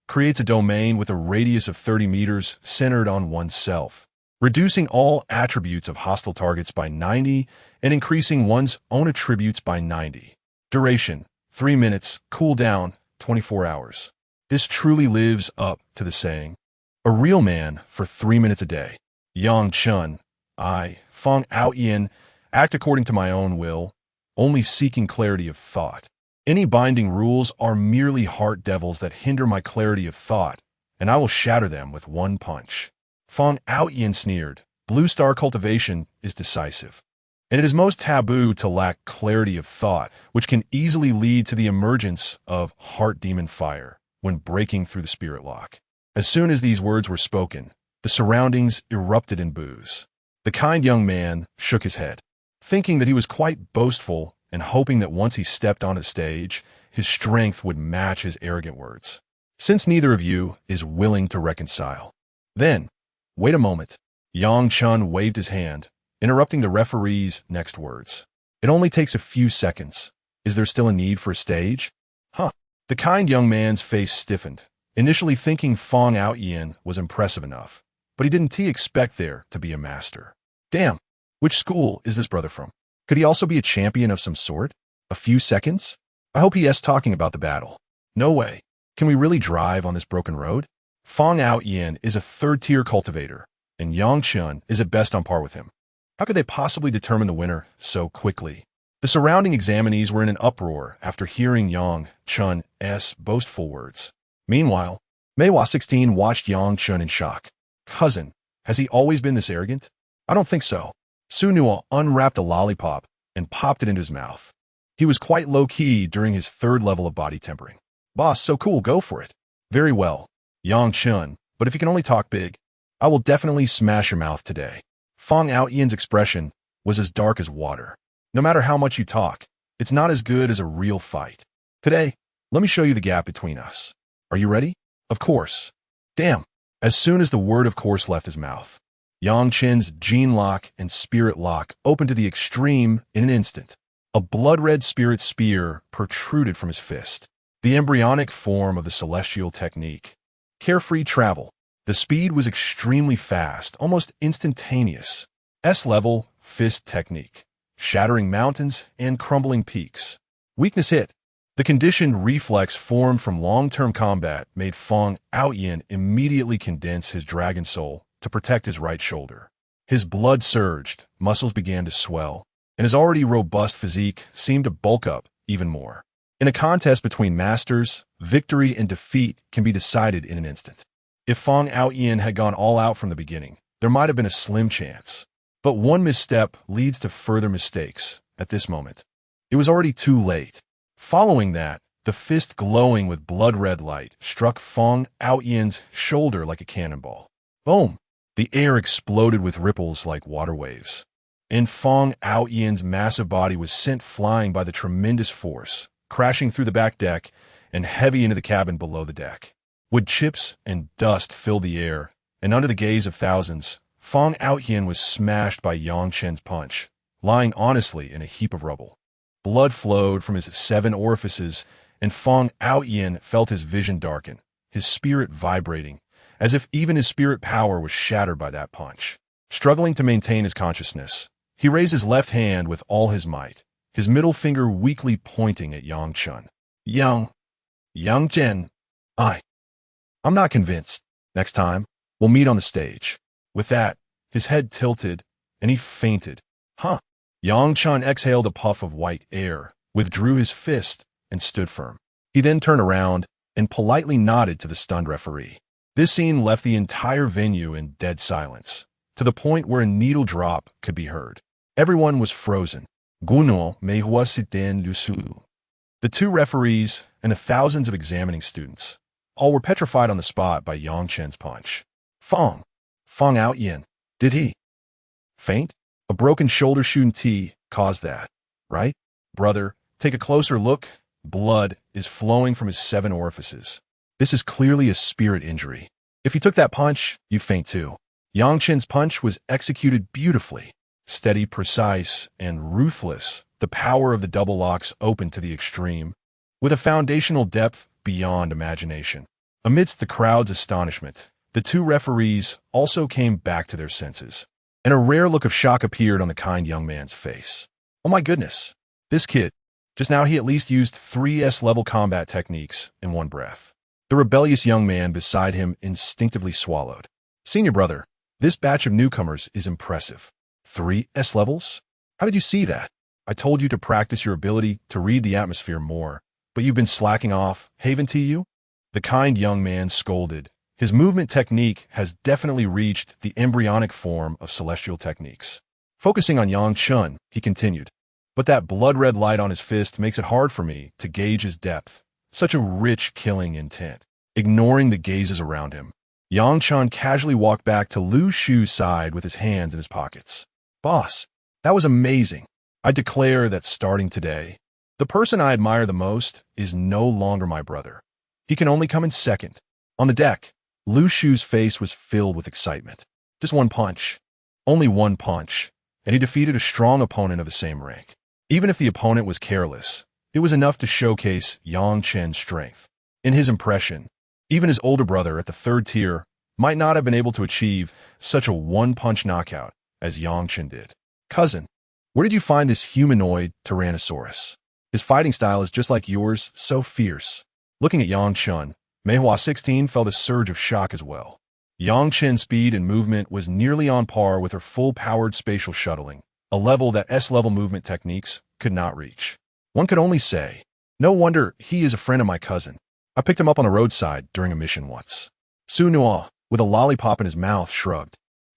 Creates a domain with a radius of 30 meters centered on oneself, reducing all attributes of hostile targets by 90 and increasing one's own attributes by 90. Duration, 3 minutes, cooldown, 24 hours. This truly lives up to the saying, a real man for 3 minutes a day. Yang Chen, I, Fong Outyin, act according to my own will, only seeking clarity of thought. Any binding rules are merely heart devils that hinder my clarity of thought, and I will shatter them with one punch. Fong Outyin sneered, Blue Star cultivation is decisive, and it is most taboo to lack clarity of thought, which can easily lead to the emergence of heart demon fire when breaking through the spirit lock. As soon as these words were spoken, the surroundings erupted in boos. The kind young man shook his head, thinking that he was quite boastful and hoping that once he stepped on a stage, his strength would match his arrogant words. Since neither of you is willing to reconcile, then, wait a moment. Yang Chen waved his hand, interrupting the referee's next words. It only takes a few seconds. Is there still a need for a stage? Huh. The kind young man's face stiffened, initially thinking Fong Outyin was impressive enough, but he didn't expect there to be a master. Damn, which school is this brother from? Could he also be a champion of some sort? A few seconds? I hope he is talking about the battle. No way. Can we really drive on this broken road? Fong Outyin is a third-tier cultivator, and Yang Chen is at best on par with him. How could they possibly determine the winner so quickly? The surrounding examinees were in an uproar after hearing Yang Chen's boastful words. Meanwhile, Meiwa 16 watched Yang Chen in shock. Cousin, has he always been this arrogant? I don't think so. Su Nuo unwrapped a lollipop and popped it into his mouth. He was quite low-key during his third level of body tempering. Boss, so cool, go for it. Very well, Yang Chen, but if you can only talk big, I will definitely smash your mouth today. Fong Outyin's expression was as dark as water. No matter how much you talk, it's not as good as a real fight. Today, let me show you the gap between us. Are you ready? Of course. Damn. As soon as the word of course left his mouth, Yang Chen's gene lock and spirit lock opened to the extreme in an instant. A blood-red spirit spear protruded from his fist, the embryonic form of the celestial technique. Carefree travel. The speed was extremely fast, almost instantaneous. S-level fist technique, shattering mountains and crumbling peaks. Weakness hit. The conditioned reflex formed from long-term combat made Fong Outyin immediately condense his dragon soul to protect his right shoulder. His blood surged, muscles began to swell, and his already robust physique seemed to bulk up even more. In a contest between masters, victory and defeat can be decided in an instant. If Fang Aoyan had gone all out from the beginning, there might have been a slim chance. But one misstep leads to further mistakes at this moment. It was already too late. Following that, the fist glowing with blood-red light struck Fang Aoyan's shoulder like a cannonball. Boom! The air exploded with ripples like water waves. And Fang Aoyan's massive body was sent flying by the tremendous force, crashing through the back deck and heavy into the cabin below the deck. Wood chips and dust filled the air, and under the gaze of thousands, Fang Aoyan was smashed by Yang Chen's punch, lying honestly in a heap of rubble. Blood flowed from his 7 orifices, and Fang Aoyan felt his vision darken, his spirit vibrating, as if even his spirit power was shattered by that punch. Struggling to maintain his consciousness, he raised his left hand with all his might, his middle finger weakly pointing at Yang Chen. Yang Chen, I'm not convinced. Next time, we'll meet on the stage. With that, his head tilted, and he fainted. Yang Chen exhaled a puff of white air, withdrew his fist, and stood firm. He then turned around and politely nodded to the stunned referee. This scene left the entire venue in dead silence, to the point where a needle drop could be heard. Everyone was frozen. The 2 referees and the thousands of examining students all were petrified on the spot by Yang Chen's punch. Fang Aoyan, did he faint? A broken shoulder shunt caused that, right? Brother, take a closer look. Blood is flowing from his 7 orifices. This is clearly a spirit injury. If he took that punch, you faint too. Yang Chen's punch was executed beautifully. Steady, precise, and ruthless, the power of the double locks opened to the extreme, with a foundational depth beyond imagination. Amidst the crowd's astonishment, the 2 referees also came back to their senses, and a rare look of shock appeared on the kind young man's face. Oh my goodness, this kid, just now he at least used 3 S-level combat techniques in one breath. The rebellious young man beside him instinctively swallowed. Senior brother, this batch of newcomers is impressive. 3 S-levels? How did you see that? I told you to practice your ability to read the atmosphere more, but you've been slacking off, haven't you? The kind young man scolded. His movement technique has definitely reached the embryonic form of celestial techniques. Focusing on Yang Chen, he continued, but that blood-red light on his fist makes it hard for me to gauge his depth. Such a rich killing intent. Ignoring the gazes around him, Yang Chen casually walked back to Lu Shu's side with his hands in his pockets. Boss, that was amazing. I declare that starting today, the person I admire the most is no longer my brother. He can only come in second. On the deck, Lu Shu's face was filled with excitement. Just one punch. Only one punch, and he defeated a strong opponent of the same rank. Even if the opponent was careless, it was enough to showcase Yang Chen's strength. In his impression, even his older brother at the 3rd tier might not have been able to achieve such a one-punch knockout as Yang Chen did. Cousin, where did you find this humanoid Tyrannosaurus? His fighting style is just like yours, so fierce. Looking at Yang Chen, Meihua 16 felt a surge of shock as well. Yang Chen's speed and movement was nearly on par with her full-powered spatial shuttling, a level that S-level movement techniques could not reach. One could only say, no wonder he is a friend of my cousin. I picked him up on the roadside during a mission once. Su Nua, with a lollipop in his mouth, shrugged.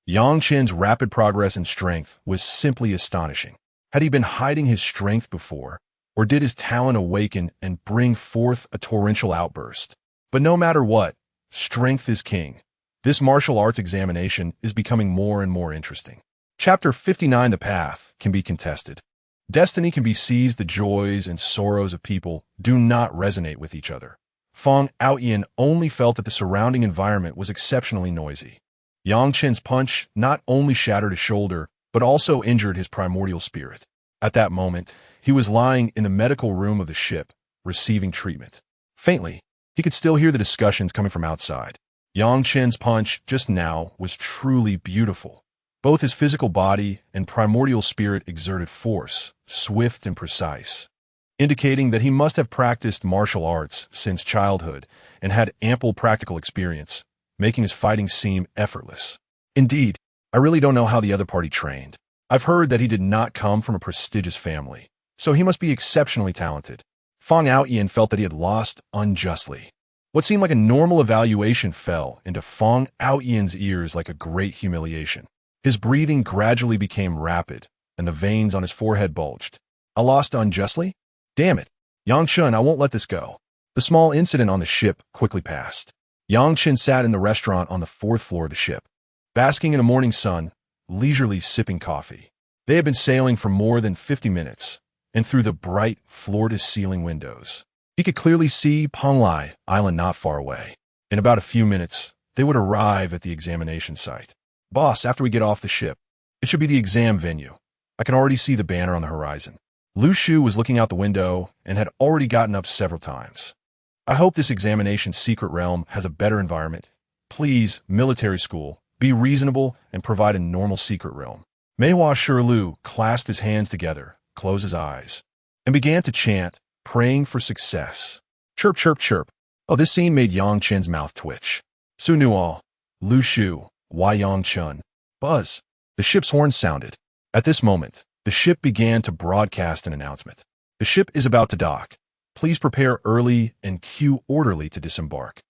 Yang Chen's rapid progress in strength was simply astonishing. Had he been hiding his strength before, or did his talent awaken and bring forth a torrential outburst? But no matter what, strength is king. This martial arts examination is becoming more and more interesting. Chapter 59, The Path, can be contested. Destiny can be seized. The joys and sorrows of people do not resonate with each other. Fang Aoyan only felt that the surrounding environment was exceptionally noisy. Yang Chen's punch not only shattered his shoulder, but also injured his primordial spirit. At that moment, he was lying in the medical room of the ship, receiving treatment. Faintly, he could still hear the discussions coming from outside. Yang Chen's punch just now was truly beautiful. Both his physical body and primordial spirit exerted force, swift and precise, indicating that he must have practiced martial arts since childhood and had ample practical experience, making his fighting seem effortless. Indeed, I really don't know how the other party trained. I've heard that he did not come from a prestigious family, so he must be exceptionally talented. Feng Aoyan felt that he had lost unjustly. What seemed like a normal evaluation fell into Feng Aoyan's ears like a great humiliation. His breathing gradually became rapid, and the veins on his forehead bulged. I lost unjustly? Damn it. Yang Chen, I won't let this go. The small incident on the ship quickly passed. Yang Chen sat in the restaurant on the 4th floor of the ship, basking in the morning sun, leisurely sipping coffee. They had been sailing for more than 50 minutes, and through the bright, floor-to-ceiling windows, he could clearly see Penglai Island not far away. In about a few minutes, they would arrive at the examination site. Boss, after we get off the ship, it should be the exam venue. I can already see the banner on the horizon. Lu Shu was looking out the window and had already gotten up several times. I hope this examination secret realm has a better environment. Please, military school, be reasonable and provide a normal secret realm. Meihua Shirlu clasped his hands together, closed his eyes, and began to chant, praying for success. Chirp, chirp, chirp. Oh, this scene made Yang Chen's mouth twitch. Su Nuo, Lu Shu, Wai Yang Chen. Buzz. The ship's horn sounded. At this moment, the ship began to broadcast an announcement. The ship is about to dock. Please prepare early and queue orderly to disembark.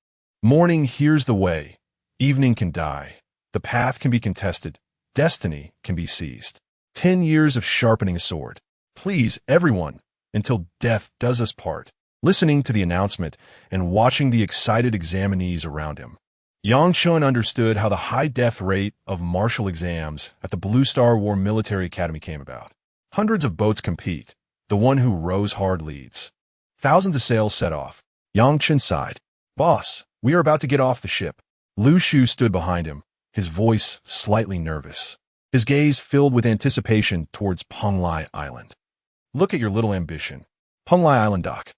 Morning here's the way. Evening can die. The path can be contested. Destiny can be seized. 10 years of sharpening a sword. Please, everyone, until death does us part. Listening to the announcement and watching the excited examinees around him, Yang Chen understood how the high death rate of martial exams at the Blue Star War Military Academy came about. Hundreds of boats compete. The one who rows hard leads. Thousands of sails set off. Yang Chen sighed. Boss, we are about to get off the ship. Lu Shu stood behind him, his voice slightly nervous. His gaze filled with anticipation towards Penglai Island. Look at your little ambition. Penglai Island dock.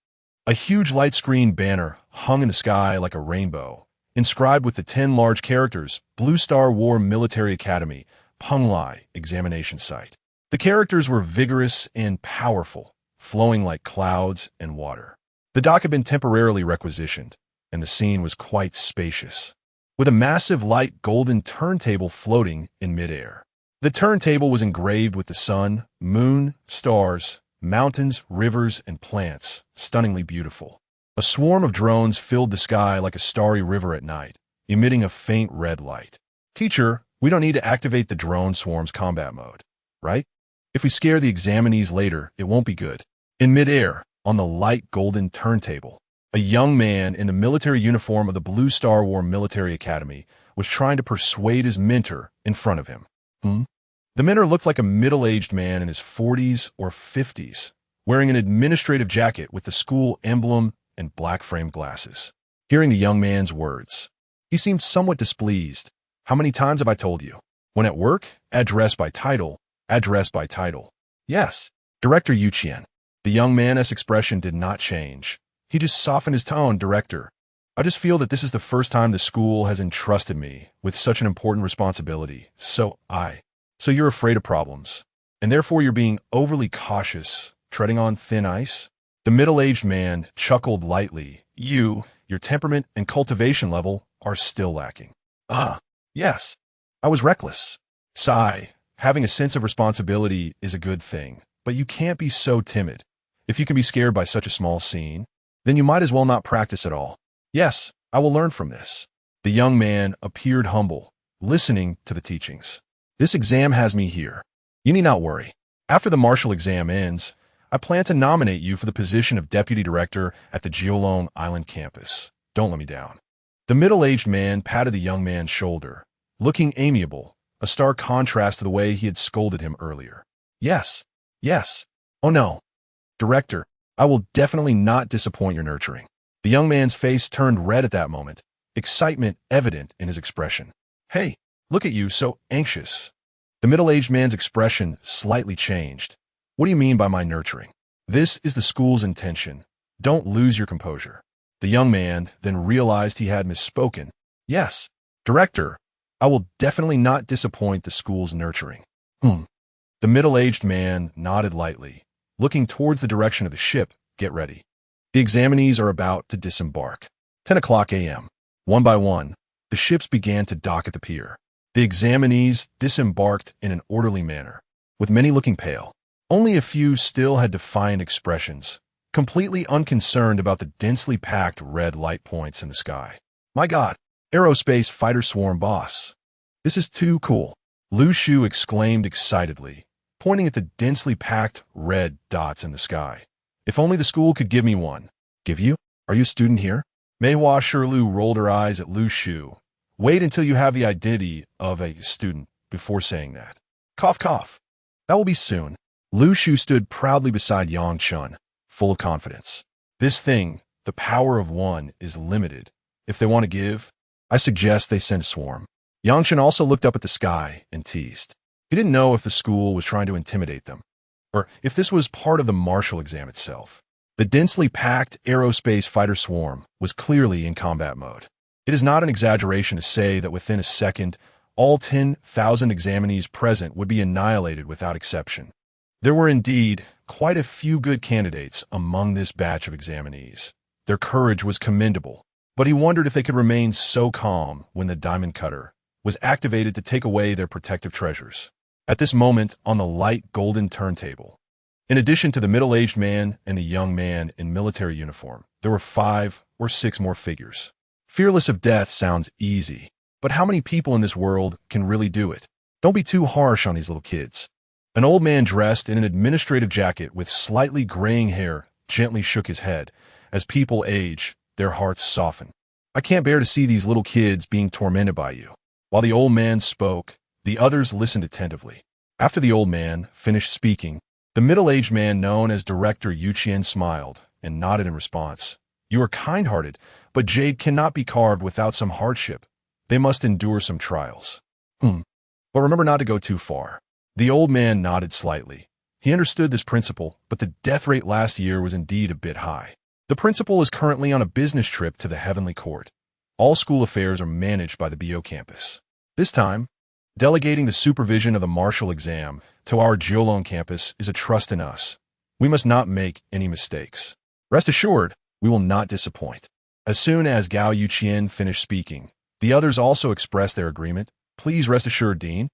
A huge light screen banner hung in the sky like a rainbow, inscribed with the 10 large characters, Blue Star War Military Academy, Penglai Examination Site. The characters were vigorous and powerful, flowing like clouds and water. The dock had been temporarily requisitioned, and the scene was quite spacious, with a massive light golden turntable floating in midair. The turntable was engraved with the sun, moon, stars, mountains, rivers, and plants, stunningly beautiful. A swarm of drones filled the sky like a starry river at night, emitting a faint red light. Teacher, we don't need to activate the drone swarm's combat mode, right? If we scare the examinees later, it won't be good. In midair, on the light golden turntable, a young man in the military uniform of the Blue Star War Military Academy was trying to persuade his mentor in front of him. The mentor looked like a middle-aged man in his 40s or 50s, wearing an administrative jacket with the school emblem and black-framed glasses. Hearing the young man's words, he seemed somewhat displeased. How many times have I told you? When at work, address by title, address by title. Yes, Director Yu Qian. The young man's expression did not change. He just softened his tone, Director. I just feel that this is the first time the school has entrusted me with such an important responsibility, So you're afraid of problems, and therefore you're being overly cautious, treading on thin ice? The middle-aged man chuckled lightly. Your temperament and cultivation level are still lacking. Yes, I was reckless. Sigh, having a sense of responsibility is a good thing, but you can't be so timid. If you can be scared by such a small scene, then you might as well not practice at all. Yes, I will learn from this. The young man appeared humble, listening to the teachings. This exam has me here. You need not worry. After the martial exam ends, I plan to nominate you for the position of deputy director at the Jiolong Island campus. Don't let me down. The middle-aged man patted the young man's shoulder, looking amiable, a stark contrast to the way he had scolded him earlier. Yes. Oh no. Director, I will definitely not disappoint your nurturing. The young man's face turned red at that moment, excitement evident in his expression. Hey, look at you, so anxious. The middle-aged man's expression slightly changed. What do you mean by my nurturing? This is the school's intention. Don't lose your composure. The young man then realized he had misspoken. Yes, Director, I will definitely not disappoint the school's nurturing. The middle-aged man nodded lightly, looking towards the direction of the ship. Get ready. The examinees are about to disembark. 10 o'clock a.m. One by one, the ships began to dock at the pier. The examinees disembarked in an orderly manner, with many looking pale. Only a few still had defiant expressions, completely unconcerned about the densely packed red light points in the sky. My God, aerospace fighter swarm boss. This is too cool, Lu Shu exclaimed excitedly, pointing at the densely packed red dots in the sky. If only the school could give me one. Give you? Are you a student here? Mei Hua Shirlu rolled her eyes at Lu Shu. Wait until you have the identity of a student before saying that. Cough, cough. That will be soon. Lu Shu stood proudly beside Yang Chun, full of confidence. This thing, the power of one, is limited. If they want to give, I suggest they send a swarm. Yang Chun also looked up at the sky and teased. He didn't know if the school was trying to intimidate them, or if this was part of the martial exam itself. The densely packed aerospace fighter swarm was clearly in combat mode. It is not an exaggeration to say that within a second, all 10,000 examinees present would be annihilated without exception. There were indeed quite a few good candidates among this batch of examinees. Their courage was commendable, but he wondered if they could remain so calm when the diamond cutter was activated to take away their protective treasures. At this moment, on the light golden turntable, in addition to the middle-aged man and the young man in military uniform, there were 5 or 6 more figures. Fearless of death sounds easy, but how many people in this world can really do it? Don't be too harsh on these little kids. An old man dressed in an administrative jacket with slightly graying hair gently shook his head. As people age, their hearts soften. I can't bear to see these little kids being tormented by you. While the old man spoke, the others listened attentively. After the old man finished speaking, the middle-aged man known as Director Yu Qian smiled and nodded in response. You are kind-hearted, but jade cannot be carved without some hardship. They must endure some trials. But remember not to go too far. The old man nodded slightly. He understood this principle, but the death rate last year was indeed a bit high. The principal is currently on a business trip to the Heavenly Court. All school affairs are managed by the BO campus. This time, delegating the supervision of the martial exam to our Jiolong campus is a trust in us. We must not make any mistakes. Rest assured, we will not disappoint. As soon as Gao Yuqian finished speaking, the others also expressed their agreement. Please rest assured, Dean.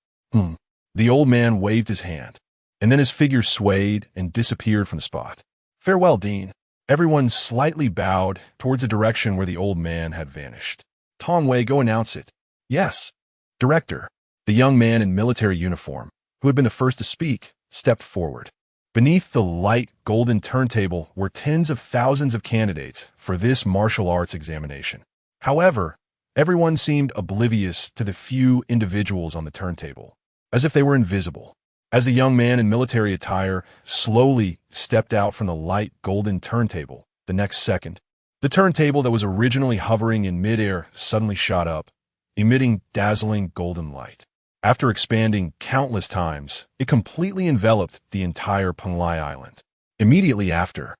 The old man waved his hand, and then his figure swayed and disappeared from the spot. Farewell, Dean. Everyone slightly bowed towards the direction where the old man had vanished. Tong Wei, go announce it. Yes. Director, the young man in military uniform, who had been the first to speak, stepped forward. Beneath the light golden turntable were tens of thousands of candidates for this martial arts examination. However, everyone seemed oblivious to the few individuals on the turntable, as if they were invisible. As the young man in military attire slowly stepped out from the light golden turntable, the next second, the turntable that was originally hovering in midair suddenly shot up, emitting dazzling golden light. After expanding countless times, it completely enveloped the entire Penglai Island. Immediately after,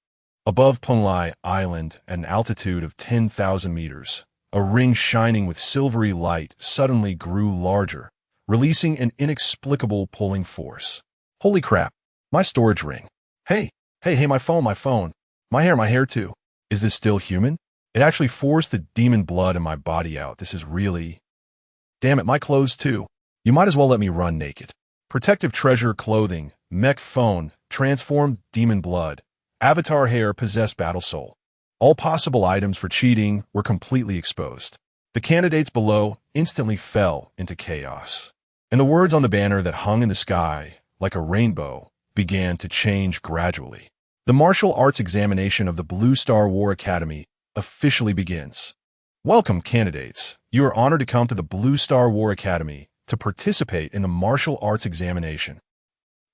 above Penglai Island at an altitude of 10,000 meters, a ring shining with silvery light suddenly grew larger, releasing an inexplicable pulling force. Holy crap, my storage ring. Hey, my phone. My hair too. Is this still human? It actually forced the demon blood in my body out. This is really... Damn it, my clothes too. You might as well let me run naked. Protective treasure clothing, mech phone, transformed demon blood, avatar hair possessed battle soul. All possible items for cheating were completely exposed. The candidates below instantly fell into chaos, and the words on the banner that hung in the sky like a rainbow began to change gradually. The martial arts examination of the Blue Star War Academy officially begins. Welcome, candidates. You are honored to come to the Blue Star War Academy to participate in the martial arts examination.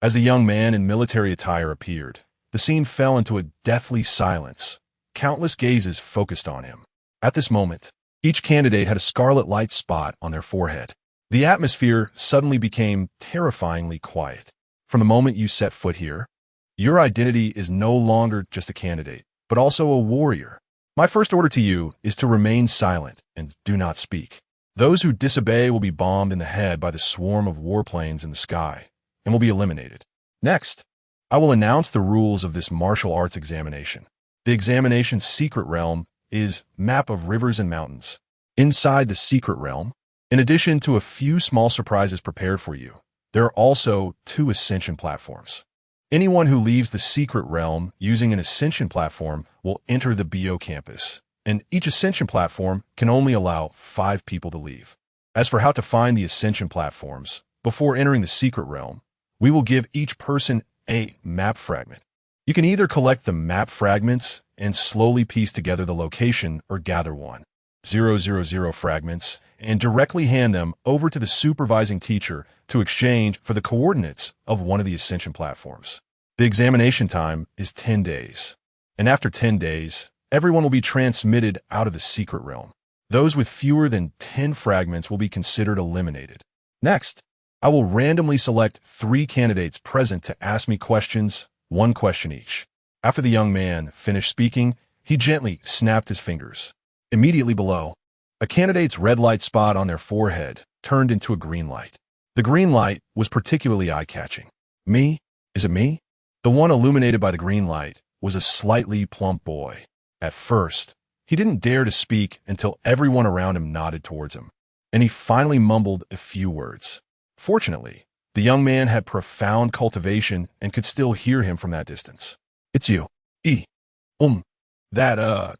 As the young man in military attire appeared, the scene fell into a deathly silence. Countless gazes focused on him. At this moment, each candidate had a scarlet light spot on their forehead. The atmosphere suddenly became terrifyingly quiet. From the moment you set foot here, your identity is no longer just a candidate, but also a warrior. My first order to you is to remain silent and do not speak. Those who disobey will be bombed in the head by the swarm of warplanes in the sky and will be eliminated. Next, I will announce the rules of this martial arts examination. The examination's secret realm is map of rivers and mountains. Inside the secret realm, in addition to a few small surprises prepared for you, There are also 2 ascension platforms. Anyone who leaves the secret realm using an ascension platform will enter the BO campus, and each ascension platform can only allow 5 people to leave. As for how to find the ascension platforms, before entering the secret realm, we will give each person a map fragment. You can either collect the map fragments and slowly piece together the location or gather 1,000 fragments and directly hand them over to the supervising teacher to exchange for the coordinates of one of the ascension platforms. The examination time is 10 days, and after 10 days, everyone will be transmitted out of the secret realm. Those with fewer than 10 fragments will be considered eliminated. Next, I will randomly select 3 candidates present to ask me questions, 1 question each. After the young man finished speaking, he gently snapped his fingers. Immediately below, a candidate's red light spot on their forehead turned into a green light. The green light was particularly eye-catching. Me? Is it me? The one illuminated by the green light was a slightly plump boy. At first, he didn't dare to speak until everyone around him nodded towards him, and he finally mumbled a few words. Fortunately, the young man had profound cultivation and could still hear him from that distance. It's you.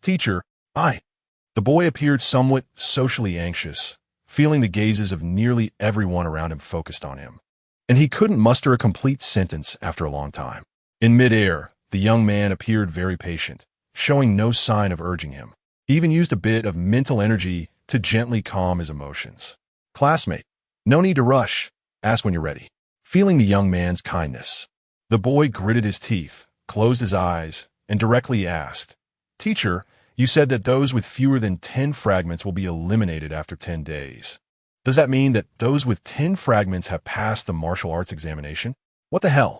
Teacher, I. The boy appeared somewhat socially anxious, feeling the gazes of nearly everyone around him focused on him, and he couldn't muster a complete sentence after a long time. In midair, the young man appeared very patient, showing no sign of urging him. He even used a bit of mental energy to gently calm his emotions. Classmate, no need to rush. Ask when you're ready. Feeling the young man's kindness, the boy gritted his teeth, closed his eyes, and directly asked, Teacher, you said that those with fewer than 10 fragments will be eliminated after 10 days. Does that mean that those with 10 fragments have passed the martial arts examination? What the hell?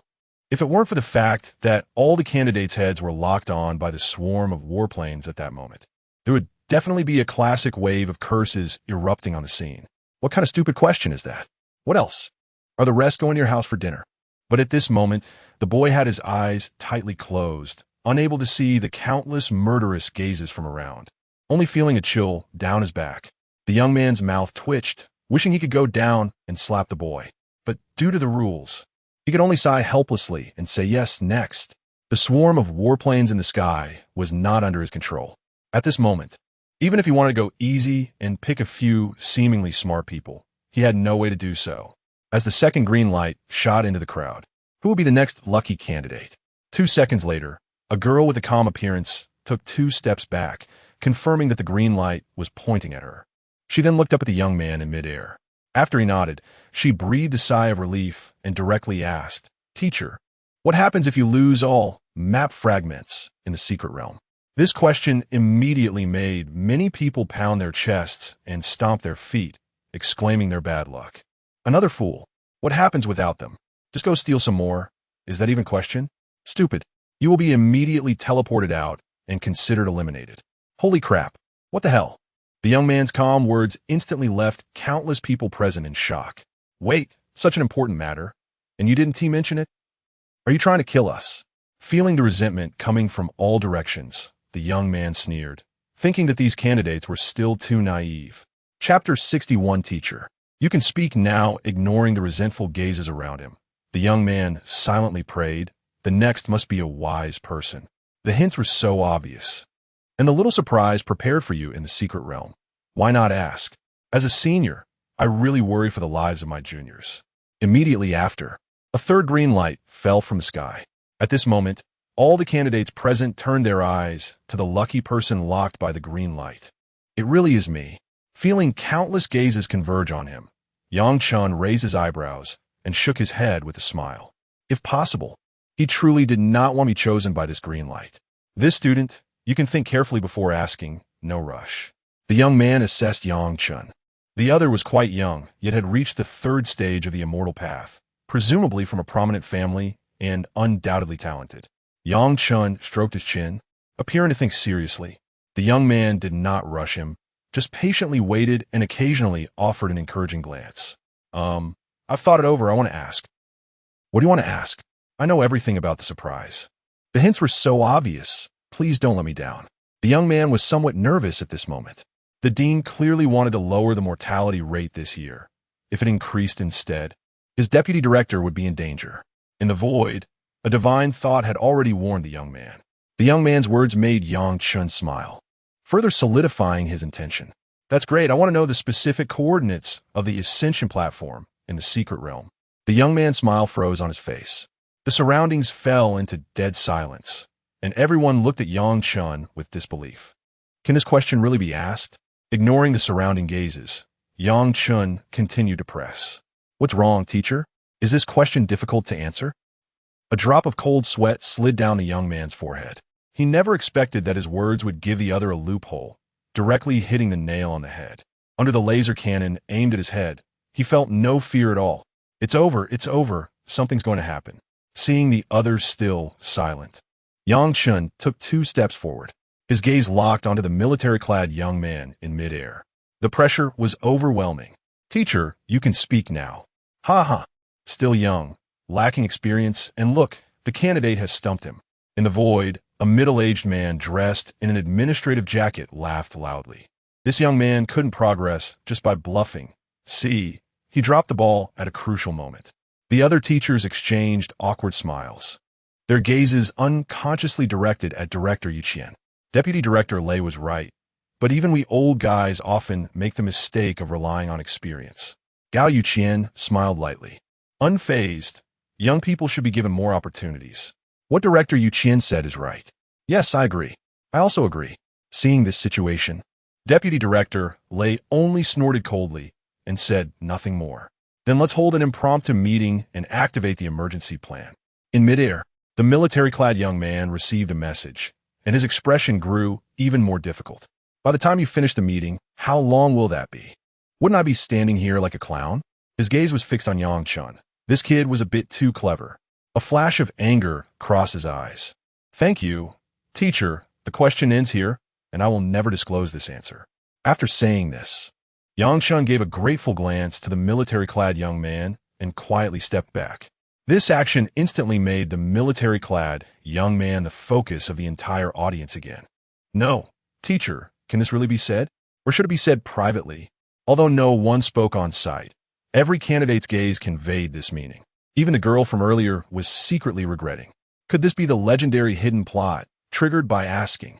If it weren't for the fact that all the candidates' heads were locked on by the swarm of warplanes at that moment, there would definitely be a classic wave of curses erupting on the scene. What kind of stupid question is that? What else? Are the rest going to your house for dinner? But at this moment, the boy had his eyes tightly closed, unable to see the countless murderous gazes from around. Only feeling a chill down his back, the young man's mouth twitched, wishing he could go down and slap the boy. But due to the rules, he could only sigh helplessly and say yes next. The swarm of warplanes in the sky was not under his control. At this moment, even if he wanted to go easy and pick a few seemingly smart people, he had no way to do so. As the second green light shot into the crowd, who will be the next lucky candidate? 2 seconds later, a girl with a calm appearance took 2 steps back, confirming that the green light was pointing at her. She then looked up at the young man in midair. After he nodded, she breathed a sigh of relief and directly asked, Teacher, what happens if you lose all map fragments in the secret realm? This question immediately made many people pound their chests and stomp their feet, exclaiming their bad luck. Another fool. What happens without them? Just go steal some more. Is that even question? Stupid. You will be immediately teleported out and considered eliminated. Holy crap. What the hell? The young man's calm words instantly left countless people present in shock. Wait, such an important matter, and you didn't mention it? Are you trying to kill us? Feeling the resentment coming from all directions, the young man sneered, thinking that these candidates were still too naive. Chapter 61 Teacher. You can speak now, ignoring the resentful gazes around him. The young man silently prayed, the next must be a wise person. The hints were so obvious. And the little surprise prepared for you in the secret realm. Why not ask? As a senior, I really worry for the lives of my juniors. Immediately after, a third green light fell from the sky. At this moment, all the candidates present turned their eyes to the lucky person locked by the green light. It really is me. Feeling countless gazes converge on him, Chen raised his eyebrows and shook his head with a smile. If possible, he truly did not want to be chosen by this green light. This student, you can think carefully before asking, no rush. The young man assessed Chen. The other was quite young, yet had reached the 3rd stage of the immortal path, presumably from a prominent family and undoubtedly talented. Chen stroked his chin, appearing to think seriously. The young man did not rush him, just patiently waited and occasionally offered an encouraging glance. I've thought it over. I want to ask. What do you want to ask? I know everything about the surprise. The hints were so obvious. Please don't let me down. The young man was somewhat nervous at this moment. The dean clearly wanted to lower the mortality rate this year. If it increased instead, His deputy director would be in danger. In the void, a divine thought had already warned the young man. The young man's words made Chen smile, further solidifying his intention. That's great. I want to know the specific coordinates of the Ascension platform in the secret realm. The young man's smile froze on his face. The surroundings fell into dead silence, and everyone looked at Chen with disbelief. Can this question really be asked? Ignoring the surrounding gazes, Chen continued to press. What's wrong, teacher? Is this question difficult to answer? A drop of cold sweat slid down the young man's forehead. He never expected that his words would give the other a loophole, directly hitting the nail on the head. Under the laser cannon aimed at his head, he felt no fear at all. It's over, something's going to happen. Seeing the others still silent, Chen took 2 steps forward. His gaze locked onto the military-clad young man in midair. The pressure was overwhelming. Teacher, you can speak now. Ha ha. Still young, lacking experience, and look, the candidate has stumped him. In the void, a middle-aged man dressed in an administrative jacket laughed loudly. This young man couldn't progress just by bluffing. See, he dropped the ball at a crucial moment. The other teachers exchanged awkward smiles, their gazes unconsciously directed at Director Chen. Deputy Director Lei was right, but even we old guys often make the mistake of relying on experience. Gao Chen smiled lightly. Unfazed, young people should be given more opportunities. What Director Chen said is right. Yes, I agree. I also agree. Seeing this situation, Deputy Director Lei only snorted coldly and said nothing more. Then let's hold an impromptu meeting and activate the emergency plan. In midair, the military-clad young man received a message, and his expression grew even more difficult. By the time you finish the meeting, how long will that be? Wouldn't I be standing here like a clown? His gaze was fixed on Chen. This kid was a bit too clever. A flash of anger crossed his eyes. Thank you, teacher. The question ends here, and I will never disclose this answer. After saying this, Chen gave a grateful glance to the military-clad young man and quietly stepped back. This action instantly made the military-clad young man the focus of the entire audience again. No, teacher, can this really be said? Or should it be said privately? Although no one spoke on sight, every candidate's gaze conveyed this meaning. Even the girl from earlier was secretly regretting. Could this be the legendary hidden plot, triggered by asking?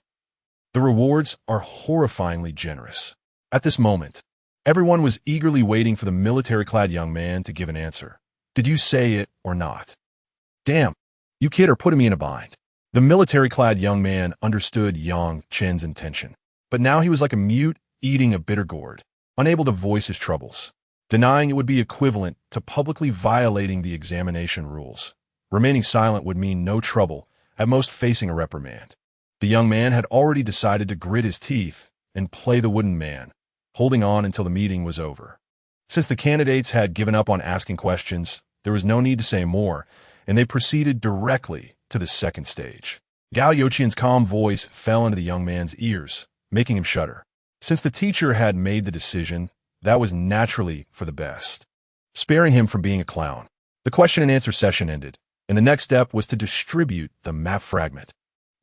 The rewards are horrifyingly generous. At this moment, everyone was eagerly waiting for the military-clad young man to give an answer. Did you say it or not? Damn, you kid are putting me in a bind. The military-clad young man understood Chen's intention, but now he was like a mute eating a bitter gourd, unable to voice his troubles. Denying it would be equivalent to publicly violating the examination rules. Remaining silent would mean no trouble, at most facing a reprimand. The young man had already decided to grit his teeth and play the wooden man, holding on until the meeting was over. Since the candidates had given up on asking questions, there was no need to say more, and they proceeded directly to the second stage. Gao Youqian's calm voice fell into the young man's ears, making him shudder. Since the teacher had made the decision, that was naturally for the best, sparing him from being a clown. The question and answer session ended, and the next step was to distribute the map fragment.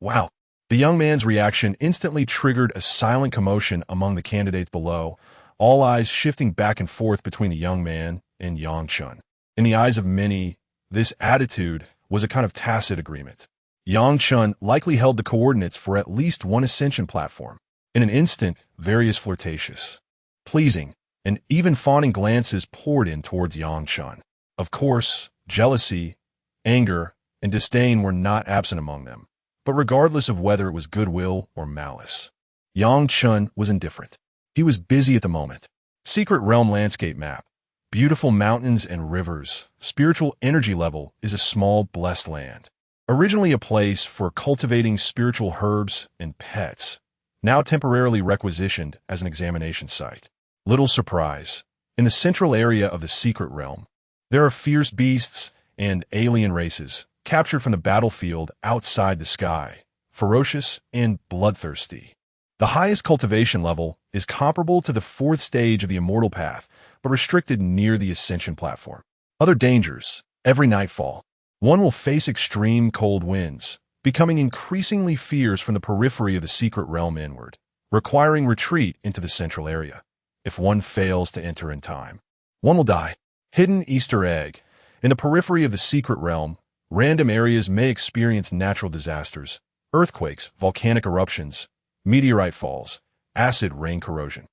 Wow. The young man's reaction instantly triggered a silent commotion among the candidates below, all eyes shifting back and forth between the young man and Chen. In the eyes of many, this attitude was a kind of tacit agreement. Chen likely held the coordinates for at least one ascension platform. In an instant, various flirtatious, pleasing, and even fawning glances poured in towards Chen. Of course, jealousy, anger, and disdain were not absent among them. But regardless of whether it was goodwill or malice, Chen was indifferent. He was busy at the moment. Secret Realm Landscape Map. Beautiful mountains and rivers. Spiritual energy level is a small, blessed land. Originally a place for cultivating spiritual herbs and pets, now temporarily requisitioned as an examination site. Little surprise. In the central area of the Secret Realm, there are fierce beasts and alien races captured from the battlefield outside the sky, ferocious and bloodthirsty. The highest cultivation level is comparable to the 4th stage of the Immortal Path, but restricted near the Ascension platform. Other dangers. Every nightfall, one will face extreme cold winds, becoming increasingly fierce from the periphery of the Secret Realm inward, requiring retreat into the central area. If one fails to enter in time, one will die. Hidden Easter egg. In the periphery of the secret realm, random areas may experience natural disasters, earthquakes, volcanic eruptions, meteorite falls, acid rain corrosion.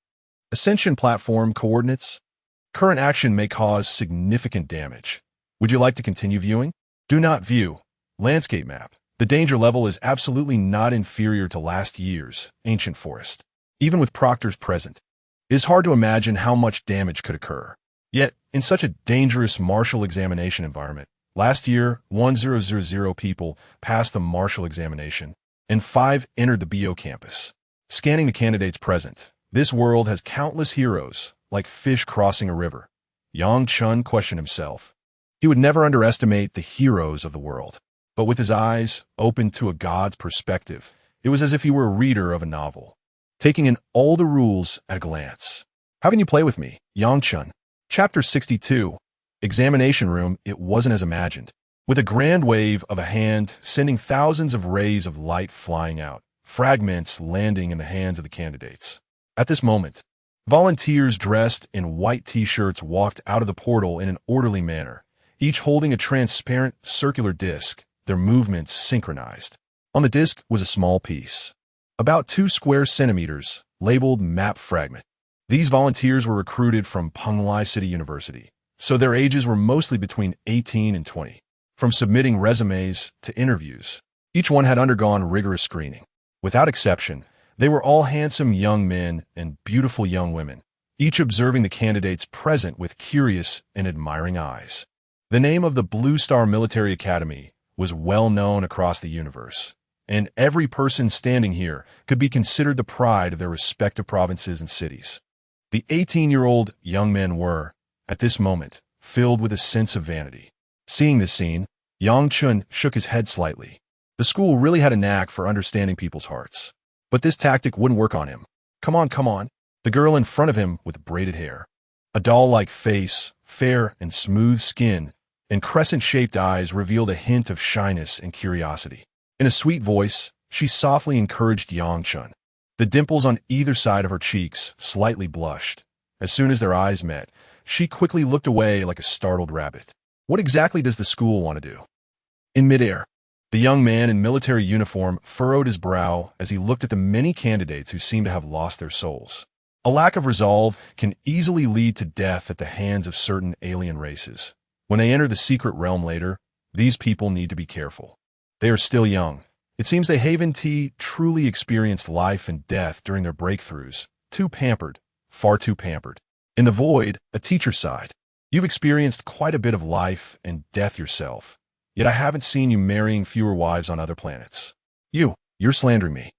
Ascension platform coordinates. Current action may cause significant damage. Would you like to continue viewing? Do not view. Landscape map. The danger level is absolutely not inferior to last year's ancient forest. Even with proctors present, it is hard to imagine how much damage could occur. Yet, in such a dangerous martial examination environment, last year, 1,000 people passed the martial examination, and 5 entered the BO campus. Scanning the candidates present, this world has countless heroes, like fish crossing a river. Chen questioned himself. He would never underestimate the heroes of the world. But with his eyes open to a god's perspective, it was as if he were a reader of a novel, taking in all the rules at a glance. Haven't you play with me, Chen? Chapter 62. Examination Room. It wasn't as imagined. With a grand wave of a hand sending thousands of rays of light flying out, fragments landing in the hands of the candidates. At this moment, volunteers dressed in white t-shirts walked out of the portal in an orderly manner, each holding a transparent circular disc, their movements synchronized. On the disc was a small piece, about 2 square centimeters, labeled map fragment. These volunteers were recruited from Penglai City University, so their ages were mostly between 18 and 20. From submitting resumes to interviews, each one had undergone rigorous screening. Without exception, they were all handsome young men and beautiful young women, each observing the candidates present with curious and admiring eyes. The name of the Blue Star Military Academy was well known across the universe, and every person standing here could be considered the pride of their respective provinces and cities. The 18-year-old young men were, at this moment, filled with a sense of vanity. Seeing this scene, Chen shook his head slightly. The school really had a knack for understanding people's hearts. But this tactic wouldn't work on him. Come on. The girl in front of him with braided hair, a doll-like face, fair and smooth skin, and crescent-shaped eyes revealed a hint of shyness and curiosity. In a sweet voice, she softly encouraged Chen. The dimples on either side of her cheeks slightly blushed. As soon as their eyes met, she quickly looked away like a startled rabbit. What exactly does the school want to do? In midair, the young man in military uniform furrowed his brow as he looked at the many candidates who seemed to have lost their souls. A lack of resolve can easily lead to death at the hands of certain alien races. When they enter the secret realm later, these people need to be careful. They are still young. It seems they haven't truly experienced life and death during their breakthroughs. Too pampered, far too pampered. In the void, a teacher sighed. You've experienced quite a bit of life and death yourself, yet I haven't seen you marrying fewer wives on other planets. You're slandering me.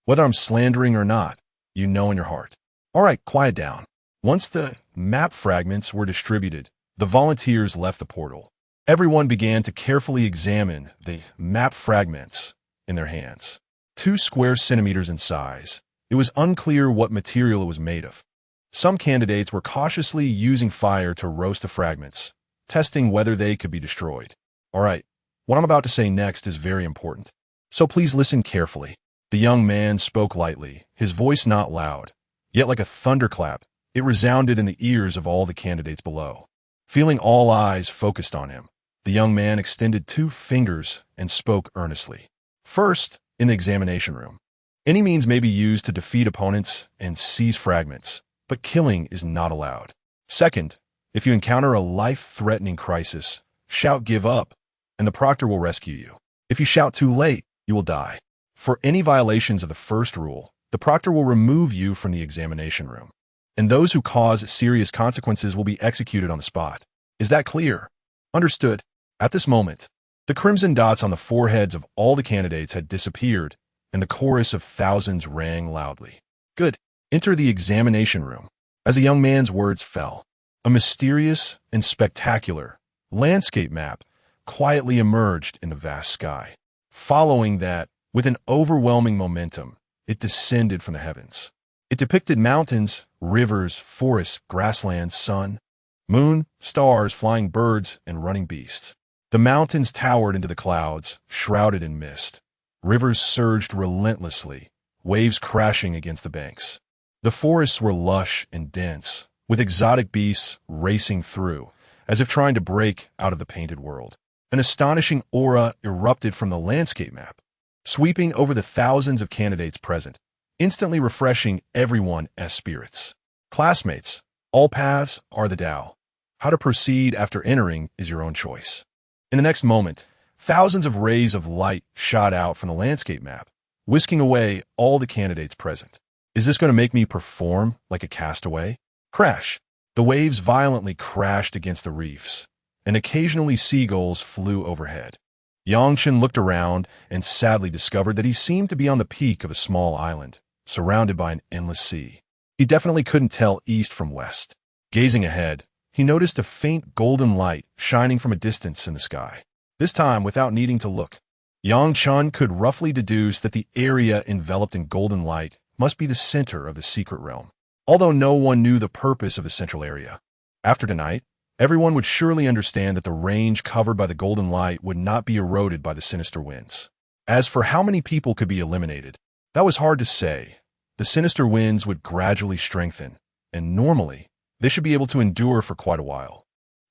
Whether I'm slandering or not, you know in your heart. All right, quiet down. Once the map fragments were distributed, the volunteers left the portal. Everyone began to carefully examine the map fragments in their hands. 2 square centimeters in size. It was unclear what material it was made of. Some candidates were cautiously using fire to roast the fragments, testing whether they could be destroyed. All right, what I'm about to say next is very important, so please listen carefully. The young man spoke lightly, his voice not loud, yet like a thunderclap, it resounded in the ears of all the candidates below. Feeling all eyes focused on him, the young man extended 2 fingers and spoke earnestly. First, in the examination room, any means may be used to defeat opponents and seize fragments, but killing is not allowed. Second, if you encounter a life-threatening crisis, shout "give up," and the proctor will rescue you. If you shout too late, you will die. For any violations of the first rule, the proctor will remove you from the examination room, and those who cause serious consequences will be executed on the spot. Is that clear? Understood. At this moment, the crimson dots on the foreheads of all the candidates had disappeared, and the chorus of thousands rang loudly. Good. Enter the examination room. As the young man's words fell, a mysterious and spectacular landscape map quietly emerged in the vast sky. Following that, with an overwhelming momentum, it descended from the heavens. It depicted mountains, rivers, forests, grasslands, sun, moon, stars, flying birds, and running beasts. The mountains towered into the clouds, shrouded in mist. Rivers surged relentlessly, waves crashing against the banks. The forests were lush and dense, with exotic beasts racing through, as if trying to break out of the painted world. An astonishing aura erupted from the landscape map, sweeping over the thousands of candidates present, instantly refreshing everyone's spirits. Classmates, all paths are the Tao. How to proceed after entering is your own choice. In the next moment, thousands of rays of light shot out from the landscape map, whisking away all the candidates present. Is this going to make me perform like a castaway? Crash! The waves violently crashed against the reefs, and occasionally seagulls flew overhead. Chen looked around and sadly discovered that he seemed to be on the peak of a small island, surrounded by an endless sea. He definitely couldn't tell east from west. Gazing ahead, he noticed a faint golden light shining from a distance in the sky. This time, without needing to look, Chen could roughly deduce that the area enveloped in golden light must be the center of the secret realm, although no one knew the purpose of the central area. After tonight, everyone would surely understand that the range covered by the golden light would not be eroded by the sinister winds. As for how many people could be eliminated, that was hard to say. The sinister winds would gradually strengthen, and normally, they should be able to endure for quite a while.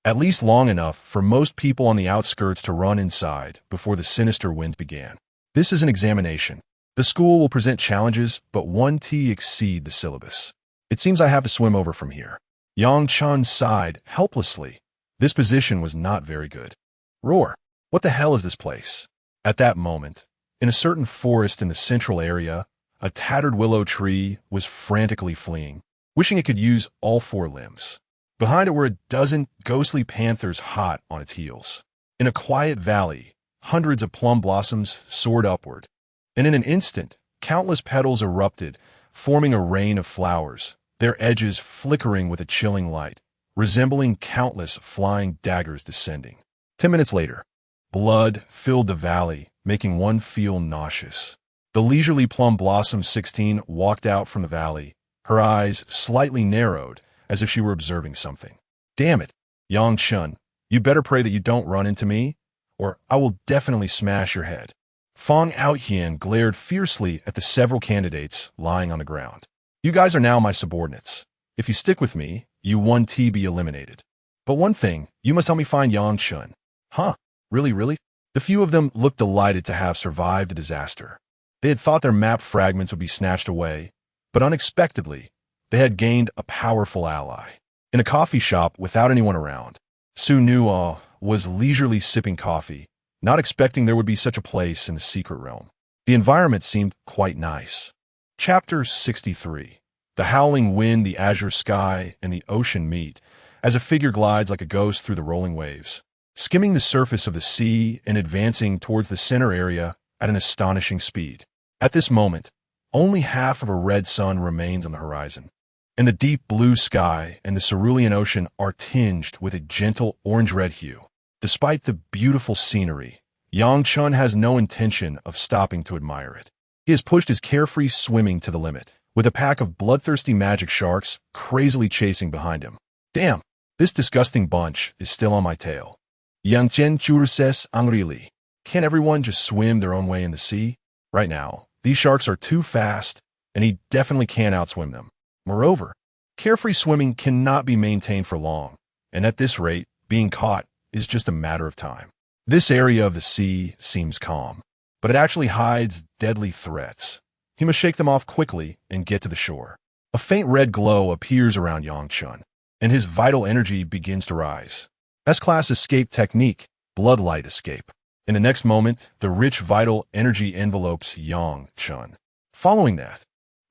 At least long enough for most people on the outskirts to run inside before the sinister winds began. This is an examination. The school will present challenges, but 1T exceed the syllabus. It seems I have to swim over from here. Chen sighed helplessly. This position was not very good. Roar! What the hell is this place? At that moment, in a certain forest in the central area, a tattered willow tree was frantically fleeing, wishing it could use all four limbs. Behind it were a dozen ghostly panthers hot on its heels. In a quiet valley, hundreds of plum blossoms soared upward, and in an instant, countless petals erupted, forming a rain of flowers, their edges flickering with a chilling light, resembling countless flying daggers descending. 10 minutes later, blood filled the valley, making one feel nauseous. The leisurely Plum Blossom 16 walked out from the valley, her eyes slightly narrowed, as if she were observing something. Damn it, Chen, you better pray that you don't run into me, or I will definitely smash your head. Fong Outhian glared fiercely at the several candidates lying on the ground. You guys are now my subordinates. If you stick with me, you 1T be eliminated. But one thing, you must help me find Chen. Huh? Really? The few of them looked delighted to have survived the disaster. They had thought their map fragments would be snatched away, but unexpectedly, they had gained a powerful ally. In a coffee shop without anyone around, Su Nuo was leisurely sipping coffee, not expecting there would be such a place in the secret realm. The environment seemed quite nice. Chapter 63. The howling wind, the azure sky, and the ocean meet, as a figure glides like a ghost through the rolling waves, skimming the surface of the sea and advancing towards the center area at an astonishing speed. At this moment, only half of a red sun remains on the horizon, and the deep blue sky and the cerulean ocean are tinged with a gentle orange-red hue. Despite the beautiful scenery, Chen has no intention of stopping to admire it. He has pushed his carefree swimming to the limit, with a pack of bloodthirsty magic sharks crazily chasing behind him. Damn, this disgusting bunch is still on my tail. Chen churses angrili. Can't everyone just swim their own way in the sea? Right now, these sharks are too fast, and he definitely can't outswim them. Moreover, carefree swimming cannot be maintained for long, and at this rate, being caught is just a matter of time. This area of the sea seems calm, but it actually hides deadly threats. He must shake them off quickly and get to the shore. A faint red glow appears around Chen, and his vital energy begins to rise. S-Class Escape Technique, Bloodlight Escape. In the next moment, the rich vital energy envelopes Chen. Following that,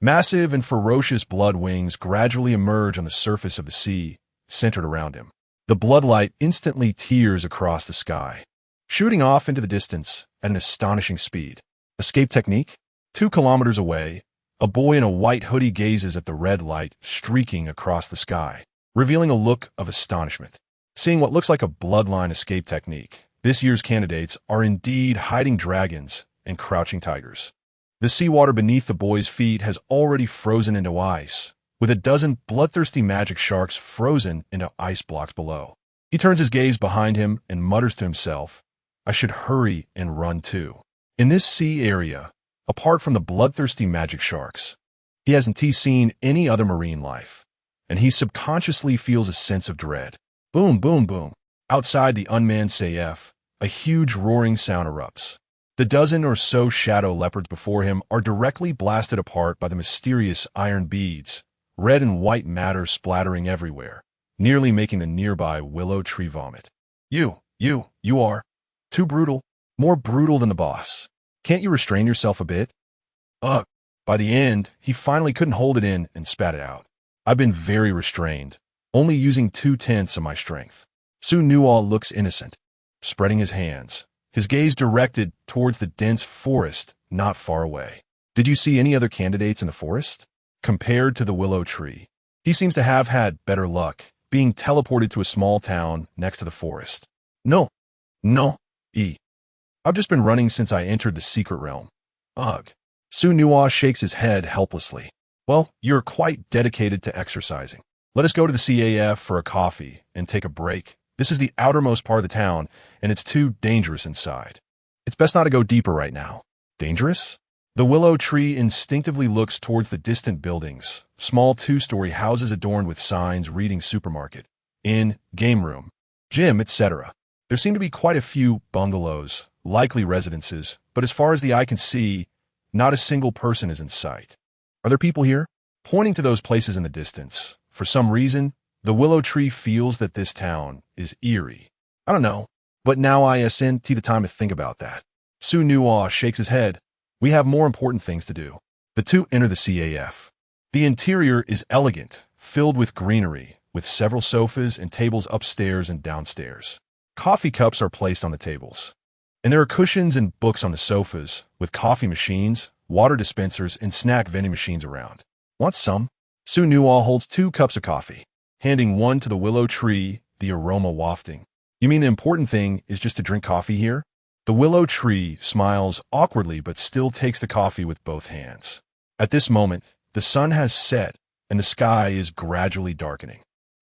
massive and ferocious blood wings gradually emerge on the surface of the sea, centered around him. The bloodlight instantly tears across the sky, shooting off into the distance at an astonishing speed. Escape technique? 2 kilometers away, a boy in a white hoodie gazes at the red light streaking across the sky, revealing a look of astonishment. Seeing what looks like a bloodline escape technique, this year's candidates are indeed hiding dragons and crouching tigers. The seawater beneath the boy's feet has already frozen into ice, with a dozen bloodthirsty magic sharks frozen into ice blocks below. He turns his gaze behind him and mutters to himself, I should hurry and run too. In this sea area, apart from the bloodthirsty magic sharks, he hasn't seen any other marine life, and he subconsciously feels a sense of dread. Boom, boom, boom. Outside the unmanned CF, a huge roaring sound erupts. The dozen or so shadow leopards before him are directly blasted apart by the mysterious iron beads, red and white matter splattering everywhere, nearly making the nearby willow tree vomit. You are too brutal, more brutal than the boss. Can't you restrain yourself a bit? Ugh. By the end, he finally couldn't hold it in and spat it out. I've been very restrained, only using 2/10 of my strength. Su Nual looks innocent, spreading his hands, his gaze directed towards the dense forest not far away. Did you see any other candidates in the forest? Compared to the willow tree, he seems to have had better luck, being teleported to a small town next to the forest. No. I've just been running since I entered the secret realm. Ugh. Su Nual shakes his head helplessly. Well, you're quite dedicated to exercising. Let us go to the CAF for a coffee and take a break. This is the outermost part of the town, and it's too dangerous inside. It's best not to go deeper right now. Dangerous? The willow tree instinctively looks towards the distant buildings, small 2-story houses adorned with signs reading supermarket, inn, game room, gym, etc. There seem to be quite a few bungalows, likely residences, but as far as the eye can see, not a single person is in sight. Are there people here? Pointing to those places in the distance, for some reason, the willow tree feels that this town is eerie. I don't know, but now I isn't the time to think about that. Su Nual shakes his head. We have more important things to do. The two enter the CAF. The interior is elegant, filled with greenery, with several sofas and tables upstairs and downstairs. Coffee cups are placed on the tables. And there are cushions and books on the sofas, with coffee machines, water dispensers, and snack vending machines around. Want some? Su Nual holds 2 cups of coffee, handing one to the willow tree, the aroma wafting. You mean the important thing is just to drink coffee here? The willow tree smiles awkwardly but still takes the coffee with both hands. At this moment, the sun has set and the sky is gradually darkening.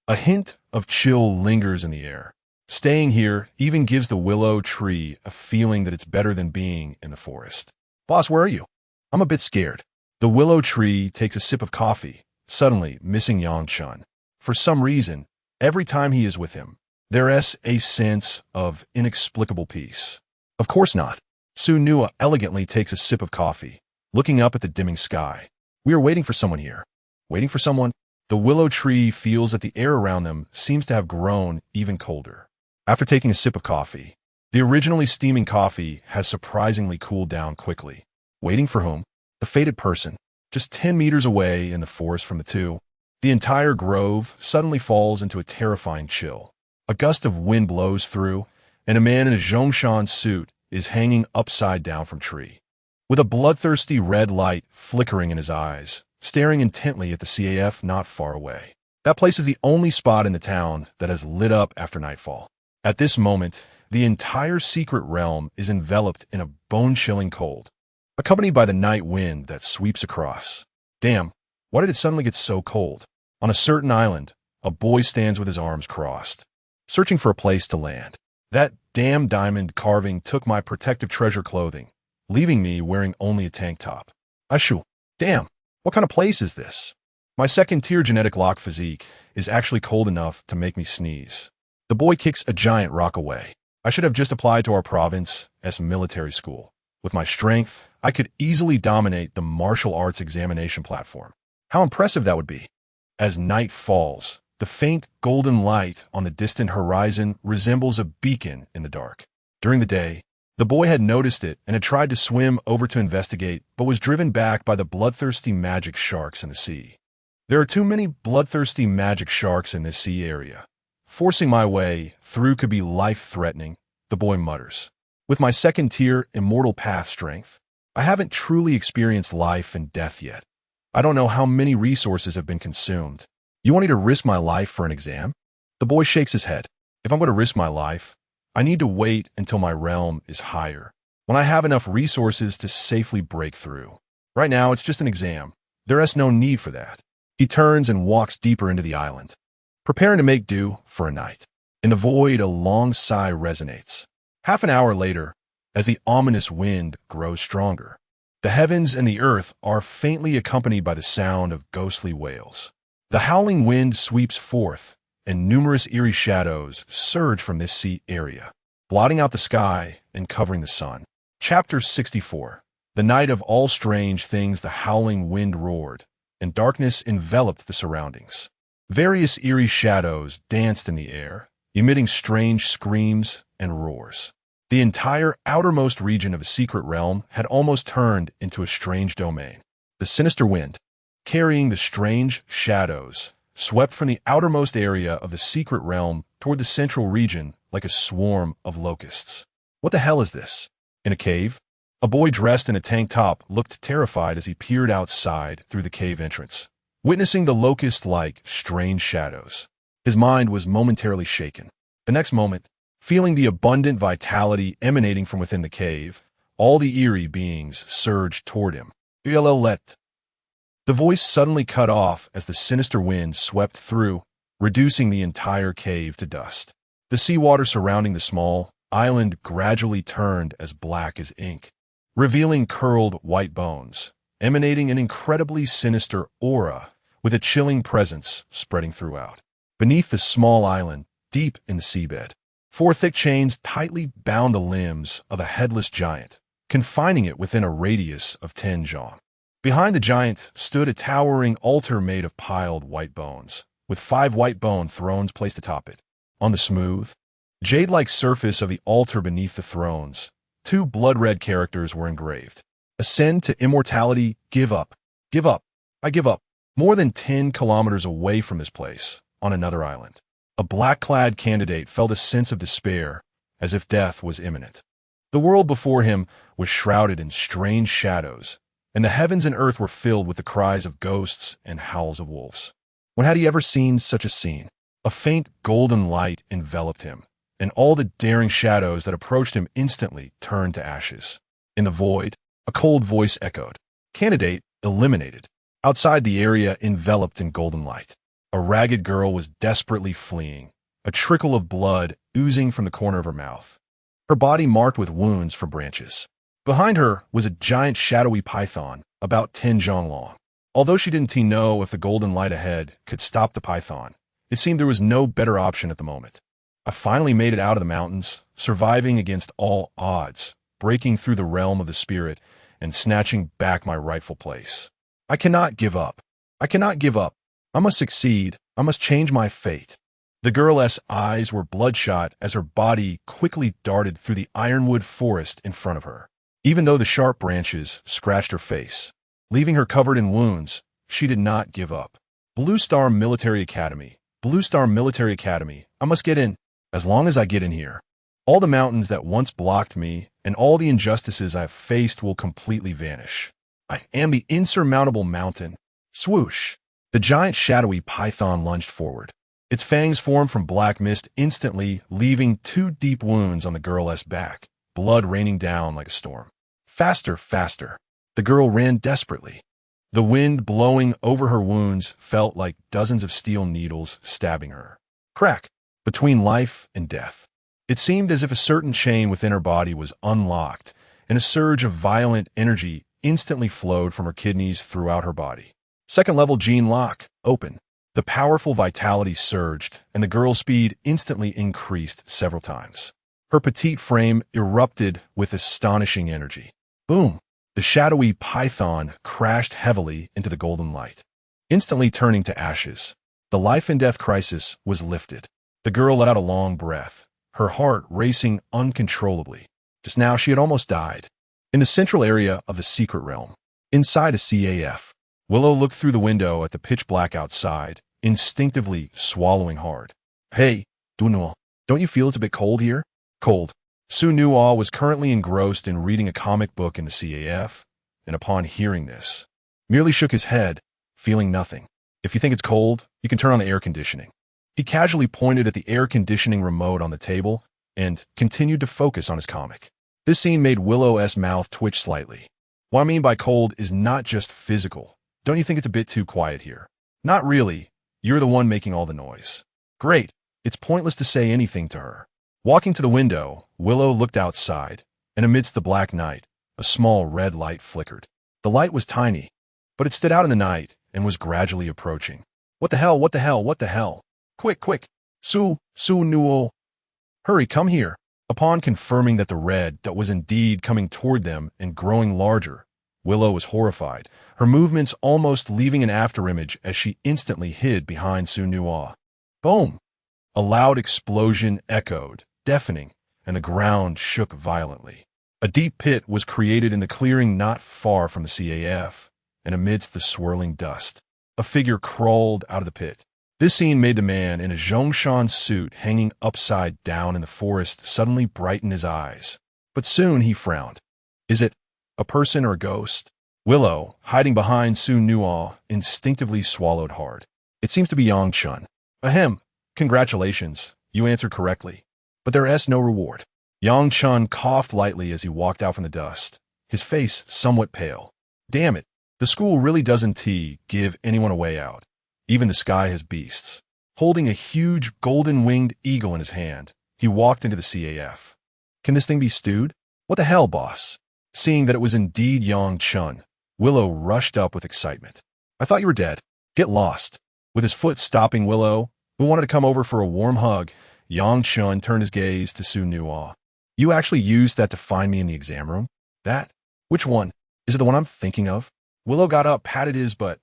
A hint of chill lingers in the air. Staying here even gives the willow tree a feeling that it's better than being in the forest. Boss, where are you? I'm a bit scared. The willow tree takes a sip of coffee, suddenly missing Yang Chen. For some reason, every time he is with him, there is a sense of inexplicable peace. Of course not. Su Nual elegantly takes a sip of coffee, looking up at the dimming sky. We are waiting for someone here. Waiting for someone? The willow tree feels that the air around them seems to have grown even colder. After taking a sip of coffee, the originally steaming coffee has surprisingly cooled down quickly. Waiting for whom? The fated person. Just 10 meters away in the forest from the two, the entire grove suddenly falls into a terrifying chill. A gust of wind blows through, and a man in a Zhongshan suit is hanging upside down from tree, with a bloodthirsty red light flickering in his eyes, staring intently at the CAF not far away. That place is the only spot in the town that has lit up after nightfall. At this moment, the entire secret realm is enveloped in a bone-chilling cold, accompanied by the night wind that sweeps across. Damn, why did it suddenly get so cold? On a certain island, a boy stands with his arms crossed, searching for a place to land. That damn diamond carving took my protective treasure clothing, leaving me wearing only a tank top. Ashu, damn, what kind of place is this? My second-tier genetic lock physique is actually cold enough to make me sneeze. The boy kicks a giant rock away. I should have just applied to our province as military school. With my strength, I could easily dominate the martial arts examination platform. How impressive that would be. As night falls, the faint golden light on the distant horizon resembles a beacon in the dark. During the day, the boy had noticed it and had tried to swim over to investigate, but was driven back by the bloodthirsty magic sharks in the sea. There are too many bloodthirsty magic sharks in this sea area. Forcing my way through could be life-threatening, the boy mutters. With my second-tier immortal path strength, I haven't truly experienced life and death yet. I don't know how many resources have been consumed. You want me to risk my life for an exam? The boy shakes his head. If I'm going to risk my life, I need to wait until my realm is higher, when I have enough resources to safely break through. Right now, it's just an exam. There is no need for that. He turns and walks deeper into the island, preparing to make do for a night. In the void, a long sigh resonates. Half an hour later, as the ominous wind grows stronger, the heavens and the earth are faintly accompanied by the sound of ghostly wails. The howling wind sweeps forth, and numerous eerie shadows surged from this sea area, blotting out the sky and covering the sun. Chapter 64. The night of all strange things, the howling wind roared, and darkness enveloped the surroundings. Various eerie shadows danced in the air, emitting strange screams and roars. The entire outermost region of a secret realm had almost turned into a strange domain. The sinister wind, carrying the strange shadows, swept from the outermost area of the secret realm toward the central region like a swarm of locusts. What the hell is this? In a cave? A boy dressed in a tank top looked terrified as he peered outside through the cave entrance, witnessing the locust-like strange shadows. His mind was momentarily shaken. The next moment, feeling the abundant vitality emanating from within the cave, all the eerie beings surged toward him. Let. The voice suddenly cut off as the sinister wind swept through, reducing the entire cave to dust. The seawater surrounding the small island gradually turned as black as ink, revealing curled white bones, emanating an incredibly sinister aura with a chilling presence spreading throughout. Beneath the small island, deep in the seabed, 4 thick chains tightly bound the limbs of a headless giant, confining it within a radius of 10 jong. Behind the giant stood a towering altar made of piled white bones, with 5 white bone thrones placed atop it. On the smooth, jade-like surface of the altar beneath the thrones, 2 blood-red characters were engraved. Ascend to immortality, give up. Give up. I give up. More than 10 kilometers away from this place, on another island, a black-clad candidate felt a sense of despair, as if death was imminent. The world before him was shrouded in strange shadows, and the heavens and earth were filled with the cries of ghosts and howls of wolves. When had he ever seen such a scene? A faint golden light enveloped him, and all the daring shadows that approached him instantly turned to ashes. In the void, a cold voice echoed. Candidate eliminated. Outside the area enveloped in golden light, a ragged girl was desperately fleeing, a trickle of blood oozing from the corner of her mouth, her body marked with wounds from branches. Behind her was a giant shadowy python, about 10 jong long. Although she didn't know if the golden light ahead could stop the python, it seemed there was no better option at the moment. I finally made it out of the mountains, surviving against all odds, breaking through the realm of the spirit and snatching back my rightful place. I cannot give up. I cannot give up. I must succeed. I must change my fate. The girl's eyes were bloodshot as her body quickly darted through the ironwood forest in front of her. Even though the sharp branches scratched her face, leaving her covered in wounds, she did not give up. Blue Star Military Academy. Blue Star Military Academy. I must get in. As long as I get in here, all the mountains that once blocked me and all the injustices I have faced will completely vanish. I am the insurmountable mountain. Swoosh. The giant shadowy python lunged forward. Its fangs formed from black mist instantly, leaving 2 deep wounds on the girl's back, blood raining down like a storm. Faster, faster. The girl ran desperately. The wind blowing over her wounds felt like dozens of steel needles stabbing her. Crack. Between life and death. It seemed as if a certain chain within her body was unlocked, and a surge of violent energy instantly flowed from her kidneys throughout her body. Second-level gene lock. Open. The powerful vitality surged, and the girl's speed instantly increased several times. Her petite frame erupted with astonishing energy. Boom! The shadowy python crashed heavily into the golden light, instantly turning to ashes. The life and death crisis was lifted. The girl let out a long breath, her heart racing uncontrollably. Just now she had almost died. In the central area of the secret realm, inside a CAF, Willow looked through the window at the pitch black outside, instinctively swallowing hard. Hey, Dunua, don't you feel it's a bit cold here? Cold. Su Nua was currently engrossed in reading a comic book in the CAF, and upon hearing this, merely shook his head, feeling nothing. If you think it's cold, you can turn on the air conditioning. He casually pointed at the air conditioning remote on the table and continued to focus on his comic. This scene made Willow's mouth twitch slightly. What I mean by cold is not just physical. Don't you think it's a bit too quiet here? Not really. You're the one making all the noise. Great. It's pointless to say anything to her. Walking to the window, Willow looked outside, and amidst the black night, a small red light flickered. The light was tiny, but it stood out in the night and was gradually approaching. What the hell? What the hell? What the hell? Quick, quick! Su Nuo! Hurry, come here! Upon confirming that the red that was indeed coming toward them and growing larger, Willow was horrified, her movements almost leaving an afterimage as she instantly hid behind Su Nuo. Boom! A loud explosion echoed, deafening, and the ground shook violently. A deep pit was created in the clearing not far from the CAF, and amidst the swirling dust, a figure crawled out of the pit. This scene made the man in a Zhongshan suit hanging upside down in the forest suddenly brighten his eyes. But soon he frowned. Is it a person or a ghost? Willow, hiding behind Su Nuo, instinctively swallowed hard. It seems to be Yang Chen. Ahem. Congratulations, you answered correctly. But there is no reward. Yang Chen coughed lightly as he walked out from the dust, his face somewhat pale. Damn it, the school really doesn't give anyone a way out. Even the sky has beasts. Holding a huge golden-winged eagle in his hand, he walked into the CAF. Can this thing be stewed? What the hell, boss? Seeing that it was indeed Yang Chen, Willow rushed up with excitement. I thought you were dead. Get lost. With his foot stopping Willow, who wanted to come over for a warm hug, Yang Chen turned his gaze to Su Nuo. You actually used that to find me in the exam room? That? Which one? Is it the one I'm thinking of? Willow got up, patted his butt,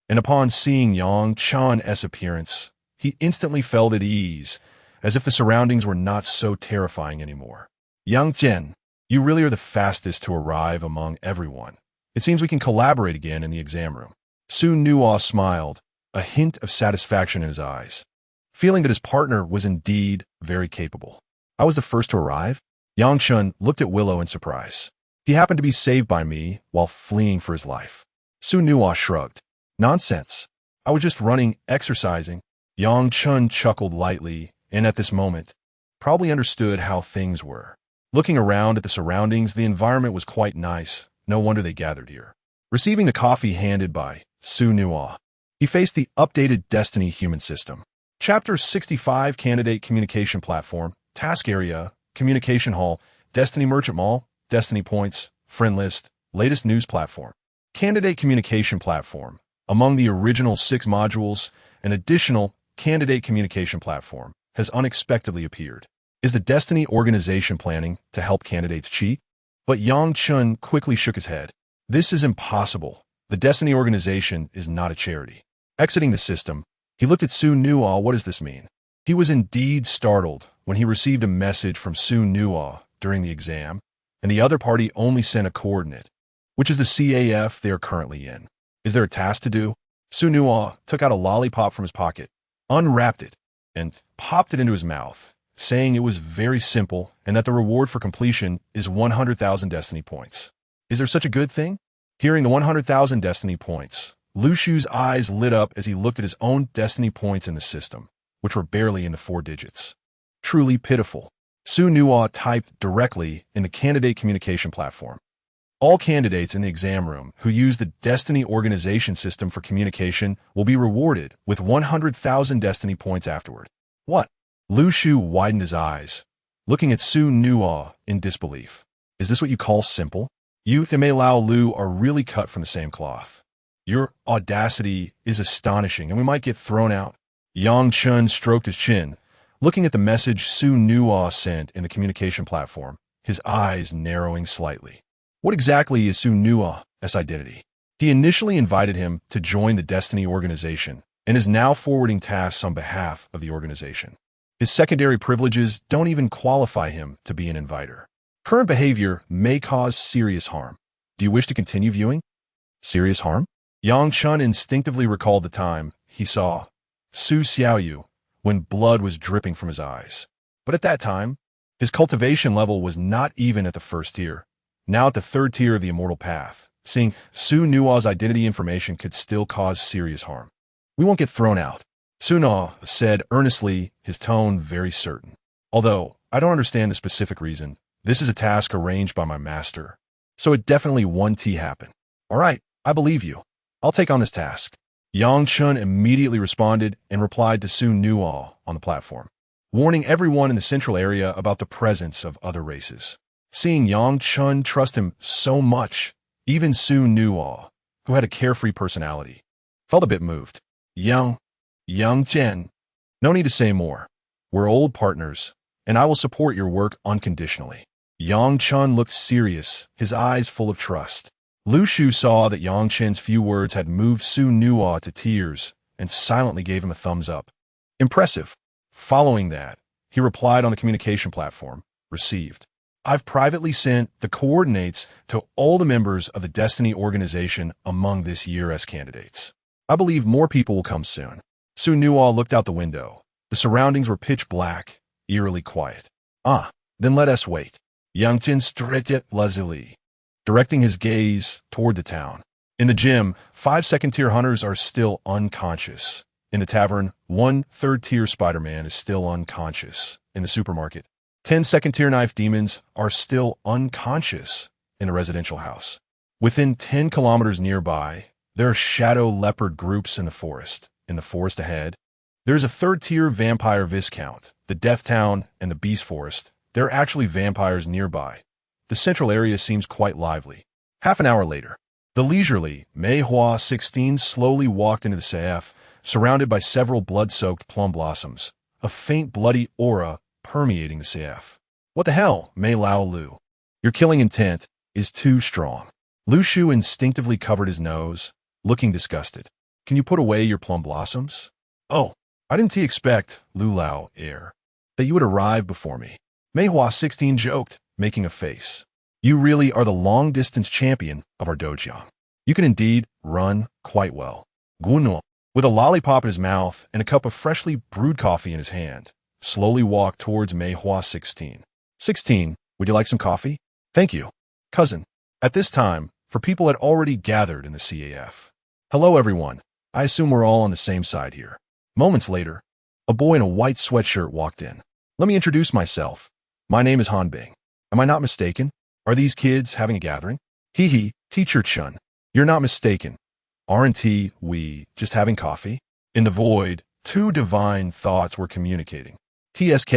and upon seeing Yang Chen's appearance, he instantly felt at ease, as if the surroundings were not so terrifying anymore. Yang Chen, you really are the fastest to arrive among everyone. It seems we can collaborate again in the exam room. Su Nuo smiled, a hint of satisfaction in his eyes, feeling that his partner was indeed very capable. I was the first to arrive? Yang Chen looked at Willow in surprise. He happened to be saved by me while fleeing for his life. Su Nuo shrugged. Nonsense. I was just running, exercising. Yang Chen chuckled lightly, and at this moment, probably understood how things were. Looking around at the surroundings, the environment was quite nice. No wonder they gathered here. Receiving the coffee handed by Su Nuo, he faced the updated Destiny human system. Chapter 65 Candidate Communication Platform, Task Area, Communication Hall, Destiny Merchant Mall, Destiny Points, Friend List, Latest News Platform. Candidate Communication Platform. Among the original 6 modules, an additional Candidate Communication Platform has unexpectedly appeared. Is the Destiny organization planning to help candidates cheat? But Yang Chen quickly shook his head. This is impossible. The Destiny organization is not a charity. Exiting the system, he looked at Su Nuo. What does this mean? He was indeed startled when he received a message from Su Nuo during the exam, and the other party only sent a coordinate, which is the CAF they are currently in. Is there a task to do? Su Nuo took out a lollipop from his pocket, unwrapped it, and popped it into his mouth, saying it was very simple and that the reward for completion is 100,000 Destiny points. Is there such a good thing? Hearing the 100,000 Destiny points, Lu Shu's eyes lit up as he looked at his own Destiny points in the system, which were barely in the 4 digits. Truly pitiful. Su Nuo typed directly in the Candidate Communication Platform. All candidates in the exam room who use the Destiny organization system for communication will be rewarded with 100,000 Destiny points afterward. What? Lu Shu widened his eyes, looking at Su Nuo in disbelief. Is this what you call simple? You and Mei Lao Lu are really cut from the same cloth. Your audacity is astonishing, and we might get thrown out. Yang Chen stroked his chin, looking at the message Su Nuo sent in the communication platform, his eyes narrowing slightly. What exactly is Su Nuo's identity? He initially invited him to join the Destiny organization and is now forwarding tasks on behalf of the organization. His secondary privileges don't even qualify him to be an inviter. Current behavior may cause serious harm. Do you wish to continue viewing? Serious harm? Yang Chen instinctively recalled the time he saw Su Xiaoyu when blood was dripping from his eyes. But at that time, his cultivation level was not even at the 1st tier. Now at the 3rd tier of the Immortal Path, seeing Su Nuo's identity information could still cause serious harm. We won't get thrown out, Su Nuo said earnestly, his tone very certain. Although I don't understand the specific reason, this is a task arranged by my master, so it definitely won't happen. All right, I believe you. I'll take on this task. Yang Chen immediately responded and replied to Su Nuo on the platform, warning everyone in the central area about the presence of other races. Seeing Yang Chen trust him so much, even Su Nuo, who had a carefree personality, felt a bit moved. Yang Chen, No need to say more. We're old partners, and I will support your work unconditionally. Yang Chen looked serious, his eyes full of trust. Lu Shu saw that Yang Chen's few words had moved Su Nuo to tears and silently gave him a thumbs up. Impressive. Following that, he replied on the communication platform, received. I've privately sent the coordinates to all the members of the Destiny organization among this year's candidates. I believe more people will come soon. Su Nuo looked out the window. The surroundings were pitch black, eerily quiet. Then let us wait. Yang Chen stretched lazily, directing his gaze toward the town. In the gym, 5 second-tier hunters are still unconscious. In the tavern, 1 third-tier Spider-Man is still unconscious. In the supermarket, 10 second-tier knife demons are still unconscious in a residential house. Within 10 kilometers nearby, there are shadow leopard groups in the forest. In the forest ahead, there's a third-tier vampire Viscount, the Death Town, and the Beast Forest. There are actually vampires nearby. The central area seems quite lively. Half an hour later, the leisurely Meihua 16 slowly walked into the CF, surrounded by several blood-soaked plum blossoms, a faint bloody aura permeating the CF. What the hell, Mei Lao Lu? Your killing intent is too strong. Lu Shu instinctively covered his nose, looking disgusted. Can you put away your plum blossoms? Oh, I didn't expect, Lu Lao Air, that you would arrive before me. Meihua 16 joked, making a face. You really are the long-distance champion of our dojo. You can indeed run quite well. Gunuo, with a lollipop in his mouth and a cup of freshly brewed coffee in his hand, slowly walked towards Meihua 16. 16, would you like some coffee? Thank you, cousin. At this time, for people had already gathered in the CAF. Hello, everyone. I assume we're all on the same side here. Moments later, a boy in a white sweatshirt walked in. Let me introduce myself. My name is Han Bing. Am I not mistaken? Are these kids having a gathering? Hee, Teacher Chen. You're not mistaken. Aren't we just having coffee? In the void, 2 divine thoughts were communicating. TSK.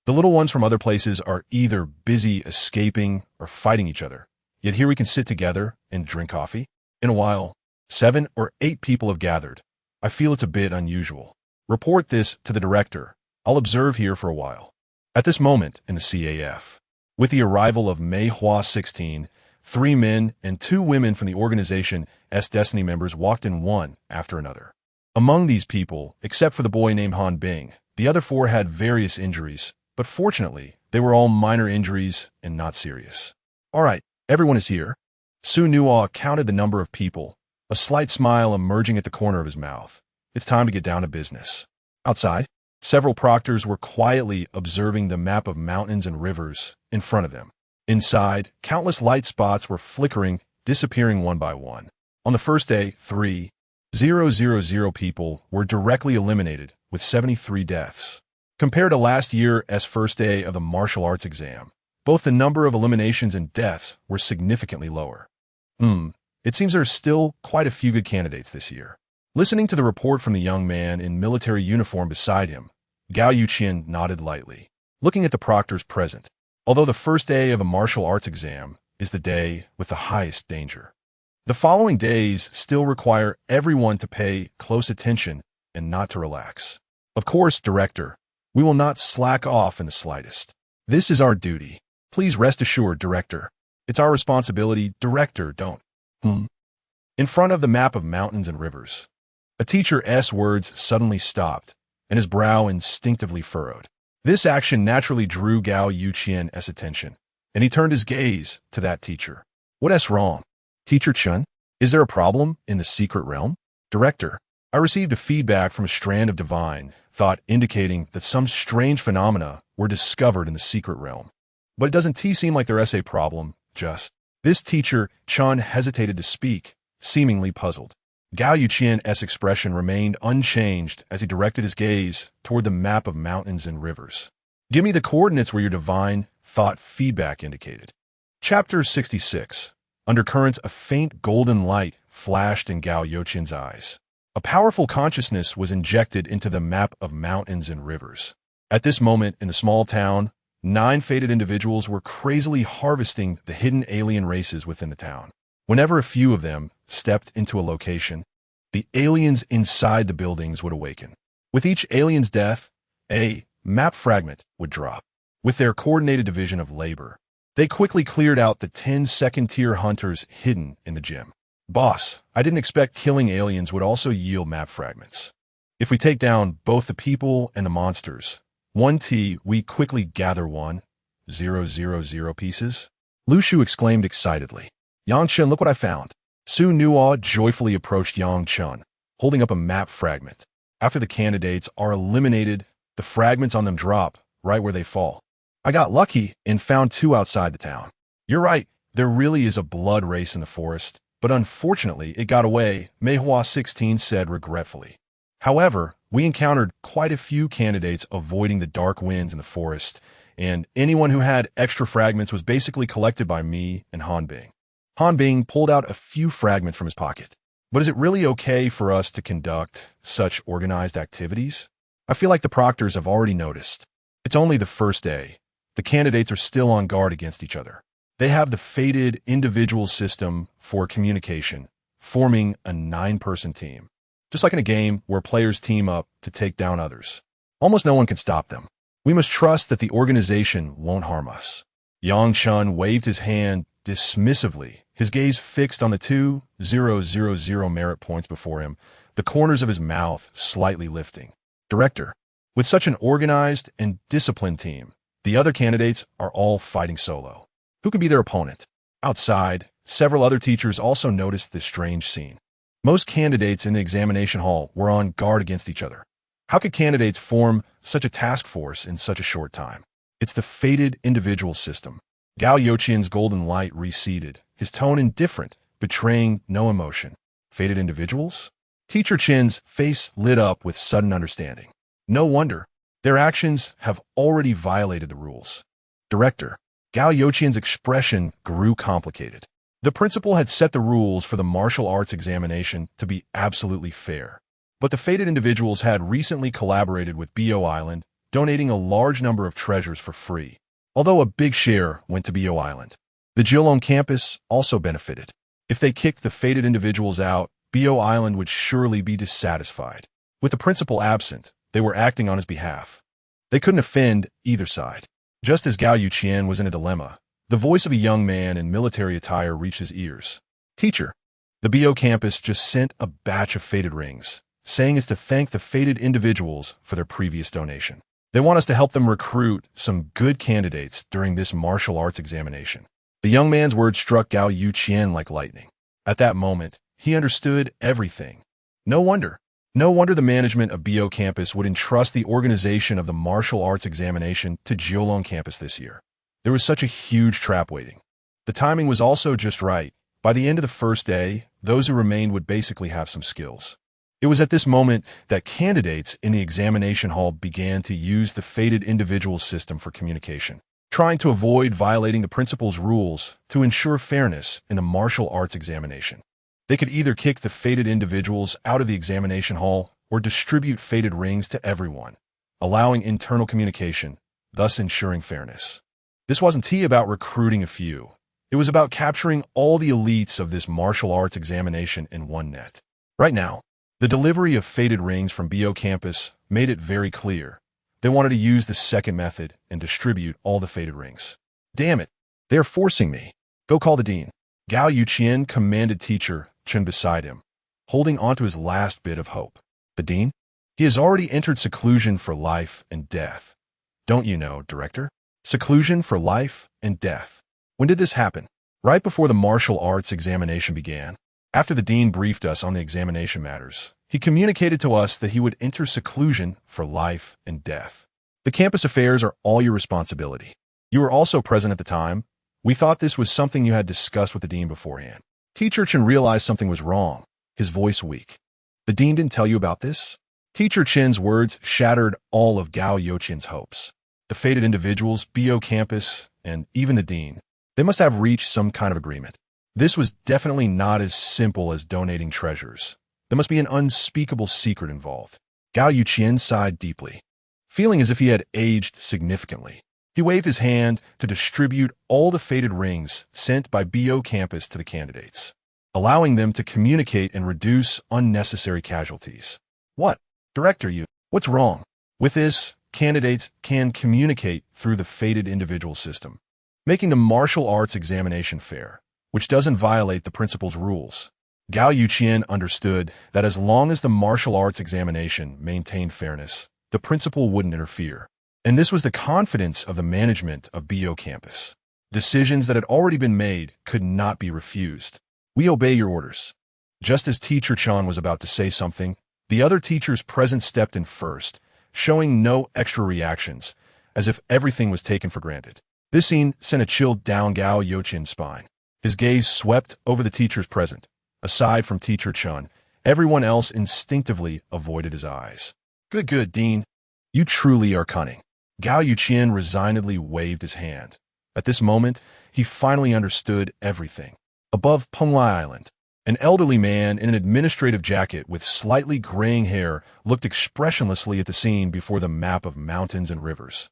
The little ones from other places are either busy escaping or fighting each other. Yet here we can sit together and drink coffee. In a while, 7 or 8 people have gathered. I feel it's a bit unusual. Report this to the director. I'll observe here for a while. At this moment in the CAF, with the arrival of Meihua 16, 3 men and 2 women from the organization as Destiny members walked in one after another. Among these people, except for the boy named Han Bing, the other 4 had various injuries, but fortunately, they were all minor injuries and not serious. All right, everyone is here. Su Nuo counted the number of people, a slight smile emerging at the corner of his mouth. It's time to get down to business. Outside, several proctors were quietly observing the map of mountains and rivers in front of them. Inside, countless light spots were flickering, disappearing one by one. On the first day, 3,000 people were directly eliminated, with 73 deaths. Compared to last year's first day of the martial arts exam, both the number of eliminations and deaths were significantly lower. It seems there are still quite a few good candidates this year. Listening to the report from the young man in military uniform beside him, Gao Yuqian nodded lightly, looking at the proctors present. Although the first day of a martial arts exam is the day with the highest danger, the following days still require everyone to pay close attention and not to relax. Of course, Director, we will not slack off in the slightest. This is our duty. Please rest assured, Director. It's our responsibility, Director, don't. In front of the map of mountains and rivers, a teacher's words suddenly stopped, and his brow instinctively furrowed. This action naturally drew Gao Yuqian's attention, and he turned his gaze to that teacher. What's wrong? Teacher Chen? Is there a problem in the secret realm? Director, I received a feedback from a strand of divine thought indicating that some strange phenomena were discovered in the secret realm. But it doesn't seem like there's a problem, just. This teacher, Chen, hesitated to speak, seemingly puzzled. Gao Yuqian's expression remained unchanged as he directed his gaze toward the map of mountains and rivers. Give me the coordinates where your divine thought feedback indicated. Chapter 66. Undercurrents, a faint golden light flashed in Gao Yuqian's eyes. A powerful consciousness was injected into the map of mountains and rivers. At this moment in the small town, 9 fated individuals were crazily harvesting the hidden alien races within the town. Whenever a few of them stepped into a location, the aliens inside the buildings would awaken. With each alien's death, a map fragment would drop. With their coordinated division of labor, they quickly cleared out the 10 second-tier hunters hidden in the gym. Boss, I didn't expect killing aliens would also yield map fragments. If we take down both the people and the monsters, 1T, we quickly gather 1,000 pieces. Lu Shu exclaimed excitedly. Yang Chen, look what I found. Su Nuo joyfully approached Yang Chen, holding up a map fragment. After the candidates are eliminated, the fragments on them drop right where they fall. I got lucky and found 2 outside the town. You're right, there really is a blood race in the forest, but unfortunately it got away, Meihua 16 said regretfully. However, we encountered quite a few candidates avoiding the dark winds in the forest, and anyone who had extra fragments was basically collected by me and Han Bing. Han Bing pulled out a few fragments from his pocket. But is it really okay for us to conduct such organized activities? I feel like the proctors have already noticed. It's only the first day. The candidates are still on guard against each other. They have the fated individual system for communication, forming a 9-person team. Just like in a game where players team up to take down others. Almost no one can stop them. We must trust that the organization won't harm us. Yang Chen waved his hand dismissively, his gaze fixed on the 2,000 merit points before him, the corners of his mouth slightly lifting. Director, with such an organized and disciplined team, the other candidates are all fighting solo. Who could be their opponent? Outside, several other teachers also noticed this strange scene. Most candidates in the examination hall were on guard against each other. How could candidates form such a task force in such a short time? It's the fated individual system. Gao Youqian's golden light receded, his tone indifferent, betraying no emotion. Fated individuals? Teacher Chen's face lit up with sudden understanding. No wonder. Their actions have already violated the rules. Director, Gao Youqian's expression grew complicated. The principal had set the rules for the martial arts examination to be absolutely fair. But the fated individuals had recently collaborated with Bo Island, donating a large number of treasures for free. Although a big share went to Bo Island. The Jiulong campus also benefited. If they kicked the fated individuals out, Bo Island would surely be dissatisfied. With the principal absent, they were acting on his behalf. They couldn't offend either side. Just as Gao Youqian was in a dilemma, the voice of a young man in military attire reached his ears. Teacher, the Bo campus just sent a batch of fated rings, saying it's to thank the fated individuals for their previous donation. They want us to help them recruit some good candidates during this martial arts examination. The young man's words struck Gao Youqian like lightning. At that moment, he understood everything. No wonder the management of Bo campus would entrust the organization of the martial arts examination to Jiulong campus this year. There was such a huge trap waiting. The timing was also just right. By the end of the first day, those who remained would basically have some skills. It was at this moment that candidates in the examination hall began to use the fated individual system for communication, trying to avoid violating the principal's rules to ensure fairness in the martial arts examination. They could either kick the fated individuals out of the examination hall or distribute fated rings to everyone, allowing internal communication, thus ensuring fairness. This wasn't about recruiting a few. It was about capturing all the elites of this martial arts examination in one net. Right now, the delivery of fated rings from Bo campus made it very clear. They wanted to use the second method and distribute all the fated rings. Damn it, they are forcing me. Go call the dean. Gao Youqian commanded teacher Chen beside him, holding onto his last bit of hope. The dean? He has already entered seclusion for life and death. Don't you know, director? Seclusion for life and death. When did this happen? Right before the martial arts examination began. After the dean briefed us on the examination matters, he communicated to us that he would enter seclusion for life and death. The campus affairs are all your responsibility. You were also present at the time. We thought this was something you had discussed with the dean beforehand. Teacher Chen realized something was wrong, his voice weak. The dean didn't tell you about this? Teacher Chen's words shattered all of Gao Youqian's hopes. The fated individuals, Bo campus, and even the dean, they must have reached some kind of agreement. This was definitely not as simple as donating treasures. There must be an unspeakable secret involved. Gao Youqian sighed deeply, feeling as if he had aged significantly. He waved his hand to distribute all the fated rings sent by Bo campus to the candidates, allowing them to communicate and reduce unnecessary casualties. What? Director, What's wrong? With this, candidates can communicate through the fated individual system, making the martial arts examination fair, which doesn't violate the principal's rules. Gao Yuqian understood that as long as the martial arts examination maintained fairness, the principal wouldn't interfere. And this was the confidence of the management of BO campus. Decisions that had already been made could not be refused. We obey your orders. Just as Teacher Chen was about to say something, the other teachers present stepped in first, showing no extra reactions, as if everything was taken for granted. This scene sent a chill down Gao Yuqian's spine. His gaze swept over the teachers present. Aside from Teacher Chen, everyone else instinctively avoided his eyes. Good, Dean. You truly are cunning. Gao Yuqian resignedly waved his hand. At this moment, he finally understood everything. Above Penglai Island, an elderly man in an administrative jacket with slightly graying hair looked expressionlessly at the scene before the map of mountains and rivers.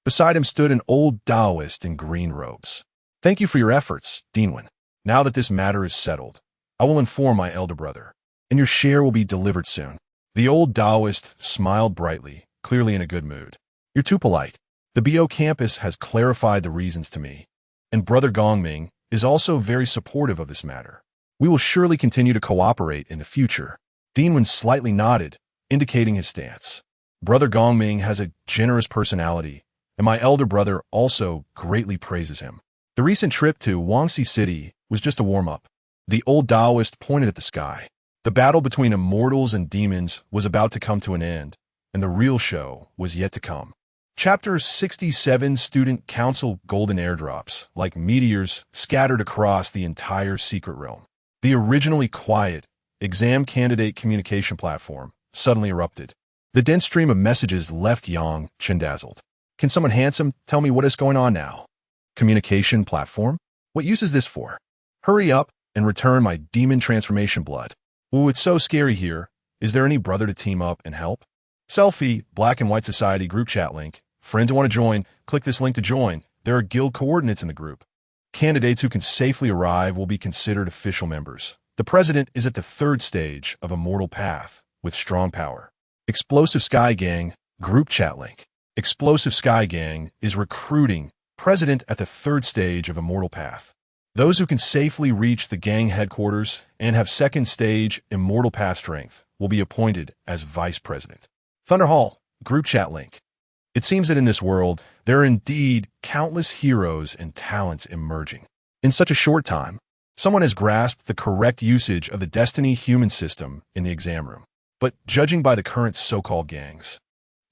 Beside him stood an old Taoist in green robes. Thank you for your efforts, Deanwen. Now that this matter is settled, I will inform my elder brother, and your share will be delivered soon. The old Taoist smiled brightly, clearly in a good mood. You're too polite. The BO campus has clarified the reasons to me, and Brother Gongming is also very supportive of this matter. We will surely continue to cooperate in the future. Deanwen slightly nodded, indicating his stance. Brother Gongming has a generous personality, and my elder brother also greatly praises him. The recent trip to Wangxi City was just a warm-up. The old Taoist pointed at the sky. The battle between immortals and demons was about to come to an end, and the real show was yet to come. Chapter 67 Student Council Golden Airdrops, like meteors, scattered across the entire secret realm. The originally quiet, exam candidate communication platform suddenly erupted. The dense stream of messages left Chen dazzled. Can someone handsome tell me what is going on now? Communication platform? What use is this for? Hurry up and return my demon transformation blood. Ooh, it's so scary here. Is there any brother to team up and help? Selfie, Black and White Society group chat link. Friends who want to join, click this link to join. There are guild coordinates in the group. Candidates who can safely arrive will be considered official members. The president is at the third stage of Immortal Path, with strong power. Explosive Sky Gang, group chat link. Explosive Sky Gang is recruiting president at the third stage of Immortal Path. Those who can safely reach the gang headquarters and have second stage Immortal Path strength will be appointed as vice president. Thunder Hall, group chat link. It seems that in this world, there are indeed countless heroes and talents emerging. In such a short time, someone has grasped the correct usage of the Destiny human system in the exam room. But judging by the current so-called gangs,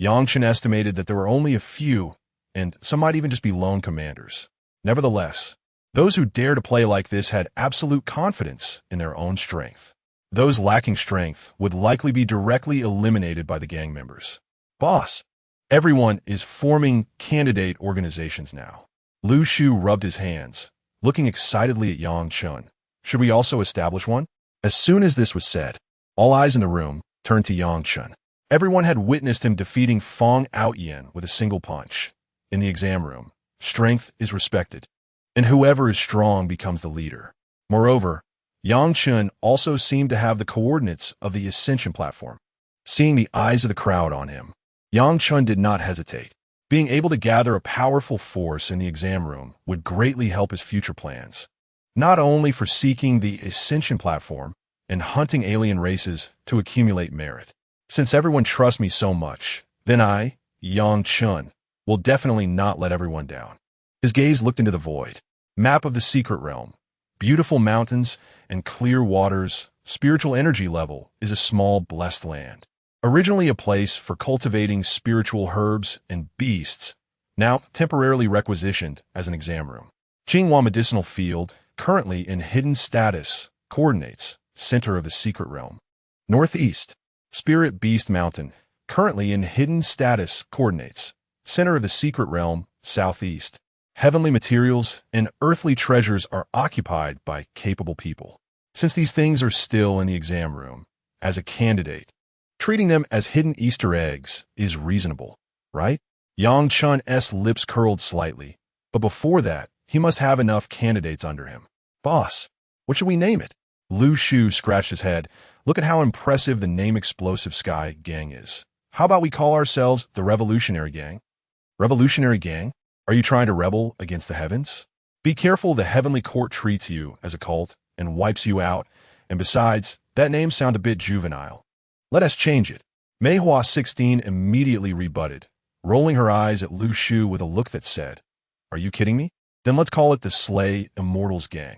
Chen estimated that there were only a few, and some might even just be lone commanders. Nevertheless, those who dare to play like this had absolute confidence in their own strength. Those lacking strength would likely be directly eliminated by the gang members. Boss, everyone is forming candidate organizations now. Lu Shu rubbed his hands, looking excitedly at Chen. Should we also establish one? As soon as this was said, all eyes in the room turned to Chen. Everyone had witnessed him defeating Fong Outyen with a single punch. In the exam room, strength is respected, and whoever is strong becomes the leader. Moreover, Chen also seemed to have the coordinates of the Ascension platform. Seeing the eyes of the crowd on him, Chen did not hesitate. Being able to gather a powerful force in the exam room would greatly help his future plans, not only for seeking the Ascension platform and hunting alien races to accumulate merit. Since everyone trusts me so much, then I, Chen, will definitely not let everyone down. His gaze looked into the void. Map of the secret realm. Beautiful mountains and clear waters. Spiritual energy level is a small blessed land. Originally a place for cultivating spiritual herbs and beasts, now temporarily requisitioned as an exam room. Qinghua medicinal field, currently in hidden status, coordinates, center of the secret realm. Northeast, Spirit Beast Mountain, currently in hidden status, coordinates, center of the secret realm, southeast. Heavenly materials and earthly treasures are occupied by capable people. Since these things are still in the exam room, as a candidate, treating them as hidden Easter eggs is reasonable, right? Chen's lips curled slightly, but before that, he must have enough candidates under him. Boss, what should we name it? Lu Shu scratched his head. Look at how impressive the name Explosive Sky Gang is. How about we call ourselves the Revolutionary Gang? Revolutionary Gang? Are you trying to rebel against the heavens? Be careful, the heavenly court treats you as a cult and wipes you out, and besides, that name sounds a bit juvenile. Let us change it. Mei Hua 16 immediately rebutted, rolling her eyes at Lu Shu with a look that said, "Are you kidding me? Then let's call it the Slay Immortals Gang.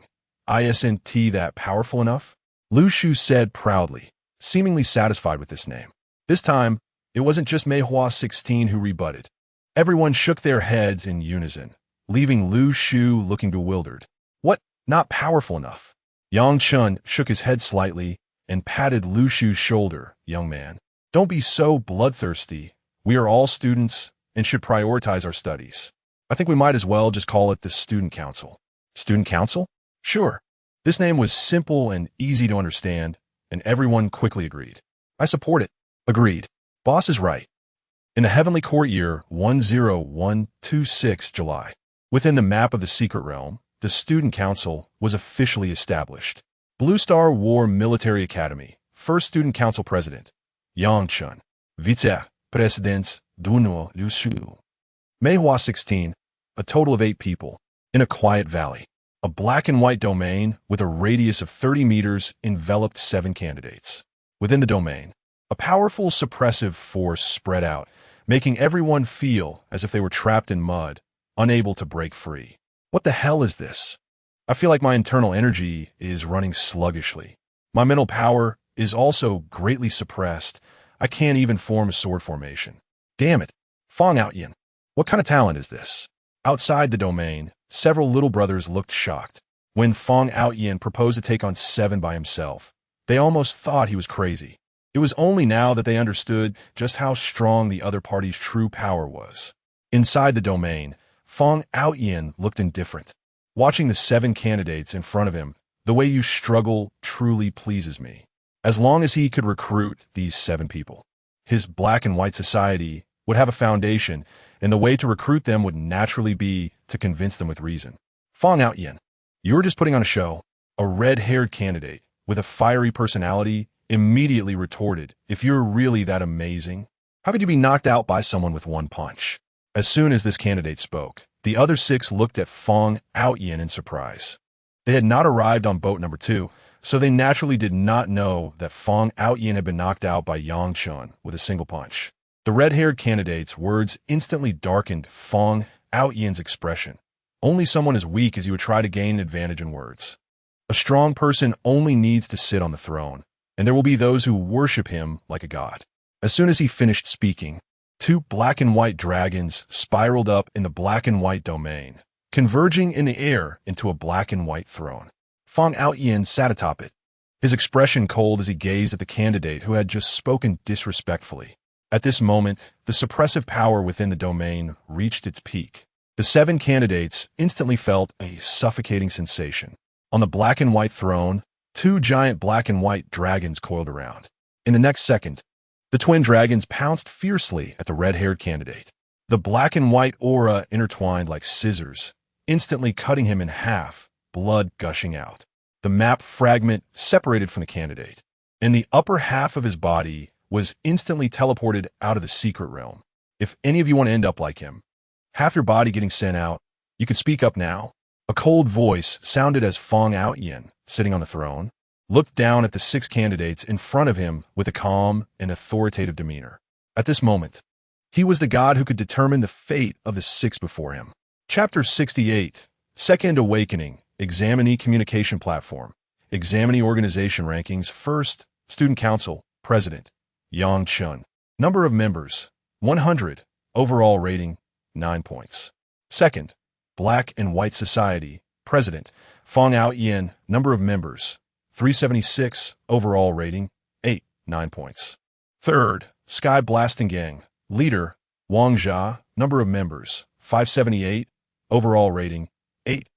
Isn't that powerful enough?" Lu Shu said proudly, seemingly satisfied with this name. This time, it wasn't just Mei Hua 16 who rebutted. Everyone shook their heads in unison, leaving Lu Shu looking bewildered. What? Not powerful enough? Yang Chen shook his head slightly and patted Lu Shu's shoulder. "Young man, don't be so bloodthirsty. We are all students and should prioritize our studies. I think we might as well just call it the Student Council." Student Council? Sure. This name was simple and easy to understand, and everyone quickly agreed. "I support it." Agreed. Boss is right. In the Heavenly Court year 10126 July, within the map of the Secret Realm, the Student Council was officially established. Blue Star War Military Academy, First Student Council President, Yang Chen, Vice-Presidents Dunuo Lu Shu. Mei Hua 16, a total of 8 people, in a quiet valley. A black and white domain with a radius of 30 meters enveloped 7 candidates. Within the domain, a powerful suppressive force spread out, making everyone feel as if they were trapped in mud, unable to break free. What the hell is this? I feel like my internal energy is running sluggishly. My mental power is also greatly suppressed. I can't even form a sword formation. Damn it. Fong Outyin. What kind of talent is this? Outside the domain, several little brothers looked shocked. When Fong Outyin proposed to take on 7 by himself, they almost thought he was crazy. It was only now that they understood just how strong the other party's true power was. Inside the domain, Fong Outyin looked indifferent. Watching the 7 candidates in front of him, the way you struggle truly pleases me. As long as he could recruit these 7 people, his black and white society would have a foundation, and the way to recruit them would naturally be to convince them with reason. Fong Outyin, you were just putting on a show. A red-haired candidate with a fiery personality immediately retorted, "If you're really that amazing, how could you be knocked out by someone with 1 punch?" As soon as this candidate spoke, the other 6 looked at Fong Outyin in surprise. They had not arrived on boat number 2, so they naturally did not know that Fong Outyin had been knocked out by Yang Chen with a single punch. The red-haired candidate's words instantly darkened Fong Outyin's expression. Only someone as weak as you would try to gain an advantage in words. A strong person only needs to sit on the throne, and there will be those who worship him like a god. As soon as he finished speaking, 2 black and white dragons spiraled up in the black and white domain, converging in the air into a black and white throne. Fong Outyin sat atop it, his expression cold as he gazed at the candidate who had just spoken disrespectfully. At this moment, the suppressive power within the domain reached its peak. The 7 candidates instantly felt a suffocating sensation. On the black and white throne, 2 giant black and white dragons coiled around. In the next second, the twin dragons pounced fiercely at the red-haired candidate. The black and white aura intertwined like scissors, instantly cutting him in half, blood gushing out. The map fragment separated from the candidate, and the upper half of his body was instantly teleported out of the secret realm. If any of you want to end up like him, half your body getting sent out, you can speak up now. A cold voice sounded as Fong Outyin, sitting on the throne, looked down at the 6 candidates in front of him with a calm and authoritative demeanor. At this moment, he was the god who could determine the fate of the 6 before him. Chapter 68, Second Awakening, Examinee Communication Platform, Examinee Organization Rankings, First, Student Council, President, Yang Chen. Number of members, 100. Overall rating, 9 points. Second, Black and White Society, President, Fong Outyin. Number of members, 376. Overall rating, 9 points. Third, Sky Blasting Gang, Leader, Wang Jia. Number of members, 578. Overall rating, 8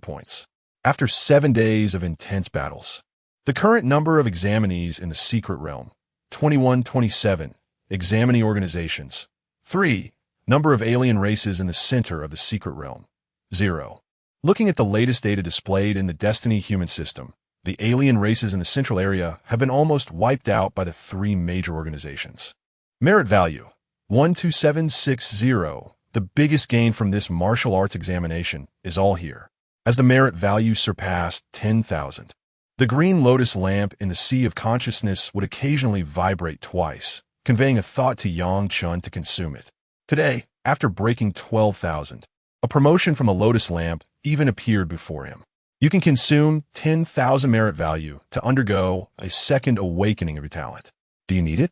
points. After 7 days of intense battles, the current number of examinees in the Secret Realm, 2127. Examinee Organizations, 3. Number of alien races in the center of the Secret Realm, 0. Looking at the latest data displayed in the Destiny human system, the alien races in the central area have been almost wiped out by the 3 major organizations. Merit value 12760. The biggest gain from this martial arts examination is all here, as the merit value surpassed 10,000. The green lotus lamp in the sea of consciousness would occasionally vibrate twice, conveying a thought to Yang Chen to consume it. Today, after breaking 12,000, a promotion from a lotus lamp even appeared before him. You can consume 10,000 merit value to undergo a second awakening of your talent. Do you need it?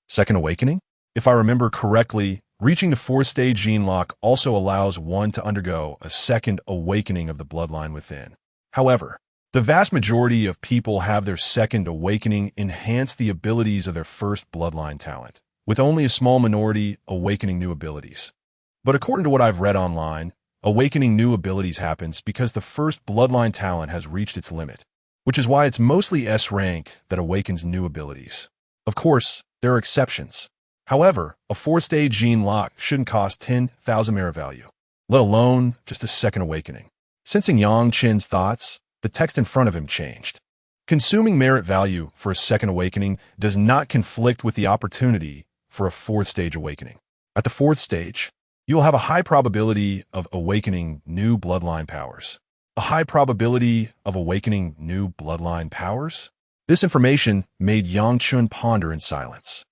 Second awakening? If I remember correctly, reaching the fourth stage gene lock also allows one to undergo a second awakening of the bloodline within. However, the vast majority of people have their second awakening enhance the abilities of their first bloodline talent, with only a small minority awakening new abilities. But according to what I've read online, awakening new abilities happens because the first bloodline talent has reached its limit, which is why it's mostly S rank that awakens new abilities. Of course, there are exceptions. However, a 4-stage gene lock shouldn't cost 10,000 merit value, let alone just a second awakening. Sensing Yang Chen's thoughts, the text in front of him changed. Consuming merit value for a second awakening does not conflict with the opportunity for a 4th-stage awakening. At the 4th stage, you will have a high probability of awakening new bloodline powers. A high probability of awakening new bloodline powers? This information made Yang Chen ponder in silence.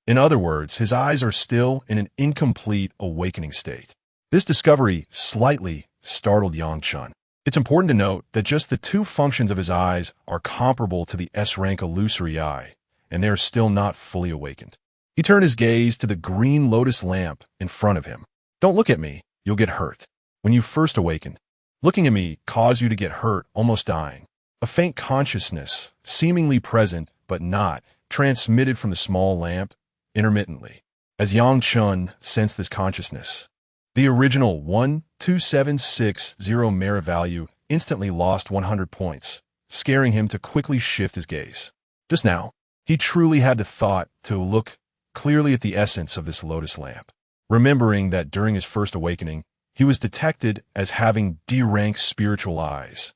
In other words, his eyes are still in an incomplete awakening state. This discovery slightly startled Yang Chen. It's important to note that just the two functions of his eyes are comparable to the S-rank illusory eye, and they are still not fully awakened. He turned his gaze to the green lotus lamp in front of him. Don't look at me, you'll get hurt. When you first awakened, looking at me caused you to get hurt, almost dying. A faint consciousness, seemingly present but not, transmitted from the small lamp intermittently. As Yang Chen sensed this consciousness, the original 12760 merit value instantly lost 100 points, scaring him to quickly shift his gaze. Just now, he truly had the thought to look clearly at the essence of this lotus lamp, remembering that during his first awakening, he was detected as having D-rank spiritual eyes.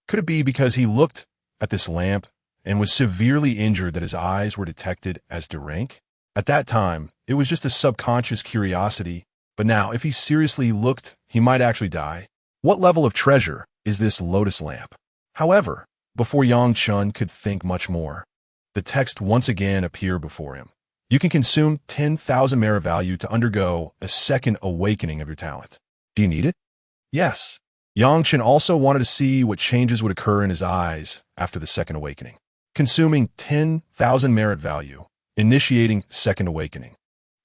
Could it be because he looked at this lamp and was severely injured that his eyes were detected as D-rank? At that time, it was just a subconscious curiosity, but now if he seriously looked, he might actually die. What level of treasure is this lotus lamp? However, before Yang Chen could think much more, the text once again appeared before him. You can consume 10,000 merit value to undergo a second awakening of your talent. Do you need it? Yes. Yang Chen also wanted to see what changes would occur in his eyes after the second awakening. Consuming 10,000 merit value, initiating second awakening.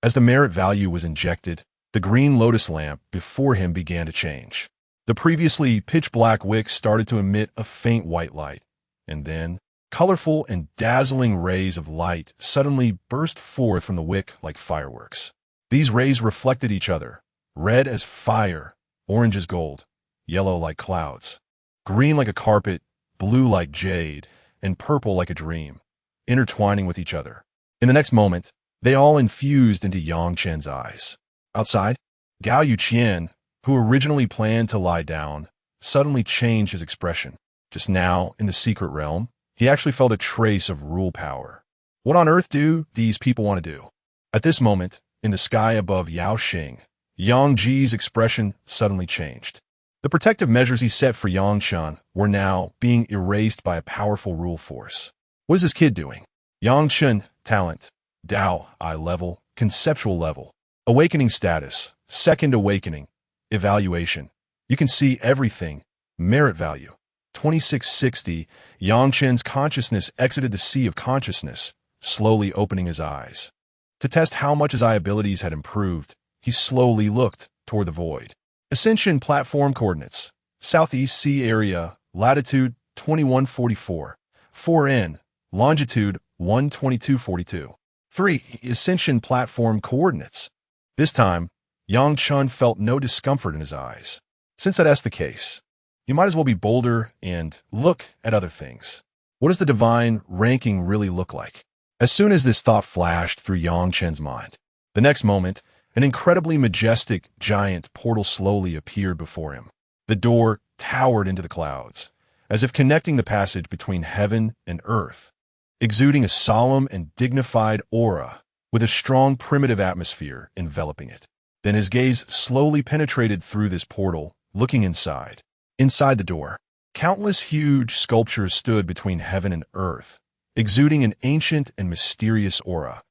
As the merit value was injected, the green lotus lamp before him began to change. The previously pitch-black wick started to emit a faint white light, and then colorful and dazzling rays of light suddenly burst forth from the wick like fireworks. These rays reflected each other, red as fire, orange as gold, yellow like clouds, green like a carpet, blue like jade, and purple like a dream, intertwining with each other. In the next moment, they all infused into Yang Chen's eyes. Outside, Gao Yuqian, who originally planned to lie down, suddenly changed his expression. Just now, in the secret realm, he actually felt a trace of rule power. What on earth do these people want to do? At this moment, in the sky above Yao Xing, Yang Ji's expression suddenly changed. The protective measures he set for Yang Chen were now being erased by a powerful rule force. What is this kid doing? Yang Chen, talent, Dao, eye level, conceptual level, awakening status, second awakening, evaluation. You can see everything, merit value. 2660, Yang Chen's consciousness exited the sea of consciousness, slowly opening his eyes. To test how much his eye abilities had improved, he slowly looked toward the void. Ascension platform coordinates. Southeast Sea area, latitude 2144. 4N, longitude 12242. 3. Ascension platform coordinates. This time, Yang Chen felt no discomfort in his eyes. Since that's the case, you might as well be bolder and look at other things. What does the divine ranking really look like? As soon as this thought flashed through Yang Chen's mind, the next moment, an incredibly majestic, giant portal slowly appeared before him. The door towered into the clouds, as if connecting the passage between heaven and earth, exuding a solemn and dignified aura. with a strong primitive atmosphere enveloping it. Then his gaze slowly penetrated through this portal, looking inside. Inside the door, countless huge sculptures stood between heaven and earth, exuding an ancient and mysterious aura,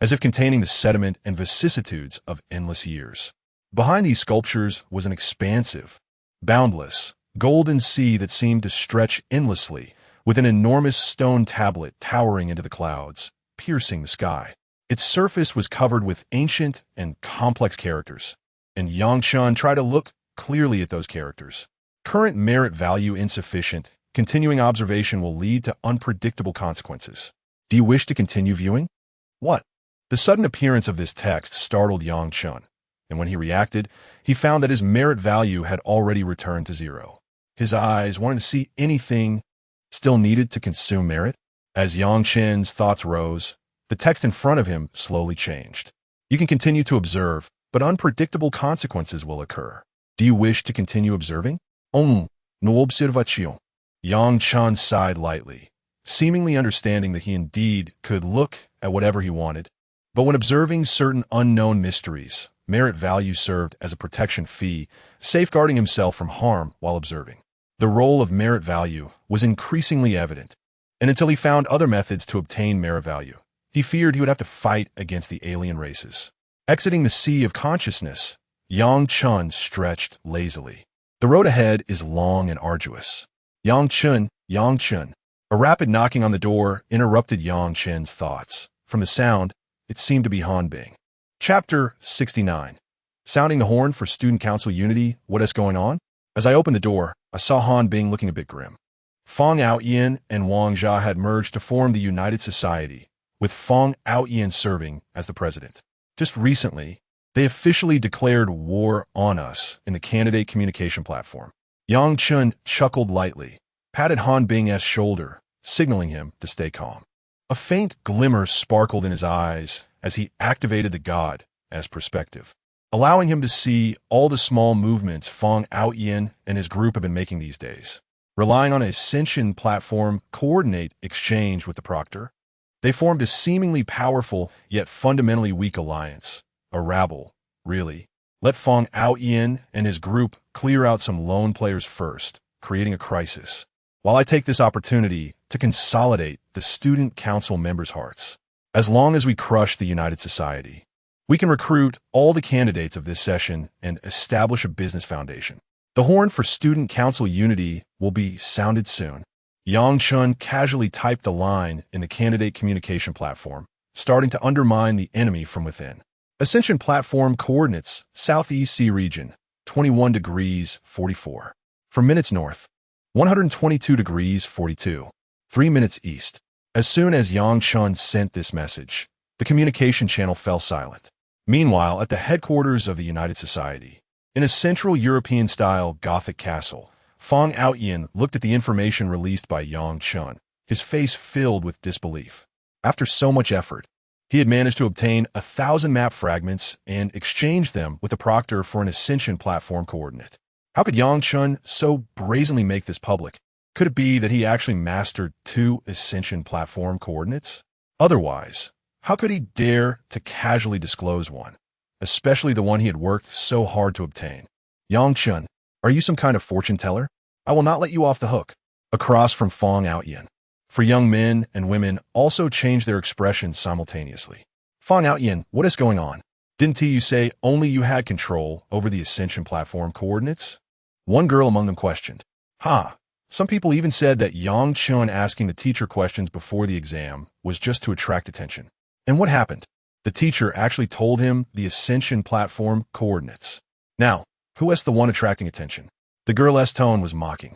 as if containing the sediment and vicissitudes of endless years. Behind these sculptures was an expansive, boundless, golden sea that seemed to stretch endlessly, with an enormous stone tablet towering into the clouds, piercing the sky. Its surface was covered with ancient and complex characters, and Yang Chen tried to look clearly at those characters. Current merit value insufficient. Continuing observation will lead to unpredictable consequences. Do you wish to continue viewing? What? The sudden appearance of this text startled Yang Chen, and when he reacted, he found that his merit value had already returned to 0. His eyes wanted to see anything still needed to consume merit. As Yang Chen's thoughts rose, the text in front of him slowly changed. You can continue to observe, but unpredictable consequences will occur. Do you wish to continue observing? No observation. Yang Chen sighed lightly, seemingly understanding that he indeed could look at whatever he wanted. But when observing certain unknown mysteries, merit value served as a protection fee, safeguarding himself from harm while observing. The role of merit value was increasingly evident, and until he found other methods to obtain merit value, he feared he would have to fight against the alien races. Exiting the sea of consciousness, Yang Chen stretched lazily. The road ahead is long and arduous. Yang Chen. A rapid knocking on the door interrupted Yang Chen's thoughts. From the sound, it seemed to be Han Bing. Chapter 69. Sounding the horn for Student Council Unity, what is going on? As I opened the door, I saw Han Bing looking a bit grim. Feng Aoyan and Wang Jia had merged to form the United Society, with Feng Aoyan serving as the president. Just recently, they officially declared war on us in the candidate communication platform. Yang Chen chuckled lightly, patted Han Bing's shoulder, signaling him to stay calm. A faint glimmer sparkled in his eyes as he activated the god as perspective, allowing him to see all the small movements Feng Aoyan and his group have been making these days. Relying on a Fengshen platform coordinate exchange with the proctor, they formed a seemingly powerful yet fundamentally weak alliance. A rabble, really. Let Feng Aoyan and his group clear out some lone players first, creating a crisis, while I take this opportunity to consolidate the student council members' hearts. As long as we crush the United Society, we can recruit all the candidates of this session and establish a business foundation. The horn for Student Council Unity will be sounded soon. Yang Chen casually typed a line in the candidate communication platform, starting to undermine the enemy from within. Ascension platform coordinates, Southeast Sea region, 21 degrees 44. From minutes north, 122 degrees 42. 3 minutes east. As soon as Yang Chen sent this message, the communication channel fell silent. Meanwhile, at the headquarters of the United Society, in a Central European-style Gothic castle, Feng Aoyan looked at the information released by Yang Chen, his face filled with disbelief. After so much effort, he had managed to obtain 1,000 map fragments and exchange them with the proctor for an Ascension platform coordinate. How could Yang Chen so brazenly make this public? Could it be that he actually mastered 2 Ascension platform coordinates? Otherwise, how could he dare to casually disclose one, especially the one he had worked so hard to obtain? Yang Chen, are you some kind of fortune teller? I will not let you off the hook. Across from Feng Aoyan. For young men and women also changed their expressions simultaneously. Feng Aoyan, what is going on? Didn't you say only you had control over the Ascension platform coordinates? One girl among them questioned. Some people even said that Yang Chen asking the teacher questions before the exam was just to attract attention. And what happened? The teacher actually told him the Ascension platform coordinates. Now, who is the one attracting attention? The girl's tone was mocking.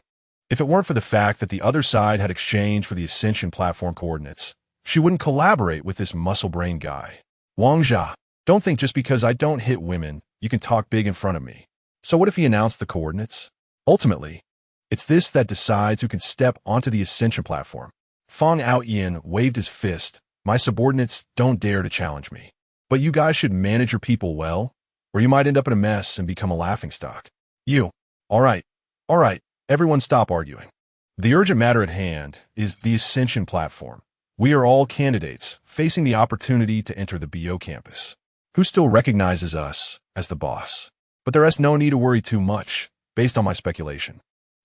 If it weren't for the fact that the other side had exchanged for the Ascension platform coordinates, she wouldn't collaborate with this muscle-brain guy. Wang Jia, don't think just because I don't hit women, you can talk big in front of me. So what if he announced the coordinates? Ultimately, it's this that decides who can step onto the Ascension platform. Feng Aoyan waved his fist. My subordinates don't dare to challenge me. But you guys should manage your people well, or you might end up in a mess and become a laughingstock. You. All right, everyone stop arguing. The urgent matter at hand is the Ascension platform. We are all candidates, facing the opportunity to enter the BO campus. Who still recognizes us as the boss? But there's no need to worry too much, based on my speculation.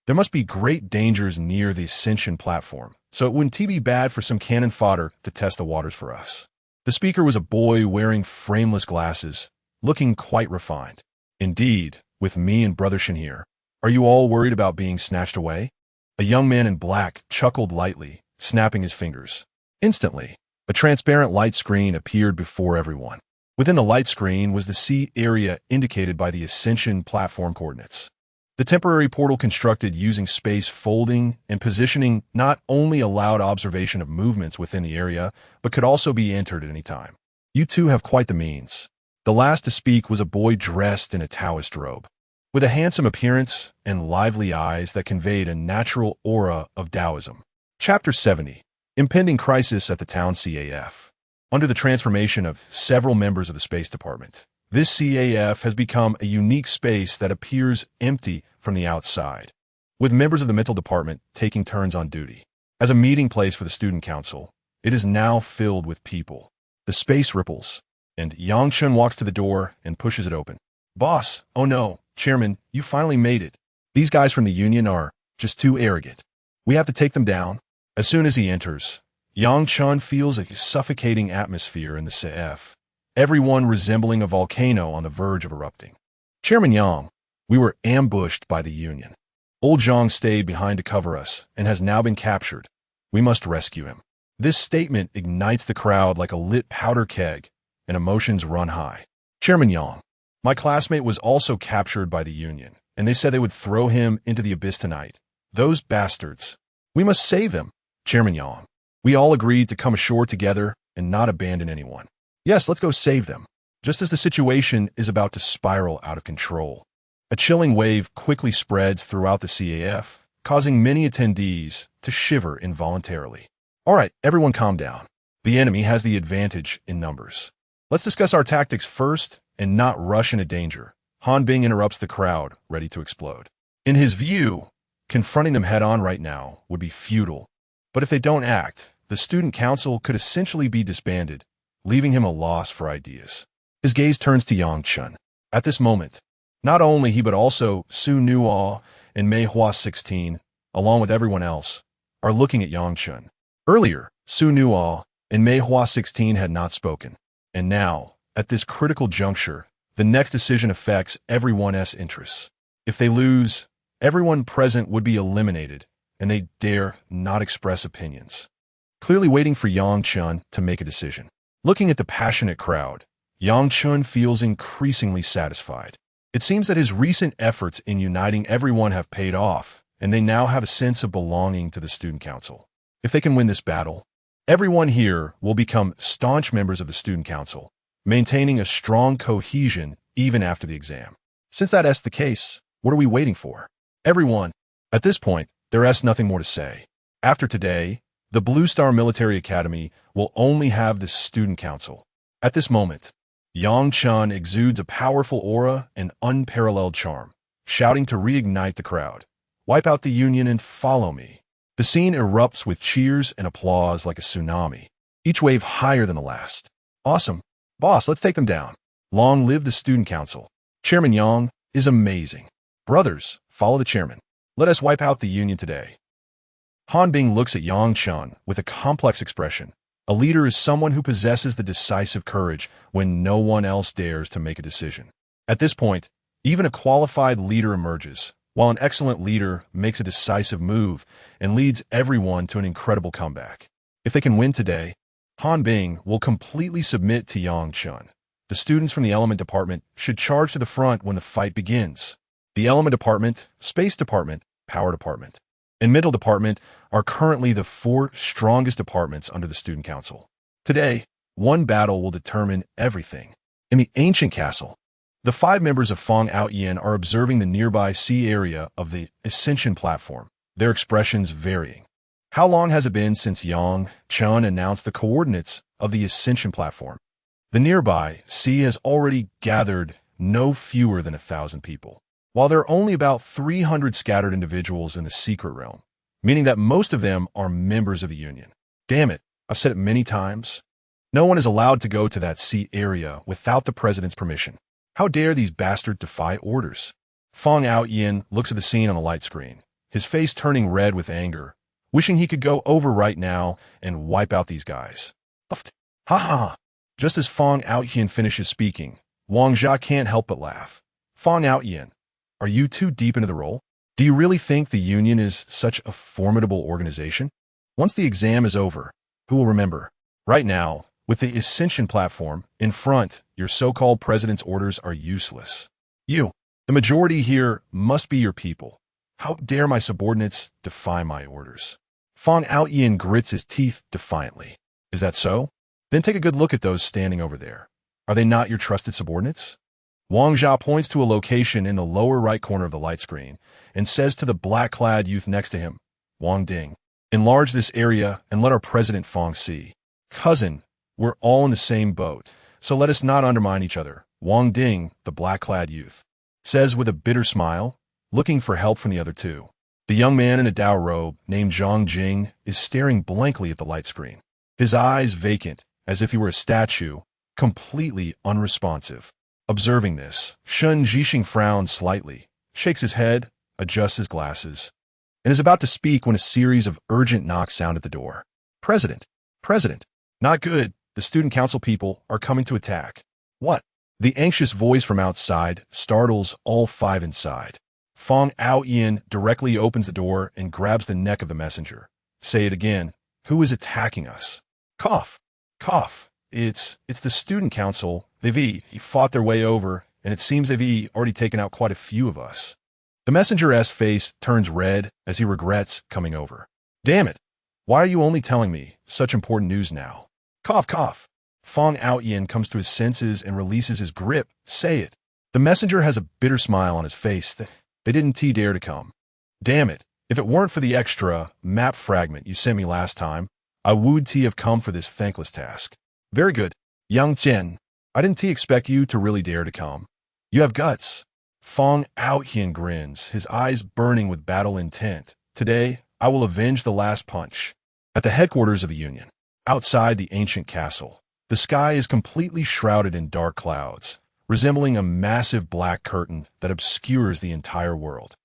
There must be great dangers near the Ascension platform, so it wouldn't be bad for some cannon fodder to test the waters for us. The speaker was a boy wearing frameless glasses, looking quite refined. Indeed, with me and Brother Chen here, are you all worried about being snatched away? A young man in black chuckled lightly, snapping his fingers. Instantly, a transparent light screen appeared before everyone. Within the light screen was the sea area indicated by the Ascension platform coordinates. The temporary portal constructed using space folding and positioning not only allowed observation of movements within the area, but could also be entered at any time. You two have quite the means. The last to speak was a boy dressed in a Taoist robe, with a handsome appearance and lively eyes that conveyed a natural aura of Taoism. Chapter 70. Impending Crisis at the Town CAF. Under the transformation of several members of the Space Department, this CAF has become a unique space that appears empty from the outside, with members of the Mental Department taking turns on duty. As a meeting place for the Student Council, it is now filled with people. The space ripples, and Yang Chen walks to the door and pushes it open. Boss, oh no, Chairman, you finally made it. These guys from the Union are just too arrogant. We have to take them down. As soon as he enters, Yang Chen feels a suffocating atmosphere in the CF, everyone resembling a volcano on the verge of erupting. Chairman Yang, we were ambushed by the Union. Old Zhang stayed behind to cover us and has now been captured. We must rescue him. This statement ignites the crowd like a lit powder keg, and emotions run high. Chairman Yang, my classmate was also captured by the Union, and they said they would throw him into the abyss tonight. Those bastards. We must save them. Chairman Yang, we all agreed to come ashore together and not abandon anyone. Yes, let's go save them. Just as the situation is about to spiral out of control, a chilling wave quickly spreads throughout the CAF, causing many attendees to shiver involuntarily. All right, everyone calm down. The enemy has the advantage in numbers. Let's discuss our tactics first and not rush into danger. Han Bing interrupts the crowd, ready to explode. In his view, confronting them head-on right now would be futile. But if they don't act, the student council could essentially be disbanded, leaving him a loss for ideas. His gaze turns to Yang Chen. At this moment, not only he but also Su Nuo and Mei Hua 16, along with everyone else, are looking at Yang Chen. Earlier, Su Nuo and Mei Hua 16 had not spoken. And now, at this critical juncture, the next decision affects everyone's interests. If they lose, everyone present would be eliminated, and they dare not express opinions. Clearly waiting for Yang Chen to make a decision. Looking at the passionate crowd, Yang Chen feels increasingly satisfied. It seems that his recent efforts in uniting everyone have paid off, and they now have a sense of belonging to the student council. If they can win this battle, everyone here will become staunch members of the student council, maintaining a strong cohesion even after the exam. Since that's the case, what are we waiting for? Everyone, at this point, there is nothing more to say. After today, the Blue Star Military Academy will only have the student council. At this moment, Yang Chen exudes a powerful aura and unparalleled charm, shouting to reignite the crowd. Wipe out the Union and follow me. The scene erupts with cheers and applause like a tsunami, each wave higher than the last. Awesome. Boss, let's take them down. Long live the student council. Chairman Yang is amazing. Brothers, follow the chairman. Let us wipe out the Union today. Han Bing looks at Yang Chen with a complex expression. A leader is someone who possesses the decisive courage when no one else dares to make a decision. At this point, even a qualified leader emerges, while an excellent leader makes a decisive move and leads everyone to an incredible comeback. If they can win today, Han Bing will completely submit to Yang Chen. The students from the Element Department should charge to the front when the fight begins. The Element Department, Space Department, Power Department, and Mental Department are currently the 4 strongest departments under the Student Council. Today, one battle will determine everything. In the ancient castle, the 5 members of Feng Outyin are observing the nearby sea area of the Ascension platform, their expressions varying. How long has it been since Yang Chen announced the coordinates of the Ascension platform? The nearby sea has already gathered no fewer than 1,000 people, while there are only about 300 scattered individuals in the secret realm, meaning that most of them are members of the Union. Damn it, I've said it many times. No one is allowed to go to that seat area without the president's permission. How dare these bastards defy orders? Fong Outyin looks at the scene on the light screen, his face turning red with anger, wishing he could go over right now and wipe out these guys. Ha ha! Just as Fong Outyin finishes speaking, Wang Jia can't help but laugh. Fong Outyin, are you too deep into the role? Do you really think the Union is such a formidable organization? Once the exam is over, who will remember? Right now, with the Ascension platform in front, your so-called president's orders are useless. You, the majority here, must be your people. How dare my subordinates defy my orders? Fong Outyin grits his teeth defiantly. Is that so? Then take a good look at those standing over there. Are they not your trusted subordinates? Wang Jia points to a location in the lower right corner of the light screen and says to the black-clad youth next to him, Wang Ding, enlarge this area and let our president Fong see. Cousin, we're all in the same boat, so let us not undermine each other. Wang Ding, the black-clad youth, says with a bitter smile, looking for help from the other two. The young man in a Dao robe, named Zhang Jing, is staring blankly at the light screen, his eyes vacant, as if he were a statue, completely unresponsive. Observing this, Shen Jixing frowns slightly, shakes his head, adjusts his glasses, and is about to speak when a series of urgent knocks sound at the door. President! President! Not good. The student council people are coming to attack. What? The anxious voice from outside startles all five inside. Fong Outyin directly opens the door and grabs the neck of the messenger. Say it again. Who is attacking us? Cough. Cough. It's the student council. They've fought their way over, and it seems they've already taken out quite a few of us. The messenger's face turns red as he regrets coming over. Damn it. Why are you only telling me such important news now? Cough, cough. Fong Outyin comes to his senses and releases his grip. Say it. The messenger has a bitter smile on his face. They didn't dare to come. Damn it. If it weren't for the extra map fragment you sent me last time, I would have come for this thankless task. Very good. Young Chen, I didn't expect you to really dare to come. You have guts. Fong Outyin grins, his eyes burning with battle intent. Today, I will avenge the last punch. At the headquarters of the Union, outside the ancient castle, the sky is completely shrouded in dark clouds, resembling a massive black curtain that obscures the entire world.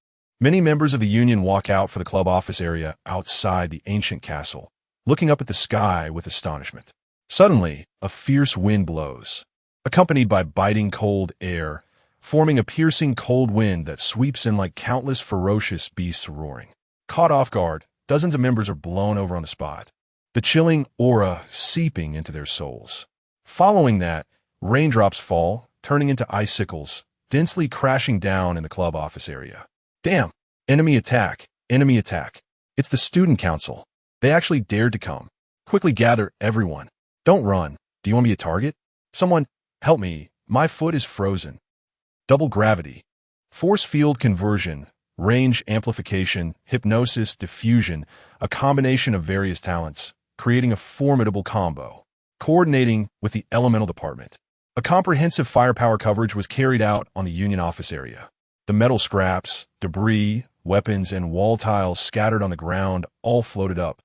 Many members of the Union walk out for the club office area outside the ancient castle, looking up at the sky with astonishment. Suddenly, a fierce wind blows, accompanied by biting cold air, forming a piercing cold wind that sweeps in like countless ferocious beasts roaring. Caught off guard, dozens of members are blown over on the spot, the chilling aura seeping into their souls. Following that, raindrops fall, turning into icicles, densely crashing down in the club office area. Damn! Enemy attack! Enemy attack! It's the student council. They actually dared to come. Quickly gather everyone. Don't run. Do you want me a target? Someone, help me. My foot is frozen. Double gravity. Force field conversion. Range amplification, hypnosis, diffusion, a combination of various talents, creating a formidable combo. Coordinating with the elemental department. A comprehensive firepower coverage was carried out on the Union office area. The metal scraps, debris, weapons, and wall tiles scattered on the ground all floated up,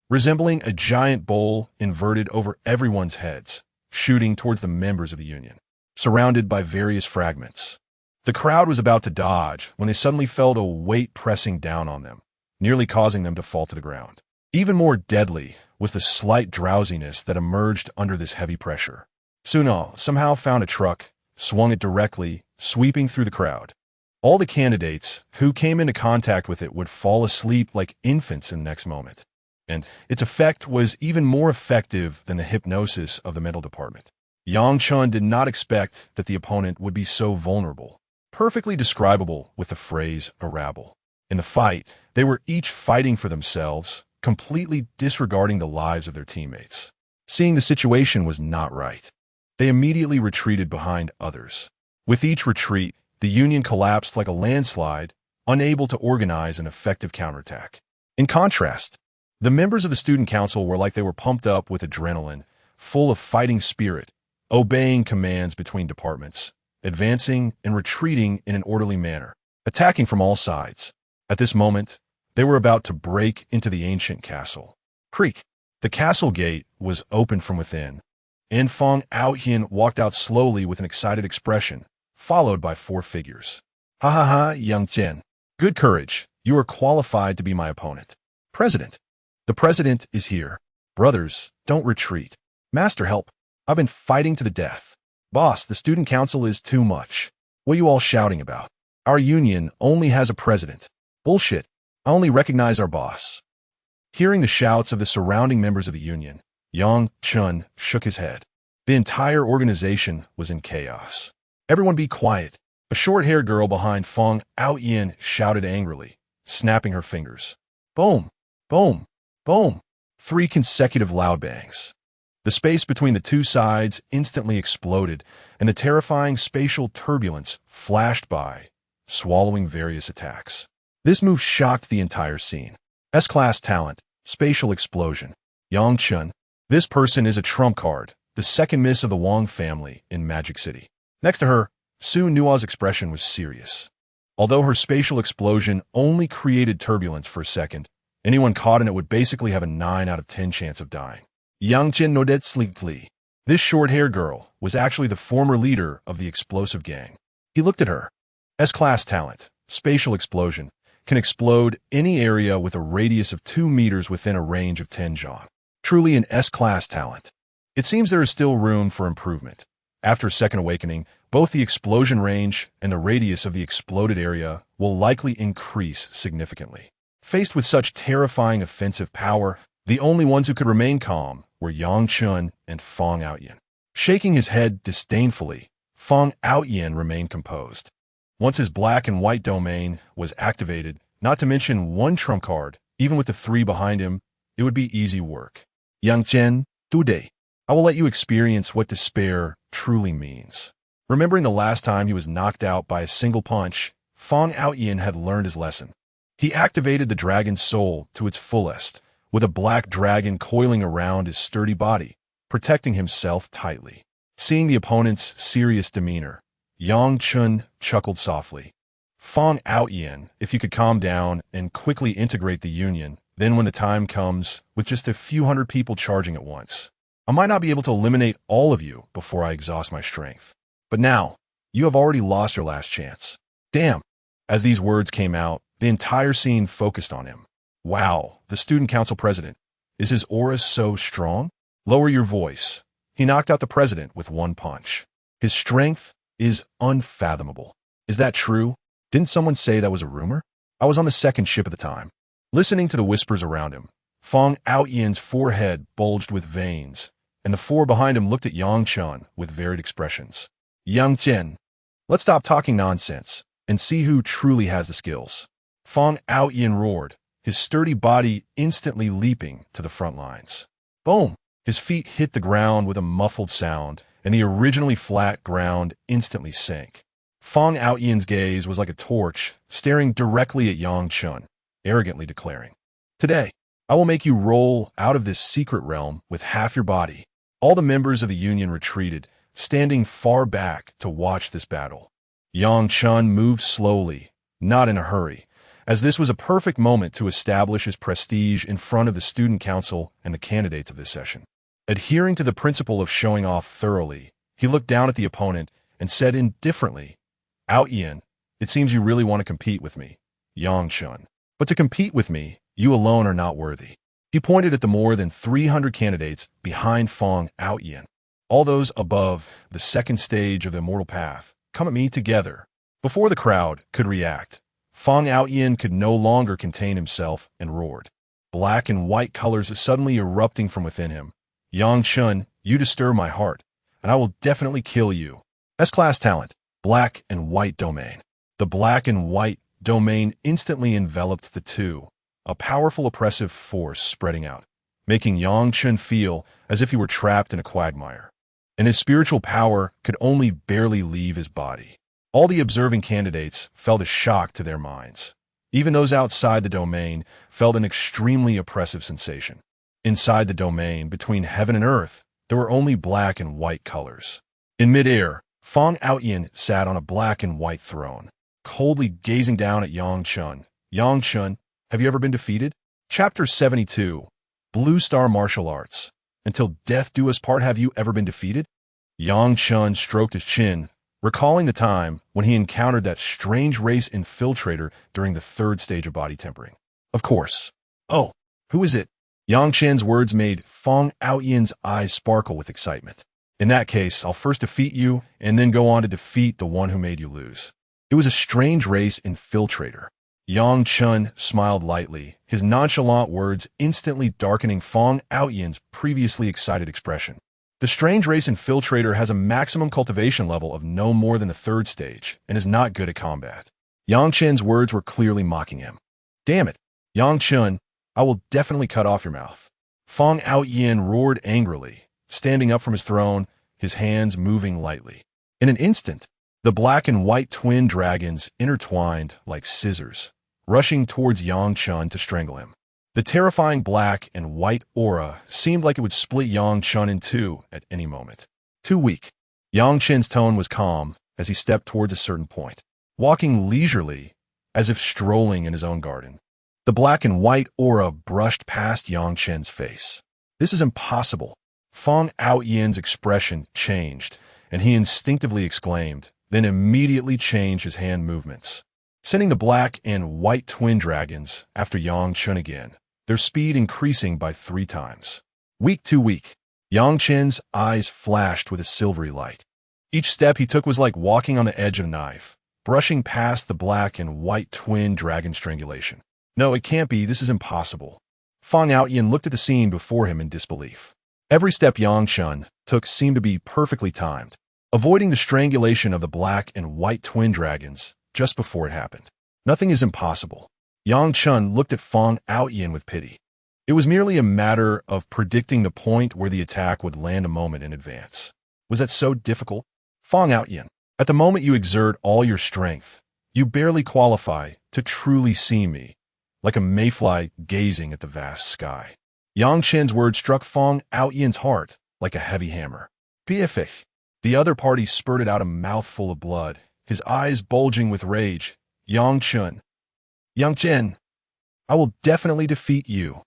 resembling a giant bowl inverted over everyone's heads, shooting towards the members of the Union, surrounded by various fragments. The crowd was about to dodge when they suddenly felt a weight pressing down on them, nearly causing them to fall to the ground. Even more deadly was the slight drowsiness that emerged under this heavy pressure. Sunal somehow found a truck, swung it directly, sweeping through the crowd. All the candidates who came into contact with it would fall asleep like infants in the next moment. And its effect was even more effective than the hypnosis of the mental department. Yang Chun did not expect that the opponent would be so vulnerable. Perfectly describable with the phrase a rabble. In the fight, they were each fighting for themselves, completely disregarding the lives of their teammates. Seeing the situation was not right, they immediately retreated behind others. With each retreat, the Union collapsed like a landslide, unable to organize an effective counterattack. In contrast, the members of the student council were like they were pumped up with adrenaline, full of fighting spirit, obeying commands between departments, advancing and retreating in an orderly manner, attacking from all sides. At this moment, they were about to break into the ancient castle. Creak! The castle gate was opened from within, and Fong Aoyan walked out slowly with an excited expression, followed by 4 figures. Ha ha ha, young Chen. Good courage. You are qualified to be my opponent. President. The president is here. Brothers, don't retreat. Master, help. I've been fighting to the death. Boss, the student council is too much. What are you all shouting about? Our union only has a president. Bullshit. I only recognize our boss. Hearing the shouts of the surrounding members of the union, Yang Chen shook his head. The entire organization was in chaos. Everyone be quiet. A short-haired girl behind Fong Aoyan shouted angrily, snapping her fingers. Boom! Boom! Boom! 3 consecutive loud bangs. The space between the 2 sides instantly exploded, and a terrifying spatial turbulence flashed by, swallowing various attacks. This move shocked the entire scene. S-class talent, spatial explosion. Yang Chen. This person is a trump card, the second miss of the Wang family in Magic City. Next to her, Su Nua's expression was serious. Although her spatial explosion only created turbulence for a second, anyone caught in it would basically have a 9 out of 10 chance of dying. Yang Chen nodded sleepily. This short-haired girl was actually the former leader of the explosive gang. He looked at her. S-class talent, spatial explosion, can explode any area with a radius of 2 meters within a range of 10 zhang. Truly an S-class talent. It seems there is still room for improvement. After Second Awakening, both the explosion range and the radius of the exploded area will likely increase significantly. Faced with such terrifying offensive power, the only ones who could remain calm were Yang Chen and Fong Aoyan. Shaking his head disdainfully, Fong Aoyan remained composed. Once his black and white domain was activated, not to mention 1 trump card, even with the 3 behind him, it would be easy work. Yang Chen, today, I will let you experience what despair truly means. Remembering the last time he was knocked out by a single punch, Fong Aoyan had learned his lesson. He activated the dragon's soul to its fullest, with a black dragon coiling around his sturdy body, protecting himself tightly. Seeing the opponent's serious demeanor, Yang Chen chuckled softly. Fong Aoyan, if you could calm down and quickly integrate the union, then when the time comes, with just a few hundred people charging at once, I might not be able to eliminate all of you before I exhaust my strength. But now, you have already lost your last chance. Damn. As these words came out, the entire scene focused on him. Wow, the student council president. Is his aura so strong? Lower your voice. He knocked out the president with 1 punch. His strength is unfathomable. Is that true? Didn't someone say that was a rumor? I was on the 2nd ship at the time. Listening to the whispers around him, Fong Aoyan's forehead bulged with veins, and the 4 behind him looked at Yang Chen with varied expressions. Yang Chen, let's stop talking nonsense and see who truly has the skills. Fong Aoyan roared, his sturdy body instantly leaping to the front lines. Boom! His feet hit the ground with a muffled sound, and the originally flat ground instantly sank. Fong Aoyan's gaze was like a torch, staring directly at Yang Chen, arrogantly declaring, Today, I will make you roll out of this secret realm with half your body. All the members of the union retreated, standing far back to watch this battle. Yang Chen moved slowly, not in a hurry, as this was a perfect moment to establish his prestige in front of the student council and the candidates of this session. Adhering to the principle of showing off thoroughly, he looked down at the opponent and said indifferently, Aoyan, it seems you really want to compete with me, Yang Chen. But to compete with me, you alone are not worthy. He pointed at the more than 300 candidates behind Fong Aoyan. All those above the 2nd stage of the immortal path, come at me together. Before the crowd could react, Fong Aoyan could no longer contain himself and roared. Black and white colors suddenly erupting from within him. Yang Chen, you disturb my heart, and I will definitely kill you. S-class talent, black and white domain. The black and white domain instantly enveloped the 2, a powerful oppressive force spreading out, making Yang Chen feel as if he were trapped in a quagmire, and his spiritual power could only barely leave his body. All the observing candidates felt a shock to their minds. Even those outside the domain felt an extremely oppressive sensation. Inside the domain, between heaven and earth, there were only black and white colors. In midair, Fong Aoyan sat on a black and white throne, coldly gazing down at Yang Chen. Yang Chen, have you ever been defeated? Chapter 72, Blue Star Martial Arts. Until death do us part. Have you ever been defeated? Yang Chen stroked his chin, recalling the time when he encountered that strange race infiltrator during the third stage of body tempering. Of course. Oh, who is it? Yang Chen's words made Fong Aoyin's eyes sparkle with excitement. In that case, I'll first defeat you and then go on to defeat the one who made you lose. It was a strange race infiltrator. Yang Chen smiled lightly, his nonchalant words instantly darkening Fong Aoyin's previously excited expression. The strange race infiltrator has a maximum cultivation level of no more than the third stage and is not good at combat. Yang Chen's words were clearly mocking him. Damn it, Yang Chen, I will definitely cut off your mouth. Fong Aoyin roared angrily, standing up from his throne, his hands moving lightly. In an instant, the black and white twin dragons intertwined like scissors, rushing towards Yang Chen to strangle him. The terrifying black and white aura seemed like it would split Yang Chen in two at any moment. Too weak. Yang Chen's tone was calm as he stepped towards a certain point, walking leisurely as if strolling in his own garden. The black and white aura brushed past Yang Chen's face. This is impossible. Fong Aoyin's expression changed, and he instinctively exclaimed, then immediately changed his hand movements, sending the black and white twin dragons after Yang Chen again, their speed increasing by 3 times. Weak to weak, Yang Chen's eyes flashed with a silvery light. Each step he took was like walking on the edge of a knife, brushing past the black and white twin dragon strangulation. No, it can't be. This is impossible. Fong Aoyin looked at the scene before him in disbelief. Every step Yang Chen took seemed to be perfectly timed, avoiding the strangulation of the black and white twin dragons just before it happened. Nothing is impossible. Yang Chen looked at Fong Aoyin with pity. It was merely a matter of predicting the point where the attack would land a moment in advance. Was that so difficult? Fong Aoyin, at the moment you exert all your strength, you barely qualify to truly see me, like a mayfly gazing at the vast sky. Yang Chen's words struck Fong Aoyin's heart like a heavy hammer. BFF. The other party spurted out a mouthful of blood, his eyes bulging with rage. Yang Chen, I will definitely defeat you.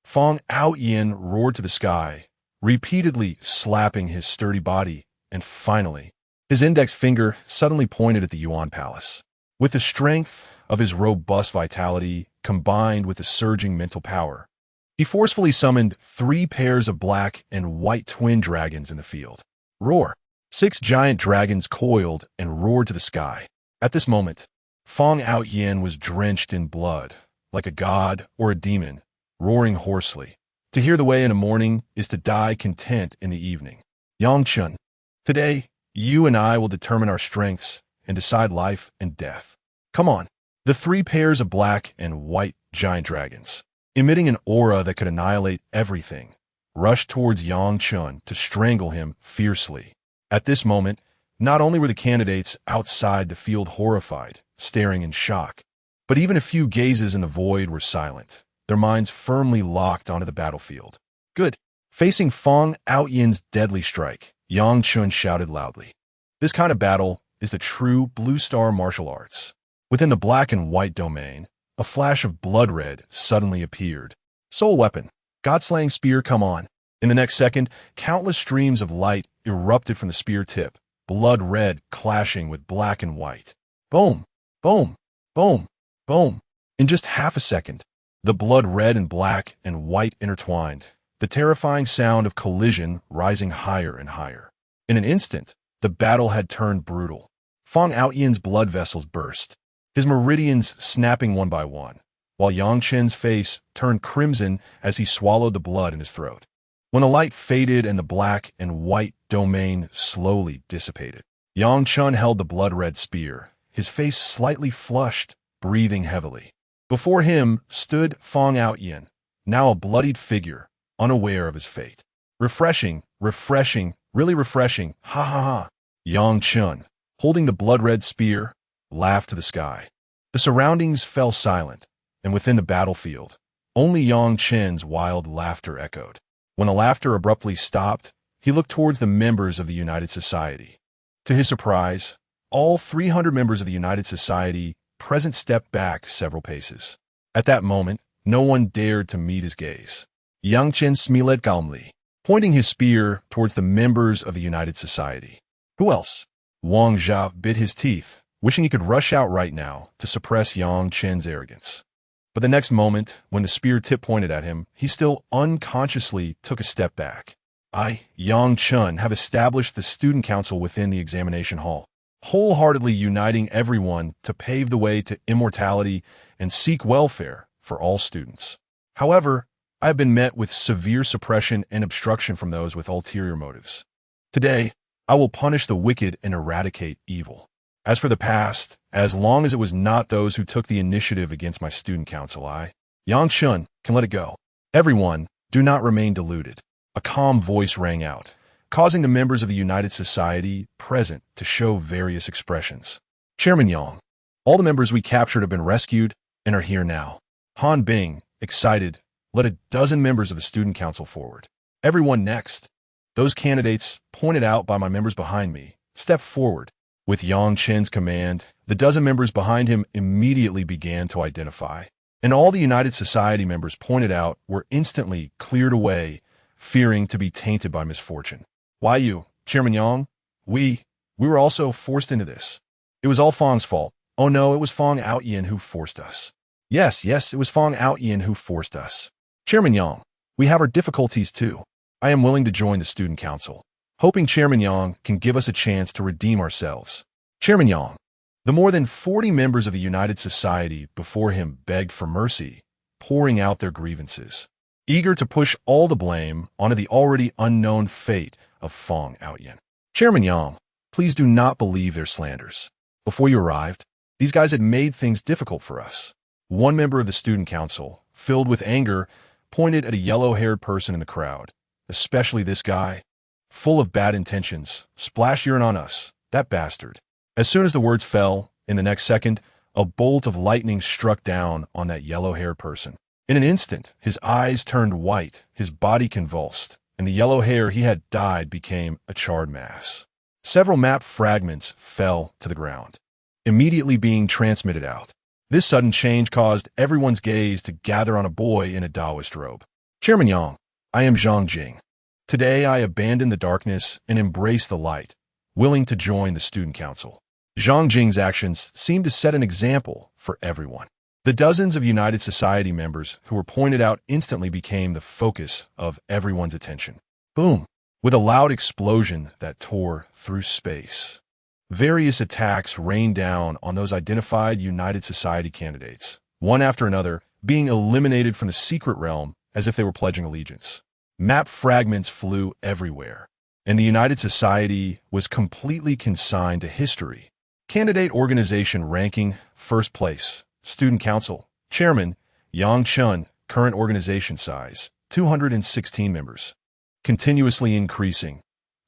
Fong Aoyin roared to the sky, repeatedly slapping his sturdy body, and finally, his index finger suddenly pointed at the Yuan Palace. With the strength of his robust vitality combined with the surging mental power, he forcefully summoned 3 pairs of black and white twin dragons in the field. Roar! 6 giant dragons coiled and roared to the sky. At this moment, Fong Aoyin was drenched in blood, like a god or a demon, roaring hoarsely. To hear the way in the morning is to die content in the evening. Yang Chen, today, you and I will determine our strengths and decide life and death. Come on. The 3 pairs of black and white giant dragons, emitting an aura that could annihilate everything, rushed towards Yang Chen to strangle him fiercely. At this moment, not only were the candidates outside the field horrified, staring in shock, but even a few gazes in the void were silent, their minds firmly locked onto the battlefield. Good. Facing Fong Aoyin's deadly strike, Yang Chen shouted loudly. This kind of battle is the true Blue Star martial arts. Within the black and white domain, a flash of blood red suddenly appeared. Soul weapon. God-slaying spear, come on. In the next second, countless streams of light erupted from the spear tip, blood red clashing with black and white. Boom, boom, boom, boom. In just half a second, the blood red and black and white intertwined, the terrifying sound of collision rising higher and higher. In an instant, the battle had turned brutal. Fong Aoyin's blood vessels burst, his meridians snapping one by one, while Yang Chen's face turned crimson as he swallowed the blood in his throat. When the light faded and the black and white domain slowly dissipated, Yang Chen held the blood-red spear, his face slightly flushed, breathing heavily. Before him stood Fong Aoyin, now a bloodied figure, unaware of his fate. Refreshing, really refreshing, ha ha ha. Yang Chen, holding the blood-red spear, laughed to the sky. The surroundings fell silent, and within the battlefield, only Yang Chen's wild laughter echoed. When the laughter abruptly stopped, he looked towards the members of the United Society. To his surprise, all 300 members of the United Society present stepped back several paces. At that moment, no one dared to meet his gaze. Yang Chen smiled calmly, pointing his spear towards the members of the United Society. Who else? Wang Jia bit his teeth, wishing he could rush out right now to suppress Yang Chen's arrogance. But the next moment, when the spear tip pointed at him, he still unconsciously took a step back. I, Yang Chen, have established the student council within the examination hall, wholeheartedly uniting everyone to pave the way to immortality and seek welfare for all students. However, I have been met with severe suppression and obstruction from those with ulterior motives. Today, I will punish the wicked and eradicate evil. As for the past, as long as it was not those who took the initiative against my student council, I, Yang Chen, can let it go. Everyone, do not remain deluded. A calm voice rang out, causing the members of the United Society present to show various expressions. Chairman Yang, all the members we captured have been rescued and are here now. Han Bing, excited, led a dozen members of the student council forward. Everyone next. Those candidates, pointed out by my members behind me, stepped forward. With Yang Chen's command, the dozen members behind him immediately began to identify, and all the United Society members pointed out were instantly cleared away, fearing to be tainted by misfortune. Why you, Chairman Yang? We were also forced into this. It was all Fang's fault. Oh no, it was Fang Outyin who forced us. Yes, it was Fang Outyin who forced us. Chairman Yang, we have our difficulties too. I am willing to join the student council, hoping Chairman Yang can give us a chance to redeem ourselves. Chairman Yang, the more than 40 members of the United Society before him begged for mercy, pouring out their grievances, eager to push all the blame onto the already unknown fate of Fang Outyin. Chairman Yang, please do not believe their slanders. Before you arrived, these guys had made things difficult for us. One member of the student council, filled with anger, pointed at a yellow-haired person in the crowd. Especially this guy, full of bad intentions, splash urine on us, that bastard. As soon as the words fell, in the next second, a bolt of lightning struck down on that yellow-haired person. In an instant, his eyes turned white, his body convulsed, and the yellow hair he had dyed became a charred mass. Several map fragments fell to the ground, immediately being transmitted out. This sudden change caused everyone's gaze to gather on a boy in a Taoist robe. Chairman Yang, I am Zhang Jing. Today I abandon the darkness and embrace the light, willing to join the student council. Zhang Jing's actions seemed to set an example for everyone. The dozens of United Society members who were pointed out instantly became the focus of everyone's attention. Boom! With a loud explosion that tore through space, various attacks rained down on those identified United Society candidates, one after another being eliminated from the secret realm as if they were pledging allegiance. Map fragments flew everywhere, and the United Society was completely consigned to history. Candidate organization ranking, first place. Student council, chairman, Yang Chen, current organization size, 216 members. Continuously increasing.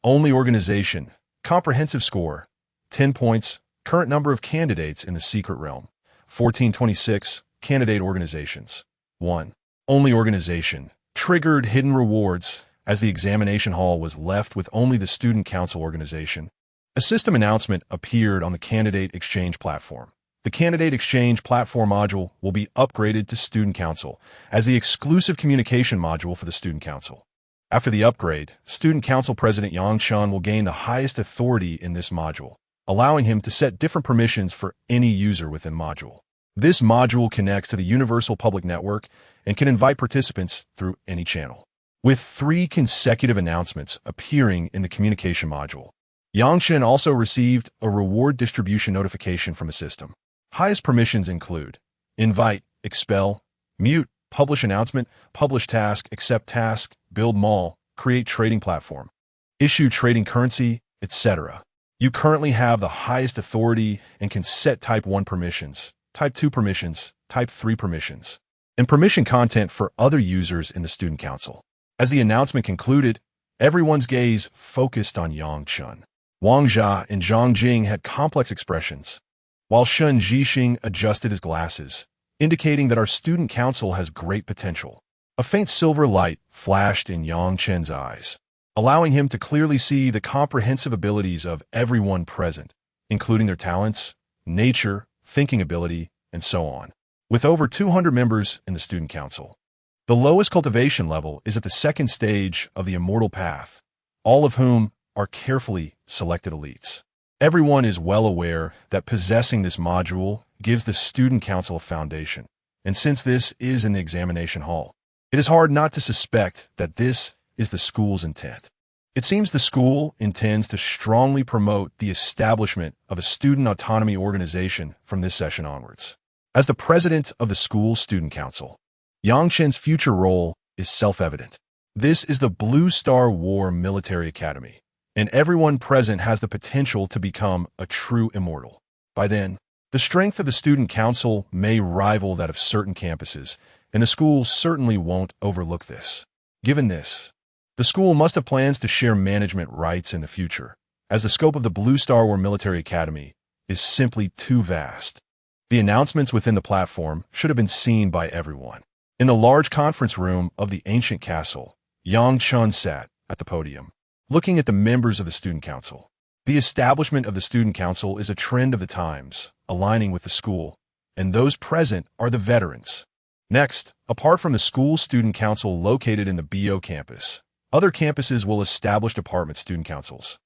Only organization, comprehensive score, 10 points, current number of candidates in the secret realm, 1426, candidate organizations. 1. Only organization. Triggered hidden rewards as the examination hall was left with only the student council organization. A system announcement appeared on the candidate exchange platform. The candidate exchange platform module will be upgraded to student council as the exclusive communication module for the student council. After the upgrade, student council president Yang Chen will gain the highest authority in this module, allowing him to set different permissions for any user within module. This module connects to the universal public network and can invite participants through any channel. With 3 consecutive announcements appearing in the communication module, Yang Chen also received a reward distribution notification from the system. Highest permissions include invite, expel, mute, publish announcement, publish task, accept task, build mall, create trading platform, issue trading currency, etc. You currently have the highest authority and can set Type 1 permissions, Type 2 permissions, Type 3 permissions, and permission content for other users in the student council. As the announcement concluded, everyone's gaze focused on Yang Chen. Wang Jia and Zhang Jing had complex expressions, while Shen Zhixing adjusted his glasses, indicating that our student council has great potential. A faint silver light flashed in Yang Chen's eyes, allowing him to clearly see the comprehensive abilities of everyone present, including their talents, nature, thinking ability, and so on. With over 200 members in the student council, The lowest cultivation level is at the second stage of the immortal path, all of whom are carefully selected elites. Everyone is well aware that possessing this module gives the student council a foundation, and since this is in the examination hall, it is hard not to suspect that this is the school's intent. It seems the school intends to strongly promote the establishment of a student autonomy organization from this session onwards. As the president of the school's student council, Yang Chen's future role is self-evident. This is the Blue Star War Military Academy, and everyone present has the potential to become a true immortal. By then, the strength of the student council may rival that of certain campuses, and the school certainly won't overlook this. Given this, the school must have plans to share management rights in the future, as the scope of the Blue Star War Military Academy is simply too vast. The announcements within the platform should have been seen by everyone. In the large conference room of the ancient castle, Yang Chen sat at the podium, looking at the members of the student council. The establishment of the student council is a trend of the times, aligning with the school, and those present are the veterans. Next, apart from the school student council located in the BO campus, other campuses will establish department student councils.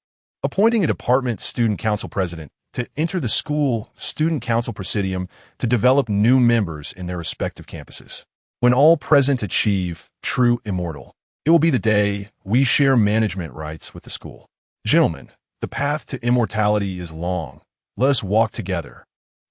Appointing a department student council president to enter the school student council presidium to develop new members in their respective campuses. When all present achieve true immortal, it will be the day we share management rights with the school. Gentlemen, the path to immortality is long. Let us walk together.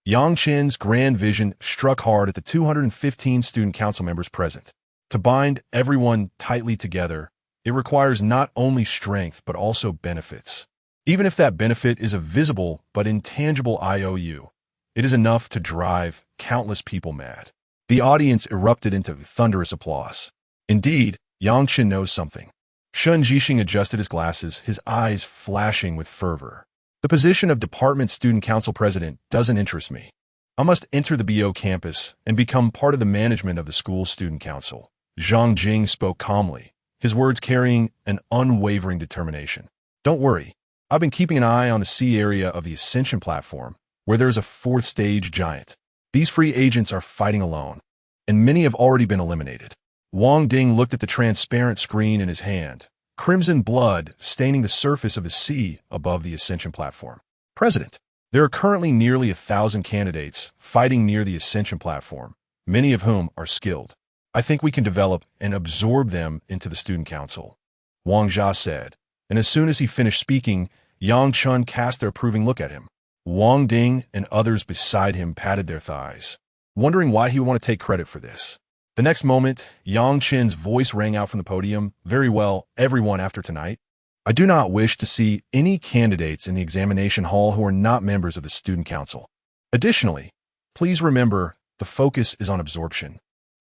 Yang Chen's grand vision struck hard at the 215 student council members present. To bind everyone tightly together, it requires not only strength but also benefits. Even if that benefit is a visible but intangible IOU, it is enough to drive countless people mad. The audience erupted into thunderous applause. Indeed, Yang Chen knows something. Shun Jixing adjusted his glasses, his eyes flashing with fervor. The position of department student council president doesn't interest me. I must enter the BO campus and become part of the management of the school student council. Zhang Jing spoke calmly, his words carrying an unwavering determination. Don't worry. I've been keeping an eye on the C area of the Ascension platform, where there is a fourth stage giant. These free agents are fighting alone, and many have already been eliminated. Wang Ding looked at the transparent screen in his hand, crimson blood staining the surface of the sea above the Ascension platform. President, there are currently nearly 1,000 candidates fighting near the Ascension platform, many of whom are skilled. I think we can develop and absorb them into the student council, Wang Jia said, and as soon as he finished speaking, Yang Chen cast their approving look at him. Wang Ding and others beside him patted their thighs, wondering why he would want to take credit for this. The next moment, Yang Chen's voice rang out from the podium. Very well, everyone, after tonight, I do not wish to see any candidates in the examination hall who are not members of the student council. Additionally, please remember the focus is on absorption,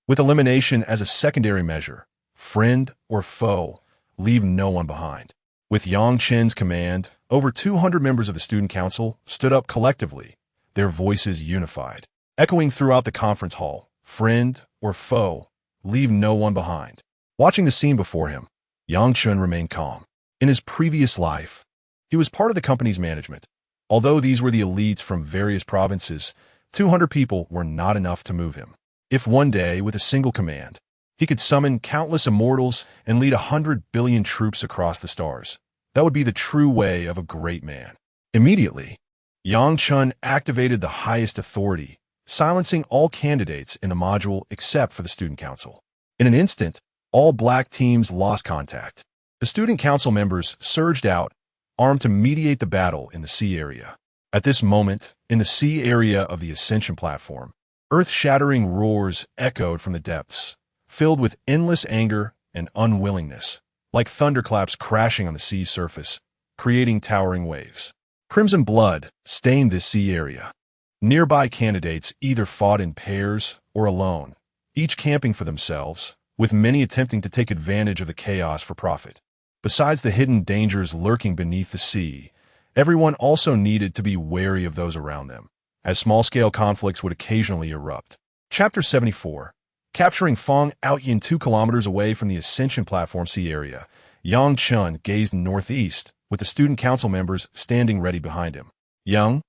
with elimination as a secondary measure. Friend or foe, leave no one behind. With Yang Chen's command, over 200 members of the student council stood up collectively, their voices unified, echoing throughout the conference hall. Friend or foe, leave no one behind. Watching the scene before him, Yang Chen remained calm. In his previous life, he was part of the company's management. Although these were the elites from various provinces, 200 people were not enough to move him. If one day, with a single command, he could summon countless immortals and lead 100 billion troops across the stars, that would be the true way of a great man. Immediately, Yang Chen activated the highest authority, silencing all candidates in the module except for the student council. In an instant, all black teams lost contact. The student council members surged out, armed to mediate the battle in the C area. At this moment, in the C area of the Ascension platform, earth-shattering roars echoed from the depths, filled with endless anger and unwillingness, like thunderclaps crashing on the sea's surface, creating towering waves. Crimson blood stained this sea area. Nearby candidates either fought in pairs or alone, each camping for themselves, with many attempting to take advantage of the chaos for profit. Besides the hidden dangers lurking beneath the sea, everyone also needed to be wary of those around them, as small-scale conflicts would occasionally erupt. Chapter 74. Capturing Feng Outyin 2 kilometers away from the Ascension Platform C area, Yang Chen gazed northeast, with the student council members standing ready behind him. Yang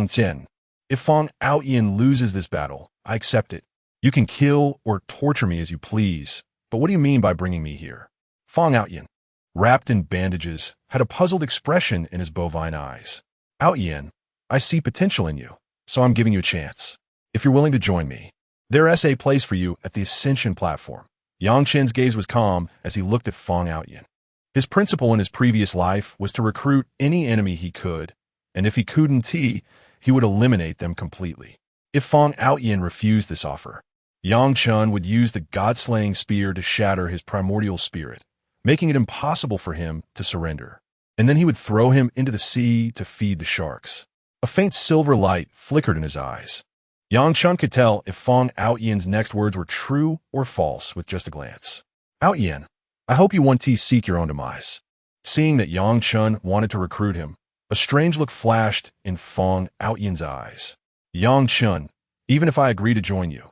Chen. If Feng Outyin loses this battle, I accept it. You can kill or torture me as you please, But what do you mean by bringing me here? Fong Outyin, wrapped in bandages, had a puzzled expression in his bovine eyes. Outyin, I see potential in you, so I'm giving you a chance. If you're willing to join me, there's a place for you at the Ascension platform. Yang Chen's gaze was calm as he looked at Fong Outyin. His principle in his previous life was to recruit any enemy he could, and if he couldn't, he would eliminate them completely. If Fong Outyin refused this offer, Yang Chen would use the god-slaying spear to shatter his primordial spirit, making it impossible for him to surrender. And then he would throw him into the sea to feed the sharks. A faint silver light flickered in his eyes. Yang Chen could tell if Fong Outyin's next words were true or false with just a glance. Outyin, I hope you want to seek your own demise. Seeing that Yang Chen wanted to recruit him, a strange look flashed in Fong Outyin's eyes. Yang Chen, even if I agree to join you,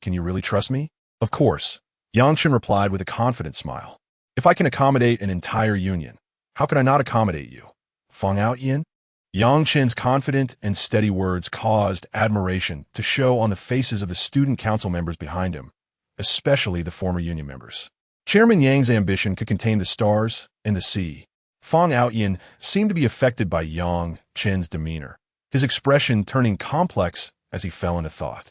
can you really trust me? Of course, Yang Chen replied with a confident smile. If I can accommodate an entire union, how can I not accommodate you? Fong Outyin? Yang Chen's confident and steady words caused admiration to show on the faces of the student council members behind him, especially the former union members. Chairman Yang's ambition could contain the stars and the sea. Fong Outyin seemed to be affected by Yang Chen's demeanor, his expression turning complex as he fell into thought.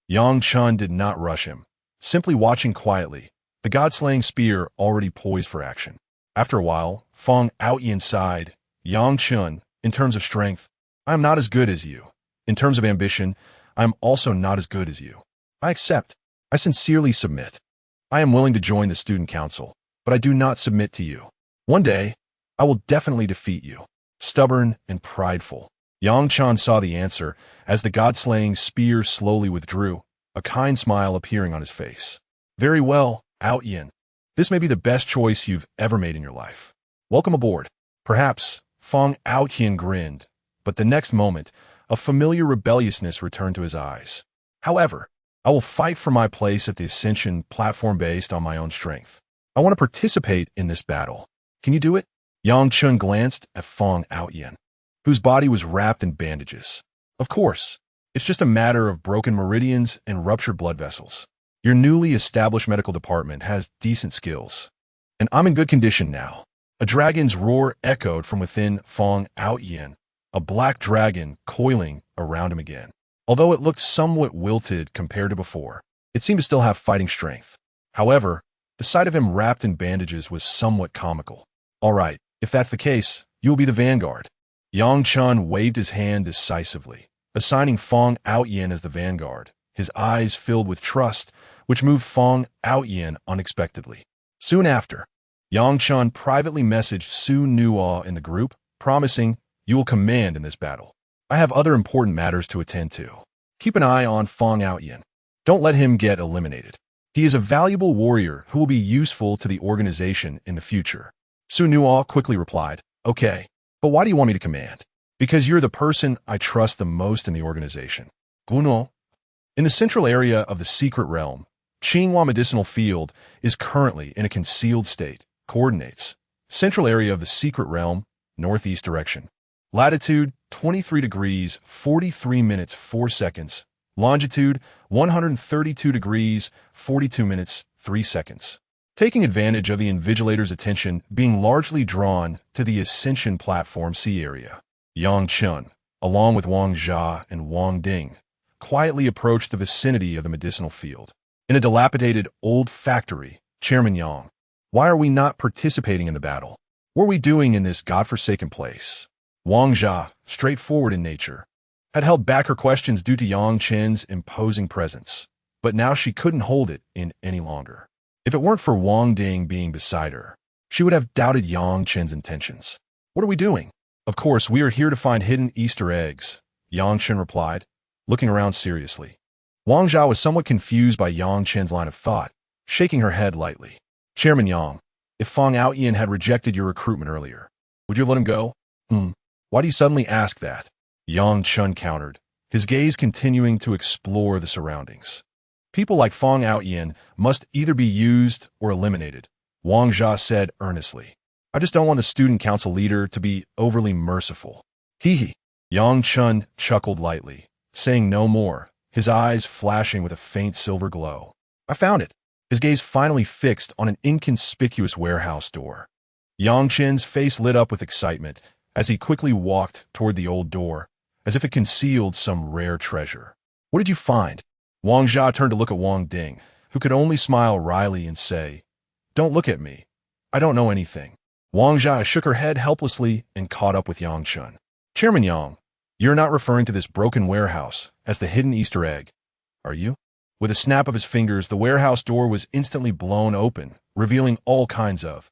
Yang Chen did not rush him, simply watching quietly, the god-slaying spear already poised for action. After a while, Fong Outyin sighed. Yang Chen, in terms of strength, I am not as good as you. In terms of ambition, I am also not as good as you. I accept. I sincerely submit. I am willing to join the student council, but I do not submit to you. One day, I will definitely defeat you. Stubborn and prideful. Yang Chen saw the answer as the god-slaying spear slowly withdrew, a kind smile appearing on his face. Very well, Outyin. This may be the best choice you've ever made in your life. Welcome aboard. Perhaps Fong Outyin grinned, but the next moment, a familiar rebelliousness returned to his eyes. However, I will fight for my place at the Ascension platform based on my own strength. I want to participate in this battle. Can you do it? Yang Chen glanced at Fong Outyin, whose body was wrapped in bandages. Of course, it's just a matter of broken meridians and ruptured blood vessels. Your newly established medical department has decent skills, and I'm in good condition now. A dragon's roar echoed from within Fong Outyin, a black dragon coiling around him again. Although it looked somewhat wilted compared to before, it seemed to still have fighting strength. However, the sight of him wrapped in bandages was somewhat comical. All right, if that's the case, you will be the vanguard. Yang Chen waved his hand decisively, assigning Fong Outyin as the vanguard, his eyes filled with trust, which moved Fong Outyin unexpectedly. Soon after, Yang Chen privately messaged Su Nuo in the group, promising, you will command in this battle. I have other important matters to attend to. Keep an eye on Fong Outyin. Don't let him get eliminated. He is a valuable warrior who will be useful to the organization in the future. Su Nuo quickly replied, okay, but why do you want me to command? Because you're the person I trust the most in the organization. Guno. In the central area of the secret realm, Qinghua Medicinal Field is currently in a concealed state. Coordinates. Central area of the secret realm, northeast direction. Latitude 23 degrees 43 minutes 4 seconds. Longitude 132 degrees 42 minutes 3 seconds. Taking advantage of the invigilator's attention being largely drawn to the Ascension platform sea area, Yang Chen, along with Wang Jia and Wang Ding, quietly approached the vicinity of the medicinal field. In a dilapidated old factory, Chairman Yang, why are we not participating in the battle? What are we doing in this godforsaken place? Wang Jia, straightforward in nature, had held back her questions due to Yang Chen's imposing presence, but now she couldn't hold it in any longer. If it weren't for Wang Ding being beside her, she would have doubted Yang Chen's intentions. What are we doing? Of course, we are here to find hidden Easter eggs, Yang Chen replied, looking around seriously. Wang Jia was somewhat confused by Yang Chen's line of thought, shaking her head lightly. Chairman Yang, if Fong Outyin had rejected your recruitment earlier, would you have let him go? Why do you suddenly ask that? Yang Chen countered, his gaze continuing to explore the surroundings. People like Fong Outyin must either be used or eliminated, Wang Jia said earnestly. I just don't want the student council leader to be overly merciful. Hee. Yang Chen chuckled lightly, saying no more, his eyes flashing with a faint silver glow. I found it. his gaze finally fixed on an inconspicuous warehouse door. Yang Chen's face lit up with excitement as he quickly walked toward the old door, as if it concealed some rare treasure. What did you find? Wang Jia turned to look at Wang Ding, who could only smile wryly and say, "Don't look at me. I don't know anything." Wang Jia shook her head helplessly and caught up with Yang Chen. "Chairman Yang, you're not referring to this broken warehouse as the hidden Easter egg, are you?" With a snap of his fingers, the warehouse door was instantly blown open, revealing all kinds of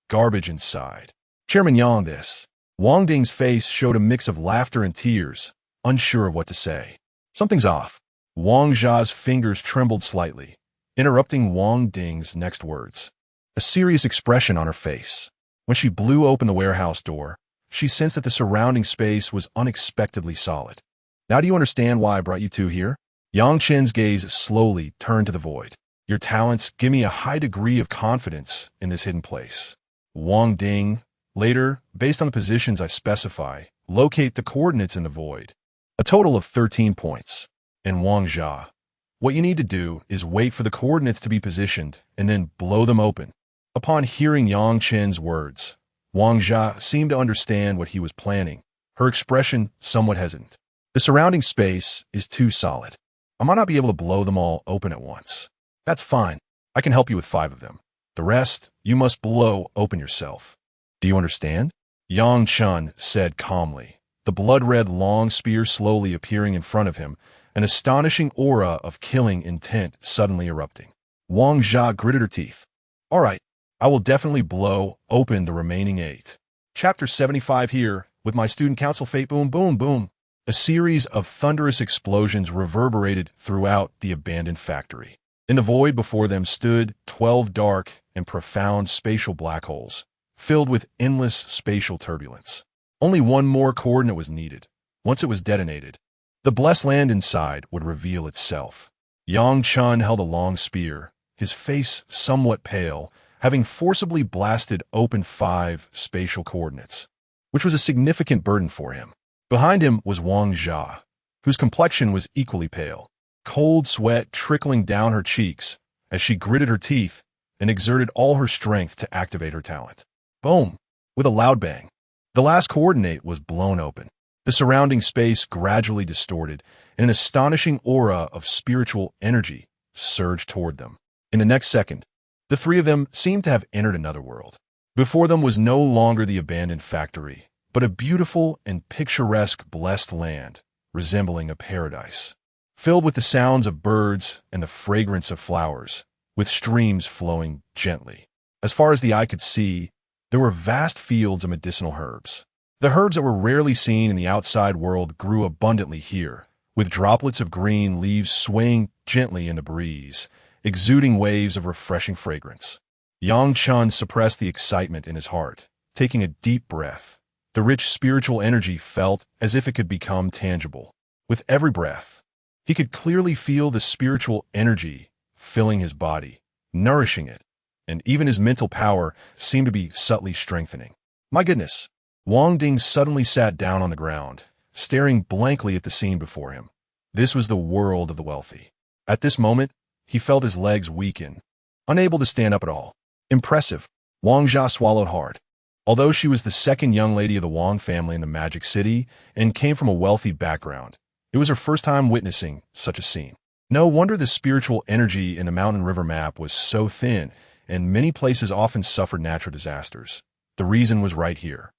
garbage inside. "Chairman Yang, this." Wang Ding's face showed a mix of laughter and tears, unsure of what to say. "Something's off." Wang Jia's fingers trembled slightly, interrupting Wang Ding's next words. A serious expression on her face. When she blew open the warehouse door, she sensed that the surrounding space was unexpectedly solid. "Now do you understand why I brought you two here?" Yang Chen's gaze slowly turned to the void. "Your talents give me a high degree of confidence in this hidden place. Wang Ding, later, based on the positions I specify, locate the coordinates in the void. A total of 13 points. And Wang Jia, what you need to do is wait for the coordinates to be positioned and then blow them open." Upon hearing Yang Chen's words, Wang Jia seemed to understand what he was planning, her expression somewhat hesitant. "The surrounding space is too solid. I might not be able to blow them all open at once." "That's fine. I can help you with 5 of them. The rest, you must blow open yourself. Do you understand?" Yang Chen said calmly, the blood-red long spear slowly appearing in front of him, an astonishing aura of killing intent suddenly erupting. Wang Jia gritted her teeth. "All right, I will definitely blow open the remaining 8. Chapter 75 here, with my student council fate boom boom boom." A series of thunderous explosions reverberated throughout the abandoned factory. In the void before them stood 12 dark and profound spatial black holes, filled with endless spatial turbulence. Only one more coordinate was needed. Once it was detonated, the blessed land inside would reveal itself. Yang Chen held a long spear, his face somewhat pale, having forcibly blasted open 5 spatial coordinates, which was a significant burden for him. Behind him was Wang Jia, whose complexion was equally pale, cold sweat trickling down her cheeks as she gritted her teeth and exerted all her strength to activate her talent. Boom! With a loud bang, the last coordinate was blown open. The surrounding space gradually distorted, and an astonishing aura of spiritual energy surged toward them. In the next second, the 3 of them seemed to have entered another world. Before them was no longer the abandoned factory, but a beautiful and picturesque blessed land, resembling a paradise, filled with the sounds of birds and the fragrance of flowers, with streams flowing gently. As far as the eye could see, there were vast fields of medicinal herbs. The herbs that were rarely seen in the outside world grew abundantly here, with droplets of green leaves swaying gently in the breeze, exuding waves of refreshing fragrance. Yang Chen suppressed the excitement in his heart, taking a deep breath. The rich spiritual energy felt as if it could become tangible. With every breath, he could clearly feel the spiritual energy filling his body, nourishing it, and even his mental power seemed to be subtly strengthening. My goodness! Wang Ding suddenly sat down on the ground, staring blankly at the scene before him. This was the world of the wealthy. At this moment, he felt his legs weaken, unable to stand up at all. Impressive. Wang Jia swallowed hard. Although she was the second young lady of the Wang family in the Magic City and came from a wealthy background, it was her first time witnessing such a scene. No wonder the spiritual energy in the Mountain River map was so thin, and many places often suffered natural disasters. The reason was right here.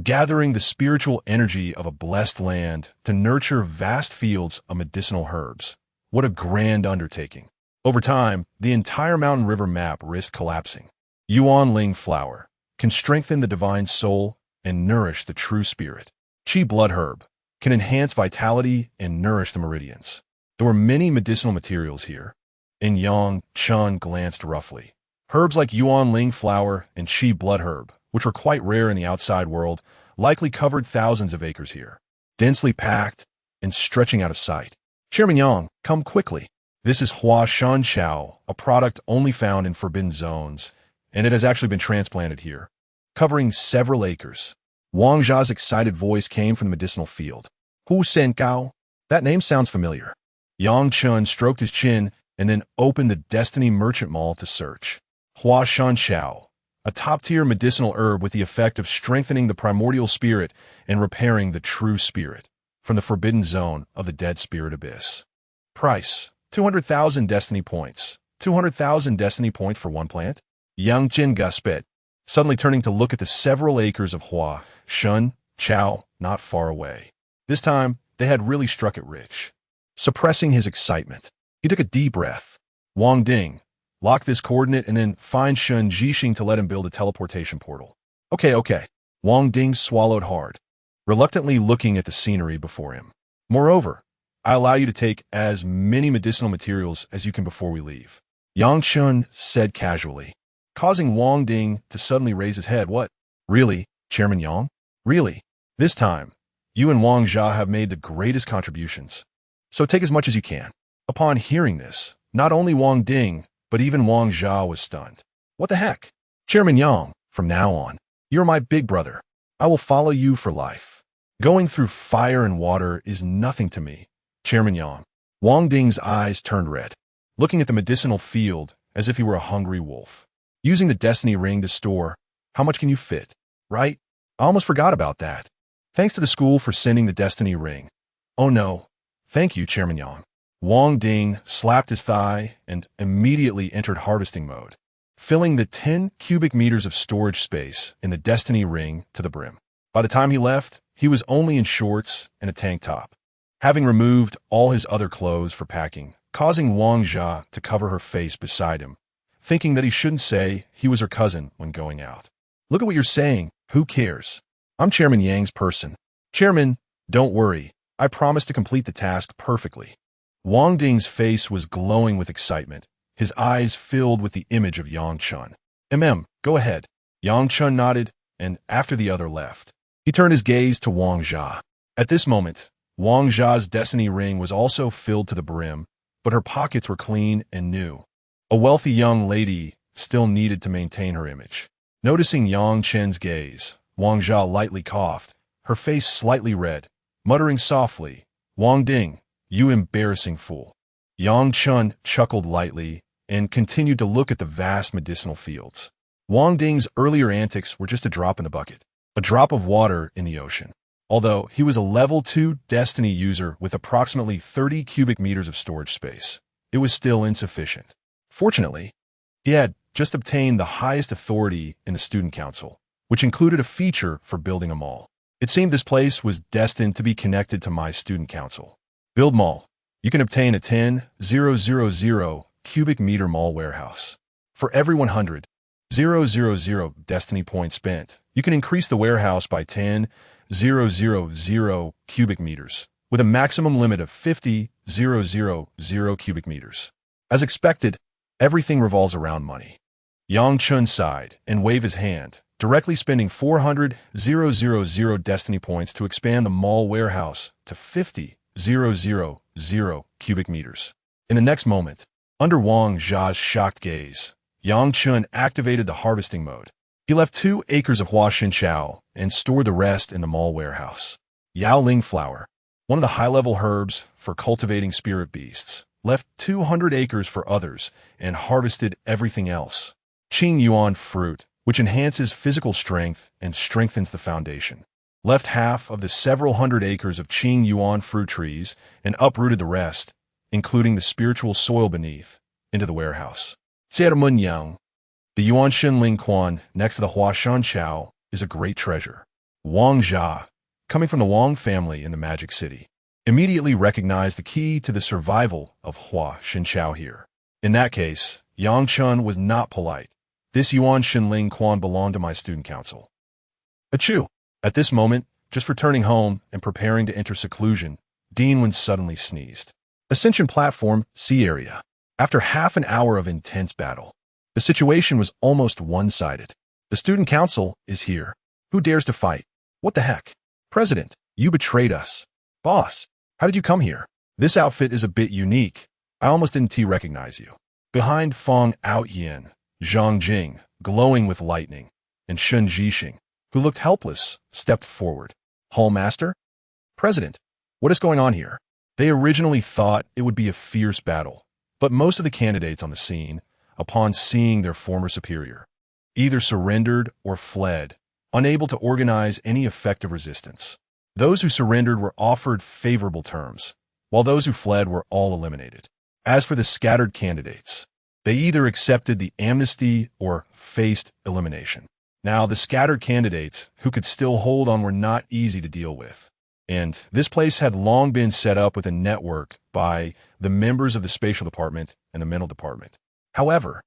Gathering the spiritual energy of a blessed land to nurture vast fields of medicinal herbs. What a grand undertaking. Over time, the entire Mountain River map risked collapsing. Yuan Ling flower can strengthen the divine soul and nourish the true spirit. Qi blood herb can enhance vitality and nourish the meridians. There were many medicinal materials here, and Yang Chen glanced roughly. Herbs like Yuan Ling flower and Qi blood herb, which were quite rare in the outside world, likely covered thousands of acres here, densely packed and stretching out of sight. Chairman Yang, come quickly. This is Hua Shan Chao, a product only found in forbidden zones, and it has actually been transplanted here, covering several acres. Wang Jia's excited voice came from the medicinal field. Hu Sen Gao? That name sounds familiar. Yang Chen stroked his chin and then opened the Destiny Merchant Mall to search. Hua Shan Xiao, a top-tier medicinal herb with the effect of strengthening the primordial spirit and repairing the true spirit from the forbidden zone of the dead spirit abyss. Price: 200,000 Destiny points. 200,000 Destiny points for one plant? Yang Jin Guspet, suddenly turning to look at the several acres of Hua Shan Xiao not far away. This time, they had really struck it rich. Suppressing his excitement, he took a deep breath. Wang Ding, lock this coordinate and then find Shen Jixing to let him build a teleportation portal. Okay. Wang Ding swallowed hard, reluctantly looking at the scenery before him. Moreover, I allow you to take as many medicinal materials as you can before we leave. Yang Chun said casually, causing Wang Ding to suddenly raise his head. What? Really, Chairman Yang? Really? This time, you and Wang Jia have made the greatest contributions. So take as much as you can. Upon hearing this, not only Wang Ding, but even Wang Jia was stunned. What the heck? Chairman Yang, from now on, you're my big brother. I will follow you for life. Going through fire and water is nothing to me, Chairman Yang. Wang Ding's eyes turned red, looking at the medicinal field as if he were a hungry wolf. Using the Destiny Ring to store, how much can you fit? Right? I almost forgot about that. Thanks to the school for sending the Destiny Ring. Oh no. Thank you, Chairman Yang. Wang Ding slapped his thigh and immediately entered harvesting mode, filling the 10 cubic meters of storage space in the Destiny Ring to the brim. By the time he left, he was only in shorts and a tank top, having removed all his other clothes for packing, causing Wang Jia to cover her face beside him, thinking that he shouldn't say he was her cousin when going out. Look at what you're saying. Who cares? I'm Chairman Yang's person. Chairman, don't worry. I promise to complete the task perfectly. Wang Ding's face was glowing with excitement, his eyes filled with the image of Yang Chun. Go ahead. Yang Chun nodded, and after the other left, he turned his gaze to Wang Jia. At this moment, Wang Jia's Destiny Ring was also filled to the brim, but her pockets were clean and new. A wealthy young lady still needed to maintain her image. Noticing Yang Chen's gaze, Wang Jia lightly coughed, her face slightly red, muttering softly, Wang Ding, you embarrassing fool. Yang Chun chuckled lightly and continued to look at the vast medicinal fields. Wang Ding's earlier antics were just a drop in the bucket, a drop of water in the ocean. Although he was a level 2 Destiny user with approximately 30 cubic meters of storage space, it was still insufficient. Fortunately, he had just obtained the highest authority in the student council, which included a feature for building a mall. It seemed this place was destined to be connected to my student council. Build mall. You can obtain a 10,000 cubic meter mall warehouse. For every 100,000 Destiny points spent, you can increase the warehouse by 10,000 cubic meters, with a maximum limit of 50,000 cubic meters. As expected, everything revolves around money. Yang Chun sighed and waved his hand, directly spending 400,000 Destiny points to expand the mall warehouse to 50,000 cubic meters. In the next moment, under Wang Jia's shocked gaze, Yang Chun activated the harvesting mode. He left 2 acres of Hua Shin Chao and stored the rest in the mall warehouse. Yao Ling flower, one of the high-level herbs for cultivating spirit beasts, left 200 acres for others and harvested everything else. Qing Yuan fruit, which enhances physical strength and strengthens the foundation, left half of the several hundred acres of Qing Yuan fruit trees and uprooted the rest, including the spiritual soil beneath, into the warehouse. Jiemun Yang, the Yuan Shin Ling Quan next to the Hua Shan Chao, is a great treasure. Wang Jia, coming from the Wang family in the Magic City, immediately recognized the key to the survival of Hua Shin Chao here. In that case, Yang Chun was not polite. This Yuan Shin Ling Quan belonged to my student council. Achoo! At this moment, just returning home and preparing to enter seclusion, Dean suddenly sneezed. Ascension platform, C area. After half an hour of intense battle, the situation was almost one-sided. The student council is here. Who dares to fight? What the heck? President, you betrayed us. Boss, how did you come here? This outfit is a bit unique. I almost didn't recognize you. Behind Fong Outyin, Zhang Jing, glowing with lightning, and Shen Jixing, who looked helpless, stepped forward. Hallmaster? President, what is going on here? They originally thought it would be a fierce battle, But most of the candidates on the scene, upon seeing their former superior, either surrendered or fled, unable to organize any effective resistance. Those who surrendered were offered favorable terms, while those who fled were all eliminated. As for the scattered candidates, they either accepted the amnesty or faced elimination. Now, the scattered candidates who could still hold on were not easy to deal with. And this place had long been set up with a network by the members of the spatial department and the mental department. However,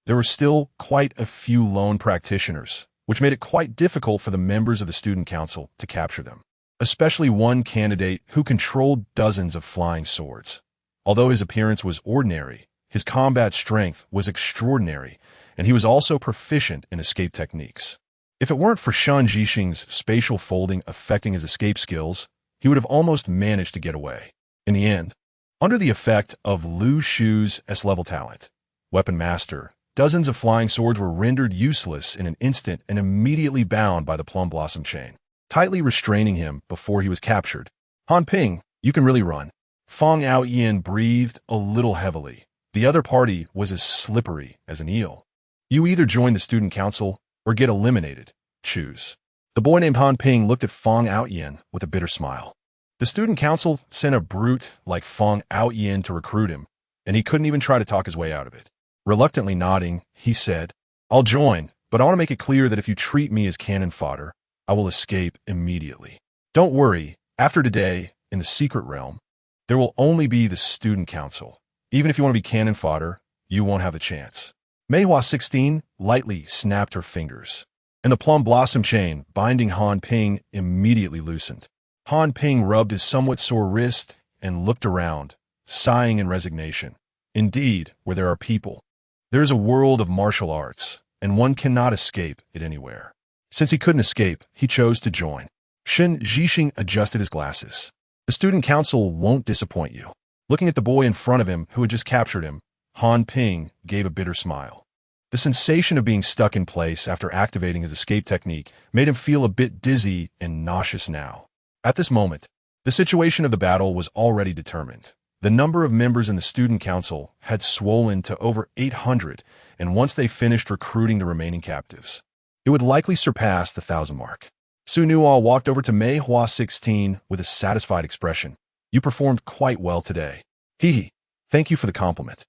there were still quite a few lone practitioners, which made it quite difficult for the members of the student council to capture them, especially one candidate who controlled dozens of flying swords. Although his appearance was ordinary, his combat strength was extraordinary, and he was also proficient in escape techniques. If it weren't for Shan Jixing's spatial folding affecting his escape skills, he would have almost managed to get away. In the end, under the effect of Lu Shu's S-level talent, Weapon Master, dozens of flying swords were rendered useless in an instant and immediately bound by the Plum Blossom chain, tightly restraining him before he was captured. Han Ping, you can really run. Fong Aoyan breathed a little heavily. The other party was as slippery as an eel. You either join the student council or get eliminated. Choose. The boy named Han Ping looked at Fong Aoyan with a bitter smile. The student council sent a brute like Fong Aoyan to recruit him, and he couldn't even try to talk his way out of it. Reluctantly nodding, he said, I'll join, but I want to make it clear that if you treat me as cannon fodder, I will escape immediately. Don't worry, after today, in the secret realm, there will only be the student council. Even if you want to be cannon fodder, you won't have the chance. Meihua 16 lightly snapped her fingers, and the Plum Blossom chain binding Han Ping immediately loosened. Han Ping rubbed his somewhat sore wrist and looked around, sighing in resignation. Indeed, where there are people, there is a world of martial arts, and one cannot escape it anywhere. Since he couldn't escape, he chose to join. Chen Jixing adjusted his glasses. The student council won't disappoint you. Looking at the boy in front of him who had just captured him, Han Ping gave a bitter smile. The sensation of being stuck in place after activating his escape technique made him feel a bit dizzy and nauseous now. At this moment, the situation of the battle was already determined. The number of members in the student council had swollen to over 800, and once they finished recruiting the remaining captives, it would likely surpass the 1,000 mark. Su Nuo walked over to Meihua 16 with a satisfied expression. You performed quite well today. Hee. Thank you for the compliment.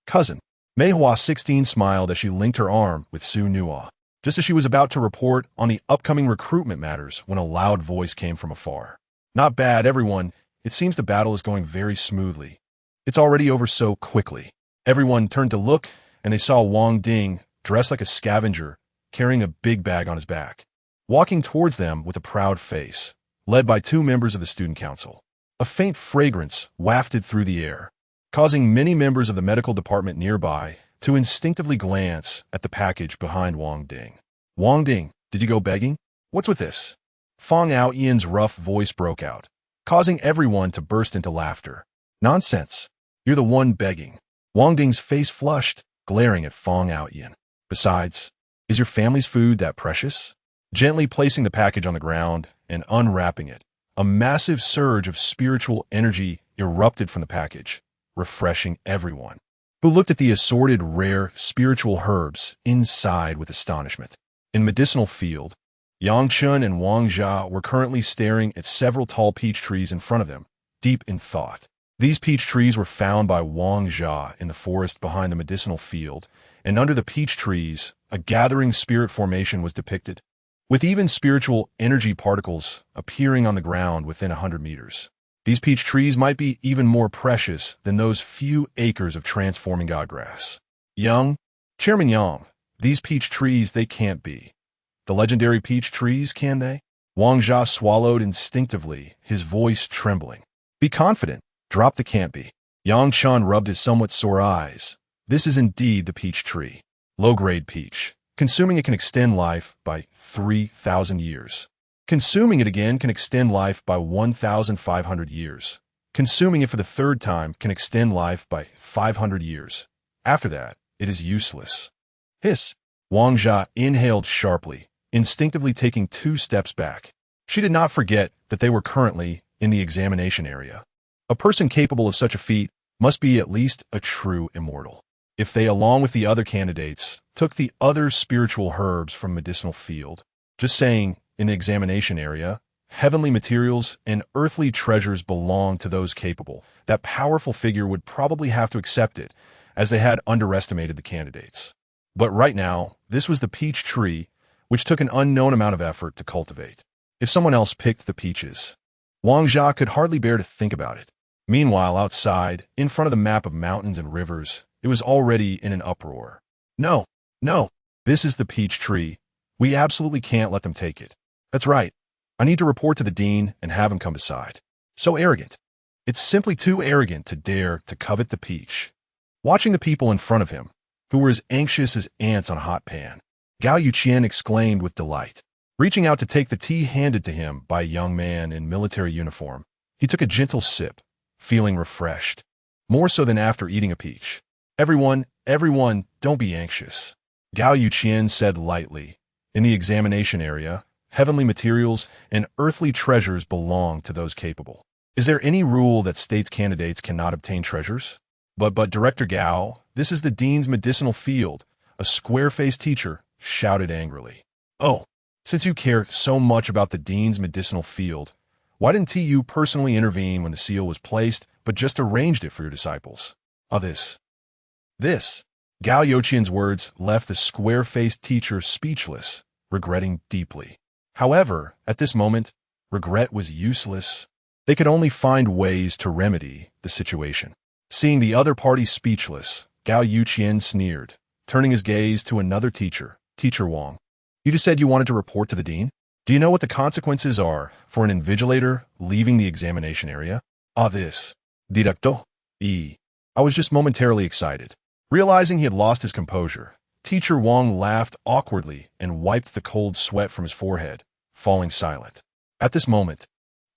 Cousin. Meihua 16 smiled as she linked her arm with Su Nuo, just as she was about to report on the upcoming recruitment matters when a loud voice came from afar. Not bad, everyone. It seems the battle is going very smoothly. It's already over so quickly. Everyone turned to look, and they saw Wang Ding, dressed like a scavenger, carrying a big bag on his back, walking towards them with a proud face, led by two members of the student council. A faint fragrance wafted through the air, causing many members of the medical department nearby to instinctively glance at the package behind Wang Ding. Wang Ding, did you go begging? What's with this? Fong Aoyan's rough voice broke out, causing everyone to burst into laughter. Nonsense. You're the one begging. Wang Ding's face flushed, glaring at Fong Aoyan. Besides, is your family's food that precious? Gently placing the package on the ground and unwrapping it, a massive surge of spiritual energy erupted from the package, refreshing everyone, who looked at the assorted rare spiritual herbs inside with astonishment. In medicinal field, Yang Chun and Wang Jia were currently staring at several tall peach trees in front of them, deep in thought. These peach trees were found by Wang Jia in the forest behind the medicinal field, and under the peach trees, a gathering spirit formation was depicted, with even spiritual energy particles appearing on the ground within 100 meters. These peach trees might be even more precious than those few acres of transforming godgrass. Chairman Yang, these peach trees, they can't be. The legendary peach trees, can they? Wang Jia swallowed instinctively, his voice trembling. Be confident. Drop the can't be. Yang Chan rubbed his somewhat sore eyes. This is indeed the peach tree. Low-grade peach. Consuming it can extend life by 3,000 years. Consuming it again can extend life by 1,500 years. Consuming it for the third time can extend life by 500 years. After that, it is useless. Hiss. Wang Jia inhaled sharply, instinctively taking 2 steps back. She did not forget that they were currently in the examination area. A person capable of such a feat must be at least a true immortal. If they, along with the other candidates, took the other spiritual herbs from medicinal field, just saying, in the examination area, heavenly materials and earthly treasures belong to those capable, that powerful figure would probably have to accept it, as they had underestimated the candidates. But right now, this was the peach tree, which took an unknown amount of effort to cultivate. If someone else picked the peaches, Wang Jia could hardly bear to think about it. Meanwhile, outside, in front of the map of mountains and rivers, it was already in an uproar. No, no, this is the peach tree. We absolutely can't let them take it. That's right. I need to report to the dean and have him come beside. So arrogant. It's simply too arrogant to dare to covet the peach. Watching the people in front of him, who were as anxious as ants on a hot pan, Gao Yuqian exclaimed with delight. Reaching out to take the tea handed to him by a young man in military uniform, he took a gentle sip, feeling refreshed, more so than after eating a peach. Everyone, don't be anxious, Gao Yuqian said lightly. In the examination area, heavenly materials and earthly treasures belong to those capable. Is there any rule that states candidates cannot obtain treasures? But Director Gao, this is the dean's medicinal field, a square-faced teacher shouted angrily. Oh, since you care so much about the dean's medicinal field, why didn't you personally intervene when the seal was placed, but just arranged it for your disciples? This. Gao Yuqian's words left the square-faced teacher speechless, regretting deeply. However, at this moment, regret was useless. They could only find ways to remedy the situation. Seeing the other party speechless, Gao Yuqian sneered, turning his gaze to another teacher, Teacher Wang. You just said you wanted to report to the dean? Do you know what the consequences are for an invigilator leaving the examination area? This. Directo. I was just momentarily excited. Realizing he had lost his composure, Teacher Wang laughed awkwardly and wiped the cold sweat from his forehead, falling silent. At this moment,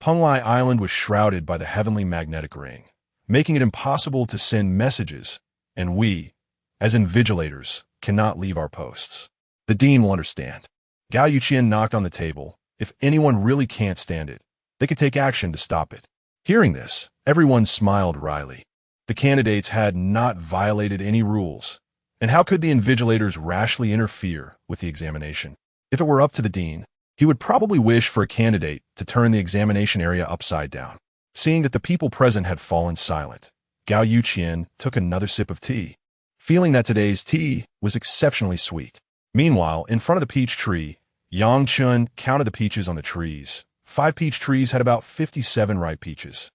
Penglai Island was shrouded by the heavenly magnetic ring, making it impossible to send messages, and we, as invigilators, cannot leave our posts. The dean will understand. Gao Yuqian knocked on the table. If anyone really can't stand it, they could take action to stop it. Hearing this, everyone smiled wryly. The candidates had not violated any rules, and how could the invigilators rashly interfere with the examination? If it were up to the dean, he would probably wish for a candidate to turn the examination area upside down. Seeing that the people present had fallen silent, Gao Yuqian took another sip of tea, feeling that today's tea was exceptionally sweet. Meanwhile, in front of the peach tree, Yang Chen counted the peaches on the trees. 5 peach trees had about 57 ripe peaches.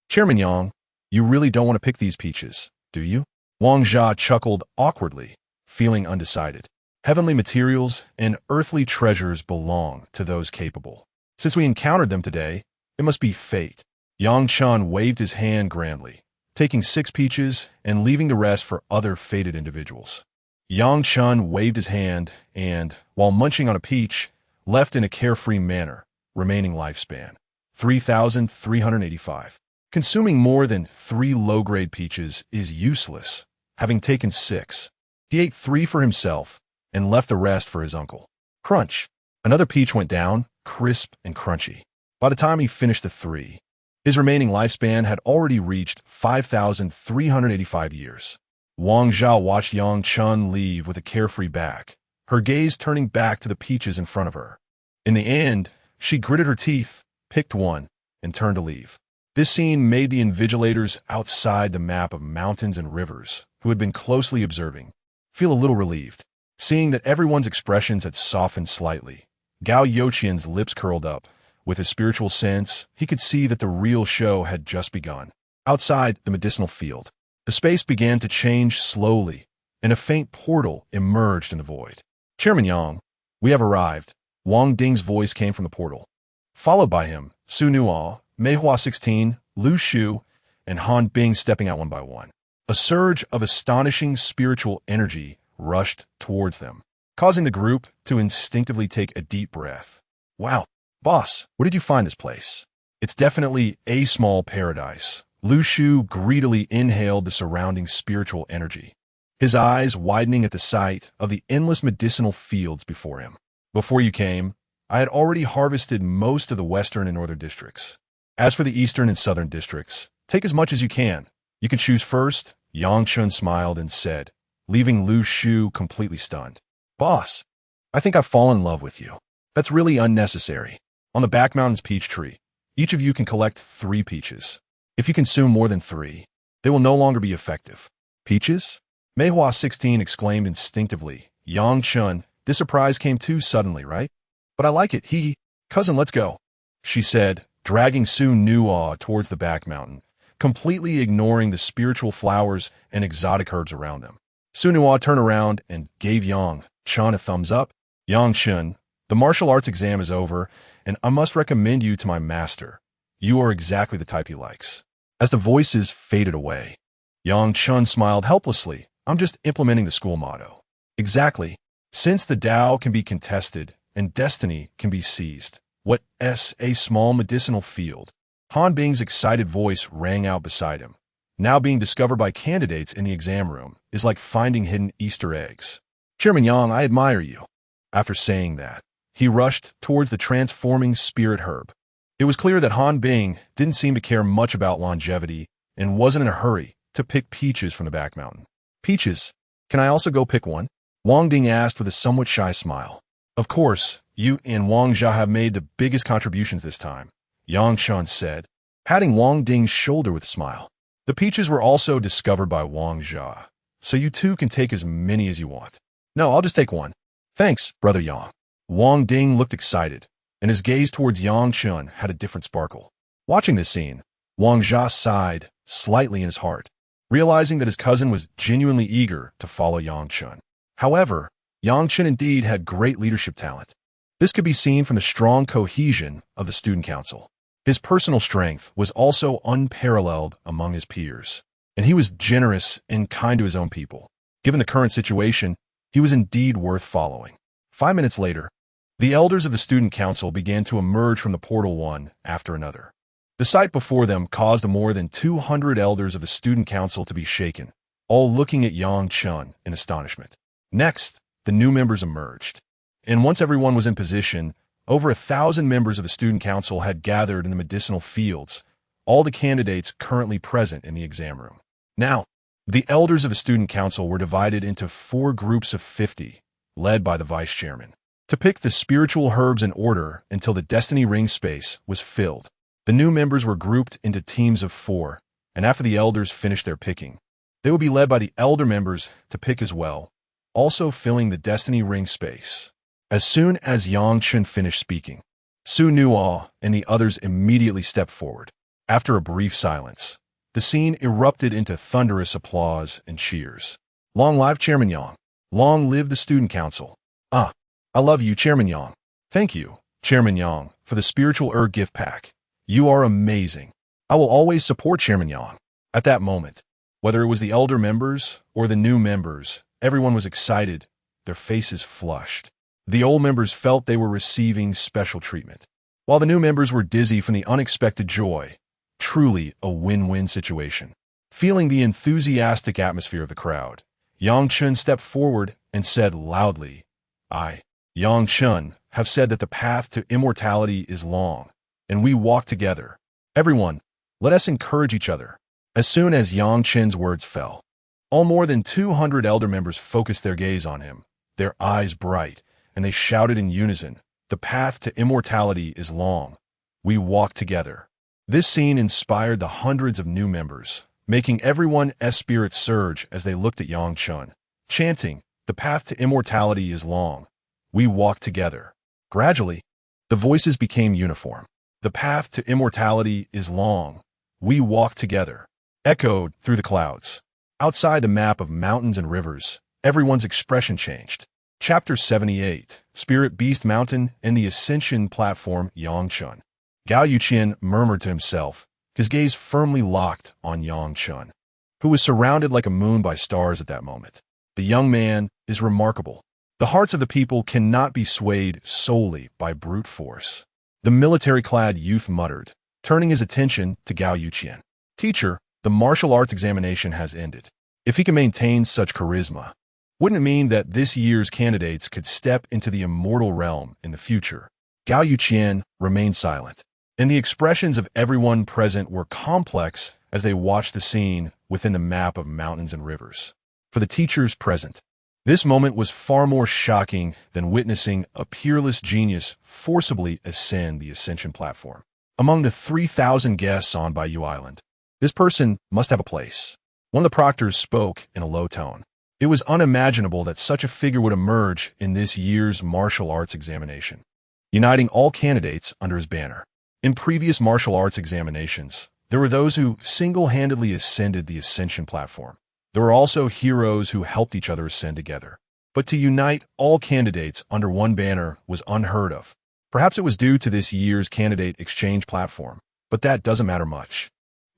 Chairman Yang, you really don't want to pick these peaches, do you? Wang Jia chuckled awkwardly, feeling undecided. Heavenly materials and earthly treasures belong to those capable. Since we encountered them today, it must be fate. Yang Chen waved his hand grandly, taking 6 peaches and leaving the rest for other fated individuals. Yang Chen waved his hand and, while munching on a peach, left in a carefree manner, remaining lifespan 3,385. Consuming more than 3 low-grade peaches is useless. Having taken 6, he ate 3 for himself and left the rest for his uncle. Crunch! Another peach went down, crisp and crunchy. By the time he finished the 3, his remaining lifespan had already reached 5,385 years. Wang Jia watched Yang Chen leave with a carefree back, her gaze turning back to the peaches in front of her. In the end, she gritted her teeth, picked one, and turned to leave. This scene made the invigilators outside the map of mountains and rivers, who had been closely observing, feel a little relieved. Seeing that everyone's expressions had softened slightly, Gao Yuqian's lips curled up. With his spiritual sense, he could see that the real show had just begun. Outside the medicinal field, the space began to change slowly, and a faint portal emerged in the void. Chairman Yang, we have arrived. Wang Ding's voice came from the portal. Followed by him, Su Nuo, Mei Hua 16, Lu Shu, and Han Bing stepping out one by one. A surge of astonishing spiritual energy rushed towards them, causing the group to instinctively take a deep breath. Wow, boss, where did you find this place? It's definitely a small paradise. Lu Shu greedily inhaled the surrounding spiritual energy, his eyes widening at the sight of the endless medicinal fields before him. Before you came, I had already harvested most of the western and northern districts. As for the eastern and southern districts, take as much as you can. You can choose first, Yang Chen smiled and said, leaving Lu Shu completely stunned. Boss, I think I've fallen in love with you. That's really unnecessary. On the back mountain's peach tree, each of you can collect 3 peaches. If you consume more than 3, they will no longer be effective. Peaches? Meihua 16 exclaimed instinctively. Yang Chen, this surprise came too suddenly, right? But I like it, Cousin, let's go, she said, dragging Su Nuo towards the back mountain, completely ignoring the spiritual flowers and exotic herbs around them. Su Nuo turned around and gave Yang Chen a thumbs up. Yang Chen, the martial arts exam is over, and I must recommend you to my master. You are exactly the type he likes. As the voices faded away, Yang Chen smiled helplessly. I'm just implementing the school motto. Exactly. Since the Tao can be contested and destiny can be seized, what's a small medicinal field? Han Bing's excited voice rang out beside him. Now being discovered by candidates in the exam room is like finding hidden Easter eggs. Chairman Yang, I admire you. After saying that, he rushed towards the transforming spirit herb. It was clear that Han Bing didn't seem to care much about longevity and wasn't in a hurry to pick peaches from the back mountain. Peaches? Can I also go pick one? Wang Ding asked with a somewhat shy smile. Of course, you and Wang Jia have made the biggest contributions this time, Yang Chen said, patting Wang Ding's shoulder with a smile. The peaches were also discovered by Wang Jia, so you two can take as many as you want. No, I'll just take one. Thanks, Brother Yang. Wang Ding looked excited, and his gaze towards Yang Chen had a different sparkle. Watching this scene, Wang Jia sighed slightly in his heart, realizing that his cousin was genuinely eager to follow Yang Chen. However, Yang Chen indeed had great leadership talent. This could be seen from the strong cohesion of the student council. His personal strength was also unparalleled among his peers, and he was generous and kind to his own people. Given the current situation, he was indeed worth following. 5 minutes later, the elders of the student council began to emerge from the portal one after another. The sight before them caused the more than 200 elders of the student council to be shaken, all looking at Yang Chen in astonishment. Next, the new members emerged. And once everyone was in position, over 1,000 members of the student council had gathered in the medicinal fields, all the candidates currently present in the exam room. Now, the elders of the student council were divided into 4 groups of 50, led by the vice chairman, to pick the spiritual herbs in order until the destiny ring space was filled. The new members were grouped into teams of 4, and after the elders finished their picking, they would be led by the elder members to pick as well, also filling the destiny ring space. As soon as Yang Chen finished speaking, Su Nuo and the others immediately stepped forward. After a brief silence, the scene erupted into thunderous applause and cheers. Long live Chairman Yang. Long live the student council. I love you, Chairman Yang. Thank you, Chairman Yang, for the spiritual herb gift pack. You are amazing. I will always support Chairman Yang. At that moment, whether it was the elder members or the new members, everyone was excited, their faces flushed. The old members felt they were receiving special treatment, while the new members were dizzy from the unexpected joy. Truly a win-win situation. Feeling the enthusiastic atmosphere of the crowd, Yang Chen stepped forward and said loudly, I, Yang Chen, have said that the path to immortality is long, and we walk together. Everyone, let us encourage each other. As soon as Yang Chen's words fell, all more than 200 elder members focused their gaze on him, their eyes bright, and they shouted in unison, the path to immortality is long. We walk together. This scene inspired the hundreds of new members, making everyone's spirits surge as they looked at Yang Chen, chanting, the path to immortality is long. We walk together. Gradually, the voices became uniform. The path to immortality is long. We walk together. Echoed through the clouds. Outside the map of mountains and rivers, everyone's expression changed. Chapter 78, Spirit Beast Mountain and the Ascension Platform. Yang Chen. Gao Yuqian murmured to himself, his gaze firmly locked on Yang Chen, who was surrounded like a moon by stars at that moment. The young man is remarkable. The hearts of the people cannot be swayed solely by brute force. The military-clad youth muttered, turning his attention to Gao Yuqian. Teacher, the martial arts examination has ended. If he can maintain such charisma, wouldn't it mean that this year's candidates could step into the immortal realm in the future? Gao Yuqian remained silent, and the expressions of everyone present were complex as they watched the scene within the map of mountains and rivers. For the teachers present, this moment was far more shocking than witnessing a peerless genius forcibly ascend the ascension platform. Among the 3,000 guests on Bayou Island, this person must have a place. One of the proctors spoke in a low tone. It was unimaginable that such a figure would emerge in this year's martial arts examination, uniting all candidates under his banner. In previous martial arts examinations, there were those who single-handedly ascended the ascension platform. There were also heroes who helped each other ascend together. But to unite all candidates under one banner was unheard of. Perhaps it was due to this year's candidate exchange platform, but that doesn't matter much.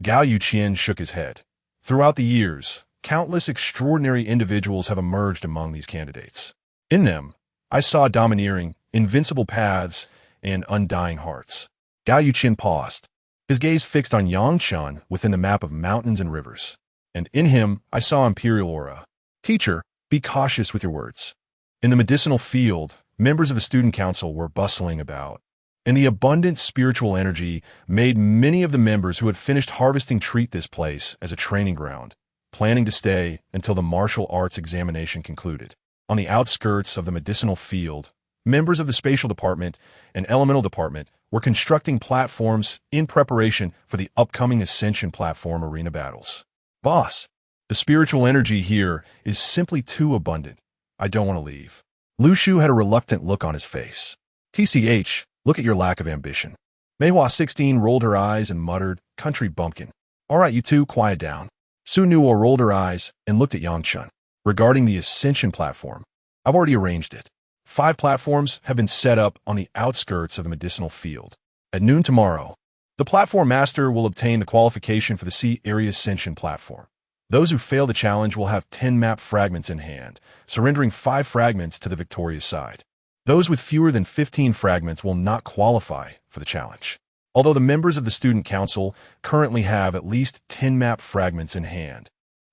Gao Yuqian shook his head. Throughout the years, countless extraordinary individuals have emerged among these candidates. In them, I saw domineering, invincible paths, and undying hearts. Gao Yuqian paused, his gaze fixed on Yang Chen within the map of mountains and rivers. And in him, I saw imperial aura. Teacher, be cautious with your words. In the medicinal field, members of the student council were bustling about, and the abundant spiritual energy made many of the members who had finished harvesting treat this place as a training ground, planning to stay until the martial arts examination concluded. On the outskirts of the medicinal field, members of the spatial department and elemental department were constructing platforms in preparation for the upcoming ascension platform arena battles. Boss, the spiritual energy here is simply too abundant. I don't want to leave. Lu Shu had a reluctant look on his face. TCH, look at your lack of ambition. Meihua 16 rolled her eyes and muttered, country bumpkin. All right, you two, quiet down. Su Nuo rolled her eyes and looked at Yang Chen. Regarding the ascension platform, I've already arranged it. 5 platforms have been set up on the outskirts of the medicinal field. At noon tomorrow, the platform master will obtain the qualification for the Sea Area Ascension platform. Those who fail the challenge will have 10 map fragments in hand, surrendering 5 fragments to the victorious side. Those with fewer than 15 fragments will not qualify for the challenge. Although the members of the student council currently have at least 10 map fragments in hand,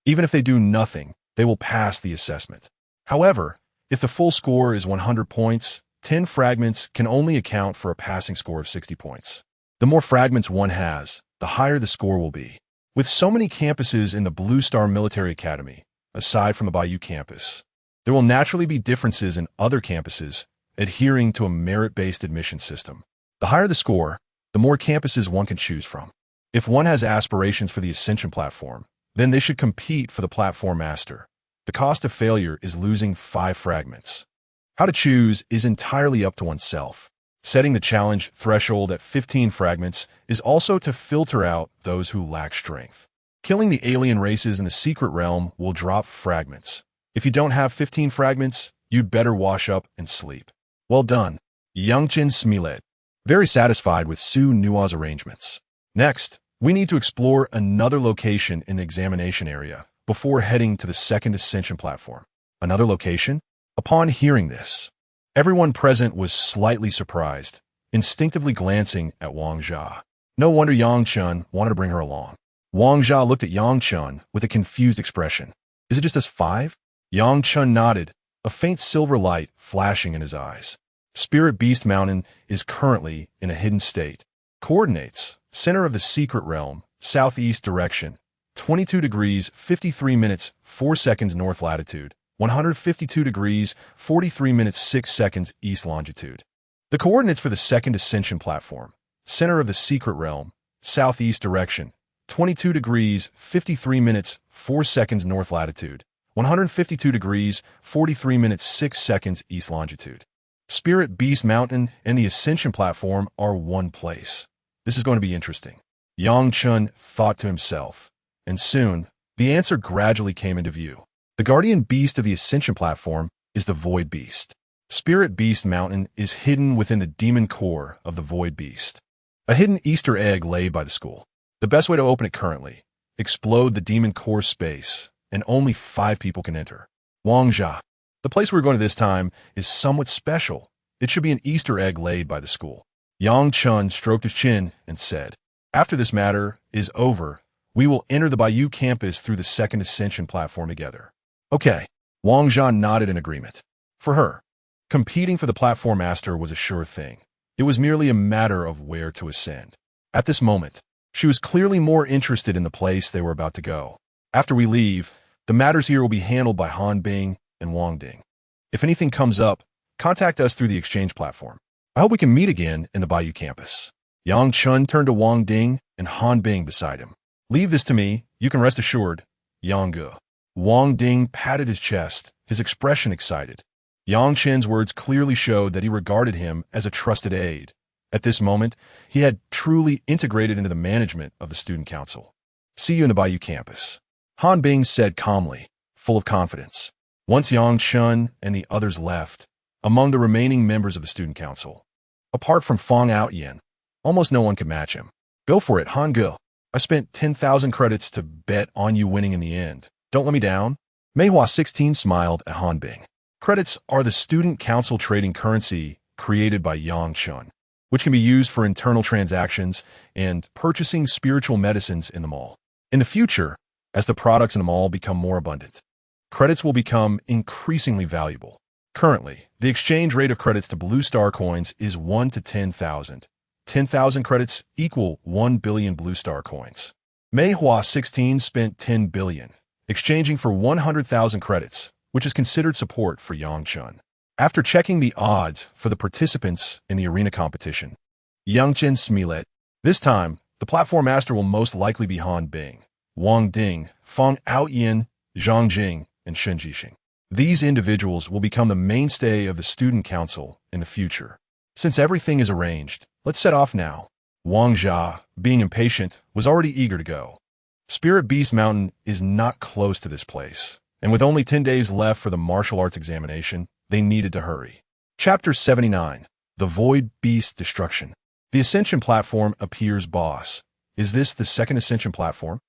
even if they do nothing, they will pass the assessment. However, if the full score is 100 points, 10 fragments can only account for a passing score of 60 points. The more fragments one has, the higher the score will be. With so many campuses in the Blue Star Military Academy, aside from the Bayou campus, there will naturally be differences in other campuses adhering to a merit-based admission system. The higher the score, the more campuses one can choose from. If one has aspirations for the Ascension platform, then they should compete for the platform master. The cost of failure is losing 5 fragments. How to choose is entirely up to oneself. Setting the challenge threshold at 15 fragments is also to filter out those who lack strength. Killing the alien races in the secret realm will drop fragments. If you don't have 15 fragments, you'd better wash up and sleep. Well done, Yangchen Smilet. Very satisfied with Su Nua's arrangements. Next, we need to explore another location in the examination area before heading to the second ascension platform. Another location? Upon hearing this, everyone present was slightly surprised, instinctively glancing at Wang Jia. No wonder Yang Chen wanted to bring her along. Wang Jia looked at Yang Chen with a confused expression. Is it just us 5? Yang Chen nodded, a faint silver light flashing in his eyes. Spirit Beast Mountain is currently in a hidden state. Coordinates: center of the secret realm, southeast direction, 22 degrees 53 minutes 4 seconds north latitude, 152 degrees 43 minutes 6 seconds east longitude. The coordinates for the second ascension platform: center of the secret realm, southeast direction, 22 degrees 53 minutes 4 seconds north latitude, 152 degrees 43 minutes 6 seconds east longitude. Spirit Beast Mountain and the ascension platform are one place. This is going to be interesting, Yang Chen thought to himself, and soon the answer gradually came into view. The guardian beast of the ascension platform is the Void Beast. Spirit Beast Mountain is hidden within the demon core of the Void Beast, a hidden Easter egg laid by the school. The best way to open it currently: explode the demon core space, and only 5 people can enter. Wang Jia. The place we're going to this time is somewhat special. It should be an Easter egg laid by the school. Yang Chen stroked his chin and said, after this matter is over, we will enter the Bayou campus through the second ascension platform together. Okay. Wang Jia nodded in agreement. For her, competing for the platform master was a sure thing. It was merely a matter of where to ascend. At this moment, she was clearly more interested in the place they were about to go. After we leave, the matters here will be handled by Han Bing and Wang Ding. If anything comes up, contact us through the exchange platform. I hope we can meet again in the Bayou campus. Yang Chen turned to Wang Ding and Han Bing beside him. Leave this to me, you can rest assured. Yang Ge. Wang Ding patted his chest, his expression excited. Yang Chen's words clearly showed that he regarded him as a trusted aide. At this moment, he had truly integrated into the management of the student council. See you in the Bayou campus. Han Bing said calmly, full of confidence. Once Yang Chen and the others left, among the remaining members of the student council, apart from Fong Outyin, almost no one could match him. Go for it, Han Ge. I spent 10,000 credits to bet on you winning in the end. Don't let me down. Meihua 16 smiled at Han Bing. Credits are the student council trading currency created by Yang Chen, which can be used for internal transactions and purchasing spiritual medicines in the mall. In the future, as the products in the mall become more abundant, credits will become increasingly valuable. Currently, the exchange rate of credits to Blue Star coins is 1 to 10,000. 10,000 credits equal 1 billion Blue Star coins. Meihua 16 spent 10 billion, exchanging for 100,000 credits, which is considered support for Yang Chen. After checking the odds for the participants in the arena competition, Yang Chen smiled. This time, the platform master will most likely be Han Bing, Wang Ding, Fong Outyin, Zhang Jing, and Shen Jixing. These individuals will become the mainstay of the student council in the future. Since everything is arranged, let's set off now. Wang Jia, being impatient, was already eager to go. Spirit Beast Mountain is not close to this place, and with only 10 days left for the martial arts examination, they needed to hurry. Chapter 79. The Void Beast Destruction. The Ascension platform appears boss. Is this the second Ascension platform?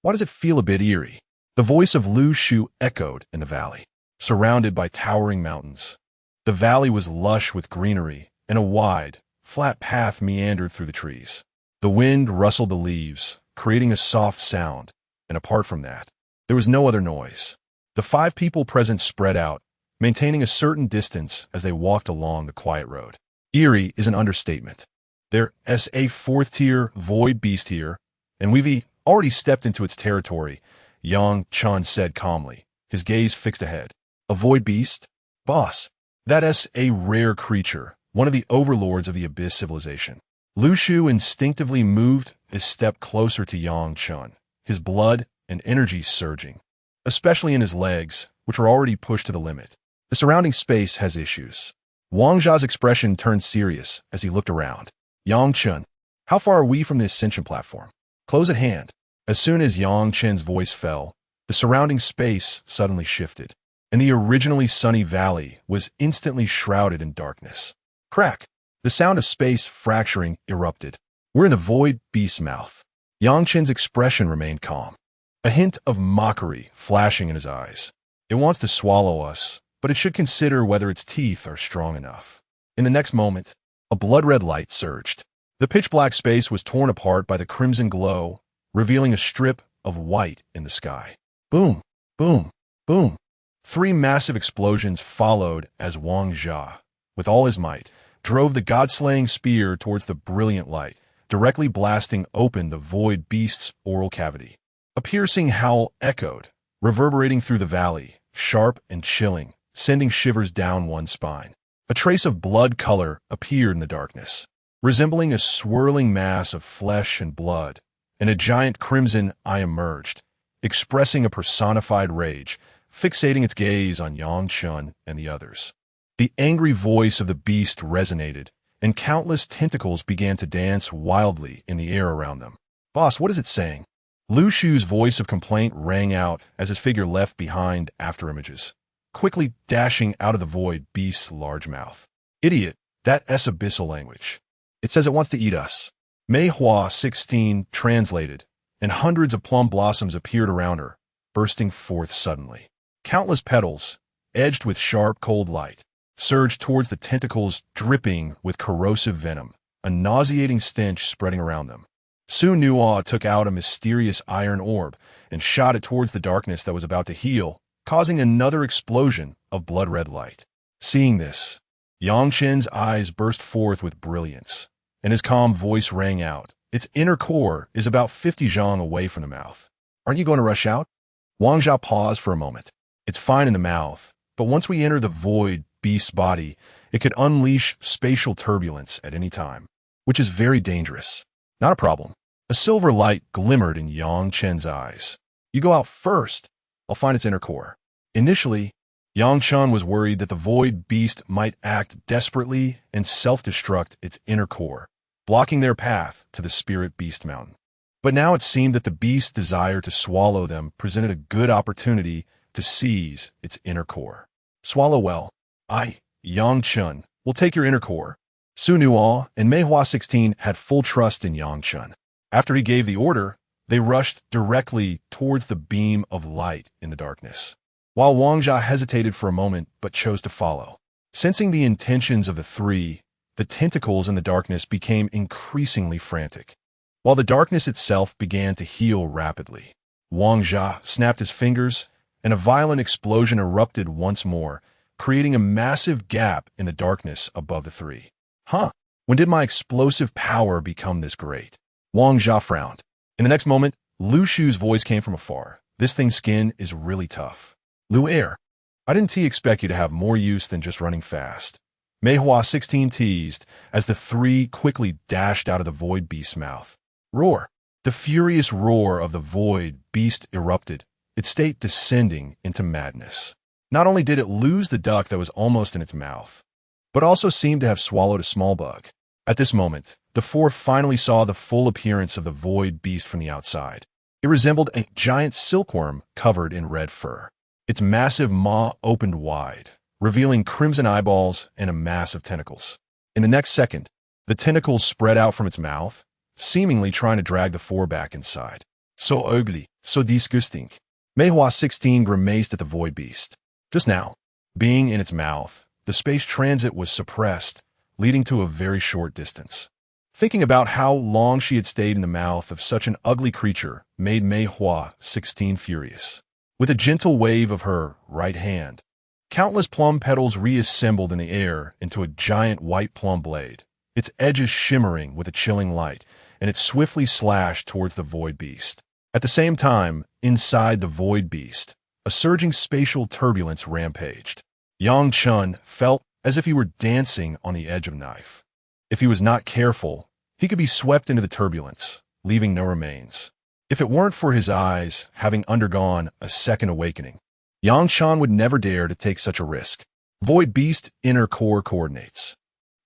Why does it feel a bit eerie? The voice of Lu Shu echoed in the valley, surrounded by towering mountains. The valley was lush with greenery, and a wide, flat path meandered through the trees. The wind rustled the leaves, creating a soft sound, and apart from that, there was no other noise. The 5 people present spread out, maintaining a certain distance as they walked along the quiet road. Eerie is an understatement. There's a 4th-tier void beast here, and we've already stepped into its territory, Yang Chen said calmly, his gaze fixed ahead. A void beast? Boss, that's a rare creature, one of the overlords of the Abyss civilization. Lu Shu instinctively moved a step closer to Yang Chen, his blood and energy surging, especially in his legs, which were already pushed to the limit. The surrounding space has issues. Wang Jia's expression turned serious as he looked around. Yang Chen, how far are we from the Ascension platform? Close at hand. As soon as Yang Chen's voice fell, the surrounding space suddenly shifted, and the originally sunny valley was instantly shrouded in darkness. Crack! The sound of space fracturing erupted. We're in the void beast's mouth. Yang Chen's expression remained calm, a hint of mockery flashing in his eyes. It wants to swallow us, but it should consider whether its teeth are strong enough. In the next moment, a blood-red light surged. The pitch-black space was torn apart by the crimson glow, revealing a strip of white in the sky. Boom, boom, boom. 3 massive explosions followed as Wang Jia, with all his might, drove the god-slaying spear towards the brilliant light, directly blasting open the void beast's oral cavity. A piercing howl echoed, reverberating through the valley, sharp and chilling, sending shivers down one's spine. A trace of blood color appeared in the darkness, resembling a swirling mass of flesh and blood, and a giant crimson eye emerged, expressing a personified rage, fixating its gaze on Yang Chen and the others. The angry voice of the beast resonated, and countless tentacles began to dance wildly in the air around them. Boss, what is it saying? Lu Shu's voice of complaint rang out as his figure left behind afterimages, quickly dashing out of the void beast's large mouth. Idiot, that's abyssal language. It says it wants to eat us. Meihua 16 translated, and hundreds of plum blossoms appeared around her, bursting forth suddenly. Countless petals, edged with sharp, cold light, surged towards the tentacles dripping with corrosive venom, a nauseating stench spreading around them. Su Nuo took out a mysterious iron orb and shot it towards the darkness that was about to heal, causing another explosion of blood-red light. Seeing this, Yang Chen's eyes burst forth with brilliance, and his calm voice rang out. Its inner core is about 50 zhang away from the mouth. Aren't you going to rush out? Wang Jia paused for a moment. It's fine in the mouth, but once we enter the void beast's body, it could unleash spatial turbulence at any time, which is very dangerous. Not a problem. A silver light glimmered in Yang Chen's eyes. You go out first. I'll find its inner core. Initially, Yang Chen was worried that the void beast might act desperately and self-destruct its inner core, blocking their path to the spirit beast mountain. But now it seemed that the beast's desire to swallow them presented a good opportunity to seize its inner core. Swallow well. I, Yang Chen, will take your inner core. Su Nuo and Meihua 16 had full trust in Yang Chen. After he gave the order, they rushed directly towards the beam of light in the darkness, while Wang Jia hesitated for a moment but chose to follow. Sensing the intentions of the three, the tentacles in the darkness became increasingly frantic, while the darkness itself began to heal rapidly. Wang Jia snapped his fingers, and a violent explosion erupted once more, creating a massive gap in the darkness above the three. When did my explosive power become this great? Wang Jia frowned. In the next moment, Lu Shu's voice came from afar. This thing's skin is really tough. Lu Air, I didn't expect you to have more use than just running fast. Meihua 16 teased as the three quickly dashed out of the void beast's mouth. Roar. The furious roar of the void beast erupted, its state descending into madness. Not only did it lose the duck that was almost in its mouth, but also seemed to have swallowed a small bug. At this moment, the four finally saw the full appearance of the void beast from the outside. It resembled a giant silkworm covered in red fur. Its massive maw opened wide, revealing crimson eyeballs and a mass of tentacles. In the next second, the tentacles spread out from its mouth, seemingly trying to drag the four back inside. So ugly, so disgusting. Meihua 16 grimaced at the void beast. Just now, being in its mouth, the space transit was suppressed, leading to a very short distance. Thinking about how long she had stayed in the mouth of such an ugly creature made Meihua 16 furious. With a gentle wave of her right hand, countless plum petals reassembled in the air into a giant white plum blade, its edges shimmering with a chilling light, and it swiftly slashed towards the void beast. At the same time, inside the void beast, a surging spatial turbulence rampaged. Yang Chen felt as if he were dancing on the edge of a knife. If he was not careful, he could be swept into the turbulence, leaving no remains. If it weren't for his eyes having undergone a second awakening, Yang Chen would never dare to take such a risk. Void beast inner core coordinates.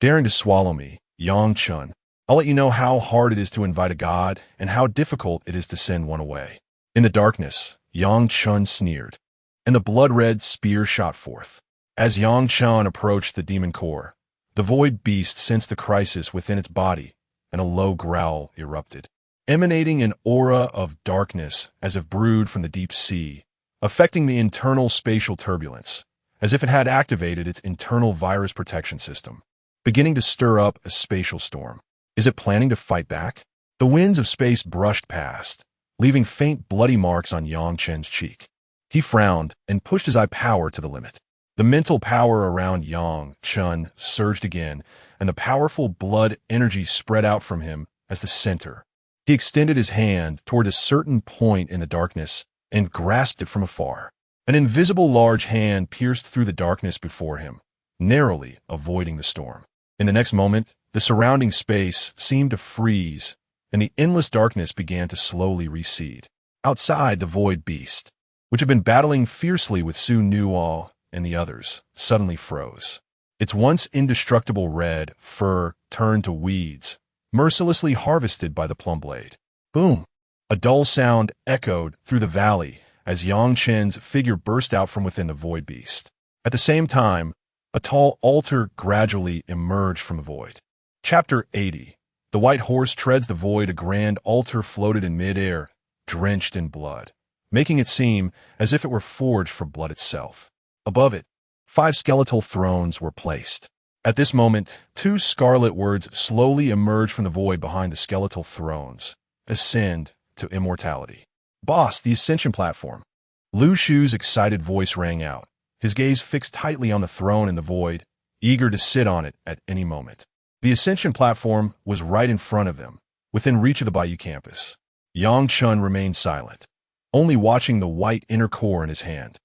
Daring to swallow me, Yang Chen. I'll let you know how hard it is to invite a god and how difficult it is to send one away. In the darkness, Yang Chen sneered, and the blood-red spear shot forth. As Yang Chen approached the demon core, the void beast sensed the crisis within its body, and a low growl erupted, emanating an aura of darkness as if brewed from the deep sea, affecting the internal spatial turbulence, as if it had activated its internal virus protection system, beginning to stir up a spatial storm. Is it planning to fight back? The winds of space brushed past, leaving faint bloody marks on Yang Chen's cheek. He frowned and pushed his eye power to the limit. The mental power around Yang Chen surged again, and the powerful blood energy spread out from him as the center. He extended his hand toward a certain point in the darkness and grasped it from afar. An invisible large hand pierced through the darkness before him, narrowly avoiding the storm. In the next moment, the surrounding space seemed to freeze, and the endless darkness began to slowly recede. Outside, the void beast, which had been battling fiercely with Su Nuo and the others, suddenly froze. Its once indestructible red fur turned to weeds, mercilessly harvested by the plum blade. Boom! A dull sound echoed through the valley as Yang Chen's figure burst out from within the void beast. At the same time, a tall altar gradually emerged from the void. Chapter 80. The white horse treads the void. A grand altar floated in midair, drenched in blood, making it seem as if it were forged for blood itself. Above it, 5 skeletal thrones were placed. At this moment, 2 scarlet words slowly emerged from the void behind the skeletal thrones. Ascend to immortality. Boss, the ascension platform. Lu Shu's excited voice rang out, his gaze fixed tightly on the throne in the void, eager to sit on it at any moment. The ascension platform was right in front of them, within reach of the Bayou campus. Yang Chen remained silent, only watching the white inner core in his hand.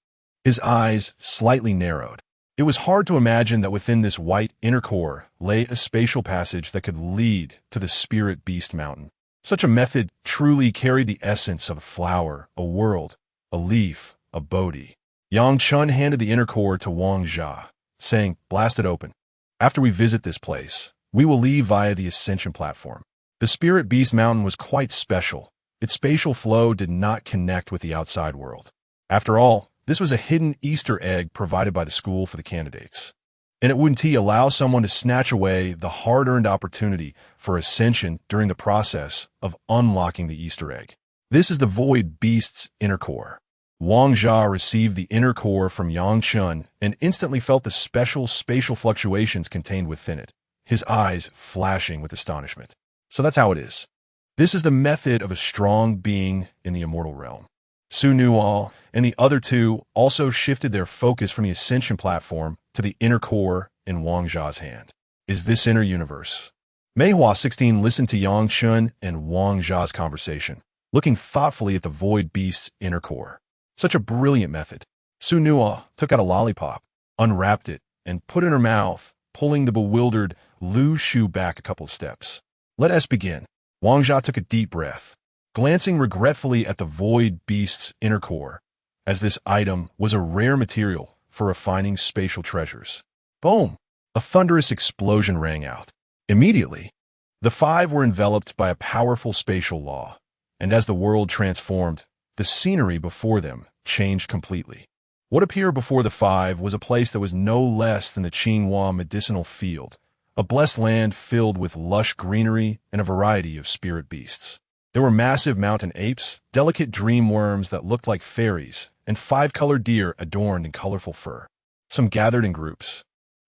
His eyes slightly narrowed. It was hard to imagine that within this white inner core lay a spatial passage that could lead to the Spirit Beast Mountain. Such a method truly carried the essence of a flower, a world, a leaf, a Bodhi. Yang Chen handed the inner core to Wang Jia, saying, "Blast it open. After we visit this place, we will leave via the Ascension platform." The Spirit Beast Mountain was quite special. Its spatial flow did not connect with the outside world. After all, this was a hidden Easter egg provided by the school for the candidates. And it wouldn't allow someone to snatch away the hard-earned opportunity for ascension during the process of unlocking the Easter egg. This is the Void Beast's inner core. Wang Jia received the inner core from Yang Chen and instantly felt the special spatial fluctuations contained within it, his eyes flashing with astonishment. So that's how it is. This is the method of a strong being in the immortal realm. Su Nual and the other two also shifted their focus from the Ascension platform to the inner core in Wang Jia's hand. Is this inner universe? Meihua 16 listened to Yang Chen and Wang Jia's conversation, looking thoughtfully at the Void Beast's inner core. Such a brilliant method. Su Nual took out a lollipop, unwrapped it, and put it in her mouth, pulling the bewildered Lu Shu back a couple of steps. Let us begin. Wang Jia took a deep breath, glancing regretfully at the Void Beast's inner core, as this item was a rare material for refining spatial treasures. Boom! A thunderous explosion rang out. Immediately, the five were enveloped by a powerful spatial law, and as the world transformed, the scenery before them changed completely. What appeared before the five was a place that was no less than the Qinghua medicinal field, a blessed land filled with lush greenery and a variety of spirit beasts. There were massive mountain apes, delicate dream worms that looked like fairies, and five-colored deer adorned in colorful fur. Some gathered in groups,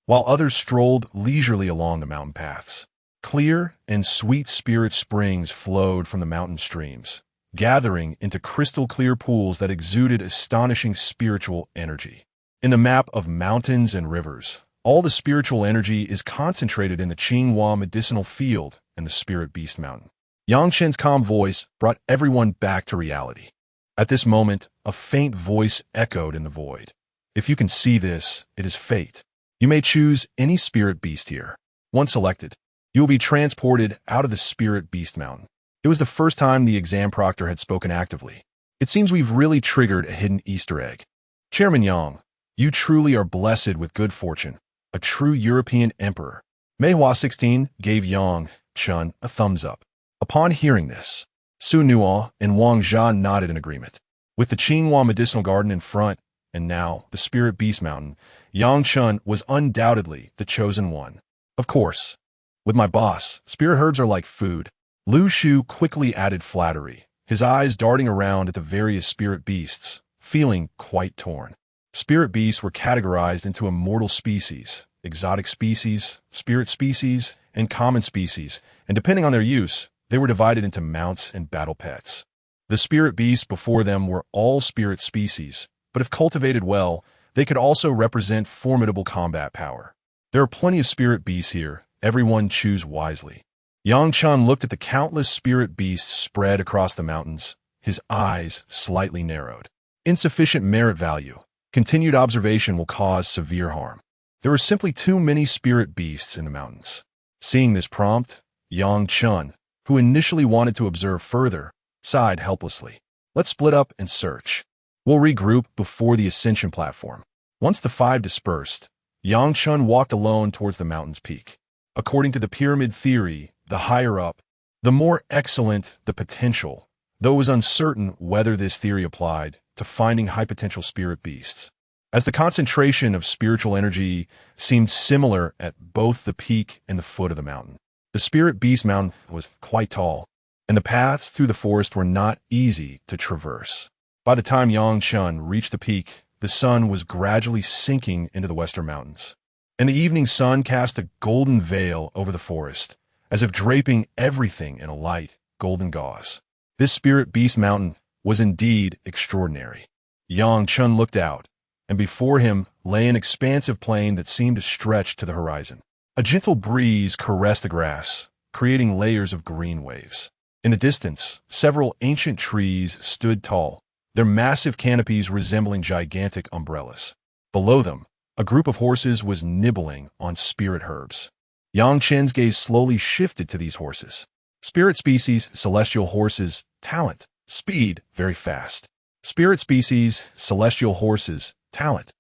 while others strolled leisurely along the mountain paths. Clear and sweet spirit springs flowed from the mountain streams, gathering into crystal-clear pools that exuded astonishing spiritual energy. In the map of mountains and rivers, all the spiritual energy is concentrated in the Qinghua medicinal field and the Spirit Beast Mountain. Yang Chen's calm voice brought everyone back to reality. At this moment, a faint voice echoed in the void. If you can see this, it is fate. You may choose any spirit beast here. Once selected, you will be transported out of the Spirit Beast Mountain. It was the first time the exam proctor had spoken actively. It seems we've really triggered a hidden Easter egg. Chairman Yang, you truly are blessed with good fortune, a true European emperor. Meihua 16 gave Yang Chen a thumbs up. Upon hearing this, Su Nual and Wang Jia nodded in agreement. With the Qinghua Medicinal Garden in front, and now the Spirit Beast Mountain, Yang Chen was undoubtedly the chosen one. Of course, with my boss, spirit herbs are like food. Lu Shu quickly added flattery, his eyes darting around at the various spirit beasts, feeling quite torn. Spirit beasts were categorized into immortal species, exotic species, spirit species, and common species, and depending on their use, they were divided into mounts and battle pets. The spirit beasts before them were all spirit species, but if cultivated well, they could also represent formidable combat power. There are plenty of spirit beasts here. Everyone choose wisely. Yang Chen looked at the countless spirit beasts spread across the mountains, his eyes slightly narrowed. Insufficient merit value. Continued observation will cause severe harm. There were simply too many spirit beasts in the mountains. Seeing this prompt, Yang Chen, who initially wanted to observe further, sighed helplessly. Let's split up and search. We'll regroup before the ascension platform. Once the five dispersed, Yang Chen walked alone towards the mountain's peak. According to the pyramid theory, the higher up, the more excellent the potential, though it was uncertain whether this theory applied to finding high potential spirit beasts. As the concentration of spiritual energy seemed similar at both the peak and the foot of the mountain. The Spirit Beast Mountain was quite tall, and the paths through the forest were not easy to traverse. By the time Yang Chen reached the peak, the sun was gradually sinking into the western mountains, and the evening sun cast a golden veil over the forest, as if draping everything in a light, golden gauze. This Spirit Beast Mountain was indeed extraordinary. Yang Chen looked out, and before him lay an expansive plain that seemed to stretch to the horizon. A gentle breeze caressed the grass, creating layers of green waves. In the distance, several ancient trees stood tall, their massive canopies resembling gigantic umbrellas. Below them, a group of horses was nibbling on spirit herbs. Yang Chen's gaze slowly shifted to these horses. Spirit species, celestial horses, talent, speed, very fast. Spirit species, celestial horses, talent,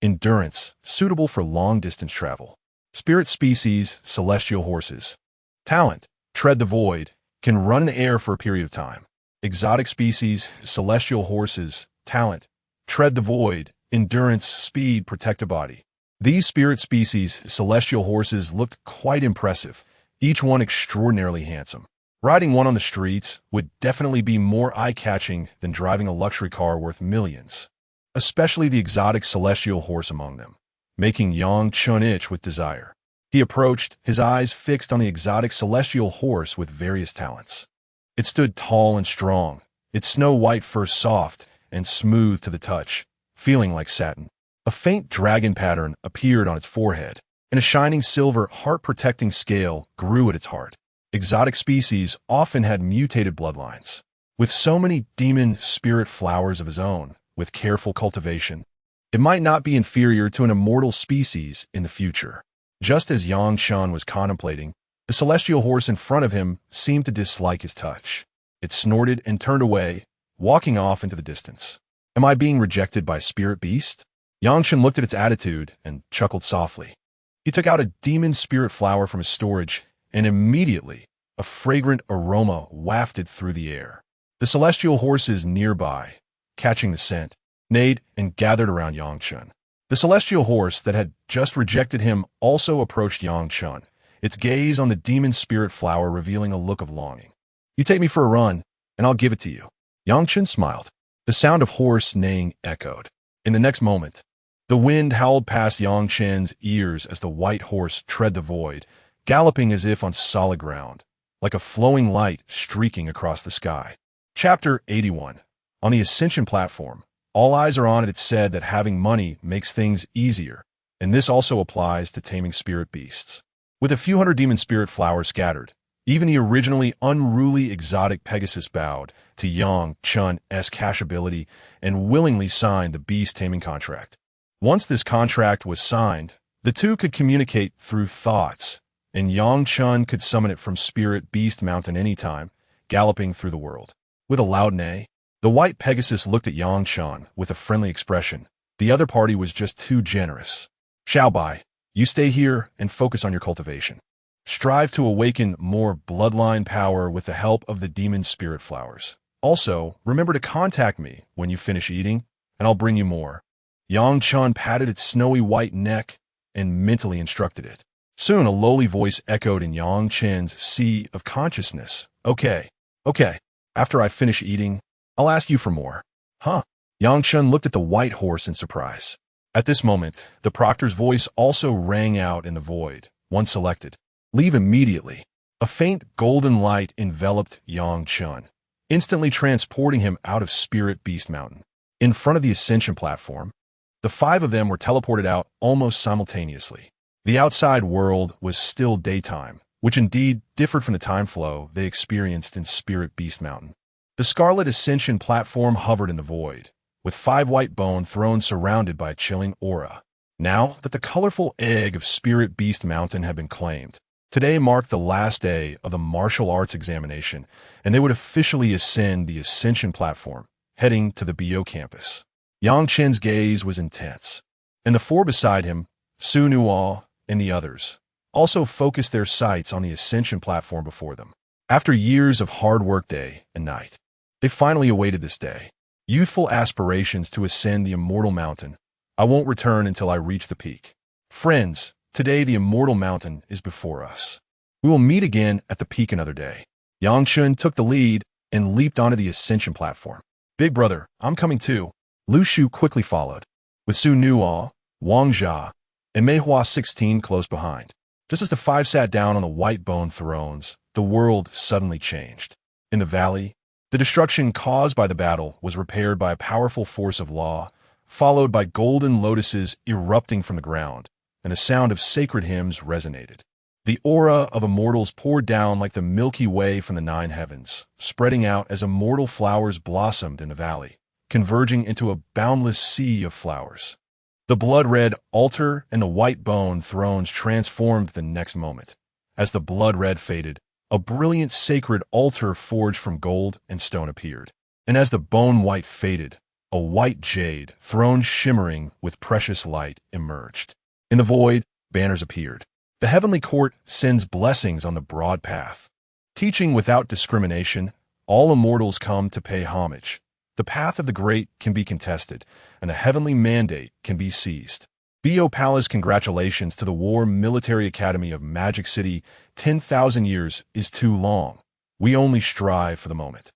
endurance, suitable for long-distance travel. Spirit species, celestial horses, talent, tread the void, can run in the air for a period of time. Exotic species, celestial horses, talent, tread the void, endurance, speed, protect a body. These spirit species, celestial horses, looked quite impressive, each one extraordinarily handsome. Riding one on the streets would definitely be more eye-catching than driving a luxury car worth millions, especially the exotic celestial horse among them, making Yang Chen itch with desire. He approached, his eyes fixed on the exotic celestial horse with various talents. It stood tall and strong, its snow-white fur soft and smooth to the touch, feeling like satin. A faint dragon pattern appeared on its forehead, and a shining silver heart-protecting scale grew at its heart. Exotic species often had mutated bloodlines. With so many demon spirit flowers of his own, with careful cultivation, it might not be inferior to an immortal species in the future. Just as Yang Chen was contemplating, the celestial horse in front of him seemed to dislike his touch. It snorted and turned away, walking off into the distance. Am I being rejected by spirit beast? Yang Chen looked at its attitude and chuckled softly. He took out a demon spirit flower from his storage, and immediately a fragrant aroma wafted through the air. The celestial horses nearby, catching the scent, neighed and gathered around Yang Chen. The celestial horse that had just rejected him also approached Yang Chen, its gaze on the demon spirit flower revealing a look of longing. You take me for a run, and I'll give it to you. Yang Chen smiled. The sound of horse neighing echoed. In the next moment, the wind howled past Yang Chen's ears as the white horse tread the void, galloping as if on solid ground, like a flowing light streaking across the sky. Chapter 81. On the Ascension platform, all eyes are on it. It's said that having money makes things easier, and this also applies to taming spirit beasts. With a few hundred demon spirit flowers scattered, even the originally unruly exotic Pegasus bowed to Yang Chen's cash ability and willingly signed the beast taming contract. Once this contract was signed, the two could communicate through thoughts, and Yang Chen could summon it from Spirit Beast Mountain anytime, galloping through the world. With a loud neigh, the white Pegasus looked at Yang Chen with a friendly expression. The other party was just too generous. Xiaobai, you stay here and focus on your cultivation. Strive to awaken more bloodline power with the help of the demon spirit flowers. Also, remember to contact me when you finish eating, and I'll bring you more. Yang Chen patted its snowy white neck and mentally instructed it. Soon a lowly voice echoed in Yang Chen's sea of consciousness. Okay. After I finish eating, I'll ask you for more. Huh? Yang Chen looked at the white horse in surprise. At this moment, the proctor's voice also rang out in the void. One selected. Leave immediately. A faint golden light enveloped Yang Chen, instantly transporting him out of Spirit Beast Mountain. In front of the Ascension platform, the five of them were teleported out almost simultaneously. The outside world was still daytime, which indeed differed from the time flow they experienced in Spirit Beast Mountain. The Scarlet Ascension platform hovered in the void, with 5 white bone thrones surrounded by a chilling aura. Now that the colorful egg of Spirit Beast Mountain had been claimed, today marked the last day of the martial arts examination, and they would officially ascend the Ascension platform, heading to the Bio campus. Yang Chen's gaze was intense, and the 4 beside him, Su Nuo and the others, also focused their sights on the Ascension platform before them. After years of hard work day and night, they finally awaited this day. Youthful aspirations to ascend the immortal mountain. I won't return until I reach the peak. Friends, today the immortal mountain is before us. We will meet again at the peak another day. Yang Chen took the lead and leaped onto the Ascension platform. Big brother, I'm coming too. Lu Shu quickly followed, with Su Nuo, Wang Jia, and Mei Hua 16 close behind. Just as the 5 sat down on the white bone thrones, the world suddenly changed. In the valley, the destruction caused by the battle was repaired by a powerful force of law, followed by golden lotuses erupting from the ground, and the sound of sacred hymns resonated. The aura of immortals poured down like the Milky Way from the 9 heavens, spreading out as immortal flowers blossomed in the valley, converging into a boundless sea of flowers. The blood-red altar and the white bone thrones transformed the next moment. As the blood-red faded, a brilliant sacred altar forged from gold and stone appeared. And as the bone-white faded, a white jade throne shimmering with precious light emerged. In the void, banners appeared. The heavenly court sends blessings on the broad path. Teaching without discrimination, all immortals come to pay homage. The path of the great can be contested, and a heavenly mandate can be seized. B.O. Palace congratulations to the War Military Academy of Magic City. 10,000 years is too long. We only strive for the moment.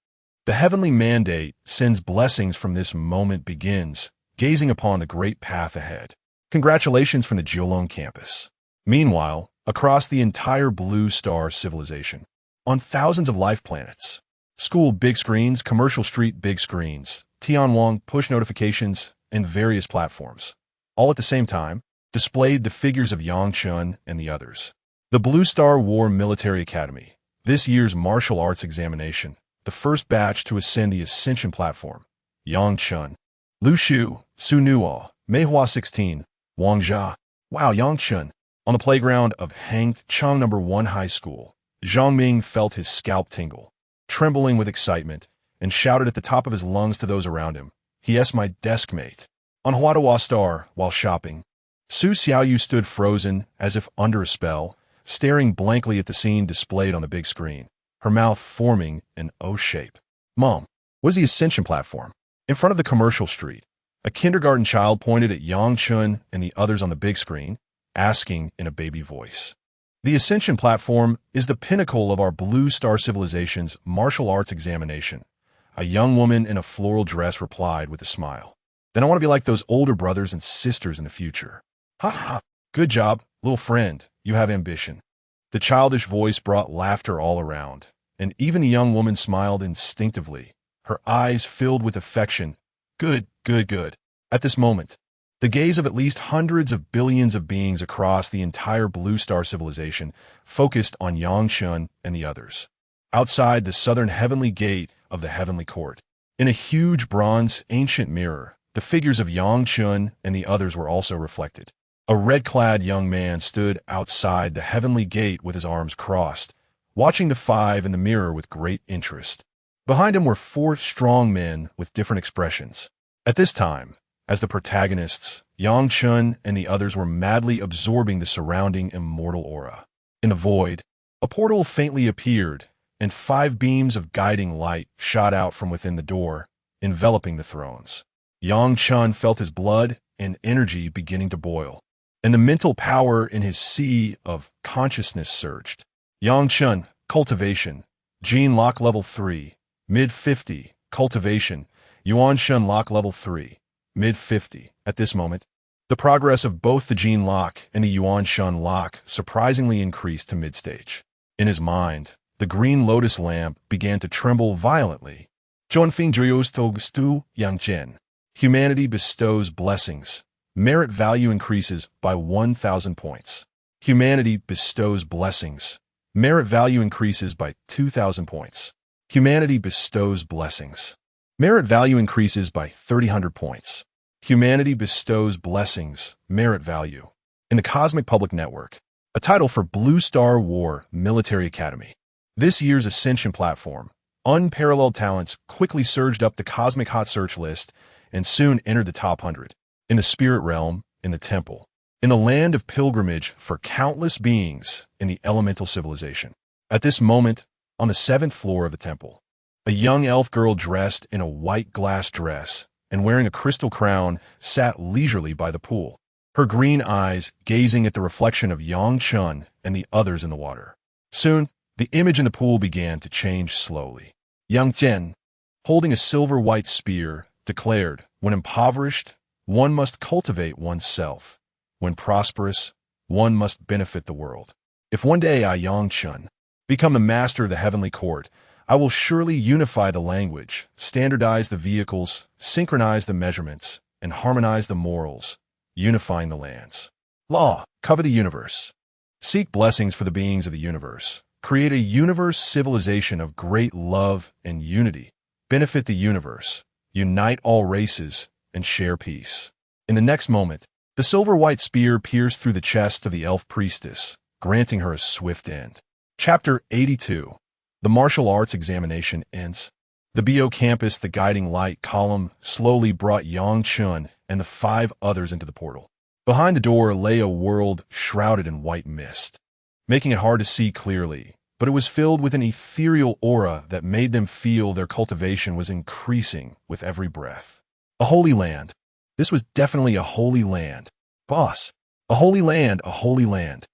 The heavenly mandate sends blessings from this moment begins, gazing upon the great path ahead. Congratulations from the Geolong campus. Meanwhile, across the entire Blue Star civilization, on thousands of life planets, school big screens, commercial street big screens, Tianwang push notifications, and various platforms, all at the same time, displayed the figures of Yang Chen and the others. The Blue Star War Military Academy, this year's martial arts examination, the first batch to ascend the Ascension platform. Yang Chen, Lu Shu, Su Nuo, Meihua 16, Wang Jia. Wow, Yang Chen. On the playground of Hang Chang No. 1 High School, Zhang Ming felt his scalp tingle, trembling with excitement, and shouted at the top of his lungs to those around him, "He my desk mate." On Huadawa Star, while shopping, Su Xiaoyu stood frozen, as if under a spell, staring blankly at the scene displayed on the big screen, her mouth forming an O shape. Mom, what is the Ascension platform? In front of the commercial street, a kindergarten child pointed at Yang Chun and the others on the big screen, asking in a baby voice. The Ascension platform is the pinnacle of our Blue Star Civilization's martial arts examination. A young woman in a floral dress replied with a smile. Then I want to be like those older brothers and sisters in the future. Ha ha, good job, little friend, you have ambition. The childish voice brought laughter all around, and even the young woman smiled instinctively, her eyes filled with affection. Good, good, good. At this moment, the gaze of at least hundreds of billions of beings across the entire Blue Star civilization focused on Yang Chun and the others. Outside the southern heavenly gate of the heavenly court, in a huge bronze ancient mirror, the figures of Yang Chun and the others were also reflected. A red-clad young man stood outside the heavenly gate with his arms crossed, watching the five in the mirror with great interest. Behind him were four strong men with different expressions. At this time, as the protagonists, Yang Chun and the others were madly absorbing the surrounding immortal aura. In the void, a portal faintly appeared, and 5 beams of guiding light shot out from within the door, enveloping the thrones. Yang Chun felt his blood and energy beginning to boil, and the mental power in his sea of consciousness surged. Yang Chun, Cultivation, Gene Lock Level 3, Mid 50, Cultivation, Yuan Shun Lock Level 3, Mid 50. At this moment, the progress of both the Gene Lock and the Yuan Shun Lock surprisingly increased to mid-stage. In his mind, the green lotus lamp began to tremble violently. Zhonfing Zhuyos Togstu Yang Chen. Humanity bestows blessings. Merit value increases by 1,000 points. Humanity bestows blessings. Merit value increases by 2,000 points. Humanity bestows blessings. Merit value increases by 300 points. Humanity bestows blessings. Merit value. In the Cosmic Public Network, a title for Blue Star War Military Academy. This year's Ascension platform, unparalleled talents quickly surged up the Cosmic Hot Search list and soon entered the top 100. In the spirit realm, in the temple, in a land of pilgrimage for countless beings in the elemental civilization. At this moment, on the 7th floor of the temple, a young elf girl dressed in a white glass dress and wearing a crystal crown sat leisurely by the pool, her green eyes gazing at the reflection of Yang Chun and the others in the water. Soon, the image in the pool began to change slowly. Yang Chen, holding a silver-white spear, declared, "When impoverished, one must cultivate oneself. When prosperous, one must benefit the world. If one day I, Yang Chun, become the master of the heavenly court, I will surely unify the language, standardize the vehicles, synchronize the measurements, and harmonize the morals, unifying the lands. Law, cover the universe. Seek blessings for the beings of the universe. Create a universe civilization of great love and unity. Benefit the universe. unite all races, and share peace. In the next moment, the silver-white spear pierced through the chest of the elf priestess, granting her a swift end. Chapter 82. The martial arts examination ends. The BO campus, the guiding light column, slowly brought Yang Chen and the 5 others into the portal. Behind the door lay a world shrouded in white mist, making it hard to see clearly, but it was filled with an ethereal aura that made them feel their cultivation was increasing with every breath. A holy land. This was definitely a holy land. Boss. A holy land, a holy land.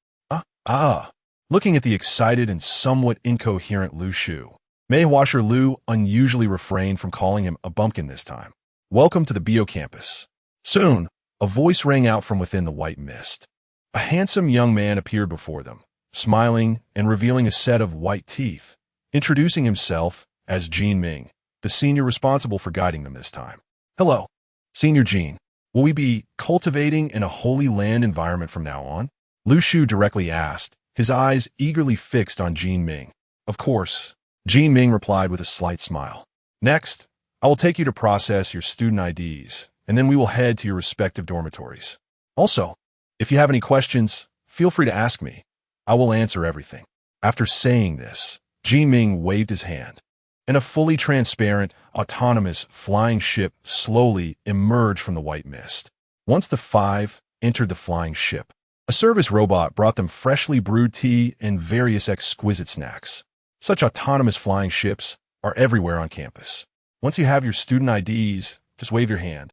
Looking at the excited and somewhat incoherent Lu Shu, Mei Washer Lu unusually refrained from calling him a bumpkin this time. Welcome to the BO campus. Soon, a voice rang out from within the white mist. A handsome young man appeared before them, smiling and revealing a set of white teeth, introducing himself as Jean Ming, the senior responsible for guiding them this time. Hello, Senior Jean. Will we be cultivating in a holy land environment from now on? Lu Shu directly asked, his eyes eagerly fixed on Jean Ming. Of course, Jean Ming replied with a slight smile. Next, I will take you to process your student IDs, and then we will head to your respective dormitories. Also, if you have any questions, feel free to ask me. I will answer everything. After saying this, Jean Ming waved his hand, and a fully transparent, autonomous flying ship slowly emerged from the white mist. Once the 5 entered the flying ship, a service robot brought them freshly brewed tea and various exquisite snacks. Such autonomous flying ships are everywhere on campus. Once you have your student IDs, just wave your hand,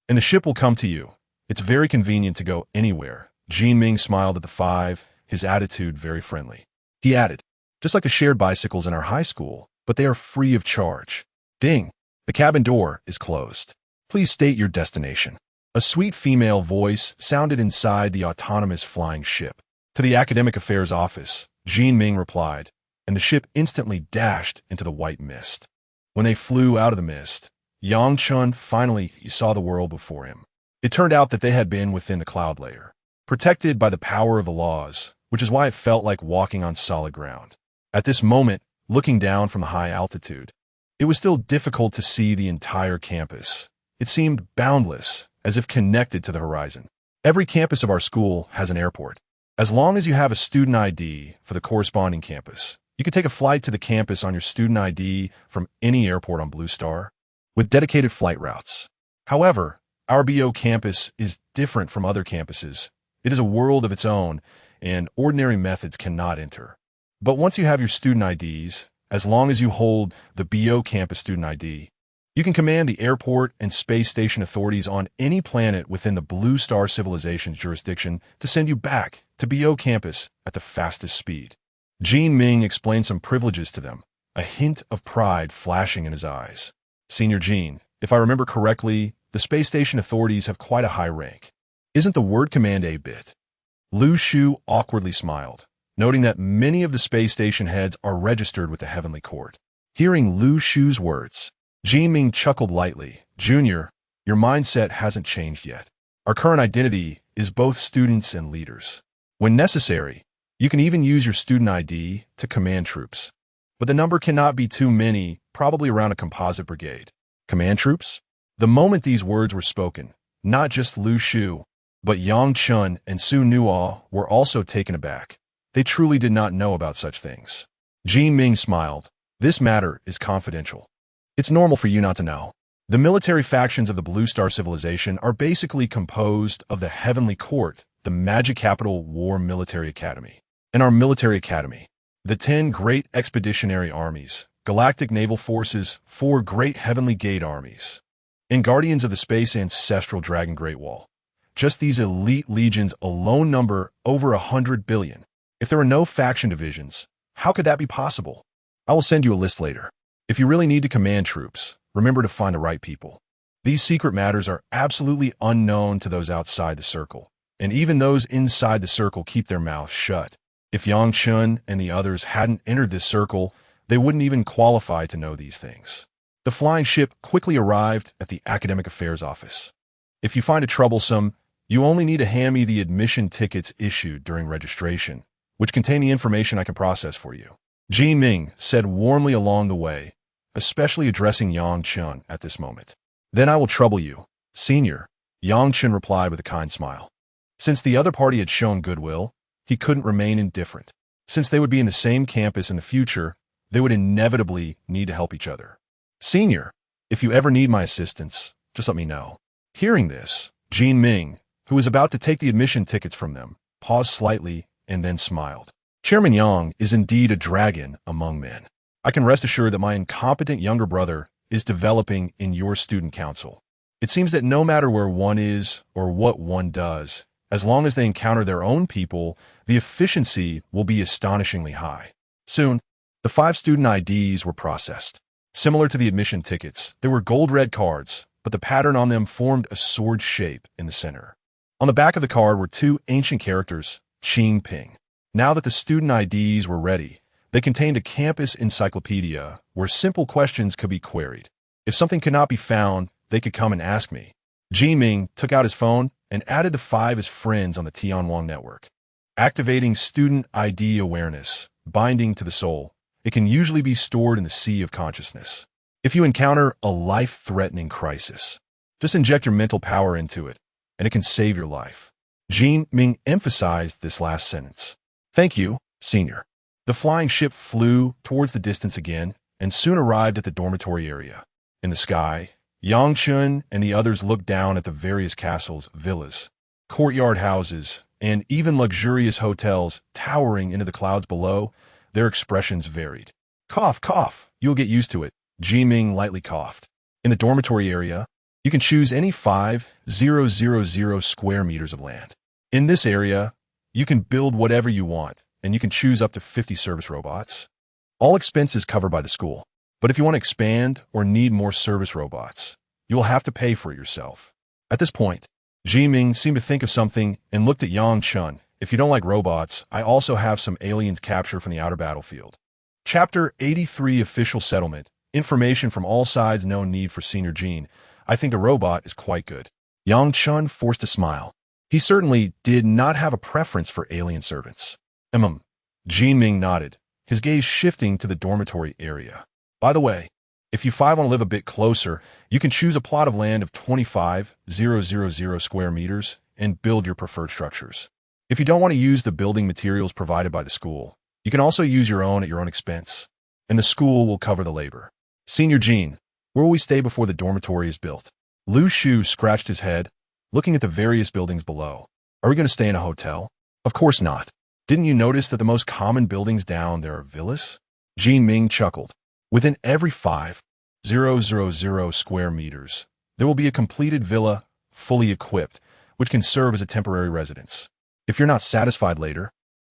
and the ship will come to you. It's very convenient to go anywhere. Jean Ming smiled at the 5, his attitude very friendly. He added, just like the shared bicycles in our high school, but they are free of charge. Ding! The cabin door is closed. Please state your destination. A sweet female voice sounded inside the autonomous flying ship. To the academic affairs office, Jean Ming replied, and the ship instantly dashed into the white mist. When they flew out of the mist, Yang Chen finally saw the world before him. It turned out that they had been within the cloud layer, protected by the power of the laws, which is why it felt like walking on solid ground. At this moment, looking down from the high altitude, it was still difficult to see the entire campus. It seemed boundless, as if connected to the horizon. Every campus of our school has an airport. As long as you have a student ID for the corresponding campus, you can take a flight to the campus on your student ID from any airport on Blue Star, with dedicated flight routes. However, our BO campus is different from other campuses. It is a world of its own, and ordinary methods cannot enter. But once you have your student IDs, as long as you hold the BO campus student ID, you can command the airport and space station authorities on any planet within the Blue Star Civilization's jurisdiction to send you back to BO campus at the fastest speed. Jean Ming explained some privileges to them, a hint of pride flashing in his eyes. Senior Jean, if I remember correctly, the space station authorities have quite a high rank. Isn't the word command a bit? Lu Shu awkwardly smiled, noting that many of the space station heads are registered with the Heavenly Court. Hearing Lu Shu's words, Jean Ming chuckled lightly. Junior, your mindset hasn't changed yet. Our current identity is both students and leaders. When necessary, you can even use your student ID to command troops. But the number cannot be too many, probably around a composite brigade. Command troops? The moment these words were spoken, not just Lu Shu, but Yang Chen and Su Nuo were also taken aback. They truly did not know about such things. Jean Ming smiled. This matter is confidential. It's normal for you not to know. The military factions of the Blue Star Civilization are basically composed of the Heavenly Court, the Magic Capital War Military Academy, and our military academy, the 10 great expeditionary armies, galactic naval forces, 4 great heavenly gate armies, and guardians of the space ancestral dragon Great Wall. Just these elite legions alone number over 100 billion. If there are no faction divisions, how could that be possible? I will send you a list later. If you really need to command troops, remember to find the right people. These secret matters are absolutely unknown to those outside the circle, and even those inside the circle keep their mouths shut. If Yang Chen and the others hadn't entered this circle, they wouldn't even qualify to know these things. The flying ship quickly arrived at the academic affairs office. If you find it troublesome, you only need to hand me the admission tickets issued during registration, which contain the information I can process for you. Jean Ming said warmly along the way, especially addressing Yang Chen at this moment. Then I will trouble you, Senior, Chen replied with a kind smile. Since the other party had shown goodwill, he couldn't remain indifferent. Since they would be in the same campus in the future, they would inevitably need to help each other. Senior, if you ever need my assistance, just let me know. Hearing this, Jean Ming, who was about to take the admission tickets from them, paused slightly and then smiled. Chairman Yang is indeed a dragon among men. I can rest assured that my incompetent younger brother is developing in your student council. It seems that no matter where one is or what one does, as long as they encounter their own people, the efficiency will be astonishingly high. Soon, the 5 student IDs were processed. Similar to the admission tickets, there were gold-red cards, but the pattern on them formed a sword shape in the center. On the back of the card were 2 ancient characters, Qing Ping. Now that the student IDs were ready, they contained a campus encyclopedia where simple questions could be queried. If something could not be found, they could come and ask me. Ji Ming took out his phone and added the 5 as friends on the Tianwang network. Activating student ID awareness, binding to the soul. It can usually be stored in the sea of consciousness. If you encounter a life-threatening crisis, just inject your mental power into it, and it can save your life. Ji Ming emphasized this last sentence. Thank you, Senior. The flying ship flew towards the distance again and soon arrived at the dormitory area. In the sky, Yang Chun and the others looked down at the various castles, villas, courtyard houses, and even luxurious hotels towering into the clouds below. Their expressions varied. Cough, cough, you'll get used to it, Ji Ming lightly coughed. In the dormitory area, you can choose any 5,000 square meters of land. In this area, you can build whatever you want, and you can choose up to 50 service robots. All expenses covered by the school. But if you want to expand or need more service robots, you will have to pay for it yourself. At this point, Ji Ming seemed to think of something and looked at Yang Chun. If you don't like robots, I also have some aliens captured from the outer battlefield. Chapter 83 Official Settlement. Information from all sides. No need for Senior Jean. I think the robot is quite good. Yang Chun forced a smile. He certainly did not have a preference for alien servants. Ji Ming nodded, his gaze shifting to the dormitory area. By the way, if you 5 want to live a bit closer, you can choose a plot of land of 25,000 square meters and build your preferred structures. If you don't want to use the building materials provided by the school, you can also use your own at your own expense, and the school will cover the labor. Senior Jean, where will we stay before the dormitory is built? Lu Shu scratched his head, looking at the various buildings below. Are we going to stay in a hotel? Of course not. Didn't you notice that the most common buildings down there are villas? Ji Ming chuckled. Within every 5,000 square meters, there will be a completed villa, fully equipped, which can serve as a temporary residence. If you're not satisfied later,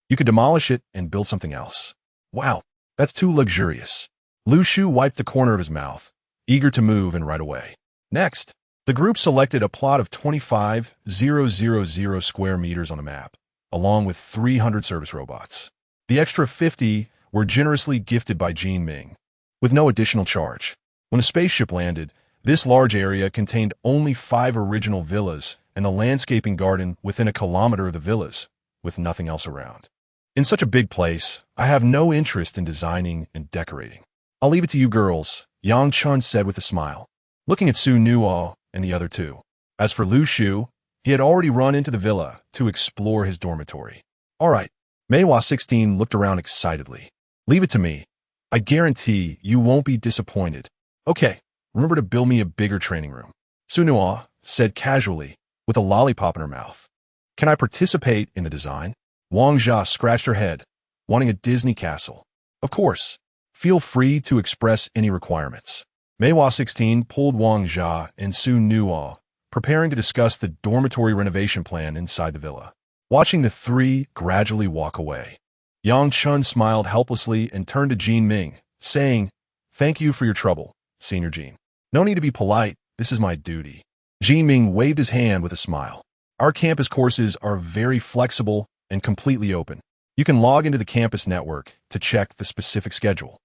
you could demolish it and build something else. Wow, that's too luxurious. Lu Shu wiped the corner of his mouth, eager to move and right away. Next, the group selected a plot of 25,000 square meters on a map, along with 300 service robots. The extra 50 were generously gifted by Ji Ming, with no additional charge. When a spaceship landed, this large area contained only 5 original villas and a landscaping garden within a kilometer of the villas, with nothing else around. In such a big place, I have no interest in designing and decorating. I'll leave it to you girls, Yang Chun said with a smile, looking at Su Nuo and the other 2. As for Lu Shu, he had already run into the villa to explore his dormitory. All right, Meiwa 16 looked around excitedly. Leave it to me. I guarantee you won't be disappointed. Okay, remember to build me a bigger training room. Su Nuo said casually, with a lollipop in her mouth. Can I participate in the design? Wang Jia scratched her head, wanting a Disney castle. Of course. Feel free to express any requirements. Meiwa 16 pulled Wang Jia and Su Nuo, preparing to discuss the dormitory renovation plan inside the villa. Watching the 3 gradually walk away, Yang Chun smiled helplessly and turned to Ji Ming, saying, Thank you for your trouble, Senior Jean. No need to be polite, this is my duty. Ji Ming waved his hand with a smile. Our campus courses are very flexible and completely open. You can log into the campus network to check the specific schedule.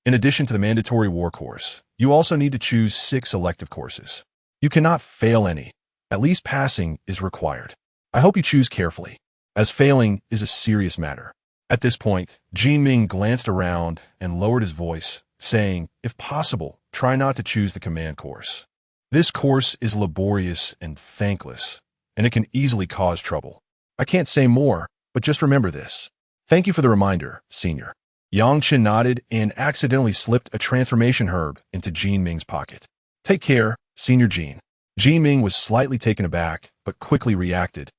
In addition to the mandatory war course, you also need to choose 6 elective courses. You cannot fail any. At least passing is required. I hope you choose carefully, as failing is a serious matter. At this point, Ji Ming glanced around and lowered his voice, saying, if possible, try not to choose the command course. This course is laborious and thankless, and it can easily cause trouble. I can't say more, but just remember this. Thank you for the reminder, Senior. Yang Chen nodded and accidentally slipped a transformation herb into Jean Ming's pocket. Take care, Senior Jean. Jean Ming was slightly taken aback, but quickly reacted,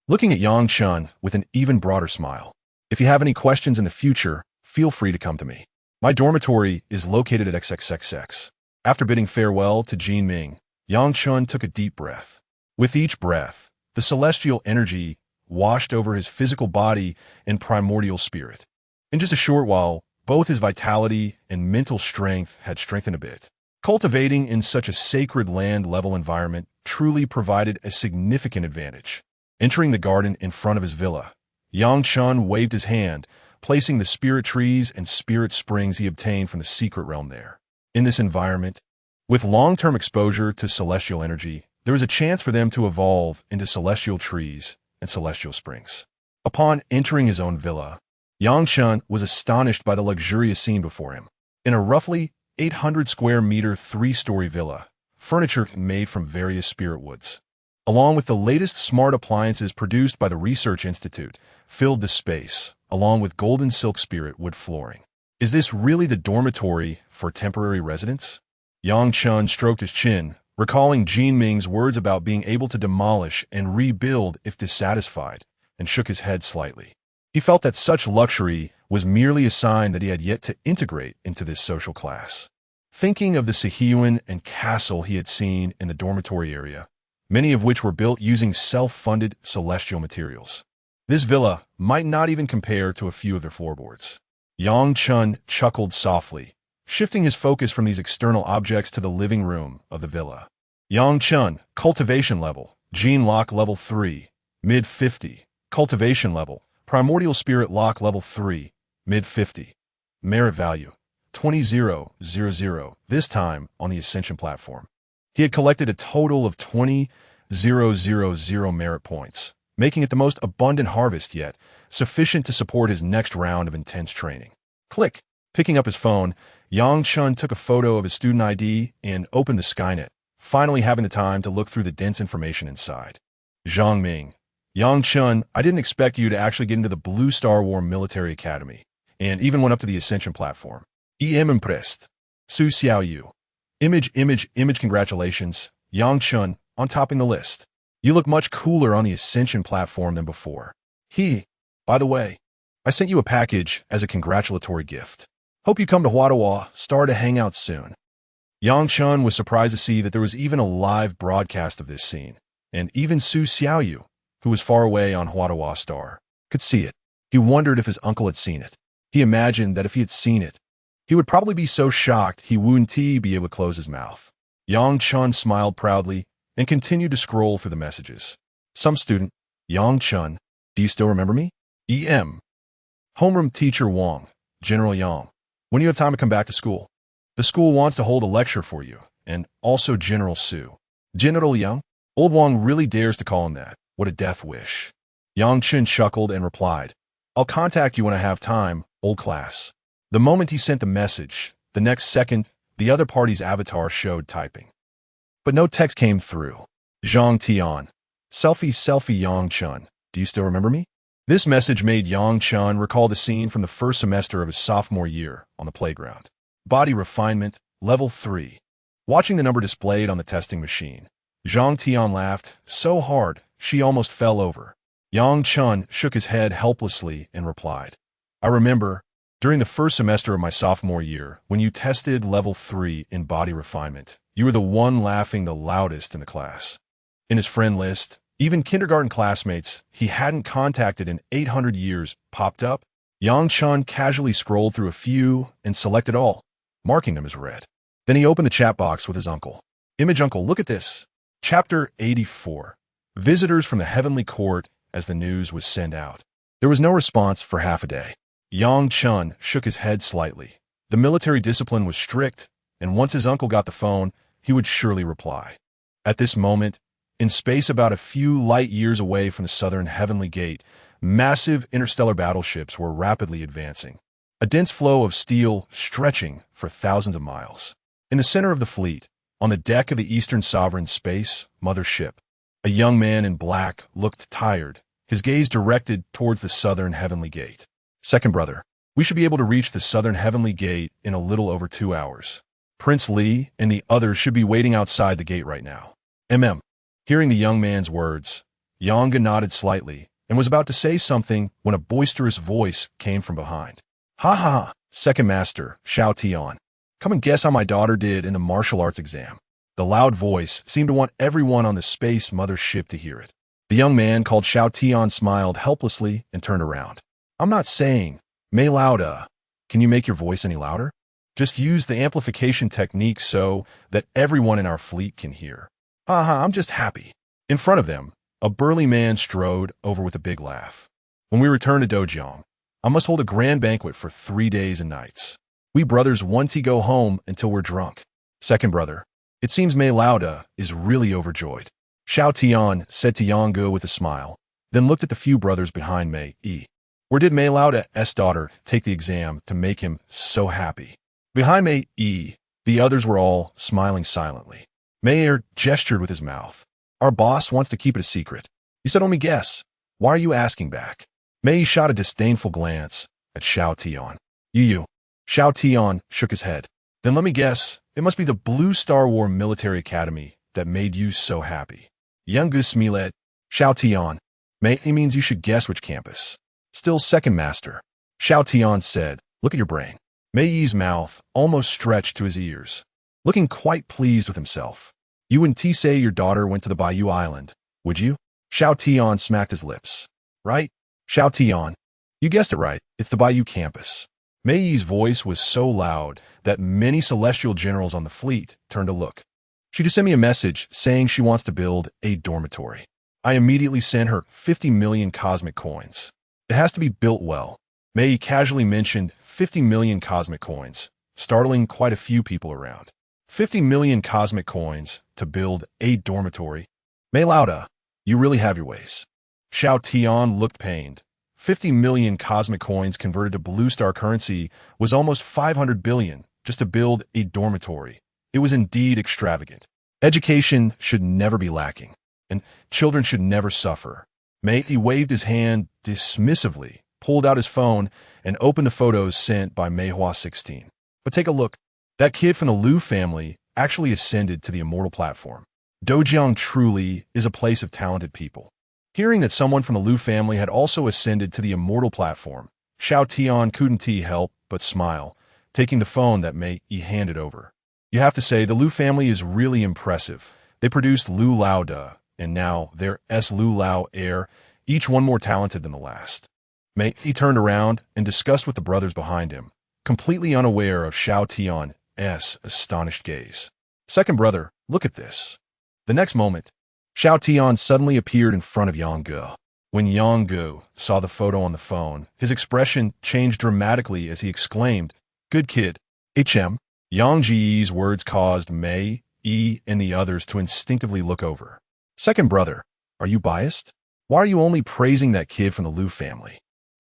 looking at Yang Chen with an even broader smile. If you have any questions in the future, feel free to come to me. My dormitory is located at XXXX. After bidding farewell to Jean Ming, Yang Chen took a deep breath. With each breath, the celestial energy washed over his physical body and primordial spirit. In just a short while, both his vitality and mental strength had strengthened a bit. Cultivating in such a sacred land-level environment truly provided a significant advantage. Entering the garden in front of his villa, Yang Chen waved his hand, placing the spirit trees and spirit springs he obtained from the secret realm there. In this environment, with long-term exposure to celestial energy, there is a chance for them to evolve into celestial trees and celestial springs. Upon entering his own villa, Yang Chen was astonished by the luxurious scene before him. In a roughly 800 square meter 3-story villa, furniture made from various spirit woods, along with the latest smart appliances produced by the Research Institute, filled the space, along with golden silk spirit wood flooring. Is this really the dormitory for temporary residents? Yang Chen stroked his chin, recalling Jean Ming's words about being able to demolish and rebuild if dissatisfied, and shook his head slightly. He felt that such luxury was merely a sign that he had yet to integrate into this social class. Thinking of the Sahuan and castle he had seen in the dormitory area, many of which were built using self-funded celestial materials, this villa might not even compare to a few of their floorboards. Yang Chen chuckled softly, shifting his focus from these external objects to the living room of the villa. Yang Chen, cultivation level, gene lock level 3, mid 50, cultivation level, primordial spirit lock level 3, mid 50, merit value 20,000, this time on the Ascension platform. He had collected a total of 20,000 merit points, making it the most abundant harvest yet, sufficient to support his next round of intense training. Click. Picking up his phone, Yang Chen took a photo of his student ID and opened the Skynet, finally having the time to look through the dense information inside. Zhang Ming. Yang Chen, I didn't expect you to actually get into the Blue Star War Military Academy, and even went up to the Ascension platform. Impressed. Su Xiao Yu. Image, congratulations. Yang Chen, on topping the list. You look much cooler on the Ascension platform than before. By the way, I sent you a package as a congratulatory gift. Hope you come to Huadawa to hang out soon. Yang Chen was surprised to see that there was even a live broadcast of this scene, and even Su Xiaoyu, who was far away on Huadawa Star, could see it. He wondered if his uncle had seen it. He imagined that if he had seen it, he would probably be so shocked he wouldn't be able to close his mouth. Yang Chen smiled proudly and continued to scroll through the messages. Some student, Yang Chen, do you still remember me? Homeroom teacher Wang, General Yang. When you have time to come back to school. The school wants to hold a lecture for you, and also General Su. General Yang? Old Wang really dares to call him that. What a death wish. Yang Chen chuckled and replied, I'll contact you when I have time, old class. The moment he sent the message, the next second, the other party's avatar showed typing. But no text came through. Zhang Tian. Selfie Yang Chen. Do you still remember me? This message made Yang Chen recall the scene from the first semester of his sophomore year on the playground. Body refinement, level 3. Watching the number displayed on the testing machine, Zhang Tian laughed so hard she almost fell over. Yang Chen shook his head helplessly and replied, I remember, during the first semester of my sophomore year, when you tested level 3 in body refinement, you were the one laughing the loudest in the class. In his friend list, even kindergarten classmates he hadn't contacted in 800 years popped up. Yang Chen casually scrolled through a few and selected all, marking them as read. Then he opened the chat box with his uncle. Uncle, look at this. Chapter 84. Visitors from the Heavenly Court as the news was sent out. There was no response for half a day. Yang Chen shook his head slightly. The military discipline was strict, and once his uncle got the phone, he would surely reply. At this moment, in space about a few light years away from the southern Heavenly Gate, massive interstellar battleships were rapidly advancing, a dense flow of steel stretching for thousands of miles. In the center of the fleet, On the deck of the Eastern Sovereign space mothership, a young man in black looked tired, his gaze directed towards the southern heavenly gate. Second brother, we should be able to reach the southern heavenly gate in a little over 2 hours. Prince Li and the others should be waiting outside the gate right now. Hearing the young man's words, Yonga nodded slightly and was about to say something when a boisterous voice came from behind. Ha ha ha, second master, Xiao Tian. Come and guess how my daughter did in the martial arts exam. The loud voice seemed to want everyone on the space mothership to hear it. The young man called Xiao Tian smiled helplessly and turned around. I'm not saying, Mei Lauda. Can you make your voice any louder? Just use the amplification technique so that everyone in our fleet can hear. Haha, I'm just happy. In front of them, a burly man strode over with a big laugh. When we return to Dojiang, I must hold a grand banquet for 3 days and nights. We brothers want to go home until we're drunk. Second brother, it seems Mei Lauda is really overjoyed. Xiao Tian said to Yongu with a smile, then looked at the few brothers behind Mei Yi. Where did Mei Lauda's daughter take the exam to make him so happy? Behind Mei Yi, the others were all smiling silently. Mei gestured with his mouth. Our boss wants to keep it a secret. You said only guess. Why are you asking back? Mei shot a disdainful glance at Xiao Tian. You. Xiao Tian shook his head. Then let me guess, it must be the Blue Star War Military Academy that made you so happy. Young Smilet, Xiao Tian. Mei means you should guess which campus. Still second master. Xiao Tian said, look at your brain. Mei Yi's mouth almost stretched to his ears, looking quite pleased with himself. You wouldn't say your daughter went to the Bayou Island, would you? Xiao Tian smacked his lips. Right? Xiao Tian. You guessed it right, it's the Bayou campus. Mei Yi's voice was so loud that many celestial generals on the fleet turned to look. She just sent me a message saying she wants to build a dormitory. I immediately sent her 50 million cosmic coins. It has to be built well. Mei Yi casually mentioned 50 million cosmic coins, startling quite a few people around. 50 million cosmic coins to build a dormitory. Mei Lauda, you really have your ways. Xiao Tian looked pained. 50 million cosmic coins converted to Blue Star currency was almost 500 billion just to build a dormitory. It was indeed extravagant. Education should never be lacking, and children should never suffer. Mei Yi waved his hand dismissively, pulled out his phone, and opened the photos sent by Meihua 16. But take a look. That kid from the Liu family actually ascended to the immortal platform. Dojiang truly is a place of talented people. Hearing that someone from the Liu family had also ascended to the immortal platform, Xiao Tian couldn't help but smile, taking the phone that Mei Yi handed over. You have to say, the Liu family is really impressive. They produced Liu Lauda, and now they're Liu Lao heir, each one more talented than the last. Mei Yi turned around and discussed with the brothers behind him, completely unaware of Xiao Tian's astonished gaze. Second brother, look at this. The next moment, Xiao Tian suddenly appeared in front of Yonggu. When Yonggu saw the photo on the phone, his expression changed dramatically as he exclaimed, Good kid. Yangji's words caused Mei Yi and the others to instinctively look over. Second brother, are you biased? Why are you only praising that kid from the Liu family?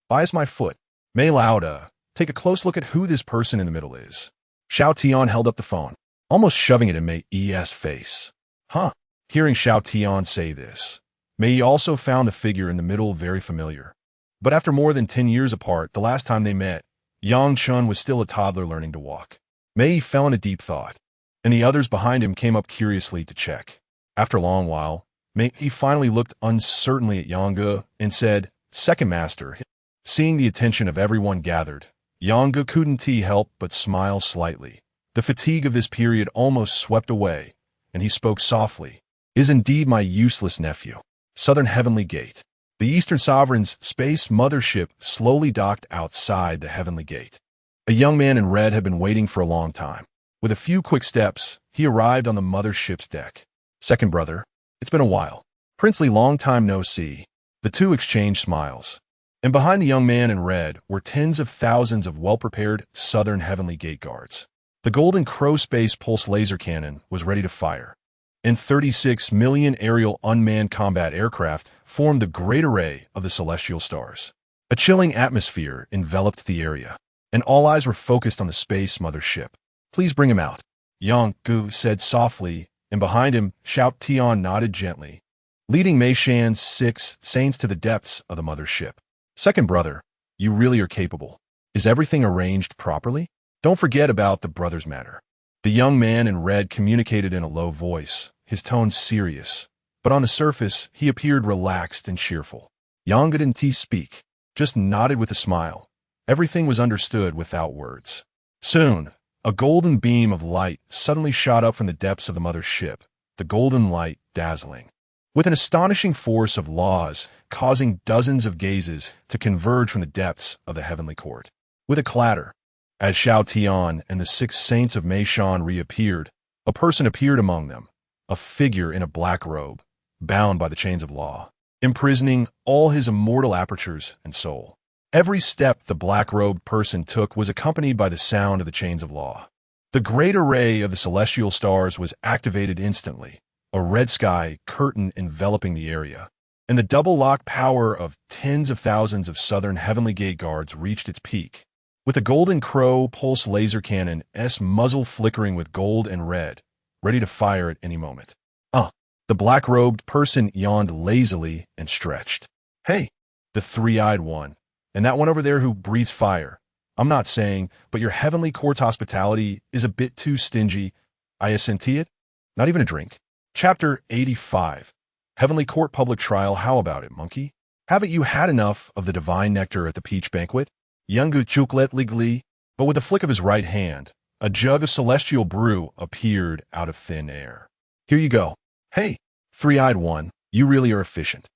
Bias my foot. Mei Lauda, take a close look at who this person in the middle is. Xiao Tian held up the phone, almost shoving it in Mei Yi's face. Huh. Hearing Xiao Tian say this, Mei Yi also found the figure in the middle very familiar. But after more than 10 years apart, the last time they met, Yang Chen was still a toddler learning to walk. Mei Yi fell in a deep thought, and the others behind him came up curiously to check. After a long while, Mei Yi finally looked uncertainly at Yonggu and said, Second master. Seeing the attention of everyone gathered, Yonggu couldn't help but smile slightly. The fatigue of this period almost swept away, and he spoke softly. Is indeed my useless nephew. Southern Heavenly Gate. The Eastern Sovereign's space mothership slowly docked outside the Heavenly Gate. A young man in red had been waiting for a long time. With a few quick steps, he arrived on the mothership's deck. Second brother, it's been a while. Princely, long time no see. The two exchanged smiles. And behind the young man in red were tens of thousands of well-prepared Southern Heavenly Gate guards. The Golden Crow Space Pulse Laser Cannon was ready to fire, and 36 million aerial unmanned combat aircraft formed the great array of the celestial stars. A chilling atmosphere enveloped the area, and all eyes were focused on the space mothership. Please bring him out. Yang Gu said softly, and behind him, Xiao Tian nodded gently, leading Mei Shan's 6 saints to the depths of the mother ship. Second brother, you really are capable. Is everything arranged properly? Don't forget about the brothers matter. The young man in red communicated in a low voice, his tone serious, but on the surface, he appeared relaxed and cheerful. Yang didn't speak, just nodded with a smile. Everything was understood without words. Soon, a golden beam of light suddenly shot up from the depths of the mother ship, the golden light dazzling, with an astonishing force of laws, causing dozens of gazes to converge from the depths of the heavenly court. With a clatter, as Xiao Tian and the 6 saints of Mei Shan reappeared, a person appeared among them, a figure in a black robe, bound by the chains of law, imprisoning all his immortal apertures and soul. Every step the black-robed person took was accompanied by the sound of the chains of law. The great array of the celestial stars was activated instantly, a red sky curtain enveloping the area, and the double-lock power of tens of thousands of southern heavenly gate guards reached its peak, with a golden crow pulse laser cannon's muzzle flickering with gold and red, ready to fire at any moment. The black-robed person yawned lazily and stretched. Hey, the three-eyed one, and that one over there who breathes fire. I'm not saying, but your heavenly court's hospitality is a bit too stingy. I assent it? Not even a drink. Chapter 85. Heavenly Court Public Trial. How about it, monkey? Haven't you had enough of the divine nectar at the peach banquet? Youngu chuklet legally, but with a flick of his right hand, a jug of celestial brew appeared out of thin air. Here you go. Hey, three-eyed one, you really are efficient.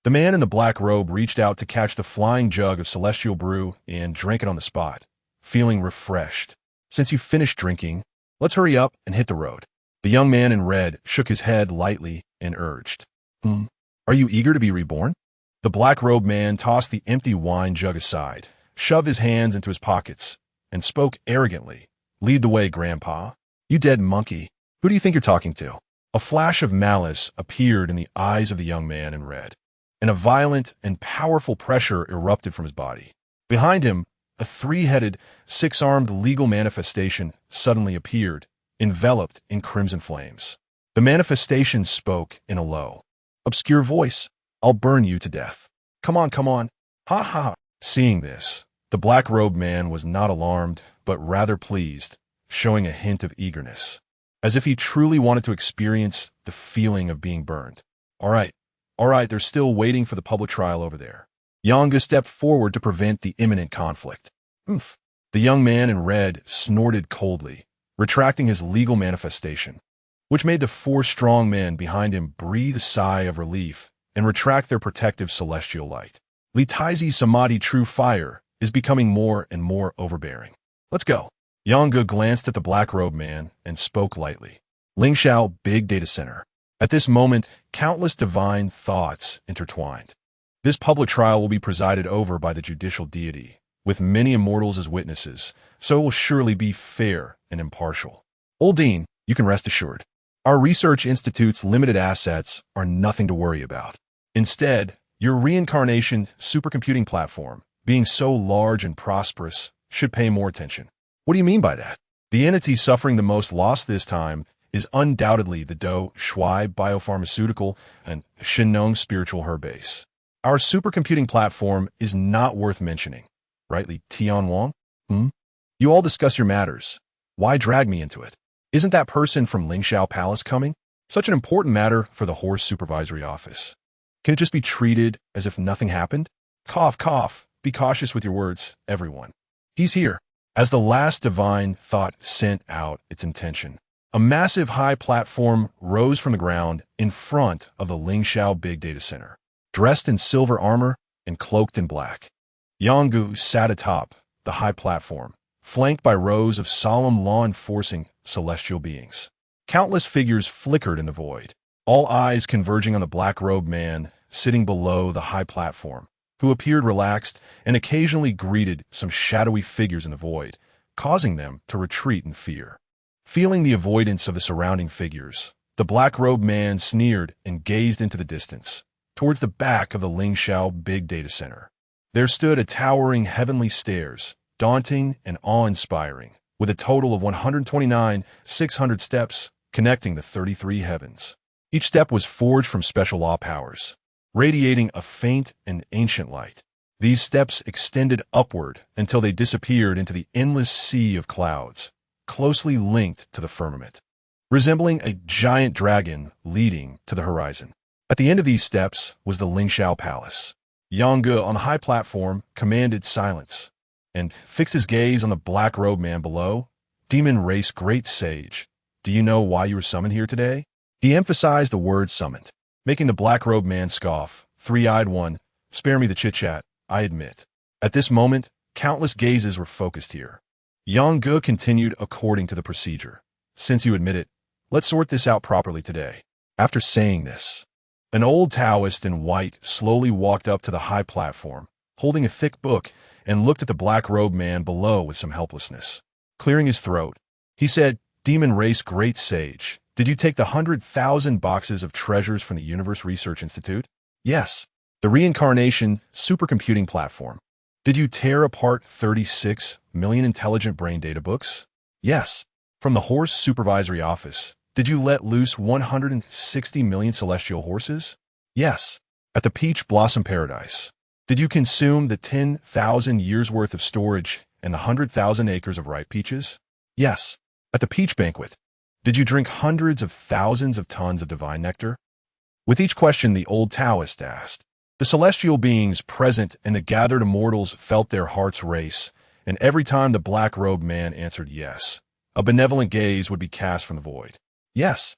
The man in the black robe reached out to catch the flying jug of celestial brew and drank it on the spot, feeling refreshed. Since you finished drinking, let's hurry up and hit the road. The young man in red shook his head lightly and urged. Are you eager to be reborn? The black-robed man tossed the empty wine jug aside, shoved his hands into his pockets, and spoke arrogantly. Lead the way, Grandpa. You dead monkey. Who do you think you're talking to? A flash of malice appeared in the eyes of the young man in red, and a violent and powerful pressure erupted from his body. Behind him, a 3-headed, 6-armed legal manifestation suddenly appeared, enveloped in crimson flames. The manifestation spoke in a low, obscure voice. I'll burn you to death. Come on, come on. Ha ha. Seeing this, the black-robed man was not alarmed, but rather pleased, showing a hint of eagerness, as if he truly wanted to experience the feeling of being burned. All right, they're still waiting for the public trial over there. Yanga stepped forward to prevent the imminent conflict. Oomph. The young man in red snorted coldly, retracting his legal manifestation, which made the 4 strong men behind him breathe a sigh of relief and retract their protective celestial light. Li Taizi's Samadhi true fire is becoming more and more overbearing. Let's go. Yanga glanced at the black-robed man and spoke lightly. Lingxiao Big Data Center. At this moment, countless divine thoughts intertwined. This public trial will be presided over by the judicial deity, with many immortals as witnesses, so it will surely be fair and impartial. Old Dean, you can rest assured. Our research institute's limited assets are nothing to worry about. Instead, your reincarnation supercomputing platform, being so large and prosperous, should pay more attention. What do you mean by that? The entity suffering the most loss this time is undoubtedly the Do Shui biopharmaceutical and Shinong spiritual herbase. Our supercomputing platform is not worth mentioning. Rightly, Tian Wang? You all discuss your matters. Why drag me into it? Isn't that person from Lingxiao Palace coming? Such an important matter for the Horse Supervisory Office. Can it just be treated as if nothing happened? Cough, cough. Be cautious with your words, everyone. He's here. As the last divine thought sent out its intention, a massive high platform rose from the ground in front of the Lingxiao Big Data Center, dressed in silver armor and cloaked in black. Yanggu sat atop the high platform, flanked by rows of solemn law-enforcing celestial beings. Countless figures flickered in the void, all eyes converging on the black-robed man sitting below the high platform, who appeared relaxed and occasionally greeted some shadowy figures in the void, causing them to retreat in fear. Feeling the avoidance of the surrounding figures, the black-robed man sneered and gazed into the distance, towards the back of the Lingxiao Big Data Center. There stood a towering heavenly stairs, daunting and awe-inspiring, with a total of 129,600 steps connecting the 33 heavens. Each step was forged from special law powers, radiating a faint and ancient light. These steps extended upward until they disappeared into the endless sea of clouds, closely linked to the firmament, resembling a giant dragon leading to the horizon. At the end of these steps was the Lingxiao Palace. Yang on the high platform commanded silence and fixed his gaze on the black-robed man below. Demon race great sage, do you know why you were summoned here today? He emphasized the word summoned, making the black-robed man scoff. Three-eyed one, spare me the chit-chat, I admit. At this moment, countless gazes were focused here. Yang continued according to the procedure. Since you admit it, let's sort this out properly today. After saying this, an old Taoist in white slowly walked up to the high platform, holding a thick book, and looked at the black-robed man below with some helplessness. Clearing his throat, he said, Demon race great sage, did you take the 100,000 boxes of treasures from the Universe Research Institute? Yes. The reincarnation supercomputing platform. Did you tear apart 36 million intelligent brain data books? Yes. From the horse supervisory office, did you let loose 160 million celestial horses? Yes. At the Peach Blossom Paradise, did you consume the 10,000 years worth of storage and the 100,000 acres of ripe peaches? Yes. At the Peach Banquet, did you drink hundreds of thousands of tons of divine nectar? With each question the old Taoist asked, the celestial beings present and the gathered immortals felt their hearts race, and every time the black-robed man answered yes, a benevolent gaze would be cast from the void. Yes.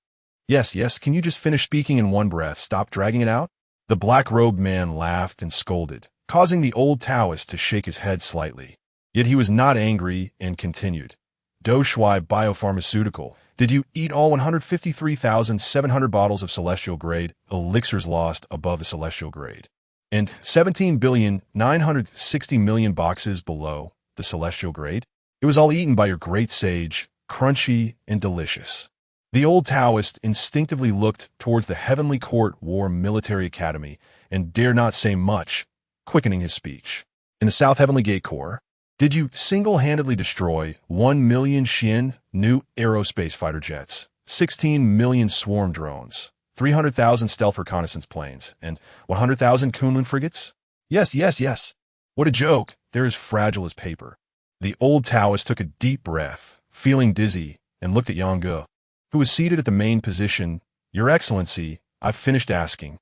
Yes, yes, can you just finish speaking in one breath? Stop dragging it out? The black-robed man laughed and scolded, causing the old Taoist to shake his head slightly. Yet he was not angry and continued. Do Shui Biopharmaceutical, did you eat all 153,700 bottles of celestial grade elixirs lost above the celestial grade, and 17,960,000,000 boxes below the celestial grade? It was all eaten by your great sage, crunchy and delicious. The old Taoist instinctively looked towards the Heavenly Court War Military Academy and dared not say much, quickening his speech. In the South Heavenly Gate Corps, did you single-handedly destroy 1 million Xian new aerospace fighter jets, 16 million swarm drones, 300,000 stealth reconnaissance planes, and 100,000 Kunlun frigates? Yes, yes, yes. What a joke. They're as fragile as paper. The old Taoist took a deep breath, feeling dizzy, and looked at Yang who was seated at the main position. Your Excellency, I've finished asking.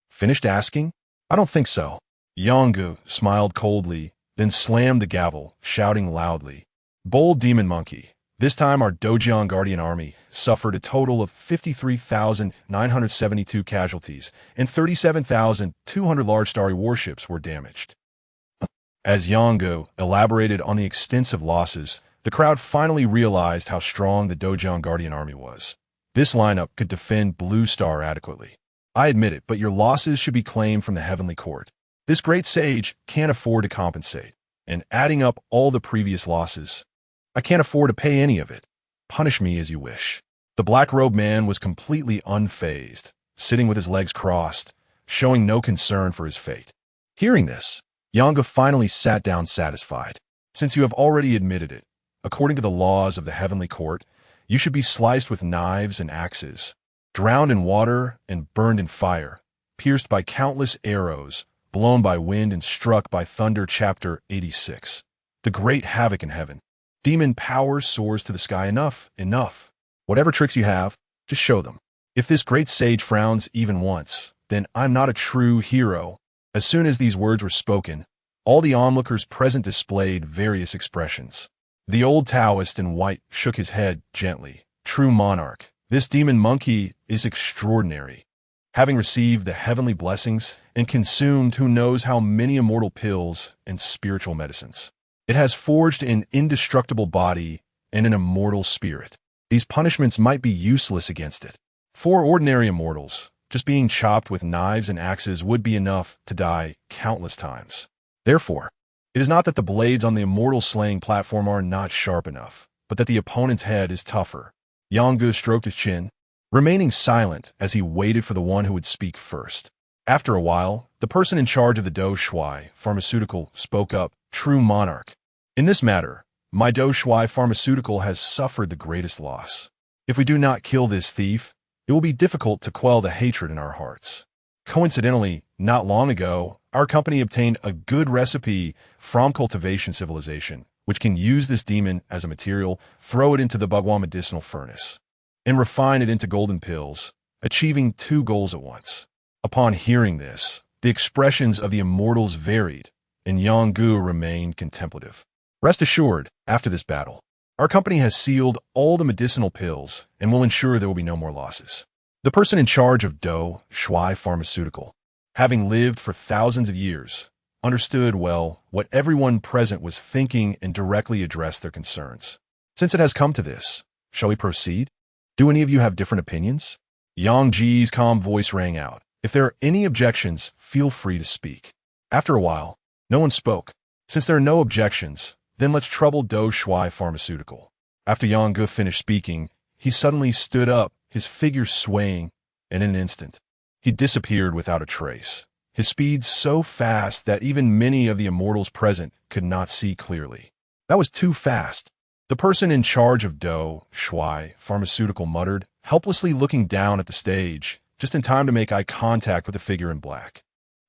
Finished asking? I don't think so. Yang smiled coldly, then slammed the gavel, shouting loudly. Bold demon monkey, this time our Dojiang Guardian army suffered a total of 53,972 casualties, and 37,200 large starry warships were damaged. As Yang elaborated on the extensive losses, the crowd finally realized how strong the Dojiang Guardian army was. This lineup could defend Blue Star adequately. I admit it, but your losses should be claimed from the Heavenly Court. This great sage can't afford to compensate, and adding up all the previous losses, I can't afford to pay any of it. Punish me as you wish. The black-robed man was completely unfazed, sitting with his legs crossed, showing no concern for his fate. Hearing this, Yang finally sat down satisfied. Since you have already admitted it, according to the laws of the Heavenly Court, you should be sliced with knives and axes, drowned in water and burned in fire, pierced by countless arrows, blown by wind and struck by thunder. Chapter 86. The Great Havoc in Heaven. Demon power soars to the sky. Enough. Whatever tricks you have, just show them. If this great sage frowns even once, then I'm not a true hero. As soon as these words were spoken, all the onlookers present displayed various expressions. The old Taoist in white shook his head gently. True monarch, this demon monkey is extraordinary. Having received the heavenly blessings and consumed who knows how many immortal pills and spiritual medicines, it has forged an indestructible body and an immortal spirit. These punishments might be useless against it. For ordinary immortals, just being chopped with knives and axes would be enough to die countless times. Therefore, it is not that the blades on the immortal slaying platform are not sharp enough, but that the opponent's head is tougher. Yang stroked his chin, remaining silent as he waited for the one who would speak first. After a while, the person in charge of the Do Shui pharmaceutical spoke up. True monarch, in this matter, my Shui pharmaceutical has suffered the greatest loss. If we do not kill this thief, it will be difficult to quell the hatred in our hearts. Coincidentally, not long ago, our company obtained a good recipe from Cultivation Civilization, which can use this demon as a material, throw it into the Bagua medicinal furnace, and refine it into golden pills, achieving 2 goals at once. Upon hearing this, the expressions of the immortals varied, and Yanggu remained contemplative. Rest assured, after this battle, our company has sealed all the medicinal pills and will ensure there will be no more losses. The person in charge of Shui Pharmaceutical, having lived for thousands of years, understood well what everyone present was thinking and directly addressed their concerns. Since it has come to this, shall we proceed? Do any of you have different opinions? Yang Ji's calm voice rang out. If there are any objections, feel free to speak. After a while, no one spoke. Since there are no objections, then let's trouble Shui Pharmaceutical. After Yang Gu finished speaking, he suddenly stood up, his figure swaying, and in an instant, he disappeared without a trace. His speed so fast that even many of the immortals present could not see clearly. That was too fast. The person in charge of Shui Pharmaceutical muttered, helplessly looking down at the stage, just in time to make eye contact with the figure in black.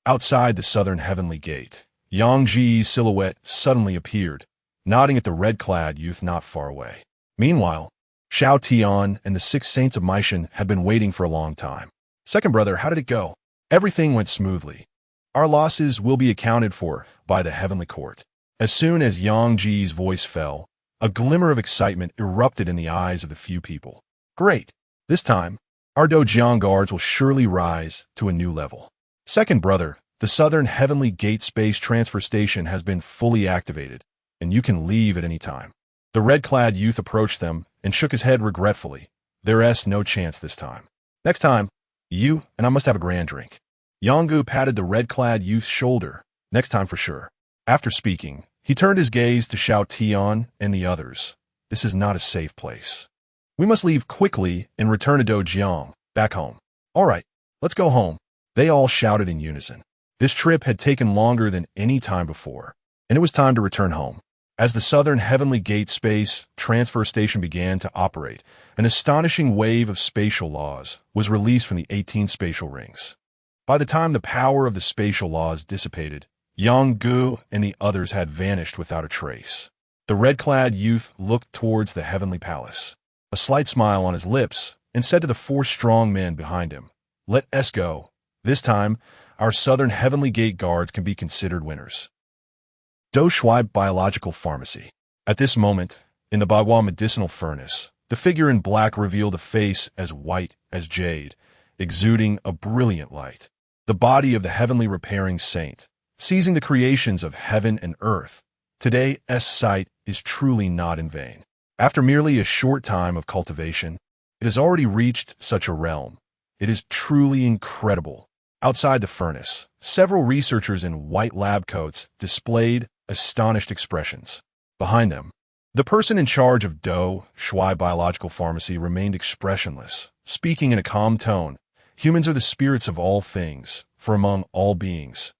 Outside the southern heavenly gate, Yang Ji's silhouette suddenly appeared, nodding at the red-clad youth not far away. Meanwhile, Xiao Tian and the 6 saints of Myriad had been waiting for a long time. Second brother, how did it go? Everything went smoothly. Our losses will be accounted for by the heavenly court. As soon as Yang Ji's voice fell, a glimmer of excitement erupted in the eyes of the few people. Great! This time, our Dojiang guards will surely rise to a new level. Second brother, the southern heavenly gate space transfer station has been fully activated, and you can leave at any time. The red-clad youth approached them and shook his head regretfully. There's no chance this time. Next time, you and I must have a grand drink. Yanggu patted the red-clad youth's shoulder. Next time for sure. After speaking, he turned his gaze to Xiao Tian and the others. This is not a safe place. We must leave quickly and return to Dojiang, back home. All right, let's go home. They all shouted in unison. This trip had taken longer than any time before, and it was time to return home. As the southern heavenly gate space transfer station began to operate, an astonishing wave of spatial laws was released from the 18 spatial rings. By the time the power of the spatial laws dissipated, Yang Gu and the others had vanished without a trace. The red-clad youth looked towards the heavenly palace, a slight smile on his lips, and said to the 4 strong men behind him, "Let us go. This time, our southern heavenly gate guards can be considered winners." Shui Biological Pharmacy. At this moment, in the Bagua medicinal furnace, the figure in black revealed a face as white as jade, exuding a brilliant light. The body of the heavenly repairing saint, seizing the creations of heaven and earth. Today's sight is truly not in vain. After merely a short time of cultivation, it has already reached such a realm. It is truly incredible. Outside the furnace, several researchers in white lab coats displayed astonished expressions. Behind them, the person in charge of Shui Biological Pharmacy remained expressionless, speaking in a calm tone. Humans are the spirits of all things, for among all beings,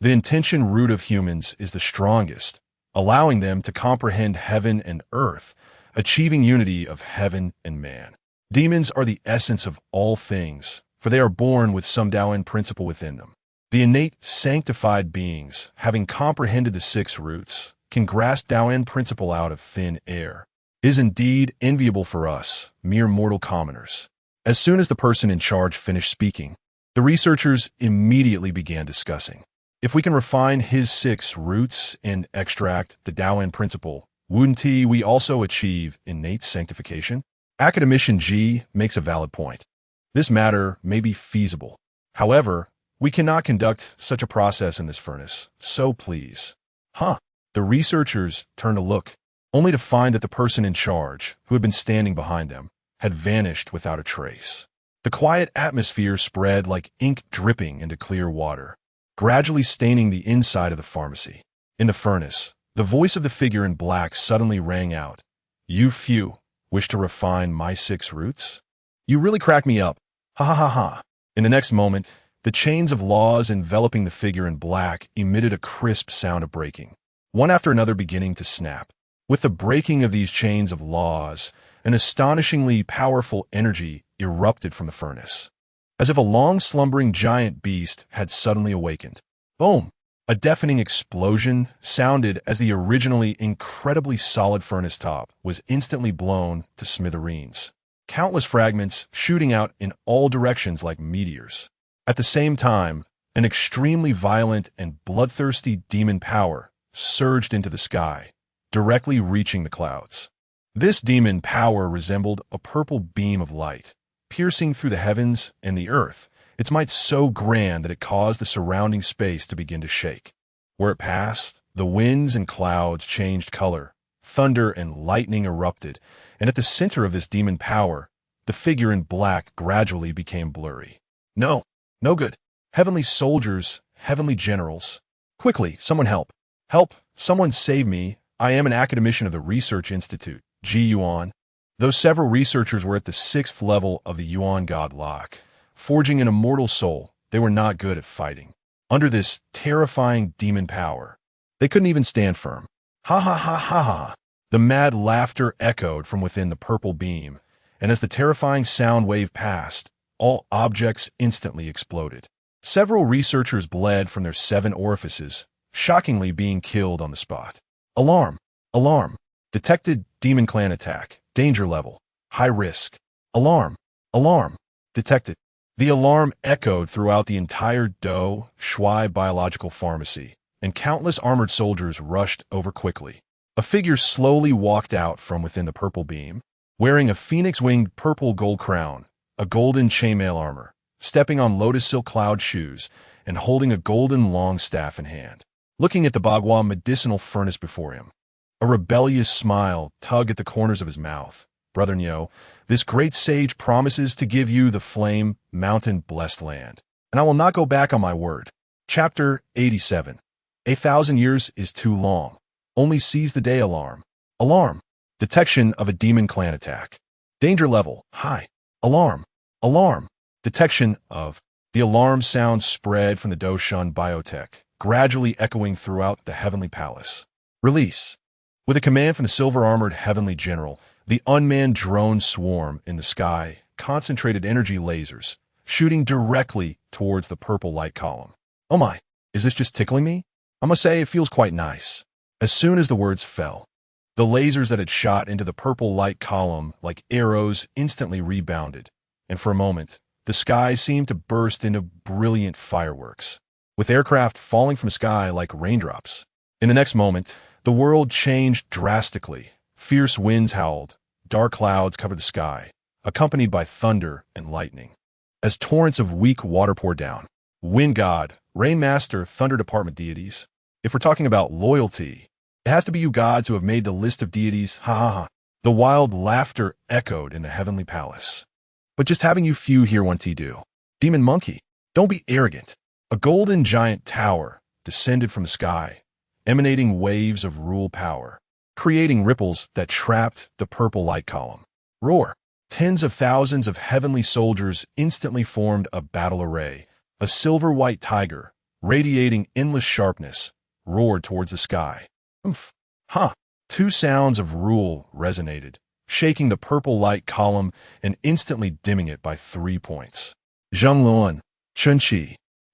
the intention root of humans is the strongest, allowing them to comprehend heaven and earth, achieving unity of heaven and man. Demons are the essence of all things, for they are born with some Taoan principle within them. The innate sanctified beings, having comprehended the 6 roots, can grasp Taoan principle out of thin air. It is indeed enviable for us, mere mortal commoners. As soon as the person in charge finished speaking, the researchers immediately began discussing. If we can refine his 6 roots and extract the Taoan principle, wouldn't we also achieve innate sanctification? Academician G makes a valid point. This matter may be feasible. However, we cannot conduct such a process in this furnace, so please. The researchers turned to look, only to find that the person in charge, who had been standing behind them, had vanished without a trace. The quiet atmosphere spread like ink dripping into clear water, gradually staining the inside of the pharmacy. In the furnace, the voice of the figure in black suddenly rang out. "You few wish to refine my 6 roots? You really crack me up. Ha ha ha ha." In the next moment, the chains of laws enveloping the figure in black emitted a crisp sound of breaking, one after another beginning to snap. With the breaking of these chains of laws, an astonishingly powerful energy erupted from the furnace, as if a long-slumbering giant beast had suddenly awakened. Boom! A deafening explosion sounded as the originally incredibly solid furnace top was instantly blown to smithereens, countless fragments shooting out in all directions like meteors. At the same time, an extremely violent and bloodthirsty demon power surged into the sky, directly reaching the clouds. This demon power resembled a purple beam of light, piercing through the heavens and the earth, its might so grand that it caused the surrounding space to begin to shake. Where it passed, the winds and clouds changed color, thunder and lightning erupted, and at the center of this demon power, the figure in black gradually became blurry. No, no good. Heavenly soldiers, heavenly generals. Quickly, someone help. Help, someone save me. I am an academician of the Research Institute, G. Yuan. Though several researchers were at the 6th level of the Yuan God Lock, forging an immortal soul, they were not good at fighting. Under this terrifying demon power, they couldn't even stand firm. Ha ha ha ha ha. The mad laughter echoed from within the purple beam, and as the terrifying sound wave passed, all objects instantly exploded. Several researchers bled from their 7 orifices, shockingly being killed on the spot. Alarm! Alarm! Detected demon clan attack. Danger level. High risk. Alarm! Alarm! Detected. The alarm echoed throughout the entire Do Shui biological pharmacy, and countless armored soldiers rushed over quickly. A figure slowly walked out from within the purple beam, wearing a phoenix-winged purple gold crown, a golden chainmail armor, stepping on lotus silk cloud shoes, and holding a golden long staff in hand. Looking at the Bagua medicinal furnace before him, a rebellious smile tugged at the corners of his mouth. Brother Nyo, this great sage promises to give you the flame, mountain, blessed land, and I will not go back on my word. Chapter 87. 1,000 years is too long. Only seize the day. Alarm. Alarm. Detection of a demon clan attack. Danger level, high. Alarm. Alarm. Detection of. The alarm sound spread from the Doshan biotech, gradually echoing throughout the heavenly palace. Release. With a command from the silver-armored heavenly general, the unmanned drone swarm in the sky concentrated energy lasers, shooting directly towards the purple light column. Oh my, is this just tickling me? I must say it feels quite nice. As soon as the words fell, the lasers that had shot into the purple light column like arrows instantly rebounded, and for a moment, the sky seemed to burst into brilliant fireworks, with aircraft falling from the sky like raindrops. In the next moment, the world changed drastically. Fierce winds howled, dark clouds covered the sky, accompanied by thunder and lightning. As torrents of weak water poured down, wind god, rain master, thunder department deities. If we're talking about loyalty, it has to be you gods who have made the list of deities. Ha ha ha. The wild laughter echoed in the heavenly palace. But just having you few here want to do. Demon monkey, don't be arrogant. A golden giant tower descended from the sky, emanating waves of rule power, creating ripples that trapped the purple light column. Roar. Tens of thousands of heavenly soldiers instantly formed a battle array. A silver-white tiger, radiating endless sharpness, roared towards the sky. Oomph. Ha! 2 sounds of rule resonated, shaking the purple light column and instantly dimming it by 3 points. Zheng Luan, Chen,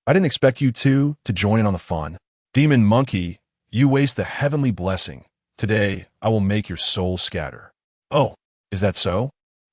I didn't expect you two to join in on the fun. Demon monkey, you waste the heavenly blessing. Today, I will make your soul scatter. Oh, is that so?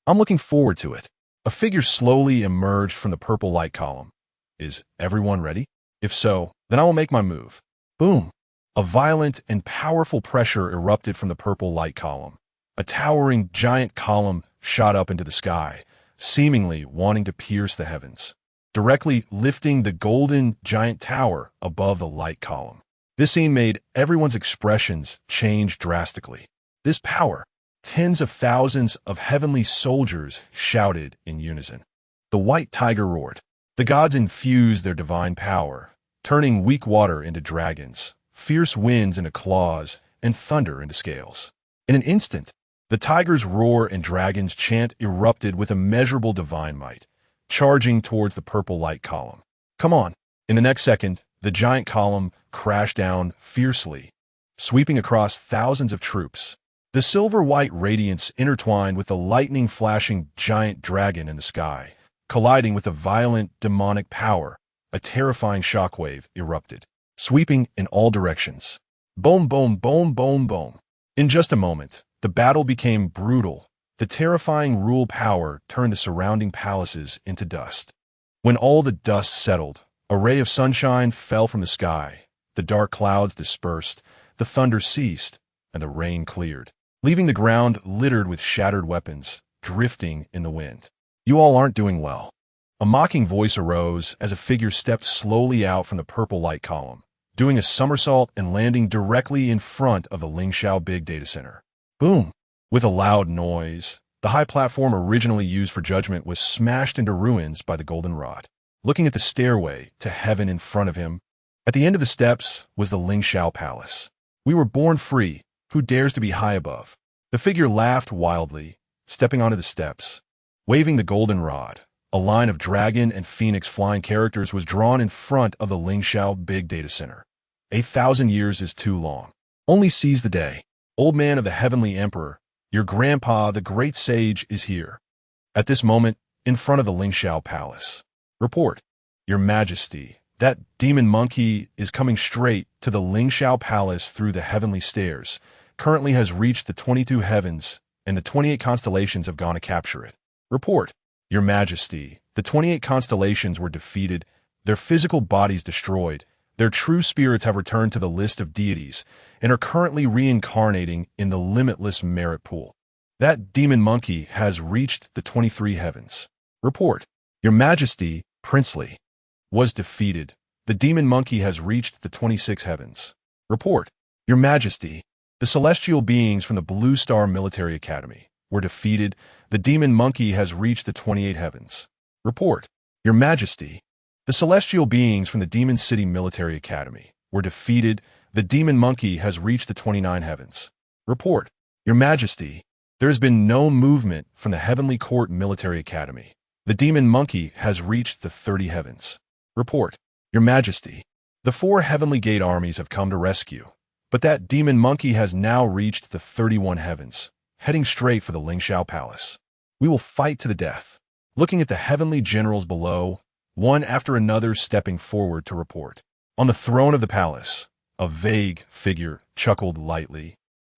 I'm looking forward to it. A figure slowly emerged from the purple light column. Is everyone ready? If so, then I will make my move. Boom! A violent and powerful pressure erupted from the purple light column. A towering giant column shot up into the sky, seemingly wanting to pierce the heavens, directly lifting the golden giant tower above the light column. This scene made everyone's expressions change drastically. This power, tens of thousands of heavenly soldiers shouted in unison. The white tiger roared. The gods infused their divine power, turning weak water into dragons, fierce winds into claws, and thunder into scales. In an instant, the tiger's roar and dragon's chant erupted with immeasurable divine might, charging towards the purple light column. Come on! In the next second, the giant column crashed down fiercely, sweeping across thousands of troops. The silver-white radiance intertwined with the lightning-flashing giant dragon in the sky, colliding with a violent demonic power. A terrifying shockwave erupted, sweeping in all directions. Boom, boom, boom, boom, boom. In just a moment, the battle became brutal. The terrifying rule power turned the surrounding palaces into dust. When all the dust settled, a ray of sunshine fell from the sky. The dark clouds dispersed, the thunder ceased, and the rain cleared, leaving the ground littered with shattered weapons, drifting in the wind. You all aren't doing well. A mocking voice arose as a figure stepped slowly out from the purple light column, doing a somersault and landing directly in front of the Lingxiao Big Data Center. Boom! With a loud noise, the high platform originally used for judgment was smashed into ruins by the golden rod. Looking at the stairway to heaven in front of him, at the end of the steps was the Lingxiao Palace. We were born free. Who dares to be high above? The figure laughed wildly, stepping onto the steps. Waving the golden rod, a line of dragon and phoenix flying characters was drawn in front of the Lingxiao Big Data Center. 1,000 years is too long. Only seize the day. Old man of the Heavenly Emperor, your grandpa, the great sage, is here. At this moment, in front of the Lingxiao Palace. Report, Your Majesty, that demon monkey is coming straight to the Lingxiao Palace through the heavenly stairs, currently has reached the 22 heavens, and the 28 constellations have gone to capture it. Report, Your Majesty, the 28 constellations were defeated, their physical bodies destroyed, their true spirits have returned to the list of deities, and are currently reincarnating in the limitless merit pool. That demon monkey has reached the 23 heavens. Report, Your Majesty, Princely, was defeated. The demon monkey has reached the 26 heavens. Report, Your Majesty, the celestial beings from the Blue Star Military Academy were defeated. The demon monkey has reached the 28 heavens. Report, Your Majesty, the celestial beings from the Demon City Military Academy were defeated. The demon monkey has reached the 29 heavens. Report, Your Majesty, there has been no movement from the Heavenly Court Military Academy. The demon monkey has reached the 30 heavens. Report, Your Majesty, the 4 Heavenly Gate armies have come to rescue, but that demon monkey has now reached the 31 heavens, heading straight for the Lingxiao Palace. We will fight to the death. Looking at the heavenly generals below, one after another stepping forward to report. On the throne of the palace, a vague figure chuckled lightly,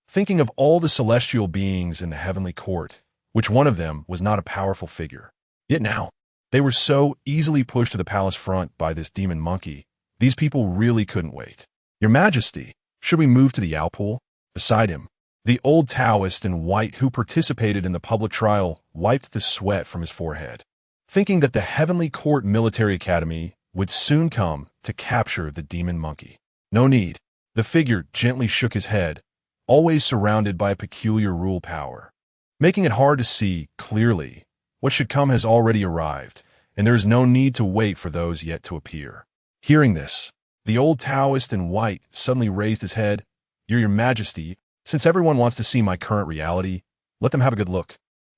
thinking of all the celestial beings in the heavenly court, which one of them was not a powerful figure. Yet now, they were so easily pushed to the palace front by this demon monkey, these people really couldn't wait. Your Majesty, should we move to the Outpool? Beside him, the old Taoist in white who participated in the public trial wiped the sweat from his forehead, thinking that the Heavenly Court Military Academy would soon come to capture the demon monkey. No need. The figure gently shook his head, always surrounded by a peculiar rule power, making it hard to see clearly. What should come has already arrived, and there is no need to wait for those yet to appear. Hearing this, the old Taoist in white suddenly raised his head. Your Majesty, since everyone wants to see my current reality, let them have a good look.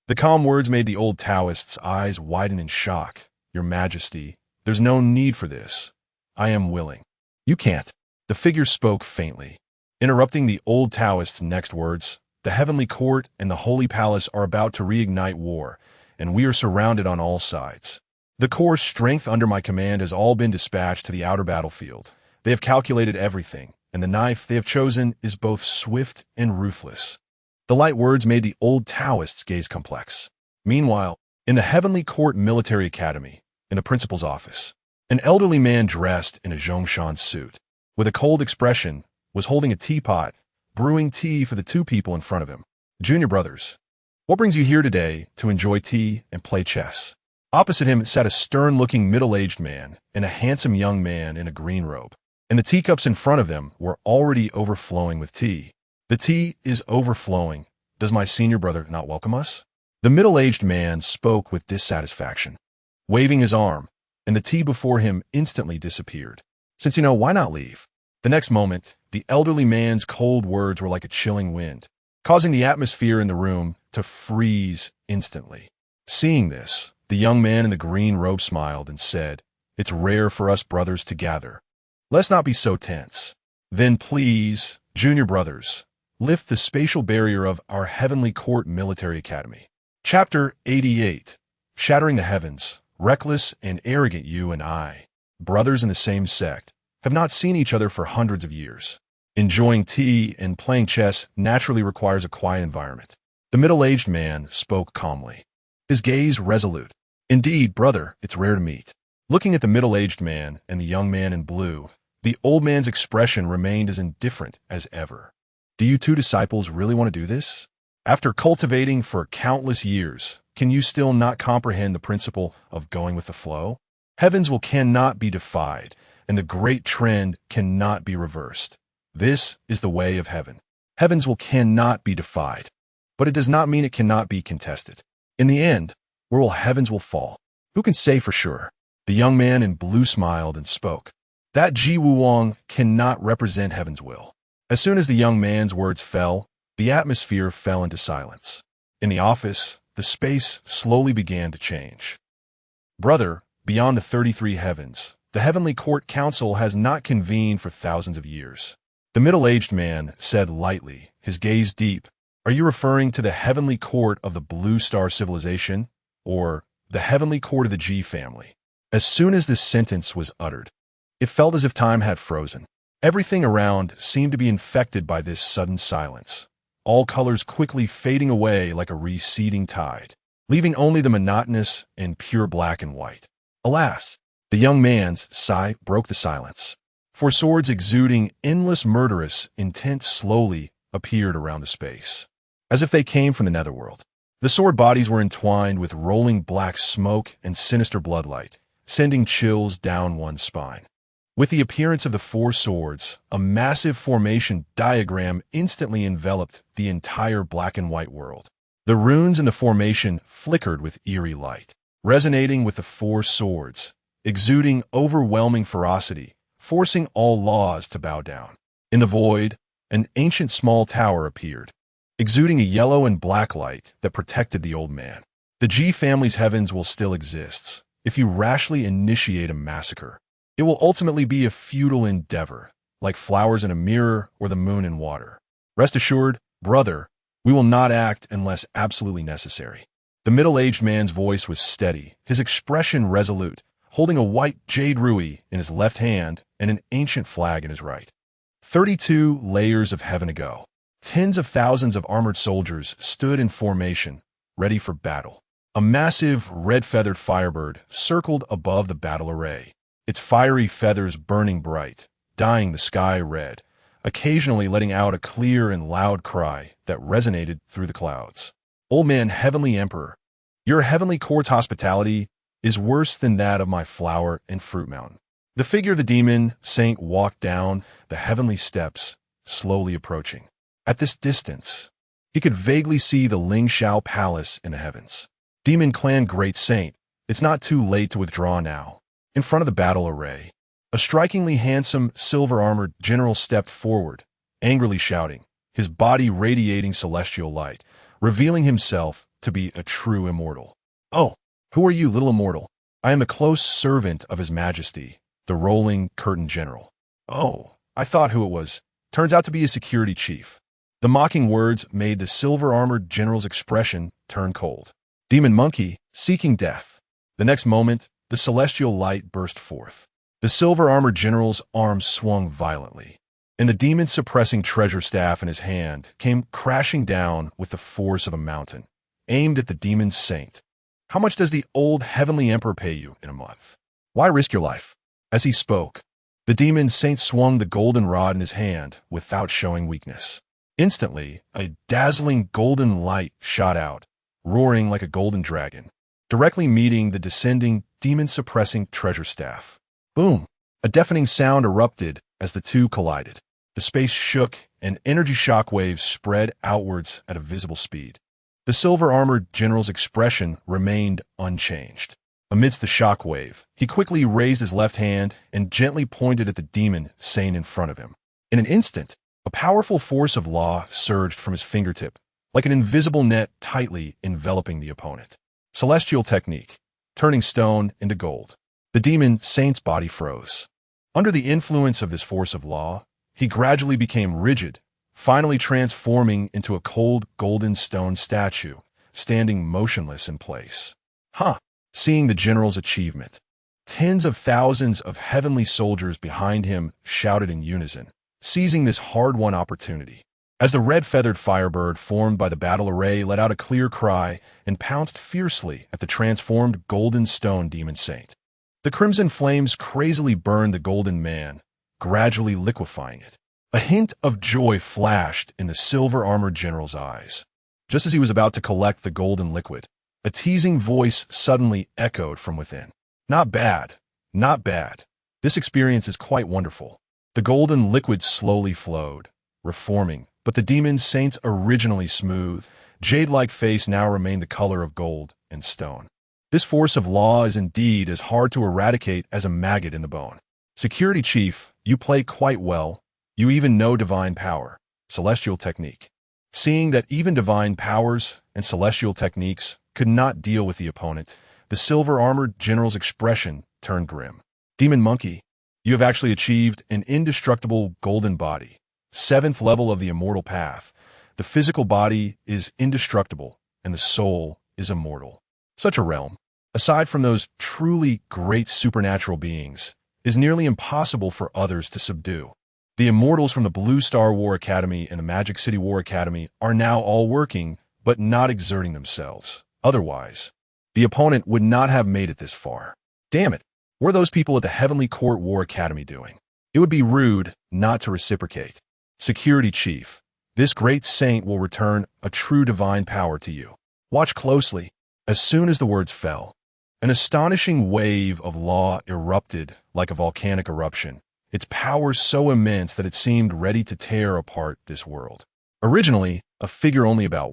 The calm words made the old Taoist's eyes widen in shock. Your Majesty, there's no need for this. I am willing. You can't. The figure spoke faintly, interrupting the old Taoist's next words. The Heavenly Court and the Holy Palace are about to reignite war, and we are surrounded on all sides. The core strength under my command has all been dispatched to the outer battlefield. They have calculated everything, and the knife they have chosen is both swift and ruthless. The light words made the old Taoist's gaze complex. Meanwhile, in the Heavenly Court Military Academy, in the principal's office, an elderly man dressed in a Zhongshan suit, with a cold expression, was holding a teapot, brewing tea for the 2 people in front of him. Junior brothers, what brings you here today to enjoy tea and play chess? Opposite him sat a stern-looking middle-aged man and a handsome young man in a green robe, and the teacups in front of them were already overflowing with tea. The tea is overflowing. Does my senior brother not welcome us? The middle-aged man spoke with dissatisfaction, waving his arm, and the tea before him instantly disappeared. Since you know, why not leave? The next moment, the elderly man's cold words were like a chilling wind, causing the atmosphere in the room to freeze instantly. Seeing this, the young man in the green robe smiled and said, "It's rare for us brothers to gather. Let's not be so tense. Then please, junior brothers, lift the spatial barrier of our Heavenly Court Military Academy. Chapter 88. Shattering the Heavens. Reckless and arrogant you and I, brothers in the same sect, have not seen each other for hundreds of years. Enjoying tea and playing chess naturally requires a quiet environment. The middle-aged man spoke calmly, his gaze resolute. Indeed, brother, it's rare to meet. Looking at the middle-aged man and the young man in blue, the old man's expression remained as indifferent as ever. Do you two disciples really want to do this? After cultivating for countless years, can you still not comprehend the principle of going with the flow? Heavens cannot be defied, and the great trend cannot be reversed. This is the way of heaven. Heavens cannot be defied, but it does not mean it cannot be contested. In the end, where will heavens fall? Who can say for sure? The young man in blue smiled and spoke. That Ji Wuong cannot represent heaven's will. As soon as the young man's words fell, the atmosphere fell into silence. In the office, the space slowly began to change. Brother, beyond the 33 heavens, the Heavenly Court Council has not convened for thousands of years. The middle-aged man said lightly, his gaze deep, "Are you referring to the Heavenly Court of the Blue Star Civilization, or the Heavenly Court of the G family?" As soon as this sentence was uttered, it felt as if time had frozen. Everything around seemed to be infected by this sudden silence, all colors quickly fading away like a receding tide, leaving only the monotonous and pure black and white. Alas, the young man's sigh broke the silence. For swords exuding endless murderous intent slowly appeared around the space, as if they came from the netherworld. The sword bodies were entwined with rolling black smoke and sinister bloodlight, sending chills down one's spine. With the appearance of the four swords, a massive formation diagram instantly enveloped the entire black and white world. The runes in the formation flickered with eerie light, resonating with the four swords, exuding overwhelming ferocity, forcing all laws to bow down. In the void, an ancient small tower appeared, exuding a yellow and black light that protected the old man. The G family's heavens will still exist. If you rashly initiate a massacre, it will ultimately be a futile endeavor, like flowers in a mirror or the moon in water. Rest assured, brother, we will not act unless absolutely necessary. The middle-aged man's voice was steady, his expression resolute, holding a white jade ruby in his left hand and an ancient flag in his right. 32 layers of heaven ago. Tens of thousands of armored soldiers stood in formation, ready for battle. A massive, red-feathered firebird circled above the battle array, its fiery feathers burning bright, dyeing the sky red, occasionally letting out a clear and loud cry that resonated through the clouds. Old man Heavenly Emperor, your Heavenly Court's hospitality is worse than that of my flower and fruit mountain. The figure of the demon saint walked down the heavenly steps, slowly approaching. At this distance, he could vaguely see the Ling Shao Palace in the heavens. Demon Clan Great Saint, it's not too late to withdraw now. In front of the battle array, a strikingly handsome, silver-armored general stepped forward, angrily shouting, his body radiating celestial light, revealing himself to be a true immortal. "Oh, who are you, little immortal?" "I am the close servant of His Majesty, the Rolling Curtain General." "Oh, I thought who it was. Turns out to be a security chief." The mocking words made the silver-armored general's expression turn cold. "Demon monkey, seeking death." The next moment, the celestial light burst forth. The silver-armored general's arms swung violently, and the demon-suppressing treasure staff in his hand came crashing down with the force of a mountain, aimed at the demon saint. "How much does the old Heavenly Emperor pay you in a month? Why risk your life?" As he spoke, the demon saint swung the golden rod in his hand without showing weakness. Instantly, a dazzling golden light shot out, roaring like a golden dragon, directly meeting the descending, demon-suppressing treasure staff. Boom! A deafening sound erupted as the two collided. The space shook, and energy shockwaves spread outwards at a visible speed. The silver-armored general's expression remained unchanged. Amidst the shockwave, he quickly raised his left hand and gently pointed at the demon saint in front of him. In an instant, a powerful force of law surged from his fingertip, like an invisible net tightly enveloping the opponent. Celestial technique, turning stone into gold. The demon saint's body froze. Under the influence of this force of law, he gradually became rigid, finally transforming into a cold golden stone statue, standing motionless in place. Huh. Seeing the general's achievement, tens of thousands of heavenly soldiers behind him shouted in unison, seizing this hard-won opportunity. As the red-feathered firebird formed by the battle array let out a clear cry and pounced fiercely at the transformed golden stone demon saint. The crimson flames crazily burned the golden man, gradually liquefying it. A hint of joy flashed in the silver-armored general's eyes. Just as he was about to collect the golden liquid, a teasing voice suddenly echoed from within. Not bad, not bad. This experience is quite wonderful. The golden liquid slowly flowed, reforming, but the demon saint's originally smooth, jade-like face now remained the color of gold and stone. This force of law is indeed as hard to eradicate as a maggot in the bone. Security Chief, you play quite well. You even know divine power, celestial technique. Seeing that even divine powers and celestial techniques could not deal with the opponent, the silver-armored general's expression turned grim. Demon Monkey, you have actually achieved an indestructible golden body, 7th level of the immortal path. The physical body is indestructible, and the soul is immortal. Such a realm, aside from those truly great supernatural beings, is nearly impossible for others to subdue. The immortals from the Blue Star War Academy and the Magic City War Academy are now all working, but not exerting themselves. Otherwise, the opponent would not have made it this far. Damn it, what are those people at the Heavenly Court War Academy doing? It would be rude not to reciprocate. Security Chief, this great saint will return a true divine power to you. Watch closely. As soon as the words fell, an astonishing wave of law erupted like a volcanic eruption, its power so immense that it seemed ready to tear apart this world. Originally, a figure only about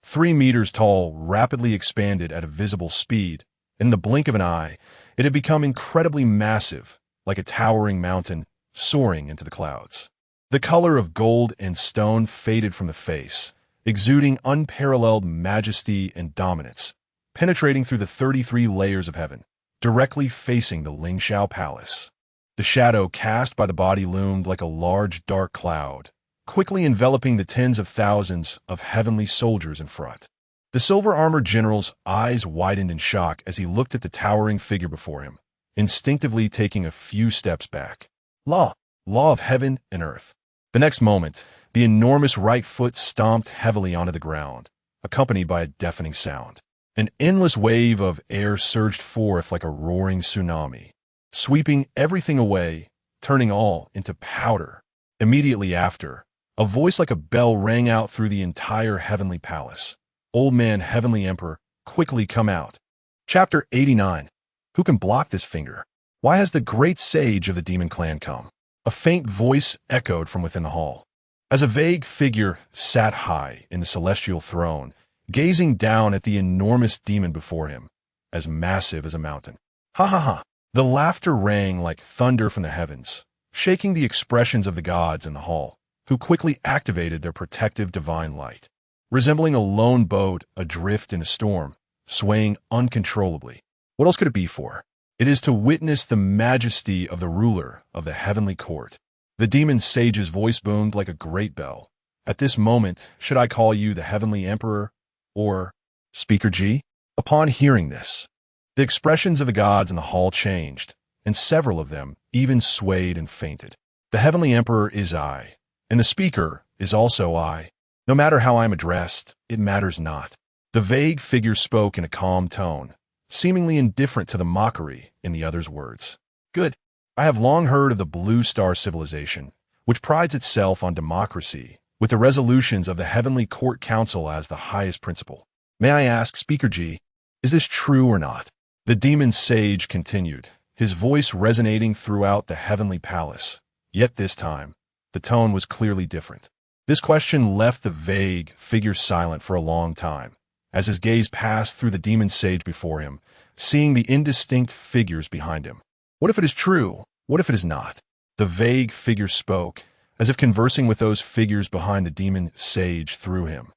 3 meters tall rapidly expanded at a visible speed. In the blink of an eye, it had become incredibly massive, like a towering mountain soaring into the clouds. The color of gold and stone faded from the face, exuding unparalleled majesty and dominance, penetrating through the 33 layers of heaven, directly facing the Lingxiao Palace. The shadow cast by the body loomed like a large dark cloud, quickly enveloping the tens of thousands of heavenly soldiers in front. The silver-armored general's eyes widened in shock as he looked at the towering figure before him, instinctively taking a few steps back. Law of heaven and earth. The next moment, the enormous right foot stomped heavily onto the ground, accompanied by a deafening sound. An endless wave of air surged forth like a roaring tsunami, sweeping everything away, turning all into powder. Immediately after, a voice like a bell rang out through the entire heavenly palace. Old man Heavenly Emperor, quickly come out. Chapter 89. Who can block this finger? Why has the great sage of the demon clan come? A faint voice echoed from within the hall. As a vague figure sat high in the celestial throne, gazing down at the enormous demon before him, as massive as a mountain. Ha ha ha! The laughter rang like thunder from the heavens, shaking the expressions of the gods in the hall, who quickly activated their protective divine light. Resembling a lone boat adrift in a storm, swaying uncontrollably. What else could it be for? It is to witness the majesty of the ruler of the heavenly court. The demon sage's voice boomed like a great bell. At this moment, should I call you the heavenly emperor, or Speaker G? Upon hearing this, the expressions of the gods in the hall changed, and several of them even swayed and fainted. The heavenly emperor is I, and the speaker is also I. No matter how I'm addressed, it matters not. The vague figure spoke in a calm tone, seemingly indifferent to the mockery in the other's words. Good. I have long heard of the Blue Star Civilization, which prides itself on democracy, with the resolutions of the Heavenly Court Council as the highest principle. May I ask, Speaker G, is this true or not? The demon sage continued, his voice resonating throughout the heavenly palace. Yet this time, the tone was clearly different. This question left the vague figure silent for a long time, as his gaze passed through the demon sage before him, seeing the indistinct figures behind him. What if it is true? What if it is not? The vague figure spoke, as if conversing with those figures behind the demon sage through him.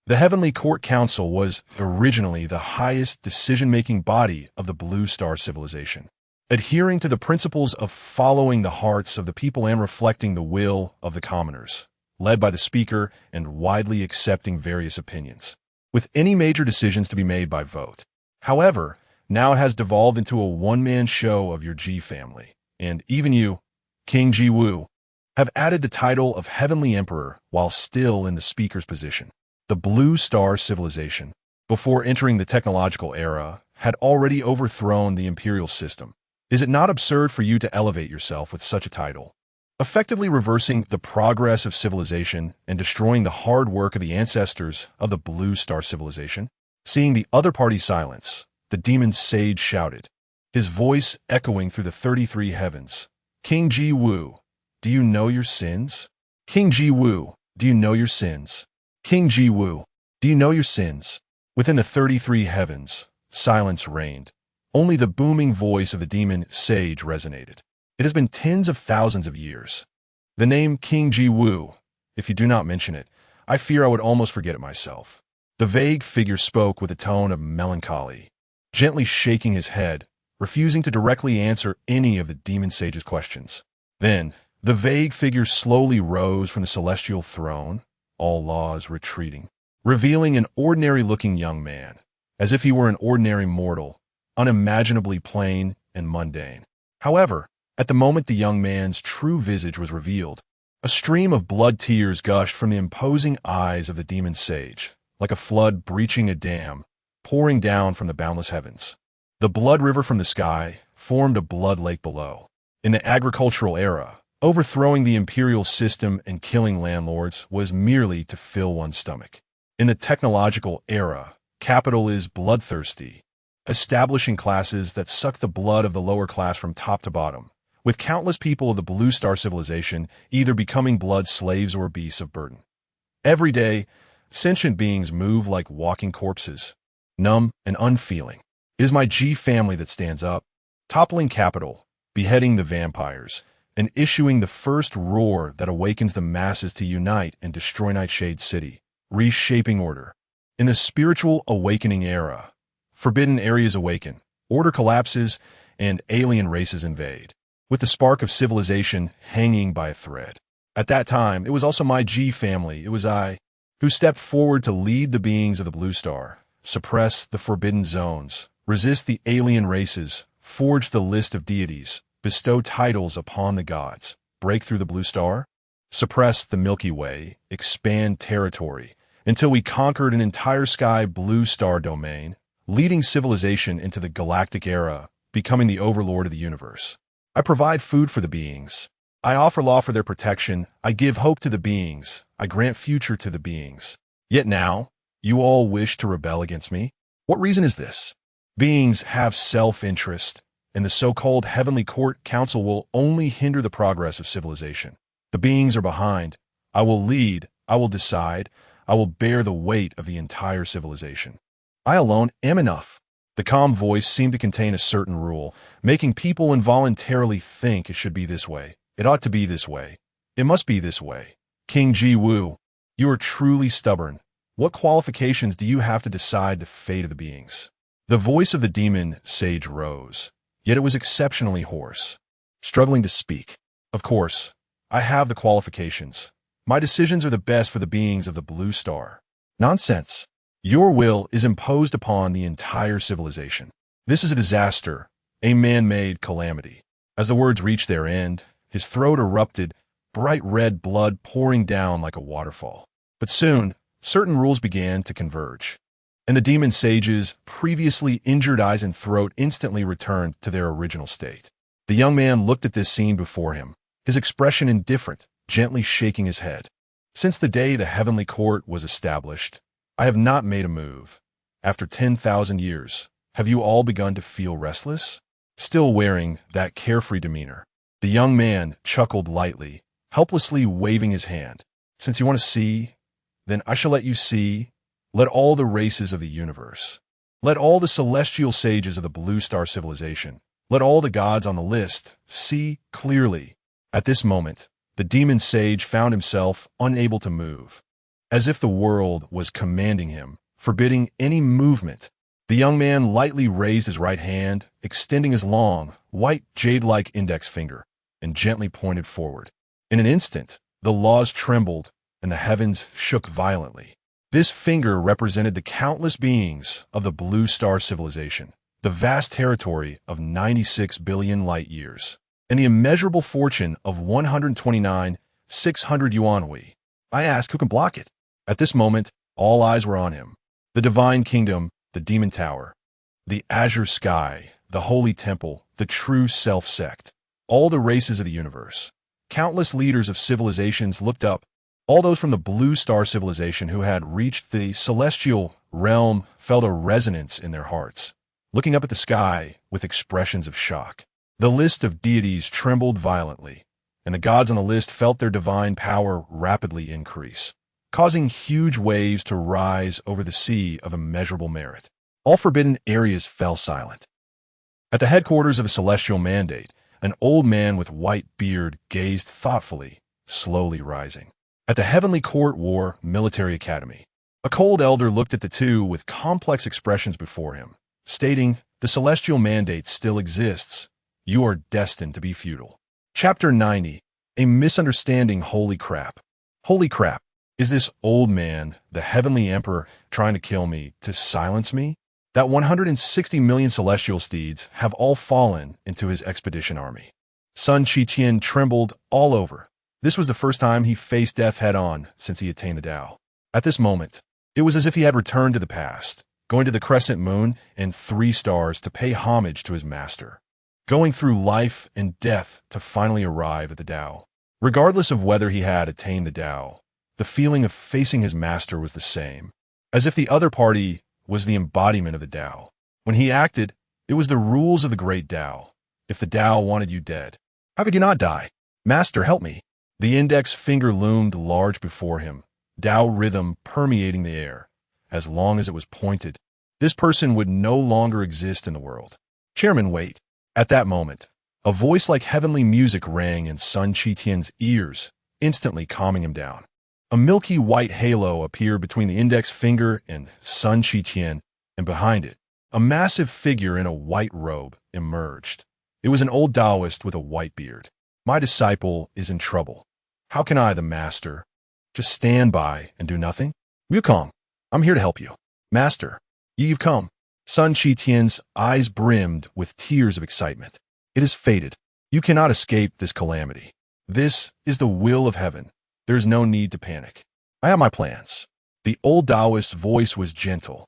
The Heavenly Court Council was originally the highest decision-making body of the Blue Star Civilization, adhering to the principles of following the hearts of the people and reflecting the will of the commoners. led by the speaker and widely accepting various opinions, with any major decisions to be made by vote. However, now it has devolved into a one-man show of your G family, and even you, King Ji Wu, have added the title of Heavenly Emperor while still in the speaker's position. The Blue Star Civilization, before entering the technological era, had already overthrown the imperial system. Is it not absurd for you to elevate yourself with such a title, effectively reversing the progress of civilization and destroying the hard work of the ancestors of the Blue Star Civilization? Seeing the other party silence, the demon sage shouted, his voice echoing through the 33 heavens. King Ji Wu, do you know your sins? King Ji Wu, do you know your sins? King Ji Wu, do you know your sins? Within the 33 heavens, silence reigned. Only the booming voice of the demon sage resonated. It has been tens of thousands of years. The name King Ji Wu, if you do not mention it, I fear I would almost forget it myself. The vague figure spoke with a tone of melancholy, gently shaking his head, refusing to directly answer any of the demon sage's questions. Then, the vague figure slowly rose from the celestial throne, all laws retreating, revealing an ordinary-looking young man, as if he were an ordinary mortal, unimaginably plain and mundane. However, at the moment the young man's true visage was revealed, a stream of blood tears gushed from the imposing eyes of the demon sage, like a flood breaching a dam, pouring down from the boundless heavens. The blood river from the sky formed a blood lake below. In the agricultural era, overthrowing the imperial system and killing landlords was merely to fill one's stomach. In the technological era, capital is bloodthirsty, establishing classes that suck the blood of the lower class from top to bottom, with countless people of the Blue Star Civilization either becoming blood slaves or beasts of burden. Every day, sentient beings move like walking corpses, numb and unfeeling. It is my G family that stands up, toppling capital, beheading the vampires, and issuing the first roar that awakens the masses to unite and destroy Nightshade City, reshaping order. In the spiritual awakening era, forbidden areas awaken, order collapses, and alien races invade, with the spark of civilization hanging by a thread. At that time, it was also my G family, it was I, who stepped forward to lead the beings of the Blue Star, suppress the forbidden zones, resist the alien races, forge the list of deities, bestow titles upon the gods, break through the Blue Star, suppress the Milky Way, expand territory, until we conquered an entire sky Blue Star domain, leading civilization into the galactic era, becoming the overlord of the universe. I provide food for the beings. I offer law for their protection. I give hope to the beings. I grant future to the beings. Yet now, you all wish to rebel against me? What reason is this? Beings have self-interest, and the so-called Heavenly Court Council will only hinder the progress of civilization. The beings are behind. I will lead. I will decide. I will bear the weight of the entire civilization. I alone am enough. The calm voice seemed to contain a certain rule, making people involuntarily think it should be this way. It ought to be this way. It must be this way. King Ji Wu, you are truly stubborn. What qualifications do you have to decide the fate of the beings? The voice of the demon sage rose, yet it was exceptionally hoarse, struggling to speak. Of course, I have the qualifications. My decisions are the best for the beings of the Blue Star. Nonsense. Your will is imposed upon the entire civilization. This is a disaster, a man-made calamity. As the words reached their end, his throat erupted, bright red blood pouring down like a waterfall. But soon, certain rules began to converge, and the demon sage's previously injured eyes and throat instantly returned to their original state. The young man looked at this scene before him, his expression indifferent, gently shaking his head. Since the day the Heavenly Court was established, I have not made a move. After 10,000 years, have you all begun to feel restless? Still wearing that carefree demeanor, the young man chuckled lightly, helplessly waving his hand. Since you want to see, then I shall let you see. Let all the races of the universe, let all the celestial sages of the Blue Star Civilization, let all the gods on the list see clearly. At this moment, the demon sage found himself unable to move, as if the world was commanding him, forbidding any movement. The young man lightly raised his right hand, extending his long, white jade-like index finger, and gently pointed forward. In an instant, the laws trembled, and the heavens shook violently. This finger represented the countless beings of the Blue Star Civilization, the vast territory of 96 billion light-years, and the immeasurable fortune of 129,600 yuanhui. I asked, who can block it? At this moment, all eyes were on him. The Divine Kingdom, the Demon Tower, the Azure Sky, the Holy Temple, the True Self Sect, all the races of the universe. Countless leaders of civilizations looked up. All those from the Blue Star Civilization who had reached the celestial realm felt a resonance in their hearts, looking up at the sky with expressions of shock. The list of deities trembled violently, and the gods on the list felt their divine power rapidly increase, causing huge waves to rise over the sea of immeasurable merit. All forbidden areas fell silent. At the headquarters of a celestial mandate, an old man with white beard gazed thoughtfully, slowly rising. At the Heavenly Court War Military Academy, a cold elder looked at the two with complex expressions before him, stating, "The celestial mandate still exists. You are destined to be feudal." Chapter 90. A Misunderstanding. Holy crap. Holy crap. Is this old man, the Heavenly Emperor, trying to kill me, to silence me? That 160 million celestial steeds have all fallen into his expedition army. Sun Qi trembled all over. This was the first time he faced death head-on since he attained the Tao. At this moment, it was as if he had returned to the past, going to the crescent moon and 3 stars to pay homage to his master, going through life and death to finally arrive at the Tao. Regardless of whether he had attained the Tao, the feeling of facing his master was the same, as if the other party was the embodiment of the Tao. When he acted, it was the rules of the great Tao. If the Tao wanted you dead, how could you not die? Master, help me. The index finger loomed large before him, Tao rhythm permeating the air. As long as it was pointed, this person would no longer exist in the world. Chairman, wait. At that moment, a voice like heavenly music rang in Sun Qi ears, instantly calming him down. A milky white halo appeared between the index finger and Sun Qi, and behind it, a massive figure in a white robe emerged. It was an old Taoist with a white beard. My disciple is in trouble. How can I, the master, just stand by and do nothing? Wukong, I'm here to help you. Master, you've come. Sun Qi eyes brimmed with tears of excitement. It is fated. You cannot escape this calamity. This is the will of heaven. There is no need to panic. I have my plans. The old Taoist's voice was gentle,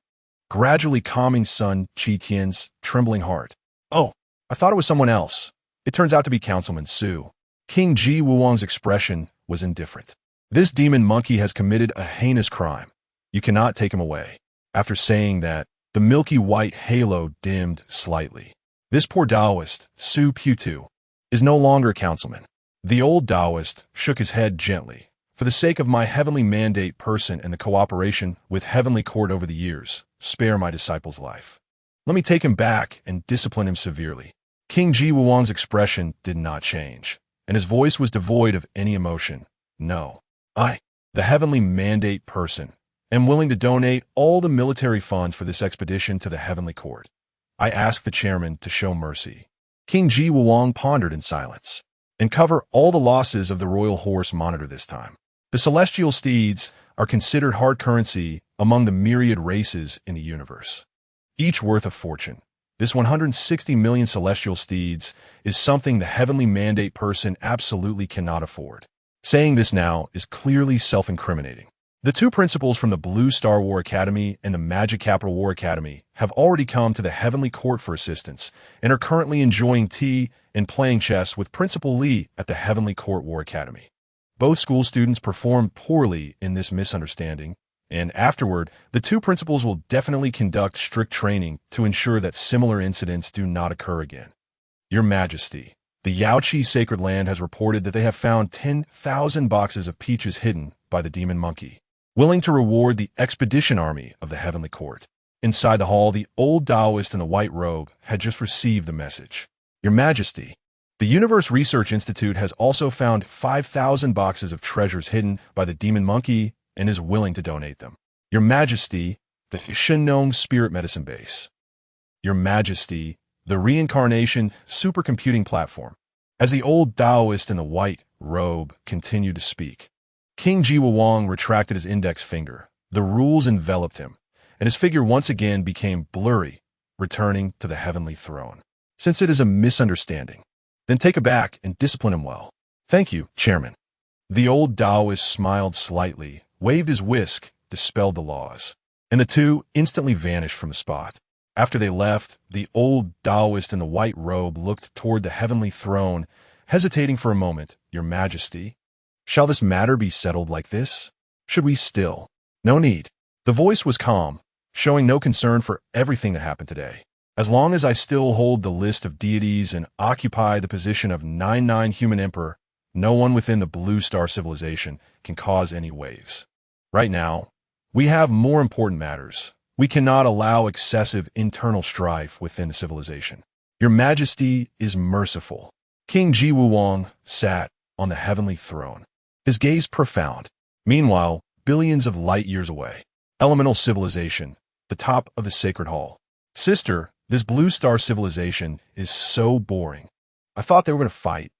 gradually calming Sun Qi trembling heart. Oh, I thought it was someone else. It turns out to be Councilman Su. King Ji Wuong's expression was indifferent. This demon monkey has committed a heinous crime. You cannot take him away. After saying that, the milky white halo dimmed slightly. This poor Taoist, Su Putu, is no longer a councilman. The old Taoist shook his head gently. For the sake of my heavenly mandate person and the cooperation with heavenly court over the years, spare my disciple's life. Let me take him back and discipline him severely. King Ji Wuong's expression did not change, and his voice was devoid of any emotion. No, I, the heavenly mandate person, am willing to donate all the military funds for this expedition to the heavenly court. I ask the chairman to show mercy. King Ji Wuong pondered in silence. And cover all the losses of the royal horse monitor this time. The celestial steeds are considered hard currency among the myriad races in the universe, each worth a fortune. This 160 million celestial steeds is something the heavenly mandate person absolutely cannot afford. Saying this now is clearly self-incriminating. The 2 principals from the Blue Star War Academy and the Magic Capital War Academy have already come to the Heavenly Court for assistance and are currently enjoying tea and playing chess with Principal Li at the Heavenly Court War Academy. Both school students performed poorly in this misunderstanding, and afterward, the 2 principals will definitely conduct strict training to ensure that similar incidents do not occur again. Your Majesty, the Yaoqi Sacred Land has reported that they have found 10,000 boxes of peaches hidden by the demon monkey, willing to reward the expedition army of the Heavenly Court. Inside the hall, the old Taoist in the white robe had just received the message. Your Majesty, the Universe Research Institute has also found 5,000 boxes of treasures hidden by the demon monkey and is willing to donate them. Your Majesty, the Shenong Spirit Medicine Base. Your Majesty, the Reincarnation Supercomputing Platform. As the old Taoist in the white robe continued to speak, King Jiwuwang retracted his index finger. The rules enveloped him, and his figure once again became blurry, returning to the heavenly throne. Since it is a misunderstanding, then take it back and discipline him well. Thank you, Chairman. The old Taoist smiled slightly, waved his whisk, dispelled the laws, and the two instantly vanished from the spot. After they left, the old Taoist in the white robe looked toward the heavenly throne, hesitating for a moment. Your Majesty, shall this matter be settled like this? Should we still? No need. The voice was calm, showing no concern for everything that happened today. As long as I still hold the list of deities and occupy the position of 99 human emperor, no one within the Blue Star Civilization can cause any waves. Right now, we have more important matters. We cannot allow excessive internal strife within the civilization. Your Majesty is merciful. King Jiwuwang sat on the heavenly throne, his gaze profound. Meanwhile, billions of light years away, elemental civilization, the top of the sacred hall. Sister, this Blue Star Civilization is so boring. I thought they were going to fight.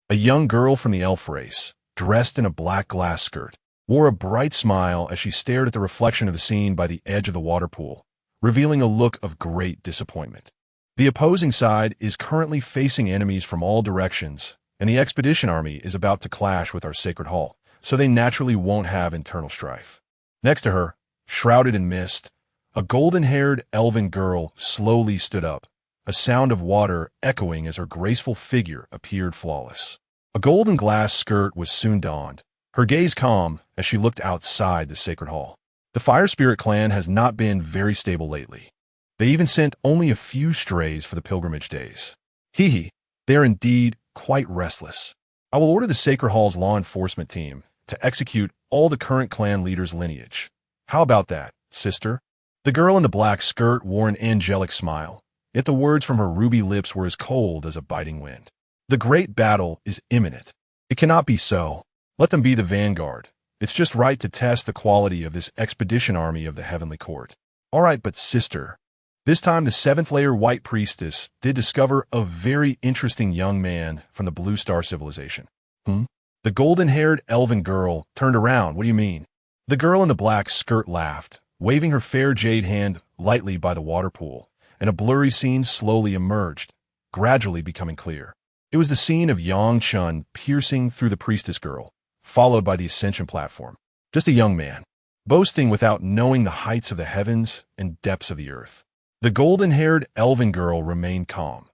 A young girl from the elf race, dressed in a black glass skirt, wore a bright smile as she stared at the reflection of the scene by the edge of the water pool, revealing a look of great disappointment. The opposing side is currently facing enemies from all directions, and the expedition army is about to clash with our sacred hall, so they naturally won't have internal strife. Next to her, shrouded in mist, a golden-haired elven girl slowly stood up, a sound of water echoing as her graceful figure appeared flawless. A golden glass skirt was soon donned, her gaze calm as she looked outside the sacred hall. The Fire Spirit clan has not been very stable lately. They even sent only a few strays for the pilgrimage days. They are indeed quite restless. I will order the Sacred Hall's law enforcement team to execute all the current clan leaders' lineage. How about that, sister? The girl in the black skirt wore an angelic smile, yet the words from her ruby lips were as cold as a biting wind. The great battle is imminent. It cannot be so. Let them be the vanguard. It's just right to test the quality of this expedition army of the Heavenly Court. All right, but sister, this time the 7th layer White Priestess did discover a very interesting young man from the Blue Star Civilization. The golden-haired elven girl turned around. What do you mean? The girl in the black skirt laughed, waving her fair jade hand lightly by the water pool, and a blurry scene slowly emerged, gradually becoming clear. It was the scene of Chen piercing through the priestess girl, followed by the ascension platform. Just a young man, boasting without knowing the heights of the heavens and depths of the earth. The golden-haired elven girl remained calm,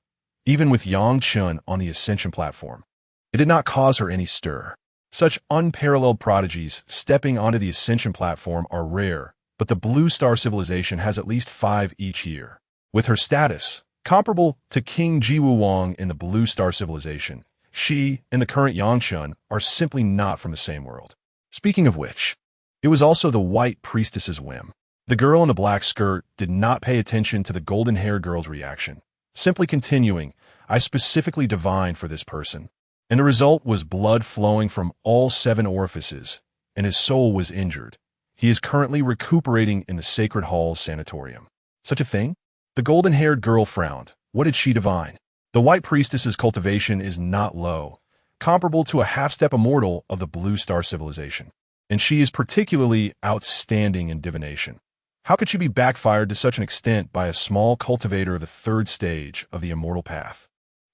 even with Chen on the ascension platform. It did not cause her any stir. Such unparalleled prodigies stepping onto the ascension platform are rare, but the Blue Star Civilization has at least 5 each year. With her status, comparable to King Jiwuwang in the Blue Star Civilization, she and the current Chen are simply not from the same world. Speaking of which, it was also the White Priestess's whim. The girl in the black skirt did not pay attention to the golden-haired girl's reaction, simply continuing, I specifically divined for this person. And the result was blood flowing from all 7 orifices, and his soul was injured. He is currently recuperating in the Sacred Hall's sanatorium. Such a thing? The golden-haired girl frowned. What did she divine? The White Priestess's cultivation is not low, comparable to a half-step immortal of the Blue Star Civilization. And she is particularly outstanding in divination. How could she be backfired to such an extent by a small cultivator of the 3rd stage of the immortal path?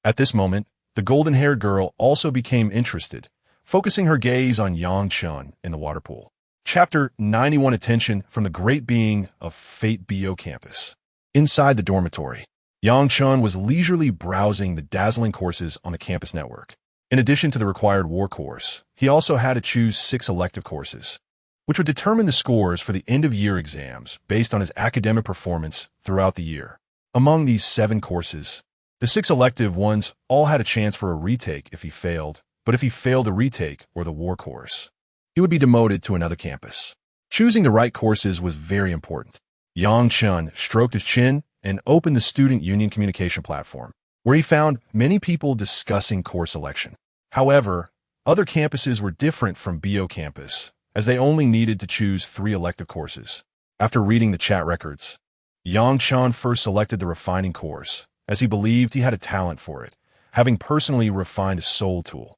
At this moment, the golden-haired girl also became interested, focusing her gaze on Chen in the water pool. Chapter 91 Attention from the Great Being of Fate BO Campus. Inside the dormitory, Chen was leisurely browsing the dazzling courses on the campus network. In addition to the required war course, he also had to choose 6 elective courses, which would determine the scores for the end-of-year exams based on his academic performance throughout the year. Among these 7 courses, the 6 elective ones all had a chance for a retake if he failed, but if he failed the retake or the war course, he would be demoted to another campus. Choosing the right courses was very important. Chen stroked his chin and opened the Student Union communication platform, where he found many people discussing course selection. However, other campuses were different from BO campus, as they only needed to choose 3 elective courses. After reading the chat records, Chen first selected the refining course, as he believed he had a talent for it, having personally refined a soul tool.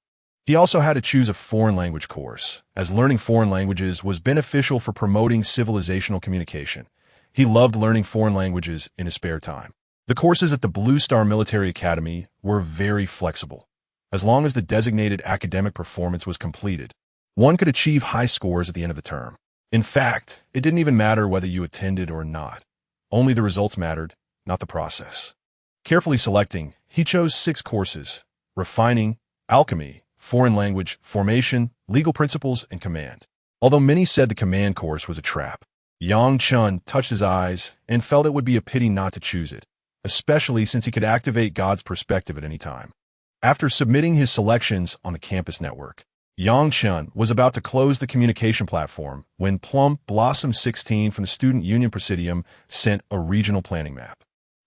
He also had to choose a foreign language course, as learning foreign languages was beneficial for promoting civilizational communication. He loved learning foreign languages in his spare time. The courses at the Blue Star Military Academy were very flexible. As long as the designated academic performance was completed, one could achieve high scores at the end of the term. In fact, it didn't even matter whether you attended or not. Only the results mattered, not the process. Carefully selecting, he chose 6 courses: refining, alchemy, foreign language, formation, legal principles, and command. Although many said the command course was a trap, Chen touched his eyes and felt it would be a pity not to choose it, especially since he could activate God's perspective at any time. After submitting his selections on the campus network, Chen was about to close the communication platform when Plum Blossom 16 from the Student Union Presidium sent a regional planning map.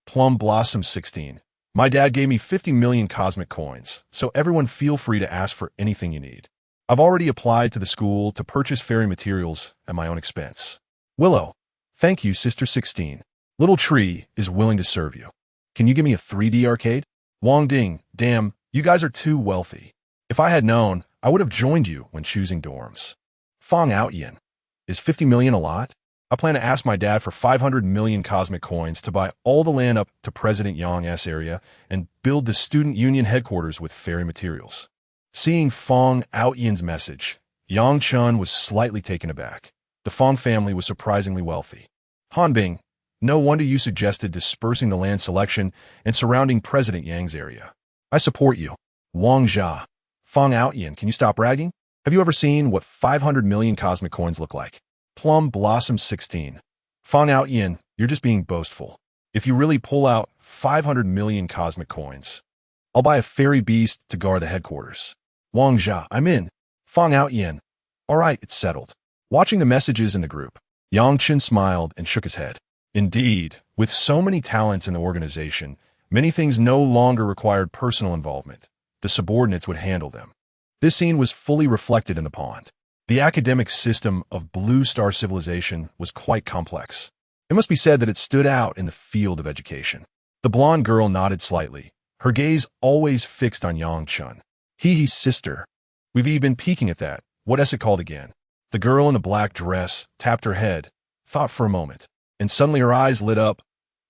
Plum Blossom 16. My dad gave me 50 million cosmic coins, so everyone feel free to ask for anything you need. I've already applied to the school to purchase fairy materials at my own expense. Willow. Thank you, Sister 16. Little Tree is willing to serve you. Can you give me a 3D arcade? Wang Ding. Damn, you guys are too wealthy. If I had known, I would have joined you when choosing dorms. Fong Outyin. Is 50 million a lot? I plan to ask my dad for 500 million cosmic coins to buy all the land up to President Yang's area and build the student union headquarters with fairy materials. Seeing Fong Outyin's message, Chen was slightly taken aback. The Fong family was surprisingly wealthy. Hanbing, no wonder you suggested dispersing the land selection and surrounding President Yang's area. I support you. Wang Jia. Fong Outyin, can you stop bragging? Have you ever seen what 500 million cosmic coins look like? Plum Blossom 16. Fong Outyin, you're just being boastful. If you really pull out 500 million cosmic coins, I'll buy a fairy beast to guard the headquarters. Wang Jia, I'm in. Fong Outyin. All right, it's settled. Watching the messages in the group, Chen smiled and shook his head. Indeed, with so many talents in the organization, many things no longer required personal involvement. The subordinates would handle them. This scene was fully reflected in the pond. The academic system of Blue Star Civilization was quite complex. It must be said that it stood out in the field of education. The blonde girl nodded slightly, her gaze always fixed on Chen. Hee sister. We've been peeking at that. What is it called again? The girl in the black dress tapped her head, thought for a moment, and suddenly her eyes lit up.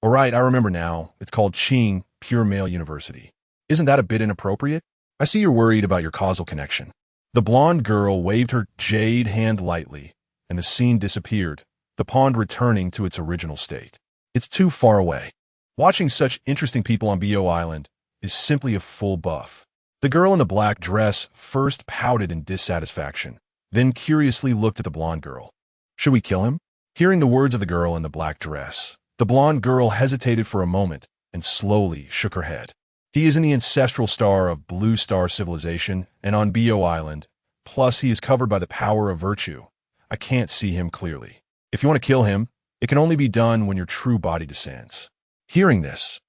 All right, I remember now. It's called Qing Pure Male University. Isn't that a bit inappropriate? I see you're worried about your causal connection. The blonde girl waved her jade hand lightly, and the scene disappeared, the pond returning to its original state. It's too far away. Watching such interesting people on Bo Island is simply a full buff. The girl in the black dress first pouted in dissatisfaction, then curiously looked at the blonde girl. Should we kill him? Hearing the words of the girl in the black dress, the blonde girl hesitated for a moment and slowly shook her head. He is in the ancestral star of Blue Star Civilization and on Bo Island. Plus, he is covered by the power of virtue. I can't see him clearly. If you want to kill him, it can only be done when your true body descends. Hearing this,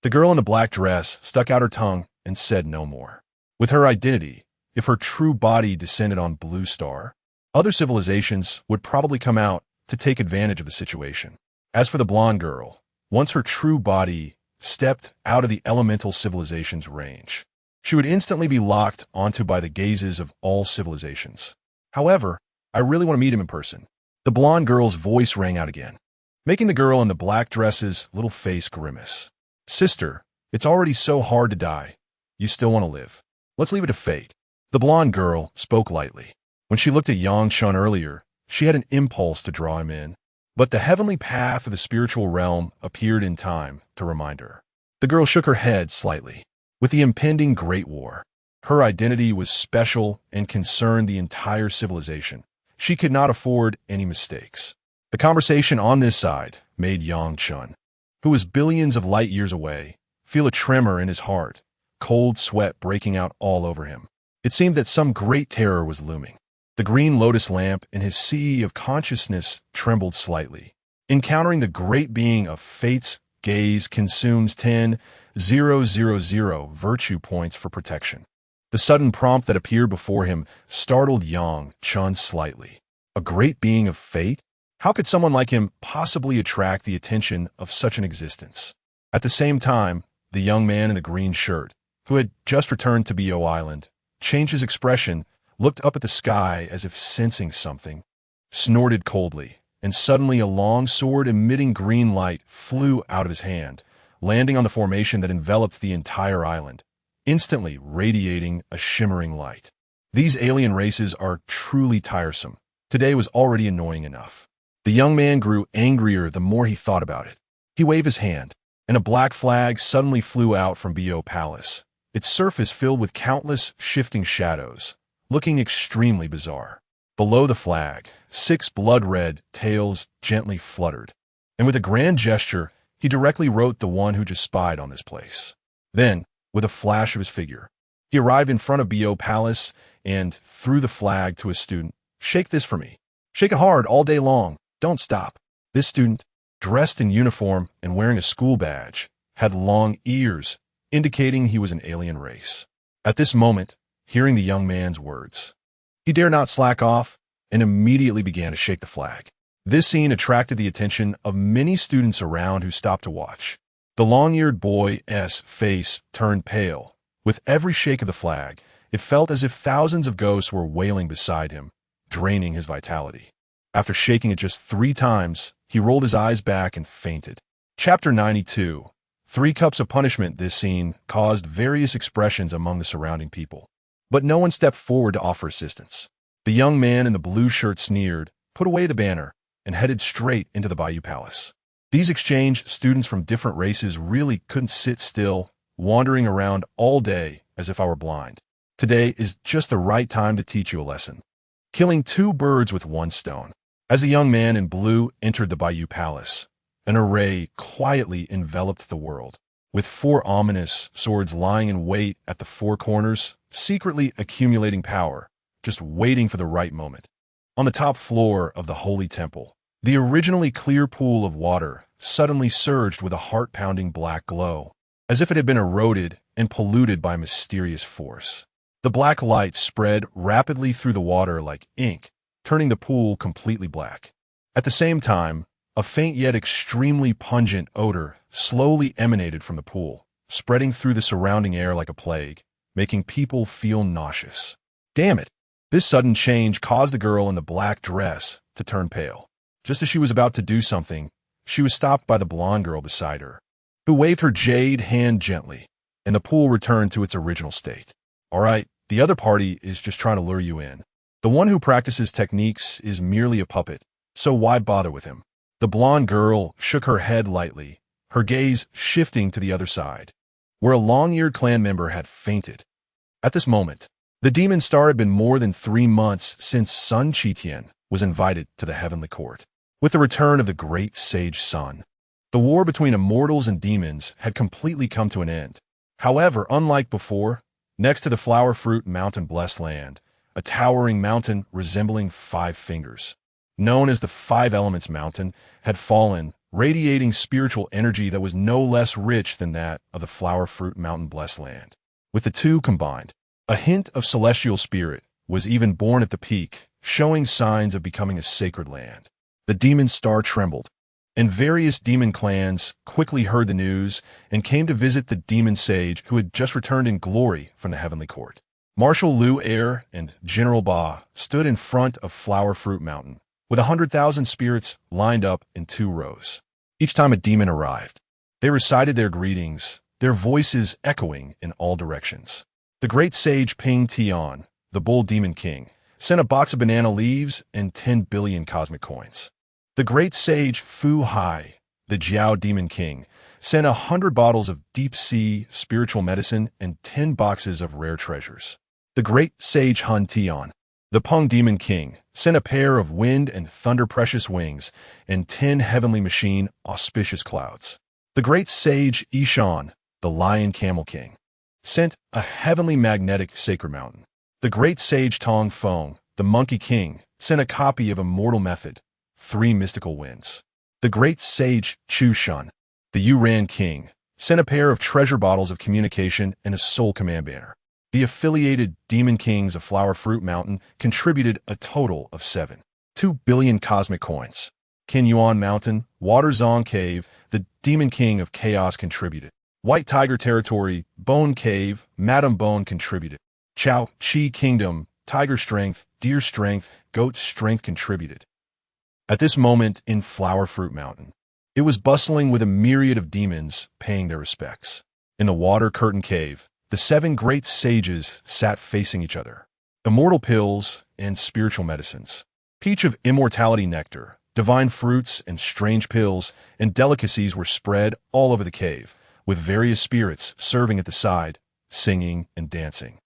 the girl in the black dress stuck out her tongue and said no more. With her identity, if her true body descended on Blue Star, other civilizations would probably come out to take advantage of the situation. As for the blonde girl, once her true body stepped out of the elemental civilization's range, she would instantly be locked onto by the gazes of all civilizations. However, I really want to meet him in person. The blonde girl's voice rang out again, making the girl in the black dress's little face grimace. Sister, it's already so hard to die. You still want to live. Let's leave it to fate. The blonde girl spoke lightly. When she looked at Chen earlier, she had an impulse to draw him in. But the heavenly path of the spiritual realm appeared in time to remind her. The girl shook her head slightly. With the impending Great War, her identity was special and concerned the entire civilization. She could not afford any mistakes. The conversation on this side made Chen, who was billions of light years away, feel a tremor in his heart, cold sweat breaking out all over him. It seemed that some great terror was looming. The green lotus lamp in his sea of consciousness trembled slightly. Encountering the great being of fate's gaze consumes 10,000 virtue points for protection. The sudden prompt that appeared before him startled Chen slightly. A great being of fate? How could someone like him possibly attract the attention of such an existence? At the same time, the young man in the green shirt, who had just returned to Bo Island, changed his expression, looked up at the sky as if sensing something, snorted coldly, and suddenly a long sword emitting green light flew out of his hand, landing on the formation that enveloped the entire island, instantly radiating a shimmering light. These alien races are truly tiresome. Today was already annoying enough. The young man grew angrier the more he thought about it. He waved his hand, and a black flag suddenly flew out from Bo Palace, its surface filled with countless shifting shadows, looking extremely bizarre. Below the flag, 6 blood-red tails gently fluttered, and with a grand gesture, he directly wrote the one who just spied on this place. Then, with a flash of his figure, he arrived in front of Bo Palace and threw the flag to a student. "Shake this for me. Shake it hard all day long. Don't stop." This student, dressed in uniform and wearing a school badge, had long ears, indicating he was an alien race. At this moment, hearing the young man's words, he dared not slack off and immediately began to shake the flag. This scene attracted the attention of many students around who stopped to watch. The long-eared boy's face turned pale. With every shake of the flag, it felt as if thousands of ghosts were wailing beside him, draining his vitality. After shaking it just 3 times, he rolled his eyes back and fainted. Chapter 92. 3 Cups of Punishment. This scene caused various expressions among the surrounding people, but no one stepped forward to offer assistance. The young man in the blue shirt sneered, put away the banner, and headed straight into the Bayou Palace. These exchange students from different races really couldn't sit still, wandering around all day as if I were blind. Today is just the right time to teach you a lesson. Killing 2 birds with 1 stone. As the young man in blue entered the Bayou Palace, an array quietly enveloped the world, with 4 ominous swords lying in wait at the 4 corners, secretly accumulating power, just waiting for the right moment. On the top floor of the Holy Temple, the originally clear pool of water suddenly surged with a heart-pounding black glow, as if it had been eroded and polluted by a mysterious force. The black light spread rapidly through the water like ink, turning the pool completely black. At the same time, a faint yet extremely pungent odor slowly emanated from the pool, spreading through the surrounding air like a plague, making people feel nauseous. Damn it! This sudden change caused the girl in the black dress to turn pale. Just as she was about to do something, she was stopped by the blonde girl beside her, who waved her jade hand gently, and the pool returned to its original state. All right, the other party is just trying to lure you in. The one who practices techniques is merely a puppet, so why bother with him? The blonde girl shook her head lightly, her gaze shifting to the other side, where a long-eared clan member had fainted. At this moment, the demon star had been more than 3 months since Sun Qitian was invited to the heavenly court. With the return of the great sage Sun, the war between immortals and demons had completely come to an end. However, unlike before, next to the flower fruit mountain blessed land, a towering mountain resembling 5 fingers, known as the 5 Elements Mountain, had fallen, radiating spiritual energy that was no less rich than that of the flower fruit mountain blessed land. With the 2 combined, a hint of celestial spirit was even born at the peak, showing signs of becoming a sacred land. The demon star trembled, and various demon clans quickly heard the news and came to visit the demon sage who had just returned in glory from the heavenly court. Marshal Liu Air and General Ba stood in front of Flower Fruit Mountain, with 100,000 spirits lined up in 2 rows. Each time a demon arrived, they recited their greetings, their voices echoing in all directions. The great sage Ping Tian, the bull demon king, sent a box of banana leaves and 10 billion cosmic coins. The great sage Fu Hai, the Jiao demon king, sent 100 bottles of deep-sea spiritual medicine and 10 boxes of rare treasures. The great sage Hun Tian, the Peng demon king, sent a pair of wind and thunder precious wings and 10 heavenly machine auspicious clouds. The great sage Ishan, the lion camel king, sent a heavenly magnetic sacred mountain. The great sage Tong Feng, the monkey king, sent a copy of Immortal Method, 3 mystical winds. The great sage Chu Shun, the Yuran king, sent a pair of treasure bottles of communication and a soul command banner. The affiliated demon kings of Flower Fruit Mountain contributed a total of 2 billion cosmic coins. Qin Yuan Mountain, Water Zong Cave, the demon king of chaos contributed. White Tiger Territory, Bone Cave, Madame Bone contributed. Chow, Chi Kingdom, Tiger Strength, Deer Strength, Goat Strength contributed. At this moment in Flower Fruit Mountain, it was bustling with a myriad of demons paying their respects. In the water curtain cave, the 7 great sages sat facing each other. Immortal pills and spiritual medicines, peach of immortality nectar, divine fruits and strange pills and delicacies were spread all over the cave, with various spirits serving at the side, singing and dancing,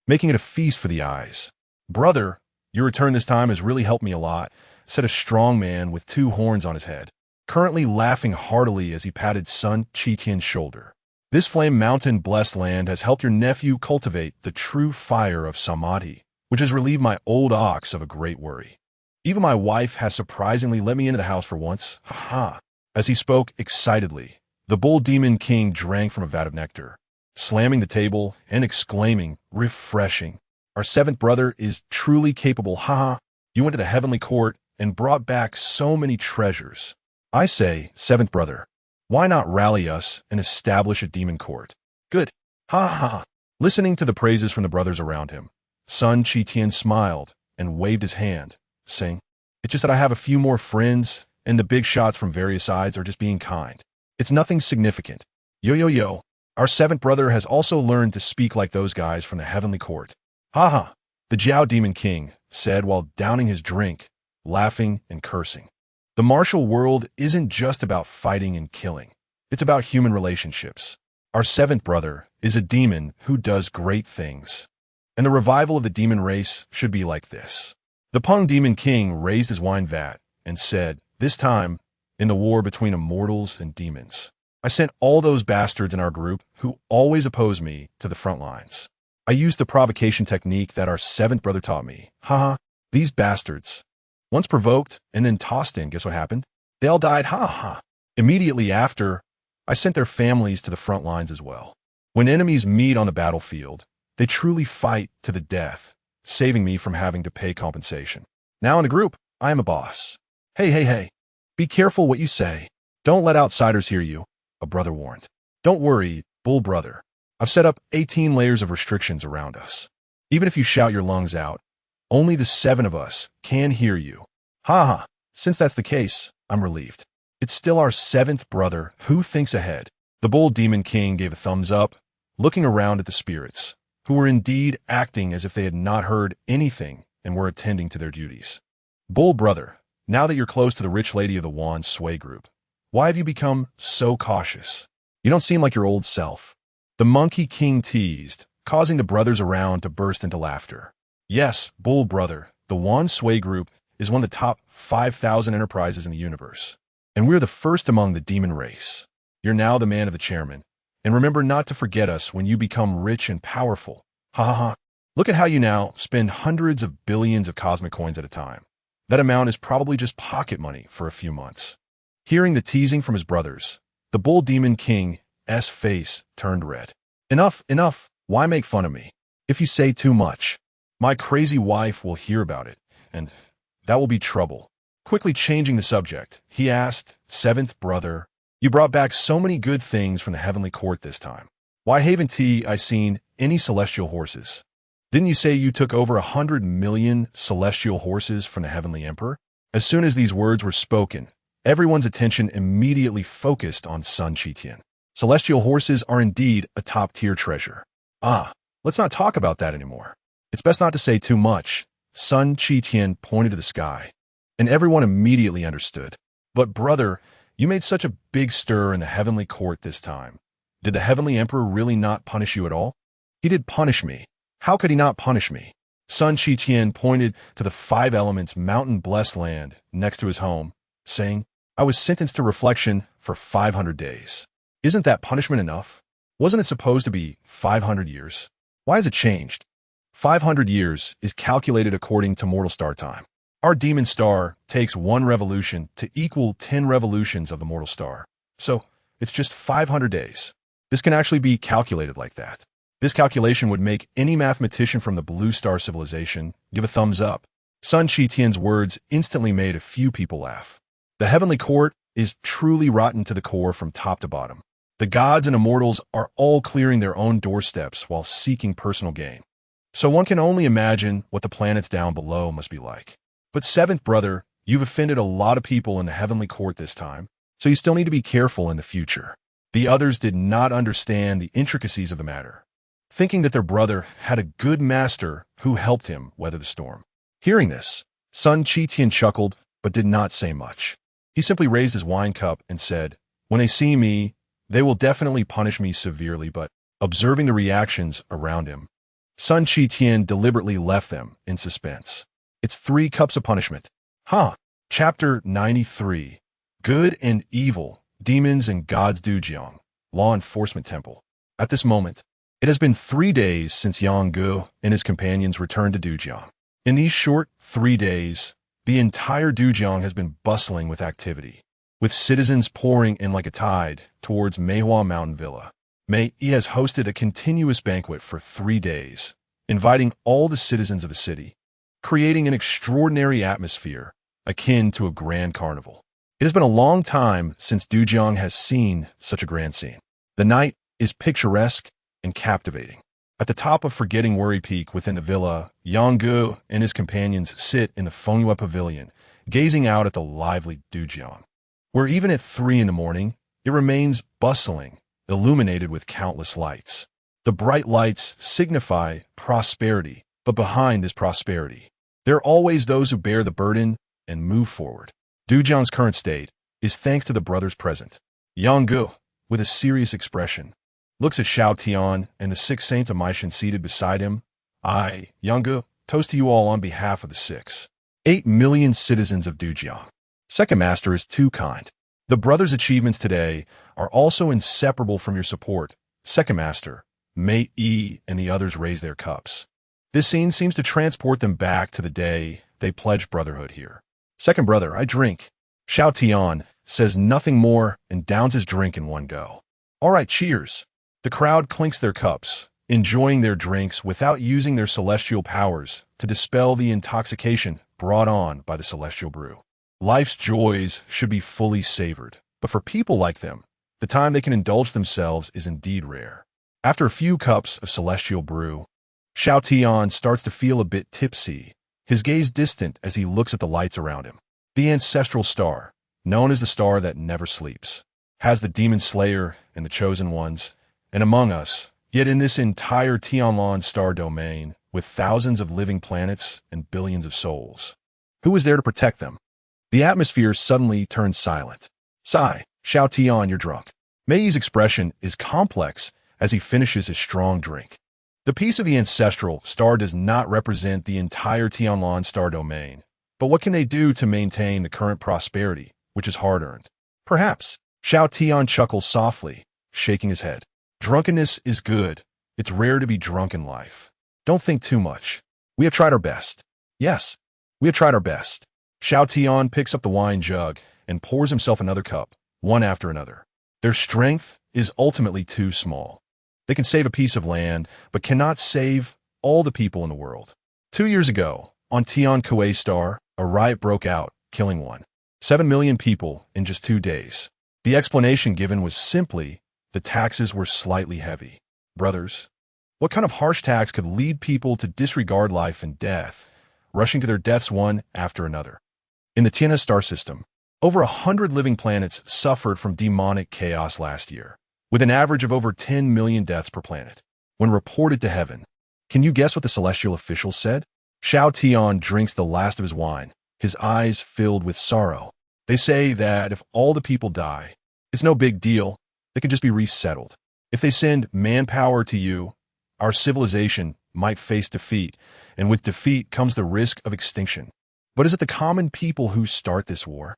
making it a feast for the eyes. "Brother, your return this time has really helped me a lot," said a strong man with 2 horns on his head, currently laughing heartily as he patted Sun Chi-Tian's shoulder. "This flame mountain blessed land has helped your nephew cultivate the true fire of Samadhi, which has relieved my old ox of a great worry. Even my wife has surprisingly let me into the house for once. Ha ha." As he spoke excitedly, the bull demon king drank from a vat of nectar, slamming the table and exclaiming, "Refreshing. Our 7th brother is truly capable. Ha ha. You went to the heavenly court and brought back so many treasures. I say, 7th brother, why not rally us and establish a demon court? Good. Ha ha ha." Listening to the praises from the brothers around him, Sun Chi-Tian smiled and waved his hand, saying, "It's just that I have a few more friends, and the big shots from various sides are just being kind. It's nothing significant. Yo yo yo. Our 7th brother has also learned to speak like those guys from the heavenly court." "Ha ha," the Jiao Demon King said while downing his drink, laughing and cursing. "The martial world isn't just about fighting and killing. It's about human relationships. Our 7th brother is a demon who does great things. And the revival of the demon race should be like this." The Peng Demon King raised his wine vat and said, "This time, in the war between immortals and demons, I sent all those bastards in our group who always oppose me to the front lines. I used the provocation technique that our 7th brother taught me. Haha, these bastards. Once provoked and then tossed in, guess what happened? They all died, ha ha. Immediately after, I sent their families to the front lines as well. When enemies meet on the battlefield, they truly fight to the death, saving me from having to pay compensation. Now in the group, I am a boss. Hey. Be careful what you say. Don't let outsiders hear you," a brother warned. "Don't worry, bull brother. I've set up 18 layers of restrictions around us. Even if you shout your lungs out, only the 7 of us can hear you. Ha ha. Since that's the case, I'm relieved. It's still our 7th brother who thinks ahead." The bull demon king gave a thumbs up, looking around at the spirits, who were indeed acting as if they had not heard anything and were attending to their duties. "Bull brother, now that you're close to the rich lady of the Wand Sway group, why have you become so cautious? You don't seem like your old self." The monkey king teased, causing the brothers around to burst into laughter. "Yes, bull brother, the Wand Sway group is one of the top 5,000 enterprises in the universe, and we're the first among the demon race. You're now the man of the chairman. And remember not to forget us when you become rich and powerful. Ha ha ha. Look at how you now spend hundreds of billions of cosmic coins at a time. That amount is probably just pocket money for a few months." Hearing the teasing from his brothers, the bull demon king's face turned red. Enough. Why make fun of me? If you say too much, my crazy wife will hear about it, and that will be trouble. Quickly changing the subject, he asked, 7th brother, "You brought back so many good things from the heavenly court this time. Why haven't I seen any celestial horses? Didn't you say you took over 100 million celestial horses from the heavenly emperor?" As soon as these words were spoken, everyone's attention immediately focused on Sun Chi-Tian. Celestial horses are indeed a top-tier treasure. Let's not talk about that anymore. It's best not to say too much. Sun Chi-Tian pointed to the sky, and everyone immediately understood. "But brother, you made such a big stir in the heavenly court this time. Did the heavenly emperor really not punish you at all?" "He did punish me. How could he not punish me?" Sun Chi-Tian pointed to the 5 elements mountain-blessed land next to his home, saying, "I was sentenced to reflection for 500 days. Isn't that punishment enough? Wasn't it supposed to be 500 years? Why has it changed? 500 years is calculated according to mortal star time. Our demon star takes 1 revolution to equal 10 revolutions of the mortal star. So it's just 500 days. This can actually be calculated like that. This calculation would make any mathematician from the Blue Star Civilization give a thumbs up." Sun Chi-Tian's words instantly made a few people laugh. The heavenly court is truly rotten to the core from top to bottom. The gods and immortals are all clearing their own doorsteps while seeking personal gain. So one can only imagine what the planets down below must be like. But seventh brother, you've offended a lot of people in the heavenly court this time, so you still need to be careful in the future. The others did not understand the intricacies of the matter, thinking that their brother had a good master who helped him weather the storm. Hearing this, Sun Chi-Tian chuckled, but did not say much. He simply raised his wine cup and said, "When they see me, they will definitely punish me severely," but observing the reactions around him, Sun Chi-Tian deliberately left them in suspense. It's 3 cups of punishment. Chapter 93. Good and Evil, Demons and Gods Dujiang, Law Enforcement Temple. At this moment, it has been 3 days since Yang Gu and his companions returned to Dujiang. In these short 3 days, the entire Dujiang has been bustling with activity, with citizens pouring in like a tide towards Meihua Mountain Villa. Mei Yi has hosted a continuous banquet for 3 days, inviting all the citizens of the city, creating an extraordinary atmosphere akin to a grand carnival. It has been a long time since Dujiang has seen such a grand scene. The night is picturesque and captivating. At the top of Forgetting Worry Peak within the villa, Yang Gu and his companions sit in the Fengyue Pavilion, gazing out at the lively Dujiang, where even at 3 in the morning, it remains bustling, illuminated with countless lights. The bright lights signify prosperity, but behind this prosperity, there are always those who bear the burden and move forward. Dujiang's current state is thanks to the brothers present. Yang Gu, with a serious expression, looks at Xiao Tian and the 6 saints of Myriad seated beside him. I, Yang Gu, toast to you all on behalf of the 8 million citizens of Dujiang. Second Master is too kind. The brothers' achievements today are also inseparable from your support. Second Master, Mei Yi and the others raise their cups. This scene seems to transport them back to the day they pledged brotherhood here. Second brother, I drink. Xiao Tian says nothing more and downs his drink in one go. All right, cheers. The crowd clinks their cups, enjoying their drinks without using their celestial powers to dispel the intoxication brought on by the celestial brew. Life's joys should be fully savored, but for people like them, the time they can indulge themselves is indeed rare. After a few cups of celestial brew, Xiao Tian starts to feel a bit tipsy, his gaze distant as he looks at the lights around him. The ancestral star, known as the star that never sleeps, has the demon slayer and the chosen ones, and among us, yet in this entire Tianlan star domain, with thousands of living planets and billions of souls, who is there to protect them? The atmosphere suddenly turns silent. Sigh, Xiao Tian, you're drunk. Mei's expression is complex as he finishes his strong drink. The piece of the ancestral star does not represent the entire Tianlan star domain, but what can they do to maintain the current prosperity, which is hard-earned? Perhaps. Xiao Tian chuckles softly, shaking his head. Drunkenness is good. It's rare to be drunk in life. Don't think too much. We have tried our best. Yes, we have tried our best. Xiao Tian picks up the wine jug and pours himself another cup, one after another. Their strength is ultimately too small. They can save a piece of land, but cannot save all the people in the world. 2 years ago, on Tian Kuei Star, a riot broke out, killing 7 million people in just 2 days. The explanation given was simply the taxes were slightly heavy. Brothers, what kind of harsh tax could lead people to disregard life and death, rushing to their deaths one after another? In the Tiana star system, over 100 living planets suffered from demonic chaos last year, with an average of over 10 million deaths per planet. When reported to heaven, can you guess what the celestial officials said? Xiao Tian drinks the last of his wine, his eyes filled with sorrow. They say that if all the people die, it's no big deal, they can just be resettled. If they send manpower to you, our civilization might face defeat, and with defeat comes the risk of extinction. But is it the common people who start this war?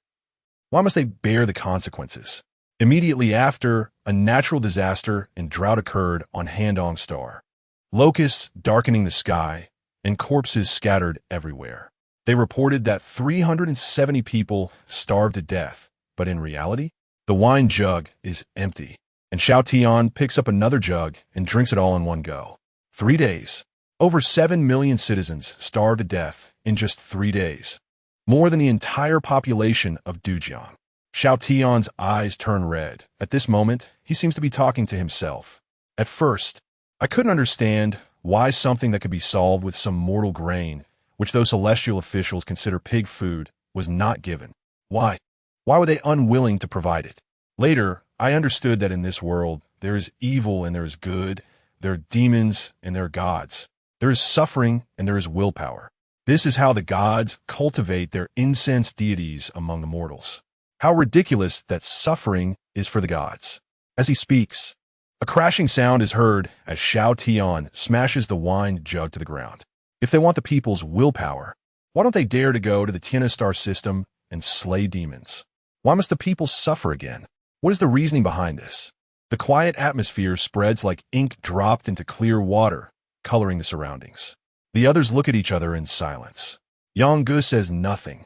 Why must they bear the consequences? Immediately after, a natural disaster and drought occurred on Handong Star. Locusts darkening the sky, and corpses scattered everywhere. They reported that 370 people starved to death, but in reality, the wine jug is empty, and Xiao Tian picks up another jug and drinks it all in one go. 3 days. Over 7 million citizens starved to death in just 3 days. More than the entire population of Dujiang. Xiao Tian's eyes turn red. At this moment, he seems to be talking to himself. At first, I couldn't understand why something that could be solved with some mortal grain, which those celestial officials consider pig food, was not given. Why? Why were they unwilling to provide it? Later, I understood that in this world, there is evil and there is good, there are demons and there are gods. There is suffering and there is willpower. This is how the gods cultivate their incensed deities among the mortals. How ridiculous that suffering is for the gods. As he speaks, a crashing sound is heard as Xiao Tian smashes the wine jug to the ground. If they want the people's willpower, why don't they dare to go to the Tiana star system and slay demons? Why must the people suffer again? What is the reasoning behind this? The quiet atmosphere spreads like ink dropped into clear water, coloring the surroundings. The others look at each other in silence. Yang Gu says nothing,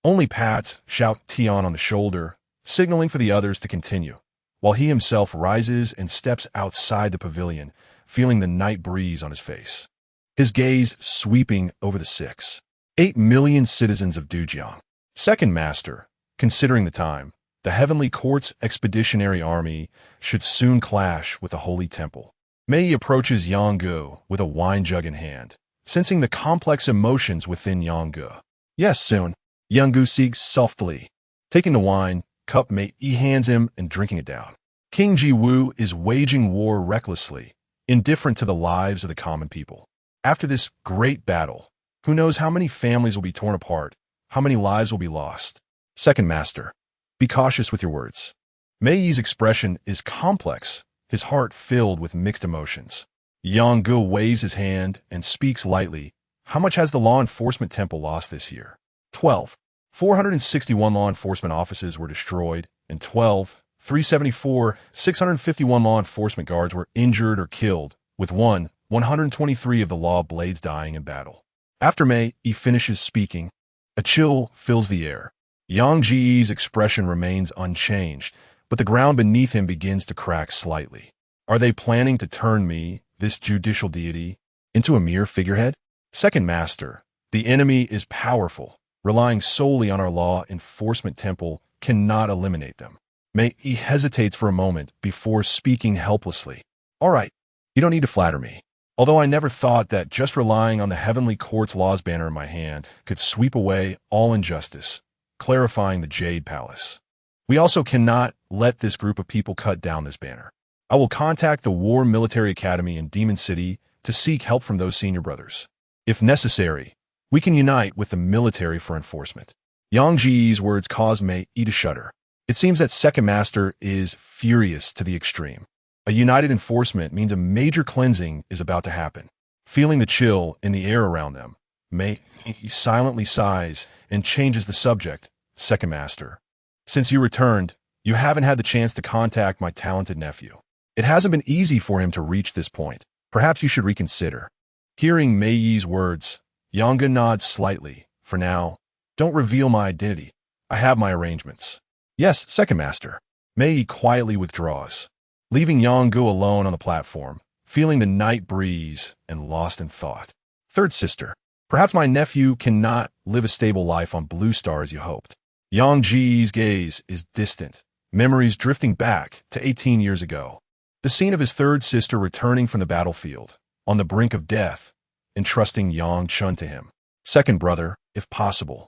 only pats Xiao Tian on the shoulder, signaling for the others to continue, while he himself rises and steps outside the pavilion, feeling the night breeze on his face. His gaze sweeping over the 8 million citizens of Dujiang. Second Master, considering the time, the Heavenly Court's expeditionary army should soon clash with the Holy Temple. Mei approaches Yang Gu with a wine jug in hand, sensing the complex emotions within Yang Gu. Yes, soon. Yang Gu speaks softly. Taking the wine, cup Mei hands him and drinking it down. King Ji Wu is waging war recklessly, indifferent to the lives of the common people. After this great battle, who knows how many families will be torn apart, how many lives will be lost. Second Master, be cautious with your words. Mei Yi's expression is complex, his heart filled with mixed emotions. Yang Gu waves his hand and speaks lightly. How much has the law enforcement temple lost this year? 12. 461 law enforcement offices were destroyed, and 374, 651 law enforcement guards were injured or killed, with 123 of the law blades dying in battle. After Mei Yi finishes speaking, a chill fills the air. Yang Ji's expression remains unchanged, but the ground beneath him begins to crack slightly. Are they planning to turn me, this judicial deity, into a mere figurehead? Second Master, the enemy is powerful. Relying solely on our law enforcement temple cannot eliminate them. Mei Yi hesitates for a moment before speaking helplessly. All right, you don't need to flatter me. Although I never thought that just relying on the Heavenly Court's laws banner in my hand could sweep away all injustice, clarifying the Jade Palace. We also cannot let this group of people cut down this banner. I will contact the War Military Academy in Demon City to seek help from those senior brothers. If necessary, we can unite with the military for enforcement. Yang Ji's words cause Mei Yi to shudder. It seems that Second Master is furious to the extreme. A united enforcement means a major cleansing is about to happen. Feeling the chill in the air around them, Mei Yi silently sighs and changes the subject. Second Master, since you returned, you haven't had the chance to contact my talented nephew. It hasn't been easy for him to reach this point. Perhaps you should reconsider. Hearing Mei Yi's words, Yang Gu nods slightly. For now, don't reveal my identity. I have my arrangements. Yes, Second Master. Mei Yi quietly withdraws, leaving Yang Gu alone on the platform, feeling the night breeze and lost in thought. Third Sister, perhaps my nephew cannot live a stable life on Blue Star as you hoped. Yang Ji's gaze is distant, memories drifting back to 18 years ago. The scene of his third sister returning from the battlefield, on the brink of death, entrusting Yang Chen to him. Second brother, if possible.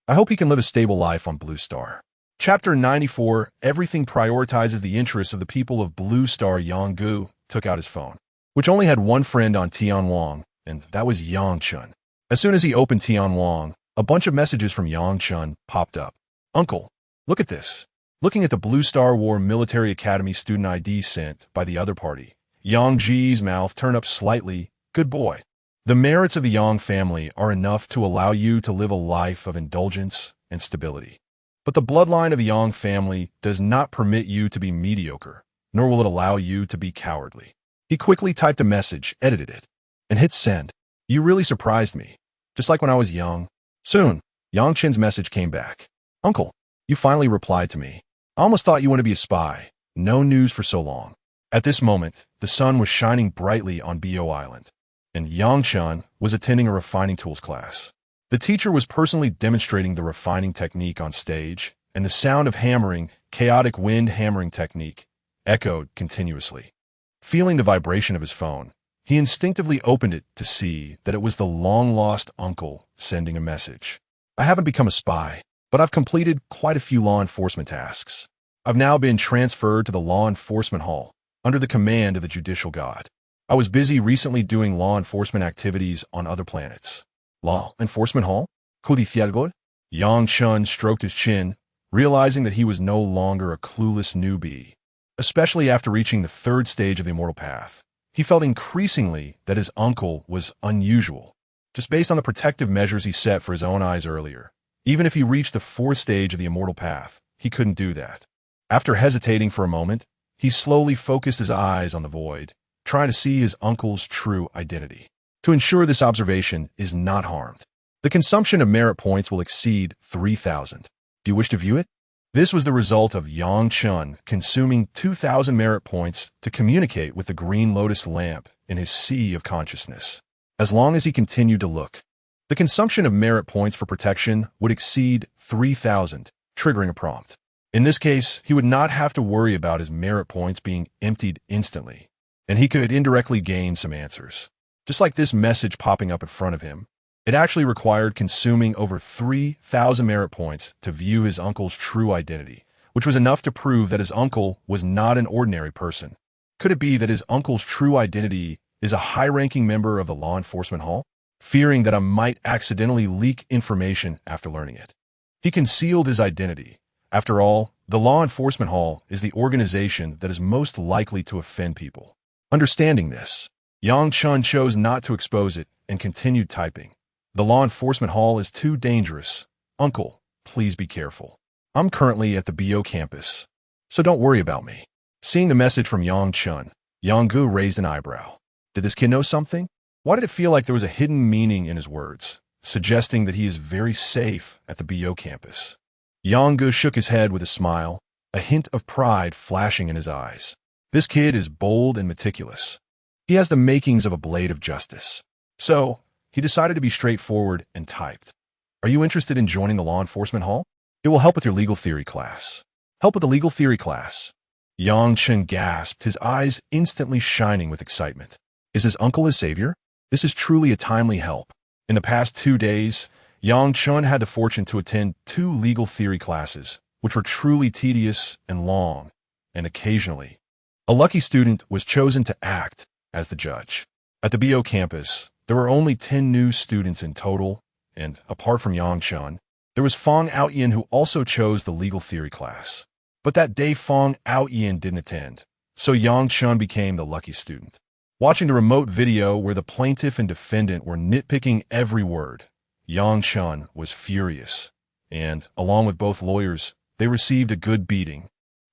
I hope he can live a stable life on Blue Star. Chapter 94, Everything prioritizes the interests of the people of Blue Star. Yang Gu took out his phone, which only had one friend on Tianwang, and that was Yang Chen. As soon as he opened Tianwang, a bunch of messages from Yang Chen popped up. Uncle, look at this. Looking at the Blue Star War Military Academy student ID sent by the other party, Yang Ji's mouth turned up slightly. Good boy. The merits of the Yang family are enough to allow you to live a life of indulgence and stability. But the bloodline of the Yang family does not permit you to be mediocre, nor will it allow you to be cowardly. He quickly typed a message, edited it, and hit send. You really surprised me, just like when I was young. Soon, Yang Chen's message came back. Uncle, you finally replied to me. I almost thought you wanted to be a spy. No news for so long. At this moment, the sun was shining brightly on Bo Island, and Yang Chen was attending a refining tools class. The teacher was personally demonstrating the refining technique on stage, and the sound of hammering, chaotic wind hammering technique, echoed continuously. Feeling the vibration of his phone, He instinctively opened it to see that it was the long-lost uncle sending a message. I haven't become a spy, but I've completed quite a few law enforcement tasks. I've now been transferred to the law enforcement hall, under the command of the judicial god. I was busy recently doing law enforcement activities on other planets. Law enforcement hall? Cultivation? Yang Chen stroked his chin, realizing that he was no longer a clueless newbie. Especially after reaching the third stage of the immortal path, he felt increasingly that his uncle was unusual, just based on the protective measures he set for his own eyes earlier. Even if he reached the fourth stage of the immortal path, he couldn't do that. After hesitating for a moment, he slowly focused his eyes on the void, trying to see his uncle's true identity. To ensure this observation is not harmed, the consumption of merit points will exceed 3,000. Do you wish to view it? This was the result of Yang Chen consuming 2,000 merit points to communicate with the green lotus lamp in his sea of consciousness. As long as he continued to look, the consumption of merit points for protection would exceed 3,000, triggering a prompt. In this case, he would not have to worry about his merit points being emptied instantly, and he could indirectly gain some answers. Just like this message popping up in front of him, it actually required consuming over 3,000 merit points to view his uncle's true identity, which was enough to prove that his uncle was not an ordinary person. Could it be that his uncle's true identity is a high-ranking member of the law enforcement hall? Fearing that I might accidentally leak information after learning it, he concealed his identity. After all, the law enforcement hall is the organization that is most likely to offend people. Understanding this, Yang Chen chose not to expose it and continued typing. The law enforcement hall is too dangerous. Uncle, please be careful. I'm currently at the BO campus, so don't worry about me. Seeing the message from Yang Chen, Yang Gu raised an eyebrow. Did this kid know something? Why did it feel like there was a hidden meaning in his words, suggesting that he is very safe at the BO campus? Yang Gu shook his head with a smile, a hint of pride flashing in his eyes. This kid is bold and meticulous. He has the makings of a blade of justice. So, he decided to be straightforward and typed. Are you interested in joining the law enforcement hall? It will help with your legal theory class. Help with the legal theory class. Yang Chen gasped, his eyes instantly shining with excitement. Is his uncle his savior? This is truly a timely help. In the past 2 days, Yang Chen had the fortune to attend 2 legal theory classes, which were truly tedious and long, and occasionally, a lucky student was chosen to act as the judge. At the BO campus, there were only 10 new students in total, and apart from Yang Chen, there was Fong Aoyan who also chose the legal theory class. But that day Fong Aoyan didn't attend, so Yang Chen became the lucky student. Watching the remote video where the plaintiff and defendant were nitpicking every word, Yang Chen was furious, and, along with both lawyers, they received a good beating,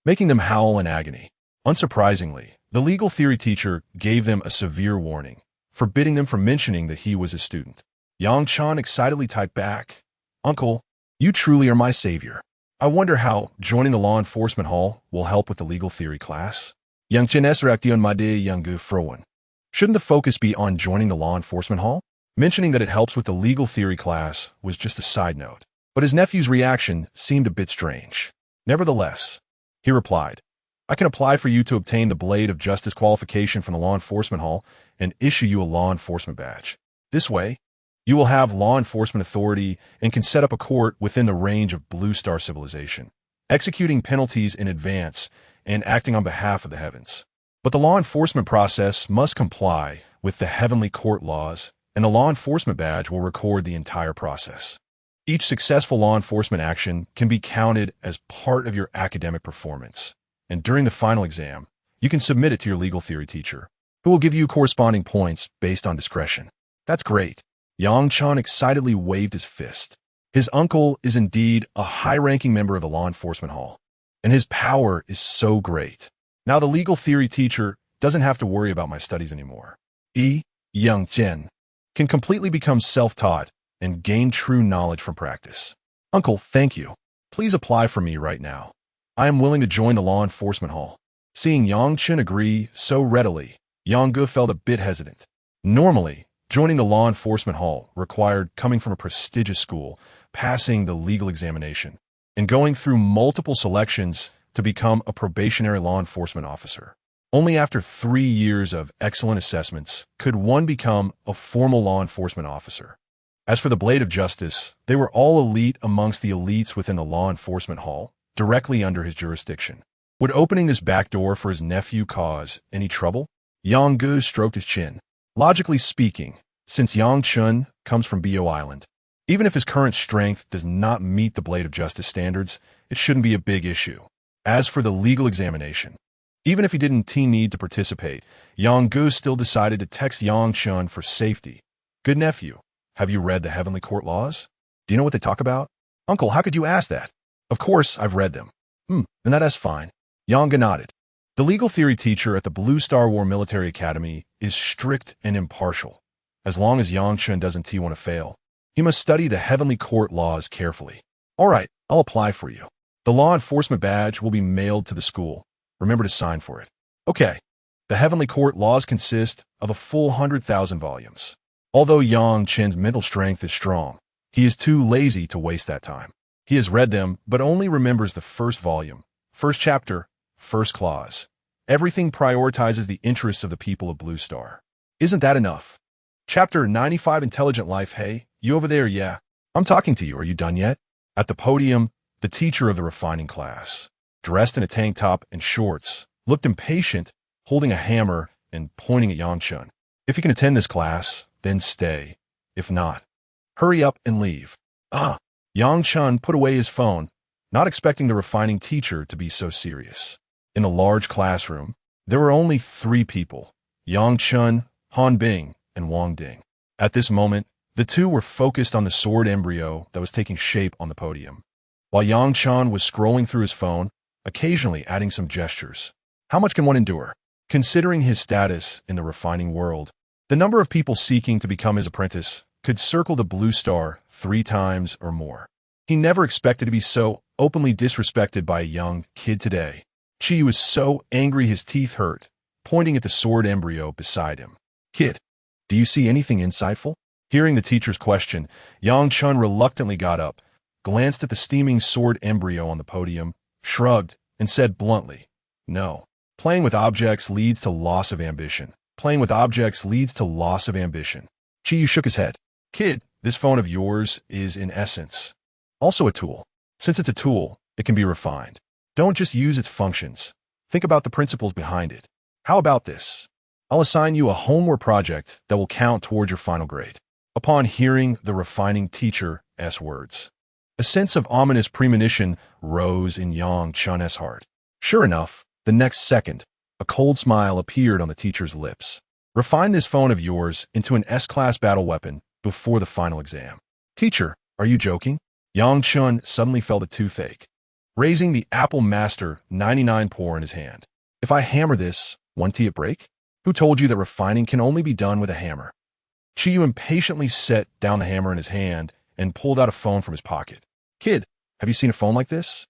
making them howl in agony. Unsurprisingly, the legal theory teacher gave them a severe warning, forbidding them from mentioning that he was a student. Yang Chen excitedly typed back, Uncle, you truly are my savior. I wonder how joining the law enforcement hall will help with the legal theory class. Yang Chen es reaction made Yang Gu froen. Shouldn't the focus be on joining the law enforcement hall? Mentioning that it helps with the legal theory class was just a side note, but his nephew's reaction seemed a bit strange. Nevertheless, he replied, I can apply for you to obtain the Blade of Justice qualification from the law enforcement hall and issue you a law enforcement badge. This way, you will have law enforcement authority and can set up a court within the range of Blue Star Civilization, executing penalties in advance and acting on behalf of the heavens. But the law enforcement process must comply with the heavenly court laws, and the law enforcement badge will record the entire process. Each successful law enforcement action can be counted as part of your academic performance, and during the final exam, you can submit it to your legal theory teacher, who will give you corresponding points based on discretion. That's great. Yang Chen excitedly waved his fist. His uncle is indeed a high-ranking member of the law enforcement hall, and his power is so great. Now the legal theory teacher doesn't have to worry about my studies anymore. Yang Chen can completely become self-taught and gain true knowledge from practice. Uncle, thank you. Please apply for me right now. I am willing to join the law enforcement hall. Seeing Yang Chen agree so readily, Yang Gu felt a bit hesitant. Normally, joining the law enforcement hall required coming from a prestigious school, passing the legal examination, and going through multiple selections to become a probationary law enforcement officer. Only after 3 years of excellent assessments could one become a formal law enforcement officer. As for the Blade of Justice, they were all elite amongst the elites within the law enforcement hall, directly under his jurisdiction. Would opening this back door for his nephew cause any trouble? Yang Gu stroked his chin. Logically speaking, since Yang Chen comes from Bo Island, even if his current strength does not meet the Blade of Justice standards, it shouldn't be a big issue. As for the legal examination, even if he didn't need to participate, Yang Gu still decided to text Yang Chen for safety. Good nephew, have you read the Heavenly Court laws? Do you know what they talk about? Uncle, how could you ask that? Of course, I've read them. Then that's fine. Yang Gu nodded. The legal theory teacher at the Blue Star War Military Academy is strict and impartial. As long as Yang Chen doesn't want to fail, he must study the Heavenly Court laws carefully. All right, I'll apply for you. The law enforcement badge will be mailed to the school. Remember to sign for it. Okay. The Heavenly Court laws consist of a full 100,000 volumes. Although Yang Chen's mental strength is strong, he is too lazy to waste that time. He has read them, but only remembers the first volume, first chapter, first clause. Everything prioritizes the interests of the people of Blue Star. Isn't that enough? Chapter 95 Intelligent Life. Hey, you over there? Yeah. I'm talking to you. Are you done yet? At the podium, the teacher of the refining class, dressed in a tank top and shorts, looked impatient, holding a hammer and pointing at Yang Chen. If you can attend this class, then stay. If not, hurry up and leave. Yang Chen put away his phone, not expecting the refining teacher to be so serious. In a large classroom, there were only 3 people, Yang Chen, Han Bing, and Wang Ding. At this moment, the two were focused on the sword embryo that was taking shape on the podium, while Yang Chen was scrolling through his phone, occasionally adding some gestures. How much can one endure? Considering his status in the refining world, the number of people seeking to become his apprentice could circle the Blue Star 3 times or more. He never expected to be so openly disrespected by a young kid today. Chi was so angry his teeth hurt, pointing at the sword embryo beside him. Kid, do you see anything insightful? Hearing the teacher's question, Yang Chen reluctantly got up, glanced at the steaming sword embryo on the podium, shrugged, and said bluntly, no. Playing with objects leads to loss of ambition. Playing with objects leads to loss of ambition. Chi shook his head. Kid, this phone of yours is, in essence, also a tool. Since it's a tool, it can be refined. Don't just use its functions. Think about the principles behind it. How about this? I'll assign you a homework project that will count towards your final grade. Upon hearing the refining teacher's words, a sense of ominous premonition rose in Yang Chen's heart. Sure enough, the next second, a cold smile appeared on the teacher's lips. Refine this phone of yours into an S-class battle weapon before the final exam. Teacher, are you joking? Yang Chen suddenly felt a toothache, raising the Apple Master 99 pour in his hand. If I hammer this, won't it break? Who told you that refining can only be done with a hammer? Chiyu impatiently set down the hammer in his hand and pulled out a phone from his pocket. Kid, have you seen a phone like this?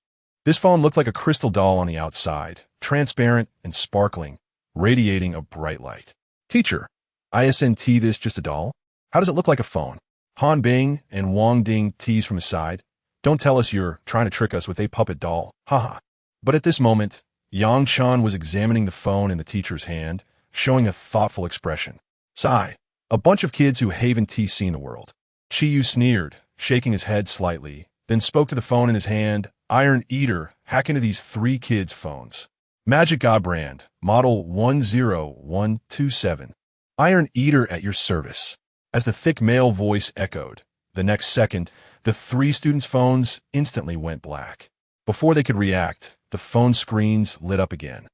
This phone looked like a crystal doll on the outside, transparent and sparkling, radiating a bright light. Teacher, isn't this just a doll? How does it look like a phone? Han Bing and Wang Ding teased from his side. Don't tell us you're trying to trick us with a puppet doll. Haha. But at this moment, Yang Chen was examining the phone in the teacher's hand, showing a thoughtful expression. Sigh. A bunch of kids who haven't seen the world. Chiyu sneered, shaking his head slightly, then spoke to the phone in his hand. Iron Eater, hack into these 3 kids' phones. Magic God brand, model 10127. Iron Eater at your service. As the thick male voice echoed, the next second, the 3 students' phones instantly went black. Before they could react, the phone screens lit up again.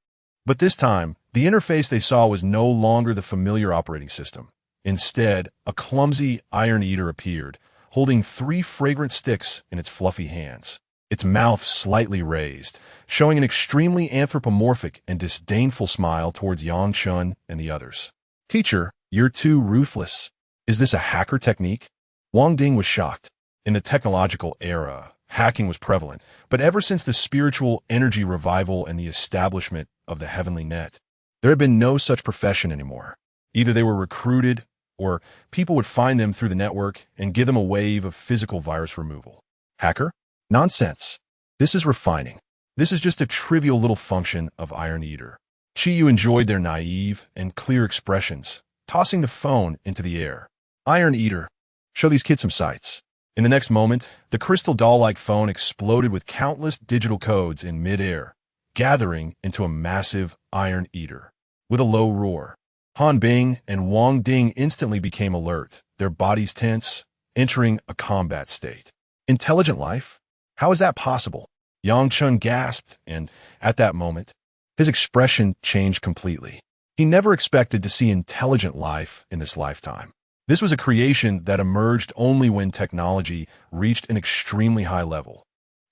But this time, the interface they saw was no longer the familiar operating system. Instead, a clumsy Iron Eater appeared, holding 3 fragrant sticks in its fluffy hands. Its mouth slightly raised, showing an extremely anthropomorphic and disdainful smile towards Yang Chen and the others. Teacher, you're too ruthless. Is this a hacker technique? Wang Ding was shocked. In the technological era, hacking was prevalent, but ever since the spiritual energy revival and the establishment of the Heavenly Net, there had been no such profession anymore. Either they were recruited, or people would find them through the network and give them a wave of physical virus removal. Hacker? Nonsense. This is refining. This is just a trivial little function of Iron Eater. Chi-Yu enjoyed their naive and clear expressions, tossing the phone into the air. Iron Eater, show these kids some sights. In the next moment, the crystal doll-like phone exploded with countless digital codes in mid-air, gathering into a massive Iron Eater. With a low roar, Han Bing and Wang Ding instantly became alert, their bodies tense, entering a combat state. Intelligent life? How is that possible? Yang Chen gasped, and at that moment, his expression changed completely. He never expected to see intelligent life in this lifetime. This was a creation that emerged only when technology reached an extremely high level.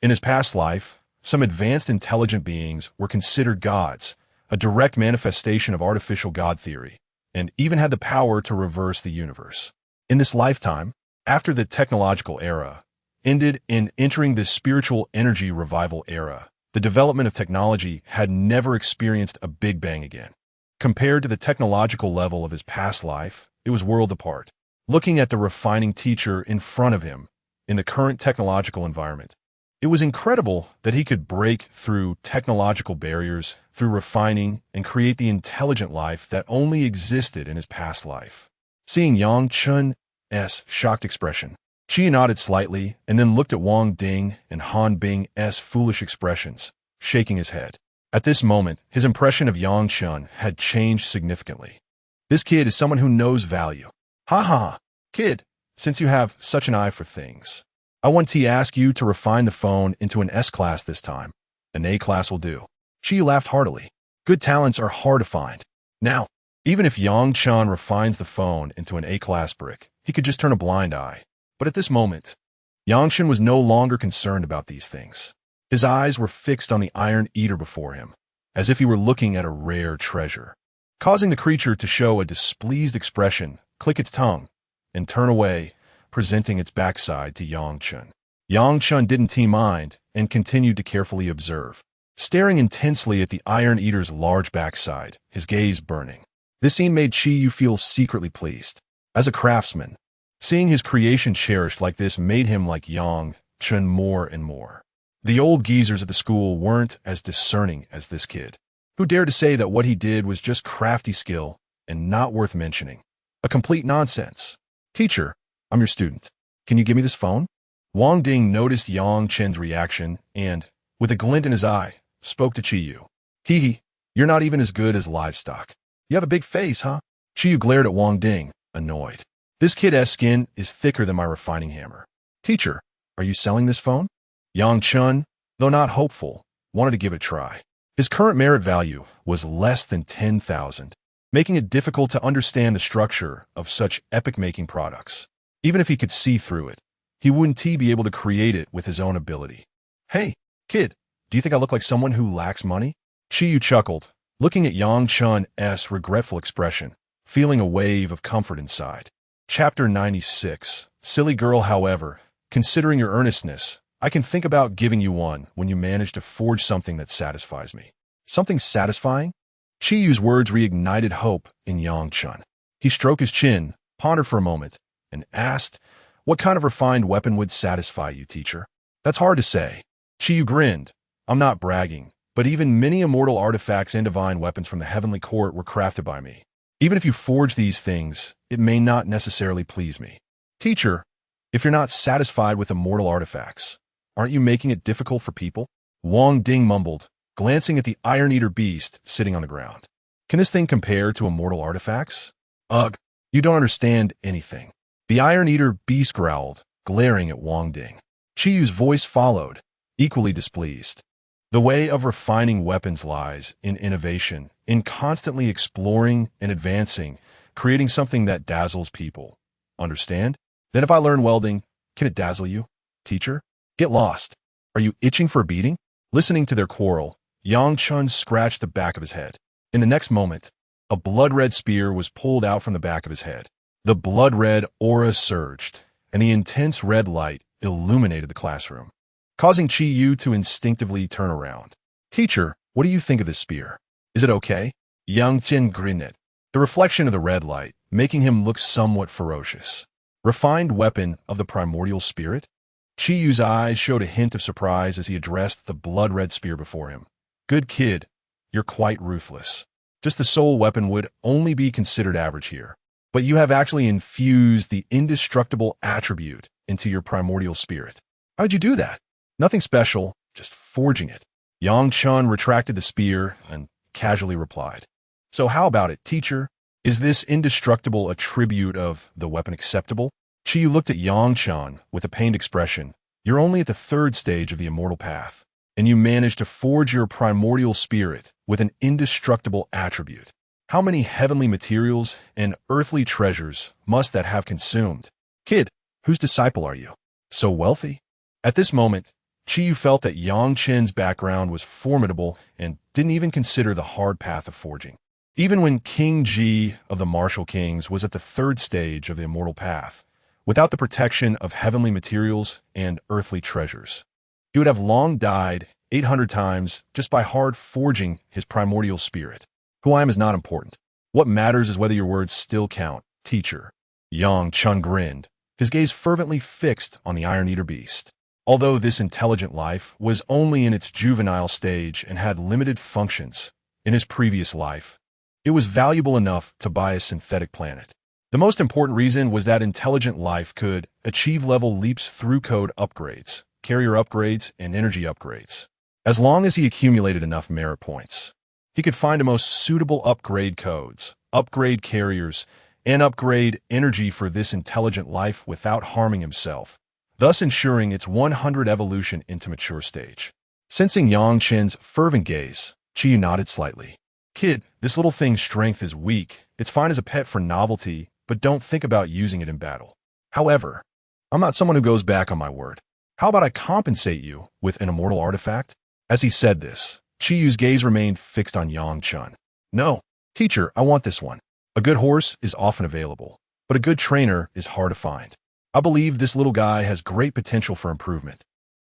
In his past life, some advanced intelligent beings were considered gods, a direct manifestation of artificial god theory, and even had the power to reverse the universe. In this lifetime, after the technological era ended in entering the spiritual energy revival era, the development of technology had never experienced a Big Bang again. Compared to the technological level of his past life, it was worlds apart. Looking at the refining teacher in front of him, in the current technological environment, it was incredible that he could break through technological barriers through refining and create the intelligent life that only existed in his past life. Seeing Yang Chen's shocked expression, Chi nodded slightly and then looked at Wang Ding and Han Bing's foolish expressions, shaking his head. At this moment, his impression of Yang Chen had changed significantly. This kid is someone who knows value. Ha ha, kid, since you have such an eye for things, I want to ask you to refine the phone into an S-class this time. An A-class will do. Chi laughed heartily. Good talents are hard to find. Now, even if Yang Chen refines the phone into an A-class brick, he could just turn a blind eye. But at this moment, Yang Chen was no longer concerned about these things. His eyes were fixed on the Iron Eater before him, as if he were looking at a rare treasure. Causing the creature to show a displeased expression, click its tongue, and turn away, presenting its backside to Yang Chen. Yang Chen didn't mind and continued to carefully observe, staring intensely at the Iron Eater's large backside, his gaze burning. This scene made Chi-Yu feel secretly pleased. As a craftsman, seeing his creation cherished like this made him like Yang Chen more and more. The old geezers at the school weren't as discerning as this kid, who dared to say that what he did was just crafty skill and not worth mentioning. A complete nonsense. Teacher, I'm your student. Can you give me this phone? Wang Ding noticed Yang Chen's reaction and, with a glint in his eye, spoke to Chi-Yu. Hee, you're not even as good as livestock. You have a big face, huh? Chi-Yu glared at Wang Ding, annoyed. This kid's skin is thicker than my refining hammer. Teacher, are you selling this phone? Yang Chen, though not hopeful, wanted to give it a try. His current merit value was less than 10,000, making it difficult to understand the structure of such epic-making products. Even if he could see through it, he wouldn't be able to create it with his own ability. Hey, kid, do you think I look like someone who lacks money? Chi-Yu chuckled, looking at Yang Chen's regretful expression, feeling a wave of comfort inside. Chapter 96. Silly girl, however, considering your earnestness, I can think about giving you one when you manage to forge something that satisfies me. Something satisfying? Chi-Yu's words reignited hope in Yang Chen. He stroked his chin, pondered for a moment, and asked, what kind of refined weapon would satisfy you, teacher? That's hard to say. Chi-Yu grinned. I'm not bragging, but even many immortal artifacts and divine weapons from the heavenly court were crafted by me. Even if you forge these things, it may not necessarily please me. Teacher, if you're not satisfied with immortal artifacts, aren't you making it difficult for people? Wang Ding mumbled, glancing at the Iron Eater beast sitting on the ground. Can this thing compare to immortal artifacts? Ugh, you don't understand anything. The Iron Eater beast growled, glaring at Wang Ding. Chi-Yu's voice followed, equally displeased. The way of refining weapons lies in innovation, in constantly exploring and advancing, creating something that dazzles people. Understand? Then if I learn welding, can it dazzle you, teacher? Get lost. Are you itching for a beating? Listening to their quarrel, Yang Chen scratched the back of his head. In the next moment, a blood-red spear was pulled out from the back of his head. The blood-red aura surged, and the intense red light illuminated the classroom, causing Chi-Yu to instinctively turn around. Teacher, what do you think of this spear? Is it okay? Yang Chen grinned, the reflection of the red light making him look somewhat ferocious. Refined weapon of the primordial spirit? Chi-Yu's eyes showed a hint of surprise as he addressed the blood-red spear before him. Good kid, you're quite ruthless. Just the soul weapon would only be considered average here. But you have actually infused the indestructible attribute into your primordial spirit. How'd you do that? Nothing special, just forging it. Yang Chen retracted the spear and casually replied, "So how about it, teacher? Is this indestructible attribute of the weapon acceptable?" Chi looked at Yang Chen with a pained expression. "You're only at the third stage of the immortal path, and you managed to forge your primordial spirit with an indestructible attribute. How many heavenly materials and earthly treasures must that have consumed? Kid, whose disciple are you? So wealthy?" At this moment, Chi felt that Yang Chen's background was formidable and didn't even consider the hard path of forging. Even when King Ji of the Martial Kings was at the third stage of the immortal path, without the protection of heavenly materials and earthly treasures, he would have long died 800 times just by hard forging his primordial spirit. Who I am is not important. What matters is whether your words still count, teacher. Yang Chen grinned, his gaze fervently fixed on the Iron Eater beast. Although this intelligent life was only in its juvenile stage and had limited functions in his previous life, it was valuable enough to buy a synthetic planet. The most important reason was that intelligent life could achieve level leaps through code upgrades, carrier upgrades, and energy upgrades. As long as he accumulated enough merit points, he could find the most suitable upgrade codes, upgrade carriers, and upgrade energy for this intelligent life without harming himself, thus ensuring its 100 evolution into mature stage. Sensing Yang Chen's fervent gaze, Chi nodded slightly. "Kid, this little thing's strength is weak. It's fine as a pet for novelty, but don't think about using it in battle. However, I'm not someone who goes back on my word. How about I compensate you with an immortal artifact?" As he said this, Chi Yu's gaze remained fixed on Yang Chen. "No, teacher, I want this one. A good horse is often available, but a good trainer is hard to find. I believe this little guy has great potential for improvement.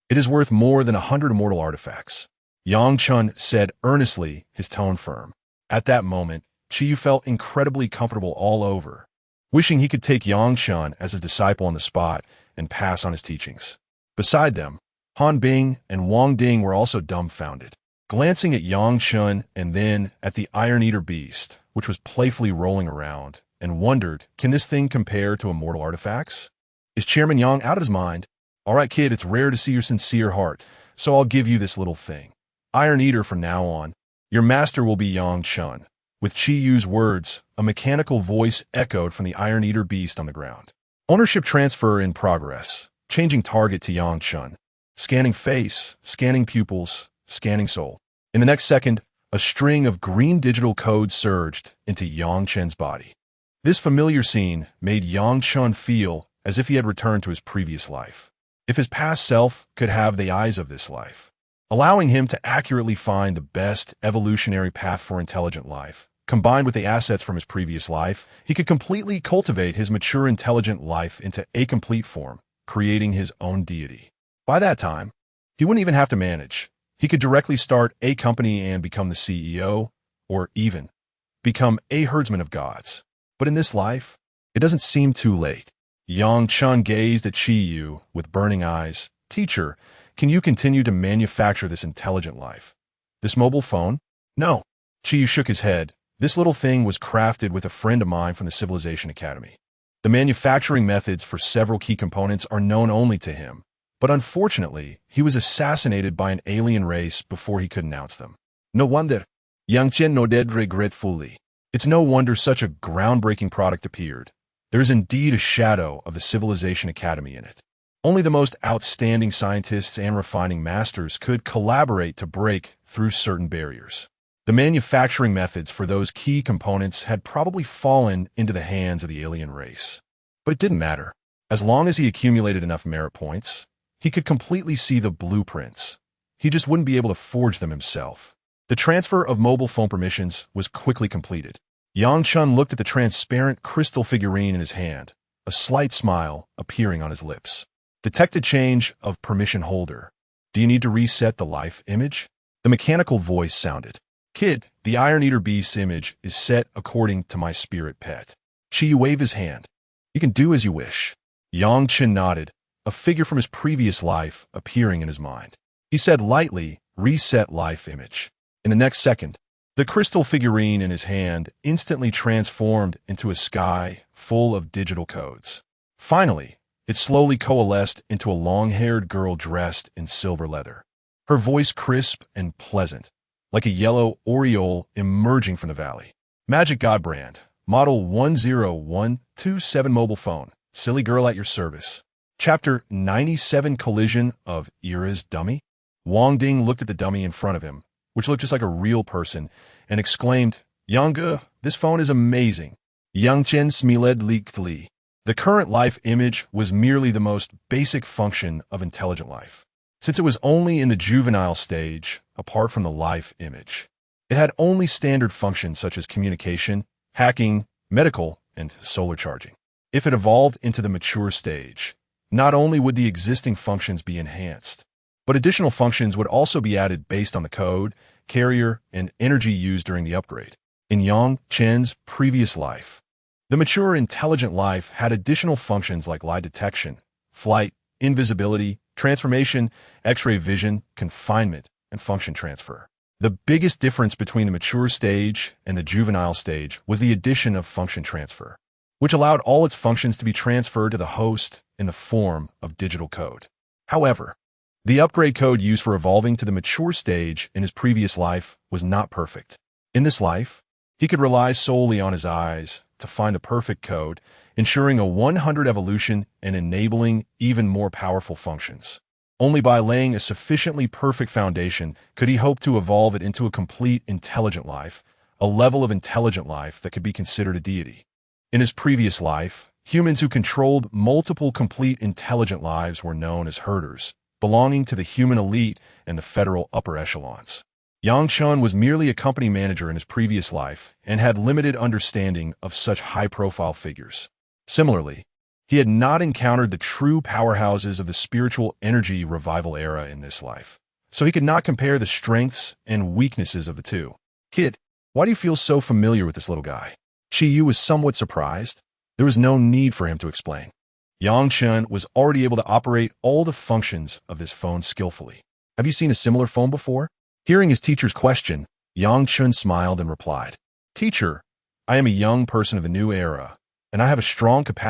It is worth more than 100 immortal artifacts." Yang Chen said earnestly, his tone firm. At that moment, Chi Yu felt incredibly comfortable all over, wishing he could take Yang Chen as his disciple on the spot and pass on his teachings. Beside them, Han Bing and Wang Ding were also dumbfounded, glancing at Yang Chen and then at the Iron Eater beast, which was playfully rolling around, and wondered, can this thing compare to immortal artifacts? Is Chairman Yang out of his mind? "All right, kid, it's rare to see your sincere heart, so I'll give you this little thing. Iron Eater from now on. Your master will be Yang Chen." With Chi Yu's words, a mechanical voice echoed from the Iron Eater beast on the ground. Ownership transfer in progress. Changing target to Yang Chen. Scanning face, scanning pupils, scanning soul. In the next second, a string of green digital codes surged into Yang Chen's body. This familiar scene made Yang Chen feel as if he had returned to his previous life. If his past self could have the eyes of this life, allowing him to accurately find the best evolutionary path for intelligent life. Combined with the assets from his previous life, he could completely cultivate his mature intelligent life into a complete form, creating his own deity. By that time, he wouldn't even have to manage. He could directly start a company and become the CEO, or even become a herdsman of gods. But in this life, it doesn't seem too late. Yang Chen gazed at Chi Yu with burning eyes. "Teacher, can you continue to manufacture this intelligent life? This mobile phone?" "No." Chi Yu shook his head. "This little thing was crafted with a friend of mine from the Civilization Academy. The manufacturing methods for several key components are known only to him, but unfortunately, he was assassinated by an alien race before he could announce them. No wonder." Yang Chen nodded regretfully. It's no wonder such a groundbreaking product appeared. There is indeed a shadow of the Civilization Academy in it. Only the most outstanding scientists and refining masters could collaborate to break through certain barriers. The manufacturing methods for those key components had probably fallen into the hands of the alien race. But it didn't matter. As long as he accumulated enough merit points, he could completely see the blueprints. He just wouldn't be able to forge them himself. The transfer of mobile phone permissions was quickly completed. Yang Chen looked at the transparent crystal figurine in his hand, a slight smile appearing on his lips. Detected change of permission holder. Do you need to reset the life image? The mechanical voice sounded. Kid, the Iron Eater beast's image is set according to my spirit pet. Chi waved his hand. You can do as you wish. Yang Chen nodded, a figure from his previous life appearing in his mind. He said lightly, reset life image. In the next second, The crystal figurine in his hand instantly transformed into a sky full of digital codes. Finally, it slowly coalesced into a long-haired girl dressed in silver leather. Her voice crisp and pleasant, like a yellow aureole emerging from the valley. Magic God brand, model 10127 mobile phone, silly girl at your service. Chapter 97 Collision of Era's Dummy? Wang Ding looked at the dummy in front of him, which looked just like a real person, and exclaimed, Yang, this phone is amazing. Yang Chen smiled leakly. The current life image was merely the most basic function of intelligent life, since it was only in the juvenile stage, apart from the life image. It had only standard functions such as communication, hacking, medical, and solar charging. If it evolved into the mature stage, not only would the existing functions be enhanced, but additional functions would also be added based on the code, carrier, and energy used during the upgrade. In Yang Chen's previous life, the mature intelligent life had additional functions like lie detection, flight, invisibility, transformation, X-ray vision, confinement, and function transfer. The biggest difference between the mature stage and the juvenile stage was the addition of function transfer, which allowed all its functions to be transferred to the host in the form of digital code. However, the upgrade code used for evolving to the mature stage in his previous life was not perfect. In this life, he could rely solely on his eyes to find the perfect code, ensuring a 100 evolution and enabling even more powerful functions. Only by laying a sufficiently perfect foundation could he hope to evolve it into a complete intelligent life, a level of intelligent life that could be considered a deity. In his previous life, humans who controlled multiple complete intelligent lives were known as herders, belonging to the human elite and the federal upper echelons. Yang Chen was merely a company manager in his previous life and had limited understanding of such high-profile figures. Similarly, he had not encountered the true powerhouses of the spiritual energy revival era in this life, so he could not compare the strengths and weaknesses of the two. Kid, why do you feel so familiar with this little guy? Shi Yu was somewhat surprised. There was no need for him to explain. Yang Chen was already able to operate all the functions of this phone skillfully. Have you seen a similar phone before? Hearing his teacher's question, Yang Chen smiled and replied, Teacher, I am a young person of the new era, and I have a strong capacity